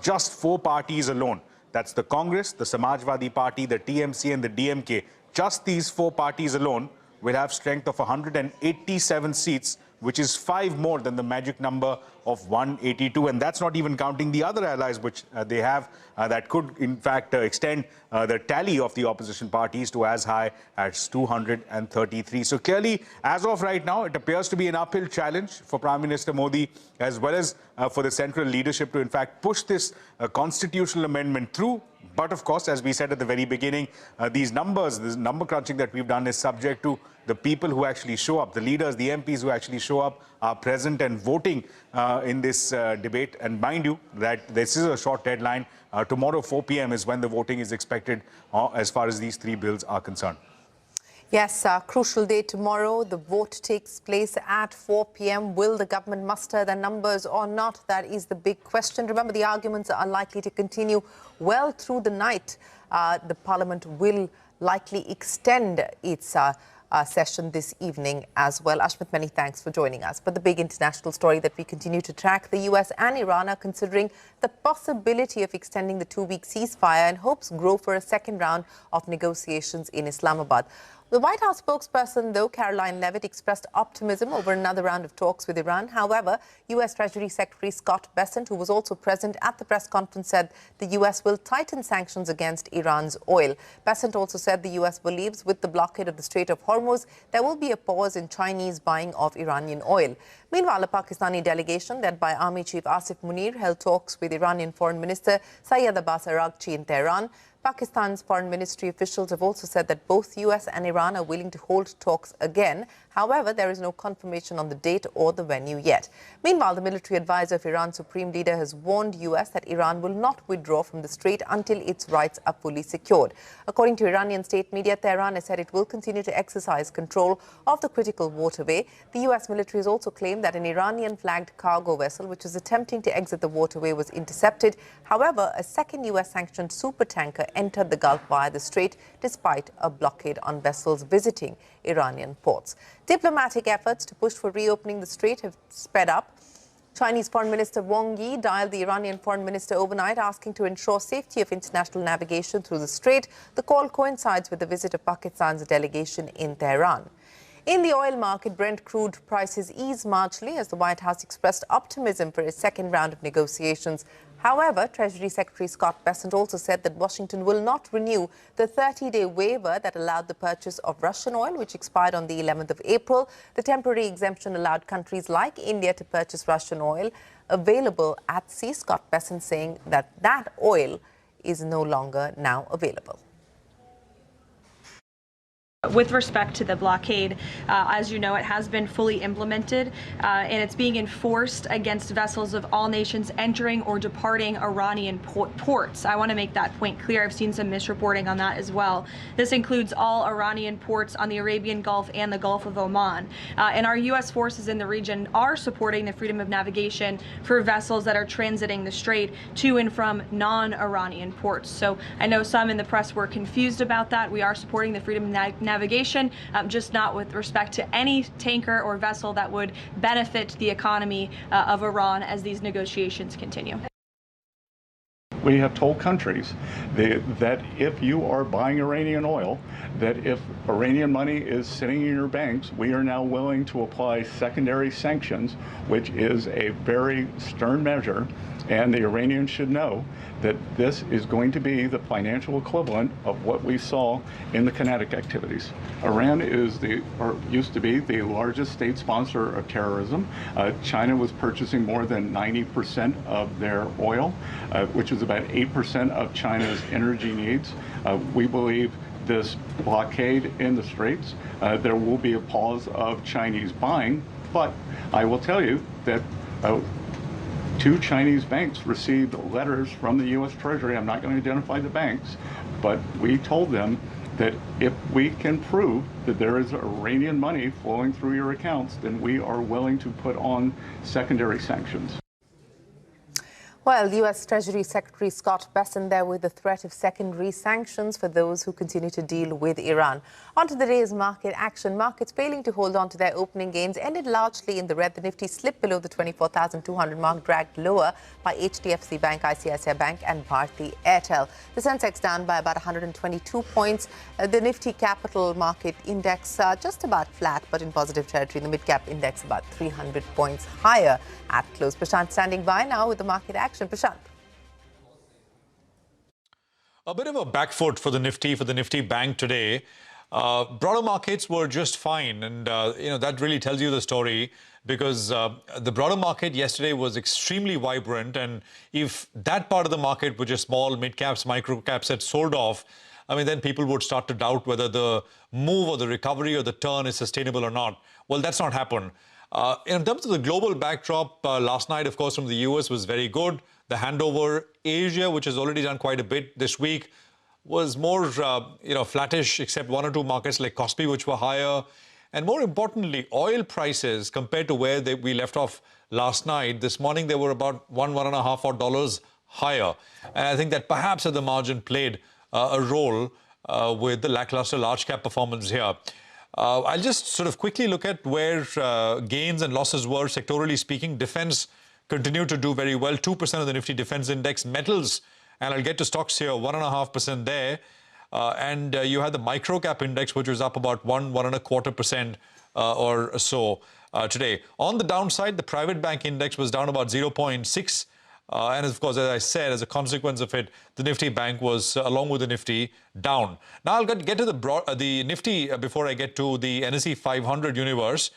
just 4 parties alone, that's the Congress, the Samajwadi Party, the TMC and the DMK, just these 4 parties alone will have strength of 187 seats, which is 5 more than the magic number of 182. And that's not even counting the other allies which they have that could, in fact, extend the tally of the opposition parties to as high as 233. So clearly, as of right now, it appears to be an uphill challenge for Prime Minister Modi, as well as for the central leadership to, in fact, push this constitutional amendment through. But of course, as we said at the very beginning, these numbers, this number crunching that we've done is subject to the people who actually show up, the leaders, the MPs who actually show up, are present and voting in this debate. And mind you, that this is a short deadline. Tomorrow, 4 p.m. is when the voting is expected as far as these 3 bills are concerned. Yes, crucial day tomorrow. The vote takes place at 4 p.m. Will the government muster the numbers or not? That is the big question. Remember, the arguments are likely to continue well through the night. The Parliament will likely extend its session this evening as well. Ashmit, many thanks for joining us. But the big international story that we continue to track, the US and Iran are considering the possibility of extending the 2-week ceasefire, and hopes grow for a second round of negotiations in Islamabad. The White House spokesperson, though, Caroline Leavitt, expressed optimism over another round of talks with Iran. However, U.S. Treasury Secretary Scott Bessent, who was also present at the press conference, said the U.S. will tighten sanctions against Iran's oil. Bessent also said the U.S. believes with the blockade of the Strait of Hormuz, there will be a pause in Chinese buying of Iranian oil. Meanwhile, a Pakistani delegation led by Army Chief Asif Munir held talks with Iranian Foreign Minister Sayyid Abbas Araghchi in Tehran. Pakistan's foreign ministry officials have also said that both US and Iran are willing to hold talks again. However, there is no confirmation on the date or the venue yet. Meanwhile, the military advisor of Iran's supreme leader has warned US that Iran will not withdraw from the strait until its rights are fully secured. According to Iranian state media, Tehran has said it will continue to exercise control of the critical waterway. The US military has also claimed that an Iranian-flagged cargo vessel, which was attempting to exit the waterway, was intercepted. However, a second US-sanctioned supertanker entered the Gulf via the strait despite a blockade on vessels visiting Iranian ports. Diplomatic efforts to push for reopening the strait have sped up. Chinese Foreign Minister Wang Yi dialed the Iranian Foreign Minister overnight, asking to ensure safety of international navigation through the strait. The call coincides with the visit of Pakistan's delegation in Tehran. In the oil market, Brent crude prices eased marginally as the White House expressed optimism for a second round of negotiations. However, Treasury Secretary Scott Bessent also said that Washington will not renew the 30-day waiver that allowed the purchase of Russian oil, which expired on the 11th of April. The temporary exemption allowed countries like India to purchase Russian oil available at sea. Scott Bessent saying that that oil is no longer now available. With respect to the blockade, as you know, it has been fully implemented and it's being enforced against vessels of all nations entering or departing Iranian ports. I want to make that point clear. I've seen some misreporting on that as well. This includes all Iranian ports on the Arabian Gulf and the Gulf of Oman. And our U.S. forces in the region are supporting the freedom of navigation for vessels that are transiting the strait to and from non-Iranian ports. So I know some in the press were confused about that. We are supporting the freedom of navigation, just not with respect to any tanker or vessel that would benefit the economy of Iran as these negotiations continue. We have told countries that if you are buying Iranian oil, that if Iranian money is sitting in your banks, we are now willing to apply secondary sanctions, which is a very stern measure. And the Iranians should know that this is going to be the financial equivalent of what we saw in the kinetic activities. Iran is used to be the largest state sponsor of terrorism. China was purchasing more than 90% of their oil, which is about 8% of China's energy needs. We believe this blockade in the Straits, there will be a pause of Chinese buying, but I will tell you that 2 Chinese banks received letters from the U.S. Treasury. I'm not going to identify the banks, but we told them that if we can prove that there is Iranian money flowing through your accounts, then we are willing to put on secondary sanctions. Well, U.S. Treasury Secretary Scott Bessent there with the threat of secondary sanctions for those who continue to deal with Iran. On to the day's market action. Markets failing to hold on to their opening gains ended largely in the red. The Nifty slipped below the 24,200 mark, dragged lower by HDFC Bank, ICICI Bank and Bharti Airtel. The Sensex down by about 122 points. The Nifty Capital Market Index just about flat, but in positive territory. The mid-cap index about 300 points higher at close. Prashant standing by now with the market action. Prashant. A bit of a back foot for the Nifty Bank today. Broader markets were just fine, and that really tells you the story, because the broader market yesterday was extremely vibrant, and if that part of the market, which is small, mid caps, micro caps, had sold off, I mean, then people would start to doubt whether the move or the recovery or the turn is sustainable or not. Well, that's not happened. In terms of the global backdrop, last night, of course, from the US was very good. The handover, Asia, which has already done quite a bit this week, was more, flattish, except 1 or 2 markets like Kospi, which were higher. And more importantly, oil prices compared to where we left off last night. This morning, they were about $1.5 higher. And I think that perhaps at the margin played a role with the lackluster large cap performance here. I'll just sort of quickly look at where gains and losses were, sectorally speaking. Defense continued to do very well, 2% of the Nifty Defense Index. Metals, and I'll get to stocks here, 1.5% there. And you had the micro cap index, which was up about 1.25% or so today. On the downside, the private bank index was down about 0.6. And of course, as I said, as a consequence of it, the Nifty Bank was, along with the Nifty, down. Now I'll get to the Nifty before I get to the NSE 500 universe.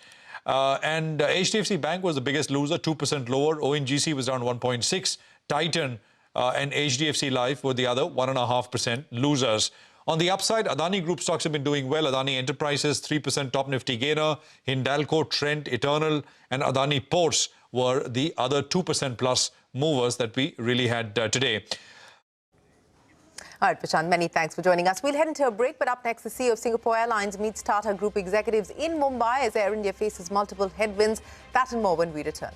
And HDFC Bank was the biggest loser, 2% lower. ONGC was down 1.6. Titan and HDFC Life were the other 1.5% losers. On the upside, Adani Group stocks have been doing well. Adani Enterprises, 3% top Nifty gainer. Hindalco, Trent, Eternal, and Adani Ports were the other 2% plus movers that we really had today. All right, Prashant, many thanks for joining us. We'll head into a break, but up next, the CEO of Singapore Airlines meets Tata Group executives in Mumbai as Air India faces multiple headwinds. That and more when we return.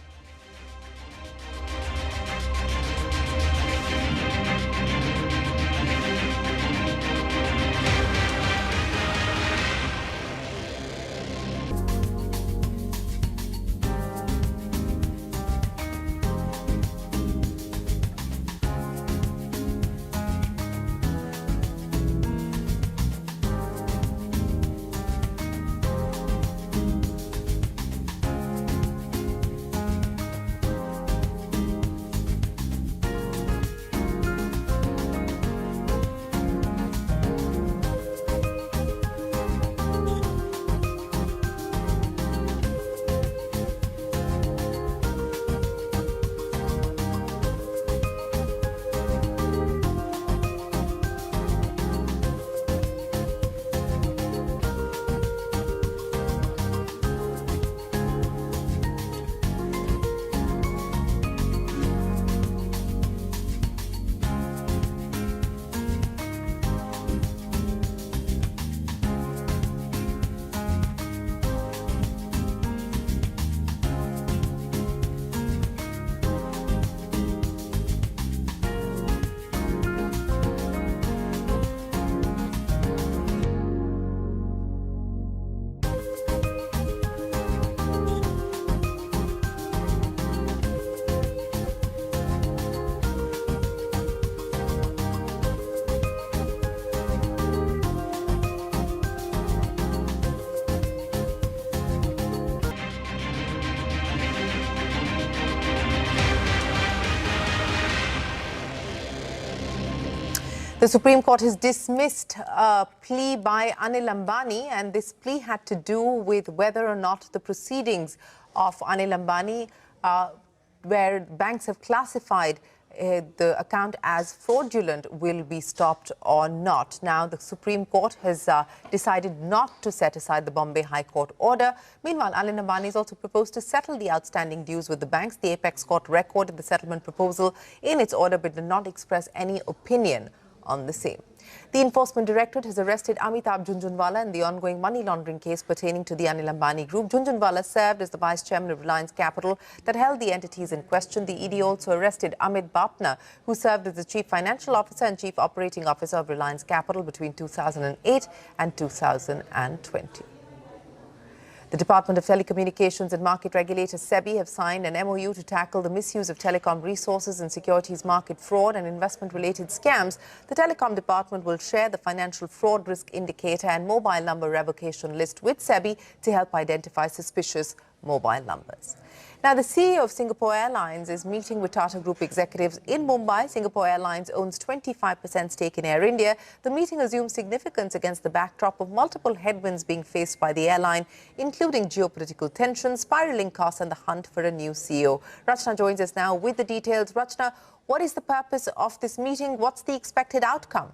The Supreme Court has dismissed a plea by Anil Ambani, and this plea had to do with whether or not the proceedings of Anil Ambani, where banks have classified the account as fraudulent, will be stopped or not. Now, the Supreme Court has decided not to set aside the Bombay High Court order. Meanwhile, Anil Ambani has also proposed to settle the outstanding dues with the banks. The Apex Court recorded the settlement proposal in its order but did not express any opinion on the same. The Enforcement Directorate has arrested Amitabh Jhunjhunwala in the ongoing money laundering case pertaining to the Anil Ambani Group. Jhunjhunwala served as the Vice Chairman of Reliance Capital that held the entities in question. The ED also arrested Amit Bapna, who served as the Chief Financial Officer and Chief Operating Officer of Reliance Capital between 2008 and 2020. The Department of Telecommunications and Market Regulator SEBI have signed an MOU to tackle the misuse of telecom resources and securities market fraud and investment-related scams. The Telecom Department will share the financial fraud risk indicator and mobile number revocation list with SEBI to help identify suspicious mobile numbers. Now, the CEO of Singapore Airlines is meeting with Tata Group executives in Mumbai. Singapore Airlines owns 25% stake in Air India. The meeting assumes significance against the backdrop of multiple headwinds being faced by the airline, including geopolitical tensions, spiraling costs and the hunt for a new CEO. Rachna joins us now with the details. Rachna, what is the purpose of this meeting? What's the expected outcome?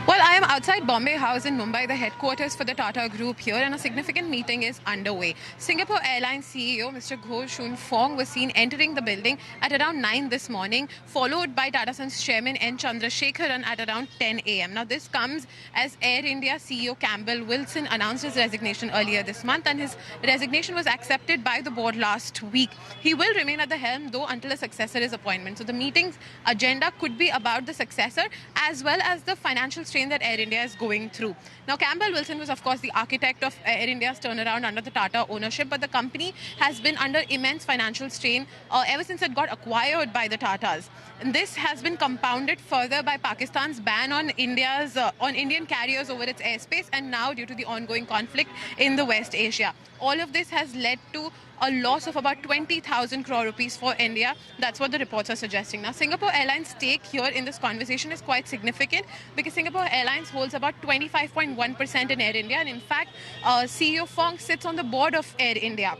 Well, I am outside Bombay House in Mumbai, the headquarters for the Tata Group here, and a significant meeting is underway. Singapore Airlines CEO Mr. Goh Choon Phong was seen entering the building at around 9 this morning, followed by Tata Sons Chairman N. Chandrasekharan at around 10 a.m. Now, this comes as Air India CEO Campbell Wilson announced his resignation earlier this month, and his resignation was accepted by the board last week. He will remain at the helm, though, until a successor is appointed. So the meeting's agenda could be about the successor as well as the financial strain that Air India is going through. Now, Campbell Wilson was, of course, the architect of Air India's turnaround under the Tata ownership, but the company has been under immense financial strain ever since it got acquired by the Tatas. And this has been compounded further by Pakistan's ban on Indian carriers over its airspace, and now due to the ongoing conflict in the West Asia. All of this has led to a loss of about 20,000 crore rupees for India. That's what the reports are suggesting. Now, Singapore Airlines' stake here in this conversation is quite significant because Singapore Airlines holds about 25.1% in Air India. And in fact, CEO Phong sits on the board of Air India.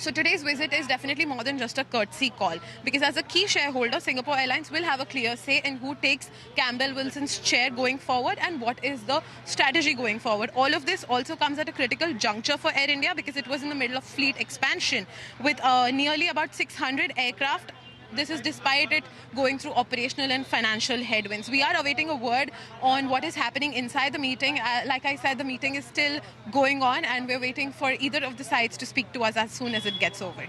So today's visit is definitely more than just a courtesy call, because as a key shareholder, Singapore Airlines will have a clear say in who takes Campbell Wilson's chair going forward and what is the strategy going forward. All of this also comes at a critical juncture for Air India, because it was in the middle of fleet expansion with nearly about 600 aircraft. This is despite it going through operational and financial headwinds. We are awaiting a word on what is happening inside the meeting. Like I said, the meeting is still going on, and we're waiting for either of the sides to speak to us as soon as it gets over.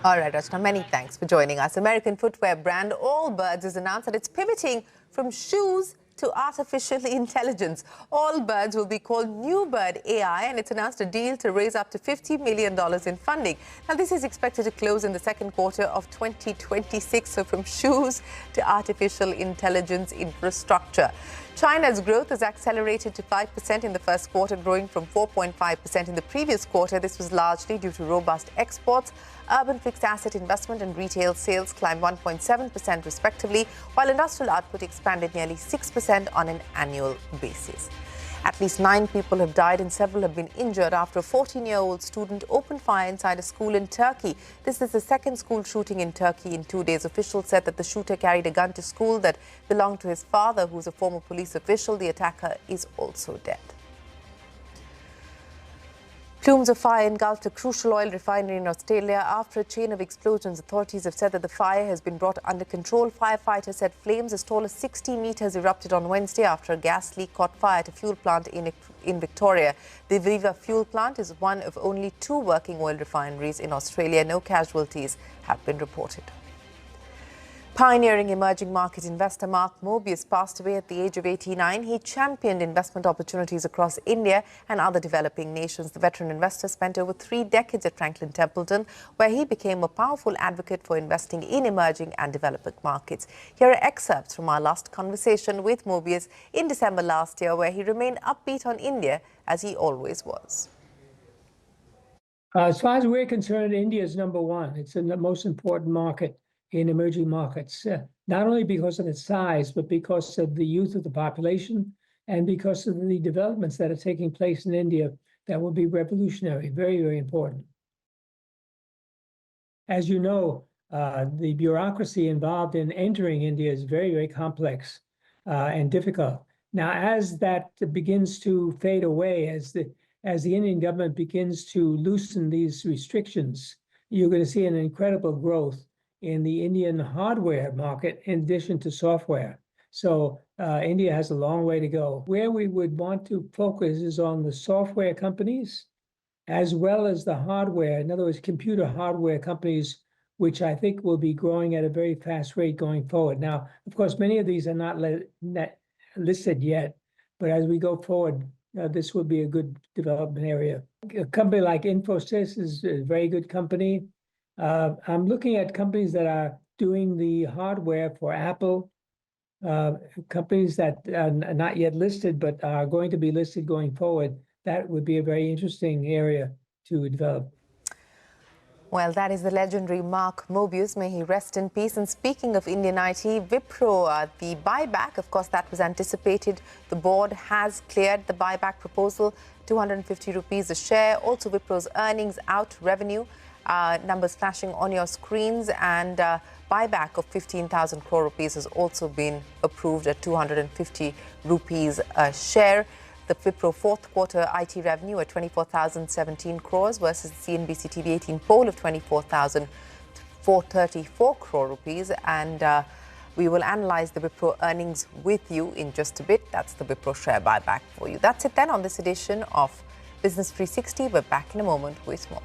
All right, Rachna, many thanks for joining us. American footwear brand Allbirds has announced that it's pivoting from shoes to artificial intelligence. Allbirds will be called New Bird AI, and it's announced a deal to raise up to $50 million in funding. Now, this is expected to close in the second quarter of 2026, so from shoes to artificial intelligence infrastructure. China's growth has accelerated to 5% in the first quarter, growing from 4.5% in the previous quarter. This was largely due to robust exports. Urban fixed asset investment and retail sales climbed 1.7% respectively, while industrial output expanded nearly 6% on an annual basis. At least 9 people have died and several have been injured after a 14-year-old student opened fire inside a school in Turkey. This is the second school shooting in Turkey in 2 days. Officials said that the shooter carried a gun to school that belonged to his father, who's a former police official. The attacker is also dead. Plumes of fire engulfed a crucial oil refinery in Australia after a chain of explosions. Authorities have said that the fire has been brought under control. Firefighters said flames as tall as 60 meters erupted on Wednesday after a gas leak caught fire at a fuel plant in Victoria. The Viva fuel plant is one of only 2 working oil refineries in Australia. No casualties have been reported. Pioneering emerging market investor Mark Mobius passed away at the age of 89. He championed investment opportunities across India and other developing nations. The veteran investor spent over 3 decades at Franklin Templeton, where he became a powerful advocate for investing in emerging and developing markets. Here are excerpts from our last conversation with Mobius in December last year, where he remained upbeat on India, as he always was. As far as we're concerned, India is number one. It's the most important market in emerging markets, not only because of its size, but because of the youth of the population and because of the developments that are taking place in India that will be revolutionary, very, very important. As you know, the bureaucracy involved in entering India is very, very complex and difficult. Now, as that begins to fade away, as the Indian government begins to loosen these restrictions, you're going to see an incredible growth in the Indian hardware market in addition to software. So India has a long way to go. Where we would want to focus is on the software companies as well as the hardware, in other words, computer hardware companies, which I think will be growing at a very fast rate going forward. Now, of course, many of these are not listed yet, but as we go forward, this will be a good development area. A company like Infosys is a very good company. I'm looking at companies that are doing the hardware for Apple, companies that are not yet listed but are going to be listed going forward. That would be a very interesting area to develop. Well, that is the legendary Mark Mobius. May he rest in peace. And speaking of Indian IT, Wipro, the buyback, of course, that was anticipated. The board has cleared the buyback proposal, 250 rupees a share. Also, Wipro's earnings out, revenue, numbers flashing on your screens, and buyback of 15,000 crore rupees has also been approved at 250 rupees a share. The Wipro fourth quarter IT revenue at 24,017 crores versus the CNBC TV 18 poll of 24,434 crore rupees. And we will analyze the Wipro earnings with you in just a bit. That's the Wipro share buyback for you. That's it then on this edition of Business 360. We're back in a moment with more.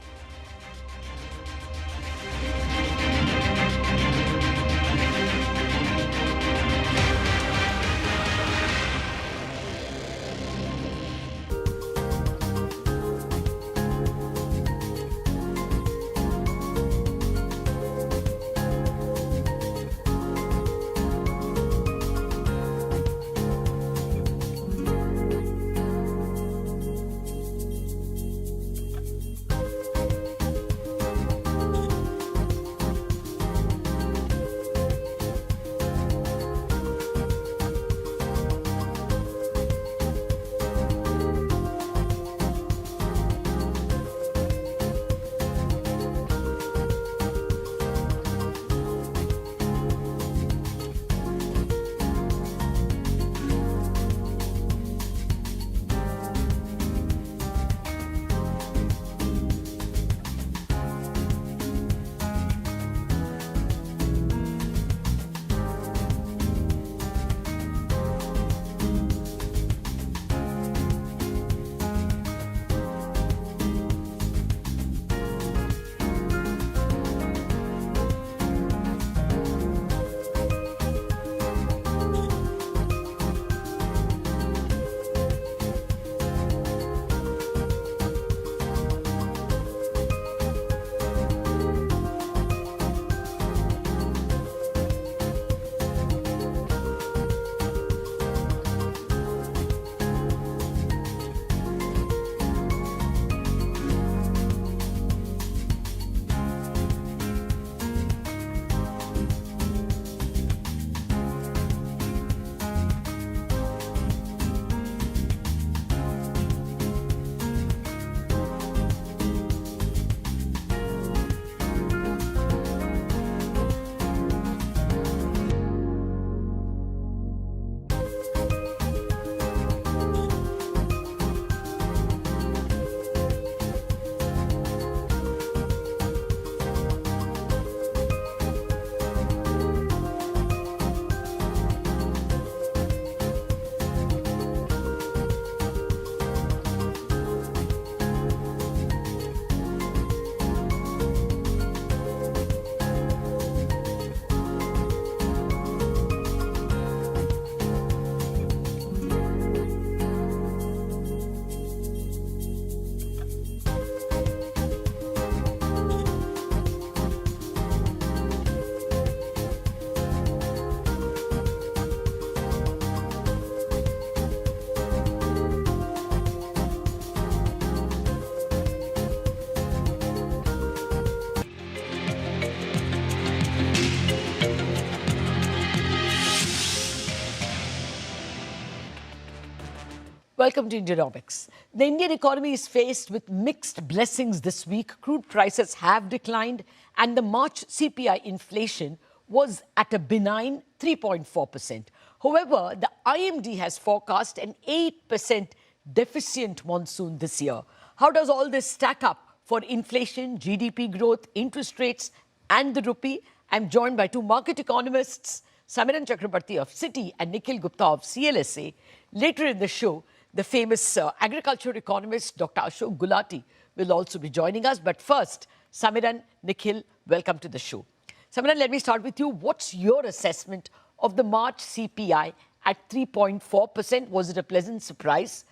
Welcome to Indianomics. The Indian economy is faced with mixed blessings this week. Crude prices have declined and the March CPI inflation was at a benign 3.4%. However, the IMD has forecast an 8% deficient monsoon this year. How does all this stack up for inflation, GDP growth, interest rates and the rupee? I'm joined by two market economists, Samiran Chakrabarti of Citi and Nikhil Gupta of CLSA. Later in the show, the famous agriculture economist, Dr. Ashok Gulati, will also be joining us. But first, Samiran, Nikhil, welcome to the show. Samiran, let me start with you. What's your assessment of the March CPI at 3.4%? Was it a pleasant surprise?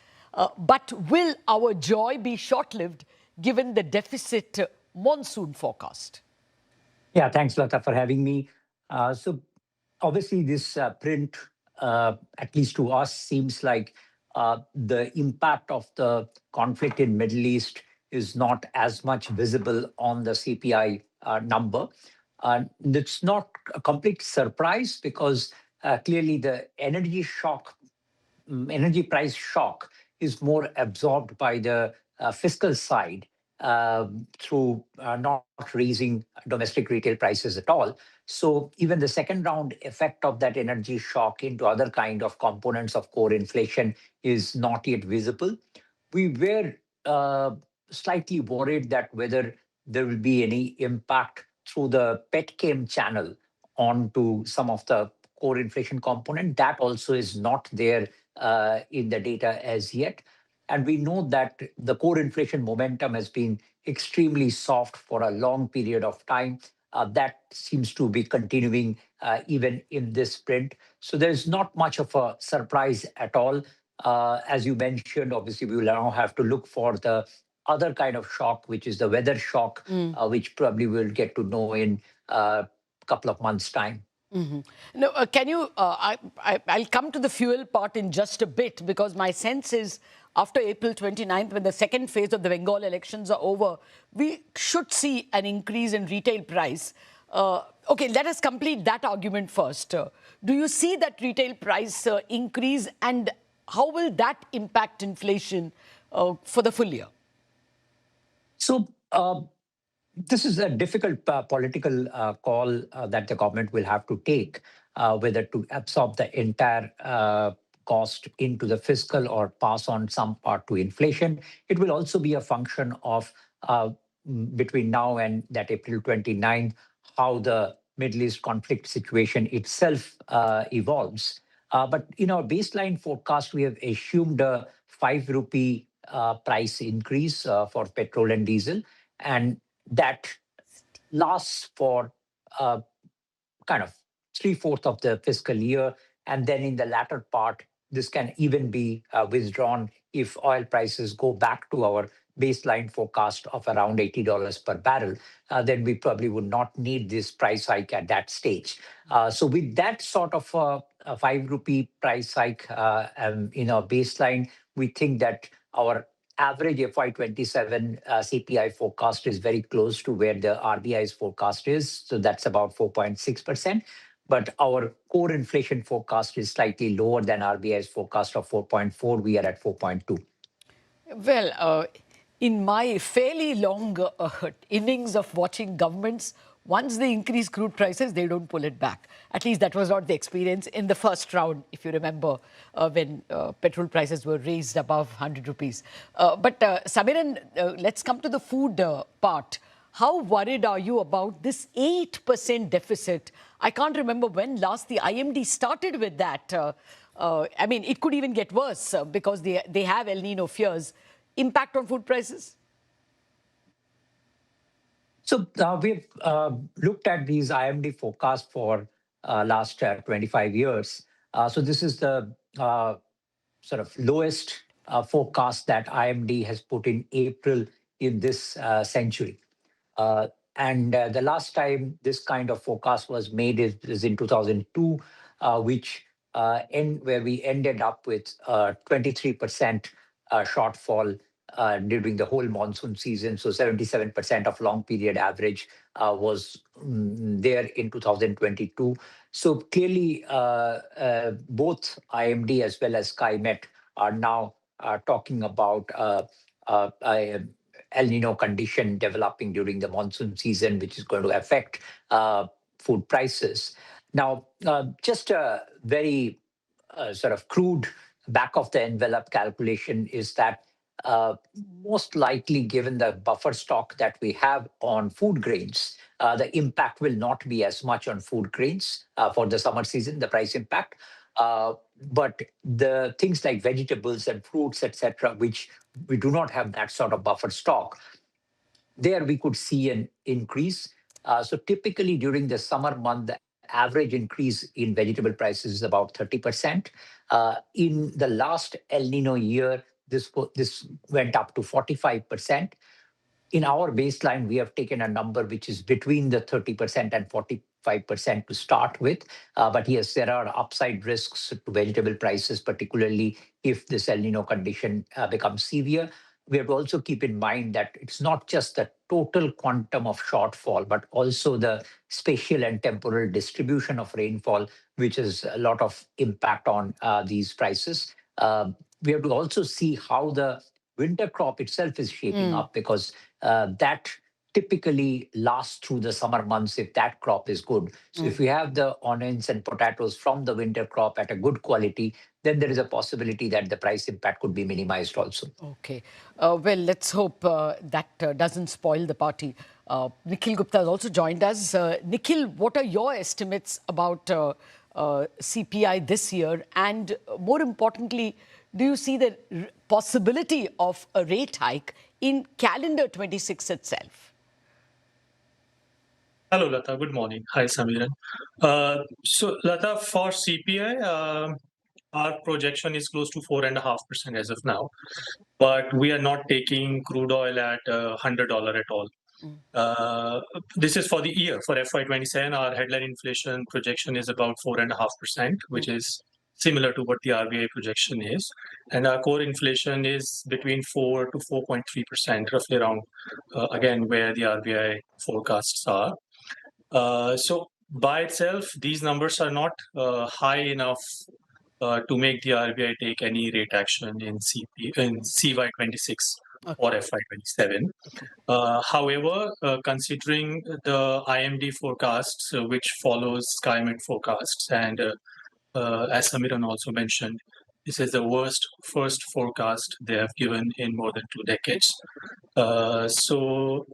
But will our joy be short-lived given the deficit monsoon forecast? Yeah, thanks, Lata, for having me. So obviously this print, at least to us, seems like the impact of the conflict in Middle East is not as much visible on the CPI number. It's not a complete surprise because clearly the energy price shock is more absorbed by the fiscal side through not raising domestic retail prices at all. So even the second round effect of that energy shock into other kind of components of core inflation is not yet visible. We were slightly worried that whether there will be any impact through the petchem channel onto some of the core inflation component. That also is not there in the data as yet. And we know that the core inflation momentum has been extremely soft for a long period of time. That seems to be continuing even in this print. So there's not much of a surprise at all. As you mentioned, obviously, we will now have to look for the other kind of shock, which is the weather shock, which probably we'll get to know in a couple of months' time. Mm-hmm. No, can you, I'll come to the fuel part in just a bit, because my sense is after April 29th, when the second phase of the Bengal elections are over, we should see an increase in retail price. Okay, let us complete that argument first. Do you see that retail price increase, and how will that impact inflation for the full year? So, this is a difficult political call that the government will have to take, whether to absorb the entire cost into the fiscal or pass on some part to inflation. It will also be a function of, between now and that April 29th, how the Middle East conflict situation itself evolves. But in our baseline forecast, we have assumed a 5 rupee price increase for petrol and diesel, and that lasts for kind of 3/4 of the fiscal year. And then in the latter part, this can even be withdrawn if oil prices go back to our baseline forecast of around $80 per barrel. Then we probably would not need this price hike at that stage. So with that sort of a 5 rupee price hike in our baseline, we think that our average FY27 CPI forecast is very close to where the RBI's forecast is. So that's about 4.6%. But our core inflation forecast is slightly lower than RBI's forecast of 4.4. We are at 4.2. Well, in my fairly long innings of watching governments, once they increase crude prices, they don't pull it back. At least that was not the experience in the first round, if you remember, when petrol prices were raised above 100 rupees. But Samiran, let's come to the food part. How worried are you about this 8% deficit? I can't remember when last the IMD started with that. I mean, it could even get worse because they have El Nino fears. Impact on food prices? So we've looked at these IMD forecasts for last 25 years. So this is the sort of lowest forecast that IMD has put in April in this century. And the last time this kind of forecast was made is in 2002, where we ended up with 23% shortfall during the whole monsoon season. So 77% of long period average was there in 2022. So clearly, both IMD as well as SkyMet are now talking about a El Nino condition developing during the monsoon season, which is going to affect food prices. Now, just a very sort of crude back of the envelope calculation is that most likely, given the buffer stock that we have on food grains, the impact will not be as much on food grains for the summer season, the price impact. But the things like vegetables and fruits, etc., which we do not have that sort of buffer stock, there we could see an increase. So typically during the summer month, the average increase in vegetable prices is about 30%. In the last El Nino year, this went up to 45%. In our baseline, we have taken a number which is between the 30% and 45% to start with. But yes, there are upside risks to vegetable prices, particularly if this El Nino condition becomes severe. We have to also keep in mind that it's not just the total quantum of shortfall, but also the spatial and temporal distribution of rainfall, which has a lot of impact on these prices. We have to also see how the winter crop itself is shaping up, because that typically lasts through the summer months if that crop is good. So if we have the onions and potatoes from the winter crop at a good quality, then there is a possibility that the price impact could be minimized also. Okay. Well, let's hope that doesn't spoil the party. Nikhil Gupta has also joined us. Nikhil, what are your estimates about CPI this year? And more importantly, do you see the possibility of a rate hike in calendar 26 itself? Hello, Lata. Good morning. Hi, Samiran. So, Lata, for CPI, our projection is close to 4.5% as of now, but we are not taking crude oil at $100 at all. This is for the year. For FY27, our headline inflation projection is about 4.5%, which is similar to what the RBI projection is. And our core inflation is between 4 to 4.3%, roughly around, again, where the RBI forecasts are. So by itself, these numbers are not high enough to make the RBI take any rate action in CY26 or FY27. However, considering the IMD forecasts, which follows SkyMed forecasts, and as Samiran also mentioned, this is the worst first forecast they have given in more than 2 decades. So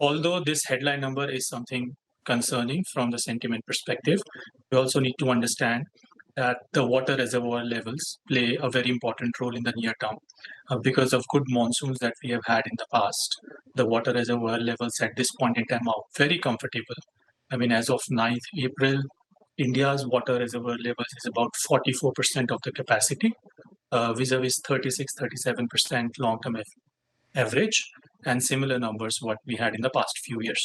although this headline number is something concerning from the sentiment perspective, we also need to understand that the water reservoir levels play a very important role in the near term. Because of good monsoons that we have had in the past, the water reservoir levels at this point in time are very comfortable. I mean, as of 9th April, India's water reservoir levels is about 44% of the capacity, vis-a-vis 36-37% long-term average, and similar numbers what we had in the past few years.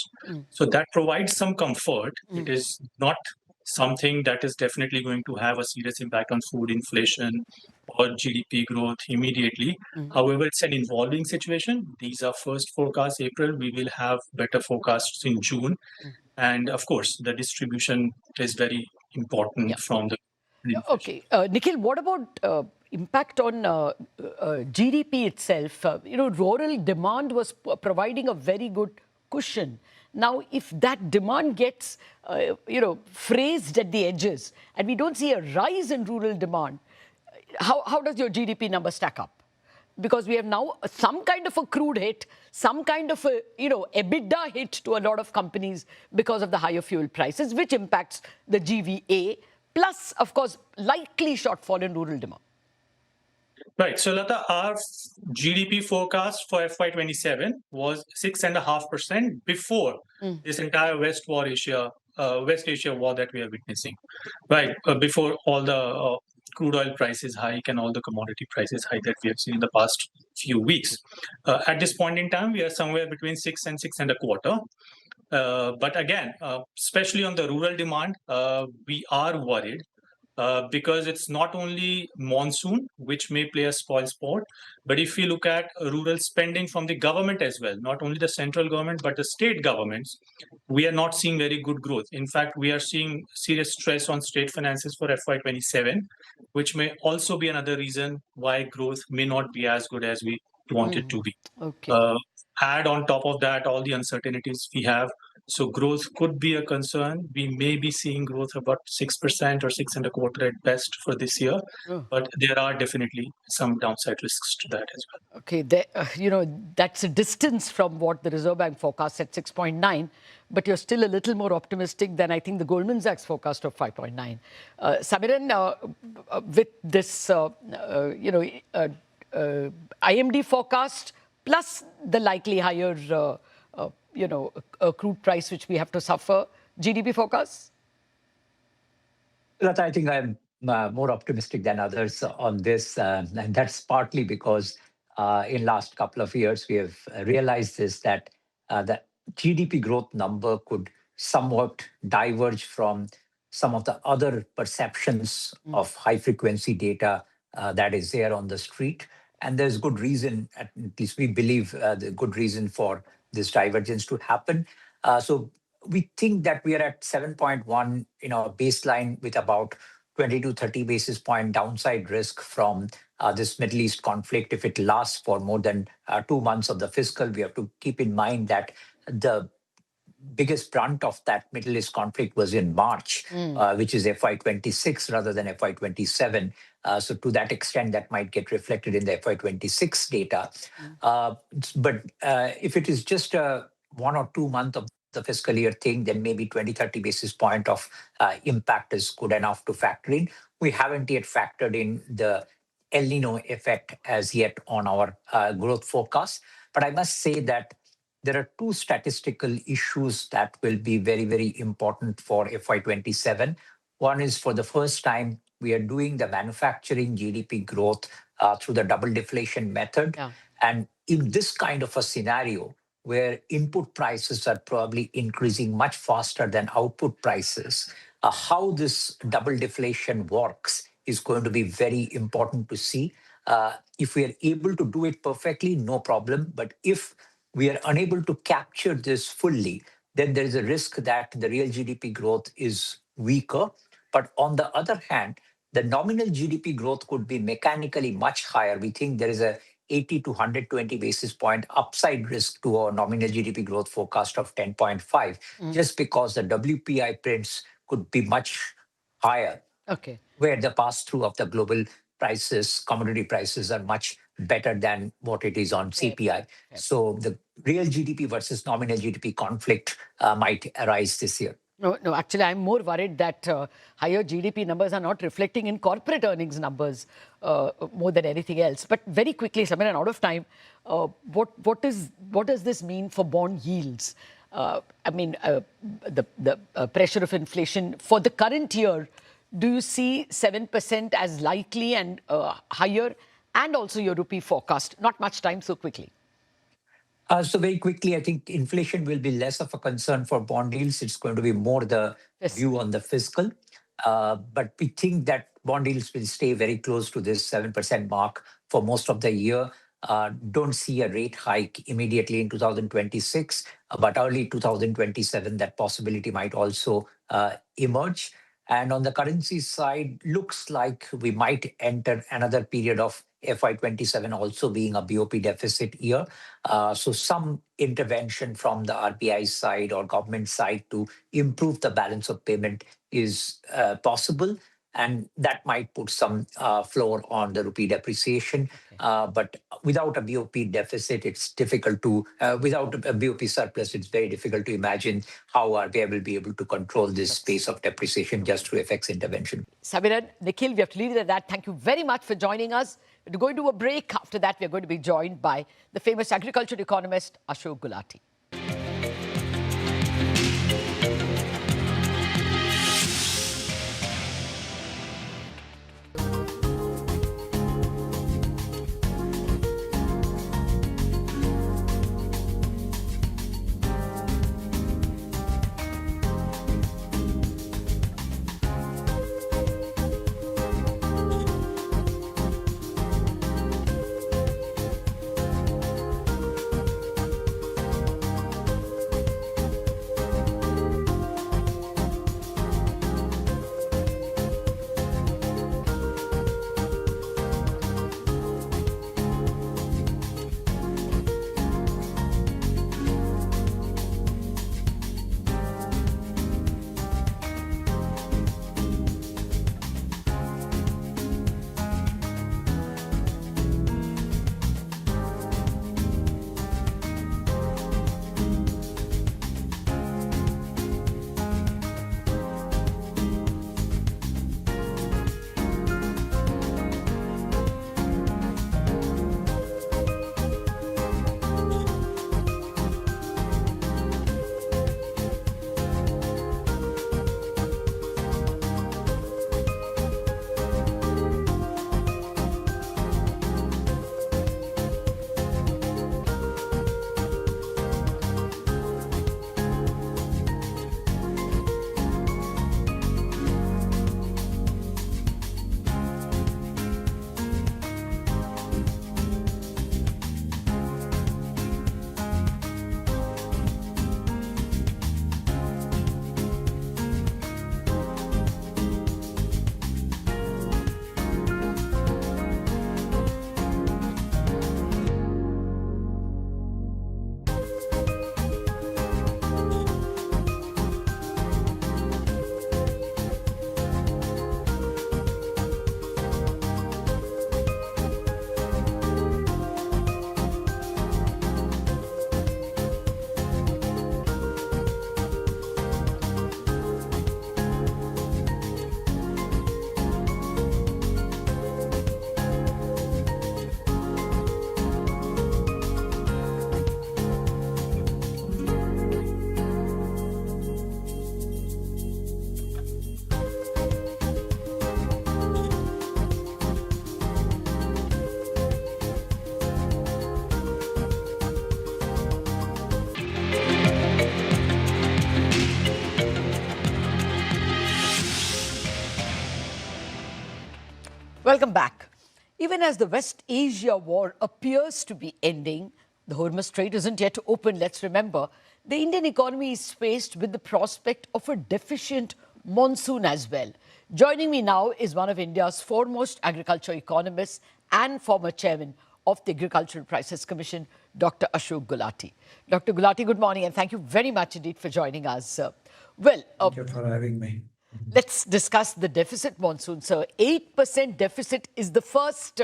So that provides some comfort. It is not something that is definitely going to have a serious impact on food inflation or GDP growth immediately. However, it's an evolving situation. These are first forecasts April. We will have better forecasts in June. And of course, the distribution is very important from the... Okay. Nikhil, what about impact on GDP itself? Rural demand was providing a very good cushion. Now, if that demand gets, phrased at the edges and we don't see a rise in rural demand, how does your GDP number stack up? Because we have now some kind of a crude hit, some kind of a, EBITDA hit to a lot of companies because of the higher fuel prices, which impacts the GVA, plus, of course, likely shortfall in rural demand. Right. So, Lata, our GDP forecast for FY27 was 6.5% before this entire West Asia war that we are witnessing. Right. Before all the crude oil prices hike and all the commodity prices hike that we have seen in the past few weeks. At this point in time, we are somewhere between 6 and 6.25. But again, especially on the rural demand, we are worried because it's not only monsoon, which may play a spoil sport, but if you look at rural spending from the government as well, not only the central government, but the state governments, we are not seeing very good growth. In fact, we are seeing serious stress on state finances for FY27, which may also be another reason why growth may not be as good as we want it to be. Okay. Add on top of that all the uncertainties we have. So growth could be a concern. We may be seeing growth about 6% or 6.25% at best for this year, but there are definitely some downside risks to that as well. Okay, that's a distance from what the Reserve Bank forecast at 6.9, but you're still a little more optimistic than I think the Goldman Sachs forecast of 5.9. Samiran, with this, IMD forecast plus the likely higher, crude price which we have to suffer, GDP forecast? Lata, I think I'm more optimistic than others on this, and that's partly because in last couple of years we have realized that the GDP growth number could somewhat diverge from some of the other perceptions of high frequency data that is there on the street. And there's good reason, at least we believe the good reason for this divergence to happen. So we think that we are at 7.1 in our baseline with about 20 to 30 basis point downside risk from this Middle East conflict. If it lasts for more than 2 months of the fiscal, we have to keep in mind that the biggest brunt of that Middle East conflict was in March, which is FY26 rather than FY27. So to that extent, that might get reflected in the FY26 data. But if it is just a 1 or 2 month of the fiscal year thing, then maybe 20-30 basis point of impact is good enough to factor in. We haven't yet factored in the El Nino effect as yet on our growth forecast. But I must say that there are 2 statistical issues that will be very, very important for FY27. One is, for the first time, we are doing the manufacturing GDP growth through the double deflation method. Yeah. And in this kind of a scenario, where input prices are probably increasing much faster than output prices, how this double deflation works is going to be very important to see. If we are able to do it perfectly, no problem. But if we are unable to capture this fully, then there is a risk that the real GDP growth is weaker. But on the other hand, the nominal GDP growth could be mechanically much higher. We think there is a 80 to 120 basis point upside risk to our nominal GDP growth forecast of 10.5, just because the WPI prints could be much higher. Okay. Where the pass-through of the global prices, commodity prices, are much better than what it is on CPI. So the real GDP versus nominal GDP conflict might arise this year. No, actually, I'm more worried that higher GDP numbers are not reflecting in corporate earnings numbers more than anything else. But very quickly, Samiran, out of time, what does this mean for bond yields? The pressure of inflation for the current year, do you see 7% as likely and higher? And also your rupee forecast. Not much time, so quickly. So very quickly, I think inflation will be less of a concern for bond yields. It's going to be more the view on the fiscal. But we think that bond yields will stay very close to this 7% mark for most of the year. Don't see a rate hike immediately in 2026, but early 2027, that possibility might also emerge. And on the currency side, looks like we might enter another period of FY27 also being a BOP deficit year. So some intervention from the RBI side or government side to improve the balance of payment is possible. And that might put some floor on the rupee depreciation. But without a BOP deficit, it's difficult to, without a BOP surplus, it's very difficult to imagine how RBI will be able to control this pace of depreciation just through FX intervention. Samiran, Nikhil, we have to leave it at that. Thank you very much for joining us. We're going to a break. After that, we're going to be joined by the famous agriculture economist, Ashok Gulati. Welcome back. Even as the West Asia war appears to be ending, the Hormuz Strait isn't yet open, let's remember. The Indian economy is faced with the prospect of a deficient monsoon as well. Joining me now is one of India's foremost agriculture economists and former chairman of the Agricultural Prices Commission, Dr. Ashok Gulati. Dr. Gulati, good morning, and thank you very much indeed for joining us. Thank you for having me. Let's discuss the deficit monsoon, sir. 8% deficit is the first,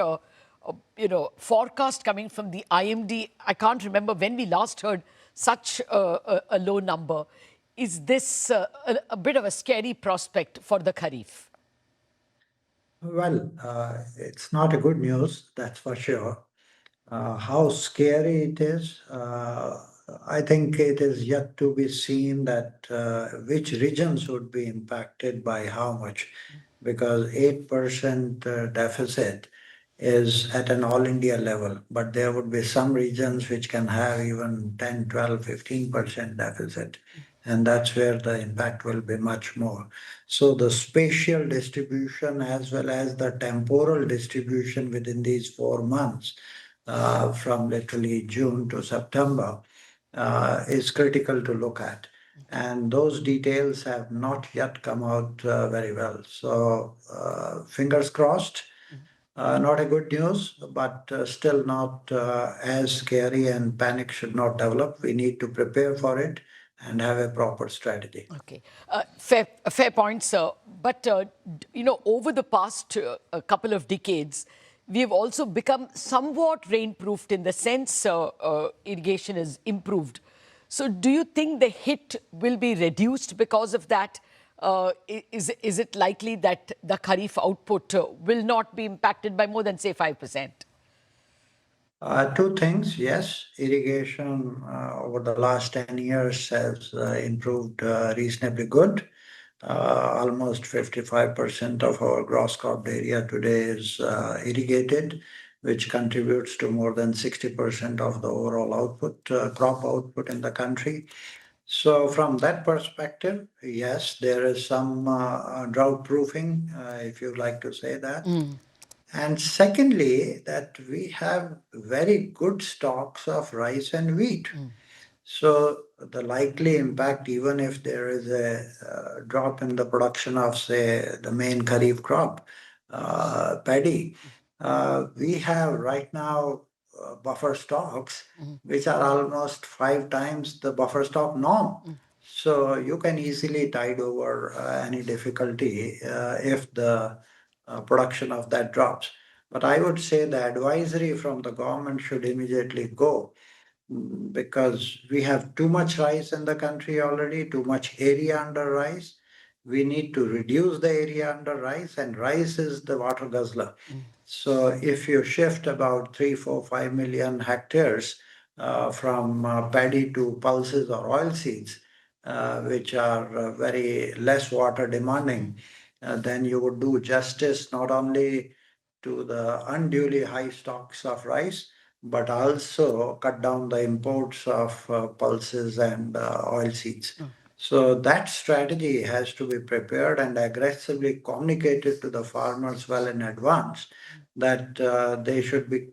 forecast coming from the IMD. I can't remember when we last heard such a low number. Is this a bit of a scary prospect for the Kharif? Well, it's not a good news, that's for sure. How scary it is, I think it is yet to be seen that which regions would be impacted by how much, because 8% deficit is at an all India level, but there would be some regions which can have even 10, 12, 15% deficit. And that's where the impact will be much more. So the spatial distribution as well as the temporal distribution within these 4 months, from literally June to September, is critical to look at. And those details have not yet come out very well. So fingers crossed. Not a good news, but still not as scary, and panic should not develop. We need to prepare for it and have a proper strategy. Okay, fair point, sir. But, over the past couple of decades, we have also become somewhat rain-proofed in the sense irrigation is improved. So do you think the hit will be reduced because of that? Is it likely that the Kharif output will not be impacted by more than, say, 5%? Two things, yes. Irrigation over the last 10 years has improved reasonably good. Almost 55% of our gross cropped area today is irrigated, which contributes to more than 60% of the overall output, crop output in the country. So from that perspective, yes, there is some drought proofing, if you like to say that. And secondly, that we have very good stocks of rice and wheat. So the likely impact, even if there is a drop in the production of, say, the main Kharif crop, paddy, we have right now buffer stocks, which are almost 5 times the buffer stock norm. So you can easily tide over any difficulty if the production of that drops. But I would say the advisory from the government should immediately go, because we have too much rice in the country already, too much area under rice. We need to reduce the area under rice, and rice is the water guzzler. So if you shift about 3, 4, 5 million hectares from paddy to pulses or oil seeds, which are very less water demanding, then you would do justice not only to the unduly high stocks of rice, but also cut down the imports of pulses and oil seeds. So that strategy has to be prepared and aggressively communicated to the farmers well in advance, that they should be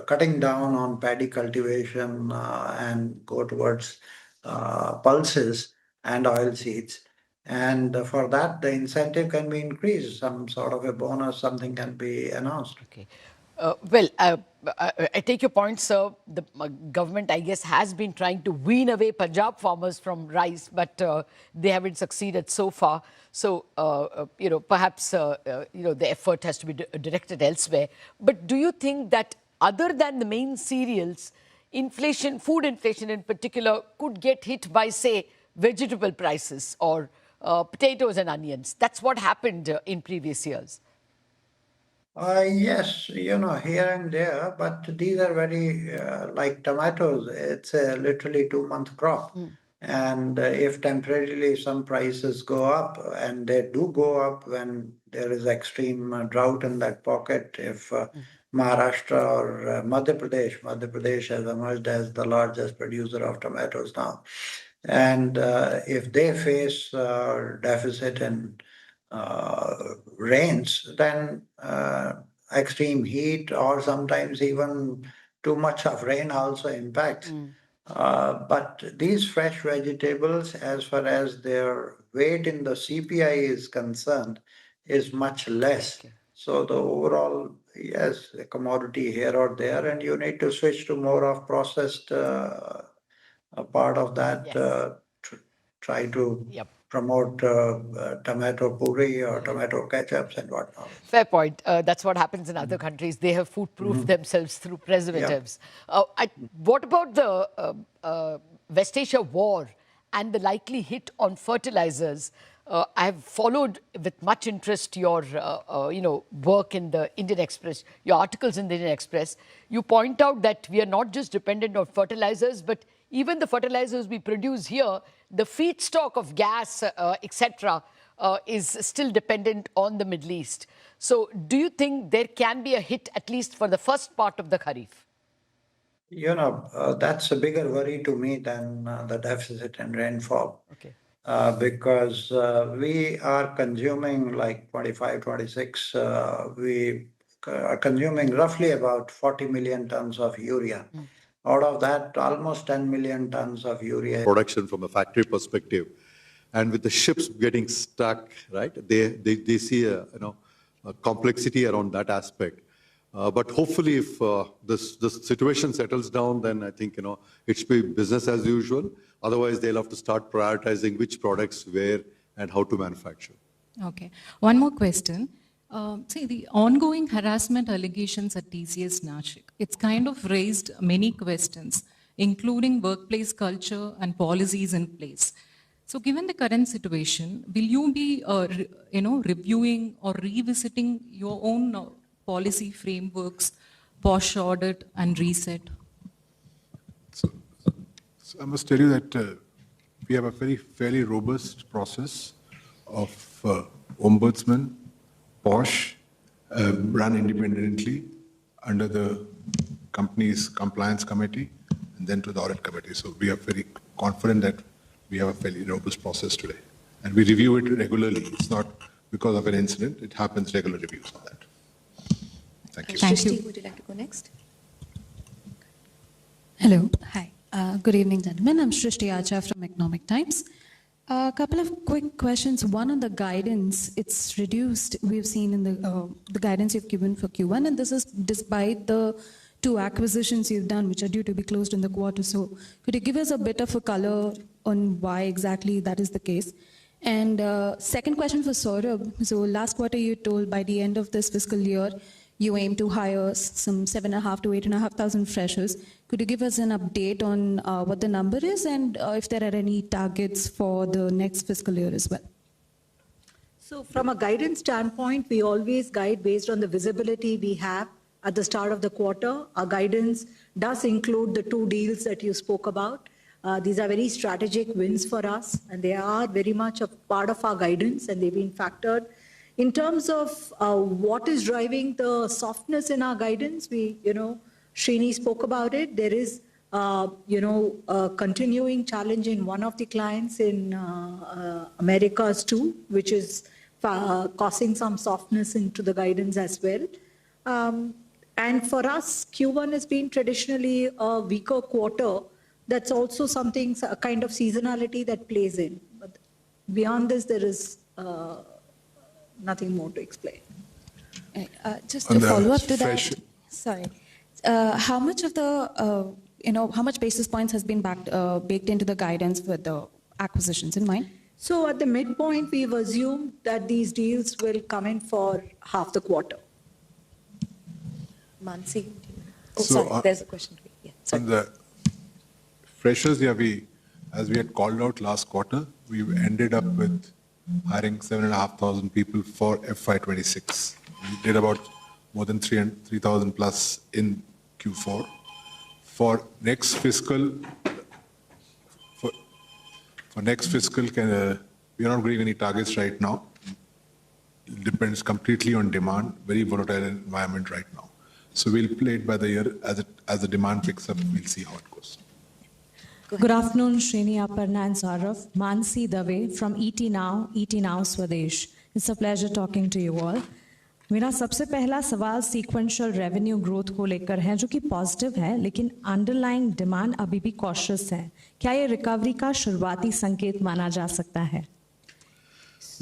cutting down on paddy cultivation and go towards pulses and oil seeds. And for that, the incentive can be increased. Some sort of a bonus, something can be announced. Okay. I take your point, sir. The government, I guess, has been trying to wean away Punjab farmers from rice, but they haven't succeeded so far. So, perhaps, the effort has to be directed elsewhere. But do you think that other than the main cereals, inflation, food inflation in particular, could get hit by, say, vegetable prices or potatoes and onions? That's what happened in previous years. Yes, here and there, but these are very, like tomatoes, it's a literally 2-month crop. And if temporarily some prices go up, and they do go up when there is extreme drought in that pocket, if Maharashtra or Madhya Pradesh has emerged as the largest producer of tomatoes now. And if they face deficit in rains, then extreme heat or sometimes even too much of rain also impacts. But these fresh vegetables, as far as their weight in the CPI is concerned, is much less. So the overall, yes, a commodity here or there, and you need to switch to more of processed part of that. Try to promote tomato puree or tomato ketchups and whatnot. Fair point. That's what happens in other countries. They have food-proofed themselves through preservatives. What about the West Asia war and the likely hit on fertilizers? I have followed with much interest your work in the Indian Express, your articles in the Indian Express. You point out that we are not just dependent on fertilizers, but even the fertilizers we produce here, the feedstock of gas, etc., is still dependent on the Middle East. So do you think there can be a hit, at least for the first part of the Kharif? That's a bigger worry to me than the deficit in rainfall. Because we are consuming like 25, 26, we are consuming roughly about 40 million tons of urea. Out of that, almost 10 million tons of urea. Production from a factory perspective. And with the ships getting stuck, right, they see a complexity around that aspect. But hopefully if the situation settles down, then I think, it should be business as usual. Otherwise, they'll have to start prioritizing which products, where, and how to manufacture. Okay. One more question. See, the ongoing harassment allegations at TCS Nashik, it's kind of raised many questions, including workplace culture and policies in place. So given the current situation, will you be, reviewing or revisiting your own policy frameworks, posh audit and reset? So I must tell you that we have a fairly robust process of ombudsman, POSH, run independently under the company's compliance committee and then to the audit committee. So we are very confident that we have a fairly robust process today. And we review it regularly. It's not because of an incident. It happens regular reviews on that. Thank you. Thank you. Would you like to go next? Hello. Hi. Good evening, gentlemen. I'm Shrishti Acha from Economic Times. A couple of quick questions. One on the guidance. It's reduced, we've seen in the guidance you've given for Q1, and this is despite the 2 acquisitions you've done, which are due to be closed in the quarter. So could you give us a bit of a color on why exactly that is the case? And second question for Saurabh. So last quarter you told by the end of this fiscal year, you aim to hire some 7,500 to 8,500 freshers. Could you give us an update on what the number is and if there are any targets for the next fiscal year as well? So from a guidance standpoint, we always guide based on the visibility we have at the start of the quarter. Our guidance does include the 2 deals that you spoke about. These are very strategic wins for us, and they are very much a part of our guidance, and they've been factored. In terms of what is driving the softness in our guidance, Srini spoke about it. There is, a continuing challenge in one of the clients in Americas too, which is causing some softness into the guidance as well. And for us, Q1 has been traditionally a weaker quarter. That's also something, a kind of seasonality that plays in. But beyond this, there is nothing more to explain. Just to follow up to that, sorry. How much of the, how much basis points has been baked into the guidance with the acquisitions in mind? So at the midpoint, we've assumed that these deals will come in for half the quarter. Mansi. There's a question. Yeah, on the freshers, as we had called out last quarter, we ended up with hiring 7,500 people for FY26. We did about more than 3,000 plus in Q4. For next fiscal, we are not giving any targets right now. It depends completely on demand. Very volatile environment right now. So we'll play it by the year. As the demand picks up, we'll see how it goes. Good afternoon, Srini, Aparna and Saurav. Mansi Dave from ET Now Swadesh. It's a pleasure talking to you all. मेरा सबसे पहला सवाल sequential revenue growth को लेकर है, जो कि positive है, लेकिन अंडरलाइंग डिमांड अभी भी कॉशियस है। क्या ये रिकवरी का शुरुआती संकेत माना जा सकता है?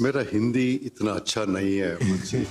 मेरा हिंदी इतना अच्छा नहीं है मुझसे।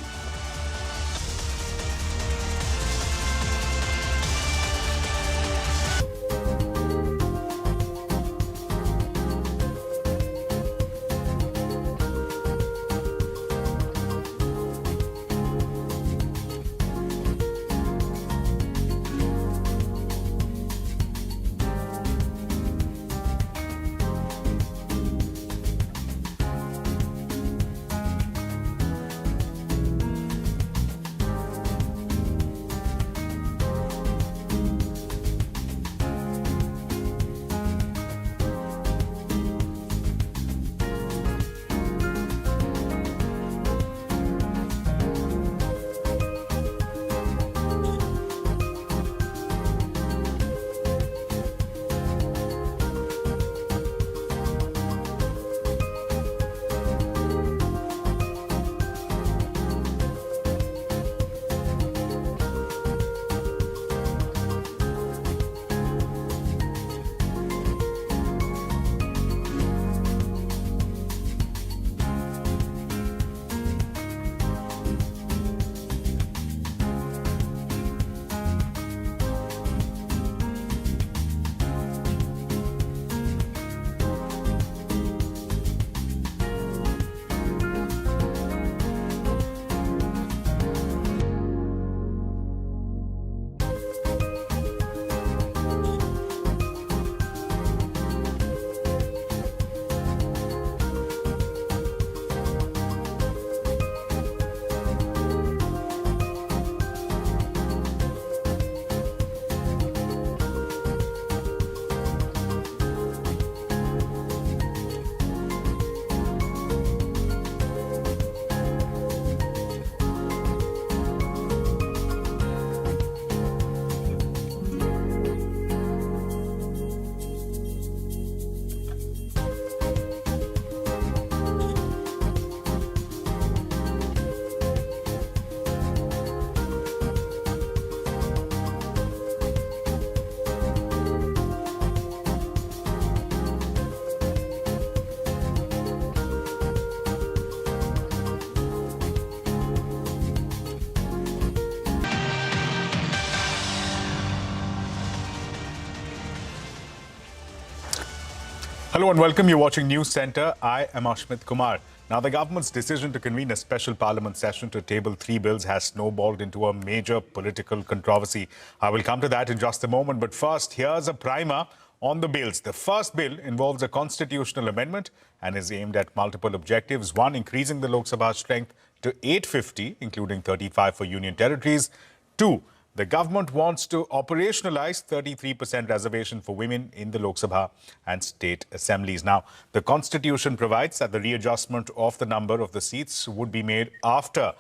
Hello and welcome. You're watching News Center. I am Ashmit Kumar. Now, the government's decision to convene a special parliament session to table 3 bills has snowballed into a major political controversy. I will come to that in just a moment. But first, here's a primer on the bills. The first bill involves a constitutional amendment and is aimed at multiple objectives. One, increasing the Lok Sabha strength to 850, including 35 for union territories. Two, the government wants to operationalize 33% reservation for women in the Lok Sabha and state assemblies. Now, the constitution provides that the readjustment of the number of the seats would be made after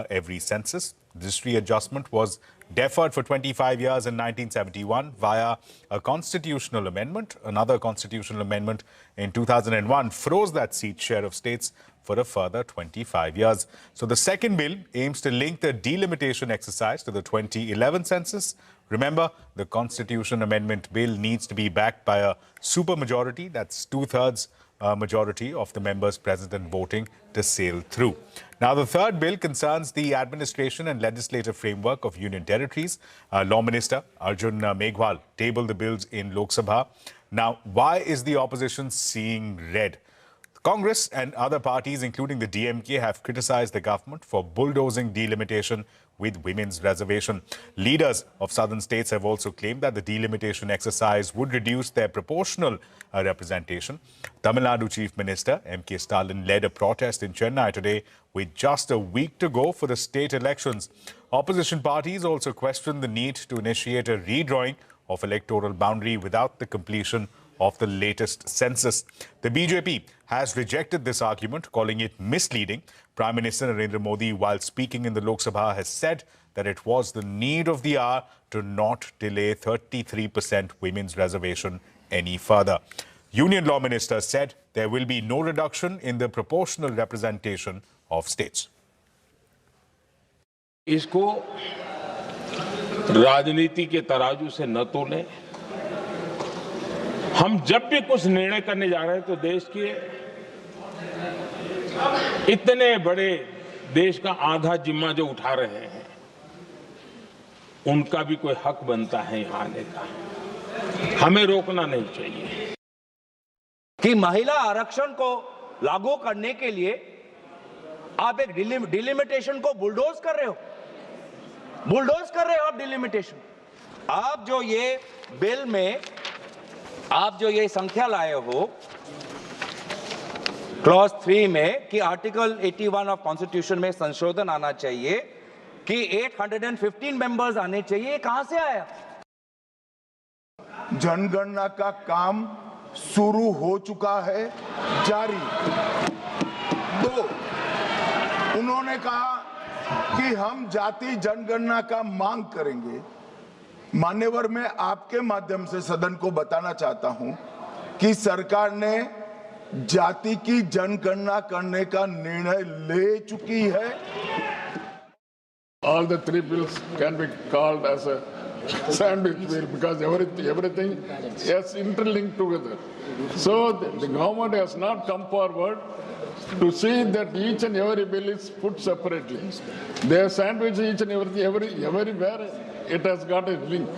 every census. This readjustment was deferred for 25 years in 1971 via a constitutional amendment. Another constitutional amendment in 2001 froze that seat share of states for a further 25 years. So the second bill aims to link the delimitation exercise to the 2011 census. Remember, the Constitution Amendment Bill needs to be backed by a supermajority, that's 2/3 majority of the members present and voting, to sail through. Now, the third bill concerns the administration and legislative framework of union territories. Law Minister Arjun Meghwal tabled the bills in Lok Sabha. Now, why is the opposition seeing red? Congress and other parties, including the DMK, have criticized the government for bulldozing delimitation with women's reservation. Leaders of southern states have also claimed that the delimitation exercise would reduce their proportional representation. Tamil Nadu Chief Minister M.K. Stalin led a protest in Chennai today with just a week to go for the state elections. Opposition parties also questioned the need to initiate a redrawing of electoral boundary without the completion of the latest census. The BJP has rejected this argument, calling it misleading. Prime Minister Narendra Modi, while speaking in the Lok Sabha, has said that it was the need of the hour to not delay 33% women's reservation any further. Union Law Minister said there will be no reduction in the proportional representation of states. इसको राजनीति के तराजू से न तोलें। हम जब भी कुछ निर्णय करने जा रहे हैं तो देश के इतने बड़े देश का आधा जिम्मा जो उठा रहे हैं उनका भी कोई हक बनता है यहाँ आने का। हमें रोकना नहीं चाहिए कि महिला आरक्षण को लागू करने के लिए आप एक डिलिमिटेशन को बुलडोज कर रहे हो। आप डिलिमिटेशन। आप जो ये बिल में आप जो ये संख्या लाए हो क्लॉज 3 में कि आर्टिकल 81 ऑफ कॉन्स्टिट्यूशन में संशोधन आना चाहिए कि 815 मेंबर्स आने चाहिए, कहां से आया? जनगणना का काम शुरू हो चुका है, जारी। 2, उन्होंने कहा कि हम जाति जनगणना का मांग करेंगे। मान्यवर, मैं आपके माध्यम से सदन को बताना चाहता हूं कि सरकार ने जाति की जनगणना करने का निर्णय ले चुकी है। All the 3 bills can be called as a sandwich bill because everything is interlinked together. So the government has not come forward to see that each and every bill is put separately. They are sandwiched each and everywhere it has got a link.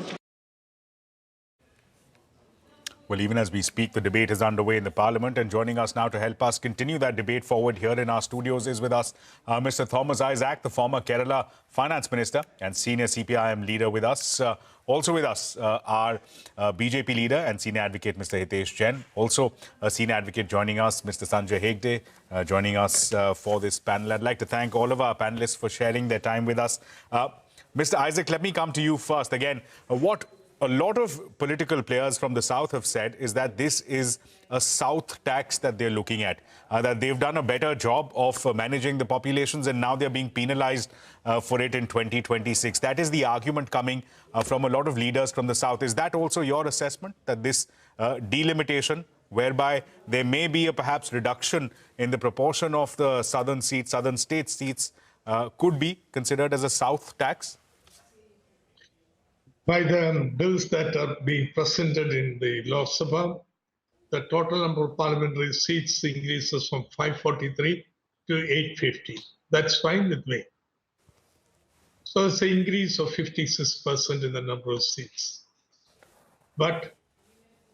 Well, even as we speak, the debate is underway in the Parliament, and joining us now to help us continue that debate forward here in our studios is with us Mr. Thomas Isaac, the former Kerala Finance Minister and senior CPIM leader with us. Also with us, our BJP leader and senior advocate, Mr. Hitesh Jain. Also a senior advocate joining us, Mr. Sanjay Hegde, joining us for this panel. I'd like to thank all of our panelists for sharing their time with us. Mr. Isaac, let me come to you first. Again, what a lot of political players from the South have said is that this is a South tax that they're looking at, that they've done a better job of managing the populations and now they're being penalized for it in 2026. That is the argument coming from a lot of leaders from the South. Is that also your assessment, that this delimitation, whereby there may be a perhaps reduction in the proportion of the southern state seats, could be considered as a South tax? By the bills that are being presented in the Lok Sabha, the total number of parliamentary seats increases from 543 to 850. That's fine with me. So it's an increase of 56% in the number of seats. But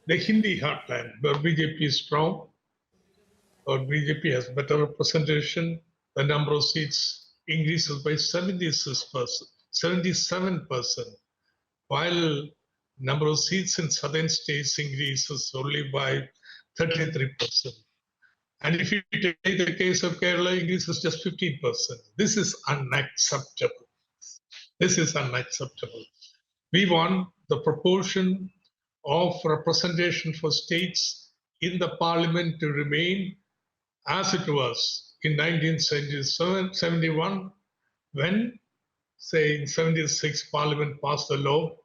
the Hindi heartland, where BJP is strong, or BJP has better representation, the number of seats increases by 77%. While number of seats in southern states increases only by 33%. And if you take the case of Kerala, increases just 15%. This is unacceptable. We want the proportion of representation for states in the parliament to remain as it was in 1971, when, say, in 76, Parliament passed a law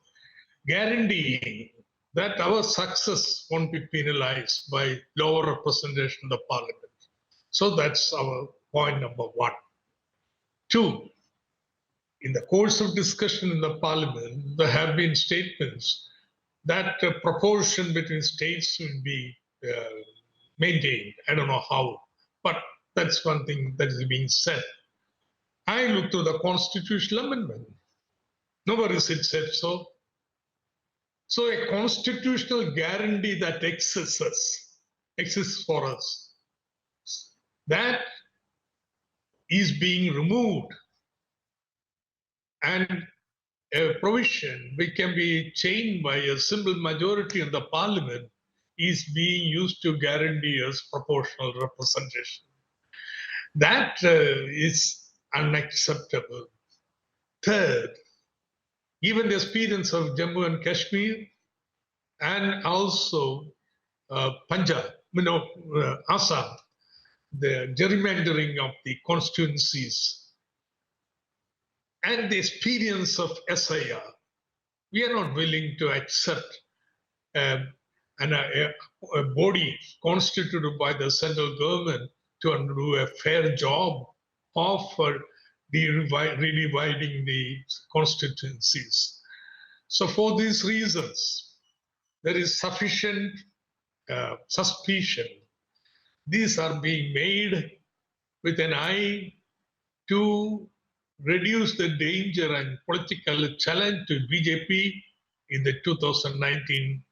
guaranteeing that our success won't be penalized by lower representation in the Parliament. So that's our point number 1. 2, in the course of discussion in the Parliament, there have been statements that a proportion between states will be maintained. I don't know how, but that's one thing that is being said. I look to the constitutional amendment. Nowhere is it said so. So a constitutional guarantee that exists for us, that is being removed, and a provision which can be changed by a simple majority in the parliament is being used to guarantee us proportional representation. That is unacceptable. Third, given the experience of Jammu and Kashmir and also Punjab, Assam, the gerrymandering of the constituencies and the experience of SIR, we are not willing to accept a body constituted by the central government to do a fair job of redividing the constituencies. So for these reasons, there is sufficient suspicion. These are being made with an eye to reduce the danger and political challenge to BJP in the 2019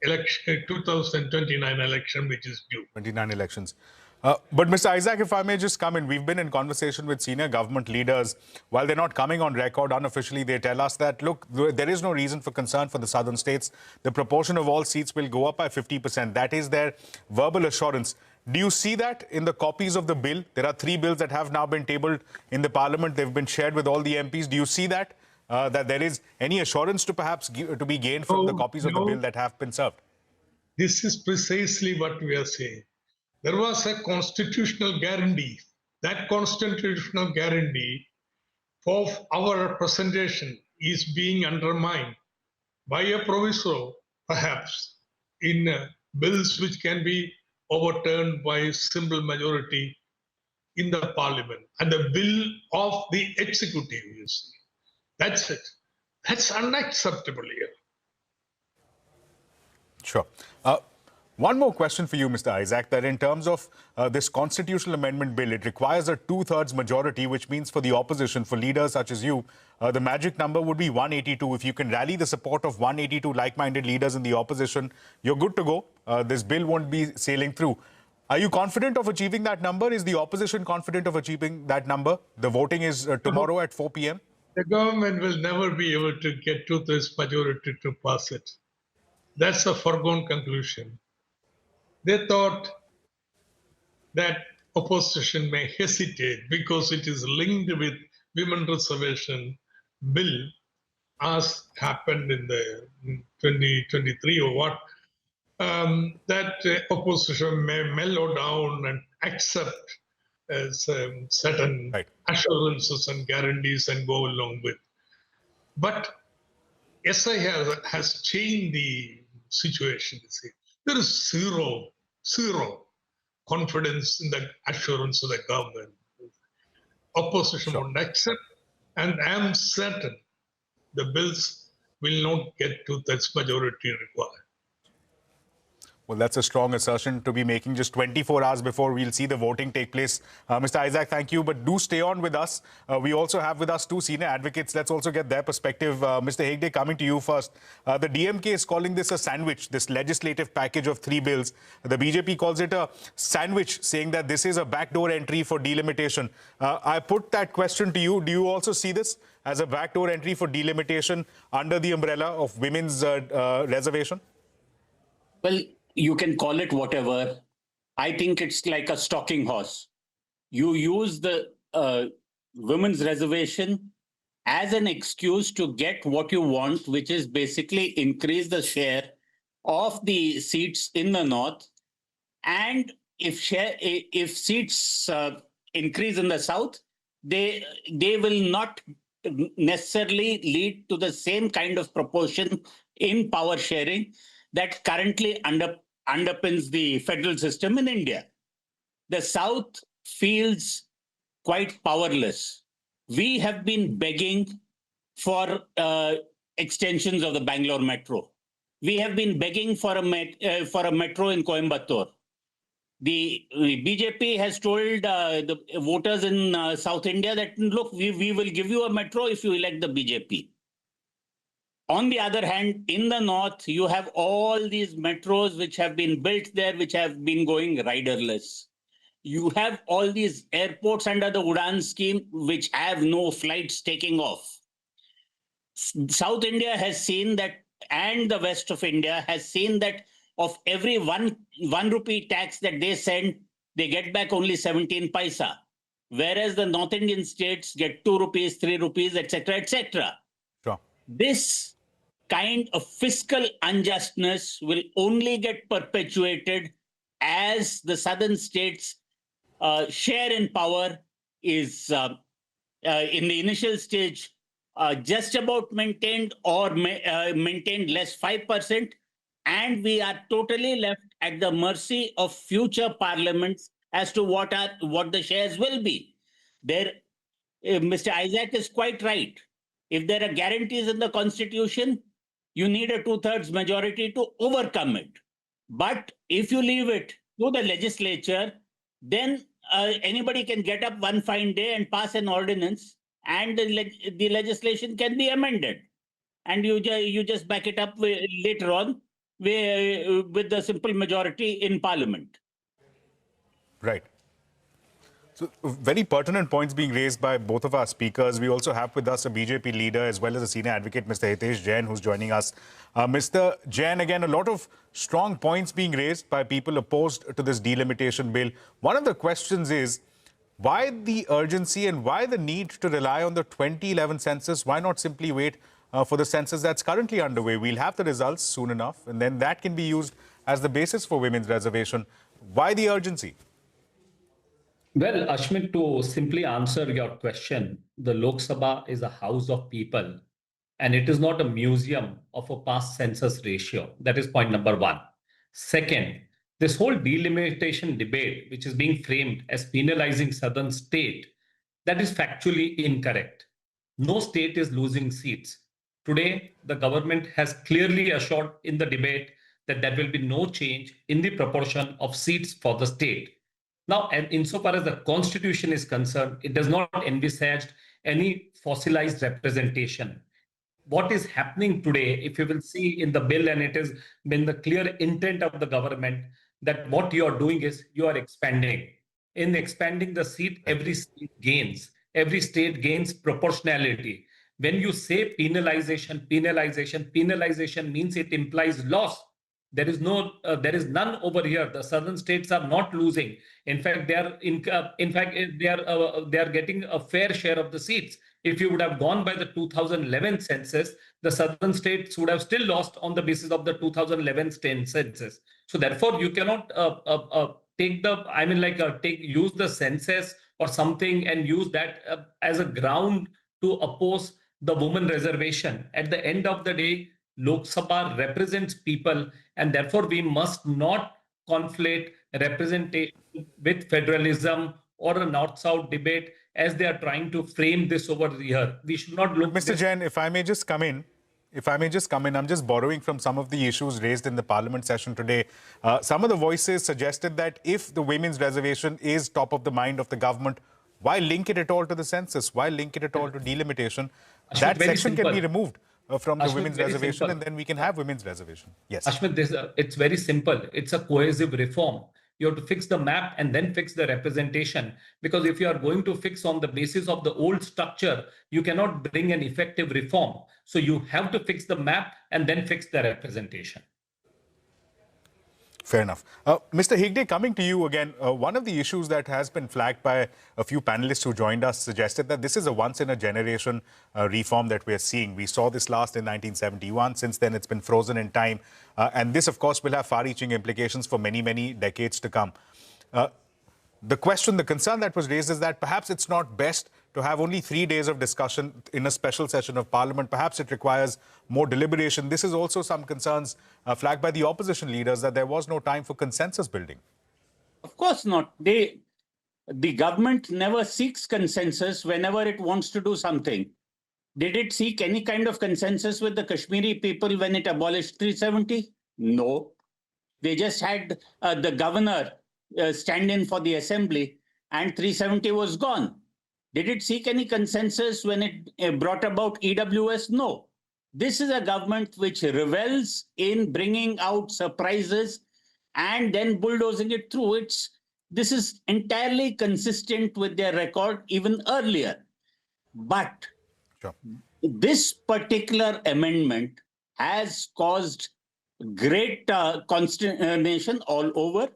election, 2029 election, which is due. 29 elections. But Mr. Isaac, if I may just come in, we've been in conversation with senior government leaders. While they're not coming on record unofficially, they tell us that, look, there is no reason for concern for the southern states. The proportion of all seats will go up by 50%. That is their verbal assurance. Do you see that in the copies of the bill? There are 3 bills that have now been tabled in the parliament. They've been shared with all the MPs. Do you see that? That there is any assurance to perhaps to be gained from the copies of the bill that have been served? This is precisely what we are saying. There was a constitutional guarantee. That constitutional guarantee of our representation is being undermined by a proviso, perhaps, in bills which can be overturned by simple majority in the parliament, and the bill of the executive, you see. That's it. That's unacceptable here. Sure. One more question for you, Mr. Isaac, that in terms of this constitutional amendment bill, it requires a 2/3 majority, which means for the opposition, for leaders such as you, the magic number would be 182. If you can rally the support of 182 like-minded leaders in the opposition, you're good to go. This bill won't be sailing through. Are you confident of achieving that number? Is the opposition confident of achieving that number? The voting is tomorrow at 4 p.m. The government will never be able to get 2/3 majority to pass it. That's a foregone conclusion. They thought that opposition may hesitate because it is linked with women reservation bill, as happened in the 2023 or what, that opposition may mellow down and accept certain assurances and guarantees and go along with. But SI has changed the situation. There is zero confidence in the assurance of the government. Opposition won't accept, and I am certain the bills will not get 2/3 majority required. Well, that's a strong assertion to be making just 24 hours before we'll see the voting take place. Mr. Isaac, thank you, but do stay on with us. We also have with us 2 senior advocates. Let's also get their perspective. Mr. Hegde, coming to you first. The DMK is calling this a sandwich, this legislative package of 3 bills. The BJP calls it a sandwich, saying that this is a backdoor entry for delimitation. I put that question to you. Do you also see this as a backdoor entry for delimitation under the umbrella of women's reservation? Well, you can call it whatever. I think it's like a stalking horse. You use the women's reservation as an excuse to get what you want, which is basically increase the share of the seats in the north. And if seats increase in the south, they will not necessarily lead to the same kind of proportion in power sharing that currently underpins the federal system in India. The South feels quite powerless. We have been begging for extensions of the Bangalore Metro. We have been begging for a metro in Coimbatore. The BJP has told the voters in South India that, look, we will give you a metro if you elect the BJP. On the other hand, in the north, you have all these metros which have been built there, which have been going riderless. You have all these airports under the Udan scheme, which have no flights taking off. South India has seen that, and the west of India has seen that of every one rupee tax that they send, they get back only 17 paisa. Whereas the North Indian states get 2 rupees, 3 rupees, etc., etc. Sure. This kind of fiscal unjustness will only get perpetuated as the southern states' share in power is in the initial stage just about maintained or maintained less 5%, and we are totally left at the mercy of future parliaments as to what the shares will be. There Mr. Isaac is quite right. If there are guarantees in the Constitution, you need a 2/3 majority to overcome it. But if you leave it to the legislature, then anybody can get up one fine day and pass an ordinance, and the legislation can be amended. And you just back it up later on with the simple majority in Parliament. Right. So very pertinent points being raised by both of our speakers. We also have with us a BJP leader as well as a senior advocate, Mr. Hitesh Jain, who's joining us. Mr. Jain, again, a lot of strong points being raised by people opposed to this delimitation bill. One of the questions is, why the urgency and why the need to rely on the 2011 census? Why not simply wait for the census that's currently underway? We'll have the results soon enough, and then that can be used as the basis for women's reservation. Why the urgency? Well, Ashmit, to simply answer your question, the Lok Sabha is a house of people, and it is not a museum of a past census ratio. That is point number one. Second, this whole delimitation debate, which is being framed as penalizing southern state, that is factually incorrect. No state is losing seats. Today, the government has clearly assured in the debate that there will be no change in the proportion of seats for the state. Now, and insofar as the Constitution is concerned, it does not envisage any fossilized representation. What is happening today, if you will see in the bill, and it has been the clear intent of the government, that what you are doing is you are expanding. In expanding the seat, every state gains. Every state gains proportionality. When you say penalization means it implies loss. There is none over here. The southern states are not losing. In fact, they are getting a fair share of the seats. If you would have gone by the 2011 census, the southern states would have still lost on the basis of the 2011 census. So therefore, you cannot use the census or something and use that as a ground to oppose the women reservation. At the end of the day, Lok Sabha represents people, and therefore we must not conflate representation with federalism or a north-south debate as they are trying to frame this over here. We should not look... Mr. Jain, if I may just come in, I'm just borrowing from some of the issues raised in the Parliament session today. Some of the voices suggested that if the women's reservation is top of the mind of the government, why link it at all to the census? Why link it at all to delimitation? That section can be removed from the women's reservation, and then we can have women's reservation. Yes. Ashmit, it's very simple. It's a cohesive reform. You have to fix the map and then fix the representation. Because if you are going to fix on the basis of the old structure, you cannot bring an effective reform. So you have to fix the map and then fix the representation. Fair enough. Mr. Hegde, coming to you again, one of the issues that has been flagged by a few panelists who joined us suggested that this is a once-in-a-generation reform that we're seeing. We saw this last in 1971. Since then, it's been frozen in time. And this, of course, will have far-reaching implications for many, many decades to come. The concern that was raised is that perhaps it's not best to have only 3 days of discussion in a special session of Parliament. Perhaps it requires more deliberation. This is also some concerns flagged by the opposition leaders that there was no time for consensus building. Of course not. The government never seeks consensus whenever it wants to do something. Did it seek any kind of consensus with the Kashmiri people when it abolished 370? No. They just had the governor stand in for the assembly, and 370 was gone. Did it seek any consensus when it brought about EWS? No. This is a government which revels in bringing out surprises and then bulldozing it through. This is entirely consistent with their record even earlier. But this particular amendment has caused great consternation all over.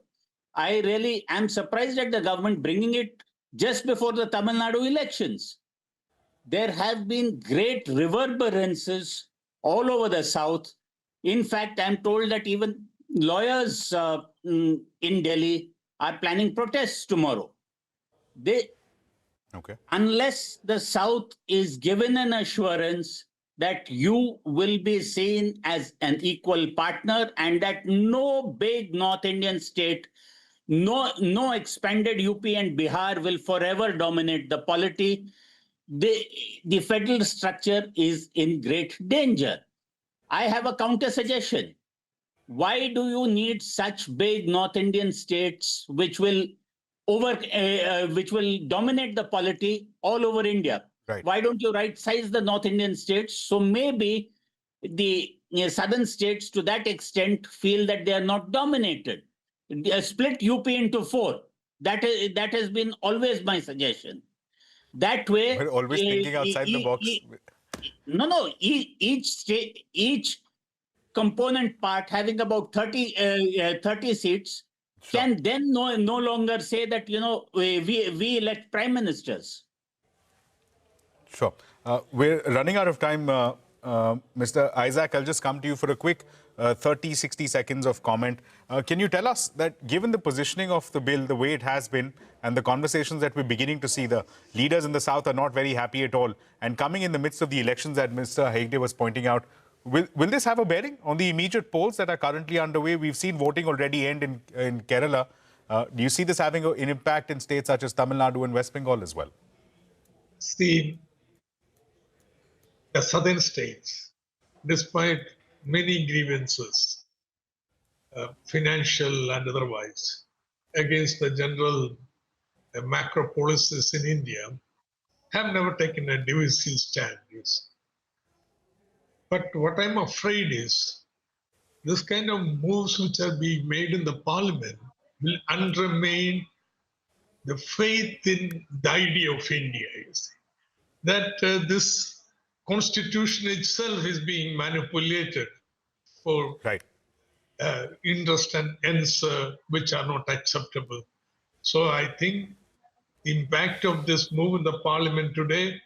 I really am surprised at the government bringing it just before the Tamil Nadu elections. There have been great reverberances all over the South. In fact, I'm told that even lawyers in Delhi are planning protests tomorrow. Unless the South is given an assurance that you will be seen as an equal partner and that no big North Indian state, no expanded UP and Bihar will forever dominate the polity, the federal structure is in great danger. I have a counter suggestion. Why do you need such big North Indian states which will dominate the polity all over India? Right. Why don't you right-size the North Indian states? So maybe the southern states to that extent feel that they are not dominated. Split UP into 4. That has been always my suggestion. That way, We're always thinking outside the box. Each component part having about 30 seats can then no longer say that we elect prime ministers. Sure. We're running out of time. Mr. Isaac, I'll just come to you for a quick 30, 60 seconds of comment. Can you tell us that given the positioning of the bill, the way it has been, and the conversations that we're beginning to see, the leaders in the South are not very happy at all, and coming in the midst of the elections that Mr. Hegde was pointing out, will this have a bearing on the immediate polls that are currently underway? We've seen voting already end in Kerala. Do you see this having an impact in states such as Tamil Nadu and West Bengal as well? See, the southern states, despite many grievances, financial and otherwise, against the general macro policies in India, have never taken a divisive stand. But what I'm afraid is, this kind of moves which are being made in the parliament will undermine the faith in the idea of India. That this constitution itself is being manipulated for interest and ends which are not acceptable. So I think the impact of this move in the parliament today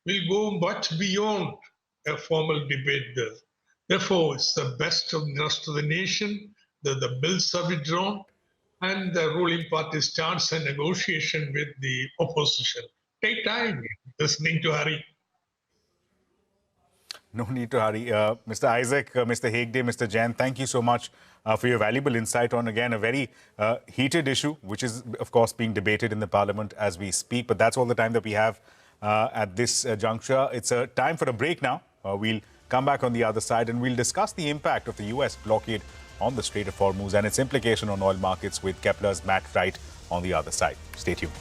will go much beyond a formal debate there. Therefore, it's the best of the rest of the nation that the bills are withdrawn and the ruling party starts a negotiation with the opposition. Take time listening to Hari. No need to hurry. Mr. Isaac, Mr. Hegde, Mr. Jain, thank you so much for your valuable insight on, again, a very heated issue, which is, of course, being debated in the parliament as we speak. But that's all the time that we have at this juncture. It's a time for a break now. We'll come back on the other side and we'll discuss the impact of the US blockade on the Strait of Hormuz and its implication on oil markets with Kepler's Matt Wright on the other side. Stay tuned.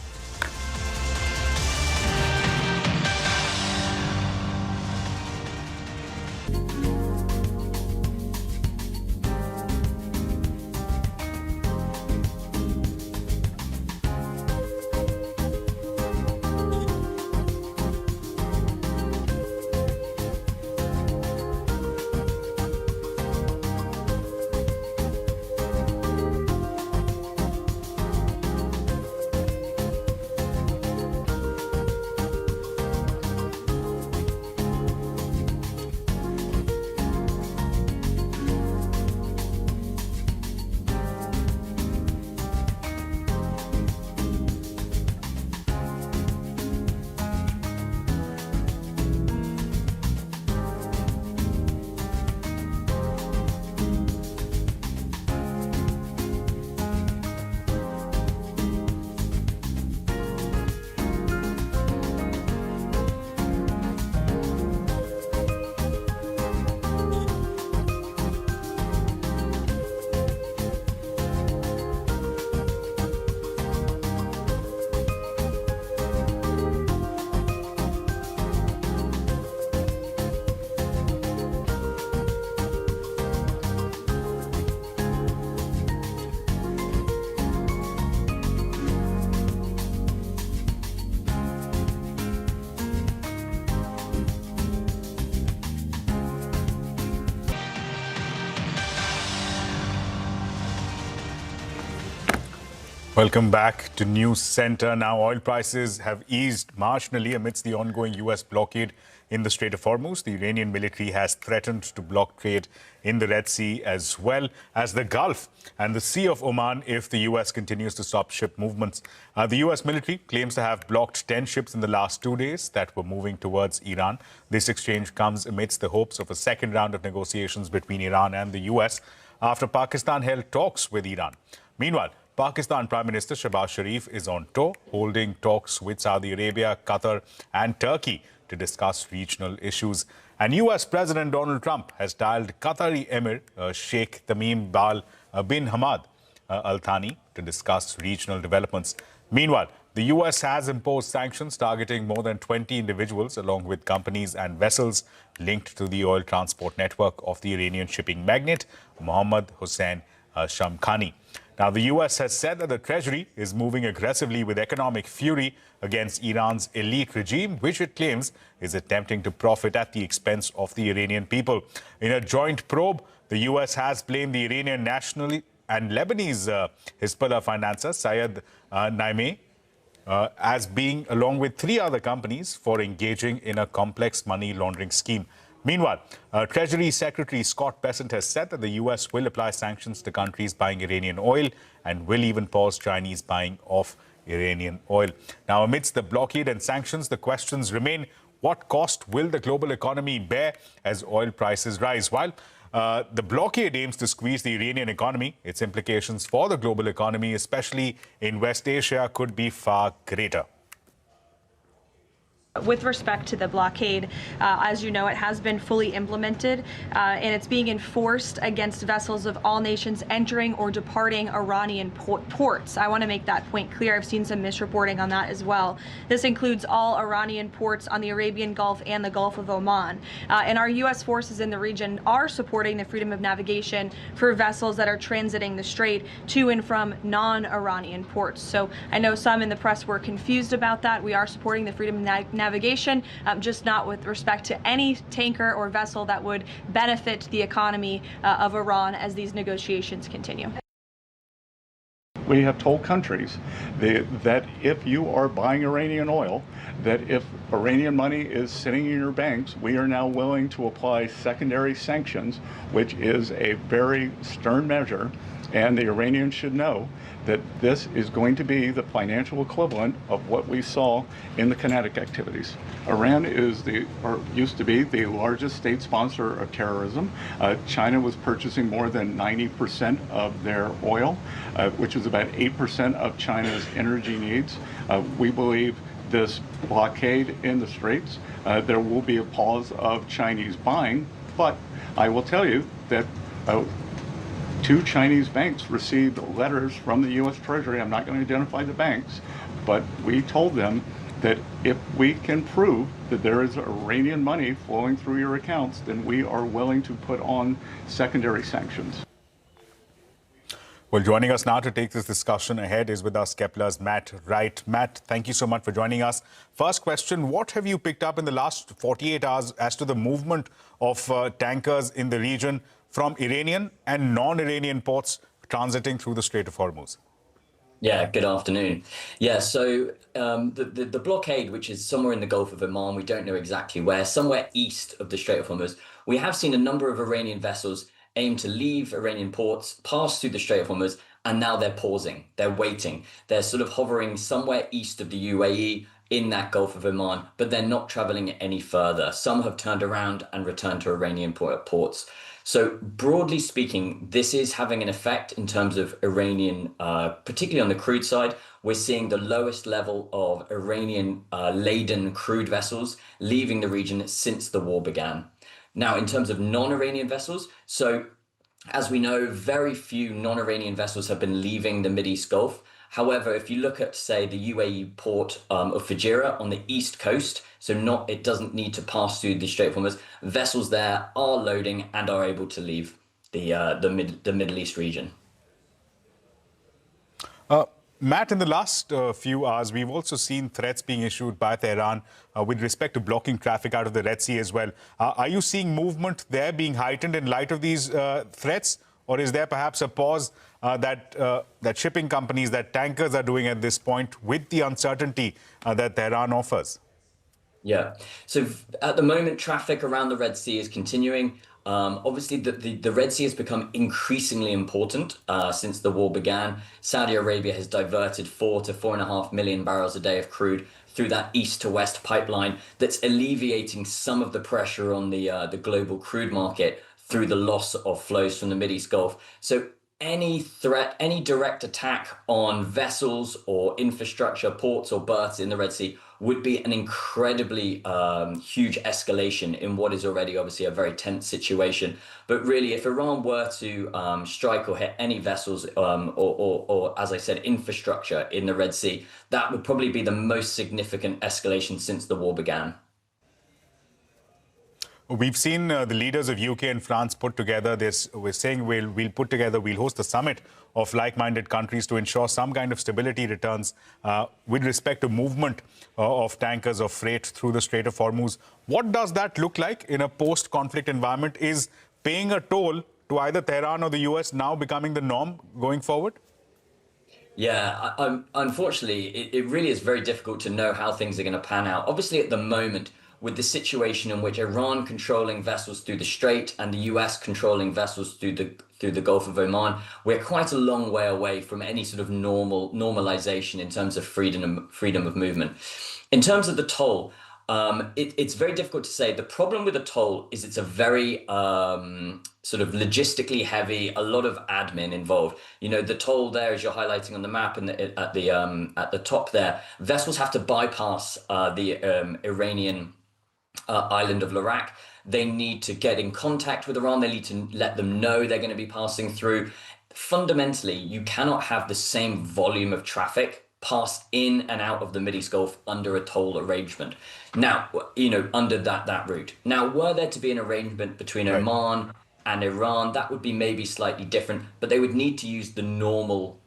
Welcome back to News Center. Now, oil prices have eased marginally amidst the ongoing US blockade in the Strait of Hormuz. The Iranian military has threatened to block trade in the Red Sea as well as the Gulf and the Sea of Oman if the US continues to stop ship movements. The US military claims to have blocked 10 ships in the last 2 days that were moving towards Iran. This exchange comes amidst the hopes of a second round of negotiations between Iran and the US after Pakistan held talks with Iran. Meanwhile, Pakistan Prime Minister Shehbaz Sharif is on tour, holding talks with Saudi Arabia, Qatar and Turkey to discuss regional issues. And US President Donald Trump has dialed Qatari Emir Sheikh Tamim bin Hamad Al Thani to discuss regional developments. Meanwhile, the US has imposed sanctions targeting more than 20 individuals along with companies and vessels linked to the oil transport network of the Iranian shipping magnate Mohammad Hossein Shamkhani. Now, the US has said that the Treasury is moving aggressively with economic fury against Iran's elite regime, which it claims is attempting to profit at the expense of the Iranian people. In a joint probe, the US has blamed the Iranian national and Lebanese Hezbollah financier Sayed Naimeh as being, along with 3 other companies, for engaging in a complex money laundering scheme. Meanwhile, Treasury Secretary Scott Bessent has said that the US will apply sanctions to countries buying Iranian oil and will even pause Chinese buying of Iranian oil. Now, amidst the blockade and sanctions, the questions remain: what cost will the global economy bear as oil prices rise? While the blockade aims to squeeze the Iranian economy, its implications for the global economy, especially in West Asia, could be far greater. With respect to the blockade, as you know, it has been fully implemented and it's being enforced against vessels of all nations entering or departing Iranian ports. I want to make that point clear. I've seen some misreporting on that as well. This includes all Iranian ports on the Arabian Gulf and the Gulf of Oman. And our U.S. forces in the region are supporting the freedom of navigation for vessels that are transiting the strait to and from non-Iranian ports. So I know some in the press were confused about that. We are supporting the freedom of navigation, just not with respect to any tanker or vessel that would benefit the economy of Iran as these negotiations continue. We have told countries that if you are buying Iranian oil, that if Iranian money is sitting in your banks, we are now willing to apply secondary sanctions, which is a very stern measure, and the Iranians should know that this is going to be the financial equivalent of what we saw in the kinetic activities. Iran is used to be the largest state sponsor of terrorism. China was purchasing more than 90% of their oil, which is about 8% of China's energy needs. We believe this blockade in the straits, there will be a pause of Chinese buying, but I will tell you that 2 Chinese banks received letters from the U.S. Treasury. I'm not going to identify the banks, but we told them that if we can prove that there is Iranian money flowing through your accounts, then we are willing to put on secondary sanctions. Well, joining us now to take this discussion ahead is with us Kepler's Matt Wright. Matt, thank you so much for joining us. First question, what have you picked up in the last 48 hours as to the movement of tankers in the region from Iranian and non-Iranian ports transiting through the Strait of Hormuz? Yeah, good afternoon. Yeah, so the blockade, which is somewhere in the Gulf of Oman, we don't know exactly where, somewhere east of the Strait of Hormuz, we have seen a number of Iranian vessels aim to leave Iranian ports, pass through the Strait of Hormuz, and now they're pausing, they're waiting. They're sort of hovering somewhere east of the UAE in that Gulf of Oman, but they're not traveling any further. Some have turned around and returned to Iranian ports. So broadly speaking, this is having an effect in terms of Iranian, particularly on the crude side. We're seeing the lowest level of Iranian laden crude vessels leaving the region since the war began. Now, in terms of non-Iranian vessels, so as we know, very few non-Iranian vessels have been leaving the Mideast Gulf. However, if you look at, say, the UAE port of Fujairah on the east coast, so it doesn't need to pass through the Strait of Hormuz, vessels there are loading and are able to leave the Middle East region. Matt, in the last few hours, we've also seen threats being issued by Tehran with respect to blocking traffic out of the Red Sea as well. Are you seeing movement there being heightened in light of these threats? Or is there perhaps a pause that shipping companies, that tankers are doing at this point with the uncertainty that Tehran offers? Yeah, so at the moment, traffic around the Red Sea is continuing. Obviously, the Red Sea has become increasingly important since the war began. Saudi Arabia has diverted 4 to 4.5 million barrels a day of crude through that east to west pipeline that's alleviating some of the pressure on the global crude market through the loss of flows from the Mideast Gulf. So any threat, any direct attack on vessels or infrastructure, ports or berths in the Red Sea would be an incredibly huge escalation in what is already obviously a very tense situation. But really, if Iran were to strike or hit any vessels or, as I said, infrastructure in the Red Sea, that would probably be the most significant escalation since the war began. We've seen the leaders of UK and France put together this. We're saying we'll host a summit of like-minded countries to ensure some kind of stability returns with respect to movement of tankers or freight through the Strait of Hormuz. What does that look like in a post-conflict environment? Is paying a toll to either Tehran or the US now becoming the norm going forward? Yeah, unfortunately, it really is very difficult to know how things are going to pan out. Obviously, at the moment, with the situation in which Iran controlling vessels through the Strait and the US controlling vessels through the Gulf of Oman, we're quite a long way away from any sort of normalization in terms of freedom of movement. In terms of the toll, it's very difficult to say. The problem with the toll is it's a very sort of logistically heavy, a lot of admin involved. You know, the toll there, as you're highlighting on the map and at the top there, vessels have to bypass the Iranian island of Larak. They need to get in contact with Iran. They need to let them know they're going to be passing through. Fundamentally, you cannot have the same volume of traffic pass in and out of the Mideast Gulf under a toll arrangement. Now, you know, under that route. Now, were there to be an arrangement between Oman and Iran, that would be maybe slightly different, but they would need to use the normal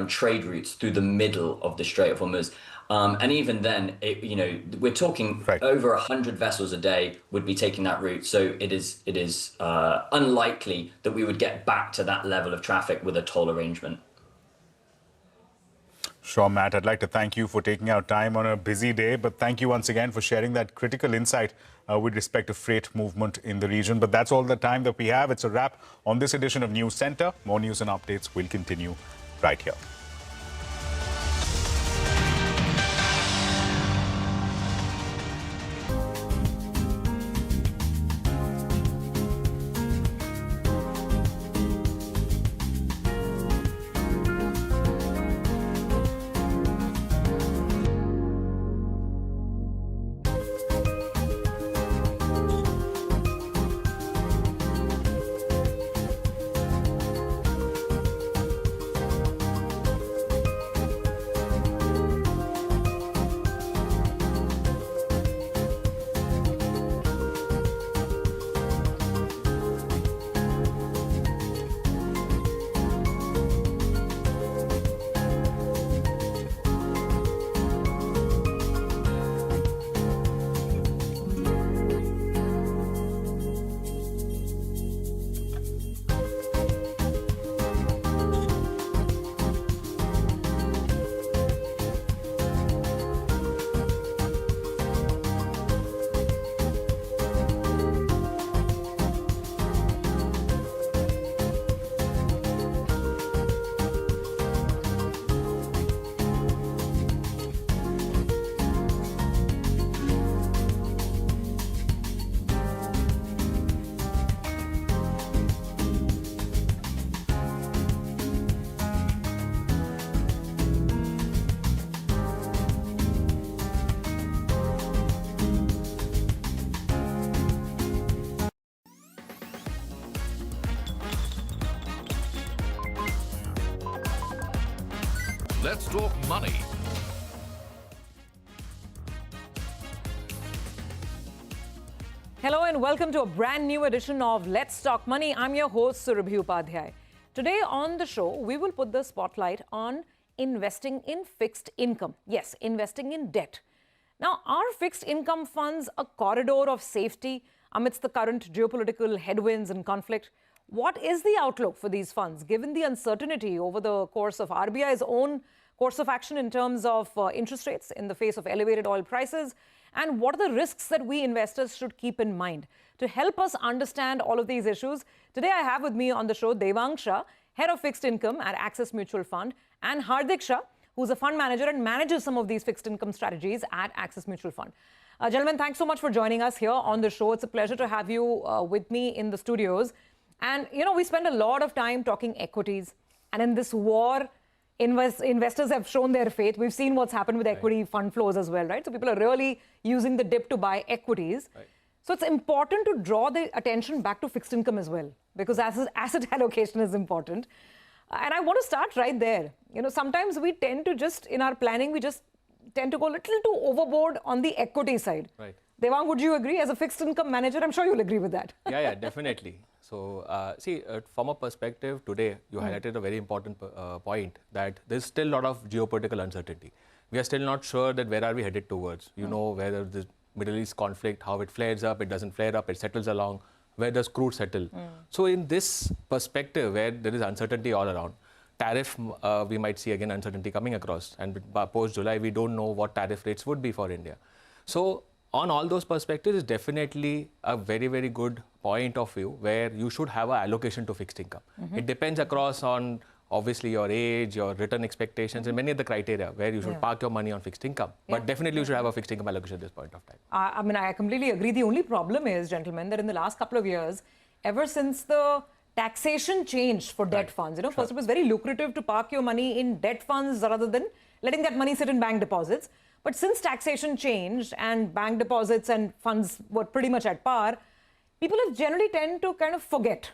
trade routes through the middle of the Strait of Hormuz. And even then, you know, we're talking over 100 vessels a day would be taking that route. So it is unlikely that we would get back to that level of traffic with a toll arrangement. Sure, Matt. I'd like to thank you for taking out time on a busy day, but thank you once again for sharing that critical insight with respect to freight movement in the region. But that's all the time that we have. It's a wrap on this edition of News Center. More news and updates will continue right here. Let's talk money. Hello and welcome to a brand new edition of Let's Talk Money. I'm your host, Surabhi Upadhyay. Today on the show, we will put the spotlight on investing in fixed income. Yes, investing in debt. Now, are fixed income funds a corridor of safety amidst the current geopolitical headwinds and conflict? What is the outlook for these funds, given the uncertainty over the course of RBI's own course of action in terms of interest rates in the face of elevated oil prices? And what are the risks that we investors should keep in mind? To help us understand all of these issues, today I have with me on the show Devang Shah, Head of Fixed Income at Axis Mutual Fund, and Hardik Shah, who's a fund manager and manages some of these fixed income strategies at Axis Mutual Fund. Gentlemen, thanks so much for joining us here on the show. It's a pleasure to have you with me in the studios. And, you know, we spend a lot of time talking equities. And in this war, investors have shown their faith. We've seen what's happened with equity fund flows as well, right? So people are really using the dip to buy equities. Right. So it's important to draw the attention back to fixed income as well, because asset allocation is important. And I want to start right there. You know, sometimes we tend to just, in our planning, we just tend to go a little too overboard on the equity side. Right. Devang, would you agree? As a fixed income manager, I'm sure you'll agree with that. Yeah, definitely. So, see, from a perspective today, you highlighted a very important point that there's still a lot of geopolitical uncertainty. We are still not sure that where are we headed towards. You know, whether the Middle East conflict, how it flares up, it doesn't flare up, it settles along. Where does crude settle? So in this perspective, where there is uncertainty all around, tariff, we might see again uncertainty coming across. And post-July, we don't know what tariff rates would be for India. So on all those perspectives, it's definitely a very, very good point of view where you should have an allocation to fixed income. It depends across on obviously your age, your return expectations, and many of the criteria where you should park your money on fixed income. But definitely you should have a fixed income allocation at this point of time. I mean, I completely agree. The only problem is, gentlemen, that in the last couple of years, ever since the taxation changed for debt funds, you know, first it was very lucrative to park your money in debt funds rather than letting that money sit in bank deposits. But since taxation changed and bank deposits and funds were pretty much at par, people have generally tend to kind of forget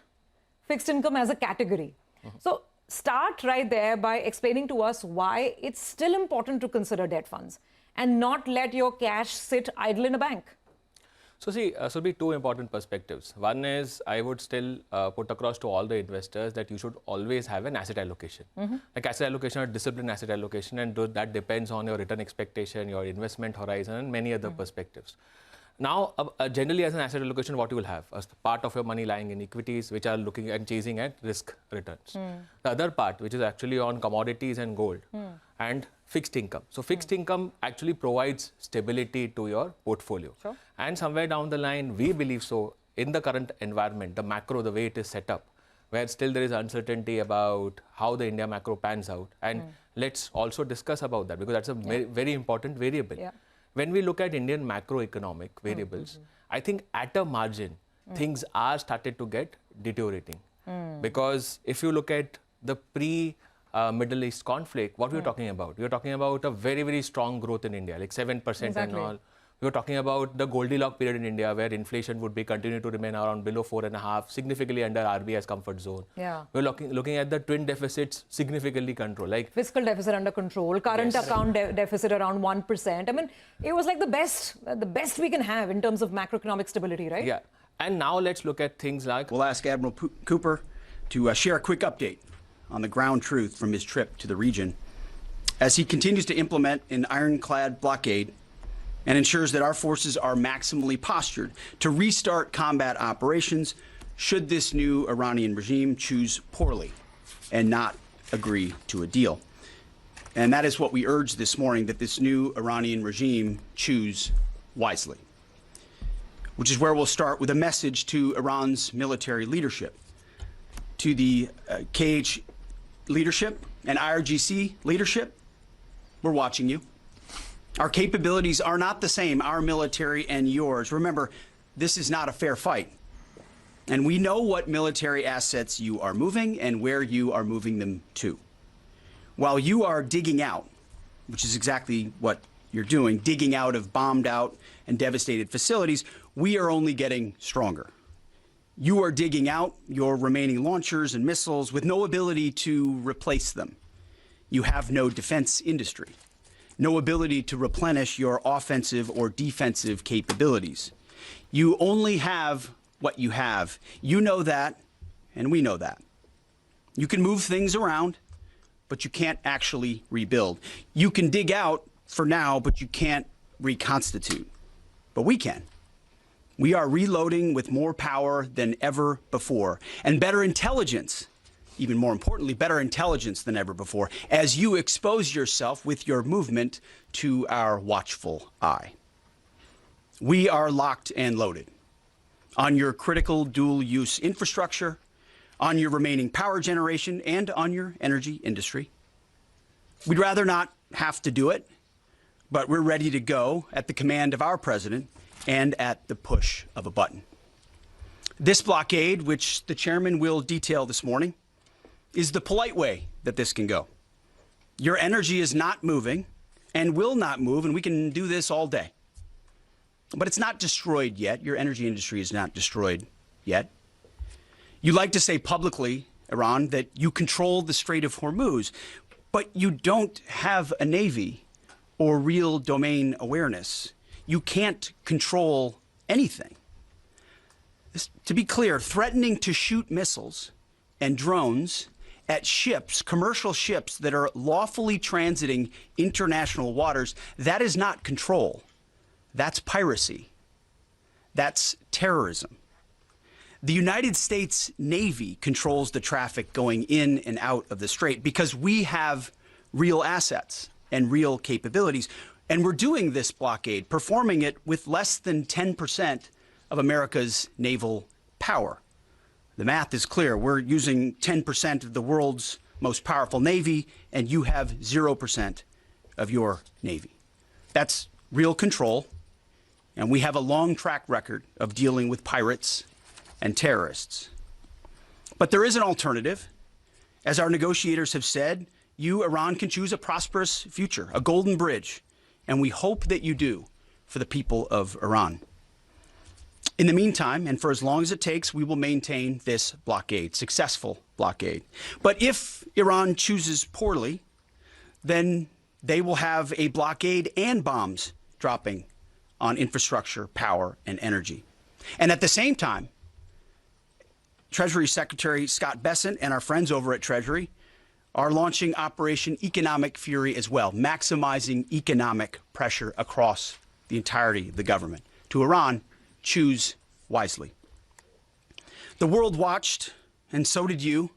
fixed income as a category. So start right there by explaining to us why it's still important to consider debt funds and not let your cash sit idle in a bank. So see, so be two important perspectives. One is I would still put across to all the investors that you should always have an asset allocation. Like asset allocation or disciplined asset allocation, and that depends on your return expectation, your investment horizon, and many other perspectives. Now, generally as an asset allocation, what you will have? A part of your money lying in equities, which are looking at chasing at risk returns. The other part, which is actually on commodities and gold and fixed income. So fixed income actually provides stability to your portfolio. And somewhere down the line, we believe so, in the current environment, the macro, the way it is set up, where still there is uncertainty about how the India macro pans out. And let's also discuss about that, because that's a very important variable. When we look at Indian macroeconomic variables, I think at a margin, things are started to get deteriorating. Because if you look at the pre-Middle East conflict, what we're talking about? We're talking about a very, very strong growth in India, like 7% and all. We were talking about the Goldilocks period in India, where inflation would be continue to remain around below 4.5, significantly under RBI's comfort zone. We're looking at the twin deficits significantly controlled, like fiscal deficit under control, current account deficit around 1%. I mean, it was like the best we can have in terms of macroeconomic stability, right? Yeah. And now let's look at things like... We'll ask Admiral Cooper to share a quick update on the ground truth from his trip to the region as he continues to implement an ironclad blockade and ensures that our forces are maximally postured to restart combat operations should this new Iranian regime choose poorly and not agree to a deal. And that is what we urge this morning, that this new Iranian regime choose wisely, which is where we'll start with a message to Iran's military leadership, to the KH leadership and IRGC leadership. We're watching you. Our capabilities are not the same, our military and yours. Remember, this is not a fair fight. And we know what military assets you are moving and where you are moving them to. While you are digging out, which is exactly what you're doing, digging out of bombed out and devastated facilities, we are only getting stronger. You are digging out your remaining launchers and missiles with no ability to replace them. You have no defense industry. No ability to replenish your offensive or defensive capabilities. You only have what you have. You know that, and we know that. You can move things around, but you can't actually rebuild. You can dig out for now, but you can't reconstitute. But we can. We are reloading with more power than ever before, and better intelligence. Even more importantly, better intelligence than ever before, as you expose yourself with your movement to our watchful eye. We are locked and loaded on your critical dual-use infrastructure, on your remaining power generation, and on your energy industry. We'd rather not have to do it, but we're ready to go at the command of our president and at the push of a button. This blockade, which the chairman will detail this morning, is the polite way that this can go. Your energy is not moving and will not move, and we can do this all day. But it's not destroyed yet. Your energy industry is not destroyed yet. You like to say publicly, Iran, that you control the Strait of Hormuz, but you don't have a navy or real domain awareness. You can't control anything. To be clear, threatening to shoot missiles and drones at ships, commercial ships that are lawfully transiting international waters, that is not control. That's piracy. That's terrorism. The United States Navy controls the traffic going in and out of the strait because we have real assets and real capabilities. And we're doing this blockade, performing it with less than 10% of America's naval power. The math is clear. We're using 10% of the world's most powerful navy, and you have 0% of your navy. That's real control, and we have a long track record of dealing with pirates and terrorists. But there is an alternative. As our negotiators have said, you, Iran, can choose a prosperous future, a golden bridge, and we hope that you do for the people of Iran. In the meantime, and for as long as it takes, we will maintain this blockade, successful blockade. But if Iran chooses poorly, then they will have a blockade and bombs dropping on infrastructure, power, and energy. And at the same time, Treasury Secretary Scott Bessent and our friends over at Treasury are launching Operation Economic Fury as well, maximizing economic pressure across the entirety of the government. To Iran, choose wisely. The world watched, and so did you,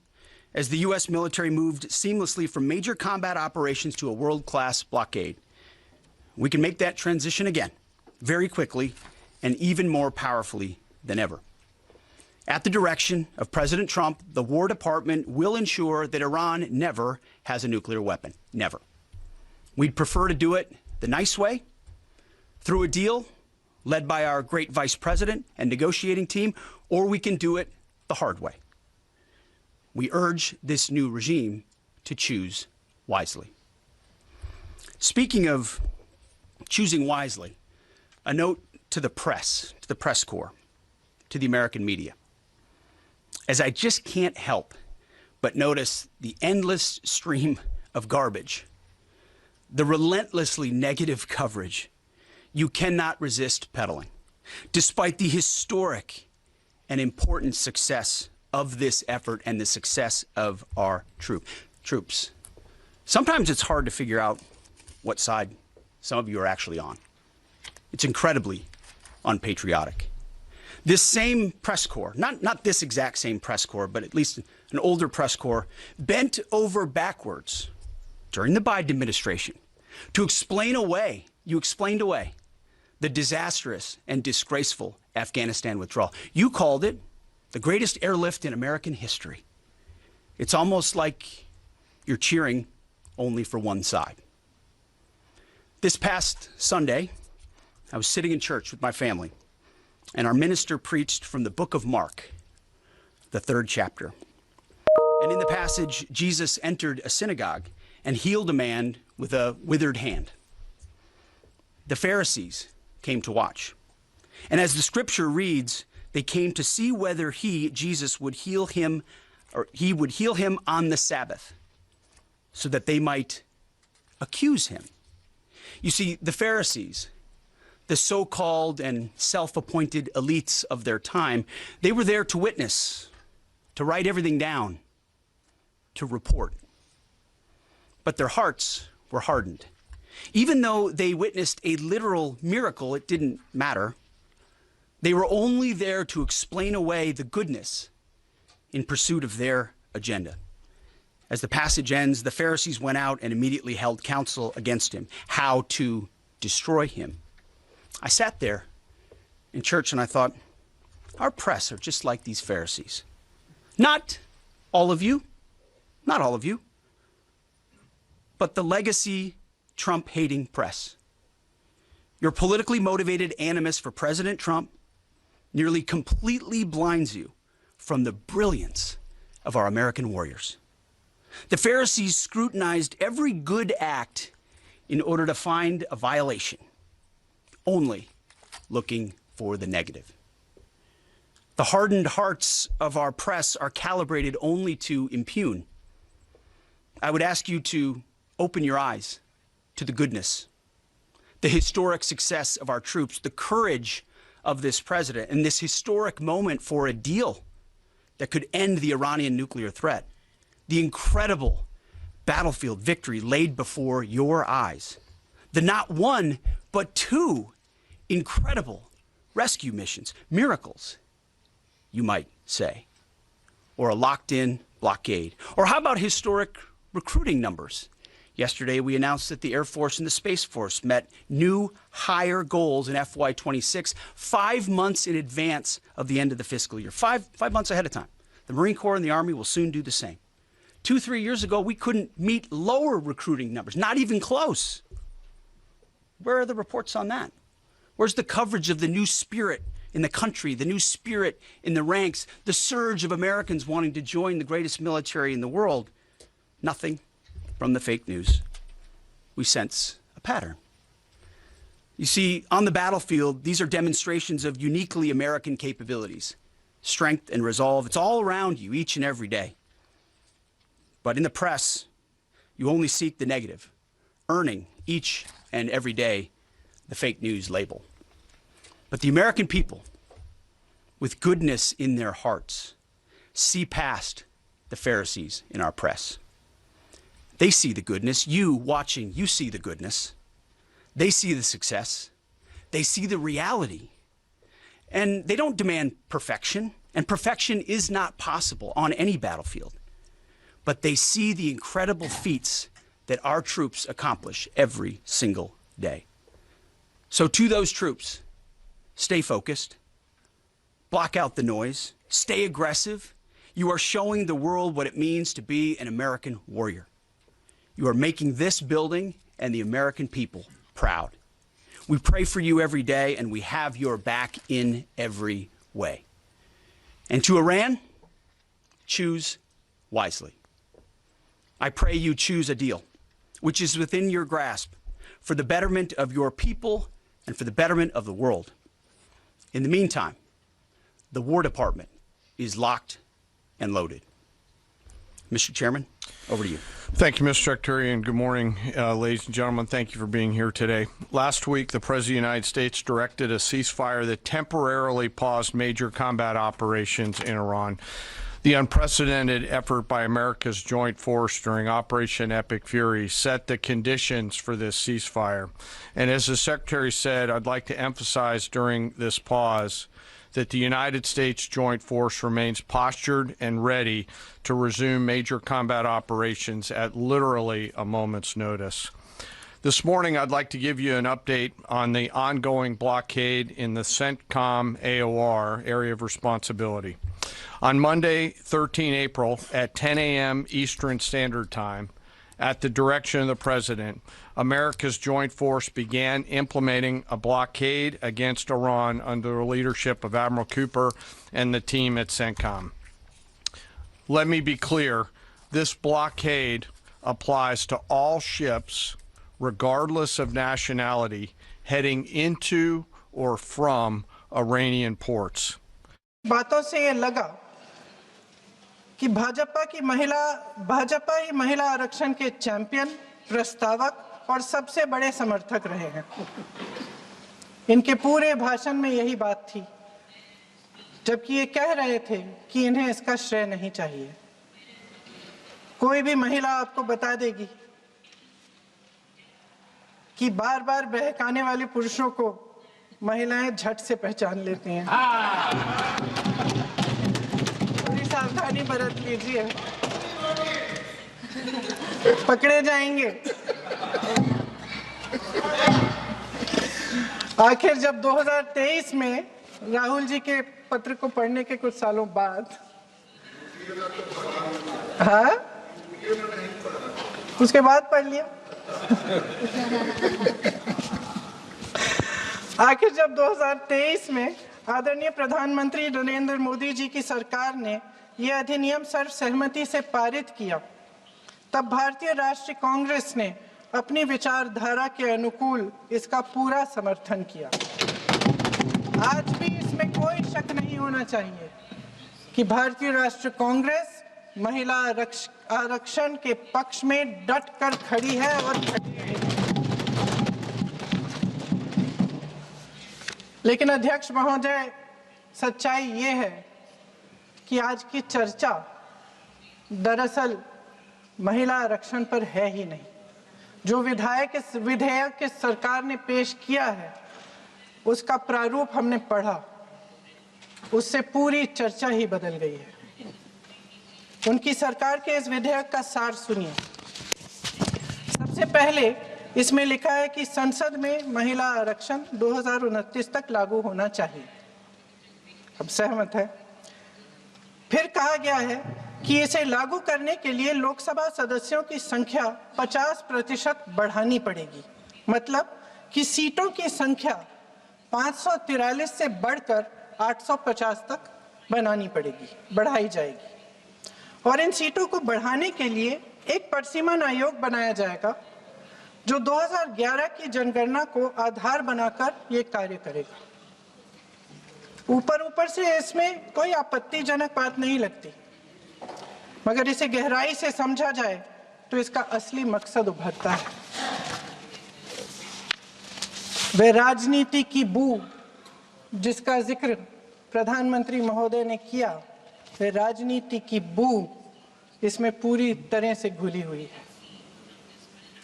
as the U.S. military moved seamlessly from major combat operations to a world-class blockade. We can make that transition again, very quickly, and even more powerfully than ever. At the direction of President Trump, the War Department will ensure that Iran never has a nuclear weapon. Never. We'd prefer to do it the nice way, through a deal led by our great vice president and negotiating team, or we can do it the hard way. We urge this new regime to choose wisely. Speaking of choosing wisely, a note to the press corps, to the American media. As I just can't help but notice the endless stream of garbage, the relentlessly negative coverage, you cannot resist peddling, despite the historic and important success of this effort and the success of our troops. Sometimes it's hard to figure out what side some of you are actually on. It's incredibly unpatriotic. This same press corps, not this exact same press corps, but at least an older press corps, bent over backwards during the Biden administration to explain away, the disastrous and disgraceful Afghanistan withdrawal. You called it the greatest airlift in American history. It's almost like you're cheering only for one side. This past Sunday, I was sitting in church with my family, and our minister preached from the book of Mark, the 3rd chapter. And in the passage, Jesus entered a synagogue and healed a man with a withered hand. The Pharisees came to watch. And as the scripture reads, they came to see whether Jesus, would heal him, or he would heal him on the Sabbath, so that they might accuse him. You see, the Pharisees, the so-called and self-appointed elites of their time, they were there to witness, to write everything down, to report. But their hearts were hardened. Even though they witnessed a literal miracle, it didn't matter. They were only there to explain away the goodness in pursuit of their agenda. As the passage ends, the Pharisees went out and immediately held counsel against him, how to destroy him. I sat there in church and I thought, our press are just like these Pharisees. Not all of you, but the legacy Trump-hating press. Your politically motivated animus for President Trump, nearly completely blinds you from the brilliance of our American warriors. The Pharisees scrutinized every good act in order to find a violation, only looking for the negative. The hardened hearts of our press are calibrated only to impugn. I would ask you to open your eyes to the goodness, the historic success of our troops, the courage of this president, and this historic moment for a deal that could end the Iranian nuclear threat, the incredible battlefield victory laid before your eyes, the not one, but two incredible rescue missions, miracles, you might say, or a locked-in blockade. Or how about historic recruiting numbers? Yesterday, we announced that the Air Force and the Space Force met new higher goals in FY26, 5 months in advance of the end of the fiscal year, five months ahead of time. The Marine Corps and the Army will soon do the same. 2-3 years ago, we couldn't meet lower recruiting numbers, not even close. Where are the reports on that? Where's the coverage of the new spirit in the country, the new spirit in the ranks, the surge of Americans wanting to join the greatest military in the world? Nothing from the fake news. We sense a pattern. You see, on the battlefield, these are demonstrations of uniquely American capabilities, strength and resolve. It's all around you each and every day. But in the press, you only seek the negative, earning each and every day the fake news label. But the American people, with goodness in their hearts, see past the Pharisees in our press. They see the goodness. You watching, you see the goodness. They see the success. They see the reality. And they don't demand perfection, and perfection is not possible on any battlefield. But they see the incredible feats that our troops accomplish every single day. So to those troops, stay focused, block out the noise, stay aggressive. You are showing the world what it means to be an American warrior. You are making this building and the American people proud. We pray for you every day, and we have your back in every way. And to Iran, choose wisely. I pray you choose a deal which is within your grasp for the betterment of your people and for the betterment of the world. In the meantime, the War Department is locked and loaded. Mr. Chairman, over to you. Thank you, Mr. Secretary, and good morning, ladies and gentlemen. Thank you for being here today. Last week, the President of the United States directed a ceasefire that temporarily paused major combat operations in Iran. The unprecedented effort by America's joint force during Operation Epic Fury set the conditions for this ceasefire. And as the Secretary said, I'd like to emphasize during this pause that the United States Joint Force remains postured and ready to resume major combat operations at literally a moment's notice. This morning, I'd like to give you an update on the ongoing blockade in the CENTCOM AOR area of responsibility. On Monday, 13 April, at 10 a.m. Eastern Standard Time, at the direction of the President, America's joint force began implementing a blockade against Iran under the leadership of Admiral Cooper and the team at CENTCOM. Let me be clear, this blockade applies to all ships, regardless of nationality, heading into or from Iranian ports. बातों से ये लगा कि भाजपा ही महिला आरक्षण के champion, प्रस्तावक और सबसे बड़े समर्थक रहे हैं। इनके पूरे भाषण में यही बात थी, जबकि ये कह रहे थे कि इन्हें इसका श्रेय नहीं चाहिए। कोई भी महिला आपको बता देगी कि बार-बार बहकाने वाले पुरुषों को महिलाएं झट से पहचान लेती हैं। थोड़ी सावधानी बरत लीजिए, पकड़े जाएंगे। आखिर जब 2023 में राहुल जी के पत्र को पढ़ने के कुछ सालों बाद, हाँ, उसके बाद पढ़ लिया। आखिर जब 2023 में आदरणीय प्रधानमंत्री नरेंद्र मोदी जी की सरकार ने यह अधिनियम सर्वसहमति से पारित किया, तब भारतीय राष्ट्रीय कांग्रेस ने अपनी विचारधारा के अनुकूल इसका पूरा समर्थन किया। आज भी इसमें कोई शक नहीं होना चाहिए कि भारतीय राष्ट्रीय कांग्रेस महिला आरक्षण के पक्ष में डट कर खड़ी है और खड़ी रहेगी। लेकिन अध्यक्ष महोदय, सच्चाई ये है कि आज की चर्चा दरअसल महिला आरक्षण पर है ही नहीं। जो विधेयक के सरकार ने पेश किया है उसका प्रारूप हमने पढ़ा, उससे पूरी चर्चा ही बदल गई है। उनकी सरकार के इस विधेयक का सार सुनिए। सबसे पहले इसमें लिखा है कि संसद में महिला आरक्षण 2029 तक लागू होना चाहिए। अब सहमत है। फिर कहा गया है कि इसे लागू करने के लिए लोकसभा सदस्यों की संख्या 50% बढ़ानी पड़ेगी। मतलब कि सीटों की संख्या 543 से बढ़कर 850 तक बनानी पड़ेगी, बढ़ाई जाएगी। और इन सीटों को बढ़ाने के लिए एक परिसीमन आयोग बनाया जाएगा जो 2011 की जनगणना को आधार बनाकर ये कार्य करेगा। ऊपर से इसमें कोई आपत्तिजनक बात नहीं लगती, मगर इसे गहराई से समझा जाए तो इसका असली मकसद उभरता है। वह राजनीति की बू जिसका जिक्र प्रधानमंत्री महोदय ने किया, वह राजनीति की बू इसमें पूरी तरह से घुली हुई है।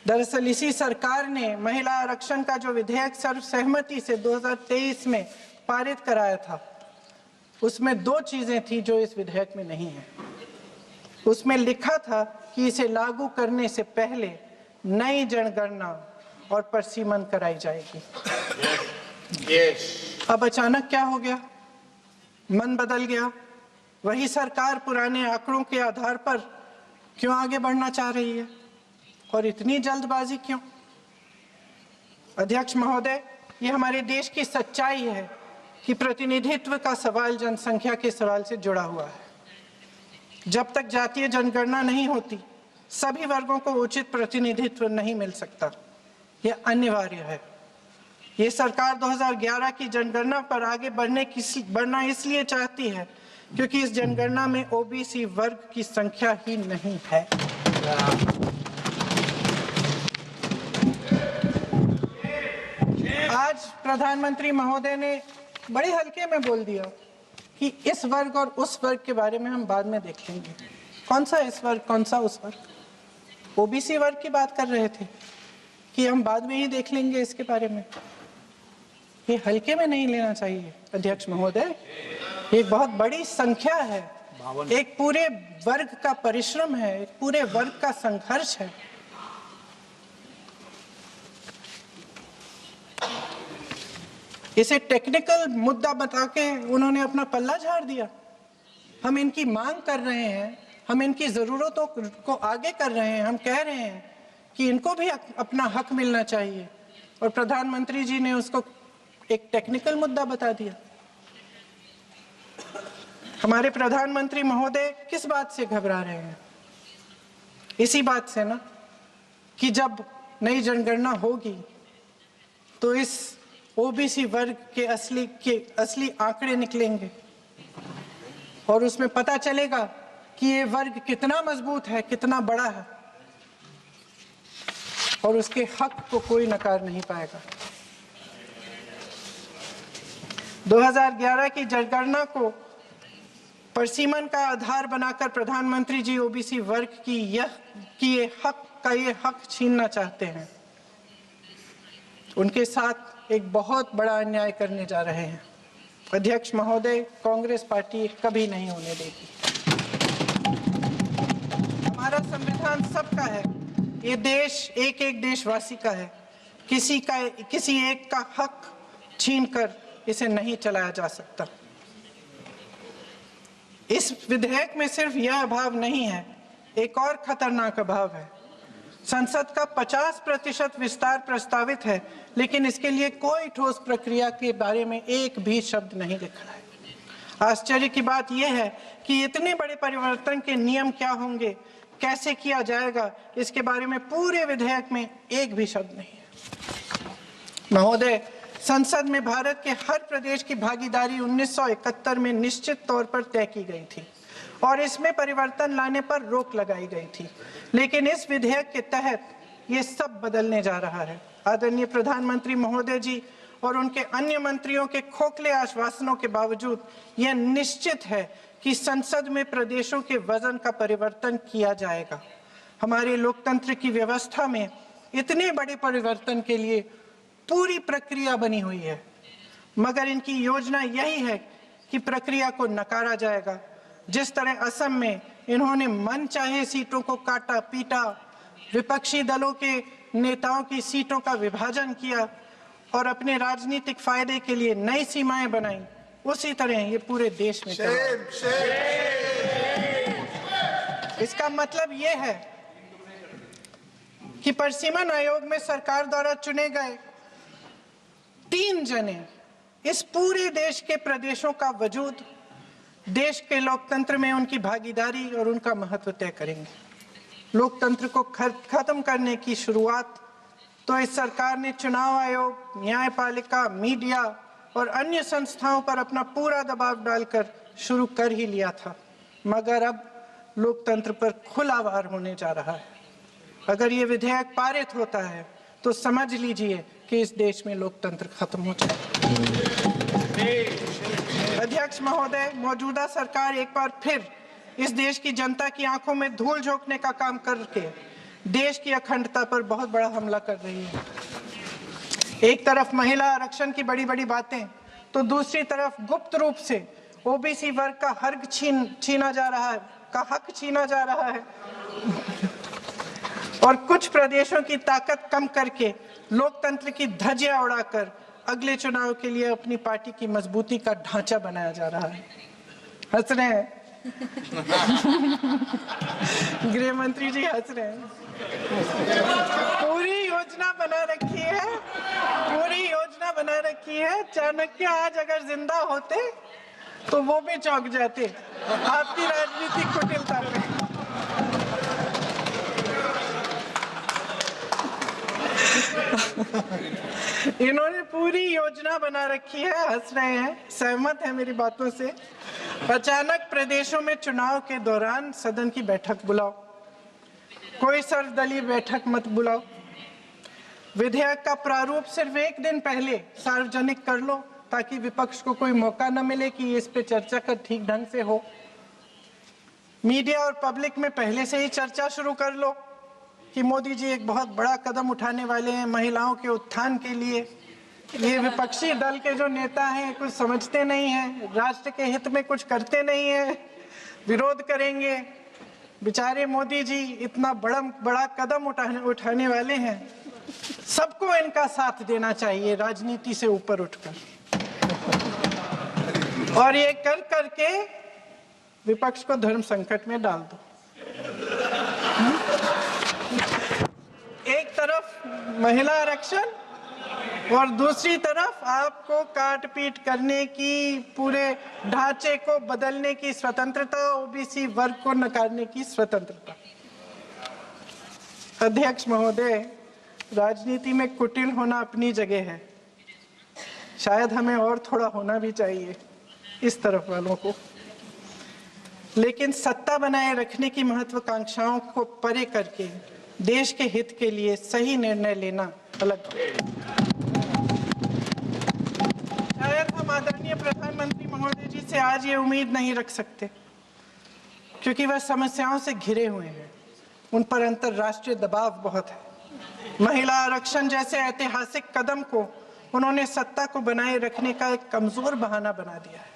दरअसल इसी सरकार ने महिला आरक्षण का जो विधेयक सर्वसहमति से 2023 में पारित कराया था, उसमें दो चीजें थी जो इस विधेयक में नहीं है। उसमें लिखा था कि इसे लागू करने से पहले नई जनगणना और परिसीमन कराई जाएगी। अब अचानक क्या हो गया? मन बदल गया। वही सरकार पुराने आंकड़ों के आधार पर क्यों आगे बढ़ना चाह रही है और इतनी जल्दबाजी क्यों? अध्यक्ष महोदय, ये हमारे देश की सच्चाई है कि प्रतिनिधित्व का सवाल जनसंख्या के सवाल से जुड़ा हुआ है। जब तक जातीय जनगणना नहीं होती, सभी वर्गों को उचित प्रतिनिधित्व नहीं मिल सकता। यह अनिवार्य है। ये सरकार 2011 की जनगणना पर आगे बढ़ना इसलिए चाहती है क्योंकि इस जनगणना में ओबीसी वर्ग की संख्या ही नहीं है। आज प्रधानमंत्री महोदय ने बड़े हल्के में बोल दिया कि इस वर्ग और उस वर्ग के बारे में हम बाद में देख लेंगे। कौन सा इस वर्ग, कौन सा उस वर्ग? ओबीसी वर्ग की बात कर रहे थे कि हम बाद में ही देख लेंगे इसके बारे में। ये हल्के में नहीं लेना चाहिए अध्यक्ष महोदय। ये बहुत बड़ी संख्या है, एक पूरे वर्ग का परिश्रम है, एक पूरे वर्ग का संघर्ष है। इसे टेक्निकल मुद्दा बता के उन्होंने अपना पल्ला झाड़ दिया। हम इनकी मांग कर रहे हैं, हम इनकी जरूरतों को आगे कर रहे हैं, हम कह रहे हैं कि इनको भी अपना हक मिलना चाहिए, और प्रधानमंत्री जी ने उसको एक टेक्निकल मुद्दा बता दिया। हमारे प्रधानमंत्री महोदय किस बात से घबरा रहे हैं? इसी बात से ना कि जब नई जनगणना होगी तो इस ओबीसी वर्ग के असली आंकड़े निकलेंगे और उसमें पता चलेगा कि ये वर्ग कितना मजबूत है, कितना बड़ा है, और उसके हक को कोई नकार नहीं पाएगा। 2011 की जनगणना को परिसीमन का आधार बनाकर प्रधानमंत्री जी ओबीसी वर्ग की ये हक छीनना चाहते हैं। उनके साथ एक बहुत बड़ा अन्याय करने जा रहे हैं। अध्यक्ष महोदय, कांग्रेस पार्टी कभी नहीं होने देगी। हमारा संविधान सबका है, ये देश एक एक देशवासी का है। किसी एक का हक छीनकर इसे नहीं चलाया जा सकता। इस विधेयक में सिर्फ यह अभाव नहीं है, एक और खतरनाक अभाव है। संसद का 50% विस्तार प्रस्तावित है, लेकिन इसके लिए कोई ठोस प्रक्रिया के बारे में एक भी शब्द नहीं लिखा है। आश्चर्य की बात यह है कि इतने बड़े परिवर्तन के नियम क्या होंगे, कैसे किया जाएगा, इसके बारे में पूरे विधेयक में एक भी शब्द नहीं है। महोदय, संसद में भारत के हर प्रदेश की भागीदारी 1971 में निश्चित तौर पर तय की गई थी और इसमें परिवर्तन लाने पर रोक लगाई गई थी, लेकिन इस विधेयक के तहत ये सब बदलने जा रहा है। आदरणीय प्रधानमंत्री महोदय जी और उनके अन्य मंत्रियों के खोखले आश्वासनों के बावजूद यह निश्चित है कि संसद में प्रदेशों के वजन का परिवर्तन किया जाएगा। हमारे लोकतंत्र की व्यवस्था में इतने बड़े परिवर्तन के लिए पूरी प्रक्रिया बनी हुई है, मगर इनकी योजना यही है कि प्रक्रिया को नकारा जाएगा। जिस तरह असम में इन्होंने मन चाहे सीटों को काटा पीटा, विपक्षी दलों के नेताओं की सीटों का विभाजन किया और अपने राजनीतिक फायदे के लिए नई सीमाएं बनाई, उसी तरह ये पूरे देश में इसका मतलब ये है कि परिसीमन आयोग में सरकार द्वारा चुने गए 3 जने इस पूरे देश के प्रदेशों का वजूद, देश के लोकतंत्र में उनकी भागीदारी और उनका महत्व तय करेंगे। लोकतंत्र को खत्म करने की शुरुआत तो इस सरकार ने चुनाव आयोग, न्यायपालिका, मीडिया और अन्य संस्थाओं पर अपना पूरा दबाव डालकर शुरू कर ही लिया था, मगर अब लोकतंत्र पर खुला वार होने जा रहा है। अगर ये विधेयक पारित होता है तो समझ लीजिए कि इस देश में लोकतंत्र खत्म हो जाएगा। अध्यक्ष महोदय, मौजूदा सरकार एक बार फिर इस देश की जनता की आंखों में धूल झोंकने का काम करके देश की अखंडता पर बहुत बड़ा हमला कर रही है। एक तरफ महिला आरक्षण की बड़ी बड़ी बातें, तो दूसरी तरफ गुप्त रूप से ओबीसी वर्ग का हक छीना जा रहा है और कुछ प्रदेशों की ताकत कम करके लोकतंत्र की धज्जियां उड़ाकर अगले चुनाव के लिए अपनी पार्टी की मजबूती का ढांचा बनाया जा रहा है। हंस रहे हैं गृह मंत्री जी, हंस रहे हैं। पूरी योजना बना रखी है। चाणक्य आज अगर जिंदा होते तो वो भी चौंक जाते आपकी राजनीतिक कुटिलता पे। इन्होंने पूरी योजना बना रखी है, हंस रहे हैं, सहमत है मेरी बातों से। अचानक प्रदेशों में चुनाव के दौरान सदन की बैठक बुलाओ, कोई सर्वदलीय बैठक मत बुलाओ। विधेयक का प्रारूप सिर्फ एक दिन पहले सार्वजनिक कर लो ताकि विपक्ष को कोई मौका न मिले कि इस पे चर्चा कर ठीक ढंग से हो। मीडिया और पब्लिक में पहले से ही चर्चा शुरू कर लो कि मोदी जी एक बहुत बड़ा कदम उठाने वाले हैं महिलाओं के उत्थान के लिए। ये विपक्षी दल के जो नेता हैं कुछ समझते नहीं हैं, राष्ट्र के हित में कुछ करते नहीं हैं, विरोध करेंगे। बेचारे मोदी जी इतना बड़ा कदम उठाने वाले हैं, सबको इनका साथ देना चाहिए राजनीति से ऊपर उठकर, और ये कर करके विपक्ष को धर्म संकट में डाल दो। एक तरफ महिला आरक्षण और दूसरी तरफ आपको काट पीट करने की, पूरे ढांचे को बदलने की स्वतंत्रता, ओबीसी वर्ग को नकारने की स्वतंत्रता। अध्यक्ष महोदय, राजनीति में कुटिल होना अपनी जगह है, शायद हमें और थोड़ा होना भी चाहिए इस तरफ वालों को, लेकिन सत्ता बनाए रखने की महत्वाकांक्षाओं को परे करके देश के हित के लिए सही निर्णय लेना अलग। शायद हम आदरणीय प्रधानमंत्री महोदय जी से आज ये उम्मीद नहीं रख सकते क्योंकि वह समस्याओं से घिरे हुए हैं, उन पर अंतर्राष्ट्रीय दबाव बहुत है। महिला आरक्षण जैसे ऐतिहासिक कदम को उन्होंने सत्ता को बनाए रखने का एक कमजोर बहाना बना दिया है।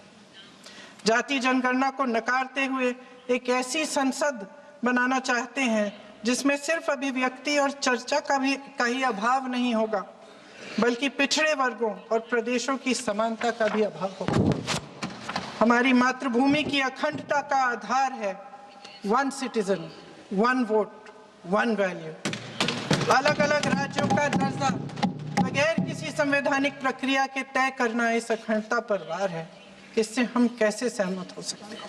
जाति जनगणना को नकारते हुए एक ऐसी संसद बनाना चाहते हैं जिसमें सिर्फ अभिव्यक्ति और चर्चा का ही अभाव नहीं होगा, बल्कि पिछड़े वर्गों और प्रदेशों की समानता का भी अभाव होगा। हमारी मातृभूमि की अखंडता का आधार है 1 सिटीजन 1 वोट 1 वैल्यू। अलग अलग राज्यों का दर्जा बगैर किसी संवैधानिक प्रक्रिया के तय करना इस अखंडता पर वार है। इससे हम कैसे सहमत हो सकते हैं?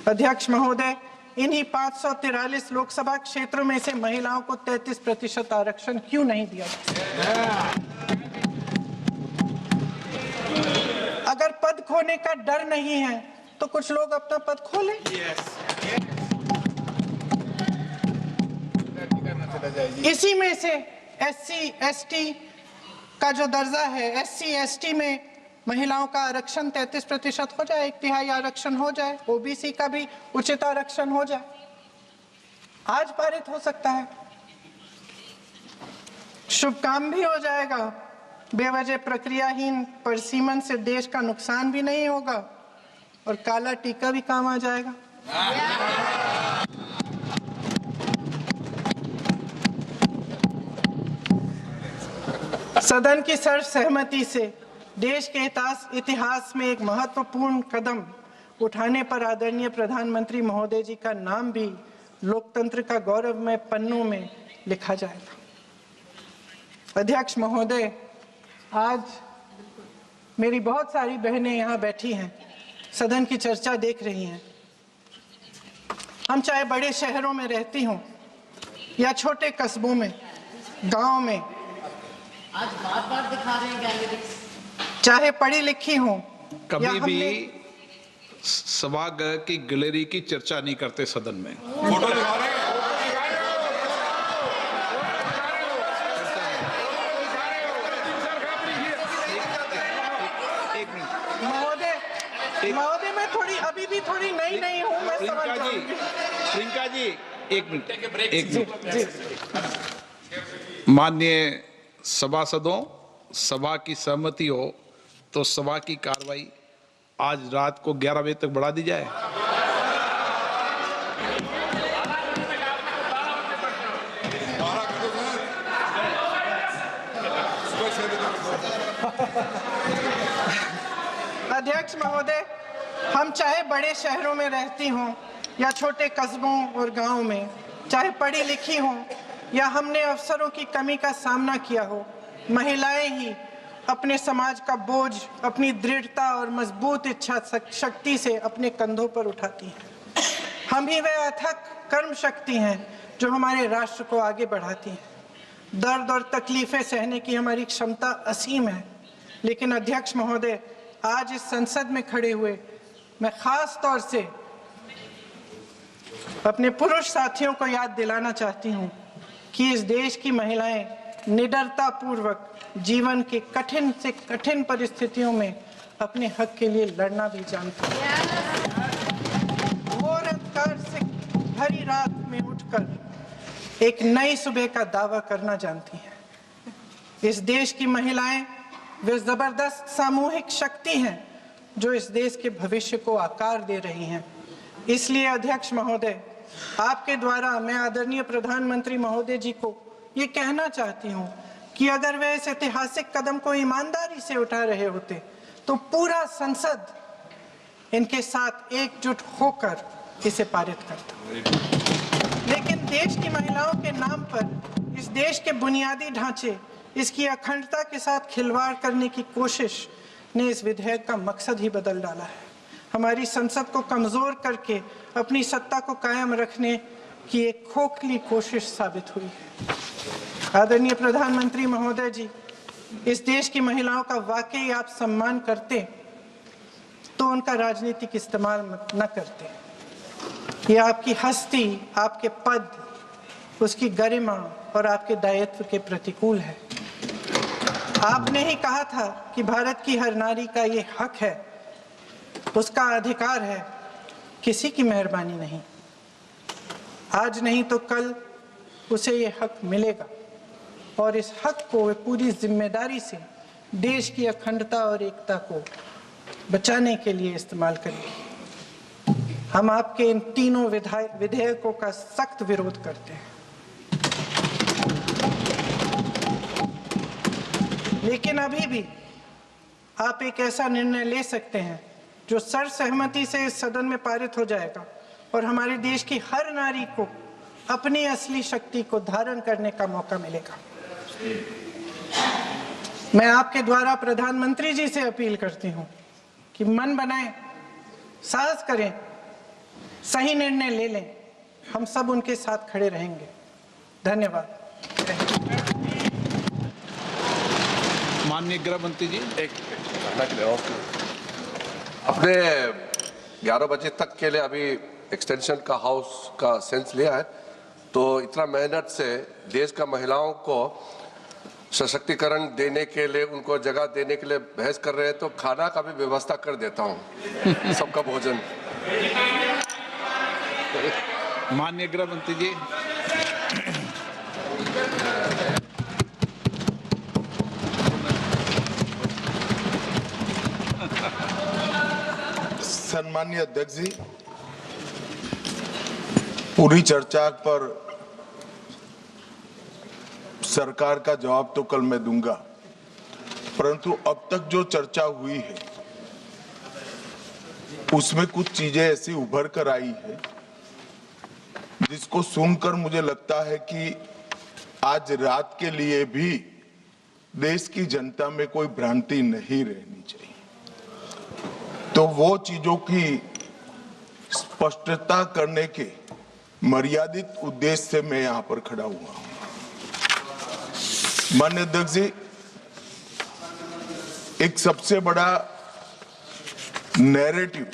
अध्यक्ष महोदय, इन्हीं 543 लोकसभा क्षेत्रों में से महिलाओं को 33% आरक्षण क्यों नहीं दिया जाता? अगर पद खोने का डर नहीं है तो कुछ लोग अपना पद खोलें। इसी में से SC ST का जो दर्जा है, SC ST में महिलाओं का आरक्षण 33% हो जाए, 1/3 आरक्षण हो जाए, OBC का भी उचित आरक्षण हो जाए, आज पारित हो सकता है। शुभ काम भी हो जाएगा, बेवजह प्रक्रियाहीन परिसीमन से देश का नुकसान भी नहीं होगा और काला टीका भी काम आ जाएगा। सदन की सर्वसहमति से देश के इतिहास में एक महत्वपूर्ण कदम उठाने पर आदरणीय प्रधानमंत्री महोदय जी का नाम भी लोकतंत्र का गौरवमय पन्नों में लिखा जाएगा। अध्यक्ष महोदय, आज मेरी बहुत सारी बहनें यहाँ बैठी हैं, सदन की चर्चा देख रही हैं। हम चाहे बड़े शहरों में रहती हों या छोटे कस्बों में, गांव में, आज बार-बार दिखा रहे हैं गैलरीज, चाहे पढ़ी लिखी हों, कभी भी सभागृह की गैलरी की चर्चा नहीं करते सदन में। फोटो दिखा रहे हैं। महोदय मैं अभी भी थोड़ी नई हूँ, मैं समझ जाऊंगी। प्रियंका जी, एक मिनट। माननीय सभासदों, सभा की सहमति हो तो सभा की कार्रवाई आज रात को 11 बजे तक बढ़ा दी जाए। अध्यक्ष महोदय, हम चाहे बड़े शहरों में रहती हों या छोटे कस्बों और गांवों में, चाहे पढ़ी लिखी हों या हमने अवसरों की कमी का सामना किया हो, महिलाएं ही अपने समाज का बोझ अपनी दृढ़ता और मजबूत इच्छा शक्ति से अपने कंधों पर उठाती हैं। हम ही वह अथक कर्म शक्ति हैं जो हमारे राष्ट्र को आगे बढ़ाती हैं। दर्द और तकलीफें सहने की हमारी क्षमता असीम है, लेकिन अध्यक्ष महोदय, आज इस संसद में खड़े हुए मैं खास तौर से अपने पुरुष साथियों को याद दिलाना चाहती हूँ कि इस देश की महिलाएं निडरता पूर्वक जीवन के कठिन से कठिन परिस्थितियों में अपने हक के लिए लड़ना भी जानती हैं। और अंधकार से भरी रात में उठकर एक नई सुबह का दावा करना जानती हैं। इस देश की महिलाएं वे जबरदस्त सामूहिक शक्ति हैं जो इस देश के भविष्य को आकार दे रही हैं। इसलिए अध्यक्ष महोदय, आपके द्वारा मैं आदरणीय प्रधानमंत्री महोदय जी को ये कहना चाहती हूँ कि अगर वे इस ऐतिहासिक कदम को ईमानदारी से उठा रहे होते तो पूरा संसद इनके साथ एकजुट होकर इसे पारित करता। लेकिन देश की महिलाओं के नाम पर इस देश के बुनियादी ढांचे, इसकी अखंडता के साथ खिलवाड़ करने की कोशिश ने इस विधेयक का मकसद ही बदल डाला है। हमारी संसद को कमजोर करके अपनी सत्ता को कायम रखने की एक खोखली कोशिश साबित हुई है। आदरणीय प्रधानमंत्री महोदय जी, इस देश की महिलाओं का वाकई आप सम्मान करते तो उनका राजनीतिक इस्तेमाल न करते। ये आपकी हस्ती, आपके पद, उसकी गरिमा और आपके दायित्व के प्रतिकूल है। आपने ही कहा था कि भारत की हर नारी का ये हक है, उसका अधिकार है, किसी की मेहरबानी नहीं। आज नहीं तो कल उसे ये हक मिलेगा और इस हक को वे पूरी जिम्मेदारी से देश की अखंडता और एकता को बचाने के लिए इस्तेमाल करेंगे। हम आपके इन तीनों विधेयकों का सख्त विरोध करते हैं। लेकिन अभी भी आप एक ऐसा निर्णय ले सकते हैं जो सर्वसहमति से इस सदन में पारित हो जाएगा और हमारे देश की हर नारी को अपनी असली शक्ति को धारण करने का मौका मिलेगा। मैं आपके द्वारा प्रधानमंत्री जी से अपील करती हूं कि मन बनाएं, साहस करें, सही निर्णय ले लें। हम सब उनके साथ खड़े रहेंगे। धन्यवाद। माननीय गृह मंत्री जी, अपने 11 बजे तक के लिए अभी एक्सटेंशन का हाउस का सेंस लिया है, तो इतना मेहनत से देश का महिलाओं को सशक्तिकरण देने के लिए, उनको जगह देने के लिए बहस कर रहे हैं, तो खाना का भी व्यवस्था कर देता हूँ, सबका भोजन। माननीय गृह मंत्री जी, सम्माननीय अध्यक्ष जी, पूरी चर्चा पर सरकार का जवाब तो कल मैं दूंगा, परंतु अब तक जो चर्चा हुई है उसमें कुछ चीजें ऐसी उभर कर आई है जिसको सुनकर मुझे लगता है कि आज रात के लिए भी देश की जनता में कोई भ्रांति नहीं रहनी चाहिए। तो वो चीजों की स्पष्टता करने के मर्यादित उद्देश्य से मैं यहां पर खड़ा हुआ हूं। माननीय अध्यक्ष जी, एक सबसे बड़ा नैरेटिव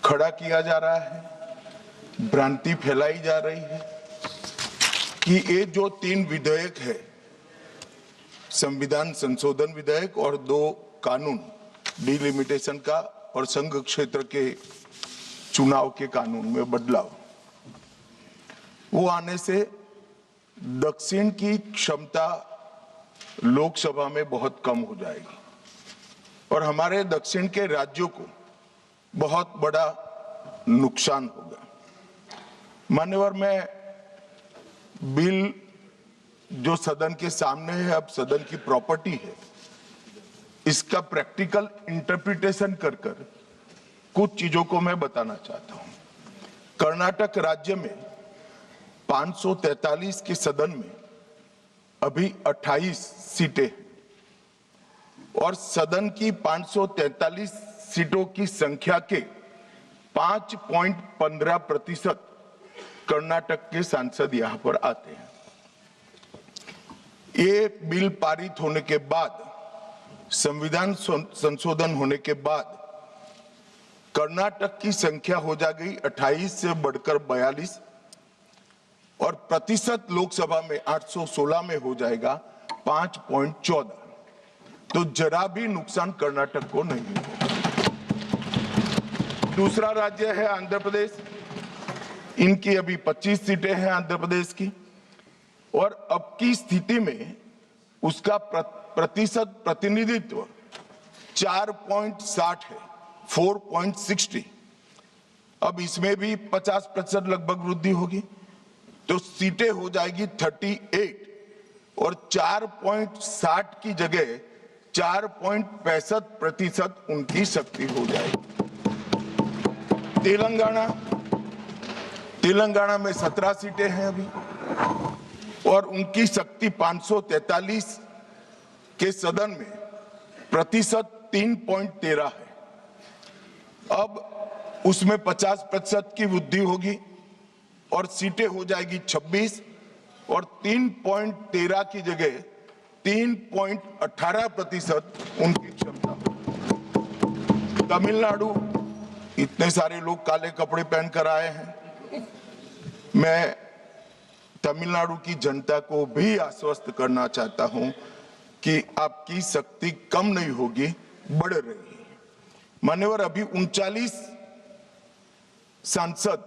खड़ा किया जा रहा है, भ्रांति फैलाई जा रही है कि ये जो 3 विधेयक है, संविधान संशोधन विधेयक और 2 कानून, डिलिमिटेशन का और संघ क्षेत्र के चुनाव के कानून में बदलाव, वो आने से दक्षिण की क्षमता लोकसभा में बहुत कम हो जाएगी और हमारे दक्षिण के राज्यों को बहुत बड़ा नुकसान होगा। मान्यवर, मैं बिल जो सदन के सामने है, अब सदन की प्रॉपर्टी है, इसका प्रैक्टिकल इंटरप्रिटेशन कर कुछ चीजों को मैं बताना चाहता हूं। कर्नाटक राज्य में 543 के सदन में अभी 28 सीटें और सदन की 543 सीटों की संख्या के 5.15% कर्नाटक के सांसद यहां पर आते हैं। ये बिल पारित होने के बाद, संविधान संशोधन होने के बाद कर्नाटक की संख्या हो जाएगी 28 से बढ़कर 42 और प्रतिशत लोकसभा में 816 में हो जाएगा 5.14। तो जरा भी नुकसान कर्नाटक को नहीं होगा। दूसरा राज्य है आंध्र प्रदेश, इनकी अभी 25 सीटें हैं आंध्र प्रदेश की और अब की स्थिति में उसका प्रतिशत प्रतिनिधित्व 4.60 है, 4.60। अब इसमें भी 50% लगभग वृद्धि होगी, तो सीटें हो जाएगी 38 और 4.60 की जगह 4.65% उनकी शक्ति हो जाएगी। तेलंगाना में 17 सीटें हैं अभी और उनकी शक्ति 543 के सदन में प्रतिशत 3.13 है। अब उसमें 50% की वृद्धि होगी और सीटें हो जाएगी 26 और 3.13 की जगह 3.18% उनकी क्षमता। तमिलनाडु, इतने सारे लोग काले कपड़े पहनकर आए हैं, मैं तमिलनाडु की जनता को भी आश्वस्त करना चाहता हूं कि आपकी शक्ति कम नहीं होगी, बढ़ रही है। मान्यवर, अभी 39 सांसद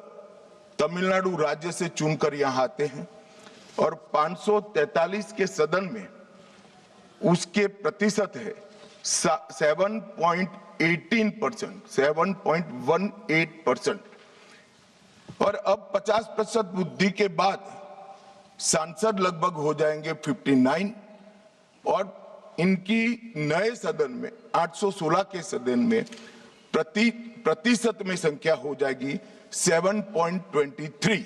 तमिलनाडु राज्य से चुनकर यहां आते हैं और 543 के सदन में उसके प्रतिशत है 7.18% और अब 50% वृद्धि के बाद सांसद लगभग हो जाएंगे 59 और इनकी नए सदन में 816 के सदन में प्रतिशत में संख्या हो जाएगी 7.23।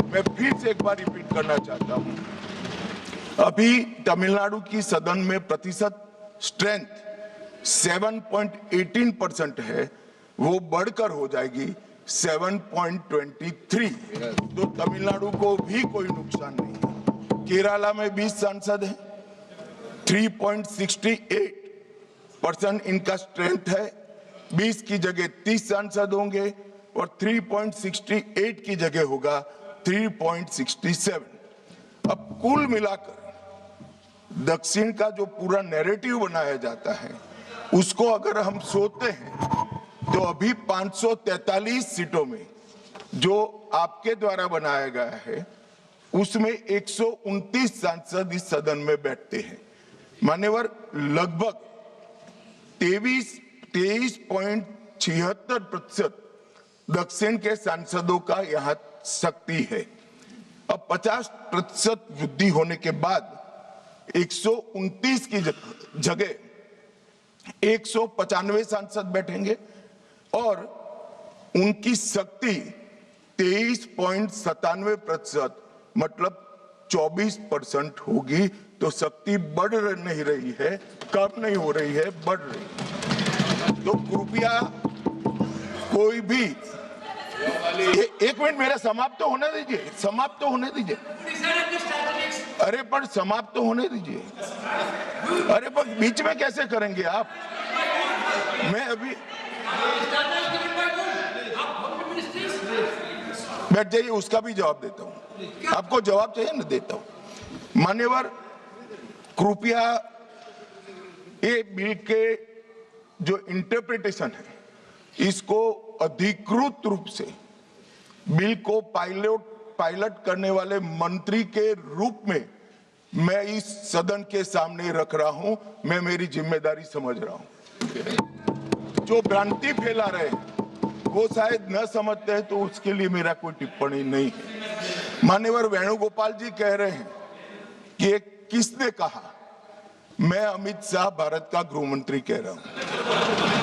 मैं फिर से एक बार रिपीट करना चाहता हूं, अभी तमिलनाडु की सदन में प्रतिशत स्ट्रेंथ 7.18% है, वो बढ़कर हो जाएगी 7.23। तो तमिलनाडु को भी कोई नुकसान नहीं है। केरला में 20 सांसद हैं, 3.68% इनका स्ट्रेंथ है, 20 की जगह 30 सांसद होंगे और 3.68 की जगह होगा 3.67। अब कुल मिलाकर दक्षिण का जो पूरा नैरेटिव बनाया जाता है, उसको अगर हम सोचते हैं तो अभी 543 सीटों में जो आपके द्वारा बनाया गया है, उसमें 129 सांसद इस सदन में बैठते हैं। मान्यवर, लगभग 23.76% दक्षिण के सांसदों का यहां शक्ति है। अब 50% वृद्धि होने के बाद 129 की जगह 195 सांसद बैठेंगे और उनकी शक्ति 23.97%, मतलब 24% होगी। तो शक्ति बढ़ नहीं रही है, कम नहीं हो रही है, बढ़ रही है। तो कृपया कोई भी एक मिनट मेरा समाप्त तो होने दीजिए, समाप्त तो होने दीजिए। अरे पर समाप्त तो होने दीजिए। अरे पर बीच में कैसे करेंगे आप? मैं अभी बैठ जाइए, उसका भी जवाब देता हूं। आपको जवाब चाहिए ना, देता हूं। मान्यवर, कृपया ये बिल के जो इंटरप्रिटेशन है, इसको अधिकृत रूप से बिल को पायलट करने वाले मंत्री के रूप में मैं इस सदन के सामने रख रहा हूं। मैं मेरी जिम्मेदारी समझ रहा हूं। जो भ्रांति फैला रहे हैं वो शायद न समझते हैं, तो उसके लिए मेरा कोई टिप्पणी नहीं है। मान्यवर वेणुगोपाल जी कह रहे हैं कि किसने कहा? मैं अमित शाह भारत का गृह मंत्री कह रहा हूं,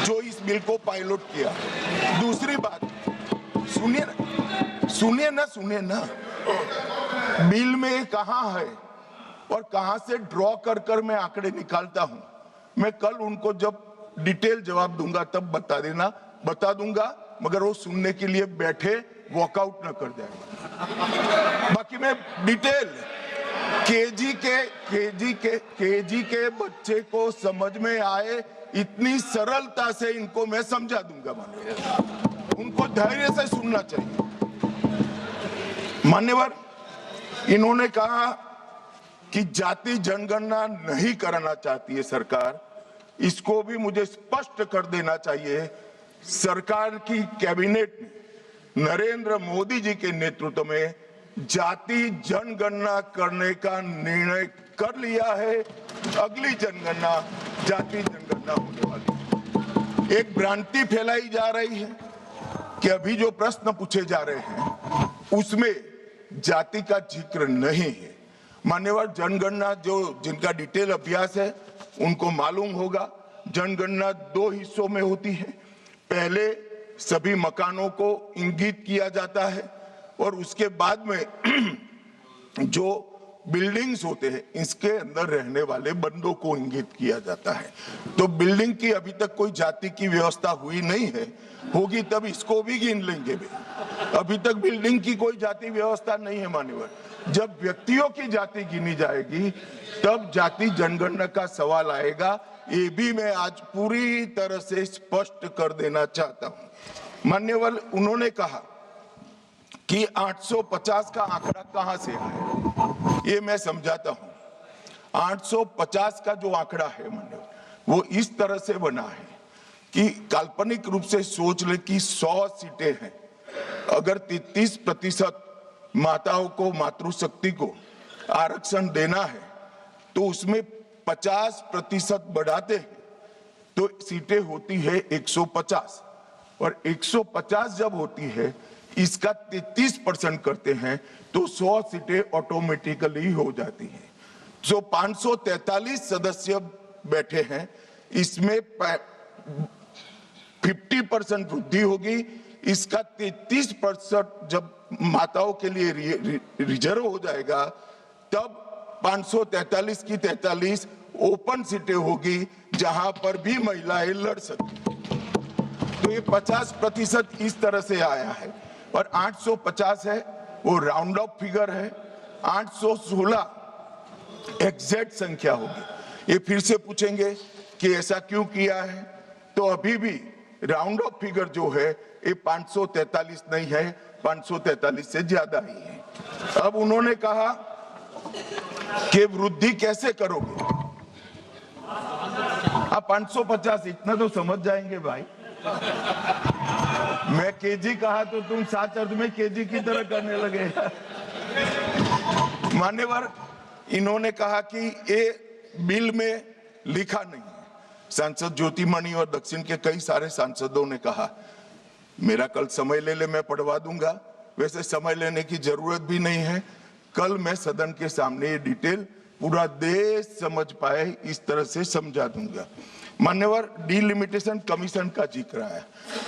जो इस बिल को पायलट किया। दूसरी बात, सुनिए ना, बिल में कहां है और कहां से ड्रॉ कर मैं आंकड़े निकालता हूं। मैं कल उनको जब डिटेल जवाब दूंगा तब बता दूंगा, मगर वो सुनने के लिए बैठे वॉकआउट न कर जाए। बाकी मैं डिटेल केजी के बच्चे को समझ में आए इतनी सरलता से इनको मैं समझा दूंगा। उनको धैर्य से सुनना चाहिए। मान्यवर, इन्होंने कहा कि जाति जनगणना नहीं कराना चाहती है सरकार। इसको भी मुझे स्पष्ट कर देना चाहिए, सरकार की कैबिनेट ने नरेंद्र मोदी जी के नेतृत्व में जाति जनगणना करने का निर्णय कर लिया है। अगली जनगणना जाति जनगणना होने वाली है। एक भ्रांति फैलाई जा रही है कि अभी जो प्रश्न पूछे जा रहे हैं उसमें जाति का जिक्र नहीं है। मान्यवर, जनगणना जिनका डिटेल अभ्यास है उनको मालूम होगा, जनगणना 2 हिस्सों में होती है। पहले सभी मकानों को इंगित किया जाता है और उसके बाद में जो बिल्डिंग्स होते हैं इसके अंदर रहने वाले बंदों को इंगित किया जाता है। तो बिल्डिंग की अभी तक कोई जाति की व्यवस्था हुई नहीं है, होगी तब इसको भी गिन लेंगे। अभी तक बिल्डिंग की कोई जाति व्यवस्था नहीं है। मान्यवर, जब व्यक्तियों की जाति गिनी जाएगी तब जाति जनगणना का सवाल आएगा। ये भी मैं आज पूरी तरह से स्पष्ट कर देना चाहता हूं। मान्यवर, उन्होंने कहा कि 850 का आंकड़ा कहां से आया, ये मैं समझाता हूं। 850 का जो आंकड़ा है मान्यवर, वो इस तरह से बना है कि काल्पनिक रूप से सोच ले कि 100 सीटें हैं। अगर 33% माताओं को, मातृशक्ति को आरक्षण देना है तो उसमें 50% बढ़ाते हैं तो सीटें होती है 150, और 150 जब होती है इसका 33% करते हैं तो 100 सीटें ऑटोमेटिकली हो जाती हैं। जो 543 सदस्य बैठे हैं इसमें 50% वृद्धि होगी, इसका 33% जब माताओं के लिए रिजर्व हो जाएगा, तब 543 की 43 ओपन सीटें होगी जहां पर भी महिलाएं लड़ सकती। तो ये 50% इस तरह से आया है। और 850 है वो राउंड ऑफ फिगर है, 816 एग्जैक्ट संख्या होगी। ये फिर से पूछेंगे कि ऐसा क्यों किया है, तो अभी भी राउंड ऑफ फिगर जो है ये 543 नहीं है, 543 से ज्यादा ही है। अब उन्होंने कहा कि वृद्धि कैसे करोगे? आप 550 इतना तो समझ जाएंगे भाई। मैं केजी कहा तो तुम 7 अर्थ में केजी की तरह करने लगे। मान्यवर, इन्होंने कहा कि ये बिल में लिखा नहीं है। सांसद ज्योतिमणि और दक्षिण के कई सारे सांसदों ने कहा, मेरा कल समय ले ले, मैं पढ़वा दूंगा। वैसे समय लेने की जरूरत भी नहीं है, कल मैं सदन के सामने ये डिटेल पूरा देश समझ पाए इस तरह से समझा दूंगा। मान्यवर, डीलिमिटेशन कमीशन का जिक्र है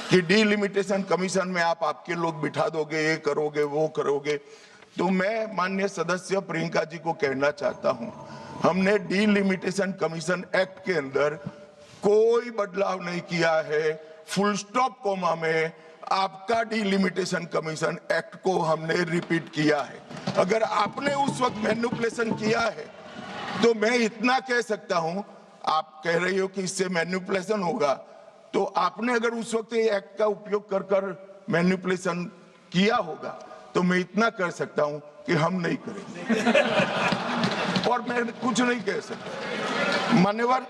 कि डीलिमिटेशन कमीशन में आप आपके लोग बिठा दोगे, ये करोगे वो करोगे। तो मैं माननीय सदस्य प्रियंका जी को कहना चाहता हूं, हमने डीलिमिटेशन कमीशन एक्ट के अंदर कोई बदलाव नहीं किया है। फुल स्टॉप कोमा में आपका डीलिमिटेशन कमीशन एक्ट को हमने रिपीट किया है। अगर आपने उस वक्त मैनिपुलेशन किया है तो मैं इतना कह सकता हूं, आप कह रही हो कि इससे मैनिपुलेशन होगा, तो आपने अगर उस वक्त ये एक्ट का उपयोग कर कर मैनिपुलेशन किया होगा तो मैं इतना कर सकता हूं कि हम नहीं करेंगे। और मैं कुछ नहीं कह सकता। मान्यवर,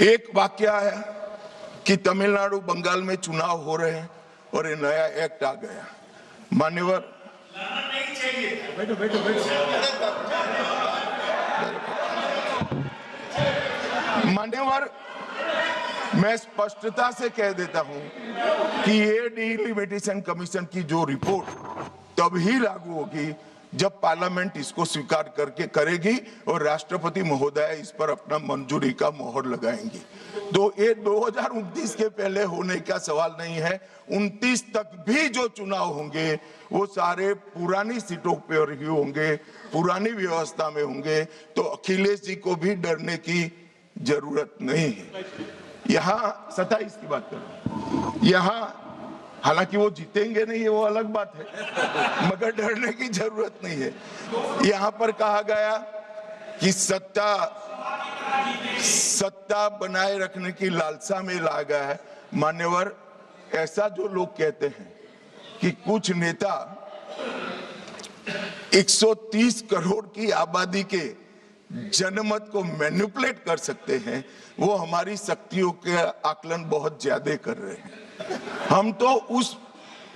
एक वाक्य है कि तमिलनाडु बंगाल में चुनाव हो रहे हैं और ये नया एक्ट आ गया। मान्यवर, बैठो बैठो बैठो। मान्यवर, मैं स्पष्टता से कह देता हूं कि ये डीलिमिटेशन कमीशन की जो रिपोर्ट तभी लागू होगी जब पार्लियामेंट इसको स्वीकार करके करेगी और राष्ट्रपति महोदय इस पर अपना मंजूरी का मोहर लगाएंगी। तो ये 2029 के पहले होने का सवाल नहीं है। 29 तक भी जो चुनाव होंगे वो सारे पुरानी सीटों पर ही होंगे, पुरानी व्यवस्था में होंगे। तो अखिलेश जी को भी डरने की जरूरत नहीं है। यहाँ 27 की बात करो, यहाँ हालांकि वो जीतेंगे नहीं, वो अलग बात है, मगर डरने की जरूरत नहीं है। यहाँ पर कहा गया कि सत्ता बनाए रखने की लालसा में ला गया है। मान्यवर, ऐसा जो लोग कहते हैं कि कुछ नेता 130 करोड़ की आबादी के जनमत को मैनिपुलेट कर सकते हैं, वो हमारी शक्तियों के आकलन बहुत ज्यादा कर रहे हैं। हम तो उस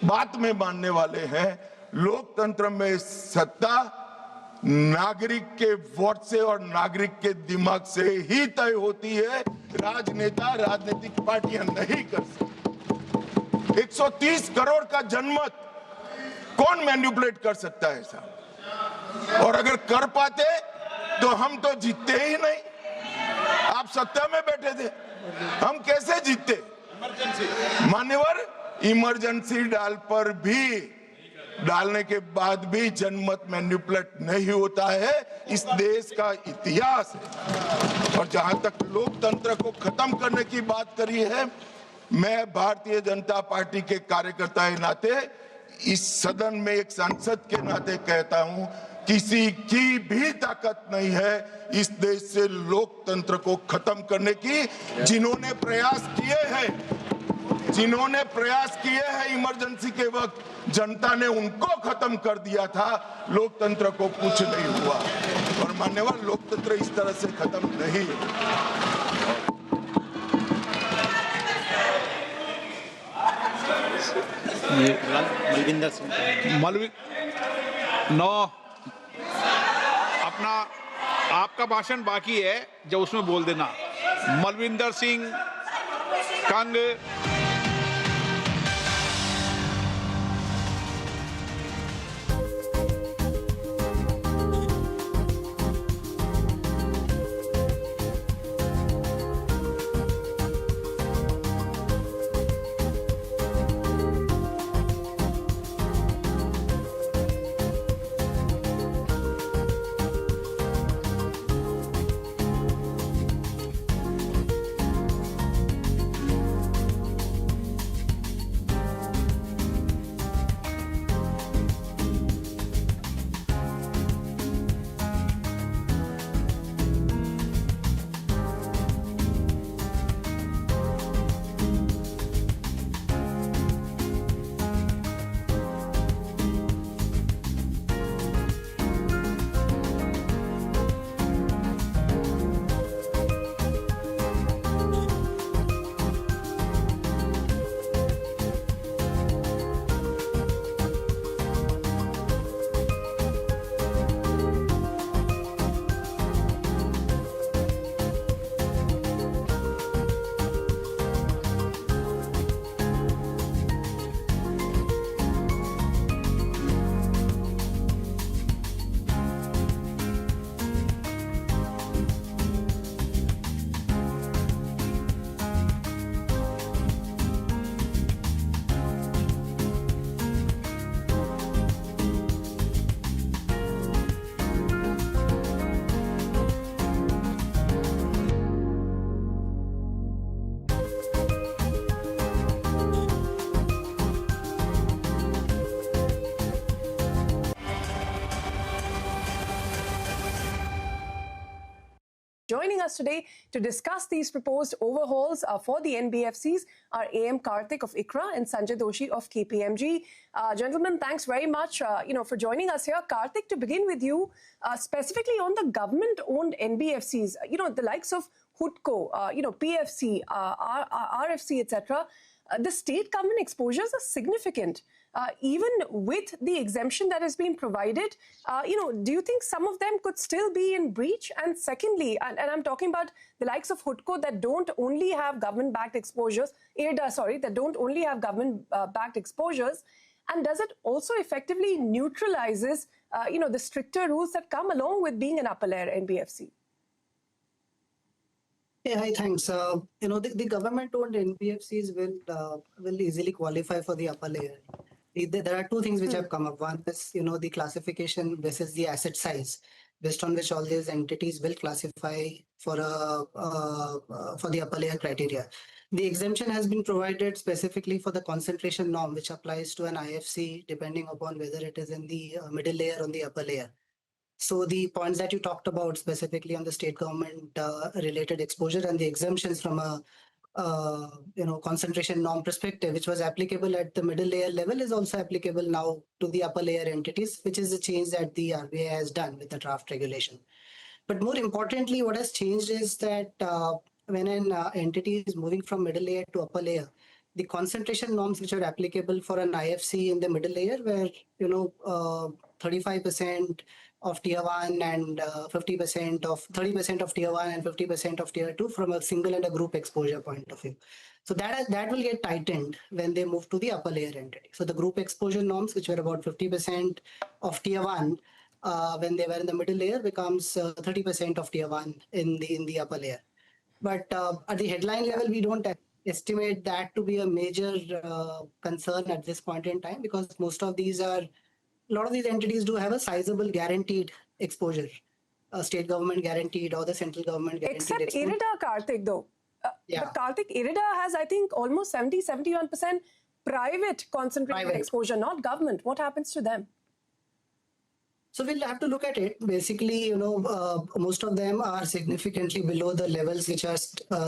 बात में मानने वाले हैं, लोकतंत्र में सत्ता नागरिक के वोट से और नागरिक के दिमाग से ही तय होती है। राजनेता, राजनीतिक पार्टियां नहीं कर सकती। 130 करोड़ का जनमत कौन मैनिपुलेट कर सकता है ऐसा? और अगर कर पाते तो हम तो जीतते ही नहीं। आप सत्ता में बैठे थे, हम कैसे जीतते? मान्यवर, इमरजेंसी डालने के बाद भी जनमत मैनिपुलेट नहीं होता है, इस देश का इतिहास है। और जहां तक लोकतंत्र को खत्म करने की बात करी है, मैं भारतीय जनता पार्टी के कार्यकर्ता के नाते, इस सदन में एक सांसद के नाते कहता हूं, किसी की भी ताकत नहीं है इस देश से लोकतंत्र को खत्म करने की। जिन्होंने प्रयास किए हैं इमरजेंसी के वक्त, जनता ने उनको खत्म कर दिया था, लोकतंत्र को कुछ नहीं हुआ। और मान्यवर, लोकतंत्र इस तरह से खत्म नहीं है। मलविंदर सिंह, अपना आपका भाषण बाकी है, जब उसमें बोल देना। Malvinder Singh Kang. Joining us today to discuss these proposed overhauls for the NBFCs are AM Karthik of ICRA and Sanjay Doshi of KPMG. Gentlemen, thanks very much for joining us here. Karthik, to begin with you, specifically on the government-owned NBFCs, the likes of Hindalco, PFC, RFC, etc. The state government exposures are significant. Even with the exemption that has been provided, do you think some of them could still be in breach? And secondly, and I'm talking about the likes of Hindalco that don't only have government-backed exposures, that don't only have government-backed exposures, and does it also effectively neutralizes, the stricter rules that come along with being an upper layer NBFC? Yeah, hi, thanks. The government-owned NBFCs will easily qualify for the upper layer. There are two things which have come up. One is, the classification versus the asset size, based on which all these entities will classify for the upper layer criteria. The exemption has been provided specifically for the concentration norm, which applies to an IFC, depending upon whether it is in the middle layer or the upper layer. So the points that you talked about specifically on the state government related exposure and the exemptions from a concentration norm perspective, which was applicable at the middle layer level, is also applicable now to the upper layer entities, which is the change that the RBI has done with the draft regulation. But more importantly, what has changed is that when an entity is moving from middle layer to upper layer, the concentration norms which are applicable for an IFC in the middle layer were, 35% of tier 1 and 30% of tier 1 and 50% of tier 2 from a single and a group exposure point of view. So that will get tightened when they move to the upper layer entity. So the group exposure norms, which were about 50% of tier 1 when they were in the middle layer, becomes 30% of tier 1 in the upper layer. But at the headline level, we don't estimate that to be a major concern at this point in time, because a lot of these entities do have a sizable guaranteed exposure, state government guaranteed or the central government guaranteed except exposure. IRIDA, Karthik, though. But Karthik, IRIDA has, I think, almost 71% private concentrated exposure, not government. What happens to them? So we'll have to look at it. Basically, most of them are significantly below the levels which are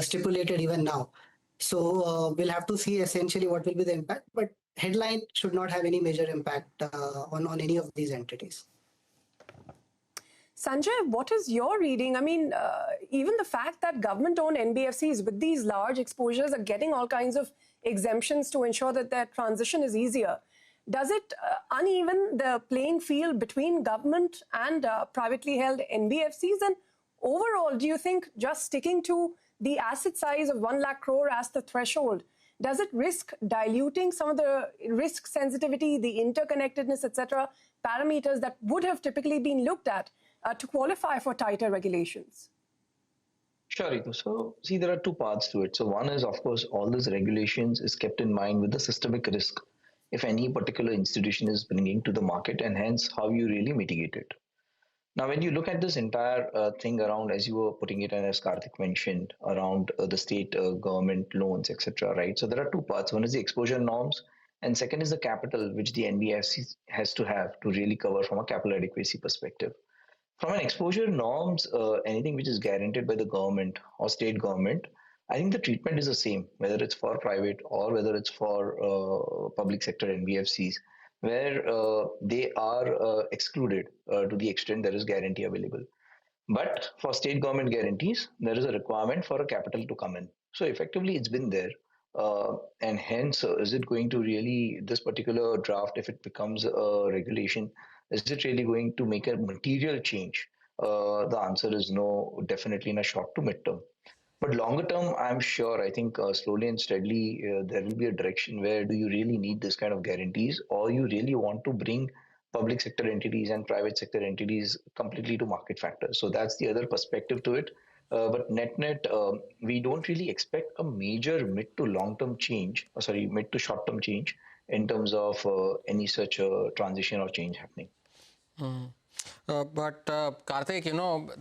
stipulated even now. So we'll have to see essentially what will be the impact. But headline should not have any major impact on any of these entities. Sanjay, what is your reading? I mean, even the fact that government-owned NBFCs with these large exposures are getting all kinds of exemptions to ensure that their transition is easier, does it uneven the playing field between government and privately held NBFCs? And overall, do you think just sticking to the asset size of 1 lakh crore as the threshold, does it risk diluting some of the risk sensitivity, the interconnectedness, etc., parameters that would have typically been looked at to qualify for tighter regulations? Sure, Ritu. So, see, there are two parts to it. So, one is, of course, all these regulations is kept in mind with the systemic risk if any particular institution is bringing to the market, and hence how you really mitigate it. Now, when you look at this entire thing around, as you were putting it and as Karthik mentioned, around the state government loans, etc., right? So there are two parts. One is the exposure norms, and second is the capital, which the NBFC has to have to really cover from a capital adequacy perspective. From an exposure norms, anything which is guaranteed by the government or state government, I think the treatment is the same, whether it's for private or whether it's for public sector NBFCs, where they are excluded to the extent there is guarantee available. But for state government guarantees, there is a requirement for a capital to come in. So effectively, it's been there. And hence, is it going to really, this particular draft, if it becomes a regulation, is it really going to make a material change? The answer is no, definitely in a short to mid-term. But longer term, I'm sure, I think slowly and steadily, there will be a direction where do you really need this kind of guarantees, or you really want to bring public sector entities and private sector entities completely to market factors. So that's the other perspective to it. But net-net, we don't really expect a major mid to long-term change, mid to short-term change in terms of any such transition or change happening. But Karthik,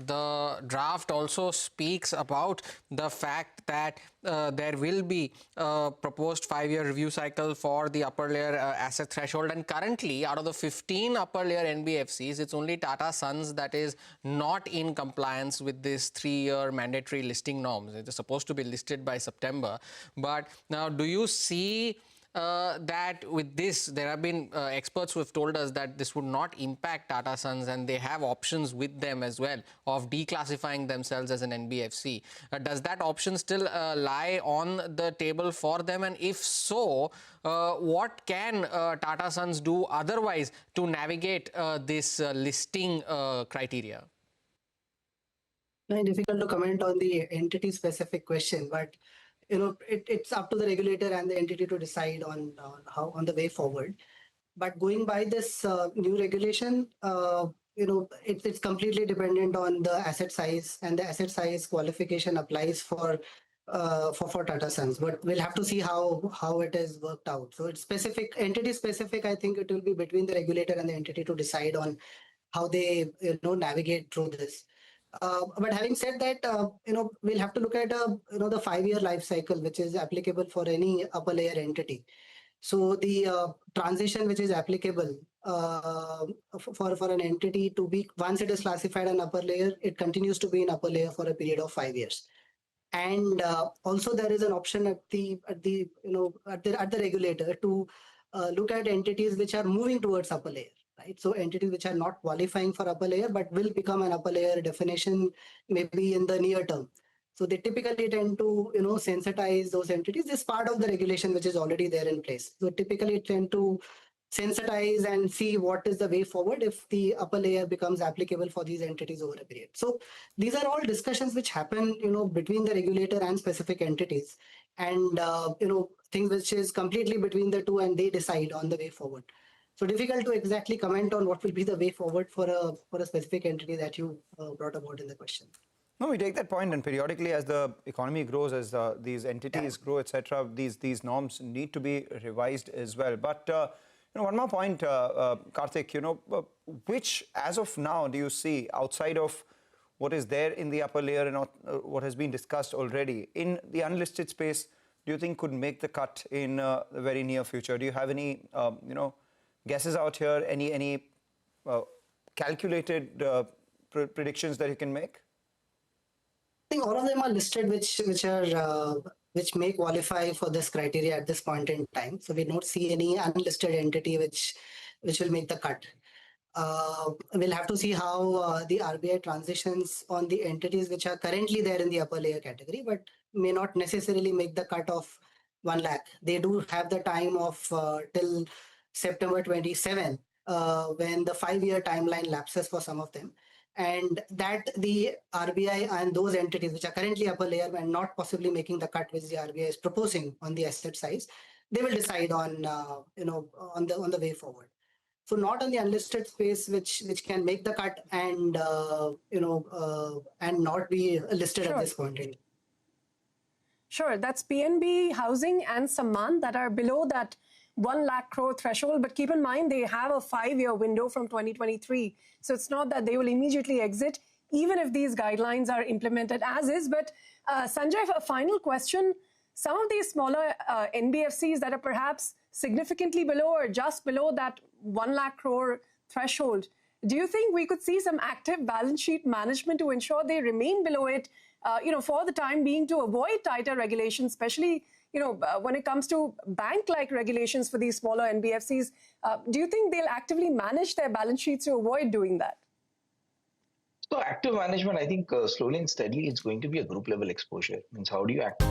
the draft also speaks about the fact that there will be a proposed 5-year review cycle for the upper layer asset threshold. And currently, out of the 15 upper layer NBFCs, it's only Tata Sons that is not in compliance with this 3-year mandatory listing norms. It is supposed to be listed by September. But now, do you see that with this, there have been experts who have told us that this would not impact Tata Sons, and they have options with them as well of declassifying themselves as an NBFC. Does that option still lie on the table for them? And if so, what can Tata Sons do otherwise to navigate this listing criteria? Very difficult to comment on the entity-specific question, but it's up to the regulator and the entity to decide on the way forward. But going by this new regulation, it's completely dependent on the asset size, and the asset size qualification applies for Tata Sons. But we'll have to see how it is worked out. So it's specific, entity specific. I think it will be between the regulator and the entity to decide on how they navigate through this. But having said that, we'll have to look at the 5-year life cycle, which is applicable for any upper layer entity. So the transition which is applicable for an entity to be, once it is classified an upper layer, it continues to be an upper layer for a period of 5 years. And also there is an option at the regulator to look at entities which are moving towards upper layer. Right? So entities which are not qualifying for upper layer but will become an upper layer definition maybe in the near term. So they typically tend to sensitize those entities. This is part of the regulation which is already there in place. So typically tend to sensitize and see what is the way forward if the upper layer becomes applicable for these entities over a period. So these are all discussions which happen between the regulator and specific entities, and things which is completely between the two, and they decide on the way forward. So difficult to exactly comment on what will be the way forward for a specific entity that you brought about in the question. No, we take that point, and periodically as the economy grows, as these entities grow, etc., these norms need to be revised as well. But one more point, Karthik, which as of now do you see outside of what is there in the upper layer and what has been discussed already in the unlisted space, do you think could make the cut in the very near future? Do you have any, guesses out here, any calculated predictions that you can make? I think all of them are listed which may qualify for this criteria at this point in time. So we don't see any unlisted entity which will make the cut. We'll have to see how the RBI transitions on the entities which are currently there in the upper layer category, but may not necessarily make the cut of 1 lakh. They do have the time of till September 27, when the 5-year timeline lapses for some of them. And that the RBI and those entities which are currently upper layer and not possibly making the cut which the RBI is proposing on the asset size, they will decide on on the way forward. So not on the unlisted space which can make the cut and and not be listed at this point in time. Sure, that's PNB Housing and Sammaan that are below that 1 lakh crore threshold, but keep in mind they have a 5-year window from 2023. So it's not that they will immediately exit, even if these guidelines are implemented as is. But Sanjay, a final question. Some of these smaller NBFCs that are perhaps significantly below or just below that 1 lakh crore threshold, do you think we could see some active balance sheet management to ensure they remain below it, for the time being, to avoid tighter regulations, especially when it comes to bank-like regulations for these smaller NBFCs? Do you think they'll actively manage their balance sheets to avoid doing that? So active management, I think slowly and steadily, it's going to be a group level exposure. Means how do you act?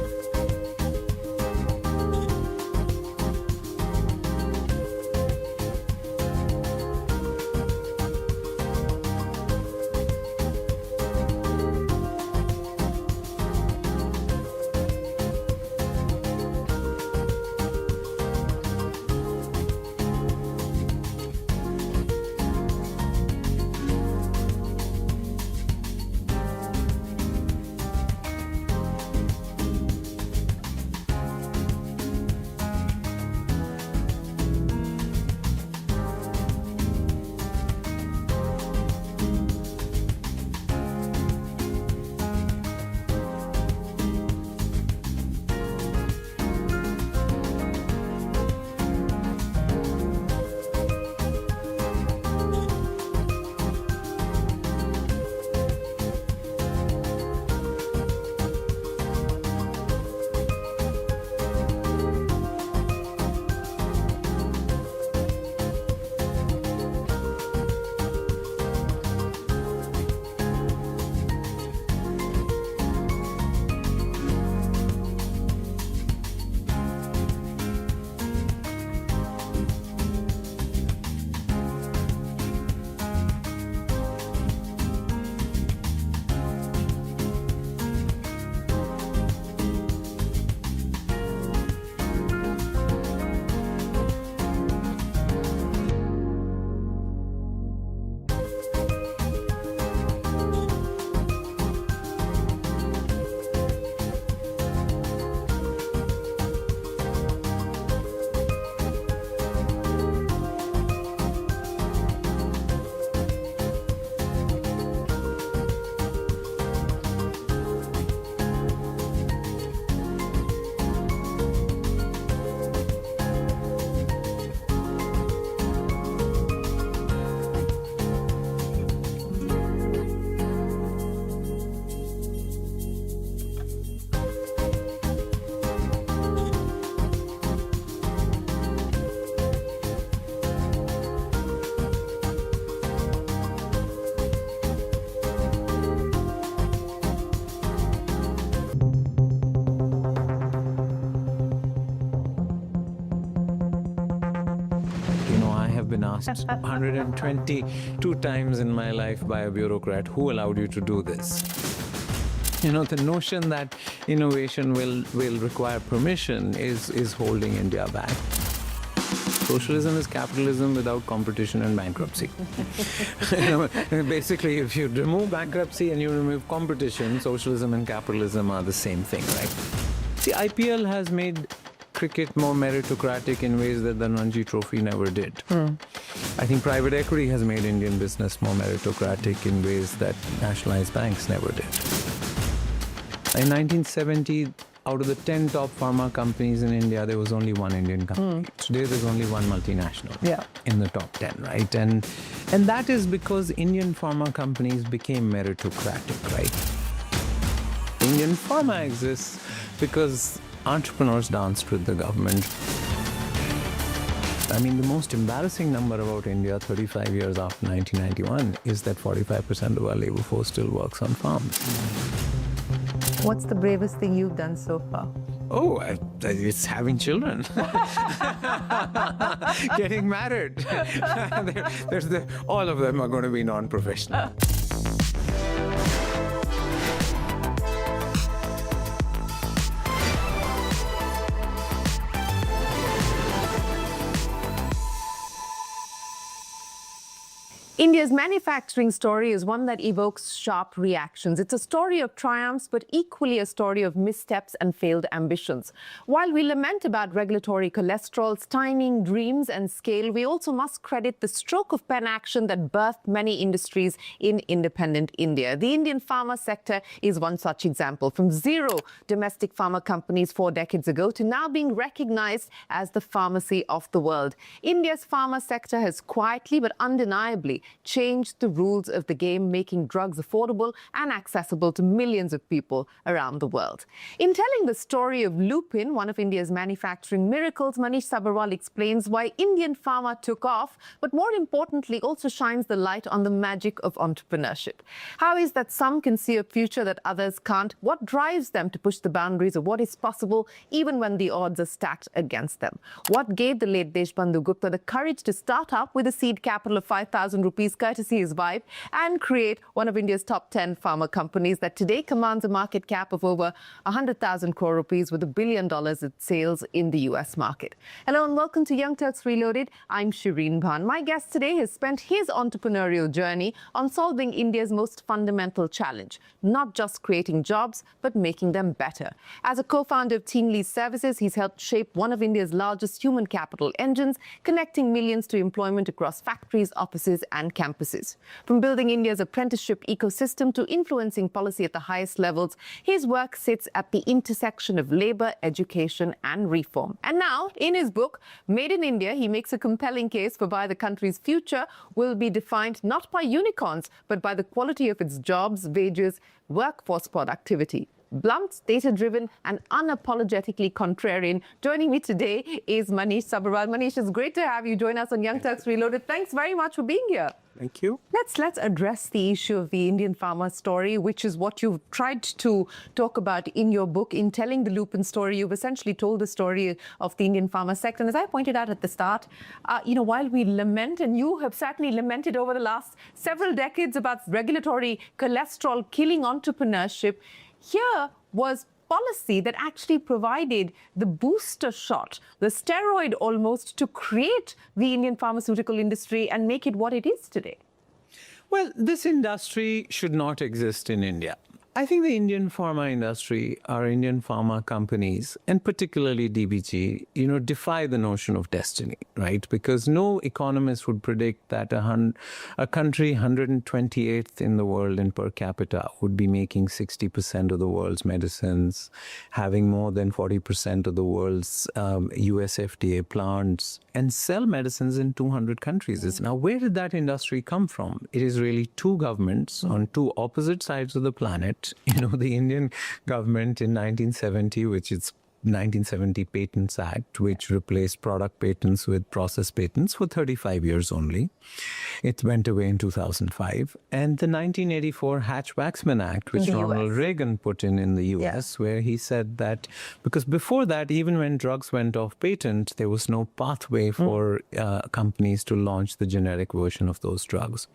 have been asked 122 times in my life by a bureaucrat, who allowed you to do this? You know, the notion that innovation will require permission is holding India back. Socialism is capitalism without competition and bankruptcy. Basically, if you remove bankruptcy and you remove competition, socialism and capitalism are the same thing, right? See, IPL has made cricket more meritocratic in ways that the Ranji Trophy never did. I think private equity has made Indian business more meritocratic in ways that nationalized banks never did. In 1970, out of the 10 top pharma companies in India, there was only one Indian company. Today, there's only one multinational in the top 10, right? And that is because Indian pharma companies became meritocratic, right? Indian pharma exists because entrepreneurs danced with the government. I mean, the most embarrassing number about India 35 years after 1991 is that 45% of our labor force still works on farms. What's the bravest thing you've done so far? Oh, it's having children. Getting married. All of them are going to be non-professional. India's manufacturing story is one that evokes sharp reactions. It's a story of triumphs, but equally a story of missteps and failed ambitions. While we lament about regulatory cholesterol, stymieing dreams and scale, we also must credit the stroke of pen action that birthed many industries in independent India. The Indian pharma sector is one such example. From zero domestic pharma companies 4 decades ago to now being recognized as the pharmacy of the world. India's pharma sector has quietly but undeniably changed the rules of the game, making drugs affordable and accessible to millions of people around the world. In telling the story of Lupin, one of India's manufacturing miracles, Manish Sabharwal explains why Indian pharma took off, but more importantly, also shines the light on the magic of entrepreneurship. How is that some can see a future that others can't? What drives them to push the boundaries of what is possible, even when the odds are stacked against them? What gave the late Deshbandhu Gupta the courage to start up with a seed capital of 5,000 rupees courtesy his wife and create one of India's top 10 pharma companies that today commands a market cap of over 100,000 crore rupees with $1 billion in sales in the US market? Hello and welcome to Young Turks Reloaded. I'm Shireen Bhan. My guest today has spent his entrepreneurial journey on solving India's most fundamental challenge, not just creating jobs, but making them better. As a co-founder of Teen Lease Services, he's helped shape one of India's largest human capital engines, connecting millions to employment across factories, offices, and campuses. From building India's apprenticeship ecosystem to influencing policy at the highest levels, his work sits at the intersection of labor, education, and reform. And now, in his book, Made in India, he makes a compelling case for why the country's future will be defined not by unicorns, but by the quality of its jobs, wages, workforce productivity. Blunt, data-driven, and unapologetically contrarian. Joining me today is Manish Sabharwal. Manish, it's great to have you join us on Young Turks Reloaded. Thanks very much for being here. Thank you. Let's address the issue of the Indian pharma story, which is what you've tried to talk about in your book. In telling the Lupin story, you've essentially told the story of the Indian pharma sector. And as I pointed out at the start, while we lament, and you have certainly lamented over the last several decades about regulatory cholesterol killing entrepreneurship, here was policy that actually provided the booster shot, the steroid almost, to create the Indian pharmaceutical industry and make it what it is today. Well, this industry should not exist in India. I think the Indian pharma industry, our Indian pharma companies, and particularly DBG, defy the notion of destiny, right? Because no economist would predict that a country 128th in the world in per capita would be making 60% of the world's medicines, having more than 40% of the world's US FDA plants, and sell medicines in 200 countries. Now, where did that industry come from? It is really two governments on two opposite sides of the planet. The Indian government in 1970, which is 1970 Patents Act, which replaced product patents with process patents for 35 years only. It went away in 2005. And the 1984 Hatch-Waxman Act, which Ronald Reagan put in the US, where he said that, because before that, even when drugs went off patent, there was no pathway for companies to launch the generic version of those drugs.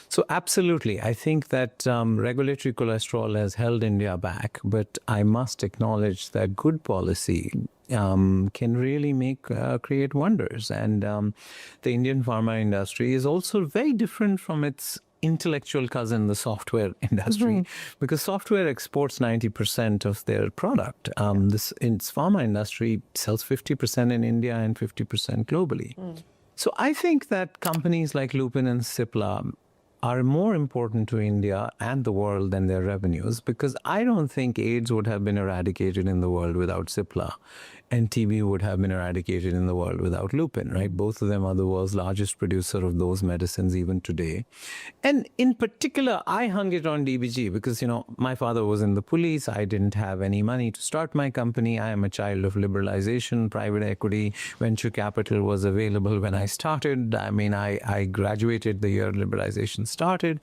So absolutely, I think that regulatory cholesterol has held India back, but I must acknowledge that good policy can really create wonders. And the Indian pharma industry is also very different from its intellectual cousin, the software industry, because software exports 90% of their product. Its pharma industry sells 50% in India and 50% globally. So I think that companies like Lupin and Cipla are more important to India and the world than their revenues, because I don't think AIDS would have been eradicated in the world without Cipla, and TB would have been eradicated in the world without Lupin, right? Both of them are the world's largest producer of those medicines even today. And in particular, I hung it on DBG because, my father was in the police. I didn't have any money to start my company. I am a child of liberalization, private equity, venture capital was available when I started. I mean, I graduated the year liberalization started.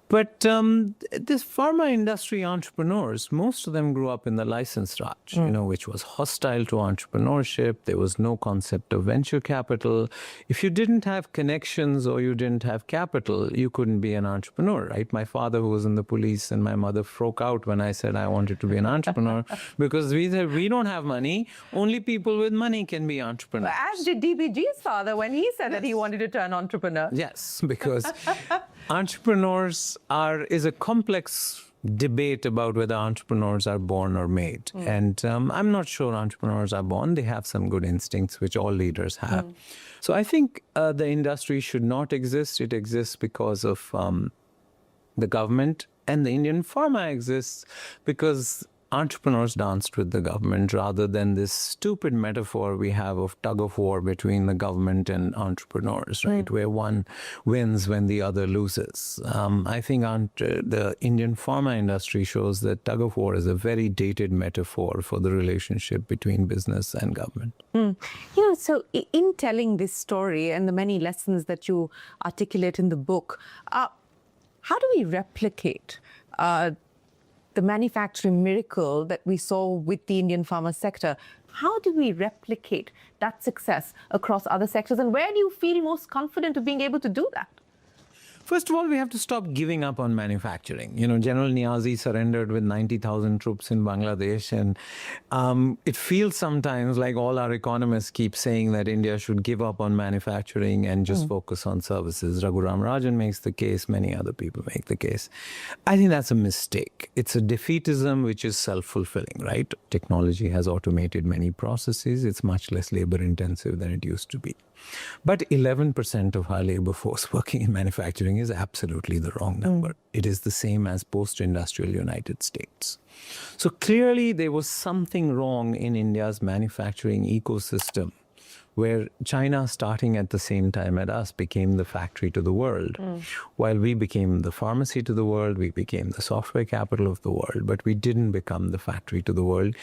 But this pharma industry entrepreneurs, most of them grew up in the licensed Raj, which was hostile to entrepreneurship. There was no concept of venture capital. If you didn't have connections or you didn't have capital, you couldn't be an entrepreneur, right? My father, who was in the police, and my mother broke out when I said I wanted to be an entrepreneur because we said we don't have money. Only people with money can be entrepreneurs. As did DBG's father when he said that he wanted to turn entrepreneur. Yes, because entrepreneurs is a complex debate about whether entrepreneurs are born or made. And I'm not sure entrepreneurs are born. They have some good instincts, which all leaders have. So I think the industry should not exist. It exists because of the government, and the Indian pharma exists because entrepreneurs danced with the government, rather than this stupid metaphor we have of tug of war between the government and entrepreneurs, right? Where one wins when the other loses. I think the Indian pharma industry shows that tug of war is a very dated metaphor for the relationship between business and government. So in telling this story and the many lessons that you articulate in the book, how do we replicate the manufacturing miracle that we saw with the Indian pharma sector? How do we replicate that success across other sectors? And where do you feel most confident of being able to do that? First of all, we have to stop giving up on manufacturing. General Niazi surrendered with 90,000 troops in Bangladesh. And it feels sometimes like all our economists keep saying that India should give up on manufacturing and just focus on services. Raghuram Rajan makes the case. Many other people make the case. I think that's a mistake. It's a defeatism which is self-fulfilling, right? Technology has automated many processes. It's much less labor-intensive than it used to be. But 11% of our labor force working in manufacturing is absolutely the wrong number. It is the same as post-industrial United States. So clearly there was something wrong in India's manufacturing ecosystem, where China, starting at the same time as us, became the factory to the world. While we became the pharmacy to the world, we became the software capital of the world, but we didn't become the factory to the world,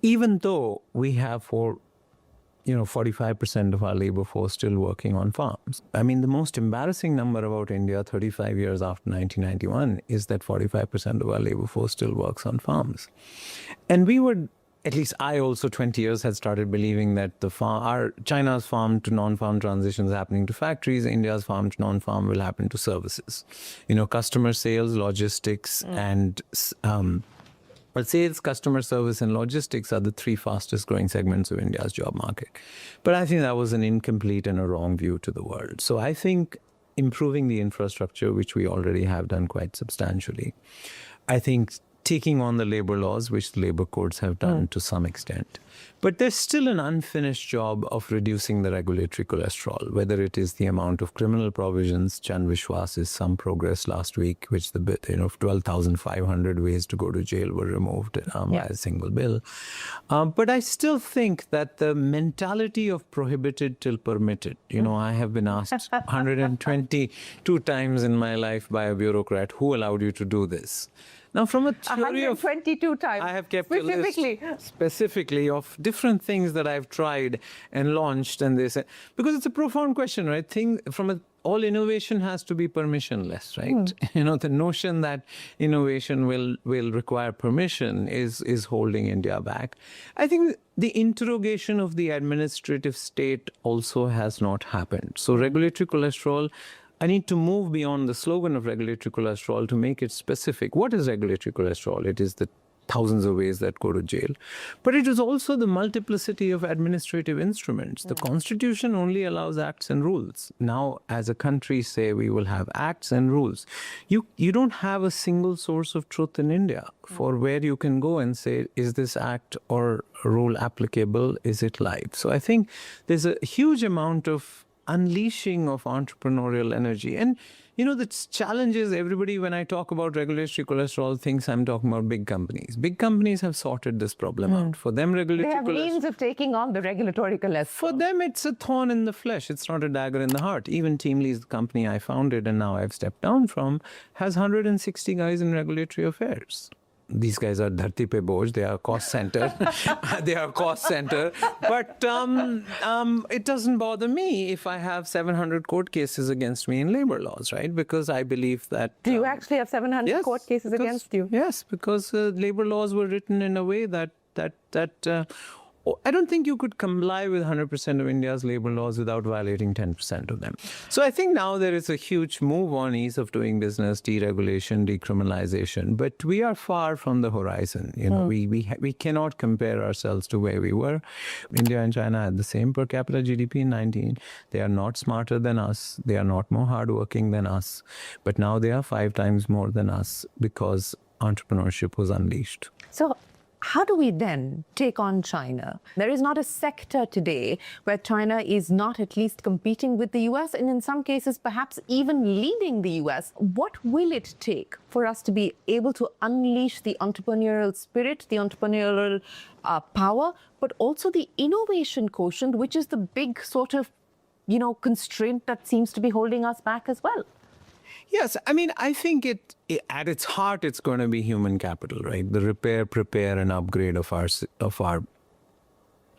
even though we have 45% of our labor force still working on farms. I mean, the most embarrassing number about India 35 years after 1991 is that 45% of our labor force still works on farms. And we were, at least I also 20 years had started believing that China's farm to non-farm transition is happening to factories, India's farm to non-farm will happen to services. Customer sales, logistics, and but sales, customer service, and logistics are the three fastest growing segments of India's job market. But I think that was an incomplete and a wrong view to the world. So I think improving the infrastructure, which we already have done quite substantially, I think taking on the labor laws, which the labor courts have done to some extent. But there's still an unfinished job of reducing the regulatory cholesterol, whether it is the amount of criminal provisions. Chand Vishwas is some progress last week, which 12,500 ways to go to jail were removed by a single bill. But I still think that the mentality of prohibited till permitted, I have been asked 122 times in my life by a bureaucrat, who allowed you to do this? Now, from a theory of 122 times. I have kept a list specifically of different things that I've tried and launched, and they say, because it's a profound question, right? All innovation has to be permissionless, right? You know, the notion that innovation will require permission is holding India back. I think the interrogation of the administrative state also has not happened. So regulatory cholesterol, I need to move beyond the slogan of regulatory cholesterol to make it specific. What is regulatory cholesterol? It is the thousands of ways that go to jail. But it is also the multiplicity of administrative instruments. The Constitution only allows acts and rules. Now, as a country, say we will have acts and rules. You don't have a single source of truth in India for where you can go and say, is this act or rule applicable? Is it live? So I think there's a huge amount of unleashing of entrepreneurial energy. And you know, the challenge is everybody, when I talk about regulatory cholesterol, thinks I'm talking about big companies. Big companies have sorted this problem out. For them, regulatory They have means of taking on the regulatory cholesterol. For them, it's a thorn in the flesh. It's not a dagger in the heart. Even Teamlease, the company I founded and now I've stepped down from, has 160 guys in regulatory affairs. These guys are dharti pe boj, they are cost center. They are cost center. But it doesn't bother me if I have 700 court cases against me in labor laws, right? Because I believe that... Do you actually have 700 court cases against you? Yes, because labor laws were written in a way that I don't think you could comply with 100% of India's labor laws without violating 10% of them. So I think now there is a huge move on ease of doing business, deregulation, decriminalization, but we are far from the horizon. You know, we cannot compare ourselves to where we were. India and China had the same per capita GDP in 19. They are not smarter than us. They are not more hardworking than us. But now they are 5 times more than us because entrepreneurship was unleashed. So how do we then take on China? There is not a sector today where China is not at least competing with the US and in some cases perhaps even leading the US. What will it take for us to be able to unleash the entrepreneurial spirit, the entrepreneurial power, but also the innovation quotient, which is the big sort of, you know, constraint that seems to be holding us back as well? Yes, I mean, I think at its heart, it's going to be human capital, right? The repair, prepare, and upgrade of our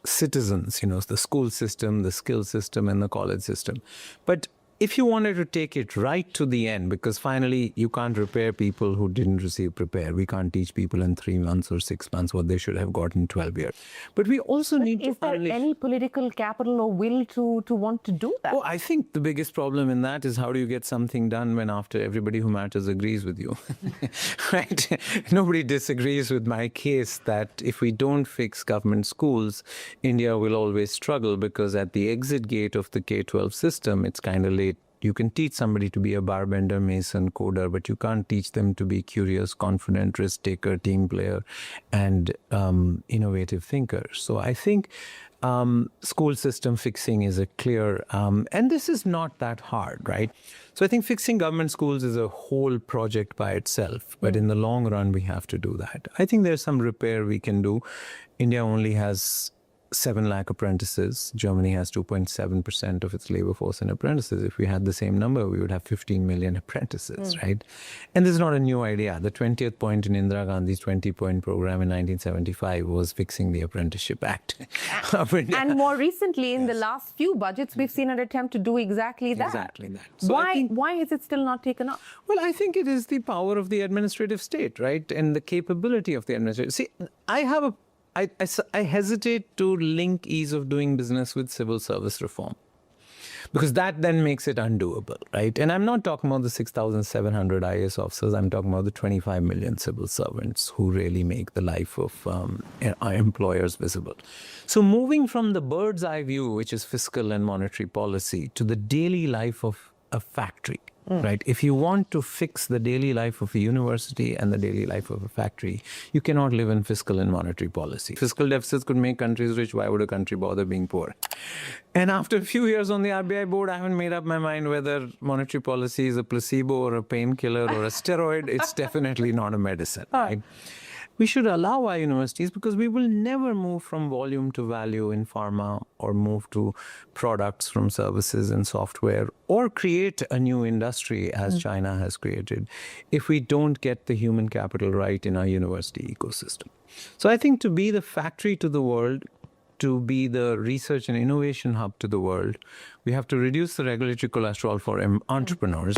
citizens, you know, the school system, the skill system, and the college system. But if you wanted to take it right to the end, because finally you can't repair people who didn't receive prepare. We can't teach people in 3 months or 6 months what they should have gotten in 12 years. But we also need to... Is there any political capital or will to want to do that? Oh, I think the biggest problem in that is how do you get something done when after everybody who matters agrees with you, right? Nobody disagrees with my case that if we don't fix government schools, India will always struggle because at the exit gate of the K-12 system, it's kind of late. You can teach somebody to be a barbender, mason, coder, but you can't teach them to be curious, confident, risk taker, team player, and innovative thinker. So I think school system fixing is a clear, and this is not that hard, right? So I think fixing government schools is a whole project by itself, but in the long run, we have to do that. I think there's some repair we can do. India only has 7 lakh apprentices. Germany has 2.7% of its labor force in apprentices. If we had the same number, we would have 15 million apprentices, right? And this is not a new idea. The 20th point in Indira Gandhi's 20-point program in 1975 was fixing the Apprenticeship Act of India. And more recently, in the last few budgets, we've seen an attempt to do exactly that. Exactly that. So why is it still not taken up? Well, I think it is the power of the administrative state, right? And the capability of the administrative. See, I hesitate to link ease of doing business with civil service reform because that then makes it undoable, right? And I'm not talking about the 6,700 IAS officers. I'm talking about the 25 million civil servants who really make the life of our employers visible. So moving from the bird's eye view, which is fiscal and monetary policy, to the daily life of a factory, right? If you want to fix the daily life of a university and the daily life of a factory, you cannot live in fiscal and monetary policy. Fiscal deficits could make countries rich. Why would a country bother being poor? And after a few years on the RBI board, I haven't made up my mind whether monetary policy is a placebo or a painkiller or a steroid. It's definitely not a medicine, right? we should allow our universities, because we will never move from volume to value in pharma, or move to products from services and software, or create a new industry as China has created, if we don't get the human capital right in our university ecosystem. So I think to be the factory to the world, to be the research and innovation hub to the world, we have to reduce the regulatory cholesterol for entrepreneurs.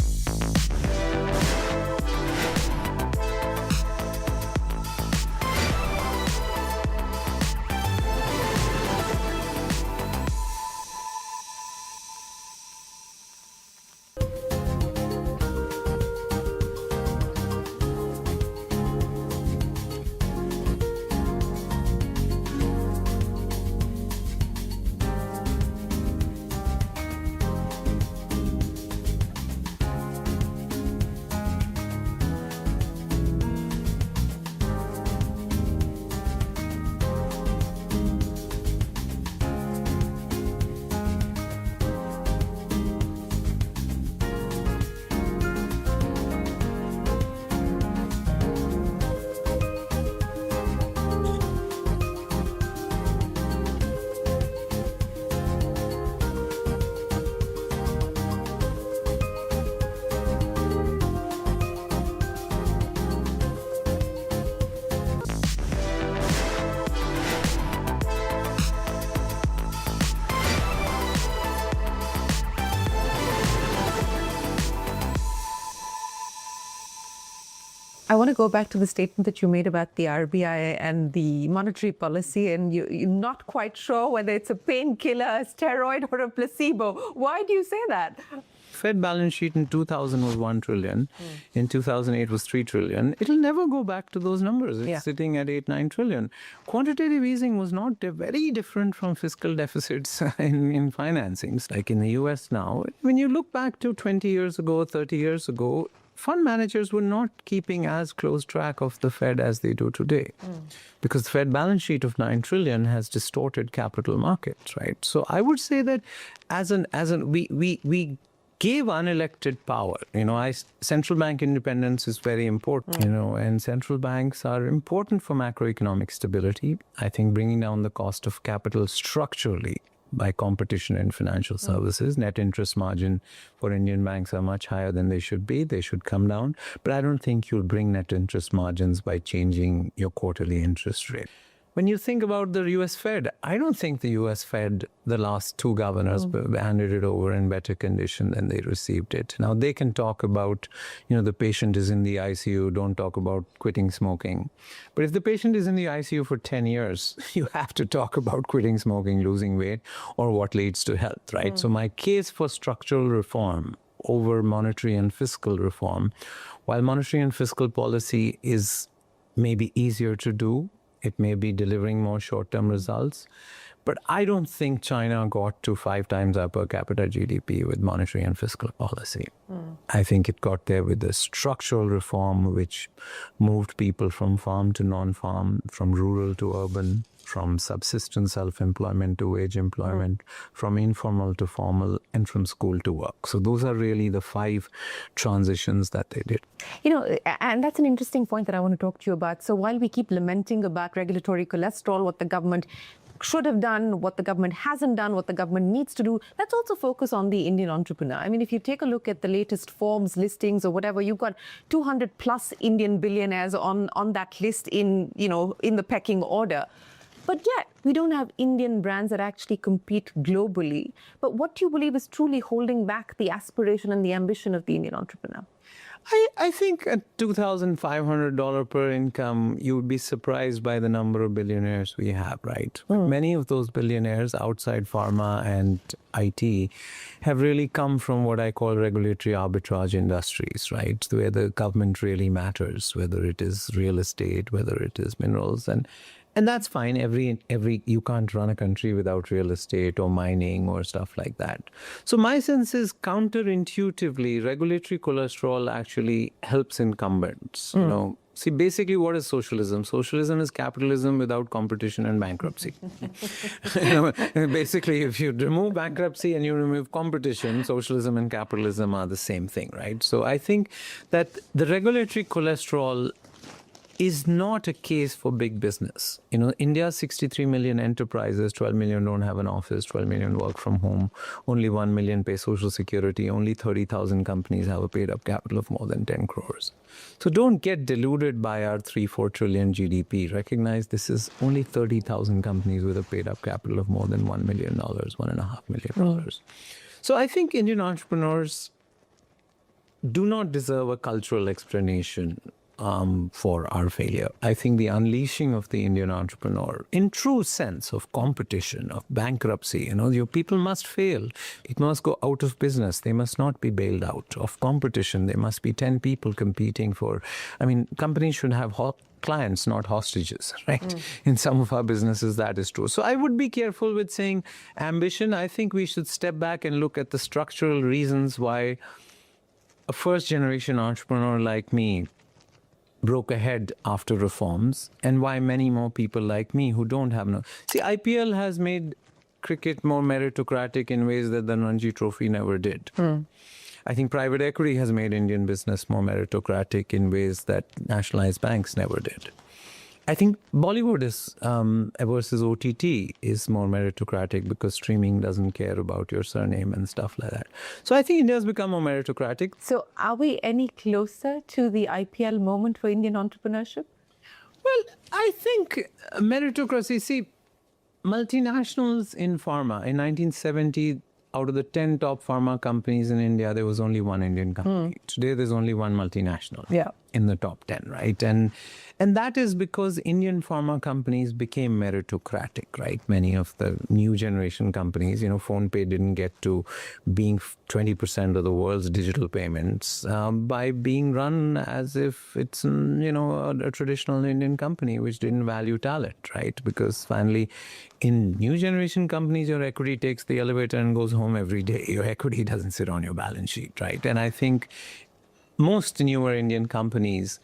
I want to go back to the statement that you made about the RBI and the monetary policy, and you're not quite sure whether it's a painkiller, a steroid, or a placebo. Why do you say that? Fed balance sheet in 2000 was 1 trillion. In 2008 was 3 trillion. It'll never go back to those numbers. It's sitting at 8-9 trillion. Quantitative easing was not very different from fiscal deficits in financings, like in the US now. When you look back to 20 years ago, 30 years ago, fund managers were not keeping as close track of the Fed as they do today, because the Fed balance sheet of 9 trillion has distorted capital markets, right? So I would say that we gave unelected power. Central bank independence is very important, and central banks are important for macroeconomic stability. I think bringing down the cost of capital structurally by competition in financial services. Net interest margin for Indian banks are much higher than they should be. They should come down. But I don't think you'll bring net interest margins by changing your quarterly interest rate. When you think about the US Fed, I don't think the US Fed, the last two governors, handed it over in better condition than they received it. Now, they can talk about, the patient is in the ICU, don't talk about quitting smoking. But if the patient is in the ICU for 10 years, you have to talk about quitting smoking, losing weight, or what leads to health, right? So my case for structural reform over monetary and fiscal reform, while monetary and fiscal policy is maybe easier to do, it may be delivering more short-term results. But I don't think China got to 5 times our per capita GDP with monetary and fiscal policy. I think it got there with the structural reform, which moved people from farm to non-farm, from rural to urban, from subsistence self-employment to wage employment, from informal to formal, and from school to work. So those are really the 5 transitions that they did. And that's an interesting point that I want to talk to you about. So while we keep lamenting about regulatory cholesterol, what the government should have done, what the government hasn't done, what the government needs to do, let's also focus on the Indian entrepreneur. I mean, if you take a look at the latest Forbes listings or whatever, you've got 200 plus Indian billionaires on that list in the pecking order. But yet, we don't have Indian brands that actually compete globally. But what do you believe is truly holding back the aspiration and the ambition of the Indian entrepreneur? I think at $2,500 per income, you would be surprised by the number of billionaires we have, right? Many of those billionaires outside pharma and IT have really come from what I call regulatory arbitrage industries, right? Where the government really matters, whether it is real estate, whether it is minerals. And that's fine. You can't run a country without real estate or mining or stuff like that. So my sense is counterintuitively, regulatory cholesterol actually helps incumbents. See, basically, what is socialism? Socialism is capitalism without competition and bankruptcy. Basically, if you remove bankruptcy and you remove competition, socialism and capitalism are the same thing, right? So I think that the regulatory cholesterol is not a case for big business. India's 63 million enterprises, 12 million don't have an office, 12 million work from home, only 1 million pay social security, only 30,000 companies have a paid up capital of more than 10 crores. So don't get deluded by our 3-4 trillion GDP. Recognize this is only 30,000 companies with a paid up capital of more than $1 million, $1.5 million. So I think Indian entrepreneurs do not deserve a cultural explanation for our failure. I think the unleashing of the Indian entrepreneur, in true sense of competition, of bankruptcy, your people must fail. It must go out of business. They must not be bailed out. Of competition, there must be 10 people competing for, companies should have clients, not hostages, right? In some of our businesses, that is true. So I would be careful with saying ambition. I think we should step back and look at the structural reasons why a first-generation entrepreneur like me broke ahead after reforms, and why many more people like me who don't have no... See, IPL has made cricket more meritocratic in ways that the Ranji Trophy never did. I think private equity has made Indian business more meritocratic in ways that nationalized banks never did. I think Bollywood is versus OTT is more meritocratic because streaming doesn't care about your surname and stuff like that. So I think India has become more meritocratic. So are we any closer to the IPL moment for Indian entrepreneurship? Well, I think meritocracy, see, multinationals in pharma, in 1970, out of the 10 top pharma companies in India, there was only one Indian company. Today, there's only one multinational in the top 10, right? And that is because Indian pharma companies became meritocratic, right? Many of the new generation companies, PhonePe didn't get to being 20% of the world's digital payments by being run as if it's, a traditional Indian company which didn't value talent, right? Because finally, in new generation companies, your equity takes the elevator and goes home every day. Your equity doesn't sit on your balance sheet, right? And I think most newer Indian companies,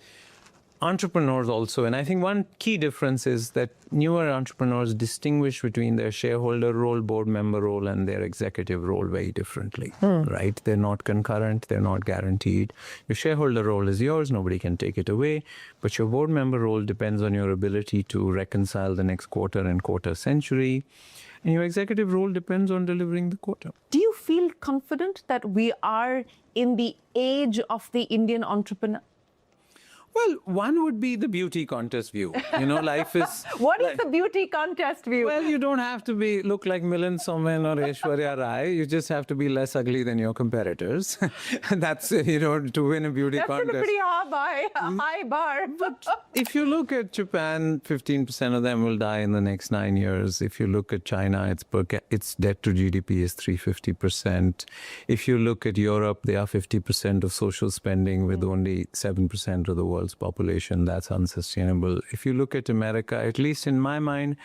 entrepreneurs also, and I think one key difference is that newer entrepreneurs distinguish between their shareholder role, board member role, and their executive role very differently, right? They're not concurrent, they're not guaranteed. Your shareholder role is yours, nobody can take it away, but your board member role depends on your ability to reconcile the next quarter and quarter century. And your executive role depends on delivering the quarter. Do you feel confident that we are in the age of the Indian entrepreneur? Well, one would be the beauty contest view. Life is... What is the beauty contest view? Well, you don't have to look like Milind Somen or Aishwarya Rai. You just have to be less ugly than your competitors. That's, to win a beauty contest. That's a pretty high bar. But if you look at Japan, 15% of them will die in the next 9 years. If you look at China, its debt to GDP is 350%. If you look at Europe, they are 50% of social spending with only 7% of the world's population. That's unsustainable. If you look at America, at least in my mind,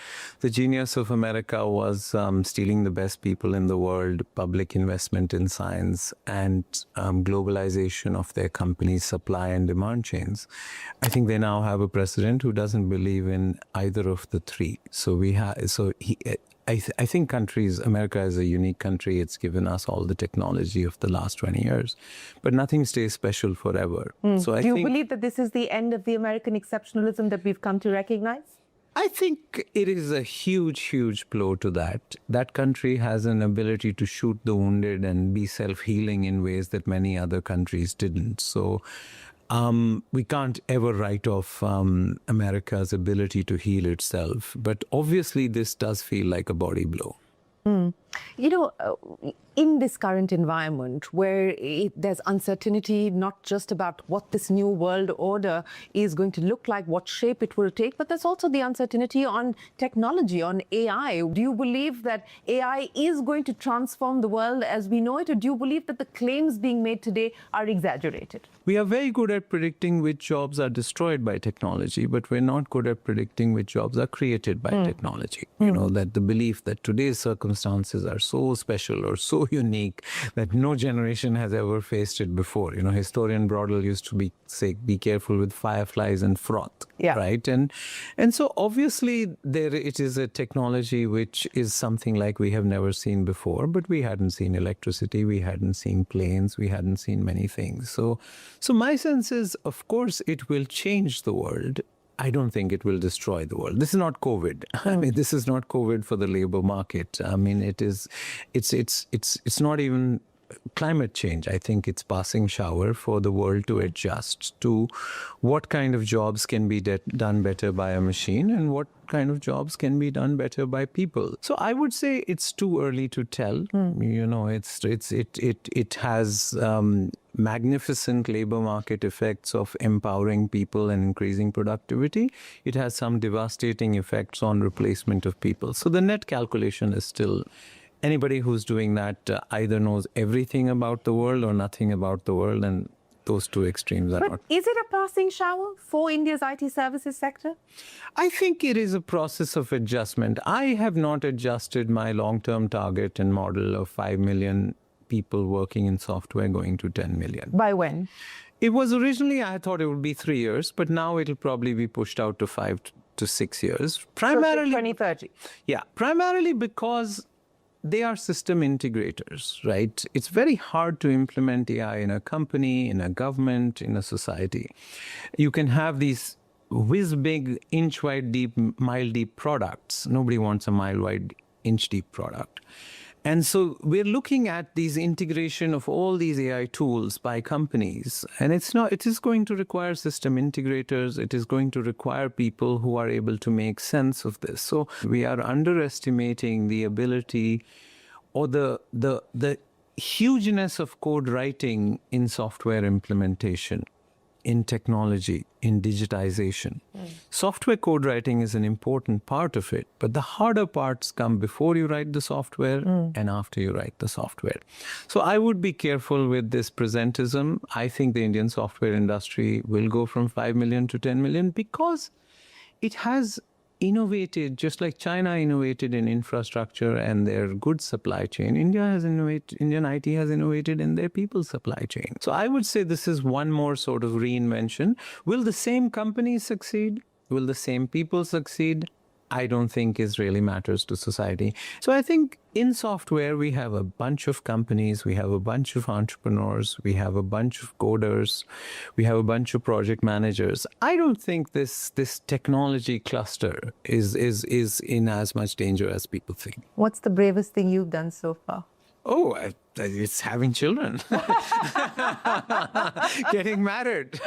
the genius of America was stealing the best people in the world, public investment in science, and globalization of their companies' supply and demand chains. I think they now have a president who doesn't believe in either of the three. I think America is a unique country. It's given us all the technology of the last 20 years, but nothing stays special forever. So Do you believe that this is the end of the American exceptionalism that we've come to recognize? I think it is a huge, huge blow to that. That country has an ability to shoot the wounded and be self-healing in ways that many other countries didn't. So we can't ever write off America's ability to heal itself. But obviously, this does feel like a body blow. In this current environment where there's uncertainty, not just about what this new world order is going to look like, what shape it will take, but there's also the uncertainty on technology, on AI. Do you believe that AI is going to transform the world as we know it, or do you believe that the claims being made today are exaggerated? We are very good at predicting which jobs are destroyed by technology, but we're not good at predicting which jobs are created by technology. That the belief that today's circumstances are so special or so unique that no generation has ever faced it before. Historian Brodel used to say, be careful with fireflies and froth, right? And so obviously it is a technology which is something like we have never seen before, but we hadn't seen electricity, we hadn't seen planes, we hadn't seen many things. So my sense is, of course, it will change the world. I don't think it will destroy the world. This is not COVID. I mean, this is not COVID for the labor market. I mean, it's not even climate change. I think it's passing shower for the world to adjust to what kind of jobs can be done better by a machine and what kind of jobs can be done better by people. So I would say it's too early to tell. You know, it has magnificent labor market effects of empowering people and increasing productivity. It has some devastating effects on replacement of people. So the net calculation is still, anybody who's doing that either knows everything about the world or nothing about the world, and those two extremes are not. Is it a passing shower for India's IT services sector? I think it is a process of adjustment. I have not adjusted my long-term target and model of 5 million people working in software going to 10 million. By when? It was originally, I thought it would be 3 years, but now it'll probably be pushed out to 5 to 6 years. Primarily, 2030. Yeah, primarily because they are system integrators, right? It's very hard to implement AI in a company, in a government, in a society. You can have these whiz-big, inch-wide deep, mile-deep products. Nobody wants a mile-wide, inch-deep product. And so we're looking at these integration of all these AI tools by companies. And it is going to require system integrators. It is going to require people who are able to make sense of this. So we are underestimating the ability or the hugeness of code writing in software implementation, in technology, in digitization. Software code writing is an important part of it, but the harder parts come before you write the software and after you write the software. So I would be careful with this presentism. I think the Indian software industry will go from 5 million to 10 million because it has innovated, just like China innovated in infrastructure and their goods supply chain. Indian IT has innovated in their people supply chain. So I would say this is one more sort of reinvention. Will the same companies succeed? Will the same people succeed? I don't think it really matters to society. So I think in software, we have a bunch of companies, we have a bunch of entrepreneurs, we have a bunch of coders, we have a bunch of project managers. I don't think this technology cluster is in as much danger as people think. What's the bravest thing you've done so far? Oh, it's having children. Getting married.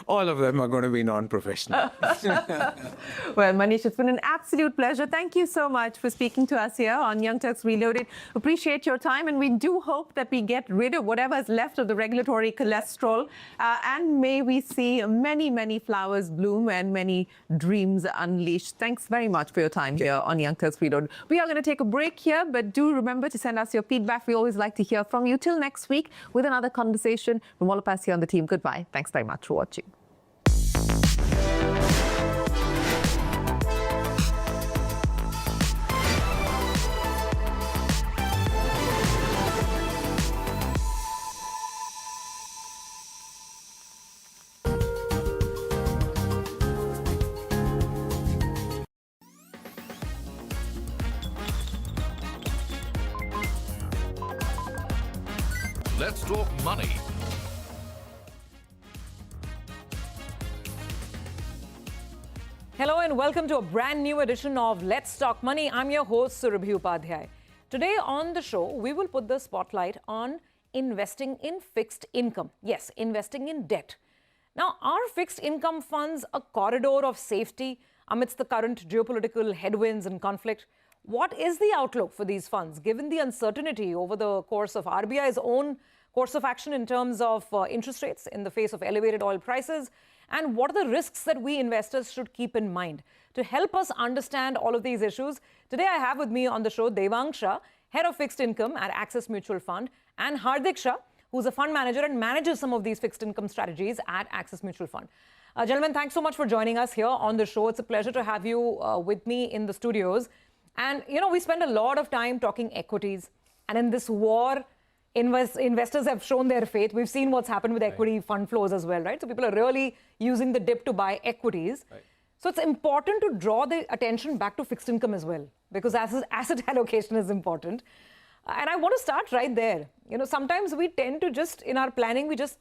All of them are going to be non-professional. Well, Manish, it's been an absolute pleasure. Thank you so much for speaking to us here on Young Turks Reloaded. Appreciate your time, and we do hope that we get rid of whatever is left of the regulatory cholesterol, and may we see many, many flowers bloom and many dreams unleashed. Thanks very much for your time here on Young Turks Reloaded. We are going to take a break here, but do remember to send us your feedback. We always like to hear from you. Till next week with another conversation. From all of us here on the team, goodbye. Thanks very much for watching. Let's talk money. Hello and welcome to a brand new edition of Let's Talk Money. I'm your host, Surabhi Upadhyay. Today on the show, we will put the spotlight on investing in fixed income. Yes, investing in debt. Now, are fixed income funds a corridor of safety amidst the current geopolitical headwinds and conflict? What is the outlook for these funds, given the uncertainty over the course of RBI's own course of action in terms of interest rates in the face of elevated oil prices? And what are the risks that we investors should keep in mind? To help us understand all of these issues, today I have with me on the show Devang Shah, Head of Fixed Income at Axis Mutual Fund, and Hardik Shah, who's a fund manager and manages some of these fixed income strategies at Axis Mutual Fund. Gentlemen, thanks so much for joining us here on the show. It's a pleasure to have you with me in the studios. And, you know, we spend a lot of time talking equities. And in this war, investors have shown their faith. We've seen what's happened with equity fund flows as well, right? So people are really using the dip to buy equities. Right. So it's important to draw the attention back to fixed income as well, because asset allocation is important. And I want to start right there. You know, sometimes we tend to just, in our planning, we just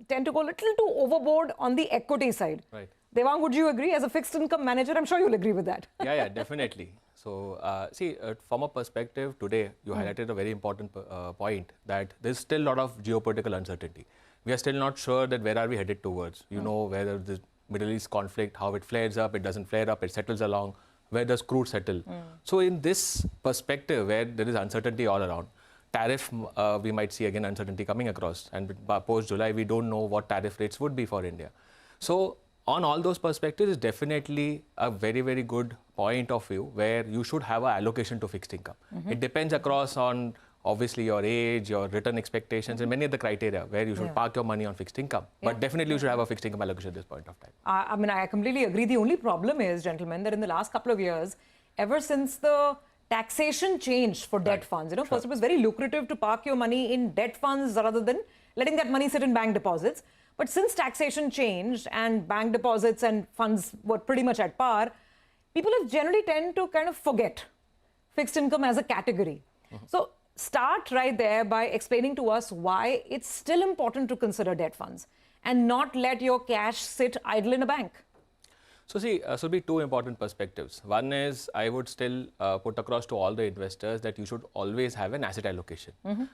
tend to go a little too overboard on the equity side. Right. Devang, would you agree? As a fixed income manager, I'm sure you'll agree with that. Yeah, definitely. So, see, from a perspective today, you highlighted a very important point that there's still a lot of geopolitical uncertainty. We are still not sure that where are we headed towards. You know, whether the Middle East conflict, how it flares up, it doesn't flare up, it settles along. Where does crude settle? So, in this perspective, where there is uncertainty all around, tariff, we might see again uncertainty coming across. And post-July, we don't know what tariff rates would be for India. So, on all those perspectives, it's definitely a very, very good point of view where you should have an allocation to fixed income. It depends across on obviously your age, your return expectations, and many other criteria where you should park your money on fixed income. But definitely you should have a fixed income allocation at this point of time. I mean, I completely agree. The only problem is, gentlemen, that in the last couple of years, ever since the taxation changed for debt funds, first it was very lucrative to park your money in debt funds rather than letting that money sit in bank deposits. But since taxation changed and bank deposits and funds were pretty much at par, people have generally tend to kind of forget fixed income as a category. So start right there by explaining to us why it's still important to consider debt funds and not let your cash sit idle in a bank. So see, so be two important perspectives. One is I would still put across to all the investors that you should always have an asset allocation.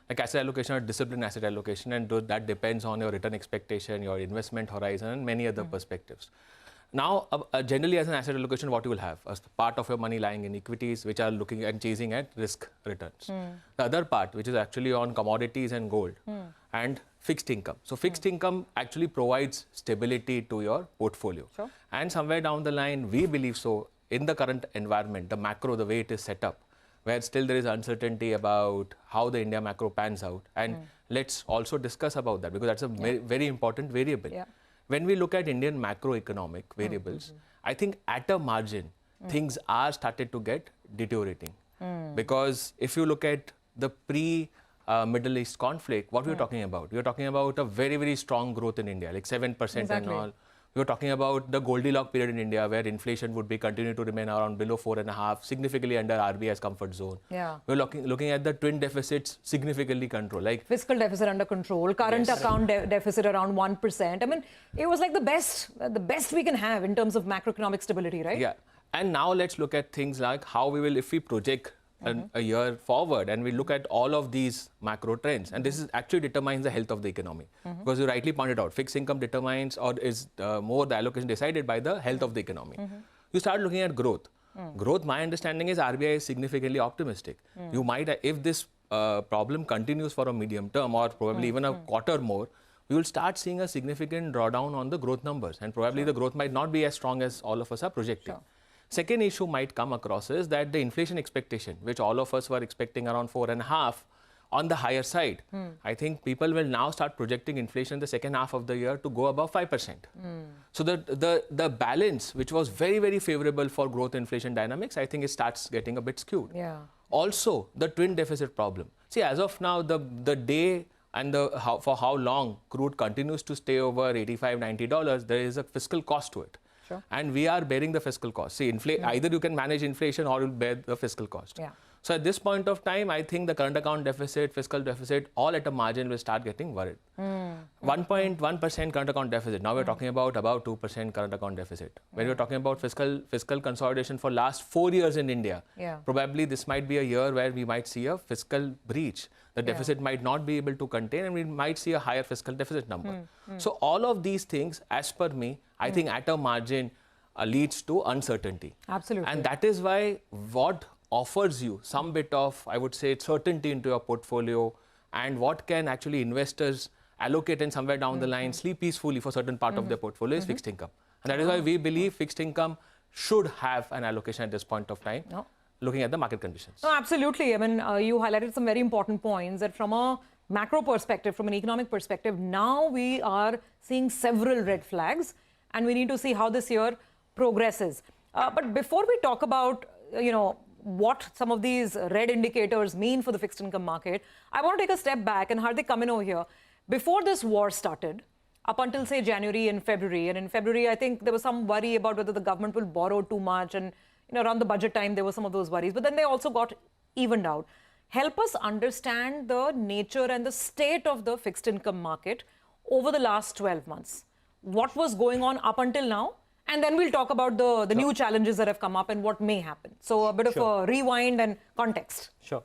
Like asset allocation or disciplined asset allocation, and that depends on your return expectation, your investment horizon, and many other perspectives. Now, generally as an asset allocation, what you will have? A part of your money lying in equities, which are looking and chasing at risk returns. The other part, which is actually on commodities and gold, and fixed income. So fixed income actually provides stability to your portfolio. And somewhere down the line, we believe so, in the current environment, the macro, the way it is set up, where still there is uncertainty about how the India macro pans out. And let's also discuss about that, because that's a very important variable. When we look at Indian macroeconomic variables, I think at a margin, things are started to get deteriorating. Because if you look at the Middle East conflict, what we're talking about? We're talking about a very, very strong growth in India, like 7% and all. We're talking about the Goldilocks period in India, where inflation would be continue to remain around below 4.5, significantly under RBI's comfort zone. We're looking at the twin deficits significantly controlled, like fiscal deficit under control, current account deficit around 1%. I mean, it was like the best we can have in terms of macroeconomic stability, right? Yeah. And now let's look at things like how we will, if we project a year forward and we look at all of these macro trends, and this is actually determines the health of the economy. Because you rightly pointed out, fixed income determines or is more the allocation decided by the health of the economy. You start looking at growth. Growth, my understanding is RBI is significantly optimistic. You might, if this problem continues for a medium term or probably even a quarter more, we will start seeing a significant drawdown on the growth numbers, and probably the growth might not be as strong as all of us are projecting. Second issue might come across is that the inflation expectation, which all of us were expecting around 4.5 on the higher side, I think people will now start projecting inflation in the second half of the year to go above 5%. So the balance, which was very, very favorable for growth inflation dynamics, I think it starts getting a bit skewed. Also, the twin deficit problem. See, as of now, the day and for how long crude continues to stay over $85, $90, there is a fiscal cost to it. And we are bearing the fiscal cost. See, either you can manage inflation or you'll bear the fiscal cost. So at this point of time, I think the current account deficit, fiscal deficit, all at a margin will start getting worried. 1.1% current account deficit. Now we're talking about 2% current account deficit. When we're talking about fiscal consolidation for last 4 years in India, probably this might be a year where we might see a fiscal breach. The deficit might not be able to contain, and we might see a higher fiscal deficit number. So all of these things, as per me, I think at a margin leads to uncertainty. Absolutely. And that is why what offers you some bit of, I would say, certainty into your portfolio, and what can actually investors allocate and somewhere down the line sleep peacefully for certain part of their portfolio is fixed income. And that is why we believe fixed income should have an allocation at this point of time, looking at the market conditions. No, absolutely. I mean, you highlighted some very important points that from a macro perspective, from an economic perspective, now we are seeing several red flags, and we need to see how this year progresses. But before we talk about, what some of these red indicators mean for the fixed income market, I want to take a step back, and Hardik, come in over here. Before this war started, up until say January and February, and in February, I think there was some worry about whether the government will borrow too much, and around the budget time, there were some of those worries, but then they also got evened out. Help us understand the nature and the state of the fixed income market over the last 12 months. What was going on up until now, And then we'll talk about the new challenges that have come up and what may happen. So a bit of a rewind and context. Sure.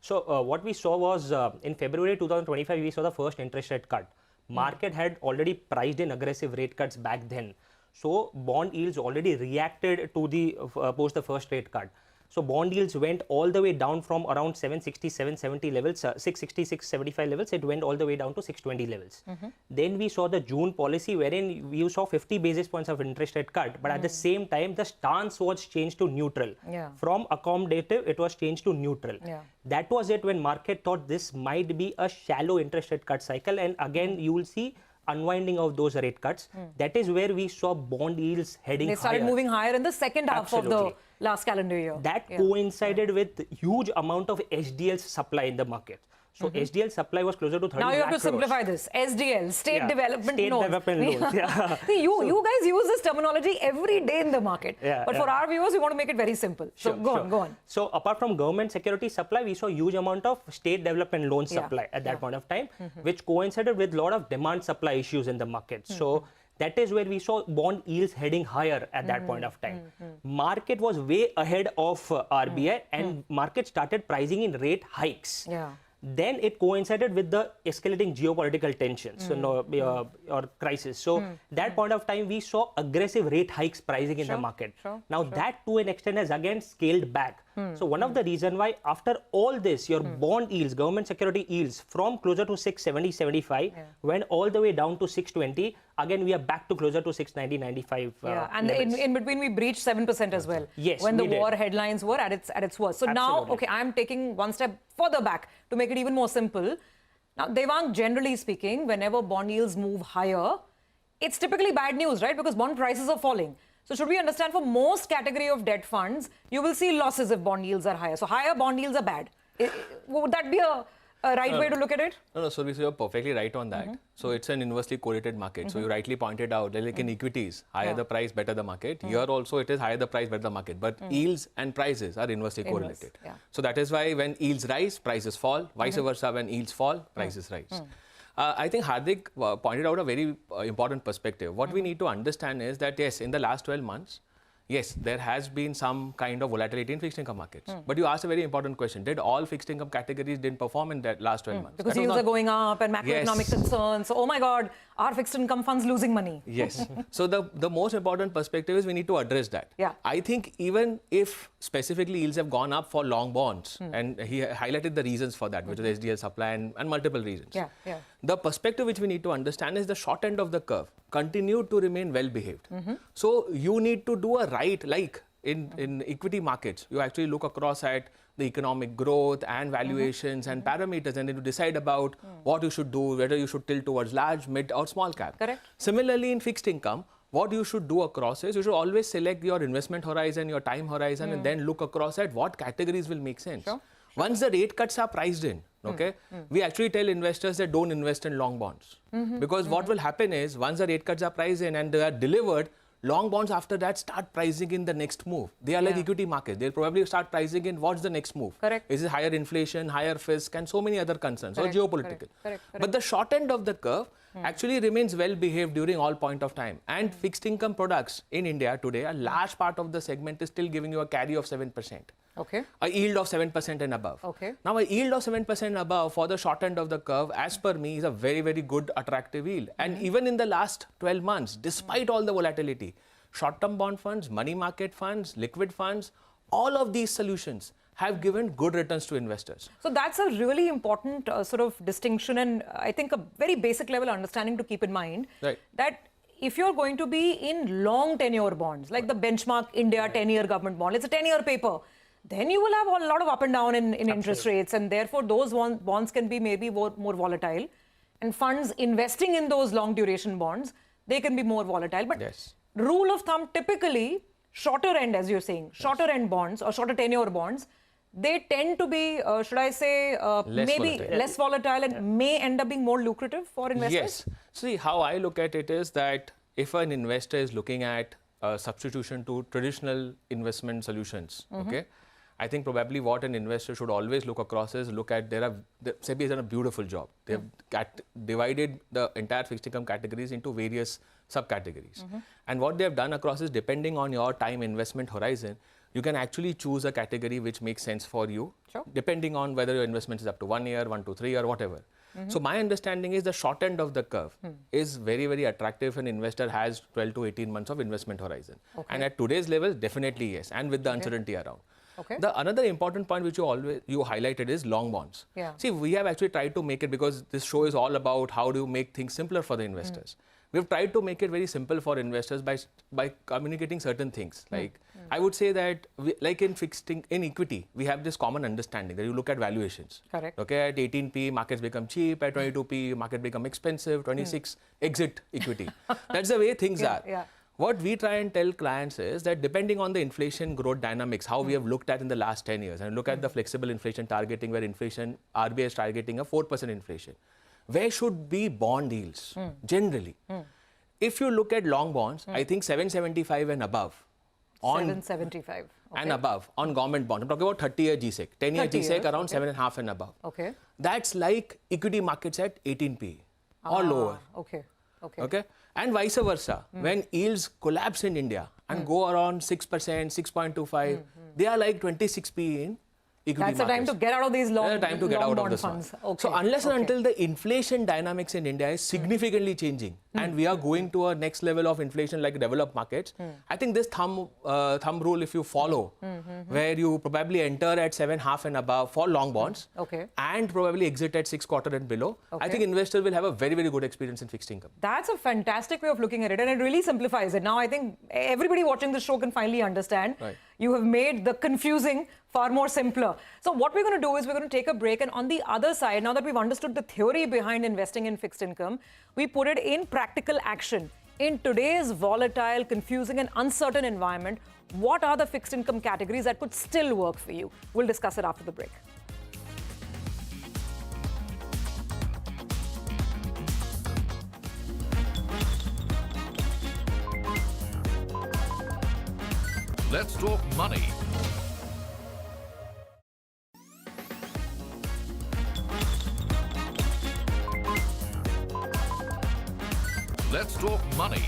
So what we saw was in February 2025, we saw the first interest rate cut. Market had already priced in aggressive rate cuts back then. So bond yields already reacted to the post the first rate cut. So bond yields went all the way down from around 760, 770 levels, 660, 675 levels. It went all the way down to 620 levels. Then we saw the June policy wherein you saw 50 basis points of interest rate cut. But at the same time, the stance was changed to neutral. From accommodative, it was changed to neutral. That was it when market thought this might be a shallow interest rate cut cycle. And again, you will see unwinding of those rate cuts. That is where we saw bond yields heading higher. They started moving higher in the second half of the last calendar year. That coincided with huge amount of HDL supply in the market. So HDL supply was closer to 30 Now you have to lakh crores. simplify this. SDL, State Development State Loans. Development Loans. See, you guys use this terminology every day in the market. But for our viewers, we want to make it very simple. So go on. So apart from government security supply, we saw huge amount of state development loan supply at that point of time, which coincided with a lot of demand supply issues in the market. So that is where we saw bond yields heading higher at that point of time. Market was way ahead of RBI and market started pricing in rate hikes. Then it coincided with the escalating geopolitical tensions or crisis. So that point of time, we saw aggressive rate hikes pricing in the market. Now that to an extent has again scaled back. So one of the reasons why after all this, your bond yields, government security yields from closer to 670, 75 went all the way down to 620. Again, we are back to closer to 690, 95 and in between we breached 7% as well. Yes, when the war headlines were at its worst. So now, okay, I'm taking one step further back to make it even more simple. Now, Devang, generally speaking, whenever bond yields move higher, it's typically bad news, right? Because bond prices are falling. So should we understand for most category of debt funds, you will see losses if bond yields are higher. So higher bond yields are bad. Would that be a right way to look at it? No, so you're perfectly right on that. So it's an inversely correlated market. So you rightly pointed out, like in equities, higher the price, better the market. Here also it is higher the price, better the market. But yields and prices are inversely correlated. So that is why when yields rise, prices fall. Vice versa, when yields fall, prices rise. I think Hardik pointed out a very important perspective. What we need to understand is that, yes, in the last 12 months, yes, there has been some kind of volatility in fixed income markets. But you asked a very important question. Did all fixed income categories didn't perform in that last 12 months? Because yields are going up and macroeconomic concerns. So, oh my God, are fixed income funds losing money? Yes. So the most important perspective is we need to address that. I think even if specifically yields have gone up for long bonds, and he highlighted the reasons for that, which is SDL supply and multiple reasons. The perspective which we need to understand is the short end of the curve continued to remain well behaved. So you need to do a right, like in equity markets, you actually look across at the economic growth and valuations and parameters, and then you decide about what you should do, whether you should tilt towards large, mid or small cap. Similarly, in fixed income, what you should do across is you should always select your investment horizon, your time horizon, and then look across at what categories will make sense. Once the rate cuts are priced in, we actually tell investors that don't invest in long bonds. Because what will happen is once the rate cuts are priced in and they are delivered, long bonds after that start pricing in the next move. They are like equity markets. They'll probably start pricing in what's the next move. Is it higher inflation, higher fisc, and so many other concerns, or geopolitical. But the short end of the curve actually remains well behaved during all point of time. And fixed income products in India today, a large part of the segment is still giving you a carry of 7%. A yield of 7% and above. Now, a yield of 7% above for the short end of the curve, as per me, is a very, very good, attractive yield. And even in the last 12 months, despite all the volatility, short-term bond funds, money market funds, liquid funds, all of these solutions have given good returns to investors. So that's a really important sort of distinction, and I think a very basic level understanding to keep in mind. That if you're going to be in long tenure bonds, like the benchmark India 10-year government bond, it's a 10-year paper, then you will have a lot of up and down in interest rates, and therefore those bonds can be maybe more volatile. And funds investing in those long duration bonds, they can be more volatile. But rule of thumb, typically, shorter end, as you're saying, shorter end bonds or shorter tenure bonds, they tend to be, should I say, less volatile and may end up being more lucrative for investors? Yes. See, how I look at it is that if an investor is looking at substitution to traditional investment solutions, I think probably what an investor should always look across is look at SEBI has done a beautiful job. They have divided the entire fixed income categories into various subcategories. And what they have done across is, depending on your time investment horizon, you can actually choose a category which makes sense for you, depending on whether your investment is up to 1 year, 1 to 3 year, whatever. So my understanding is the short end of the curve is very, very attractive if an investor has 12 to 18 months of investment horizon. And at today's level, definitely yes, and with the uncertainty around. The another important point which you highlighted is long bonds. See, we have actually tried to make it, because this show is all about how do you make things simpler for the investors. We've tried to make it very simple for investors by communicating certain things. Like I would say that like in equity, we have this common understanding that you look at valuations. Correct. Okay, at 18p, markets become cheap. At 22p, market become expensive. 26, exit equity. That's the way things are. What we try and tell clients is that depending on the inflation growth dynamics, how we have looked at in the last 10 years, and look at the flexible inflation targeting, where inflation, RBI is targeting a 4% inflation. Where should be bond yields generally? If you look at long bonds, I think 775 and above. 775. And above on government bonds. I'm talking about 30-year GSEC. 10-year GSEC around 7.5 and above. That's like equity markets at 18p or lower. Okay. And vice versa. When yields collapse in India and go around 6%, 6.25, they are like 26p in equity That's the time to get out of these long bond funds. So unless and until the inflation dynamics in India is significantly changing and we are going to a next level of inflation like developed markets, I think this thumb rule, if you follow, where you probably enter at 7.5 and above for long bonds and probably exit at 6 quarter and below, I think investors will have a very, very good experience in fixed income. That's a fantastic way of looking at it, and it really simplifies it. Now I think everybody watching the show can finally understand. You have made the confusing far more simpler. So what we're going to do is we're going to take a break, and on the other side, now that we've understood the theory behind investing in fixed income, we put it in practical action. In today's volatile, confusing and uncertain environment, what are the fixed income categories that could still work for you? We'll discuss it after the break. Let's talk money. Let's talk money.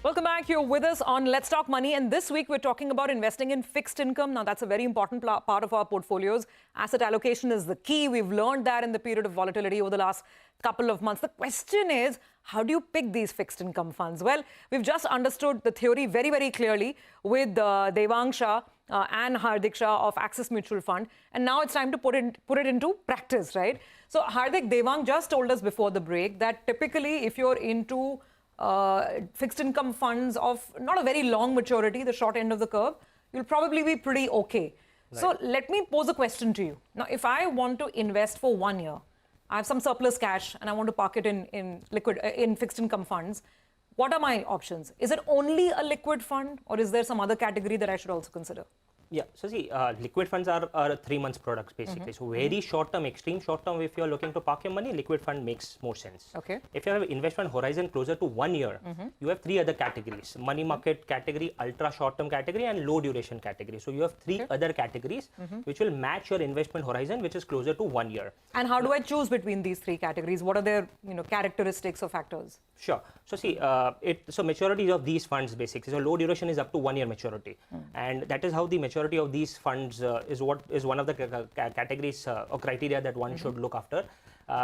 Welcome back. You're with us on Let's Talk Money, and this week we're talking about investing in fixed income. Now that's a very important part of our portfolios. Asset allocation is the key. We've learned that in the period of volatility over the last couple of months. The question is, how do you pick these fixed income funds? Well, we've just understood the theory very, very clearly with Devang Shah and Hardik Shah of Axis Mutual Fund, and now it's time to put it into practice, right? So Hardik, Devang just told us before the break that typically if you're into fixed income funds of not a very long maturity, the short end of the curve, you'll probably be pretty okay. So let me pose a question to you. Now, if I want to invest for 1 year, I have some surplus cash and I want to park it in fixed income funds, what are my options? Is it only a liquid fund, or is there some other category that I should also consider? Yeah, so see, liquid funds are 3 months products basically. So very short term, extreme short term, if you're looking to park your money, liquid fund makes more sense. If you have an investment horizon closer to 1 year, you have 3 other categories: money market category, ultra short term category, and low duration category. So you have 3 other categories which will match your investment horizon, which is closer to 1 year. And how do I choose between these 3 categories? What are their characteristics or factors? Sure. So see, so maturity of these funds basically. So low duration is up to 1 year maturity, and that is how the maturity of these funds is one of the categories or criteria that one should look after.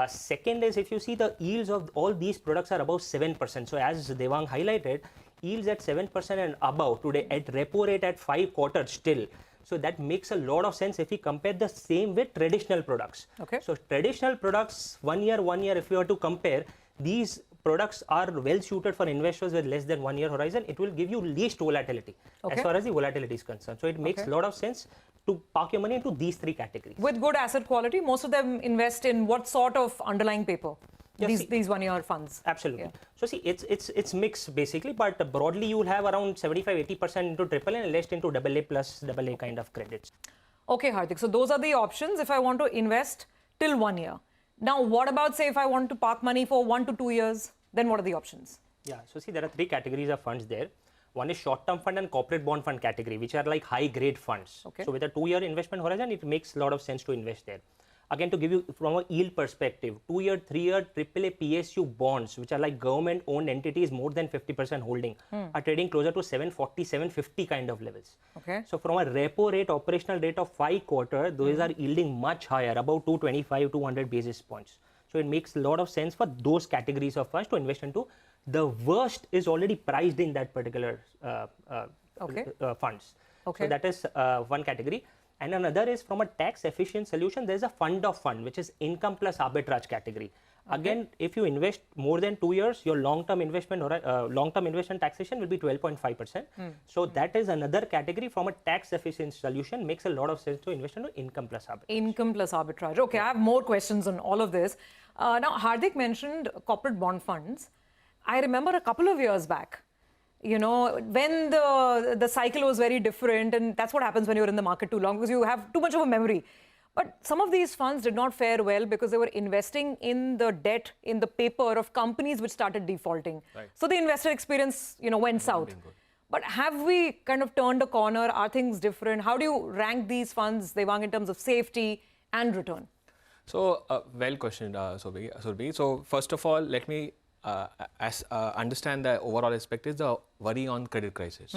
Second is, if you see, the yields of all these products are above 7%. So as Devang highlighted, yields at 7% and above today at repo rate at 5 quarters still. So that makes a lot of sense if we compare the same with traditional products. So traditional products, 1 year, if we were to compare, these products are well suited for investors with less than 1 year horizon. It will give you least volatility as far as the volatility is concerned. So it makes a lot of sense to park your money into these 3 categories. With good asset quality, most of them invest in what sort of underlying paper? These 1 year funds. Absolutely. So see, it's mixed basically, but broadly you will have around 75-80% into AAA and less into AA plus AA kind of credits. Okay, Hardik. So those are the options if I want to invest till 1 year. Now, what about, say, if I want to park money for 1 to 2 years, then what are the options? Yeah, so see, there are three categories of funds there. One is short-term fund and corporate bond fund category, which are like high-grade funds. Okay. So with a 2-year investment horizon, it makes a lot of sense to invest there. Again, to give you from a yield perspective, 2-year, 3-year AAA PSU bonds, which are like government-owned entities more than 50% holding, are trading closer to 740, 750 kind of levels. Okay. So from a repo rate, operational rate of 5 quarter, those are yielding much higher, about 225, 200 basis points. So it makes a lot of sense for those categories of funds to invest into. The worst is already priced in that particular funds. Okay. So that is one category. And another is from a tax efficient solution, there's a fund of fund, which is income plus arbitrage category. Okay. Again, if you invest more than 2 years, your long-term investment or long-term investment taxation will be 12.5%. So that is another category from a tax efficient solution, makes a lot of sense to invest into income plus arbitrage. Income plus arbitrage. Okay, I have more questions on all of this. Now, Hardik mentioned corporate bond funds. I remember a couple of years back, you know, when the cycle was very different, and that's what happens when you're in the market too long because you have too much of a memory. But some of these funds did not fare well because they were investing in the debt, in the paper of companies which started defaulting. Right. So the investor experience, you know, went south. But have we kind of turned a corner? Are things different? How do you rank these funds, Devang, in terms of safety and return? So, well questioned, Surbhi. So, first of all, let me understand the overall aspect is the worry on credit crisis.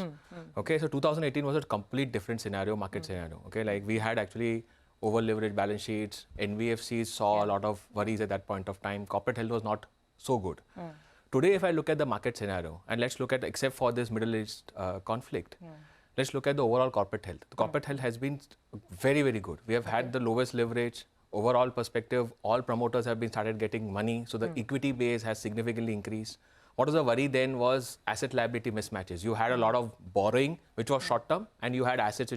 Okay, so 2018 was a complete different scenario, market scenario. Okay, like we had actually over leveraged balance sheets, NBFCs saw a lot of worries at that point of time. Corporate health was not so good. Today, if I look at the market scenario, and let's look at, except for this Middle East conflict, let's look at the overall corporate health. The corporate health has been very, very good. We have had the lowest leverage. Overall perspective, all promoters have been started getting money, so the equity base has significantly increased. What was the worry then was asset liability mismatches. You had a lot of borrowing, which was short term, and you had assets which